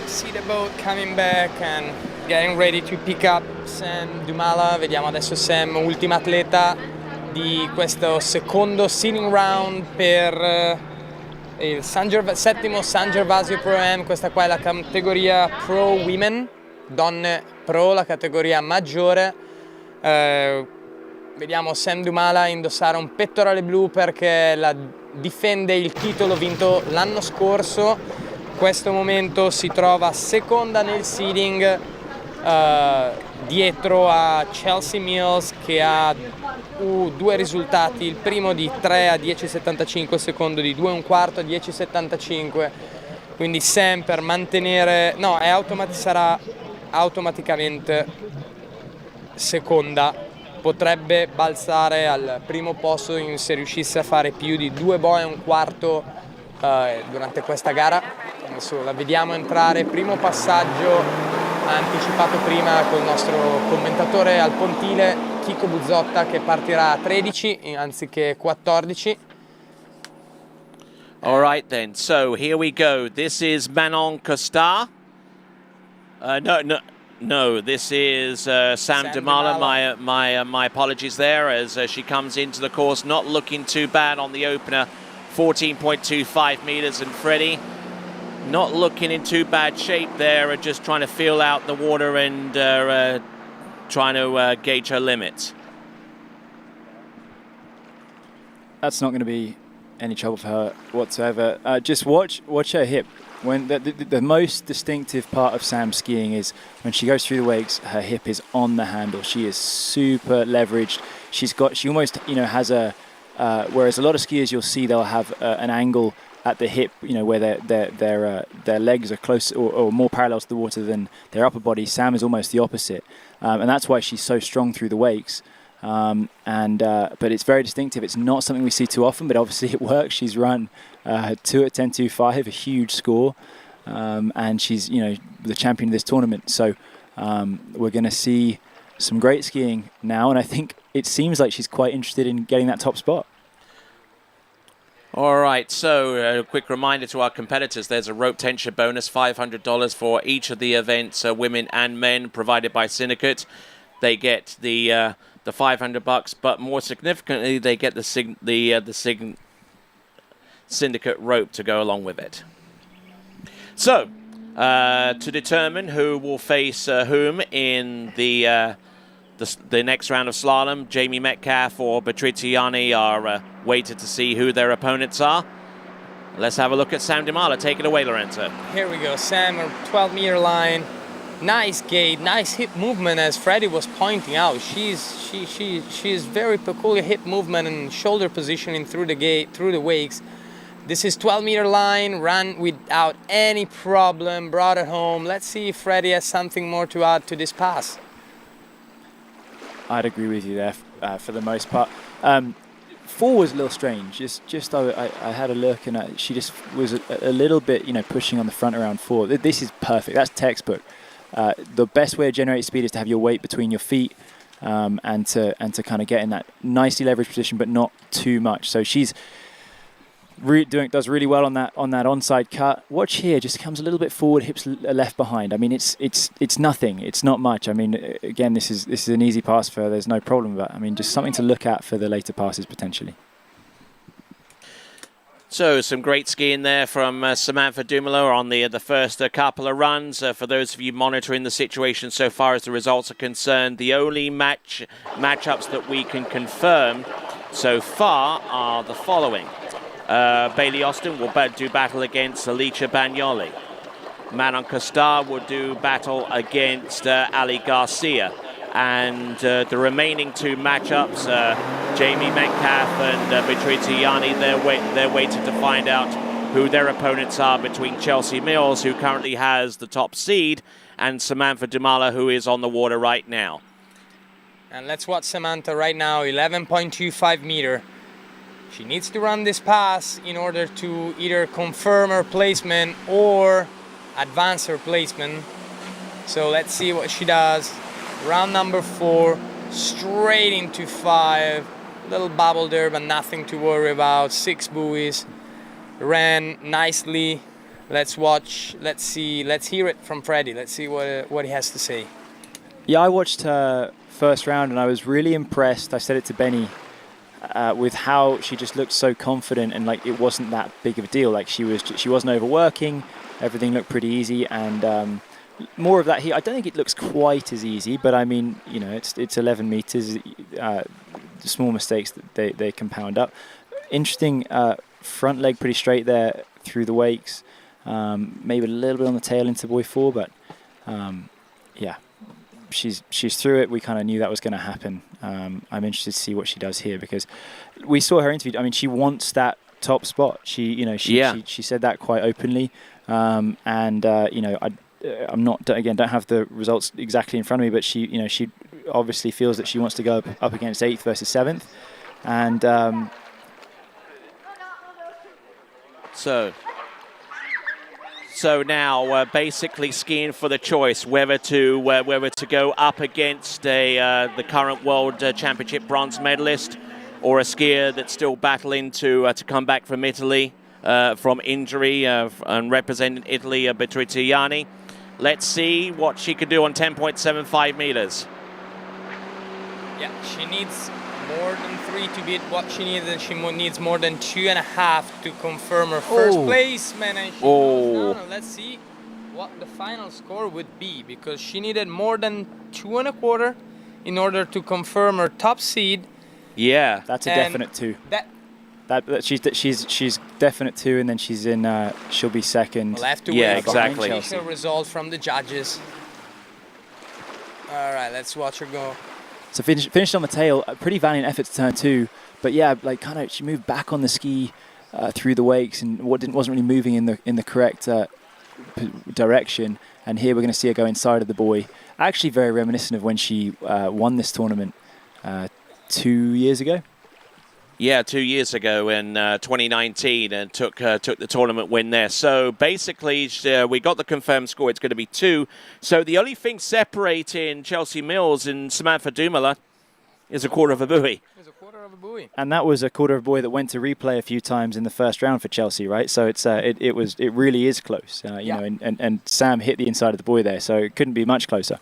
E: See the boat coming back and getting ready to pick up Sam Dumala. Vediamo adesso Sam, ultima atleta di questo secondo seeding round per il settimo San Gervasio Pro Am. Questa qua è la categoria Pro Women, donne pro, la categoria maggiore. Vediamo Sam Dumala indossare un pettorale blu perché difende il titolo vinto l'anno scorso. questo momento si trova seconda nel seeding dietro a Chelsea Mills che ha due risultati, il primo di 3 a 10,75, il secondo di 2 e un quarto a 10,75, quindi Sam per mantenere, no, sarà automaticamente seconda, potrebbe balzare al primo posto se riuscisse a fare più di 2 boe e un quarto durante questa gara. Adesso la vediamo entrare, primo passaggio anticipato prima col nostro commentatore al pontile Chico Buzzotta che partirà a 13 anziché 14.
A: All right then, so here we go. This is Manon Costar. No, this is Sam Dumala. My apologies there, as she comes into the course, not looking too bad on the opener, 14.25 meters, and Freddie not looking in too bad shape there, just trying to feel out the water and trying to gauge her limits.
R: That's not going to be any trouble for her whatsoever. Just watch her hip. When the most distinctive part of Sam's skiing is when she goes through the wakes, her hip is on the handle. She is super leveraged. She almost has a whereas a lot of skiers you'll see they'll have an angle at the hip, where their legs are close or more parallel to the water than their upper body. Sam is almost the opposite, and that's why she's so strong through the wakes. But it's very distinctive. It's not something we see too often, but obviously it works. She's run 2 at 10.25, a huge score, and she's the champion of this tournament. So we're going to see some great skiing now, and I think it seems like she's quite interested in getting that top spot.
A: All right, so a quick reminder to our competitors, there's a rope tension bonus, $500 for each of the events, women and men, provided by Syndicate. They get the $500, but more significantly, they get the Syndicate rope to go along with it. So, to determine who will face whom in the next round of slalom, Jamie Metcalf or Betriziani are waited to see who their opponents are. Let's have a look at Sam Dumala. Take it away, Lorenzo.
E: Here we go, Sam, 12-meter line. Nice gait, nice hip movement, as Freddie was pointing out. She's very peculiar hip movement and shoulder positioning through the gate, through the wakes. This is 12-meter line, run without any problem, brought it home. Let's see if Freddie has something more to add to this pass.
R: I'd agree with you there for the most part. 4 was a little strange. I had a look and she just was a little bit, pushing on the front around 4. This is perfect. That's textbook. The best way to generate speed is to have your weight between your feet and to kind of get in that nicely leveraged position, but not too much. So she's does really well on that onside cut. Watch here, just comes a little bit forward, hips left behind. I mean, it's nothing. It's not much. I mean, again, this is an easy pass for her. There's no problem with that. I mean, just something to look at for the later passes potentially.
A: So some great skiing there from Samantha Dumoulin on the first couple of runs. For those of you monitoring the situation so far as the results are concerned, the only matchups that we can confirm so far are the following. Bailey Austin will do battle against Alicia Bagnoli. Manon Costar will do battle against Ali Garcia. And the remaining 2 matchups, Jamie Metcalf and Betriziani, they're waiting to find out who their opponents are between Chelsea Mills, who currently has the top seed, and Samantha Dumala, who is on the water right now.
E: And let's watch Samantha right now, 11.25 meter. She needs to run this pass in order to either confirm her placement or advance her placement. So let's see what she does. Round number 4, straight into 5. Little bubble there, but nothing to worry about. 6 buoys. Ran nicely. Let's watch, let's see, let's hear it from Freddie. Let's see what he has to say.
R: Yeah, I watched her first round and I was really impressed. I said it to Benny. With how she just looked so confident and like it wasn't that big of a deal. Like she wasn't overworking. Everything looked pretty easy and more of that here. I don't think it looks quite as easy, but I mean, it's 11 meters. Small mistakes that they compound up. Interesting front leg, pretty straight there through the wakes. maybe a little bit on the tail into buoy 4, but yeah, she's through it. We kind of knew that was going to happen. I'm interested to see what she does here, because we saw her interview. I mean, she wants that top spot. She said that quite openly, and I'm not, again, don't have the results exactly in front of me, but she obviously feels that she wants to go up against 8th versus 7th, and
A: So now basically skiing for the choice whether to go up against the current World Championship bronze medalist, or a skier that's still battling to come back from Italy from injury and representing Italy, Patrizia Ianni. Let's see what she can do on 10.75 meters.
E: Yeah, she needs more than 3 to beat what she needs, and she needs more than 2.5 to confirm her first placement. And she goes down. Let's see what the final score would be, because she needed more than 2.25 in order to confirm her top seed.
A: Yeah,
R: that's a definite 2. She's definite 2, and then she's in. She'll be second.
E: We'll have to wait for the official result from the judges. All right, let's watch her go.
R: So finished on the tail. A pretty valiant effort to turn 2, but yeah, like kind of she moved back on the ski through the wakes, and wasn't really moving in the correct direction. And here we're going to see her go inside of the buoy. Actually, very reminiscent of when she won this tournament 2 years ago.
A: Yeah, 2 years ago in 2019, and took the tournament win there. So basically, we got the confirmed score. It's going to be 2. So the only thing separating Chelsea Mills and Samantha Dumoulin is a quarter of a buoy.
R: And that was a quarter of a buoy that went to replay a few times in the first round for Chelsea, right? So it really is close, you know. And Sam hit the inside of the buoy there, so it couldn't be much closer.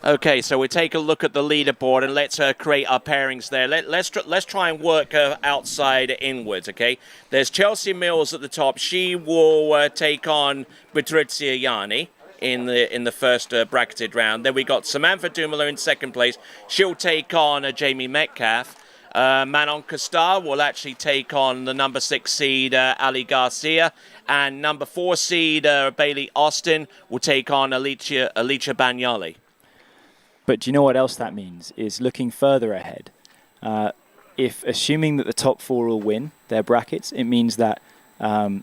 A: Okay, so we take a look at the leaderboard, and let's create our pairings there. Let's try and work outside inwards. Okay, there's Chelsea Mills at the top. She will take on Patrizia Ianni in the first bracketed round. Then we got Samantha Dumoulin in second place. She'll take on Jamie Metcalf. Manon Costard will actually take on the number 6 seed Ali Garcia, and number 4 seed Bailey Austin will take on Alicia Bagnoli.
R: But do you know what else that means? Is looking further ahead. If assuming that the top 4 will win their brackets, it means that Manon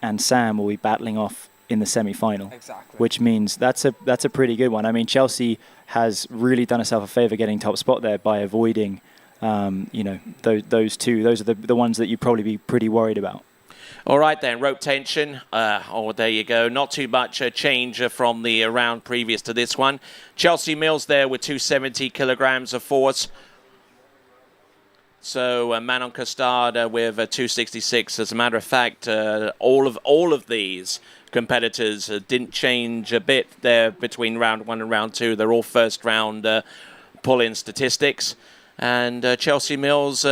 R: and Sam will be battling off in the semi-final. Exactly. Which means that's a pretty good one. I mean, Chelsea has really done herself a favour getting top spot there by avoiding, those 2. Those are the ones that you'd probably be pretty worried about.
A: All right then, rope tension. There you go. Not too much change from the round previous to this one. Chelsea Mills there with 270 kilograms of force. So Manon Costard with 266. As a matter of fact, all of these competitors didn't change a bit there between round 1 and round 2. They're all first round pull-in statistics. And Chelsea Mills,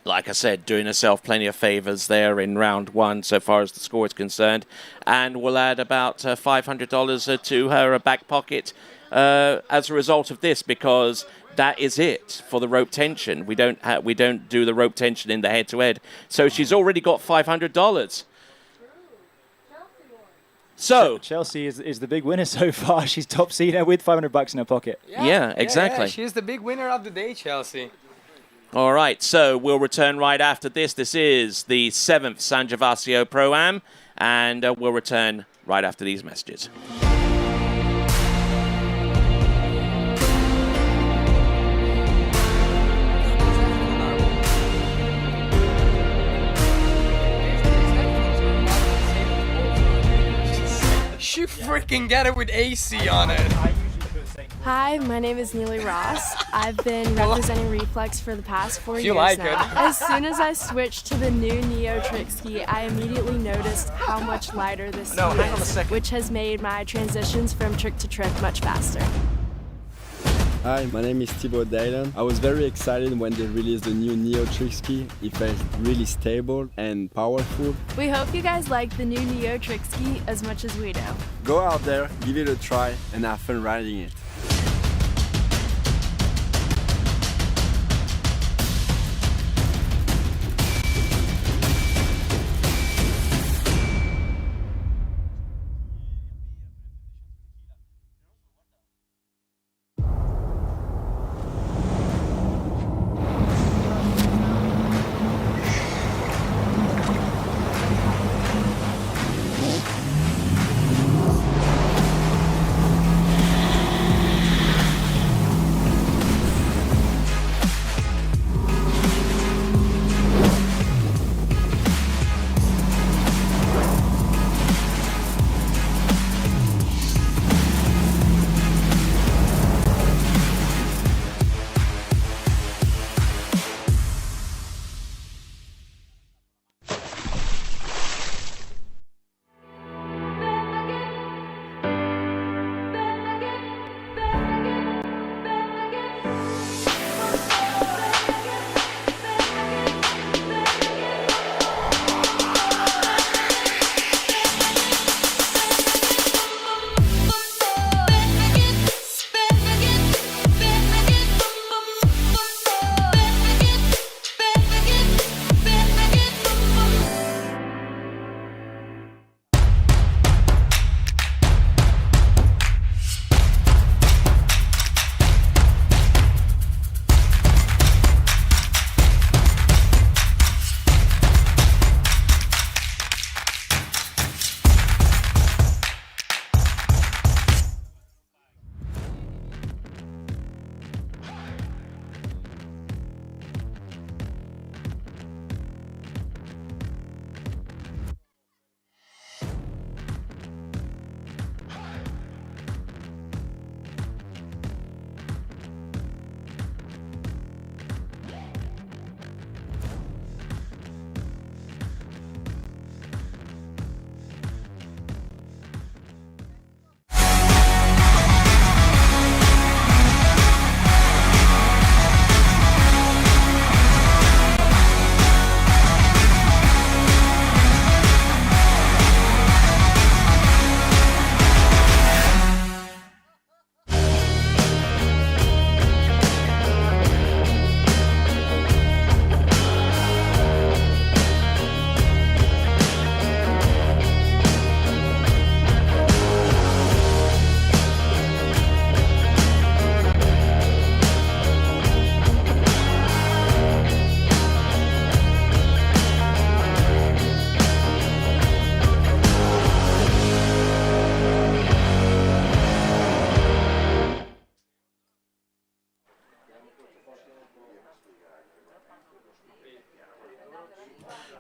A: like I said, doing herself plenty of favours there in round 1 so far as the score is concerned. And we'll add about $500 to her back pocket as a result of this, because that is it for the rope tension. We don't do the rope tension in the head-to-head. So she's already got $500. So
R: Chelsea is the big winner so far. She's top seeder with $500 in her pocket.
A: Yeah, exactly.
E: Yeah, she's the big winner of the day, Chelsea.
A: All right, so we'll return right after this. This is the 7th San Gervasio Pro-Am, and we'll return right after these messages.
E: She freaking get it with AC on it.
X: Hi, my name is Neely Ross. I've been representing Reflex for the past 4 years
E: like
X: now.
E: it.
X: As soon as I switched to the new Neo Trick ski, I immediately noticed how much lighter this ski is, which has made my transitions from trick to trick much faster.
F: Hi, my name is Thibaut Dylan. I was very excited when they released the new Neo Trick ski. It felt really stable and powerful.
X: We hope you guys like the new Neo Trick ski as much as we do.
F: Go out there, give it a try, and have fun riding it.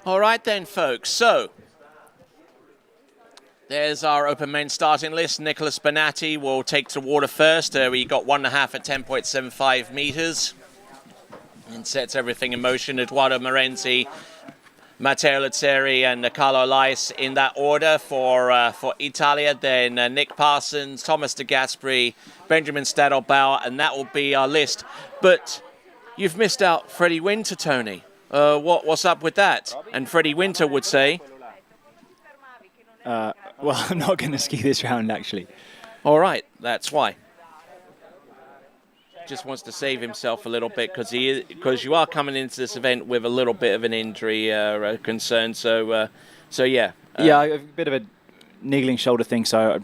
A: All right then, folks. So there's our open men's starting list. Nicolas Bonatti will take to water first. He got 1.5 at 10.75 meters and sets everything in motion. Eduardo Morenzi, Matteo Lazzeri and Carlo Lais in that order for Italia. Then Nick Parsons, Thomas de Gasperi, Benjamin Stadelbauer, and that will be our list. But you've missed out Freddie Winter, Tony. What's up with that? And Freddie Winter would say...
R: Well, I'm not going to ski this round, actually.
A: All right, that's why. Just wants to save himself a little bit because you are coming into this event with a little bit of an injury concern. So yeah.
R: Yeah, I have a bit of a niggling shoulder thing. So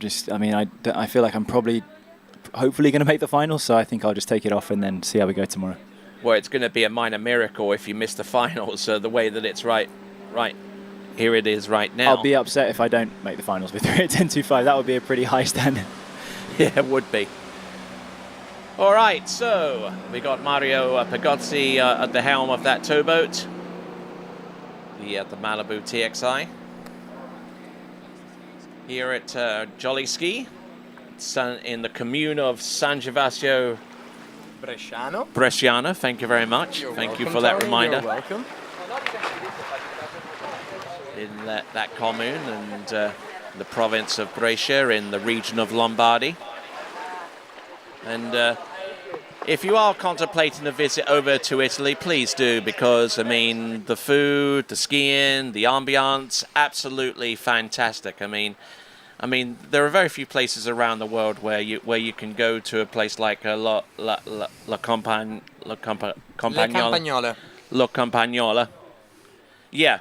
R: I feel like I'm hopefully going to make the finals. So I think I'll just take it off and then see how we go tomorrow.
A: Well, it's going to be a minor miracle if you miss the finals. The way that it's right. Here it is right now.
R: I'll be upset if I don't make the finals with 3 at 10.25. That would be a pretty high standard.
A: Yeah, it would be. All right, so we got Mario Pagozzi at the helm of that towboat, the Malibu TXI. Here at Jolly Ski, in the commune of San Gervasio Bresciano. Thank you very much. Thank you for that reminder.
E: You're welcome.
A: In that commune and the province of Brescia in the region of Lombardy. And if you are contemplating a visit over to Italy, please do, because the food, the skiing, the ambiance, absolutely fantastic. I mean, there are very few places around the world where you can go to a place like La Campagnola. Yeah.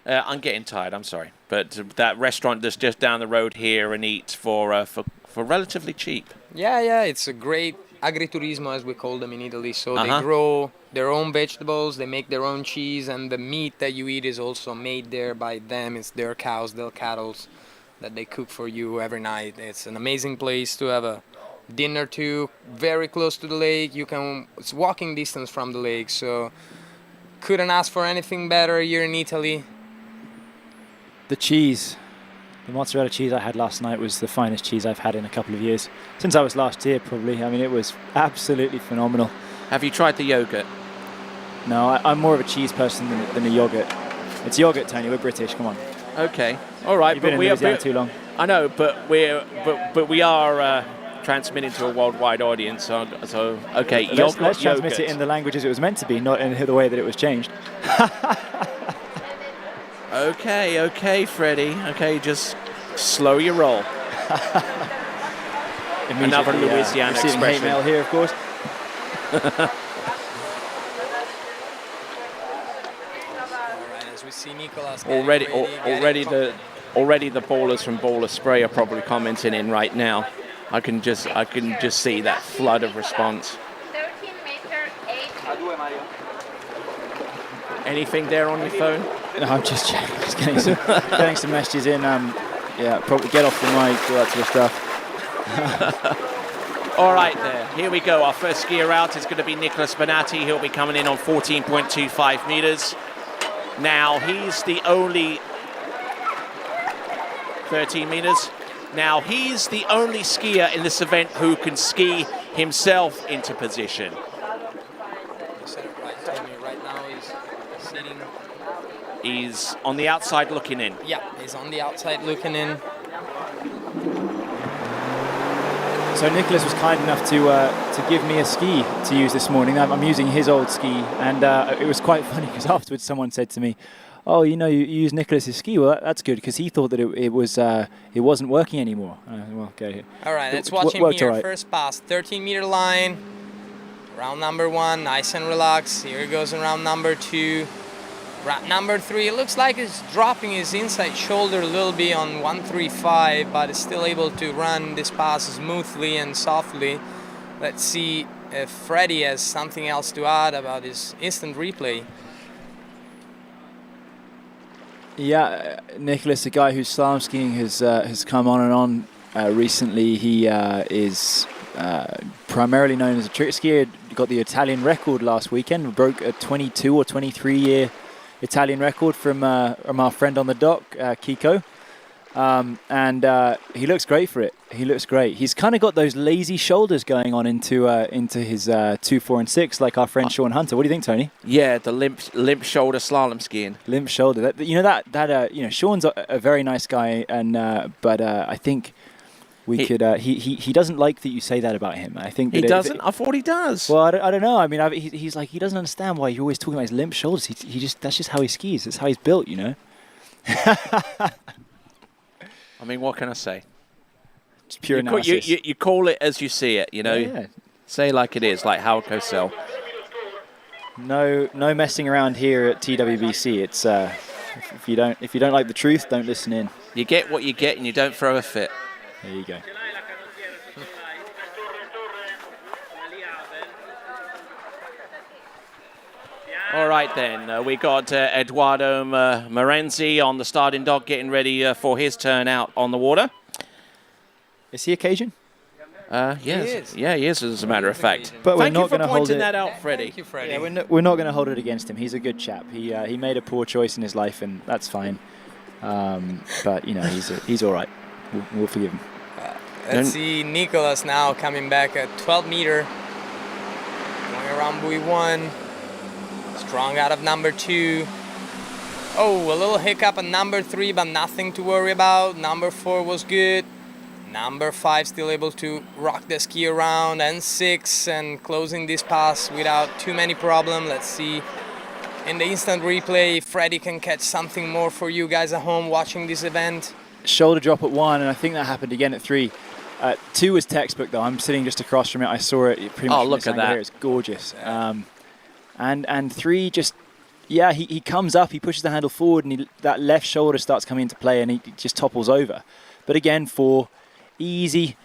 A: I'm getting tired, I'm sorry. But that restaurant that's just down the road here and eat for relatively cheap.
E: Yeah, it's a great agriturismo, as we call them in Italy. So they grow their own vegetables, they make their own cheese, and the meat that you eat is also made there by them. It's their cows, their cattle that they cook for you every night. It's an amazing place to have a dinner to, very close to the lake. It's walking distance from the lake, so couldn't ask for anything better here in Italy.
R: The cheese, the mozzarella cheese I had last night was the finest cheese I've had in a couple of years. Since I was last here, probably. It was absolutely phenomenal.
A: Have you tried the yogurt?
R: No, I'm more of a cheese person than a yogurt. It's yogurt, Tony. We're British. Come on.
A: Okay. All right.
R: You've been in Louisiana too long.
A: I know, but we are transmitting to a worldwide audience. So okay.
R: Let's transmit it in the languages it was meant to be, not in the way that it was changed.
A: Okay, Freddie. Okay, just slow your roll. Another Louisiana expression.
R: Hate mail here, of course.
E: As we see Nicolas
A: already the ballers from Baller Spray are probably commenting in right now. I can just see that flood of response. Anything there on your phone?
R: No, I'm just getting some messages in. Probably get off the mic, all that sort of stuff.
A: All right, there. Here we go. Our first skier out is going to be Nicolas Bonatti. He'll be coming in on 14.25 meters. Now, he's the only 13 meters. Now, he's the only skier in this event who can ski himself into position.
E: Right now he's sitting.
A: He's on the outside looking in.
E: Yeah, he's on the outside looking in.
R: So Nicolas was kind enough to give me a ski to use this morning. I'm using his old ski, and it was quite funny because afterwards someone said to me, "Oh, you use Nicolas's ski. Well, that's good," because he thought that it wasn't working anymore. Well, okay.
E: All right, let's watch him here. Right. First pass, 13-meter line, round number 1, nice and relaxed. Here he goes in round number 2. Round number 3, it looks like he's dropping his inside shoulder a little bit on 135, but is still able to run this pass smoothly and softly. Let's see if Freddie has something else to add about his instant replay.
R: Yeah, Nicolas, a guy who's slalom skiing, has come on and on recently. He is primarily known as a trick skier. Got the Italian record last weekend, broke a 22 or 23 year Italian record from our friend on the dock, Kiko. And he looks great for it. He looks great. He's kind of got those lazy shoulders going on into his 2, 4, and 6, like our friend Sean Hunter. What do you think, Tony?
A: Yeah, the limp shoulder slalom skiing.
R: Limp shoulder. Sean's a very nice guy, and but I think we could. He doesn't like that you say that about him. I think that
A: he doesn't. I thought he does.
R: Well, I don't know. I mean, he's like, he doesn't understand why you're always talking about his limp shoulders. That's just how he skis. That's how he's built, you know.
A: I mean, what can I say?
R: It's pure analysis.
A: You call it as you see it, you know.
R: Yeah.
A: Say like it is, like Howard Cosell.
R: No messing around here at TWBC. It's if you don't like the truth, don't listen in.
A: You get what you get, and you don't throw a fit.
R: There you go.
A: All right, then. We got Eduardo Morenzi on the starting dock getting ready for his turn out on the water.
R: Is he a Cajun?
A: Yes.
I: He is.
A: Yeah, he is, as a matter of fact.
R: But
A: Thank
R: we're
A: you
R: not
A: for
R: going to hold
A: pointing
R: it.
A: that out, Freddie.
I: Thank you, Freddie.
R: Yeah, we're not going to hold it against him. He's a good chap. He made a poor choice in his life, and that's fine. But you know, he's all right. We'll forgive him.
E: Let's see Nicholas now coming back at 12 meter. Going around buoy 1. Strong out of number 2. Oh, a little hiccup on number 3, but nothing to worry about. Number 4 was good. Number 5 still able to rock the ski around, and 6 and closing this pass without too many problems. Let's see in the instant replay if Freddie can catch something more for you guys at home watching this event.
R: Shoulder drop at 1, and I think that happened again at 3. 2 was textbook though. I'm sitting just across from it. I saw it pretty much.
A: Oh, look at that!
R: There. It's gorgeous. And 3 just, yeah, he comes up, he pushes the handle forward, and that left shoulder starts coming into play, and he just topples over. But again, 4, easy.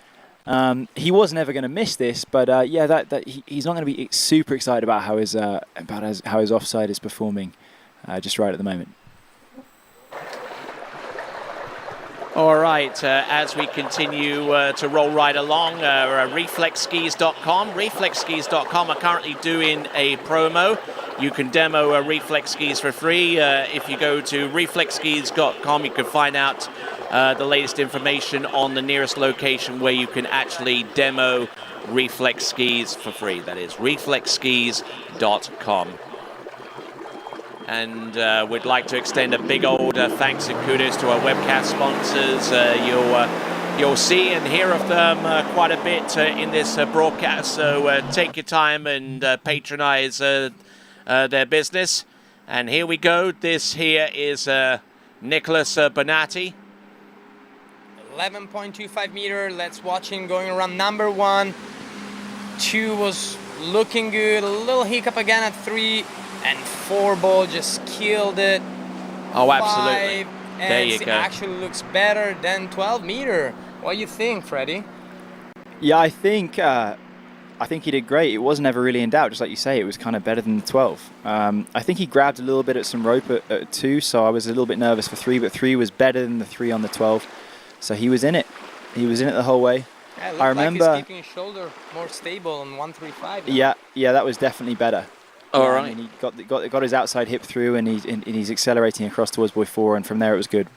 R: He was never going to miss this, but yeah, he's not going to be super excited about how his offside is performing just right at the moment.
A: All right, as we continue to roll right along, reflexskis.com. Reflexskis.com are currently doing a promo. You can demo Reflex Skis for free. If you go to reflexskis.com, you can find out the latest information on the nearest location where you can actually demo Reflex Skis for free. That is reflexskis.com. And we'd like to extend a big old thanks and kudos to our webcast sponsors. You'll see and hear of them quite a bit in this broadcast, so take your time and patronize their business. And here we go. This here is Nicholas Bonatti.
E: 11.25 meter. Let's watch him going around number 1. 2 was looking good. A little hiccup again at 3. And 4 ball just killed it.
A: Oh, absolutely.
E: 5,
A: there you
E: and
A: go.
E: actually looks better than 12 meter. What do you think, Freddie?
R: Yeah, I think he did great. It was never really in doubt, just like you say. It was kind of better than the 12. I think he grabbed a little bit at some rope at 2, so I was a little bit nervous for 3, but 3 was better than the 3 on the 12. So he was in it. He was in it the whole way.
E: Yeah, it looked
R: I remember
E: like he's keeping his shoulder more stable on 135 now.
R: Yeah, that was definitely better.
A: All right.
R: And he got his outside hip through, and he's accelerating across towards buoy 4, and from there it was good.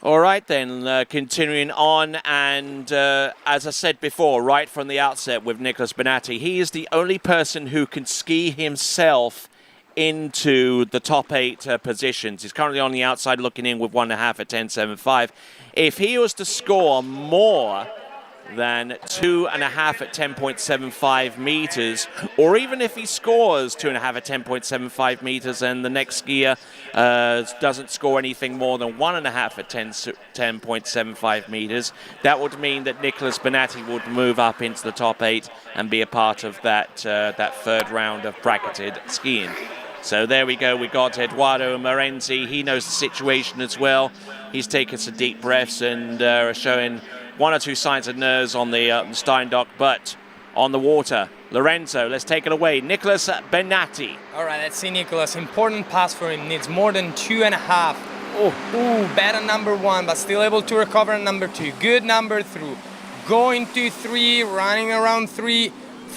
A: All right, then, continuing on, and as I said before, right from the outset with Nicholas Bonatti, he is the only person who can ski himself into the top 8 positions. He's currently on the outside looking in with 1.5 at 10.75. If he was to score more than 2.5 at 10.75 meters, or even if he scores 2.5 at 10.75 meters and the next skier doesn't score anything more than 1.5 at 10.75 meters, that would mean that Nicholas Bonatti would move up into the top 8 and be a part of that third round of bracketed skiing. So there we go. We got Eduardo Morenzi. He knows the situation as well. He's taking some deep breaths and showing 1 or 2 signs of nerves on the starting dock, but on the water. Lorenzo, let's take it away. Nicholas Bonatti.
E: All right, let's see Nicholas. Important pass for him. Needs more than 2.5. Oh, bad on number 1, but still able to recover on number 2. Good number through. Going to 3, running around 3.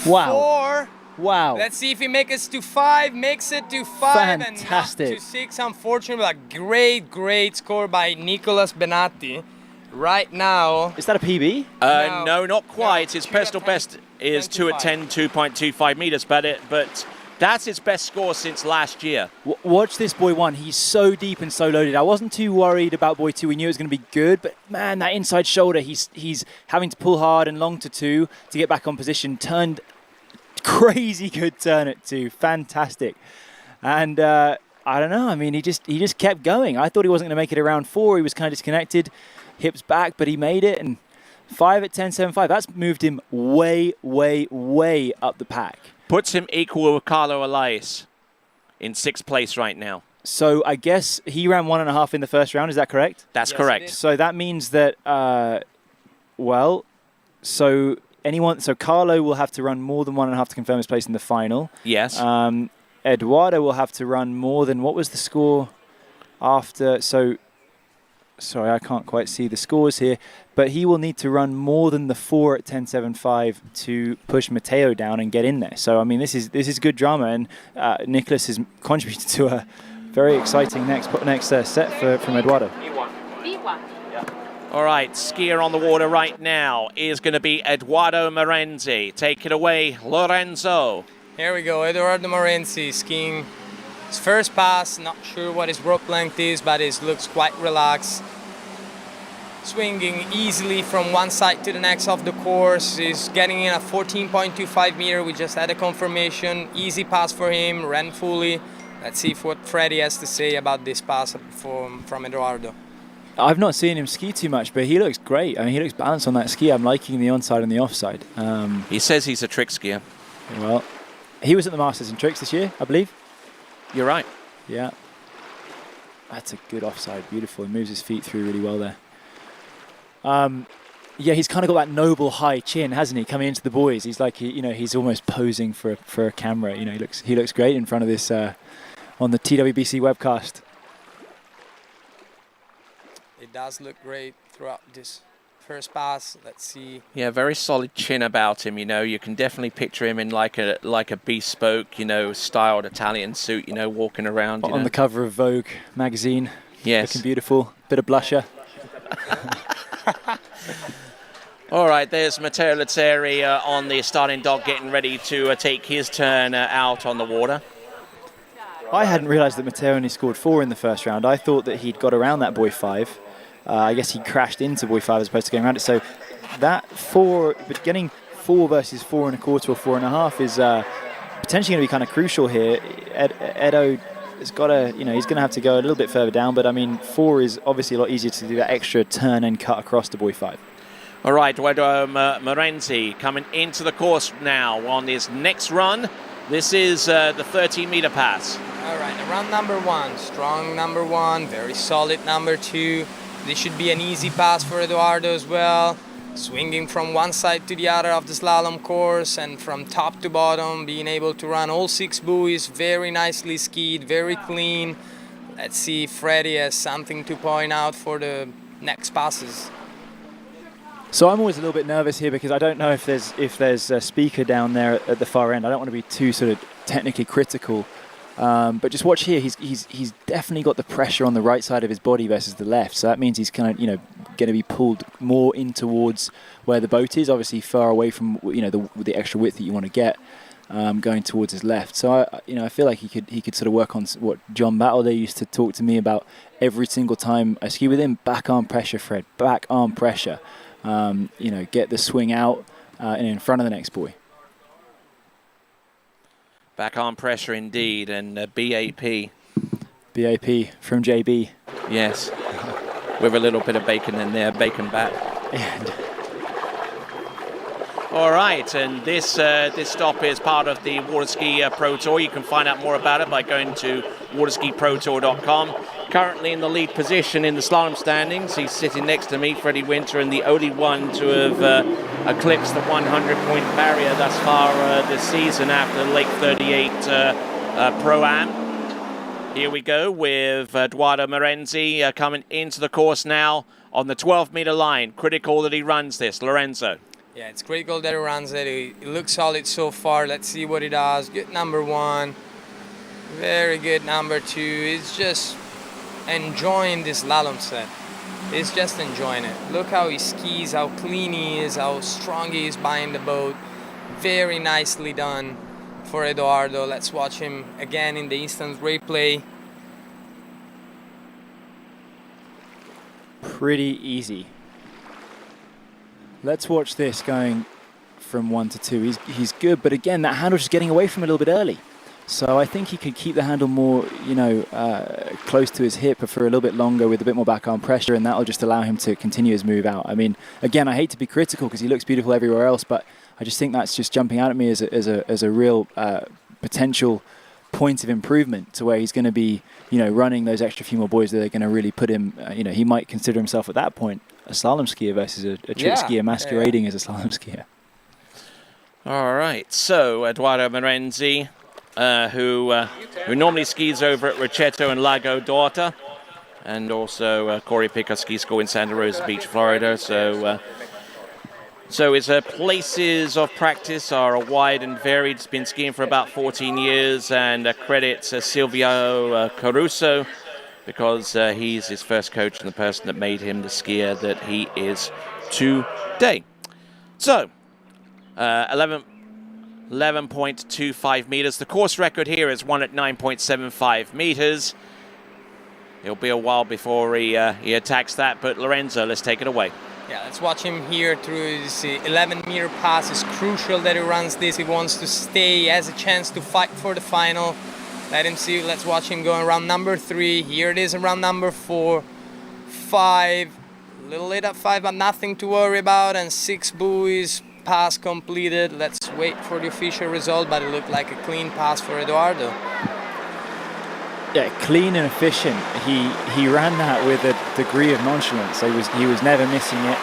R: Wow. Wow.
E: Let's see if he makes it to 5, makes it to 5
R: Fantastic.
E: and not to 6. Unfortunately, a great score by Nicolas Benatti. Right now.
R: Is that a PB?
A: No, not quite. His personal best is 2 at 10, 2.25 meters, but that's his best score since last year.
R: Watch this boy 1. He's so deep and so loaded. I wasn't too worried about boy 2. We knew it was going to be good, but man, that inside shoulder, he's having to pull hard and long to 2 to get back on position. Turned crazy good turn at 2. Fantastic. And I don't know. I mean, he just kept going. I thought he wasn't going to make it around 4. He was kind of disconnected. Hips back, but he made it, and 5 at 10.75. That's moved him way up the pack.
A: Puts him equal with Carlo Elias in 6th place right now.
R: So I guess he ran 1.5 in the first round. Is that correct?
A: That's correct.
R: So that means that, so Carlo will have to run more than 1.5 to confirm his place in the final.
A: Yes.
R: Eduardo will have to run more than, what was the score after? So. Sorry, I can't quite see the scores here, but he will need to run more than the 4 at 10.75 to push Matteo down and get in there. So, I mean, this is good drama, and Nicholas has contributed to a very exciting next set from Eduardo.
A: All right, skier on the water right now is going to be Eduardo Morenzi. Take it away, Lorenzo.
E: Here we go, Eduardo Morenzi skiing his first pass. Not sure what his rope length is, but it looks quite relaxed. Swinging easily from one side to the next of the course. He's getting in a 14.25 meter. We just had a confirmation. Easy pass for him, ran fully. Let's see what Freddie has to say about this pass from Eduardo.
R: I've not seen him ski too much, but he looks great. I mean, he looks balanced on that ski. I'm liking the onside and the offside.
A: He says he's a trick skier.
R: Well, he was at the Masters in Tricks this year, I believe.
A: You're right.
R: Yeah. That's a good offside. Beautiful. He moves his feet through really well there. Yeah, he's kind of got that noble high chin, hasn't he? Coming into the boys, he's like, he's almost posing for a camera. You know, he looks great in front of this on the TWBC webcast.
E: It does look great throughout this first pass. Let's see.
A: Yeah, very solid chin about him. You know, you can definitely picture him in like a bespoke, styled Italian suit. Walking around
R: On the cover of Vogue magazine.
A: Yes,
R: looking beautiful. Bit of blusher.
A: All right, there's Matteo Lazzeri on the starting dock getting ready to take his turn out on the water.
R: I hadn't realised that Matteo only scored 4 in the first round. I thought that he'd got around that boy 5. I guess he crashed into boy 5 as opposed to going around it. So that 4, but getting 4 versus 4.25 or 4.5 is potentially going to be kind of crucial here. Edo has got to, he's going to have to go a little bit further down, but I mean, 4 is obviously a lot easier to do that extra turn and cut across to boy 5.
A: All right, Eduardo Morenzi coming into the course now on his next run. This is the 13-meter pass.
E: All right, run number 1, strong number 1, very solid number 2. This should be an easy pass for Eduardo as well. Swinging from one side to the other of the slalom course and from top to bottom, being able to run all 6 buoys, very nicely skied, very clean. Let's see if Freddie has something to point out for the next passes.
R: So I'm always a little bit nervous here because I don't know if there's a speaker down there at the far end. I don't want to be too sort of technically critical, but just watch here. He's definitely got the pressure on the right side of his body versus the left. So that means he's kind of going to be pulled more in towards where the boat is. Obviously far away from the extra width that you want to get, going towards his left. So I feel like he could sort of work on what John Battleday used to talk to me about every single time I ski with him. Back arm pressure, Fred. Back arm pressure. Get the swing out and in front of the next buoy.
A: Back arm pressure indeed, and BAP.
R: BAP from JB.
A: Yes, with a little bit of bacon in there, bacon back.
R: Yeah.
A: All right, and this stop is part of the Waterski Pro Tour. You can find out more about it by going to waterskiprotour.com. Currently in the lead position in the slalom standings. He's sitting next to me, Freddie Winter, and the only one to have eclipsed the 100-point barrier thus far this season after the Lake 38 Pro-Am. Here we go with Eduardo Morenzi coming into the course now on the 12-meter line. Critical that he runs this. Lorenzo.
E: Yeah, it's critical that he runs it. It looks solid so far. Let's see what he does. Good number 1. Very good number 2. He's just enjoying this slalom set. He's just enjoying it. Look how he skis, how clean he is, how strong he is behind the boat. Very nicely done for Edoardo. Let's watch him again in the instant replay.
R: Pretty easy. Let's watch this going from 1 to 2. He's good, but again, that handle's just getting away from him a little bit early. So I think he could keep the handle more, close to his hip for a little bit longer with a bit more back arm pressure, and that'll just allow him to continue his move out. I mean, again, I hate to be critical because he looks beautiful everywhere else, but I just think that's just jumping out at me as a real potential point of improvement to where he's going to be, running those extra few more buoys that are going to really put him, he might consider himself at that point a slalom skier versus a trick skier masquerading as a slalom skier.
A: All right, so Edoardo Marenzi, who normally skis over at Rocchetto and Lago d'Orta, and also Corey Picker ski school in Santa Rosa Beach, Florida. So his places of practice are wide and varied. He's been skiing for about 14 years, and credits Silvio Caruso, because he's his first coach and the person that made him the skier that he is today. So, 11.25 meters. The course record here is 1 at 9.75 meters. It'll be a while before he attacks that, but Lorenzo, let's take it away.
E: Yeah, let's watch him here through his 11-meter pass. It's crucial that he runs this. He wants to stay. He has a chance to fight for the final. Let him see. Let's watch him go around number 3. Here it is around number 4, 5. A little late at 5, but nothing to worry about. And 6 buoys, pass completed. Let's wait for the official result, but it looked like a clean pass for Edoardo.
R: Yeah, clean and efficient. He ran that with a degree of nonchalance. So he was never missing it,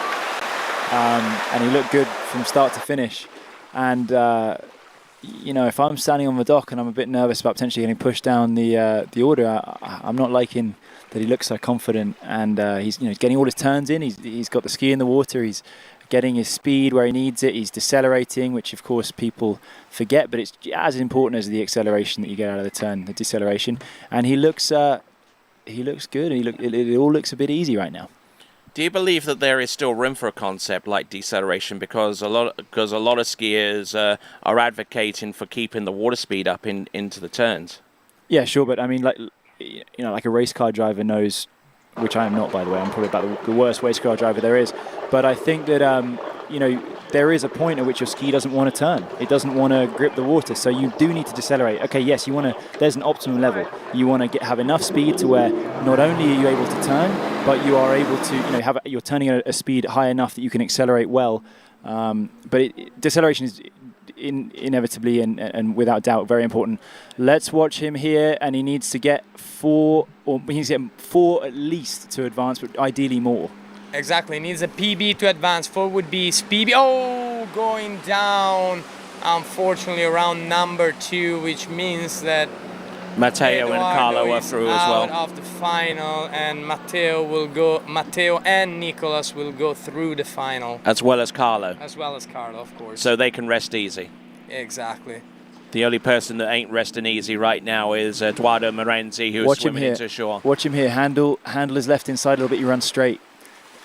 R: and he looked good from start to finish. And if I'm standing on the dock and I'm a bit nervous about potentially getting pushed down the order, I'm not liking that he looks so confident. And he's getting all his turns in. He's got the ski in the water. He's getting his speed where he needs it. He's decelerating, which of course people forget, but it's as important as the acceleration that you get out of the turn, the deceleration. And he looks good. It all looks a bit easy right now.
A: Do you believe that there is still room for a concept like deceleration, because a lot of skiers are advocating for keeping the water speed up into the turns?
R: Yeah, sure, but I mean, like a race car driver knows, which I am not, by the way. I'm probably about the worst race car driver there is. But I think that, there is a point at which your ski doesn't want to turn. It doesn't want to grip the water. So you do need to decelerate. Okay, yes, there's an optimum level. You want to have enough speed to where not only are you able to turn, but you are able to, you're turning at a speed high enough that you can accelerate well. But deceleration is inevitably and without doubt very important. Let's watch him here, and he needs to get 4 at least to advance, but ideally more.
E: Exactly, he needs a PB to advance. 4 would be PB. Oh, going down, unfortunately, around number 2, which means that
A: Matteo and Carlo are through as well.
E: Out of the final, and Matteo and Nicolas will go through the final.
A: As well as Carlo.
E: As well as Carlo, of course.
A: So they can rest easy.
E: Exactly.
A: The only person that ain't resting easy right now is Edoardo Marenzi, who's swimming into shore.
R: Watch him here. Handle is left inside a little bit. He runs straight.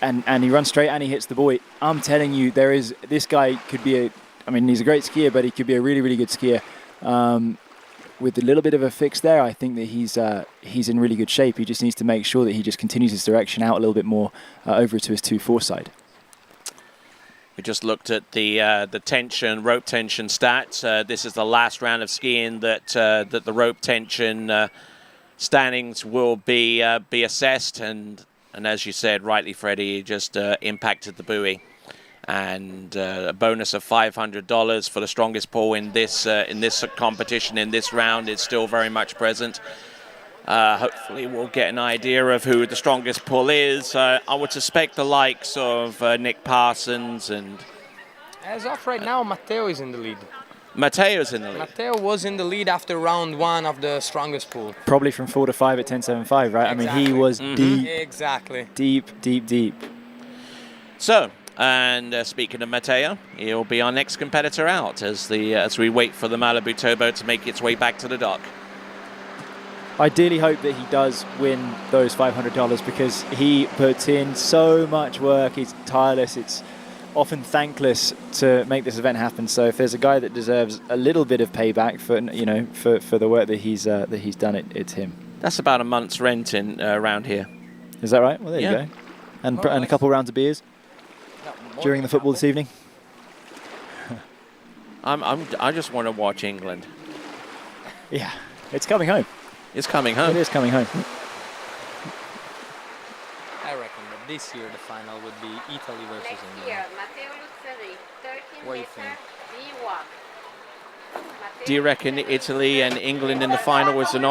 R: And he runs straight and he hits the buoy. I'm telling you, this guy could be he's a great skier, but he could be a really, really good skier. With a little bit of a fix there, I think that he's in really good shape. He just needs to make sure that he just continues his direction out a little bit more over to his 2-4 side.
A: We just looked at the rope tension stats. This is the last round of skiing that the rope tension standings will be assessed, and as you said rightly, Freddie, just impacted the buoy. And a bonus of $500 for the strongest pull in this competition, in this round, is still very much present. Hopefully we'll get an idea of who the strongest pull is. I would suspect the likes of Nick Parsons and...
E: As of right now, Matteo is in the lead.
A: Matteo's in the lead.
E: Matteo was in the lead after round 1 of the strongest pull.
R: Probably from 4 to 5 at 10.75, right? Exactly. I mean, he was deep.
E: Exactly.
R: Deep.
A: So, And speaking of Matteo, he'll be our next competitor out as we wait for the Malibu towboat to make its way back to the dock.
R: Ideally hope that he does win those $500 because he puts in so much work. He's tireless. It's often thankless to make this event happen. So if there's a guy that deserves a little bit of payback for for the work that he's done, it's him.
A: That's about a month's rent in around here.
R: Is that right? Well, there you go. And a couple rounds of beers during the football this evening.
A: I just want to watch England.
R: Yeah, it's coming home.
A: It's coming home.
R: It is coming home.
M: I reckon that this year the final would be Italy versus England. What do you think?
A: Do you reckon Italy and England in the final is an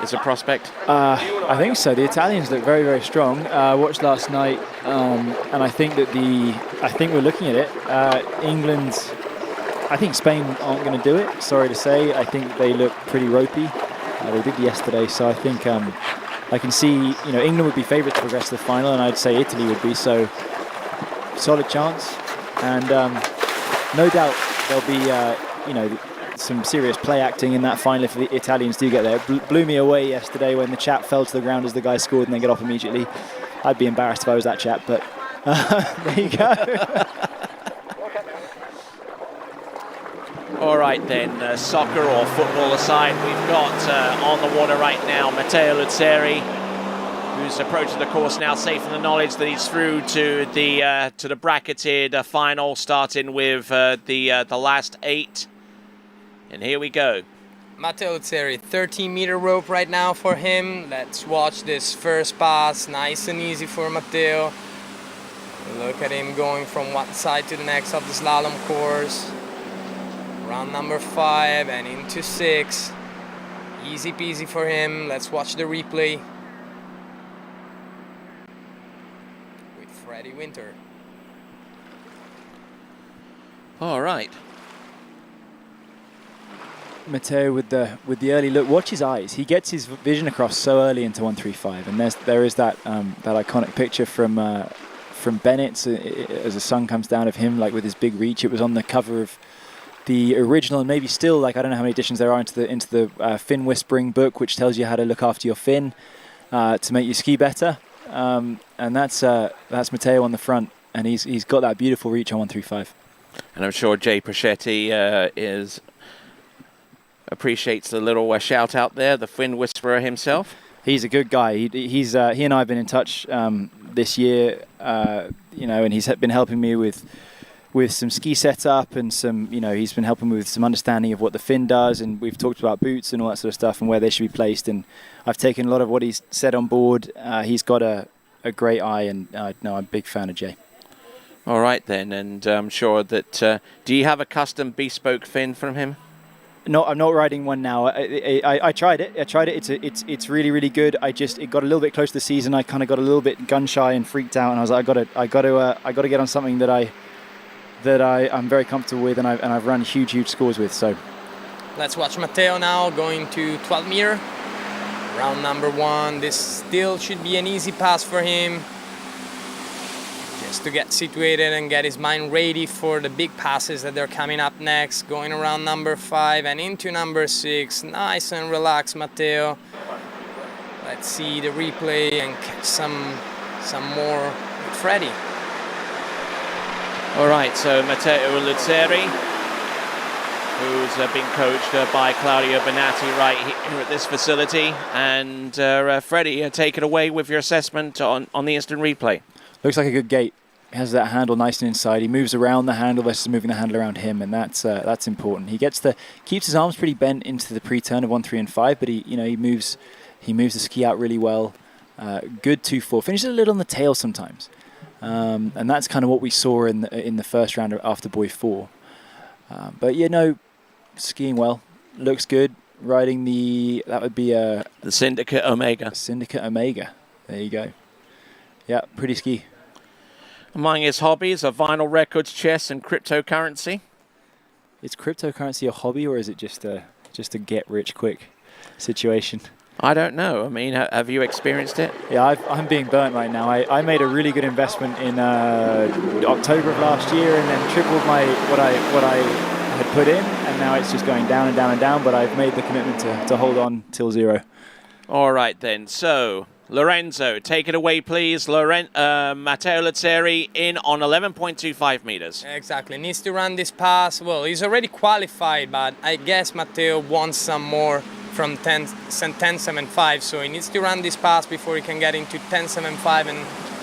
A: is a prospect?
R: I think so. The Italians look very, very strong. Watched last night, and I think we're looking at it. England. I think Spain aren't going to do it, sorry to say. I think they look pretty ropey. They did yesterday, so I think I can see, England would be favourites to progress to the final, and I'd say Italy would be, so solid chance. And no doubt there'll be, some serious play acting in that final if the Italians do get there. It blew me away yesterday when the chap fell to the ground as the guy scored and then get off immediately. I'd be embarrassed if I was that chap, but there you go.
A: All right then, soccer or football aside, we've got on the water right now Matteo Luzzeri, who's approaching the course now, safe in the knowledge that he's through to the bracketed final, starting with the last 8. And here we go.
E: Matteo Luzzeri, 13-meter rope right now for him. Let's watch this first pass, nice and easy for Matteo. Look at him going from one side to the next of the slalom course. Round number 5 and into 6. Easy peasy for him. Let's watch the replay with Freddie Winter.
A: All right.
R: Matteo with the early look. Watch his eyes. He gets his vision across so early into 135, and there is that iconic picture from Bennett as the sun comes down of him, like with his big reach. It was on the cover of the original, and maybe still, like, I don't know how many editions there are into the fin whispering book, which tells you how to look after your fin to make you ski better. And that's Matteo on the front, and he's got that beautiful reach on 135.
A: And I'm sure Jay Prochetti appreciates the little shout out there, the fin whisperer himself.
R: He's a good guy. He and I have been in touch this year, and he's been helping me with some ski setup and some, he's been helping me with some understanding of what the fin does, and we've talked about boots and all that sort of stuff and where they should be placed, and I've taken a lot of what he's said on board. He's got a great eye, and I'm a big fan of Jay.
A: All right then, and I'm sure that, do you have a custom bespoke fin from him?
R: No, I'm not riding one now. I tried it. It's really, really good. It got a little bit close to the season. I kind of got a little bit gun shy and freaked out, and I was like, I got to get on something that I'm very comfortable with, and I've run huge scores with. So
E: let's watch Matteo now going to 12 meter. Round number 1. This still should be an easy pass for him, just to get situated and get his mind ready for the big passes that they're coming up next. Going around number 5 and into number 6. Nice and relaxed, Matteo. Let's see the replay and catch some more with Freddie.
A: All right, so Matteo Luzzeri, who's been coached by Claudio Bonatti right here at this facility. And Freddie, take it away with your assessment on the instant replay.
R: Looks like a good gate. He has that handle nice and inside. He moves around the handle versus moving the handle around him, and that's important. He keeps his arms pretty bent into the pre-turn of 1, 3, and 5, but he moves the ski out really well. Good 2-4. Finishes a little on the tail sometimes, and that's kind of what we saw in the first round after buoy 4. But skiing well, looks good. Riding that would be the
A: Syndicate Omega.
R: Syndicate Omega. There you go. Yeah, pretty ski.
A: Among his hobbies are vinyl records, chess, and cryptocurrency.
R: Is cryptocurrency a hobby, or is it just a get-rich-quick situation?
A: I don't know. I mean, have you experienced it?
R: Yeah, I'm being burnt right now. I made a really good investment in October of last year, and then tripled what I had put in, and now it's just going down and down and down. But I've made the commitment to hold on till zero.
A: All right then. So Lorenzo, take it away, please. Matteo Lazzeri in on 11.25 meters.
E: Exactly. Needs to run this pass. Well, he's already qualified, but I guess Matteo wants some more from 10.75, so he needs to run this pass before he can get into 10.75, and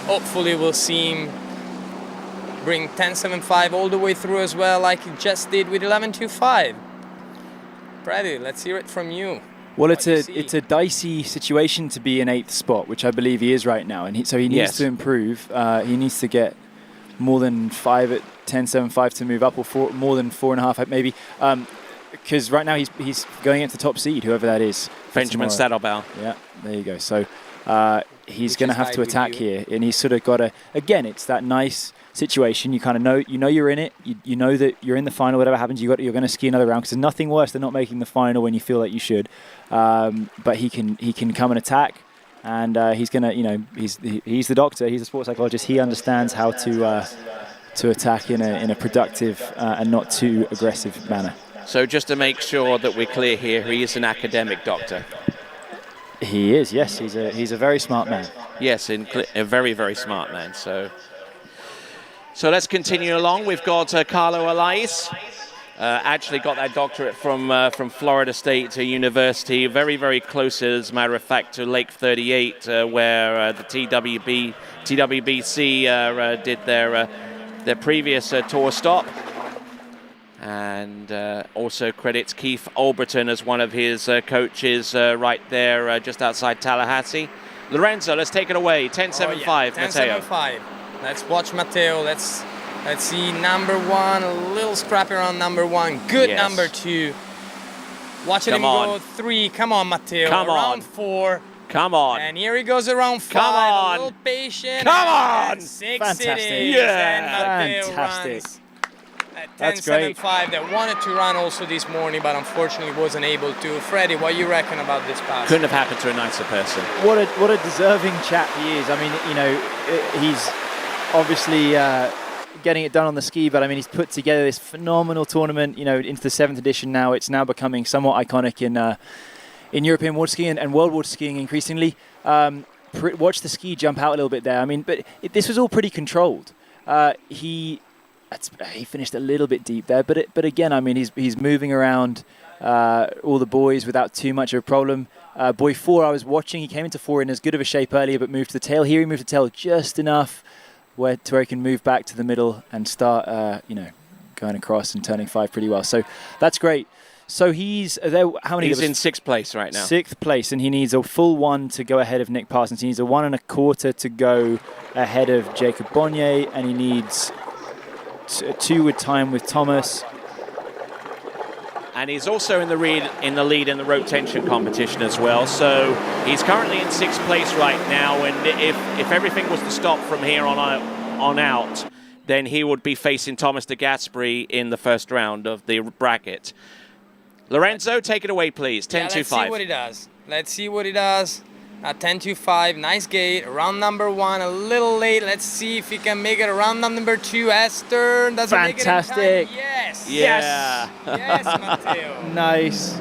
E: hopefully we'll see him bring 10.75 all the way through as well, like he just did with 11.25. Freddy, let's hear it from you.
R: Well, it's a dicey situation to be in 8th spot, which I believe he is right now, and so he needs to improve. He needs to get more than 5 at 10.75 to move up, or more than 4.5 maybe. Because right now he's going into the top seed, whoever that is.
A: Benjamin Saddlebow.
R: Yeah, there you go. So he's going to have to attack here, and he's sort of got to. Again, it's that nice situation. You kind of know, you're in it. You know that you're in the final. Whatever happens, you're going to ski another round. Because there's nothing worse than not making the final when you feel like you should. But he can come and attack, and he's going to. He's the doctor. He's a sports psychologist. He understands how to attack in a productive and not too aggressive manner.
A: So just to make sure that we're clear here, he is an academic doctor.
R: He is, yes. He's a very smart man.
A: Yes, a very, very smart man. So let's continue along. We've got Carlo Alais. Actually got that doctorate from Florida State University. Very, very close, as a matter of fact, to Lake 38, where the TWBC did their previous tour stop. And also credits Keith Olberton as one of his coaches right there just outside Tallahassee. Lorenzo, let's take it away. 10.75, Matteo.
E: 10.75. Let's watch Matteo. Let's see number 1, a little scrappy around number 1. Good number 2. Watch him go 3. Come on, Matteo.
A: Come on.
E: Around 4.
A: Come on.
E: And here he goes around 5.
A: Come on.
E: A little patient.
A: Come on.
E: 6
R: Fantastic.
E: it is.
A: Yeah.
E: And Matteo
R: Fantastic.
E: runs at
R: That's great.
E: 10.75. That wanted to run also this morning, but unfortunately wasn't able to. Freddie, what you reckon about this pass?
A: Couldn't have happened to a nicer person.
R: What a deserving chap he is. I mean, he's obviously getting it done on the ski, but I mean, he's put together this phenomenal tournament. Into the 7th edition now. It's now becoming somewhat iconic in European water skiing and world water skiing increasingly. Watch the ski jump out a little bit there. I mean, but this was all pretty controlled. He finished a little bit deep there, but again, I mean, he's moving around all the boys without too much of a problem. Boy 4, I was watching, he came into 4 in as good of a shape earlier, but moved to the tail. Here he moved to the tail just enough where he can move back to the middle and start, going across and turning 5 pretty well. So that's great. So he's there. How many?
A: He's in 6th place right now.
R: 6th place, and he needs a full 1 to go ahead of Nick Parsons. He needs a 1 1/4 to go ahead of Jacob Bonnier, and he needs 2 with time with Thomas.
A: And he's also in the lead in the rope tension competition as well. So he's currently in 6th place right now. And if everything was to stop from here on out, then he would be facing Thomas de Gasperi in the first round of the bracket. Lorenzo, take it away, please. 10.25.
E: Let's see what he does. Let's see what he does. 10.25, nice gate. Round number 1, a little late. Let's see if he can make it around number 2. Esther doesn't make it in time. Yes.
A: Yeah.
E: Yes, Matteo.
R: Nice.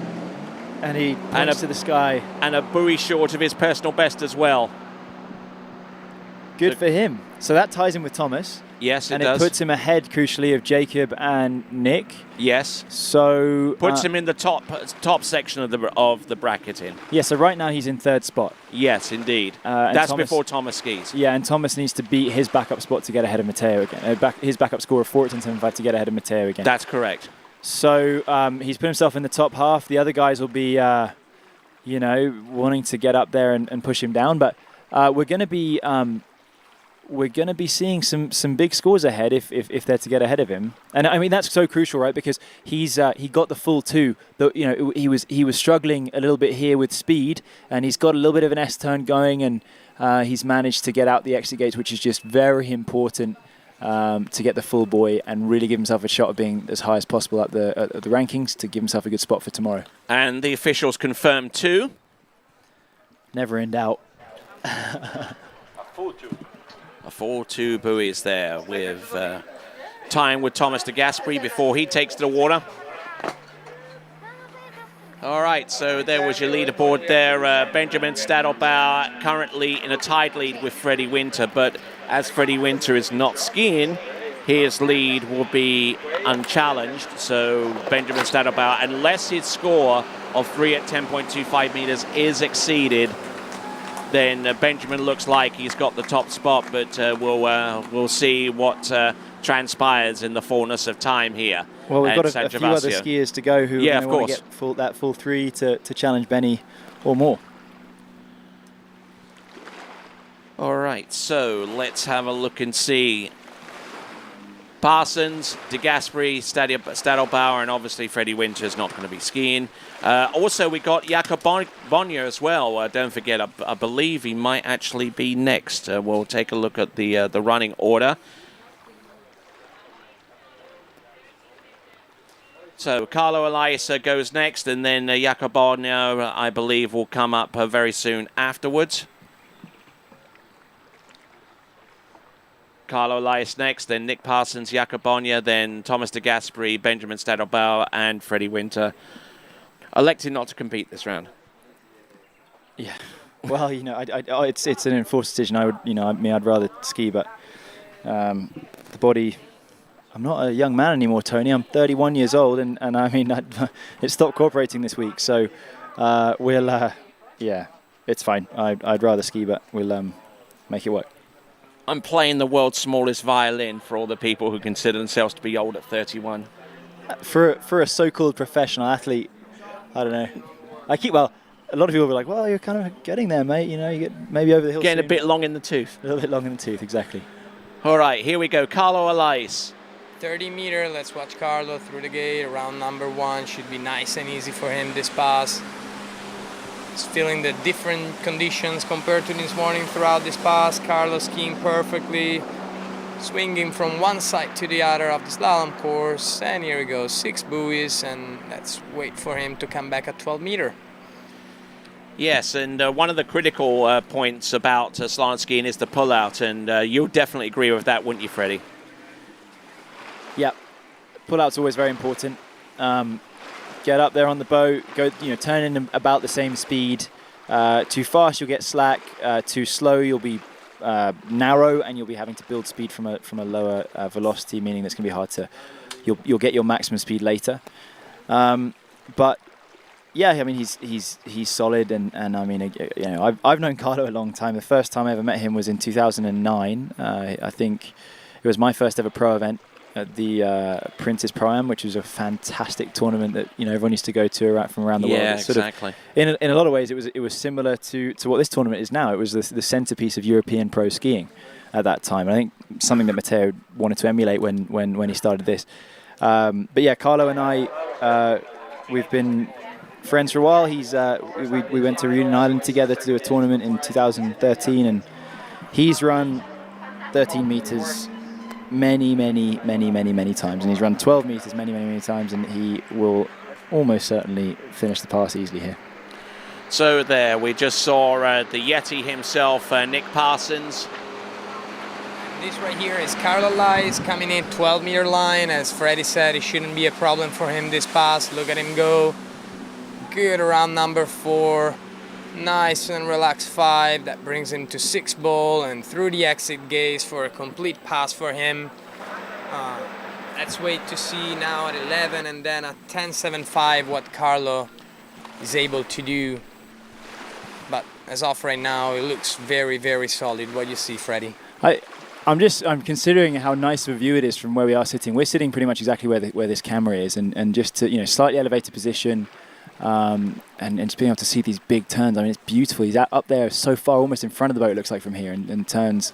R: And he points to the sky.
A: And a buoy short of his personal best as well.
R: Good for him. So that ties him with Thomas.
A: Yes, it
R: and
A: does.
R: And it puts him ahead, crucially, of Jacob and Nick.
A: Yes.
R: So
A: puts him in the top section of the bracketing.
R: Yeah. So right now he's in 3rd spot.
A: Yes, indeed. That's Thomas, before Thomas skis.
R: Yeah, and Thomas needs to beat his backup spot to get ahead of Matteo again. His backup score of 4.75 to get ahead of Matteo again.
A: That's correct.
R: So he's put himself in the top half. The other guys will be, wanting to get up there and push him down. But we're going to be. We're going to be seeing some big scores ahead if they're to get ahead of him, and I mean that's so crucial, right? Because he got the full 2. He was struggling a little bit here with speed, and he's got a little bit of an S turn going, and he's managed to get out the exit gates, which is just very important to get the full buoy and really give himself a shot of being as high as possible at the rankings to give himself a good spot for tomorrow.
A: And the officials confirmed too.
R: never in doubt.
A: A full two buoys there with tying with Thomas de Gasperi before he takes to the water. All right, so there was your leaderboard there. Benjamin Stadelbauer currently in a tied lead with Freddie Winter, but as Freddie Winter is not skiing, his lead will be unchallenged. So Benjamin Stadelbauer, unless his score of 3 at 10.25 meters is exceeded, then Benjamin looks like he's got the top spot, but we'll see what transpires in the fullness of time here.
R: Well, we've got
A: at
R: a few other
A: Gervasio.
R: skiers to go who
A: Yeah, of
R: want
A: course.
R: to get that full 3 to challenge Benny or more.
A: All right, so let's have a look and see. Parsons, De Gasperi, Stadelbauer, and obviously Freddie Winter's not going to be skiing. Also, we got Jakob Bonnier as well. Don't forget, I believe he might actually be next. We'll take a look at the running order. So Carlo Elias goes next, and then Jakob Bonnier, I believe, will come up very soon afterwards. Carlo Elias next, then Nick Parsons, Jakob Bonnier, then Thomas de Gasperi, Benjamin Stadelbauer, and Freddie Winter. Elected not to compete this round.
R: Yeah. Well, it's an enforced decision. I'd rather ski, but the body. I'm not a young man anymore, Tony. I'm 31 years old, and I mean, it stopped cooperating this week. So yeah, it's fine. I'd rather ski, but we'll make it work.
A: I'm playing the world's smallest violin for all the people who consider themselves to be old at 31.
R: For a so-called professional athlete, I don't know. A lot of people will be like, well, you're kind of getting there, mate. You get maybe over the hill
A: Getting
R: soon.
A: a bit long in the tooth.
R: A little bit long in the tooth, exactly.
A: All right, here we go. Carlo Elias.
E: 30 meter, let's watch Carlo through the gate. Around number 1 should be nice and easy for him this pass. He's feeling the different conditions compared to this morning throughout this pass. Carlo skiing perfectly, swinging from one side to the other of the slalom course. And here we go, 6 buoys, and let's wait for him to come back at 12 meter.
A: Yes, and one of the critical points about slalom skiing is the pullout, and you'll definitely agree with that, wouldn't you, Freddie?
R: Yeah, pullout's always very important. Get up there on the boat, go, turn in about the same speed. Too fast, you'll get slack. Too slow, you'll be narrow, and you'll be having to build speed from a lower velocity, meaning that's going to be hard to. You'll get your maximum speed later. But yeah, I mean he's solid, and I mean I've known Carlo a long time. The first time I ever met him was in 2009. I think it was my first ever pro event at the Prince's Pro-Am, which was a fantastic tournament that everyone used to go to from around the world.
A: Yeah,
R: It's sort of,
A: exactly.
R: in a lot of ways, it was similar to what this tournament is now. It was the centerpiece of European pro skiing at that time. I think something that Matteo wanted to emulate when he started this. But yeah, Carlo and I, we've been friends for a while. We went to Reunion Island together to do a tournament in 2013, and he's run 13 meters many times, and he's run 12 meters many times, and he will almost certainly finish the pass easily here.
A: So there, we just saw the Yeti himself, Nick Parsons.
E: This right here is Carlo Elias coming in 12 meter line. As Freddie said, it shouldn't be a problem for him this pass. Look at him go. Good around number 4. Nice and relaxed 5. That brings him to 6 ball and through the exit gates for a complete pass for him. Let's wait to see now at 11 and then at 10.75 what Carlo is able to do. But as of right now, it looks very solid. What do you see, Freddie?
R: I'm considering how nice of a view it is from where we are sitting. We're sitting pretty much exactly where this camera is, and just to slightly elevated position. And just being able to see these big turns. I mean, it's beautiful. He's up there so far, almost in front of the boat, it looks like from here, and turns.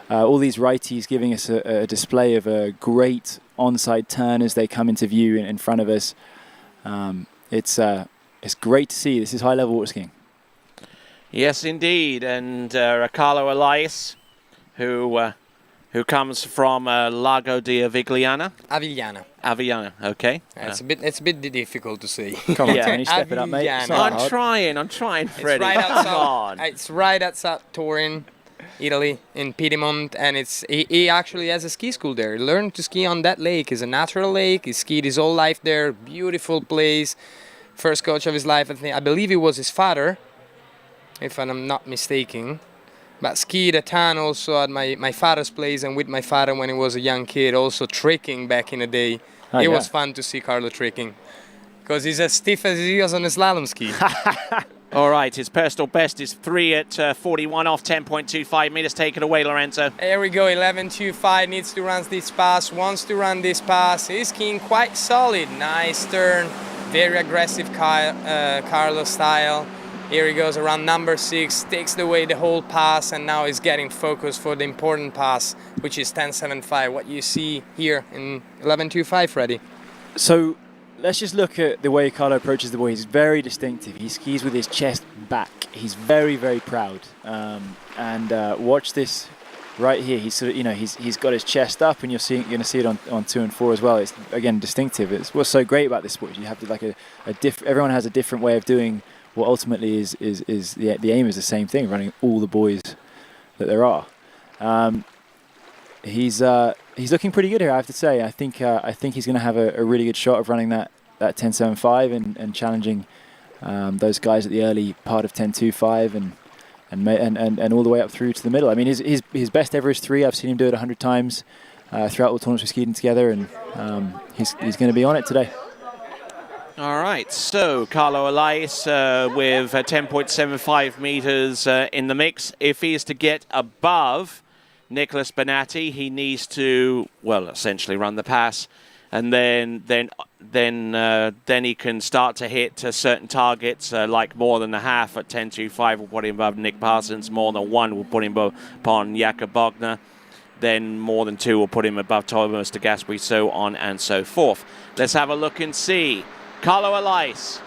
R: All these righties giving us a display of a great onside turn as they come into view in front of us. It's great to see. This is high-level water skiing.
A: Yes, indeed. And Carlo Elias, who who comes from Lago di Avigliana.
E: Avigliana,
A: okay.
E: It's a bit difficult to say.
R: Come on, Tony, step it up, mate. It's not hard.
A: I'm trying, Freddie.
E: It's right outside Turin, Italy, in Piedmont, and he actually has a ski school there. He learned to ski on that lake. It's a natural lake. He skied his whole life there. Beautiful place. First coach of his life, I believe it was his father, if I'm not mistaken. But skied a ton also at my father's place and with my father when he was a young kid, also tricking back in the day. It was fun to see Carlo tricking, because he's as stiff as he is on a slalom ski.
A: All right, his personal best is 3 at 41 off 10.25 meters. Take it away, Lorenzo.
E: Here we go, 11.25, needs to run this pass, wants to run this pass. He's skiing quite solid, nice turn, very aggressive Carlo style. Here he goes around number 6, takes away the whole pass, and now he's getting focused for the important pass, which is 10.75. What you see here in 11.25, Freddie.
R: So let's just look at the way Carlo approaches the ball. He's very distinctive. He skis with his chest back. He's very, very proud. Watch this right here. He's sort of, he's got his chest up, and you're going to see it on 2 and 4 as well. It's again distinctive. It's what's so great about this sport. You have to everyone has a different way of doing. What ultimately is the aim is the same thing, running all the buoys that there are. He's looking pretty good here, I have to say. I think he's going to have a really good shot of running that 10.75 and challenging those guys at the early part of 10.25 and all the way up through to the middle. I mean, his best ever is 3. I've seen him do it 100 times throughout all the tournaments we've skied together, and he's going to be on it today.
A: All right, so Carlo Elias with 10.75 meters in the mix. If he is to get above Nicholas Bonatti, he needs to, well, essentially run the pass, and then he can start to hit certain targets, like more than a half at 10.25 will put him above Nick Parsons, more than 1 will put him upon Jakob Bogner, then more than 2 will put him above Thomas de Gasperi, so on and so forth. Let's have a look and see. Carlo Elias,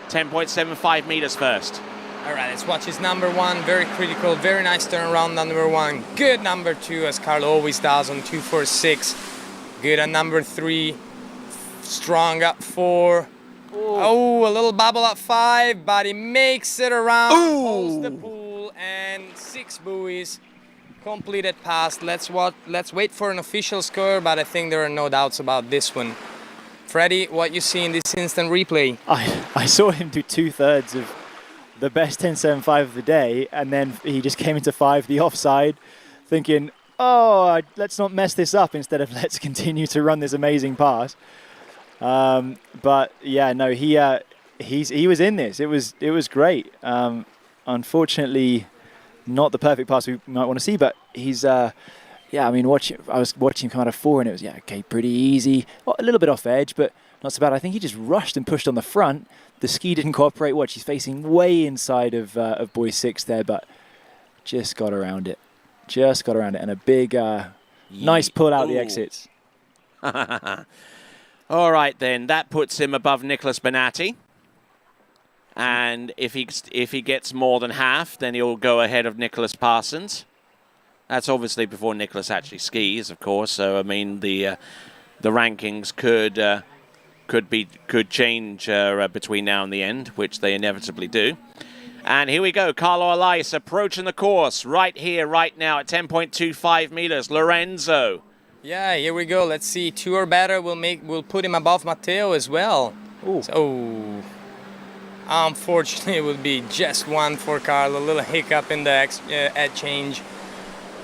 A: 10.75 meters first.
E: All right, let's watch his number 1. Very critical, very nice turnaround, number 1. Good number 2, as Carlo always does on 2.46. Good at number 3. Strong at 4. Oh, a little bubble at 5, but he makes it around, holds the pool, and 6 buoys. Completed pass. Let's wait for an official score, but I think there are no doubts about this one. Freddie, what you see in this instant replay?
R: I saw him do 2/3 of the best 10.75 of the day, and then he just came into 5, the offside, thinking, let's not mess this up instead of let's continue to run this amazing pass. But yeah, no, he was in this. It was great. Unfortunately, not the perfect pass we might want to see, but he's. Yeah, I mean, I was watching him come out of 4, and it was, pretty easy. Well, a little bit off edge, but not so bad. I think he just rushed and pushed on the front. The ski didn't cooperate. Watch, he's facing way inside of buoy 6 there, but just got around it. And a big, nice pull out the exits.
A: All right, then. That puts him above Nicholas Bonatti. And if he gets more than half, then he'll go ahead of Nicholas Parsons. That's obviously before Nicholas actually skis, of course. So I mean, the rankings could change between now and the end, which they inevitably do. And here we go, Carlo Elias approaching the course right here, right now at 10.25 meters. Lorenzo.
E: Yeah, here we go. Let's see, 2 or better. We'll put him above Matteo as well. Unfortunately, it would be just 1 for Carlo. A little hiccup in the edge change.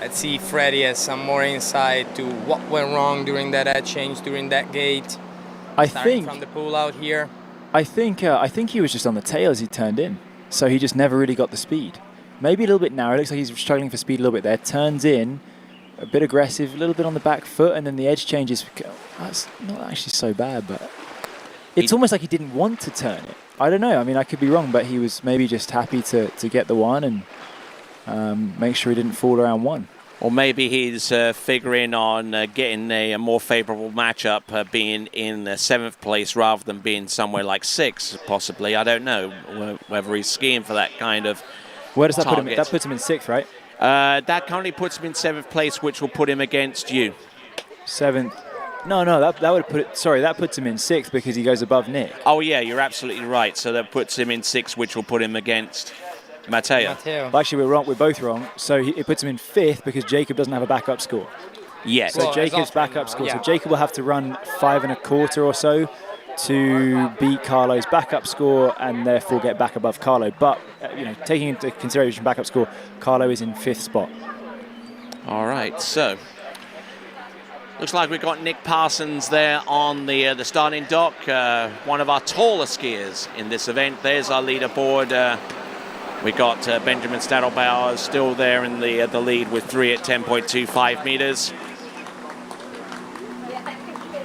E: Let's see if Freddie has some more insight to what went wrong during that edge change, during that gate. Starting from the pool out here.
R: I think he was just on the tail as he turned in, so he just never really got the speed. Maybe a little bit narrow. It looks like he's struggling for speed a little bit there. Turns in, a bit aggressive, a little bit on the back foot, and then the edge changes. That's not actually so bad, but it's almost like he didn't want to turn it. I don't know. I mean, I could be wrong, but he was maybe just happy to get the 1 and make sure he didn't fall around 1.
A: Or maybe he's figuring on getting a more favourable matchup, being in 7th place rather than being somewhere like 6, possibly. I don't know whether he's skiing for that kind of
R: Where does that
A: target.
R: put him? That puts him in 6th, right?
A: That currently puts him in 7th place, which will put him against you.
R: 7th. No, that would put it. Sorry, that puts him in 6th because he goes above Nick.
A: Oh yeah, you're absolutely right. So that puts him in 6th, which will put him against Matteo.
R: But actually, we're wrong. We're both wrong. So it puts him in 5th because Jacob doesn't have a backup score.
A: Yes.
R: So Jacob's backup score. So Jacob will have to run 5 1/4 or so to beat Carlo's backup score and therefore get back above Carlo. But taking into consideration backup score, Carlo is in 5th spot.
A: All right. So looks like we've got Nick Parsons there on the starting dock. One of our taller skiers in this event. There's our leaderboard. We got Benjamin Stadelbauer still there in the lead with 3 at 10.25 meters.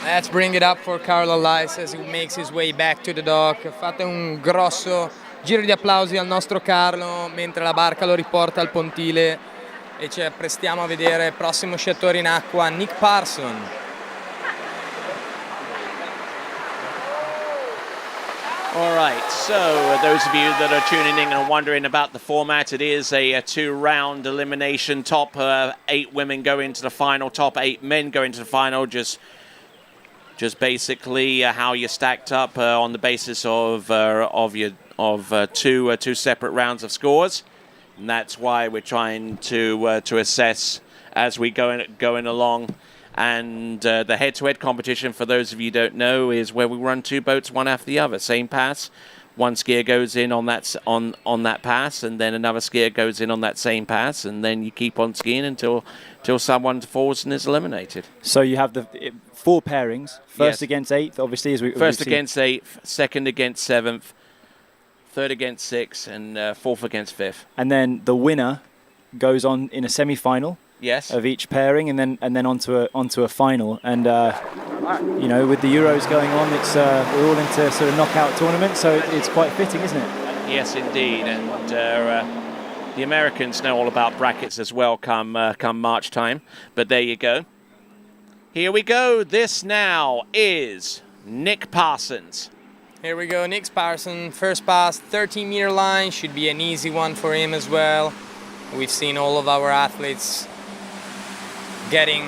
E: Let's bring it up for Carlo Lice as he makes his way back to the dock. Fate un grosso giro di applausi al nostro Carlo mentre la barca lo riporta al pontile e ci apprestiamo a vedere il prossimo sciatore in acqua, Nick Parson.
A: All right, so those of you that are tuning in and wondering about the format, it is a 2-round elimination. Top 8 women go into the final, top 8 men go into the final. Just basically how you stacked up on the basis of two separate rounds of scores, and that's why we're trying to assess as we going along. And the head-to-head competition, for those of you who don't know, is where we run 2 boats one after the other, same pass. One skier goes in on that pass, and then another skier goes in on that same pass, and then you keep on skiing until someone falls and is eliminated.
R: So you have the 4 pairings. First against 8th, obviously.
A: First against 8th, second against 7th, third against 6th, and 4th against 5th.
R: And then the winner goes on in a semi-final.
A: Yes.
R: Of each pairing, and then onto a final. And with the Euros going on, it's we're all into sort of knockout tournaments, so it's quite fitting, isn't it?
A: Yes, indeed. And the Americans know all about brackets as well come March time. But there you go. Here we go. This now is Nick Parsons.
E: Here we go, Nick Parsons. First pass, 13-meter line. Should be an easy one for him as well. We've seen all of our athletes getting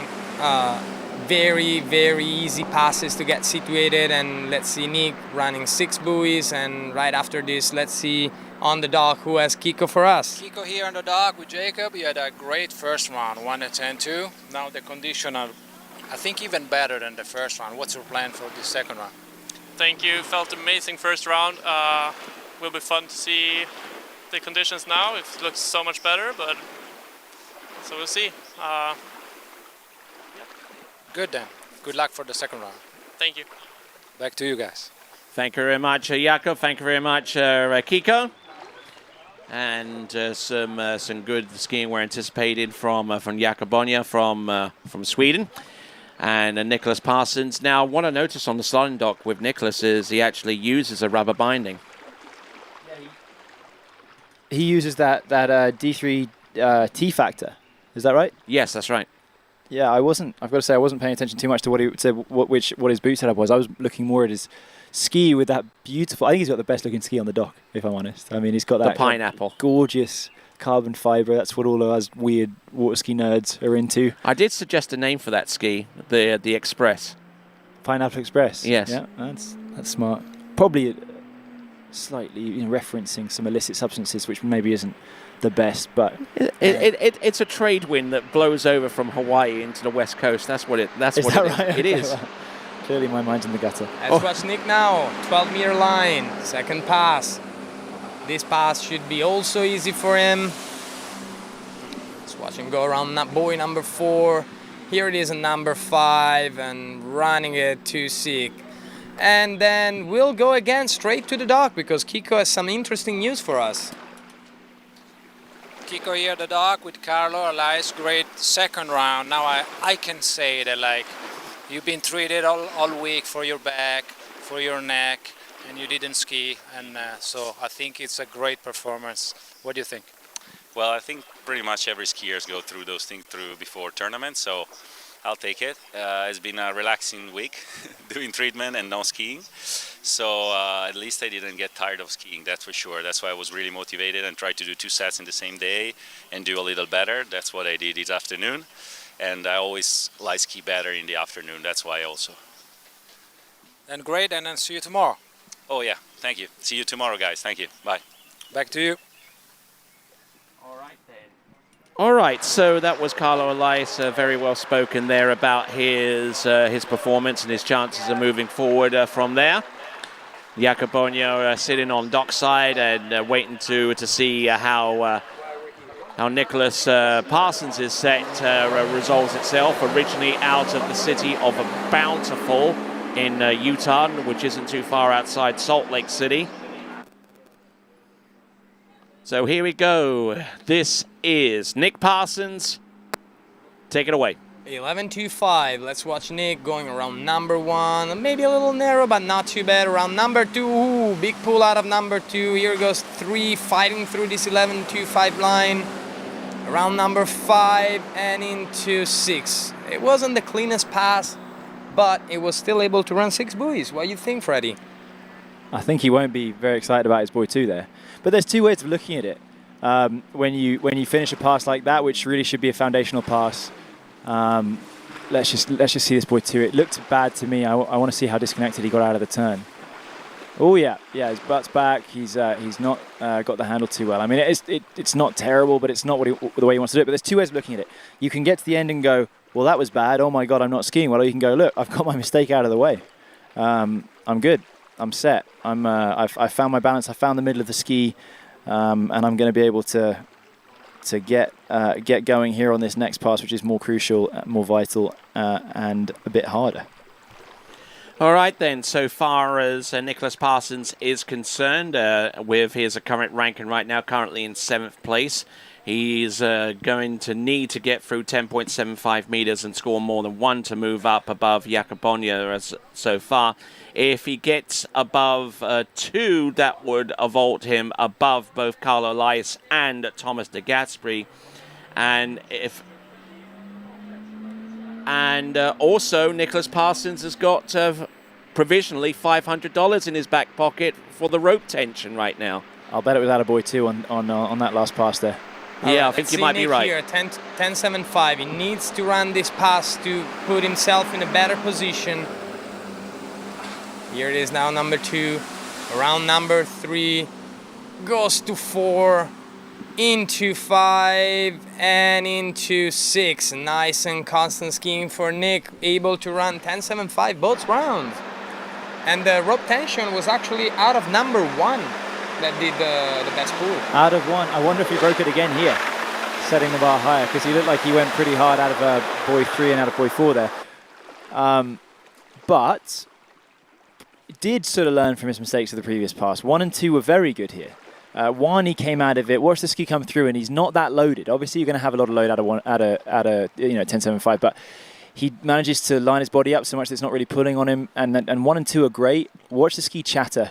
E: very, very easy passes to get situated, and let's see Nick running 6 buoys, and right after this, let's see on the dock who has Kiko for us.
I: Kiko here on the dock with Jacob. You had a great first round, 1 at 10.2. Now the conditions are, I think, even better than the first round. What's your plan for the second round?
B: Thank you. Felt amazing first round. Will be fun to see the conditions now. It looks so much better, but so we'll see.
I: Good then. Good luck for the second round.
B: Thank you.
I: Back to you guys.
A: Thank you very much, Jakob. Thank you very much, Kiko. And some good skiing were anticipated from Jakob Bonnier from Sweden. And Nicholas Parsons. Now, what I noticed on the sliding dock with Nicholas is he actually uses a rubber binding.
R: He uses that D3 T factor. Is that right?
A: Yes, that's right.
R: Yeah, I've got to say, I wasn't paying attention too much to what his boot setup was. I was looking more at his ski with that beautiful. I think he's got the best looking ski on the dock, if I'm honest. I mean, he's got that
A: pineapple,
R: gorgeous carbon fiber. That's what all of us weird water ski nerds are into.
A: I did suggest a name for that ski, the Express.
R: Pineapple Express.
A: Yes.
R: Yeah, that's smart. Probably slightly referencing some illicit substances, which maybe isn't the best, but
A: it's a trade wind that blows over from Hawaii into the west coast. That's what it is.
R: Right?
A: It is.
R: Well, clearly my mind's in the gutter.
E: Let's watch Nick now. 12-meter line, second pass. This pass should be also easy for him. Let's watch him go around that buoy number 4. Here it is in number 5 and running it too sick. And then we'll go again straight to the dock because Kiko has some interesting news for us.
I: Kiko here at the dock with Carlo. Elias, great second round. Now I can say that you've been treated all week for your back, for your neck, and you didn't ski, and so I think it's a great performance. What do you think?
H: Well, I think pretty much every skiers go through those things before tournaments, so I'll take it. It's been a relaxing week doing treatment and no skiing. So at least I didn't get tired of skiing, that's for sure. That's why I was really motivated and tried to do 2 sets in the same day and do a little better. That's what I did this afternoon. And I always like ski better in the afternoon, that's why also.
I: And great, and then see you tomorrow.
H: Oh yeah, thank you. See you tomorrow, guys. Thank you. Bye.
I: Back to you.
A: All right, so that was Carlo Elias, very well spoken there about his performance and his chances of moving forward from there. Jacobonio sitting on dockside and waiting to see how Nicholas Parsons' set resolves itself. Originally out of the city of Bountiful in Utah, which isn't too far outside Salt Lake City. So here we go. This is Nick Parsons. Take it away.
E: 11.25. Let's watch Nick going around number 1. Maybe a little narrow, but not too bad. Around number 2. Ooh, big pull out of number 2. Here goes 3, fighting through this 11.25 line. Around number 5 and into 6. It wasn't the cleanest pass, but it was still able to run 6 buoys. What do you think, Freddie?
R: I think he won't be very excited about his buoy 2 there. But there's 2 ways of looking at it. When you finish a pass like that, which really should be a foundational pass, let's just see this buoy 2. It looked bad to me. I want to see how disconnected he got out of the turn. Oh yeah, his butt's back. He's not got the handle too well. I mean, it's not terrible, but it's not the way he wants to do it. But there's 2 ways of looking at it. You can get to the end and go, well, that was bad. Oh my God, I'm not skiing well. Or you can go, look, I've got my mistake out of the way. I'm good. I'm set. I've found my balance. I found the middle of the ski, and I'm going to be able to get going here on this next pass, which is more crucial, more vital, and a bit harder.
A: All right then, so far as Nicholas Parsons is concerned, with his current ranking right now, currently in 7th place, he's going to need to get through 10.75 meters and score more than 1 to move up above Jacobonio so far. If he gets above 2, that would vault him above both Carlo Elias and Thomas de Gasperi. And also, Nicholas Parsons has got provisionally $500 in his back pocket for the rope tension right now.
R: I'll bet it was out of buoy 2 on that last pass there.
A: Yeah, I think you might be right.
E: Here, 10.75. He needs to run this pass to put himself in a better position. Here it is now, number 2. Around number 3. Goes to 4. Into 5 and into 6. Nice and constant skiing for Nick. Able to run 10.75 both rounds. And the rope tension was actually out of number 1 that did the best pull.
R: Out of 1. I wonder if he broke it again here, setting the bar higher, because he looked like he went pretty hard out of buoy 3 and out of buoy 4 there. But did sort of learn from his mistakes of the previous pass. 1 and 2 were very good here. 1, he came out of it, watched the ski come through, and he's not that loaded. Obviously, you're going to have a lot of load out of 10.75, but he manages to line his body up so much that it's not really pulling on him. And 1 and 2 are great. Watch the ski chatter,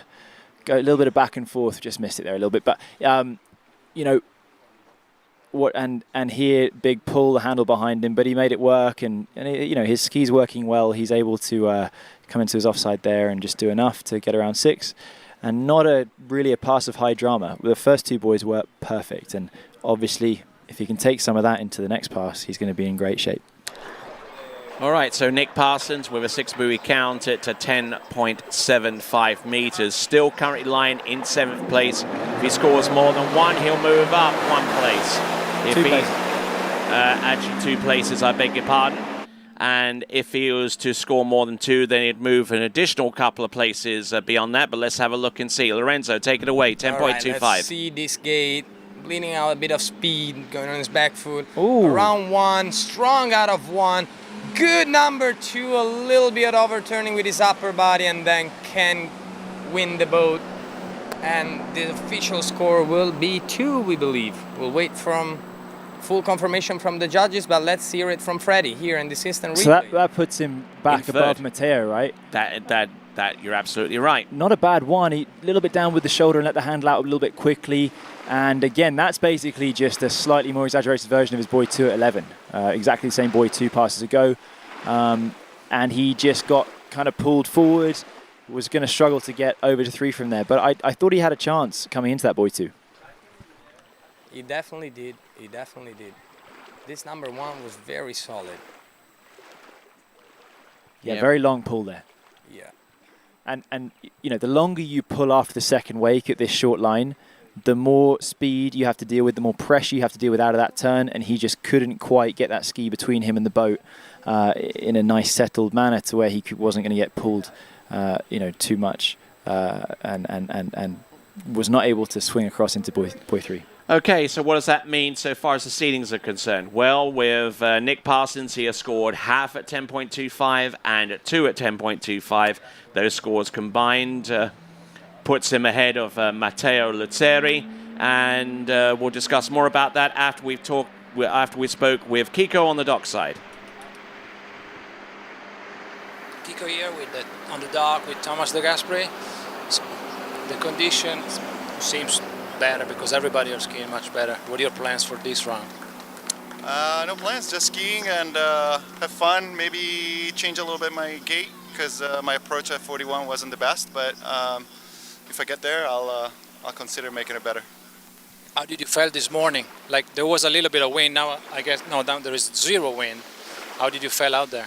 R: go a little bit of back and forth. Just missed it there a little bit, but and here big pull, the handle behind him, but he made it work, and his ski's working well. He's able to come into his offside there and just do enough to get around 6. And not really a pass of high drama. The first 2 buoys were perfect, and obviously if he can take some of that into the next pass, he's going to be in great shape.
A: All right, so Nick Parsons with a 6 buoy count at 10.75 meters, still currently lying in 7th place. If he scores more than 1, he'll move up 1 place. Actually 2 places, I beg your pardon. And if he was to score more than 2, then he'd move an additional couple of places beyond that. But let's have a look and see. Lorenzo, take it away, 10.25.
E: Let's see this gate, bleeding out a bit of speed, going on his back foot.
R: Ooh.
E: Around 1, strong out of 1. Good number 2, a little bit overturning with his upper body, and then can win the boat. And the official score will be 2, we believe. We'll wait from full confirmation from the judges, but let's hear it from Freddie here in this instant replay.
R: So that puts him back above Matteo, right?
A: That you're absolutely right.
R: Not a bad 1. He a little bit down with the shoulder and let the handle out a little bit quickly. And again, that's basically just a slightly more exaggerated version of his buoy 2 at 11. Exactly the same buoy 2 passes ago. and he just got kind of pulled forward, was going to struggle to get over to 3 from there. But I thought he had a chance coming into that buoy 2.
E: He definitely did. He definitely did. This number 1 was very solid.
R: Yeah, very long pull there.
E: Yeah.
R: And you know, the longer you pull after the second wake at this short line, the more speed you have to deal with, the more pressure you have to deal with out of that turn, and he just couldn't quite get that ski between him and the boat in a nice settled manner to where he wasn't going to get pulled, you know, too much, and was not able to swing across into buoy 3.
A: Okay, so what does that mean so far as the seedings are concerned? Well, with Nick Parsons, he has scored half at 10.25 and 2 at 10.25. Those scores combined puts him ahead of Matteo Luzzeri, and we'll discuss more about that after we spoke with Kiko on the dockside.
I: Kiko here on the dock with Thomas de Gasperi. So the condition seems better because everybody are skiing much better. What are your plans for this round?
O: No plans, just skiing and have fun. Maybe change a little bit my gait because my approach at 41 wasn't the best. But if I get there, I'll consider making it better.
I: How did you feel this morning? Like there was a little bit of wind. Now I guess down there is 0 wind. How did you feel out there?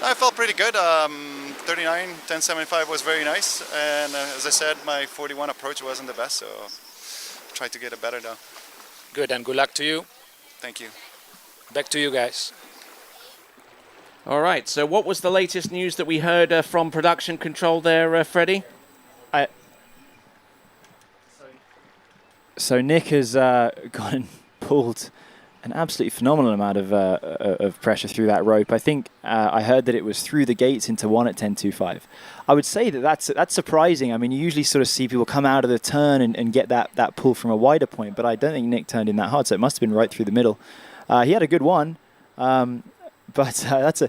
O: I felt pretty good. 39, 10.75 was very nice. And as I said, my 41 approach wasn't the best. So try to get it better now.
I: Good, and good luck to you.
O: Thank you.
I: Back to you guys.
A: All right, so what was the latest news that we heard from production control there, Freddie?
R: So Nick has gotten pulled an absolutely phenomenal amount of pressure through that rope. I think I heard that it was through the gates into 1 at 10.25. I would say that that's surprising. I mean, you usually sort of see people come out of the turn and get that pull from a wider point, but I don't think Nick turned in that hard, so it must have been right through the middle. He had a good one, but that's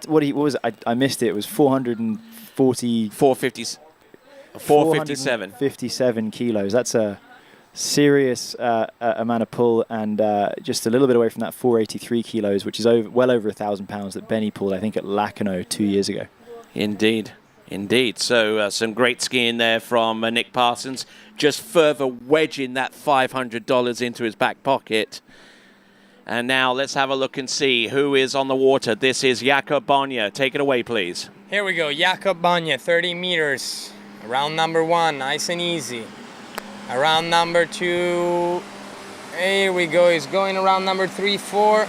R: what was. I missed it. It was 457 kilos. That's a serious amount of pull, and just a little bit away from that 483 kilos, which is well over 1,000 pounds that Benny pulled, I think, at Lacanau 2 years ago.
A: Indeed. So some great skiing there from Nick Parsons, just further wedging that $500 into his back pocket. And now let's have a look and see who is on the water. This is Jakob Bonja. Take it away, please.
E: Here we go, Jakob Bonja, 30 meters. Round number 1, nice and easy. Around number 2, here we go, he's going around number 3, 4.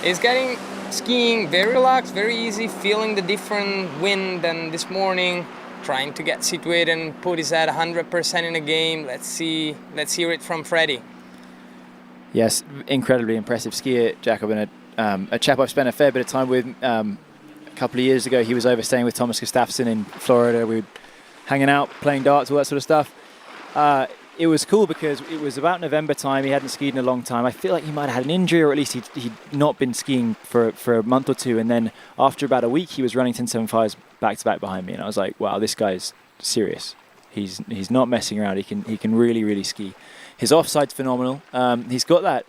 E: He's getting skiing very relaxed, very easy, feeling the different wind than this morning, trying to get situated and put his head 100% in the game. Let's hear it from Freddie.
R: Yes, incredibly impressive skier, Jakob, and a chap I've spent a fair bit of time with. A couple of years ago, he was over staying with Thomas Gustafsson in Florida. We were hanging out, playing darts, all that sort of stuff. It was cool because it was about November time. He hadn't skied in a long time. I feel like he might have had an injury, or at least he'd not been skiing for a month or two. And then after about a week, he was running 10.75s back-to-back behind me. And I was like, wow, this guy's serious. He's not messing around. He can really, really ski. His offside's phenomenal. He's got that.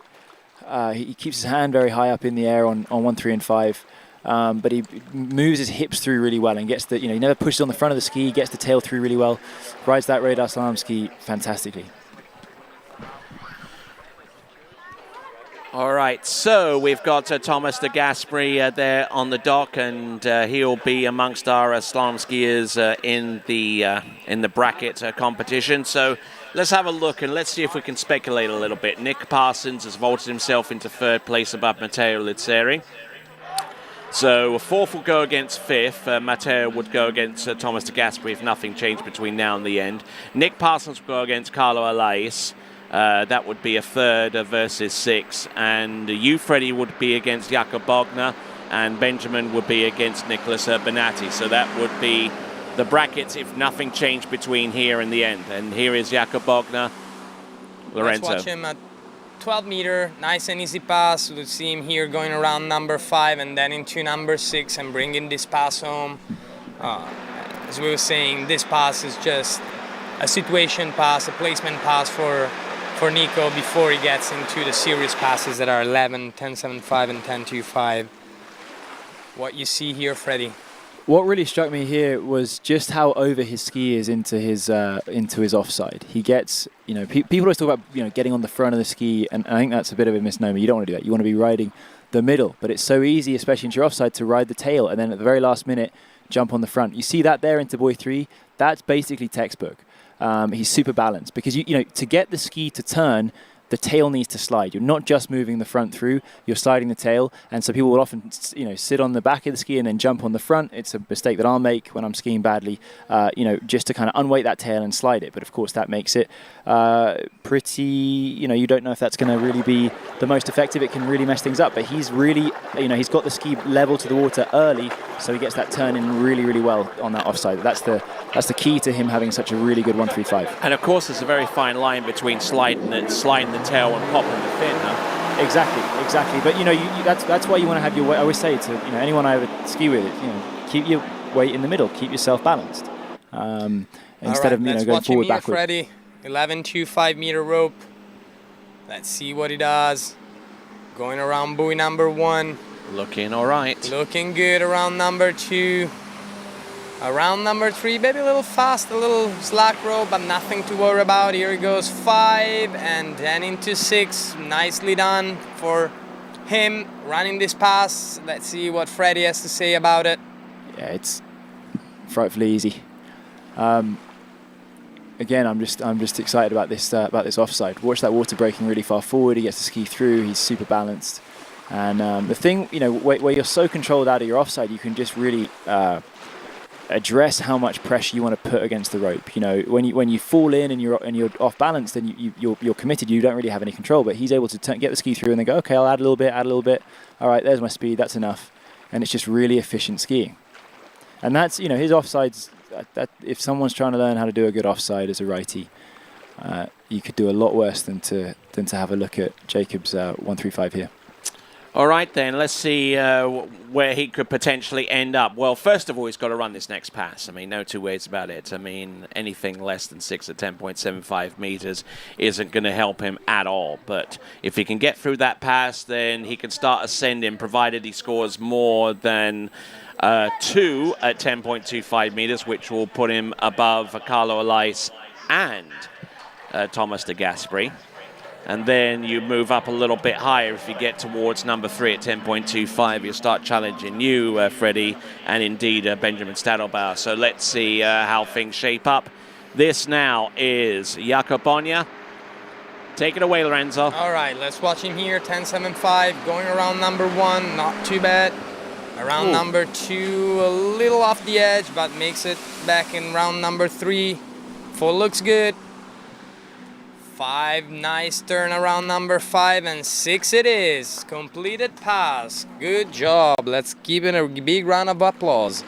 R: He keeps his hand very high up in the air on 1, 3, and 5. But he moves his hips through really well and gets he never pushes on the front of the ski, gets the tail through really well, rides that radar slalom ski fantastically.
A: All right, so we've got Thomas de Gasperi there on the dock, and he'll be amongst our slalom skiers in the bracket competition. So let's have a look and let's see if we can speculate a little bit. Nick Parsons has vaulted himself into 3rd place above Matteo Luzzeri. So 4th will go against 5th. Matteo would go against Thomas de Gasperi if nothing changed between now and the end. Nick Parsons will go against Carlo Alais. That would be a 3rd versus 6. And you, Freddie, would be against Jakob Bonja, and Benjamin would be against Nicholas Benatti. So that would be the brackets if nothing changed between here and the end. And here is Jakob Bonja, Lorenzo.
E: Let's watch him at 12 meter, nice and easy pass. We'll see him here going around number 5 and then into number 6 and bringing this pass home. As we were saying, this pass is just a situation pass, a placement pass for Nico before he gets into the serious passes that are 11, 10.75 and 10.25. what you see here, Freddie.
R: What really struck me here was just how over his ski is into his offside. He gets, people always talk about, getting on the front of the ski, and I think that's a bit of a misnomer. You don't want to do that. You want to be riding the middle, but it's so easy, especially into your offside, to ride the tail, and then at the very last minute, jump on the front. You see that there into buoy 3. That's basically textbook. He's super balanced because to get the ski to turn, the tail needs to slide. You're not just moving the front through, you're sliding the tail. And so people will often, sit on the back of the ski and then jump on the front. It's a mistake that I'll make when I'm skiing badly, just to kind of unweight that tail and slide it. But of course that makes it pretty, you don't know if that's going to really be the most effective. It can really mess things up. But he's really, he's got the ski level to the water early, so he gets that turn in really, really well on that offside. That's the key to him having such a really good 135.
A: And of course, there's a very fine line between sliding the tail and popping the fin, huh?
R: Exactly. But that's why you want to have your weight. I always say to anyone I ever ski with, keep your weight in the middle, keep yourself balanced, instead of going forward backwards.
E: Freddie, 11.25 meter rope. Let's see what he does. Going around buoy number 1.
A: Looking all right.
E: Looking good around number 2. Around number 3, maybe a little fast, a little slack rope, but nothing to worry about. Here he goes, 5, and then into 6. Nicely done for him running this pass. Let's see what Freddie has to say about it.
R: Yeah, it's frightfully easy. Again, I'm just excited about this offside. Watch that water breaking really far forward. He gets to ski through. He's super balanced, and the thing, where you're so controlled out of your offside, you can just really address how much pressure you want to put against the rope. When you fall in and you're off balance, then you're committed. You don't really have any control. But he's able to get the ski through and then go, okay, I'll add a little bit. All right, there's my speed. That's enough, and it's just really efficient skiing. And that's his offsides. That if someone's trying to learn how to do a good offside as a righty, you could do a lot worse than to have a look at Jacob's 135 here.
A: All right, then, let's see where he could potentially end up. Well, first of all, he's got to run this next pass. I mean, no two ways about it. I mean, anything less than 6 at 10.75 meters isn't going to help him at all. But if he can get through that pass, then he can start ascending, provided he scores more than 2 at 10.25 meters, which will put him above Carlo Elias and Thomas de Gasperi. And then you move up a little bit higher. If you get towards number 3 at 10.25, you'll start challenging you, Freddie, and indeed Benjamin Stadelbauer. So let's see how things shape up. This now is Jakob Bonja. Take it away, Lorenzo.
E: All right, let's watch him here. 10.75, going around number 1, not too bad. Around number 2, a little off the edge, but makes it back in round number 3. 4 looks good. 5, nice turn around number 5, and 6 it is. Completed pass. Good job. Let's give it a big round of applause.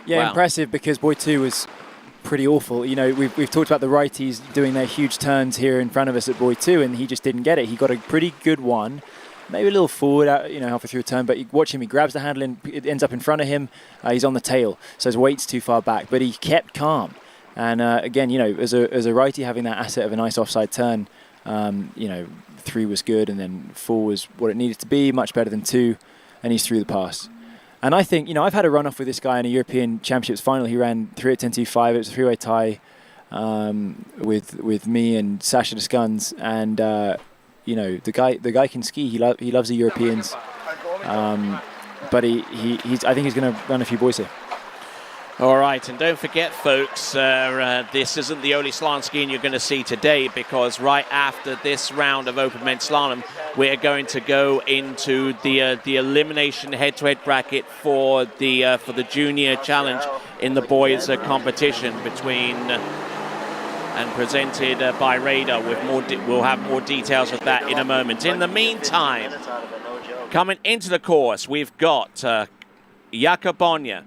R: Yeah, wow. Impressive, because buoy 2 was pretty awful. We've talked about the righties doing their huge turns here in front of us at buoy 2, and he just didn't get it. He got a pretty good one. Maybe a little forward, halfway through a turn, but you watch him, he grabs the handle and it ends up in front of him. He's on the tail, so his weight's too far back, but he kept calm. And again, as a righty, having that asset of a nice offside turn, 3 was good, and then 4 was what it needed to be, much better than 2, and he's through the pass. And I think, I've had a run-off with this guy in a European Championships final. He ran 3 at 10.25. It was a 3-way tie with me and Sasha Descans, and the guy can ski. He loves the Europeans, but I think he's going to run a few buoys here.
A: All right, and don't forget, folks, this isn't the only slalom skiing you're going to see today, because right after this round of open men's slalom, we're going to go into the elimination head-to-head bracket for the junior challenge in the boys competition between and presented by Radar. We'll have more details of that in a moment. In the meantime, coming into the course, we've got Jakob Bonja.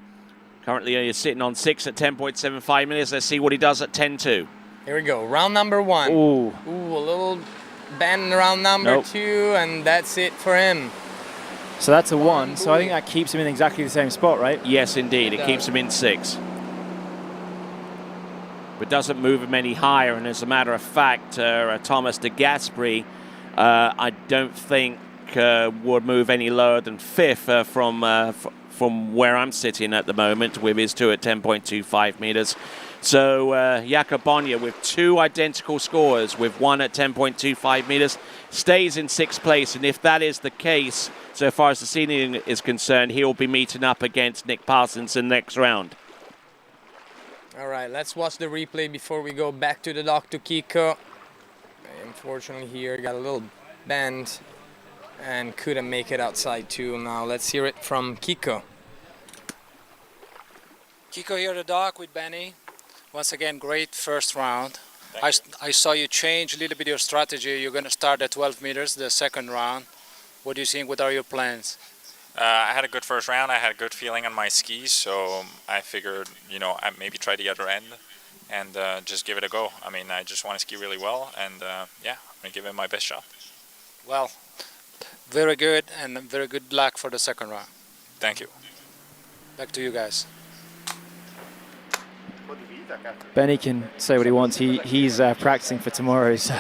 A: Currently, he's sitting on 6 at 10.75 minutes. Let's see what he does at 10.2.
E: Here we go. Round number 1.
A: Ooh,
E: a little bend around number 2, and that's it for him.
R: So that's a 1. So I think that keeps him in exactly the same spot, right?
A: Yes, indeed. It keeps him in 6. But doesn't move him any higher. And as a matter of fact, Thomas de Gasperi, I don't think would move any lower than 5th from where I'm sitting at the moment, with his 2 at 10.25 meters. So Jakob Bonnier, with 2 identical scores, with 1 at 10.25 meters, stays in 6th place. And if that is the case, so far as the seeding is concerned, he'll be meeting up against Nick Parsons in the next round.
E: All right, let's watch the replay before we go back to the dock to Kiko. Unfortunately here, got a little bend and couldn't make it outside too. Now let's hear it from Kiko.
I: Kiko here at the dock with Benny. Once again, great first round. I saw you change a little bit your strategy. You're going to start at 12 meters the second round. What do you think? What are your plans?
Q: I had a good first round. I had a good feeling on my skis, so I figured, you know, I maybe try the other end and just give it a go. I mean, I just want to ski really well, and yeah, I'm going to give it my best shot.
I: Well, very good, and very good luck for the second round.
Q: Thank you.
I: Back to you guys.
R: Benny can say what he wants. He's practicing for tomorrow's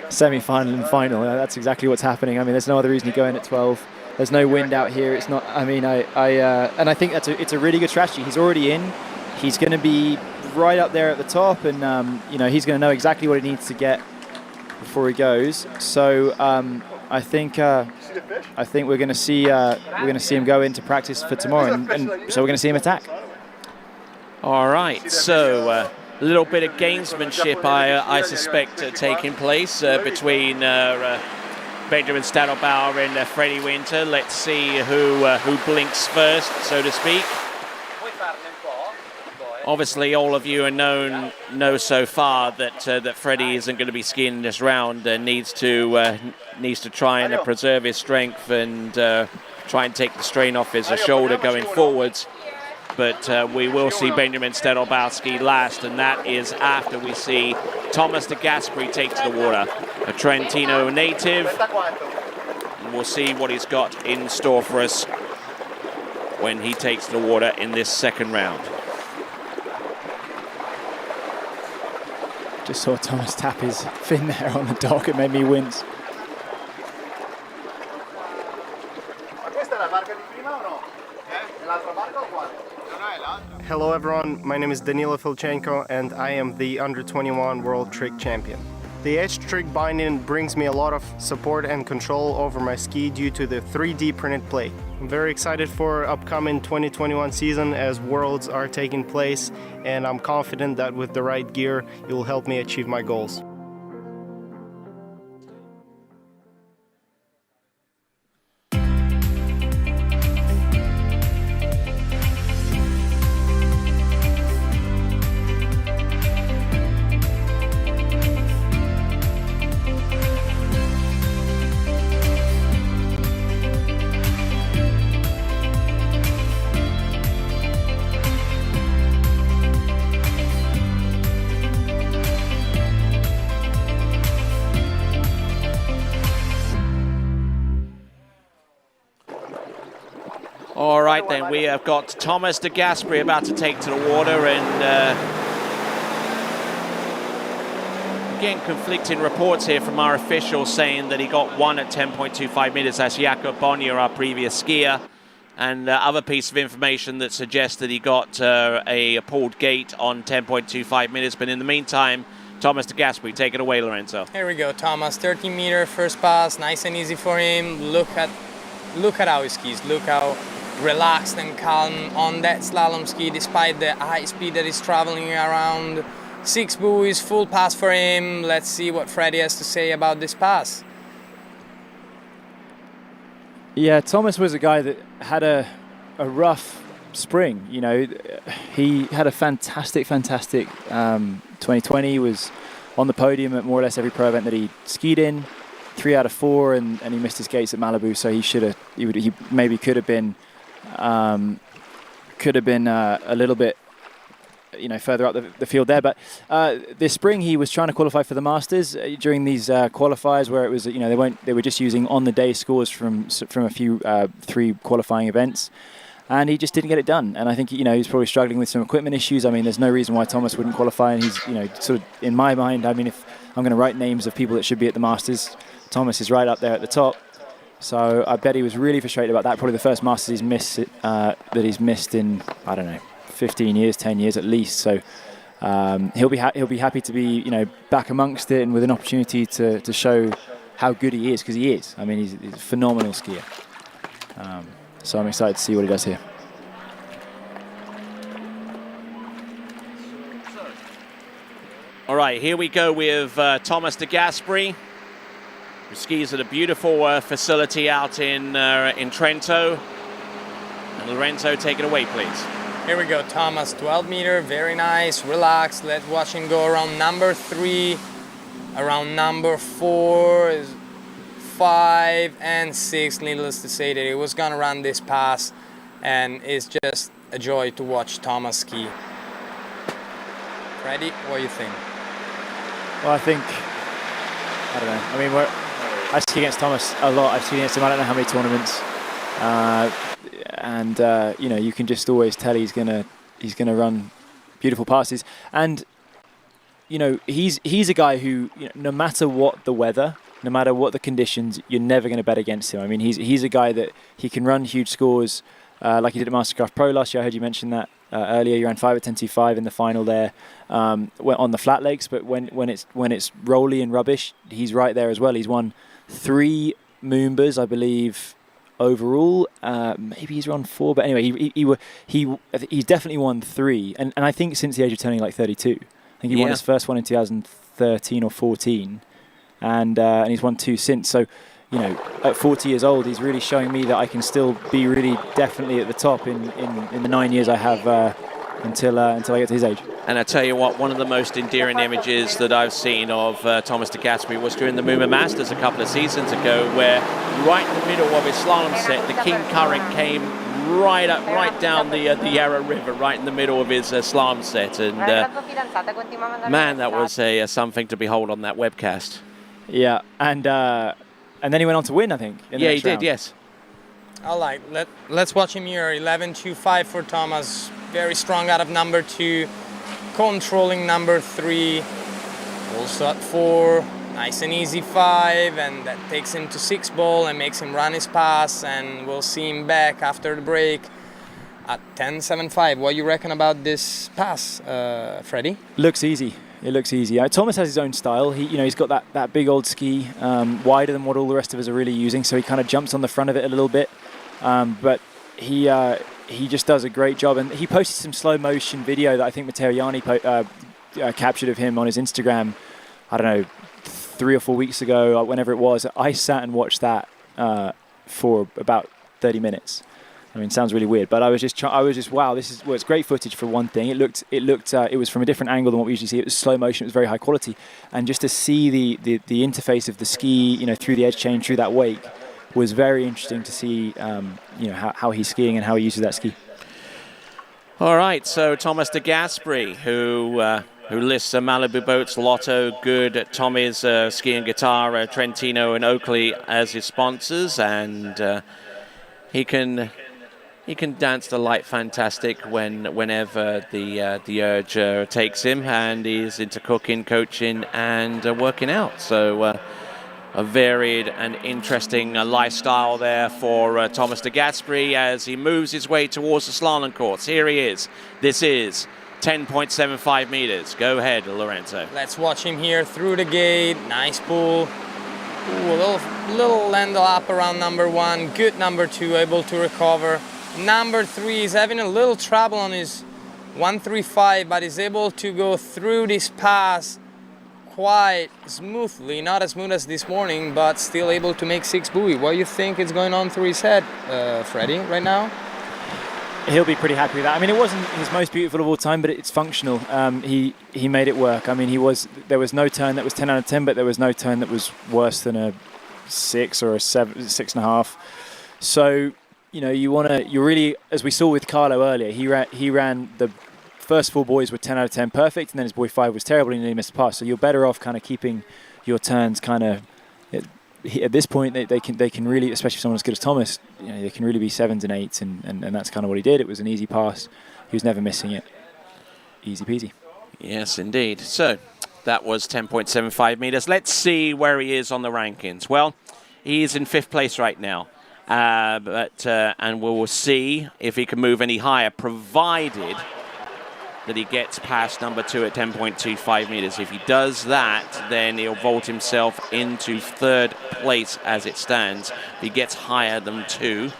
R: semi-final and final. That's exactly what's happening. I mean, there's no other reason to go in at 12. There's no wind out here. It's not. I mean, and I think it's a really good strategy. He's already in. He's going to be right up there at the top, and you know, he's going to know exactly what he needs to get before he goes. So I think we're going to see him go into practice for tomorrow, and so we're going to see him attack.
A: All right, so a little bit of gamesmanship, I suspect, taking place between Benjamin Stadelbauer and Freddie Winter. Let's see who blinks first, so to speak. Obviously, all of you know so far that Freddie isn't going to be skiing this round and needs to try and preserve his strength and try and take the strain off his shoulder going forwards. But we will see Benjamin Stadelbauer ski last, and that is after we see Thomas de Gasperi take to the water, a Trentino native. And we'll see what he's got in store for us when he takes to the water in this second round.
R: Just saw Thomas tap his fin there on the dock. It made me wince.
N: Hello everyone, my name is Danilo Filchenko and I am the Under-21 World Trick Champion. The edge trick binding brings me a lot of support and control over my ski due to the 3D printed plate. I'm very excited for upcoming 2021 season as Worlds are taking place, and I'm confident that with the right gear, it will help me achieve my goals.
A: All right, then, we have got Thomas de Gasperi about to take to the water, and again, conflicting reports here from our officials saying that he got 1 at 10.25 meters. That's Jakob Bonnier, our previous skier, and other piece of information that suggests that he got a pulled gate on 10.25 meters. But in the meantime, Thomas de Gasperi, take it away, Lorenzo.
E: Here we go, Thomas, 13-meter first pass, nice and easy for him. Look at how he skis. Look how relaxed and calm on that slalom ski, despite the high speed that he's traveling around. 6 buoys, full pass for him. Let's see what Freddie has to say about this pass.
R: Yeah, Thomas was a guy that had a rough spring. You know, he had a fantastic 2020. Was on the podium at more or less every pro event that he skied in. 3 out of 4, and he missed his gates at Malibu, so he maybe could have been a little bit, you know, further up the field there. But this spring he was trying to qualify for the Masters during these qualifiers, where it was, you know, they were just using on the day scores from a few 3 qualifying events, and he just didn't get it done. And I think, you know, he's probably struggling with some equipment issues. I mean, there's no reason why Thomas wouldn't qualify, and he's, you know, sort of, in my mind, I mean, if I'm going to write names of people that should be at the Masters, Thomas is right up there at the top. So I bet he was really frustrated about that. Probably the first Masters he's missed that he's missed in, I don't know, 15 years, 10 years at least. So he'll be happy to be, you know, back amongst it and with an opportunity to show how good he is, because he is. I mean, he's a phenomenal skier. So I'm excited to see what he does here.
A: All right, here we go with Thomas de Gasperi, who skis at a beautiful facility out in Trento. And Lorenzo, take it away, please.
E: Here we go, Thomas, 12 meter, very nice, relaxed. Let's watch him go around number 3, around number 4, 5, and 6. Needless to say that he was gonna run this pass, and it's just a joy to watch Thomas ski. Freddie, what do you think?
R: Well, I think, I don't know. I mean, I ski against Thomas a lot. I've skied against him I don't know how many tournaments. You know, you can just always tell he's gonna run beautiful passes. And you know, he's a guy who, you know, no matter what the weather, no matter what the conditions, you're never going to bet against him. I mean, he's a guy that he can run huge scores, like he did at Mastercraft Pro last year. I heard you mention that earlier. You ran 5 at 10.25 in the final there, on the flat legs. But when it's rolly and rubbish, he's right there as well. He's won 3 Moombas, I believe, overall. Maybe he's run 4, but anyway, he's definitely won 3, and I think since the age of turning like 32. I think he won his first one in 2013 or 14, and he's won 2 since. So, you know, at 40 years old, he's really showing me that I can still be really definitely at the top in the 9 years I have until I get to his age.
A: And I tell you what, one of the most endearing images that I've seen of Thomas de Gasperi was during the Mooma Masters a couple of seasons ago, where right in the middle of his slalom set, the King Current came right down the Yarra River, right in the middle of his slalom set, and man, that was something to behold on that webcast.
R: Yeah, and then he went on to win, I think.
A: Yeah, he did. Yes.
E: All right, let's watch him here. 11.25 for Thomas. Very strong out of number 2, controlling number 3. Also at 4. Nice and easy 5, and that takes him to 6 ball and makes him run his pass, and we'll see him back after the break at 10.75. What do you reckon about this pass, Freddie?
R: Looks easy. It looks easy. Thomas has his own style. He's got that big old ski, wider than what all the rest of us are really using, so he kind of jumps on the front of it a little bit. But he just does a great job, and he posted some slow motion video that I think Matteo Ianni captured of him on his Instagram. I don't know, 3 or 4 weeks ago, whenever it was. I sat and watched that for about 30 minutes. I mean, it sounds really weird, but I was just wow, it's great footage for one thing. It was from a different angle than what we usually see. It was slow motion. It was very high quality, and just to see the interface of the ski, you know, through the edge chain, through that wake, was very interesting to see, you know, how he's skiing and how he uses that ski.
A: All right, so Thomas de Gasperi, who lists Malibu Boats, Lotto, Good, Tommy's Ski and Guitar, Trentino and Oakley as his sponsors, and he can dance the light fantastic whenever the urge takes him, and he's into cooking, coaching, and working out. So a varied and interesting lifestyle there for Thomas de Gasperi as he moves his way towards the slalom courts. Here he is. This is 10.75 meters. Go ahead, Lorenzo.
E: Let's watch him here through the gate. Nice pull. Ooh, a little landle up around number 1. Good number 2, able to recover. Number 3 is having a little trouble on his 135, but is able to go through this pass quite smoothly. Not as smooth as this morning, but still able to make 6 buoy. What do you think is going on through his head, Freddie, right now?
R: He'll be pretty happy with that. I mean, it wasn't his most beautiful of all time, but it's functional. He made it work. I mean, there was no turn that was 10 out of 10, but there was no turn that was worse than a 6 or a 7, 6.5. So, you know, you really, as we saw with Carlo earlier, he ran the first 4 buoys were 10 out of 10 perfect, and then his buoy 5 was terrible and he missed the pass. So you're better off kind of keeping your turns kind of, at this point they can really, especially someone as good as Thomas, you know, they can really be 7s and 8s, and that's kind of what he did. It was an easy pass. He was never missing it. Easy peasy.
A: Yes, indeed. So that was 10.75 meters. Let's see where he is on the rankings. Well, He is in 5th place right now. And we will see if he can move any higher, provided that he gets past number 2 at 10.25 meters. If he does that, then he'll vault himself into 3rd place as it stands. If he gets higher than 2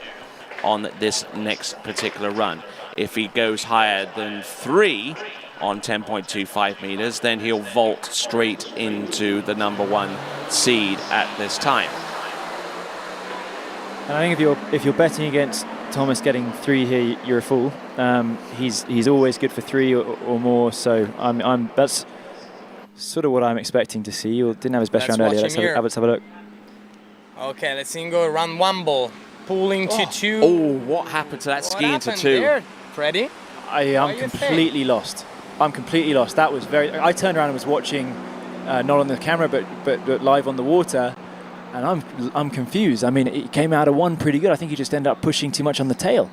A: on this next particular run. If he goes higher than 3 on 10.25 meters, then he'll vault straight into the number 1 seed at this time.
R: And I think if you're betting against Thomas getting 3 here, you're a fool. He's always good for 3 or more, so that's sort of what I'm expecting to see. He didn't have his best round earlier. Let's have a look.
E: Okay, let's see him go around 1 ball, pulling to 2.
A: Oh, what happened to that ski into 2?
E: There, Freddie?
R: I am completely lost. I'm completely lost. That was I turned around and was watching, not on the camera, but live on the water. And I'm confused. I mean, it came out of 1 pretty good. I think he just ended up pushing too much on the tail.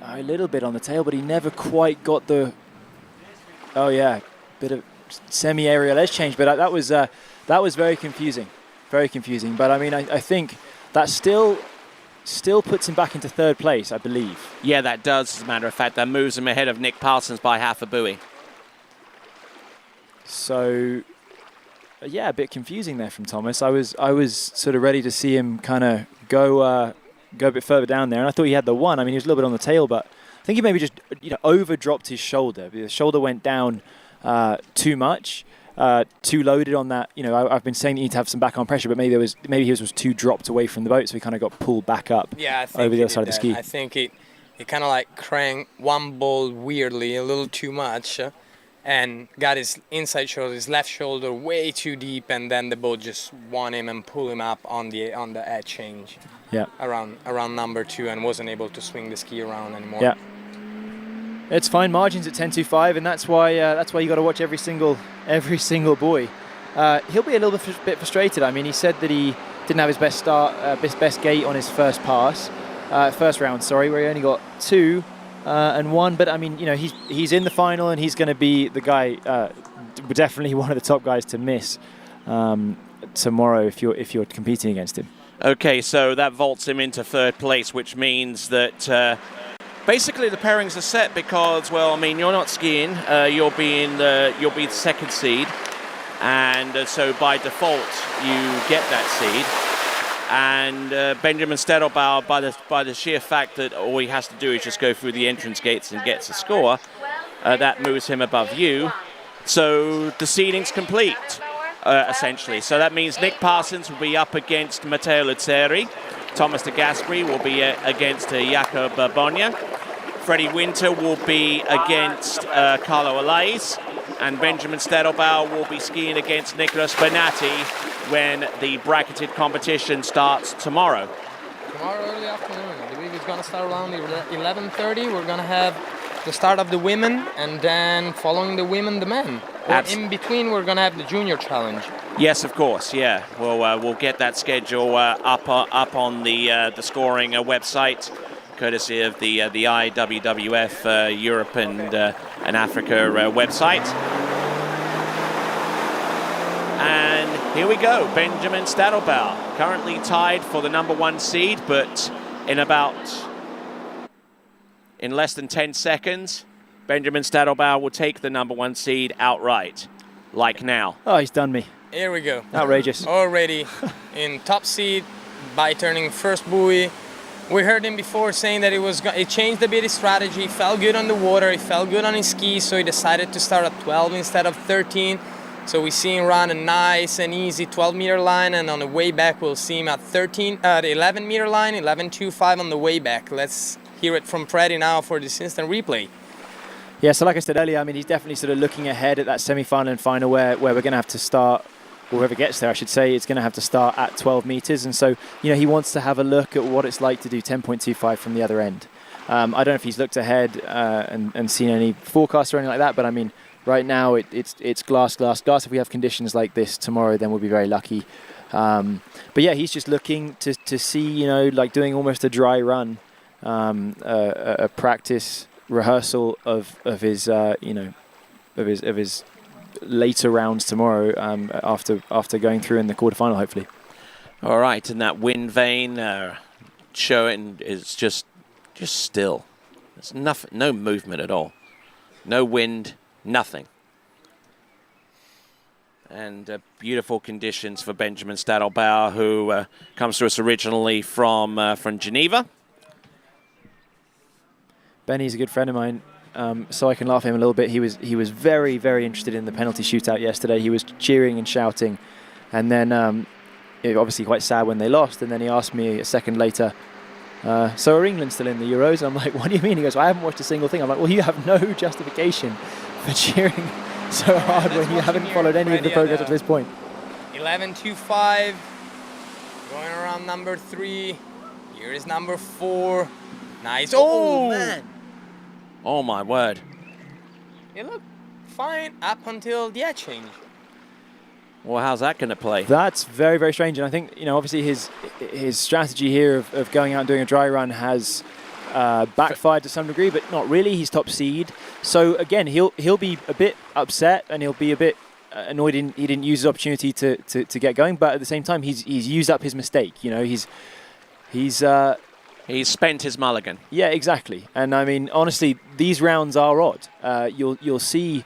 R: A little bit on the tail, but he never quite got the... Oh, yeah, bit of semi-aerial edge change. But that was very confusing. Very confusing. But, I mean, I think that still puts him back into 3rd place, I believe.
A: Yeah, that does, as a matter of fact. That moves him ahead of Nick Parsons by half a buoy.
R: So... yeah, a bit confusing there from Thomas. I was sort of ready to see him kind of go a bit further down there, and I thought he had the 1. I mean, he was a little bit on the tail, but I think he maybe just over-dropped his shoulder. The shoulder went down too much, too loaded on that. I've been saying that you need to have some back-arm pressure, but maybe he was too dropped away from the boat, so he kind of got pulled back up over the other side of the ski.
E: I think it kind of like cranked 1 ball weirdly, a little too much. And got his inside shoulder, his left shoulder way too deep, and then the boat just won him and pulled him up on the edge change.
R: Yeah.
E: Around number 2, and wasn't able to swing the ski around anymore.
R: Yeah. It's fine margins at 10.25, and that's why you got to watch every single buoy. He'll be a little bit frustrated. I mean, he said that he didn't have his best best gate on his first round, where he only got 2. And 1, but I mean, he's in the final, and he's going to be the guy, definitely one of the top guys to miss tomorrow if you're competing against him.
A: Okay, so that vaults him into 3rd place, which means that basically the pairings are set because, well, I mean, you're not skiing, you'll be the 2nd seed, and so by default you get that seed. And Benjamin Stedelbauer, by the sheer fact that all he has to do is just go through the entrance gates and gets a score, that moves him above you. So the seeding's complete, essentially. So that means Nick Parsons will be up against Matteo Luzzeri. Thomas de Gasperi will be against Jacob Bogna. Freddie Winter will be against Carlo Alais. And Benjamin Stedelbauer will be skiing against Nicolas Bernati when the bracketed competition starts tomorrow.
E: Tomorrow early afternoon. I believe it's going to start around 11:30. We're going to have the start of the women, and then following the women, the men. In between, we're going to have the junior challenge.
A: Yes, of course. Yeah, we'll get that schedule up on the scoring website, courtesy of the IWWF Europe and Africa website. And here we go, Benjamin Stedelbauer, currently tied for the number 1 seed, but in less than 10 seconds, Benjamin Stedelbauer will take the number 1 seed outright, like now.
R: Oh, he's done me.
E: Here we go.
R: Outrageous.
E: Already in top seed by turning 1st buoy. We heard him before saying that it changed a bit his strategy. He felt good on the water, he felt good on his skis, so he decided to start at 12 instead of 13. So we see him run a nice and easy 12-meter line, and on the way back we'll see him at 11-meter line, 11.25 on the way back. Let's hear it from Freddie now for this instant replay.
R: Yeah, so like I said earlier, I mean, he's definitely sort of looking ahead at that semi-final and final where we're going to have to start, or whoever gets there, I should say, it's going to have to start at 12 meters. And so, he wants to have a look at what it's like to do 10.25 from the other end. I don't know if he's looked ahead and seen any forecasts or anything like that, but I mean, right now it's glass. If we have conditions like this tomorrow, then we'll be very lucky. But yeah, he's just looking to see, like doing almost a dry run, a practice rehearsal of his later rounds tomorrow after going through in the quarterfinal, hopefully.
A: All right, and that wind vane showing is just still. There's nothing, no movement at all. No wind, nothing. And beautiful conditions for Benjamin Stadelbauer, who comes to us originally from Geneva.
R: Benny's a good friend of mine, so I can laugh at him a little bit. He was very, very interested in the penalty shootout yesterday. He was cheering and shouting, and then obviously quite sad when they lost. And then he asked me a second later, so are England still in the Euros? I'm like, what do you mean? He goes, I haven't watched a single thing. I'm like, well, you have no justification for cheering so hard when you haven't followed any of the progress up to this point.
E: 11.25, going around number 3. Here is number 4. Nice. Oh, man.
A: Oh, my word.
E: It looked fine up until the edge change.
A: Well, how's that going to play?
R: That's very, very strange. And I think, obviously his strategy here of going out and doing a dry run has backfired to some degree, but not really. He's top seed. So, again, he'll be a bit upset and he'll be a bit annoyed he didn't use his opportunity to get going. But at the same time, he's used up his mistake. He's
A: spent his mulligan.
R: Yeah, exactly. And, I mean, honestly, these rounds are odd. You'll see...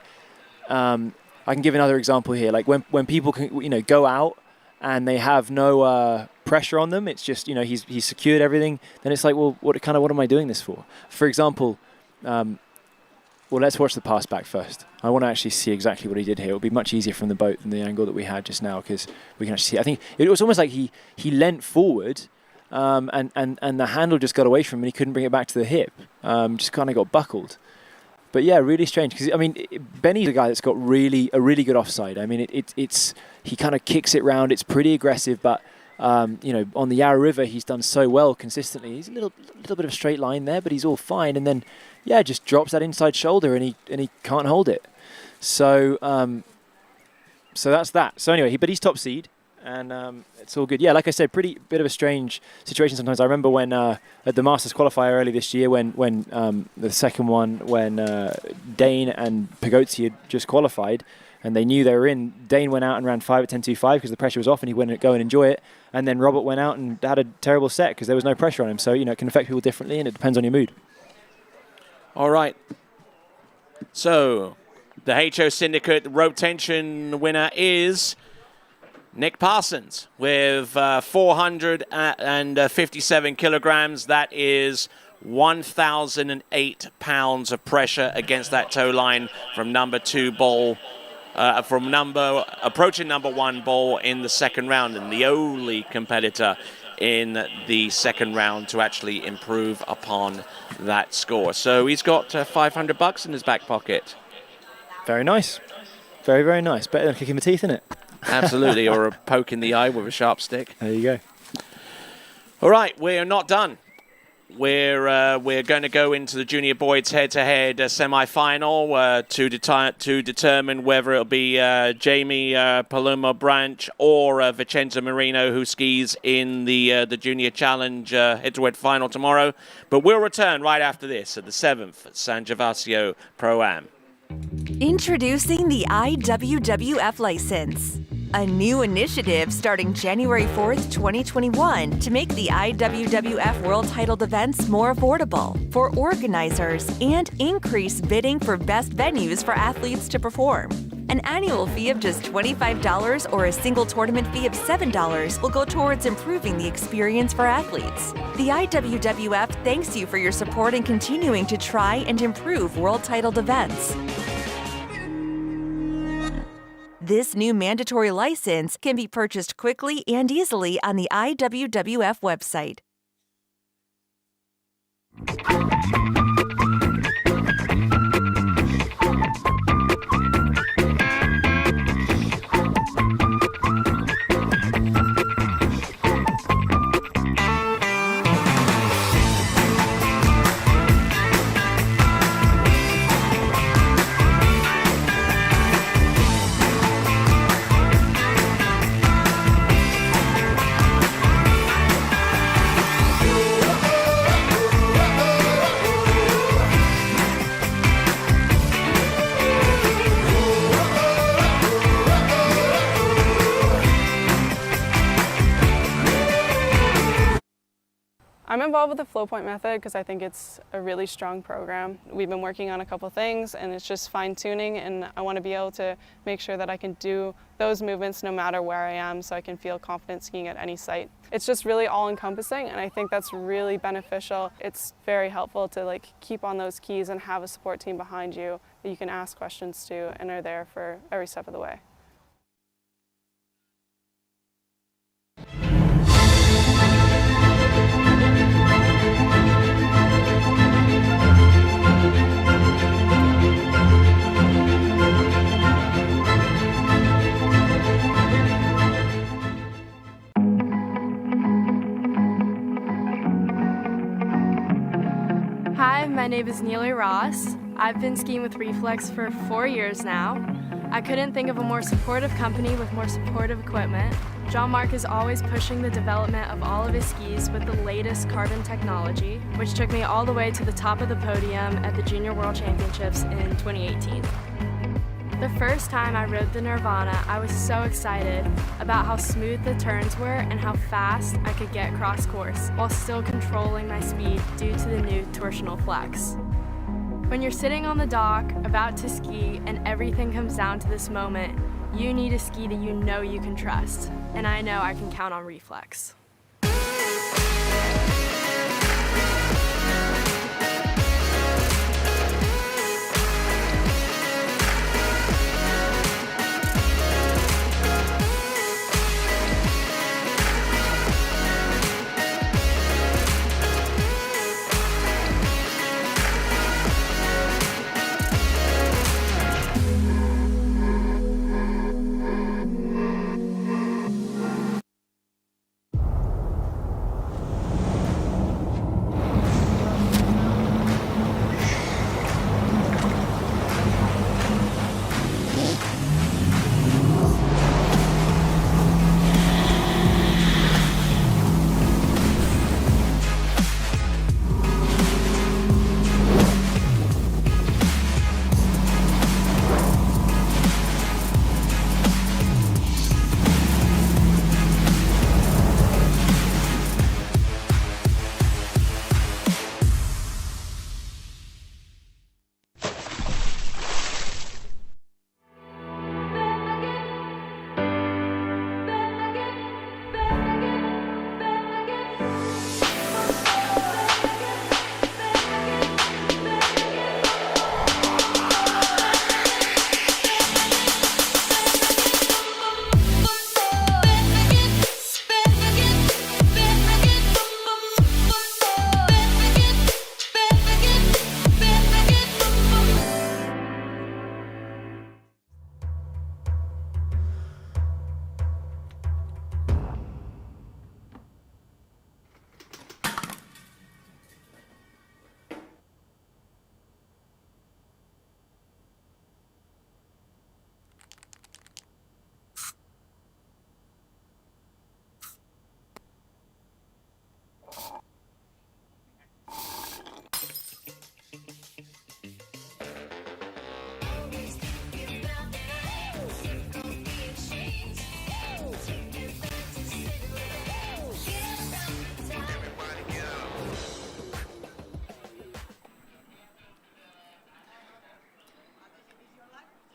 R: I can give another example here. Like when people can, go out and they have no pressure on them, it's just, he's secured everything. Then it's like, well, what am I doing this for? For example, let's watch the pass back first. I want to actually see exactly what he did here. It'll be much easier from the boat than the angle that we had just now because we can actually see. I think it was almost like he leant forward and the handle just got away from him and he couldn't bring it back to the hip. Just kind of got buckled. But yeah, really strange because I mean, Benny's a guy that's got a really good offside. I mean, he kind of kicks it round. It's pretty aggressive, but on the Yarra River, he's done so well consistently. He's a little bit of a straight line there, but he's all fine. And then just drops that inside shoulder and he can't hold it. So that's that. So anyway, but he's top seed. And it's all good. Yeah, like I said, pretty bit of a strange situation sometimes. I remember when at the Masters qualifier early this year, when the second one, when Dane and Pagozzi had just qualified, and they knew they were in. Dane went out and ran 5 at 10.25 because the pressure was off, and he went and go and enjoy it. And then Robert went out and had a terrible set because there was no pressure on him. So it can affect people differently, and it depends on your mood.
A: All right. So the HO Syndicate rope tension winner is Nick Parsons with 457 kilograms. That is 1,008 pounds of pressure against that toe line from number 2 ball, approaching number 1 ball in the second round, and the only competitor in the second round to actually improve upon that score. So he's got $500 in his back pocket.
R: Very nice. Very, very nice. Better than kicking the teeth, isn't it?
A: Absolutely, or a poke in the eye with a sharp stick.
R: There you go.
A: All right, we're not done. We're going to go into the junior boys head-to-head semi-final to determine whether it'll be Jamie Paloma Branch or Vincenzo Marino who skis in the junior challenge head-to-head final tomorrow. But we'll return right after this at the 7th San Gervasio Pro-Am.
J: Introducing the IWWF license, a new initiative starting January 4th, 2021 to make the IWWF World Titled events more affordable for organizers and increase bidding for best venues for athletes to perform. An annual fee of just $25 or a single tournament fee of $7 will go towards improving the experience for athletes. The IWWF thanks you for your support in continuing to try and improve World Titled events. This new mandatory license can be purchased quickly and easily on the IWWF website.
T: I'm involved with the flow point method because I think it's a really strong program. We've been working on a couple things and it's just fine tuning, and I want to be able to make sure that I can do those movements no matter where I am, so I can feel confident skiing at any site. It's just really all encompassing, and I think that's really beneficial. It's very helpful to keep on those keys and have a support team behind you that you can ask questions to and are there for every step of the way.
X: Hi, my name is Neely Ross. I've been skiing with Reflex for 4 years now. I couldn't think of a more supportive company with more supportive equipment. Jean-Marc is always pushing the development of all of his skis with the latest carbon technology, which took me all the way to the top of the podium at the Junior World Championships in 2018. The first time I rode the Nirvana, I was so excited about how smooth the turns were and how fast I could get cross course while still controlling my speed due to the new torsional flex. When you're sitting on the dock, about to ski, and everything comes down to this moment, you need a ski that you know you can trust, and I know I can count on Reflex.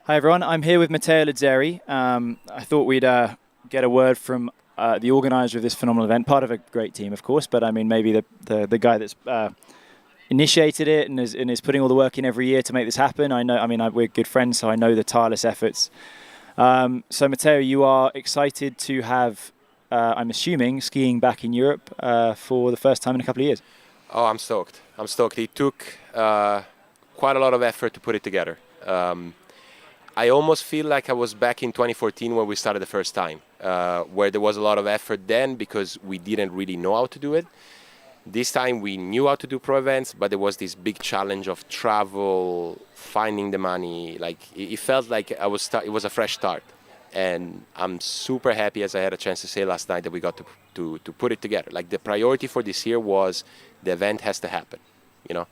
R: Hi everyone, I'm here with Matteo Lazzeri. I thought we'd get a word from the organizer of this phenomenal event, part of a great team of course, but I mean maybe the guy that's initiated it and is putting all the work in every year to make this happen. We're good friends, so I know the tireless efforts. So Matteo, you are excited to have, I'm assuming, skiing back in Europe for the first time in a couple of years.
U: Oh, I'm stoked. I'm stoked. It took quite a lot of effort to put it together. I almost feel like I was back in 2014 when we started the first time, where there was a lot of effort then because we didn't really know how to do it. This time we knew how to do pro events, but there was this big challenge of travel, finding the money. Like it felt like it was a fresh start. And I'm super happy, as I had a chance to say last night, that we got to put it together. Like the priority for this year was the event has to happen, you know?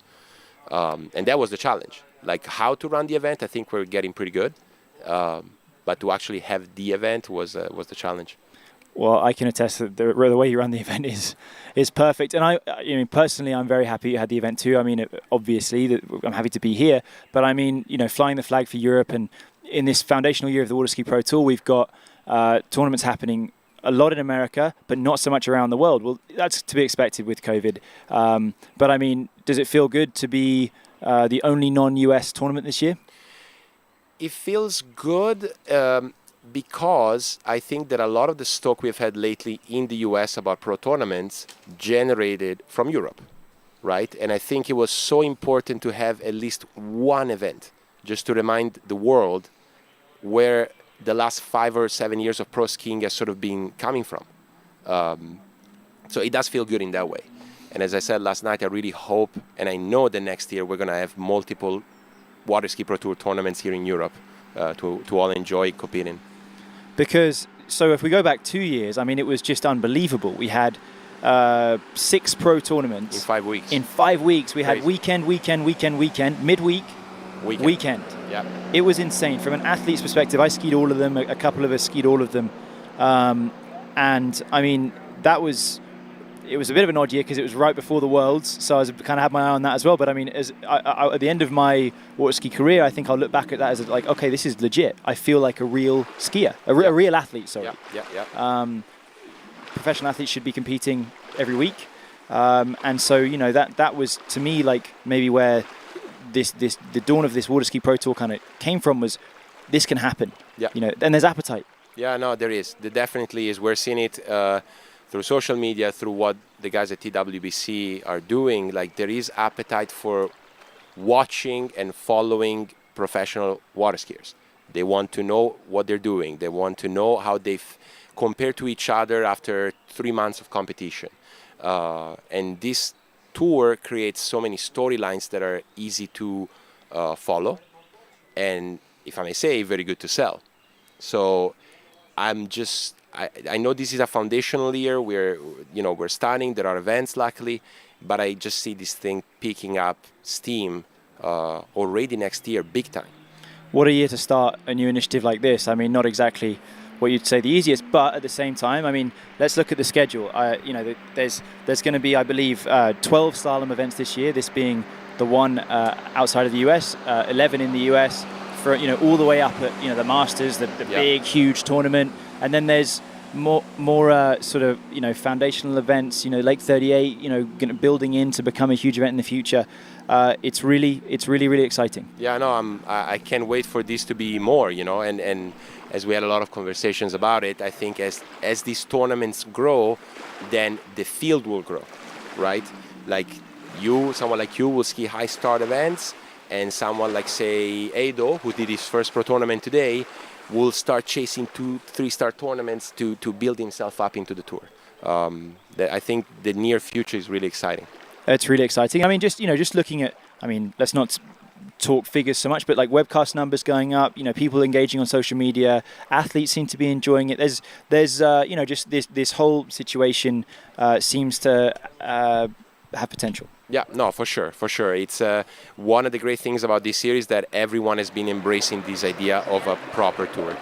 U: And that was the challenge. Like how to run the event, I think we're getting pretty good. But to actually have the event was the challenge.
R: Well, I can attest that the way you run the event is perfect. And I mean, personally, I'm very happy you had the event too. I mean, obviously, I'm happy to be here. But I mean, flying the flag for Europe, and in this foundational year of the Water Ski Pro Tour, we've got tournaments happening a lot in America, but not so much around the world. Well, that's to be expected with COVID. But I mean, does it feel good to be the only non-US tournament this year?
U: It feels good. Because I think that a lot of the stock we've had lately in the US about pro tournaments generated from Europe, right? And I think it was so important to have at least one event just to remind the world where the last 5 or 7 years of pro skiing has sort of been coming from. So it does feel good in that way. And as I said last night, I really hope, and I know that next year we're going to have multiple Water Ski Pro Tour tournaments here in Europe to all enjoy competing.
R: Because, so if we go back 2 years, I mean, it was just unbelievable. We had 6 pro tournaments.
U: In 5 weeks.
R: In 5 weeks. We
U: Crazy.
R: had weekend, midweek, weekend.
U: Yeah.
R: It was insane. From an athlete's perspective, I skied all of them. A couple of us skied all of them. And, I mean, it was a bit of an odd year because it was right before the Worlds, so I kind of had my eye on that as well. But I mean, at the end of my water ski career, I think I'll look back at that as like, okay, this is legit. I feel like a real skier, a real athlete. Sorry.
U: Yeah.
R: Professional athletes should be competing every week, and so that was to me like maybe where the dawn of this Water Ski Pro Tour kind of came from, was this can happen.
U: Yeah.
R: And there's appetite.
U: Yeah, no, there is. There definitely is. We're seeing it through social media, through what the guys at TWBC are doing. Like, there is appetite for watching and following professional water skiers. They want to know what they're doing. They want to know how they compare to each other after 3 months of competition. And this tour creates so many storylines that are easy to follow, and, if I may say, very good to sell. So I know this is a foundational year. We're starting. There are events, luckily, but I just see this thing picking up steam already next year, big time.
R: What a year to start a new initiative like this. I mean, not exactly what you'd say the easiest, but at the same time, I mean, let's look at the schedule. There's going to be, I believe, 12 slalom events this year. This being the one outside of the US, 11 in the US, for all the way up at the Masters, the big, huge tournament. And then there's more sort of foundational events, Lake 38, building in to become a huge event in the future. It's really exciting.
U: Yeah, no, I can't wait for this to be more, and as we had a lot of conversations about it, I think as these tournaments grow, then the field will grow, right? Like someone like you will ski high start events, and someone like, say, Edo, who did his first pro tournament today, will start chasing 2-3 star tournaments to build himself up into the tour. I think the near future is really exciting.
R: It's really exciting. I mean, just looking at, let's not talk figures so much, but like webcast numbers going up, people engaging on social media, athletes seem to be enjoying it. There's just this whole situation seems to have potential.
U: Yeah, no, for sure. It's one of the great things about this series that everyone has been embracing this idea of a proper tour.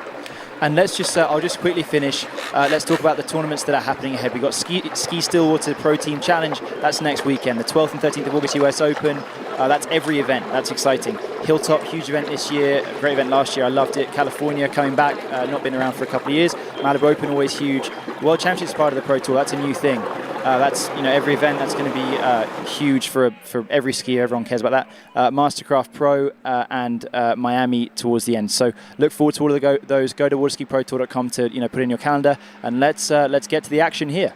R: And let's just, I'll just quickly finish. Let's talk about the tournaments that are happening ahead. We've got Ski Stillwater Pro Team Challenge. That's next weekend, the 12th and 13th of August US Open. That's every event. That's exciting. Hilltop, huge event this year. Great event last year. I loved it. California coming back. Not been around for a couple of years. Malibu Open, always huge. World Championships is part of the Pro Tour. That's a new thing. That's every event. That's going to be huge for every skier. Everyone cares about that. Mastercraft Pro and Miami towards the end. So look forward to all of those. Go to waterskiprotour.com to put in your calendar, and let's get to the action here.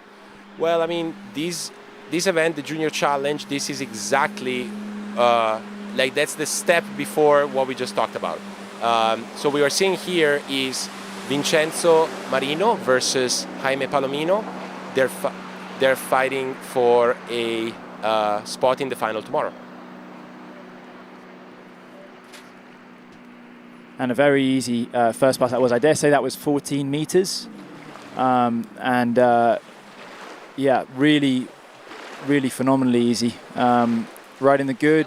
U: Well, I mean, this event, the Junior Challenge, this is exactly that's the step before what we just talked about. So what we are seeing here is Vincenzo Marino versus Jaime Palomino. They're fighting for a spot in the final tomorrow.
R: And a very easy first pass that was. I dare say that was 14 meters. Really, really phenomenally easy. Riding the good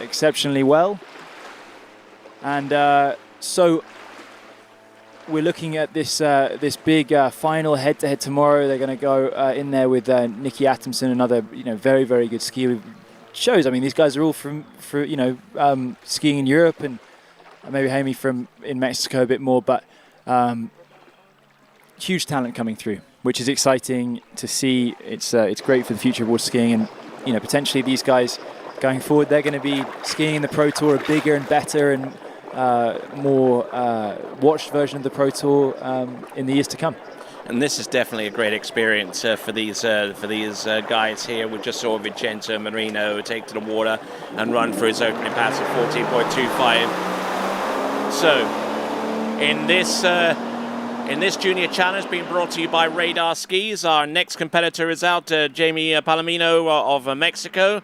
R: exceptionally well. And so we're looking at this this big final head-to-head tomorrow. They're going to go in there with Nicky Attomson, another very, very good skier. Shows, I mean, these guys are all from skiing in Europe, and maybe Jamie from in Mexico a bit more, but huge talent coming through, which is exciting to see. It's great for the future of water skiing, and potentially these guys going forward, they're going to be skiing in the Pro Tour, a bigger and better and more watched version of the Pro Tour in the years to come.
A: And this is definitely a great experience for these guys here. We just saw Vincenzo Marino take to the water and run for his opening pass of 14.25. So, in this junior challenge being brought to you by Radar Skis, our next competitor is out, Jamie Palomino of Mexico,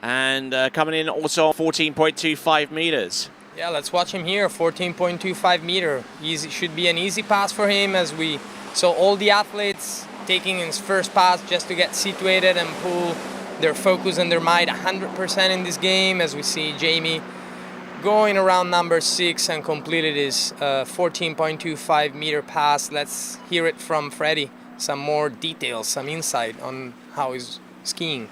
A: and coming in also 14.25 meters.
E: Yeah, let's watch him here, 14.25 meter. Easy, should be an easy pass for him as we saw all the athletes taking his first pass just to get situated and pull their focus and their mind 100% in this game, as we see Jamie going around number 6 and completed his 14.25 meter pass. Let's hear it from Freddie, some more details, some insight on how he's skiing.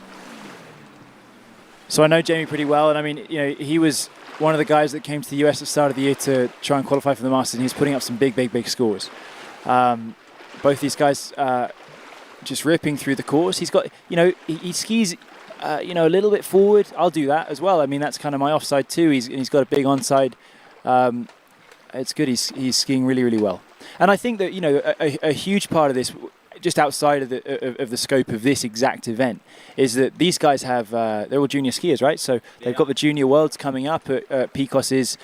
R: So I know Jamie pretty well, and I mean, he was one of the guys that came to the US at the start of the year to try and qualify for the Masters, and he's putting up some big scores. Both these guys just ripping through the course. He's got, he skis, a little bit forward. I'll do that as well. I mean, that's kind of my offside too. He's got a big onside. It's good. He's skiing really well. And I think that a huge part of this, just outside of the scope of this exact event, is that these guys have they're all junior skiers, right? So they've got the Junior Worlds coming up at Picos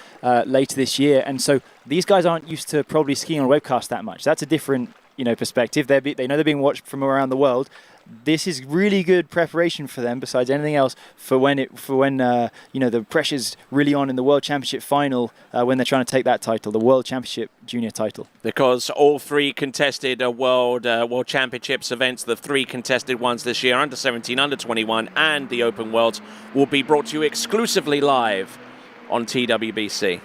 R: later this year, and so these guys aren't used to probably skiing on a webcast that much. That's a different perspective. They know they're being watched from around the world. This is really good preparation for them, besides anything else, for when the pressure's really on in the World Championship final when they're trying to take that title, the World Championship Junior title.
A: Because all three contested World Championships events, the three contested ones this year, under 17, under 21, and the Open Worlds, will be brought to you exclusively live on TWBC.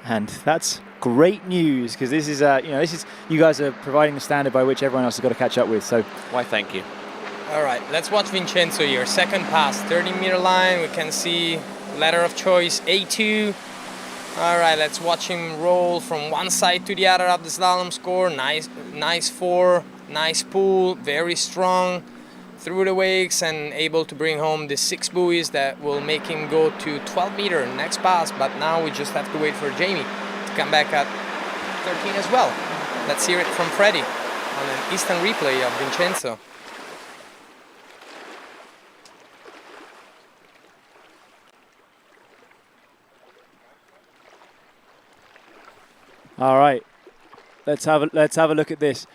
R: And that's great news, because this is you guys are providing the standard by which everyone else has got to catch up with. So
A: why, thank you.
E: All right, let's watch Vincenzo here. Second pass, 30-meter line. We can see letter of choice A2. All right, let's watch him roll from one side to the other up the slalom score. Nice 4, nice pull, very strong through the wakes, and able to bring home the 6 buoys that will make him go to 12-meter next pass. But now we just have to wait for Jamie to come back at 13 as well. Let's hear it from Freddie on an instant replay of Vincenzo.
R: All right, let's have a look at this.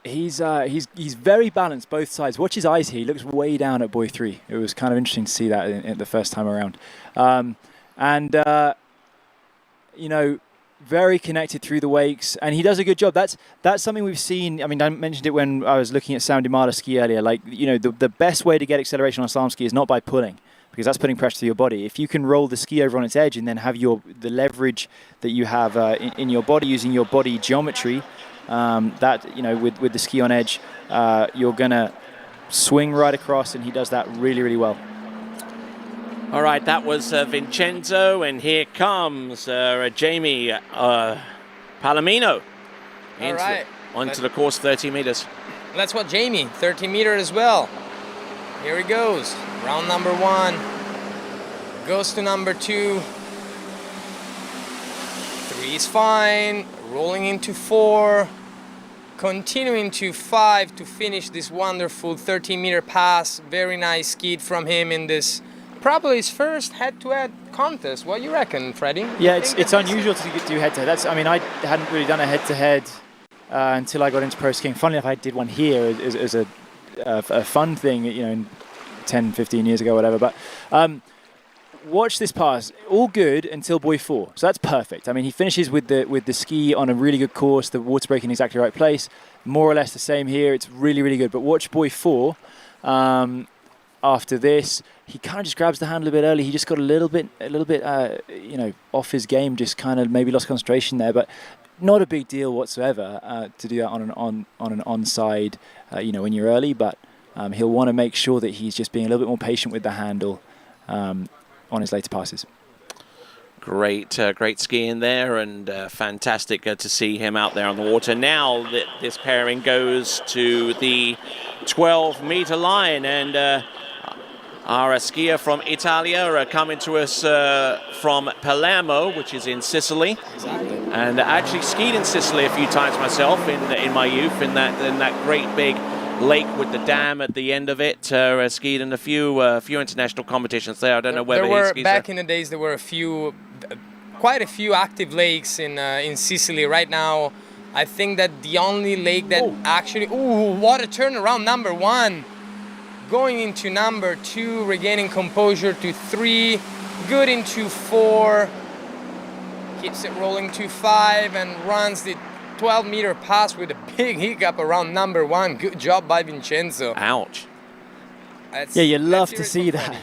R: He's very balanced both sides. Watch his eyes here. He looks way down at buoy 3. It was kind of interesting to see that in the first time around. Very connected through the wakes, and he does a good job. That's something we've seen. I mean, I mentioned it when I was looking at Sam Dimala ski earlier. Like, the best way to get acceleration on a slalom ski is not by pulling, because that's putting pressure to your body. If you can roll the ski over on its edge and then have the leverage that you have in your body, using your body geometry, with the ski on edge, you're gonna swing right across, and he does that really well.
A: All right, that was Vincenzo, and here comes Jamie Palomino onto the course, 30 meters.
E: That's what Jamie, 30 meter as well. Here he goes. Round number 1 goes to number 2. 3 is fine. Rolling into 4. Continuing to 5 to finish this wonderful 30-meter pass. Very nice ski from him in this, probably his first head-to-head contest. What do you reckon, Freddie?
R: Yeah, it's unusual to do head-to-head. I mean, I hadn't really done a head-to-head until I got into pro skiing. Funnily enough, I did one here as a fun thing, in 10, 15 years ago, whatever. But watch this pass. All good until buoy 4. So that's perfect. I mean, he finishes with the ski on a really good course, the water break in exactly the right place. More or less the same here. It's really good. But watch buoy 4 after this. he kind of just grabs the handle a bit early. He just got a little bit, you know, off his game. Just kind of maybe lost concentration there, but not a big deal whatsoever to do that on an onside. You know, when you're early, but he'll want to make sure that he's just being a little bit more patient with the handle on his later passes.
A: Great skiing there, and fantastic to see him out there on the water. Now that this pairing goes to the 12-meter line, and our skier from Italia are coming to us from Palermo, which is in Sicily.
R: Exactly.
A: And I actually skied in Sicily a few times myself in my youth, in that great big lake with the dam at the end of it. Skied in a few international competitions there. I don't know whether he skis
E: back in the days there were quite a few active lakes in Sicily. Right now, I think that the only lake that actually what a turnaround, number 1, going into number 2, regaining composure to 3, good into 4, keeps it rolling to 5, and runs the 12-meter pass with a big hiccup around number 1. Good job by Vincenzo.
A: Ouch.
R: Yeah, you love to see that.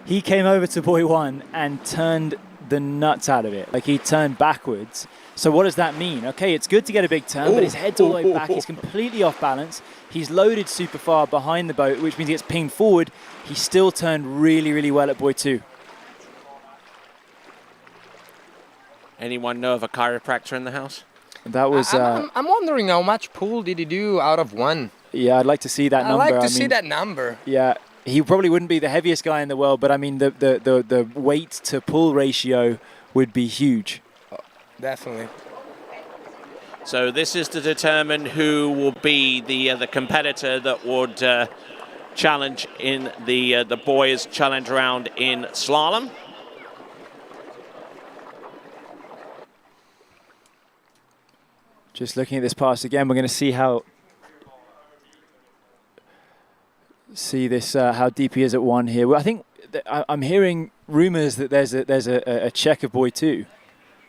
R: He came over to buoy 1 and turned the nuts out of it. Like, he turned backwards. So what does that mean? Okay, it's good to get a big turn, but his head's all the way back. He's completely off balance. He's loaded super far behind the boat, which means he gets pinged forward. He still turned really, really well at buoy 2.
A: Anyone know of a chiropractor in the house?
R: That was.
E: I'm wondering how much pull did he do out of 1?
R: Yeah, I'd like to see that number.
E: I'd like to see that number.
R: Yeah, he probably wouldn't be the heaviest guy in the world, but I mean the weight to pull ratio would be huge.
E: Definitely.
A: So this is to determine who will be the competitor that would challenge in the boys' challenge round in slalom.
R: Just looking at this pass again, we're going to see how how deep he is at 1 here. Well, I think I'm hearing rumours that there's a check of buoy 2.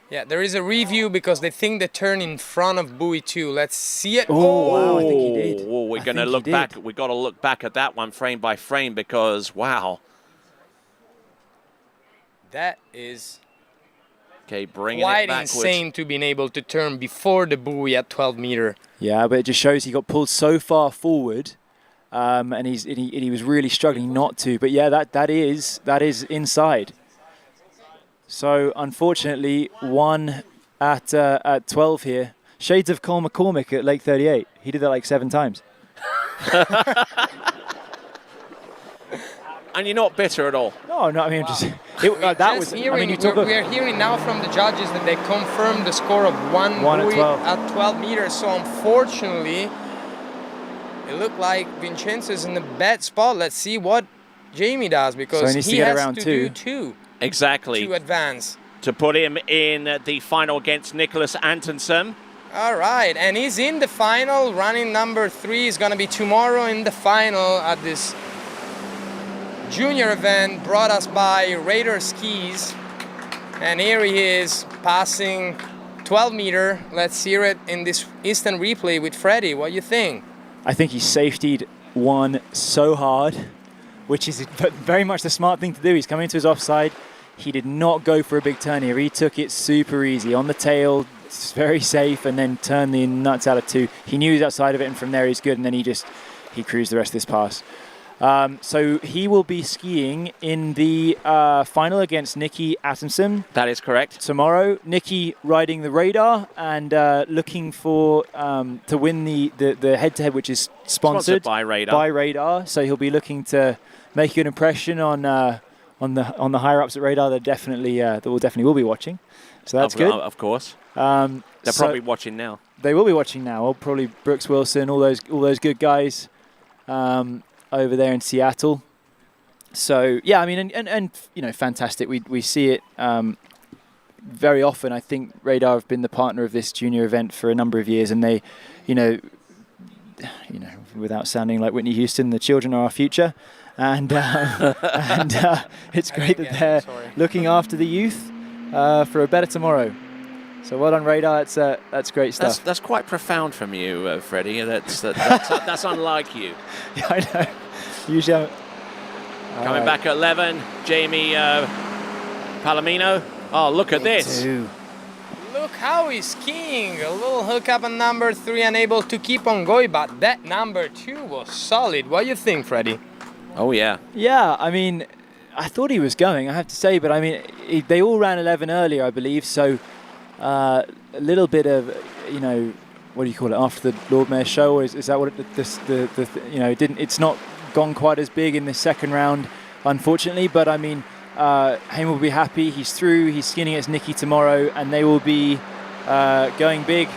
E: Yeah, there is a review because they think they turn in front of buoy 2. Let's see it.
R: Oh, wow, I think he did.
A: Oh, we're going to look back. We've got to look back at that one frame by frame because, wow.
E: That is
A: bringing it
E: quite
A: backwards.
E: insane to be able to turn before the buoy at 12 meter.
R: Yeah, but it just shows he got pulled so far forward, and he was really struggling not to. But yeah, that is inside. So unfortunately, 1 at 12 here. Shades of Cole McCormick at Lake 38. He did that like 7 times.
A: And you're not bitter at all.
R: No, I mean,
E: Wow. We're hearing now from the judges that they confirmed the score of 1 buoy at 12 meters. So unfortunately, it looked like Vincenzo's in the bad spot. Let's see what Jamie does because he has to do 2.
A: Exactly.
E: To advance.
A: To put him in the final against Nicholas Antonsen.
E: All right, and he's in the final. Running number 3 is going to be tomorrow in the final at this junior event brought us by Raider Skis. And here he is passing 12 meter. Let's hear it in this instant replay with Freddie. What do you think?
R: I think he safetied 1 so hard, which is very much the smart thing to do. He's coming to his offside. He did not go for a big turn here. He took it super easy on the tail. It's very safe, and then turned the nuts out of 2. He knew he was outside of it, and from there he's good, and then he cruised the rest of this pass. So he will be skiing in the final against Nikki Attenson.
A: That is correct.
R: Tomorrow, Nikki riding the Radar and looking for to win the head-to-head, which is sponsored
A: by Radar.
R: So he'll be looking to make a good impression on the higher-ups at Radar. That will be watching. So that's good.
A: Of course. They're probably watching now.
R: They will be watching now. Well, probably Brooks Wilson, all those good guys over there in Seattle. So yeah, I mean, and you know, fantastic. We see it very often. I think Radar have been the partner of this junior event for a number of years, and they, you know, without sounding like Whitney Houston, the children are our future, and it's great that they're looking after the youth for a better tomorrow. So well done, Radar. That's great stuff.
A: That's quite profound from you, Freddie. That's unlike you.
R: Yeah, I know. Usually
A: Coming back at 11, Jamie Palomino. Oh, look at this.
E: Look how he's skiing. A little hookup on number 3, unable to keep on going, but that number 2 was solid. What do you think, Freddie?
A: Oh, yeah.
R: Yeah, I mean, I thought he was going, I have to say, but I mean, they all ran 11 earlier, I believe, so a little bit of, you know, what do you call it, after the Lord Mayor's show, or is that what you know, it's not gone quite as big in the second round, unfortunately, but I mean, Haim will be happy, he's through, he's skiing against Nicky tomorrow, and they will be going big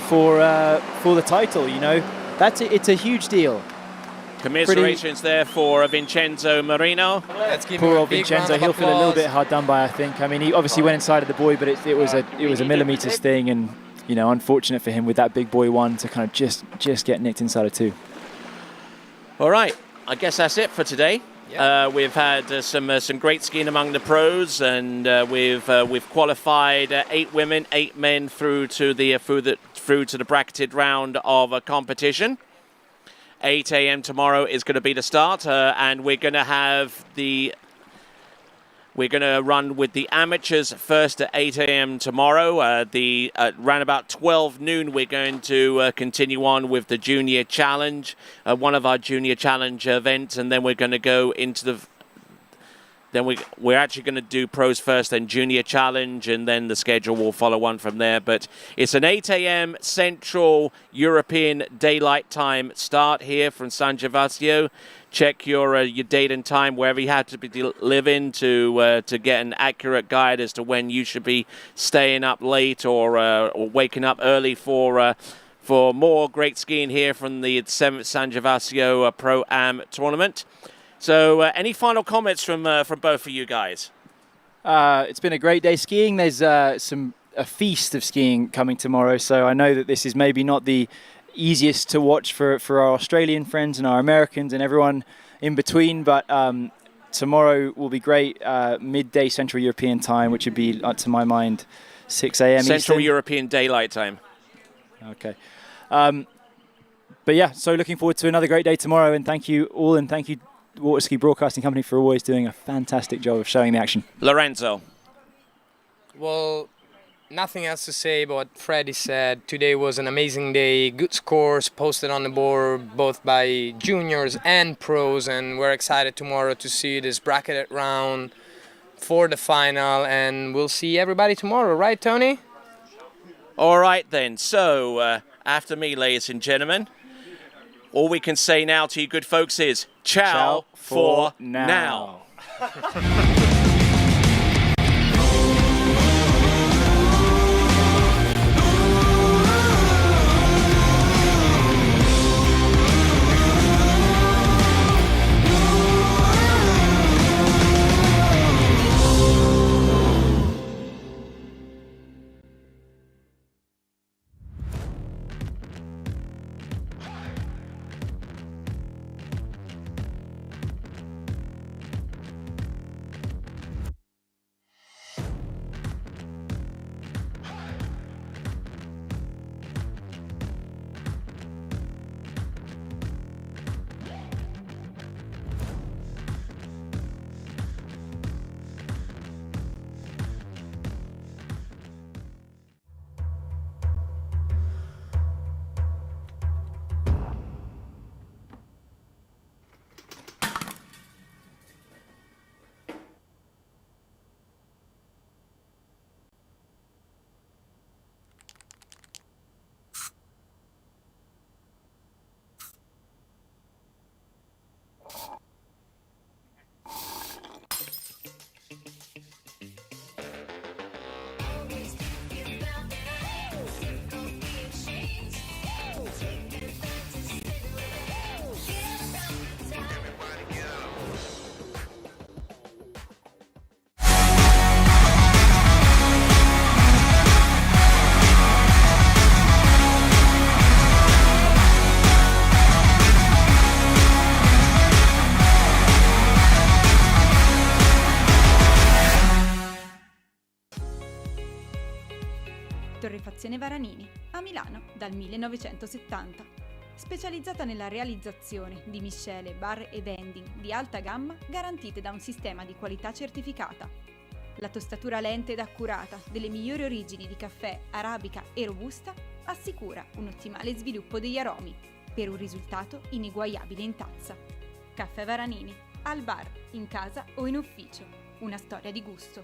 R: for the title, you know. It's a huge deal.
A: Commiserations there for Vincenzo Marino.
E: Let's give
R: Poor
E: him a
R: old
E: big
R: Vincenzo,
E: round of
R: he'll feel a little
E: applause.
R: bit hard done by, I think. I mean, he obviously went inside of the buoy, but it was a millimeters thing, and you know, unfortunate for him with that big buoy 1 to kind of just get nicked inside of 2.
A: All right, I guess that's it for today. We've had some great skiing among the pros, and we've qualified 8 women, 8 men through to the bracketed round of a competition. 8 a.m. tomorrow is going to be the start, and we're going to run with the amateurs first at 8 a.m. tomorrow. Around about 12 noon, we're going to continue on with the Junior Challenge, one of our Junior Challenge events, and then we're going to go into the... Then we're actually going to do pros first, then Junior Challenge, and then the schedule will follow on from there. But it's an 8 a.m. Central European Daylight Time start here from San Gervasio. Check your date and time wherever you have to be living to get an accurate guide as to when you should be staying up late or waking up early for more great skiing here from the 7th San Gervasio Pro-Am tournament. So any final comments from both of you guys?
R: It's been a great day skiing. There's a feast of skiing coming tomorrow, so I know that this is maybe not the easiest to watch for our Australian friends and our Americans and everyone in between, but tomorrow will be great. Midday Central European time, which would be, to my mind, 6 a.m.
A: Central
R: Eastern.
A: European Daylight Time.
R: Okay. But yeah, so looking forward to another great day tomorrow, and thank you all, and thank you Water Ski Broadcasting Company for always doing a fantastic job of showing the action.
A: Lorenzo.
E: Well, nothing else to say but what Freddie said. Today was an amazing day. Good scores posted on the board both by juniors and pros, and we're excited tomorrow to see this bracketed round for the final, and we'll see everybody tomorrow, right, Tony?
A: All right then. So after me, ladies and gentlemen, all we can say now to you good folks is ciao for now.
D: Torrefazione Varanini, a Milano dal 1970. specializzata nella realizzazione di miscele, bar e vending di alta gamma garantite da un sistema di qualità certificata. La tostatura lenta ed accurata delle migliori origini di caffè, arabica e robusta assicura un ottimale sviluppo degli aromi per un risultato ineguagliabile in tazza. Caffè Varanini, al bar, in casa o in ufficio. Una storia di gusto.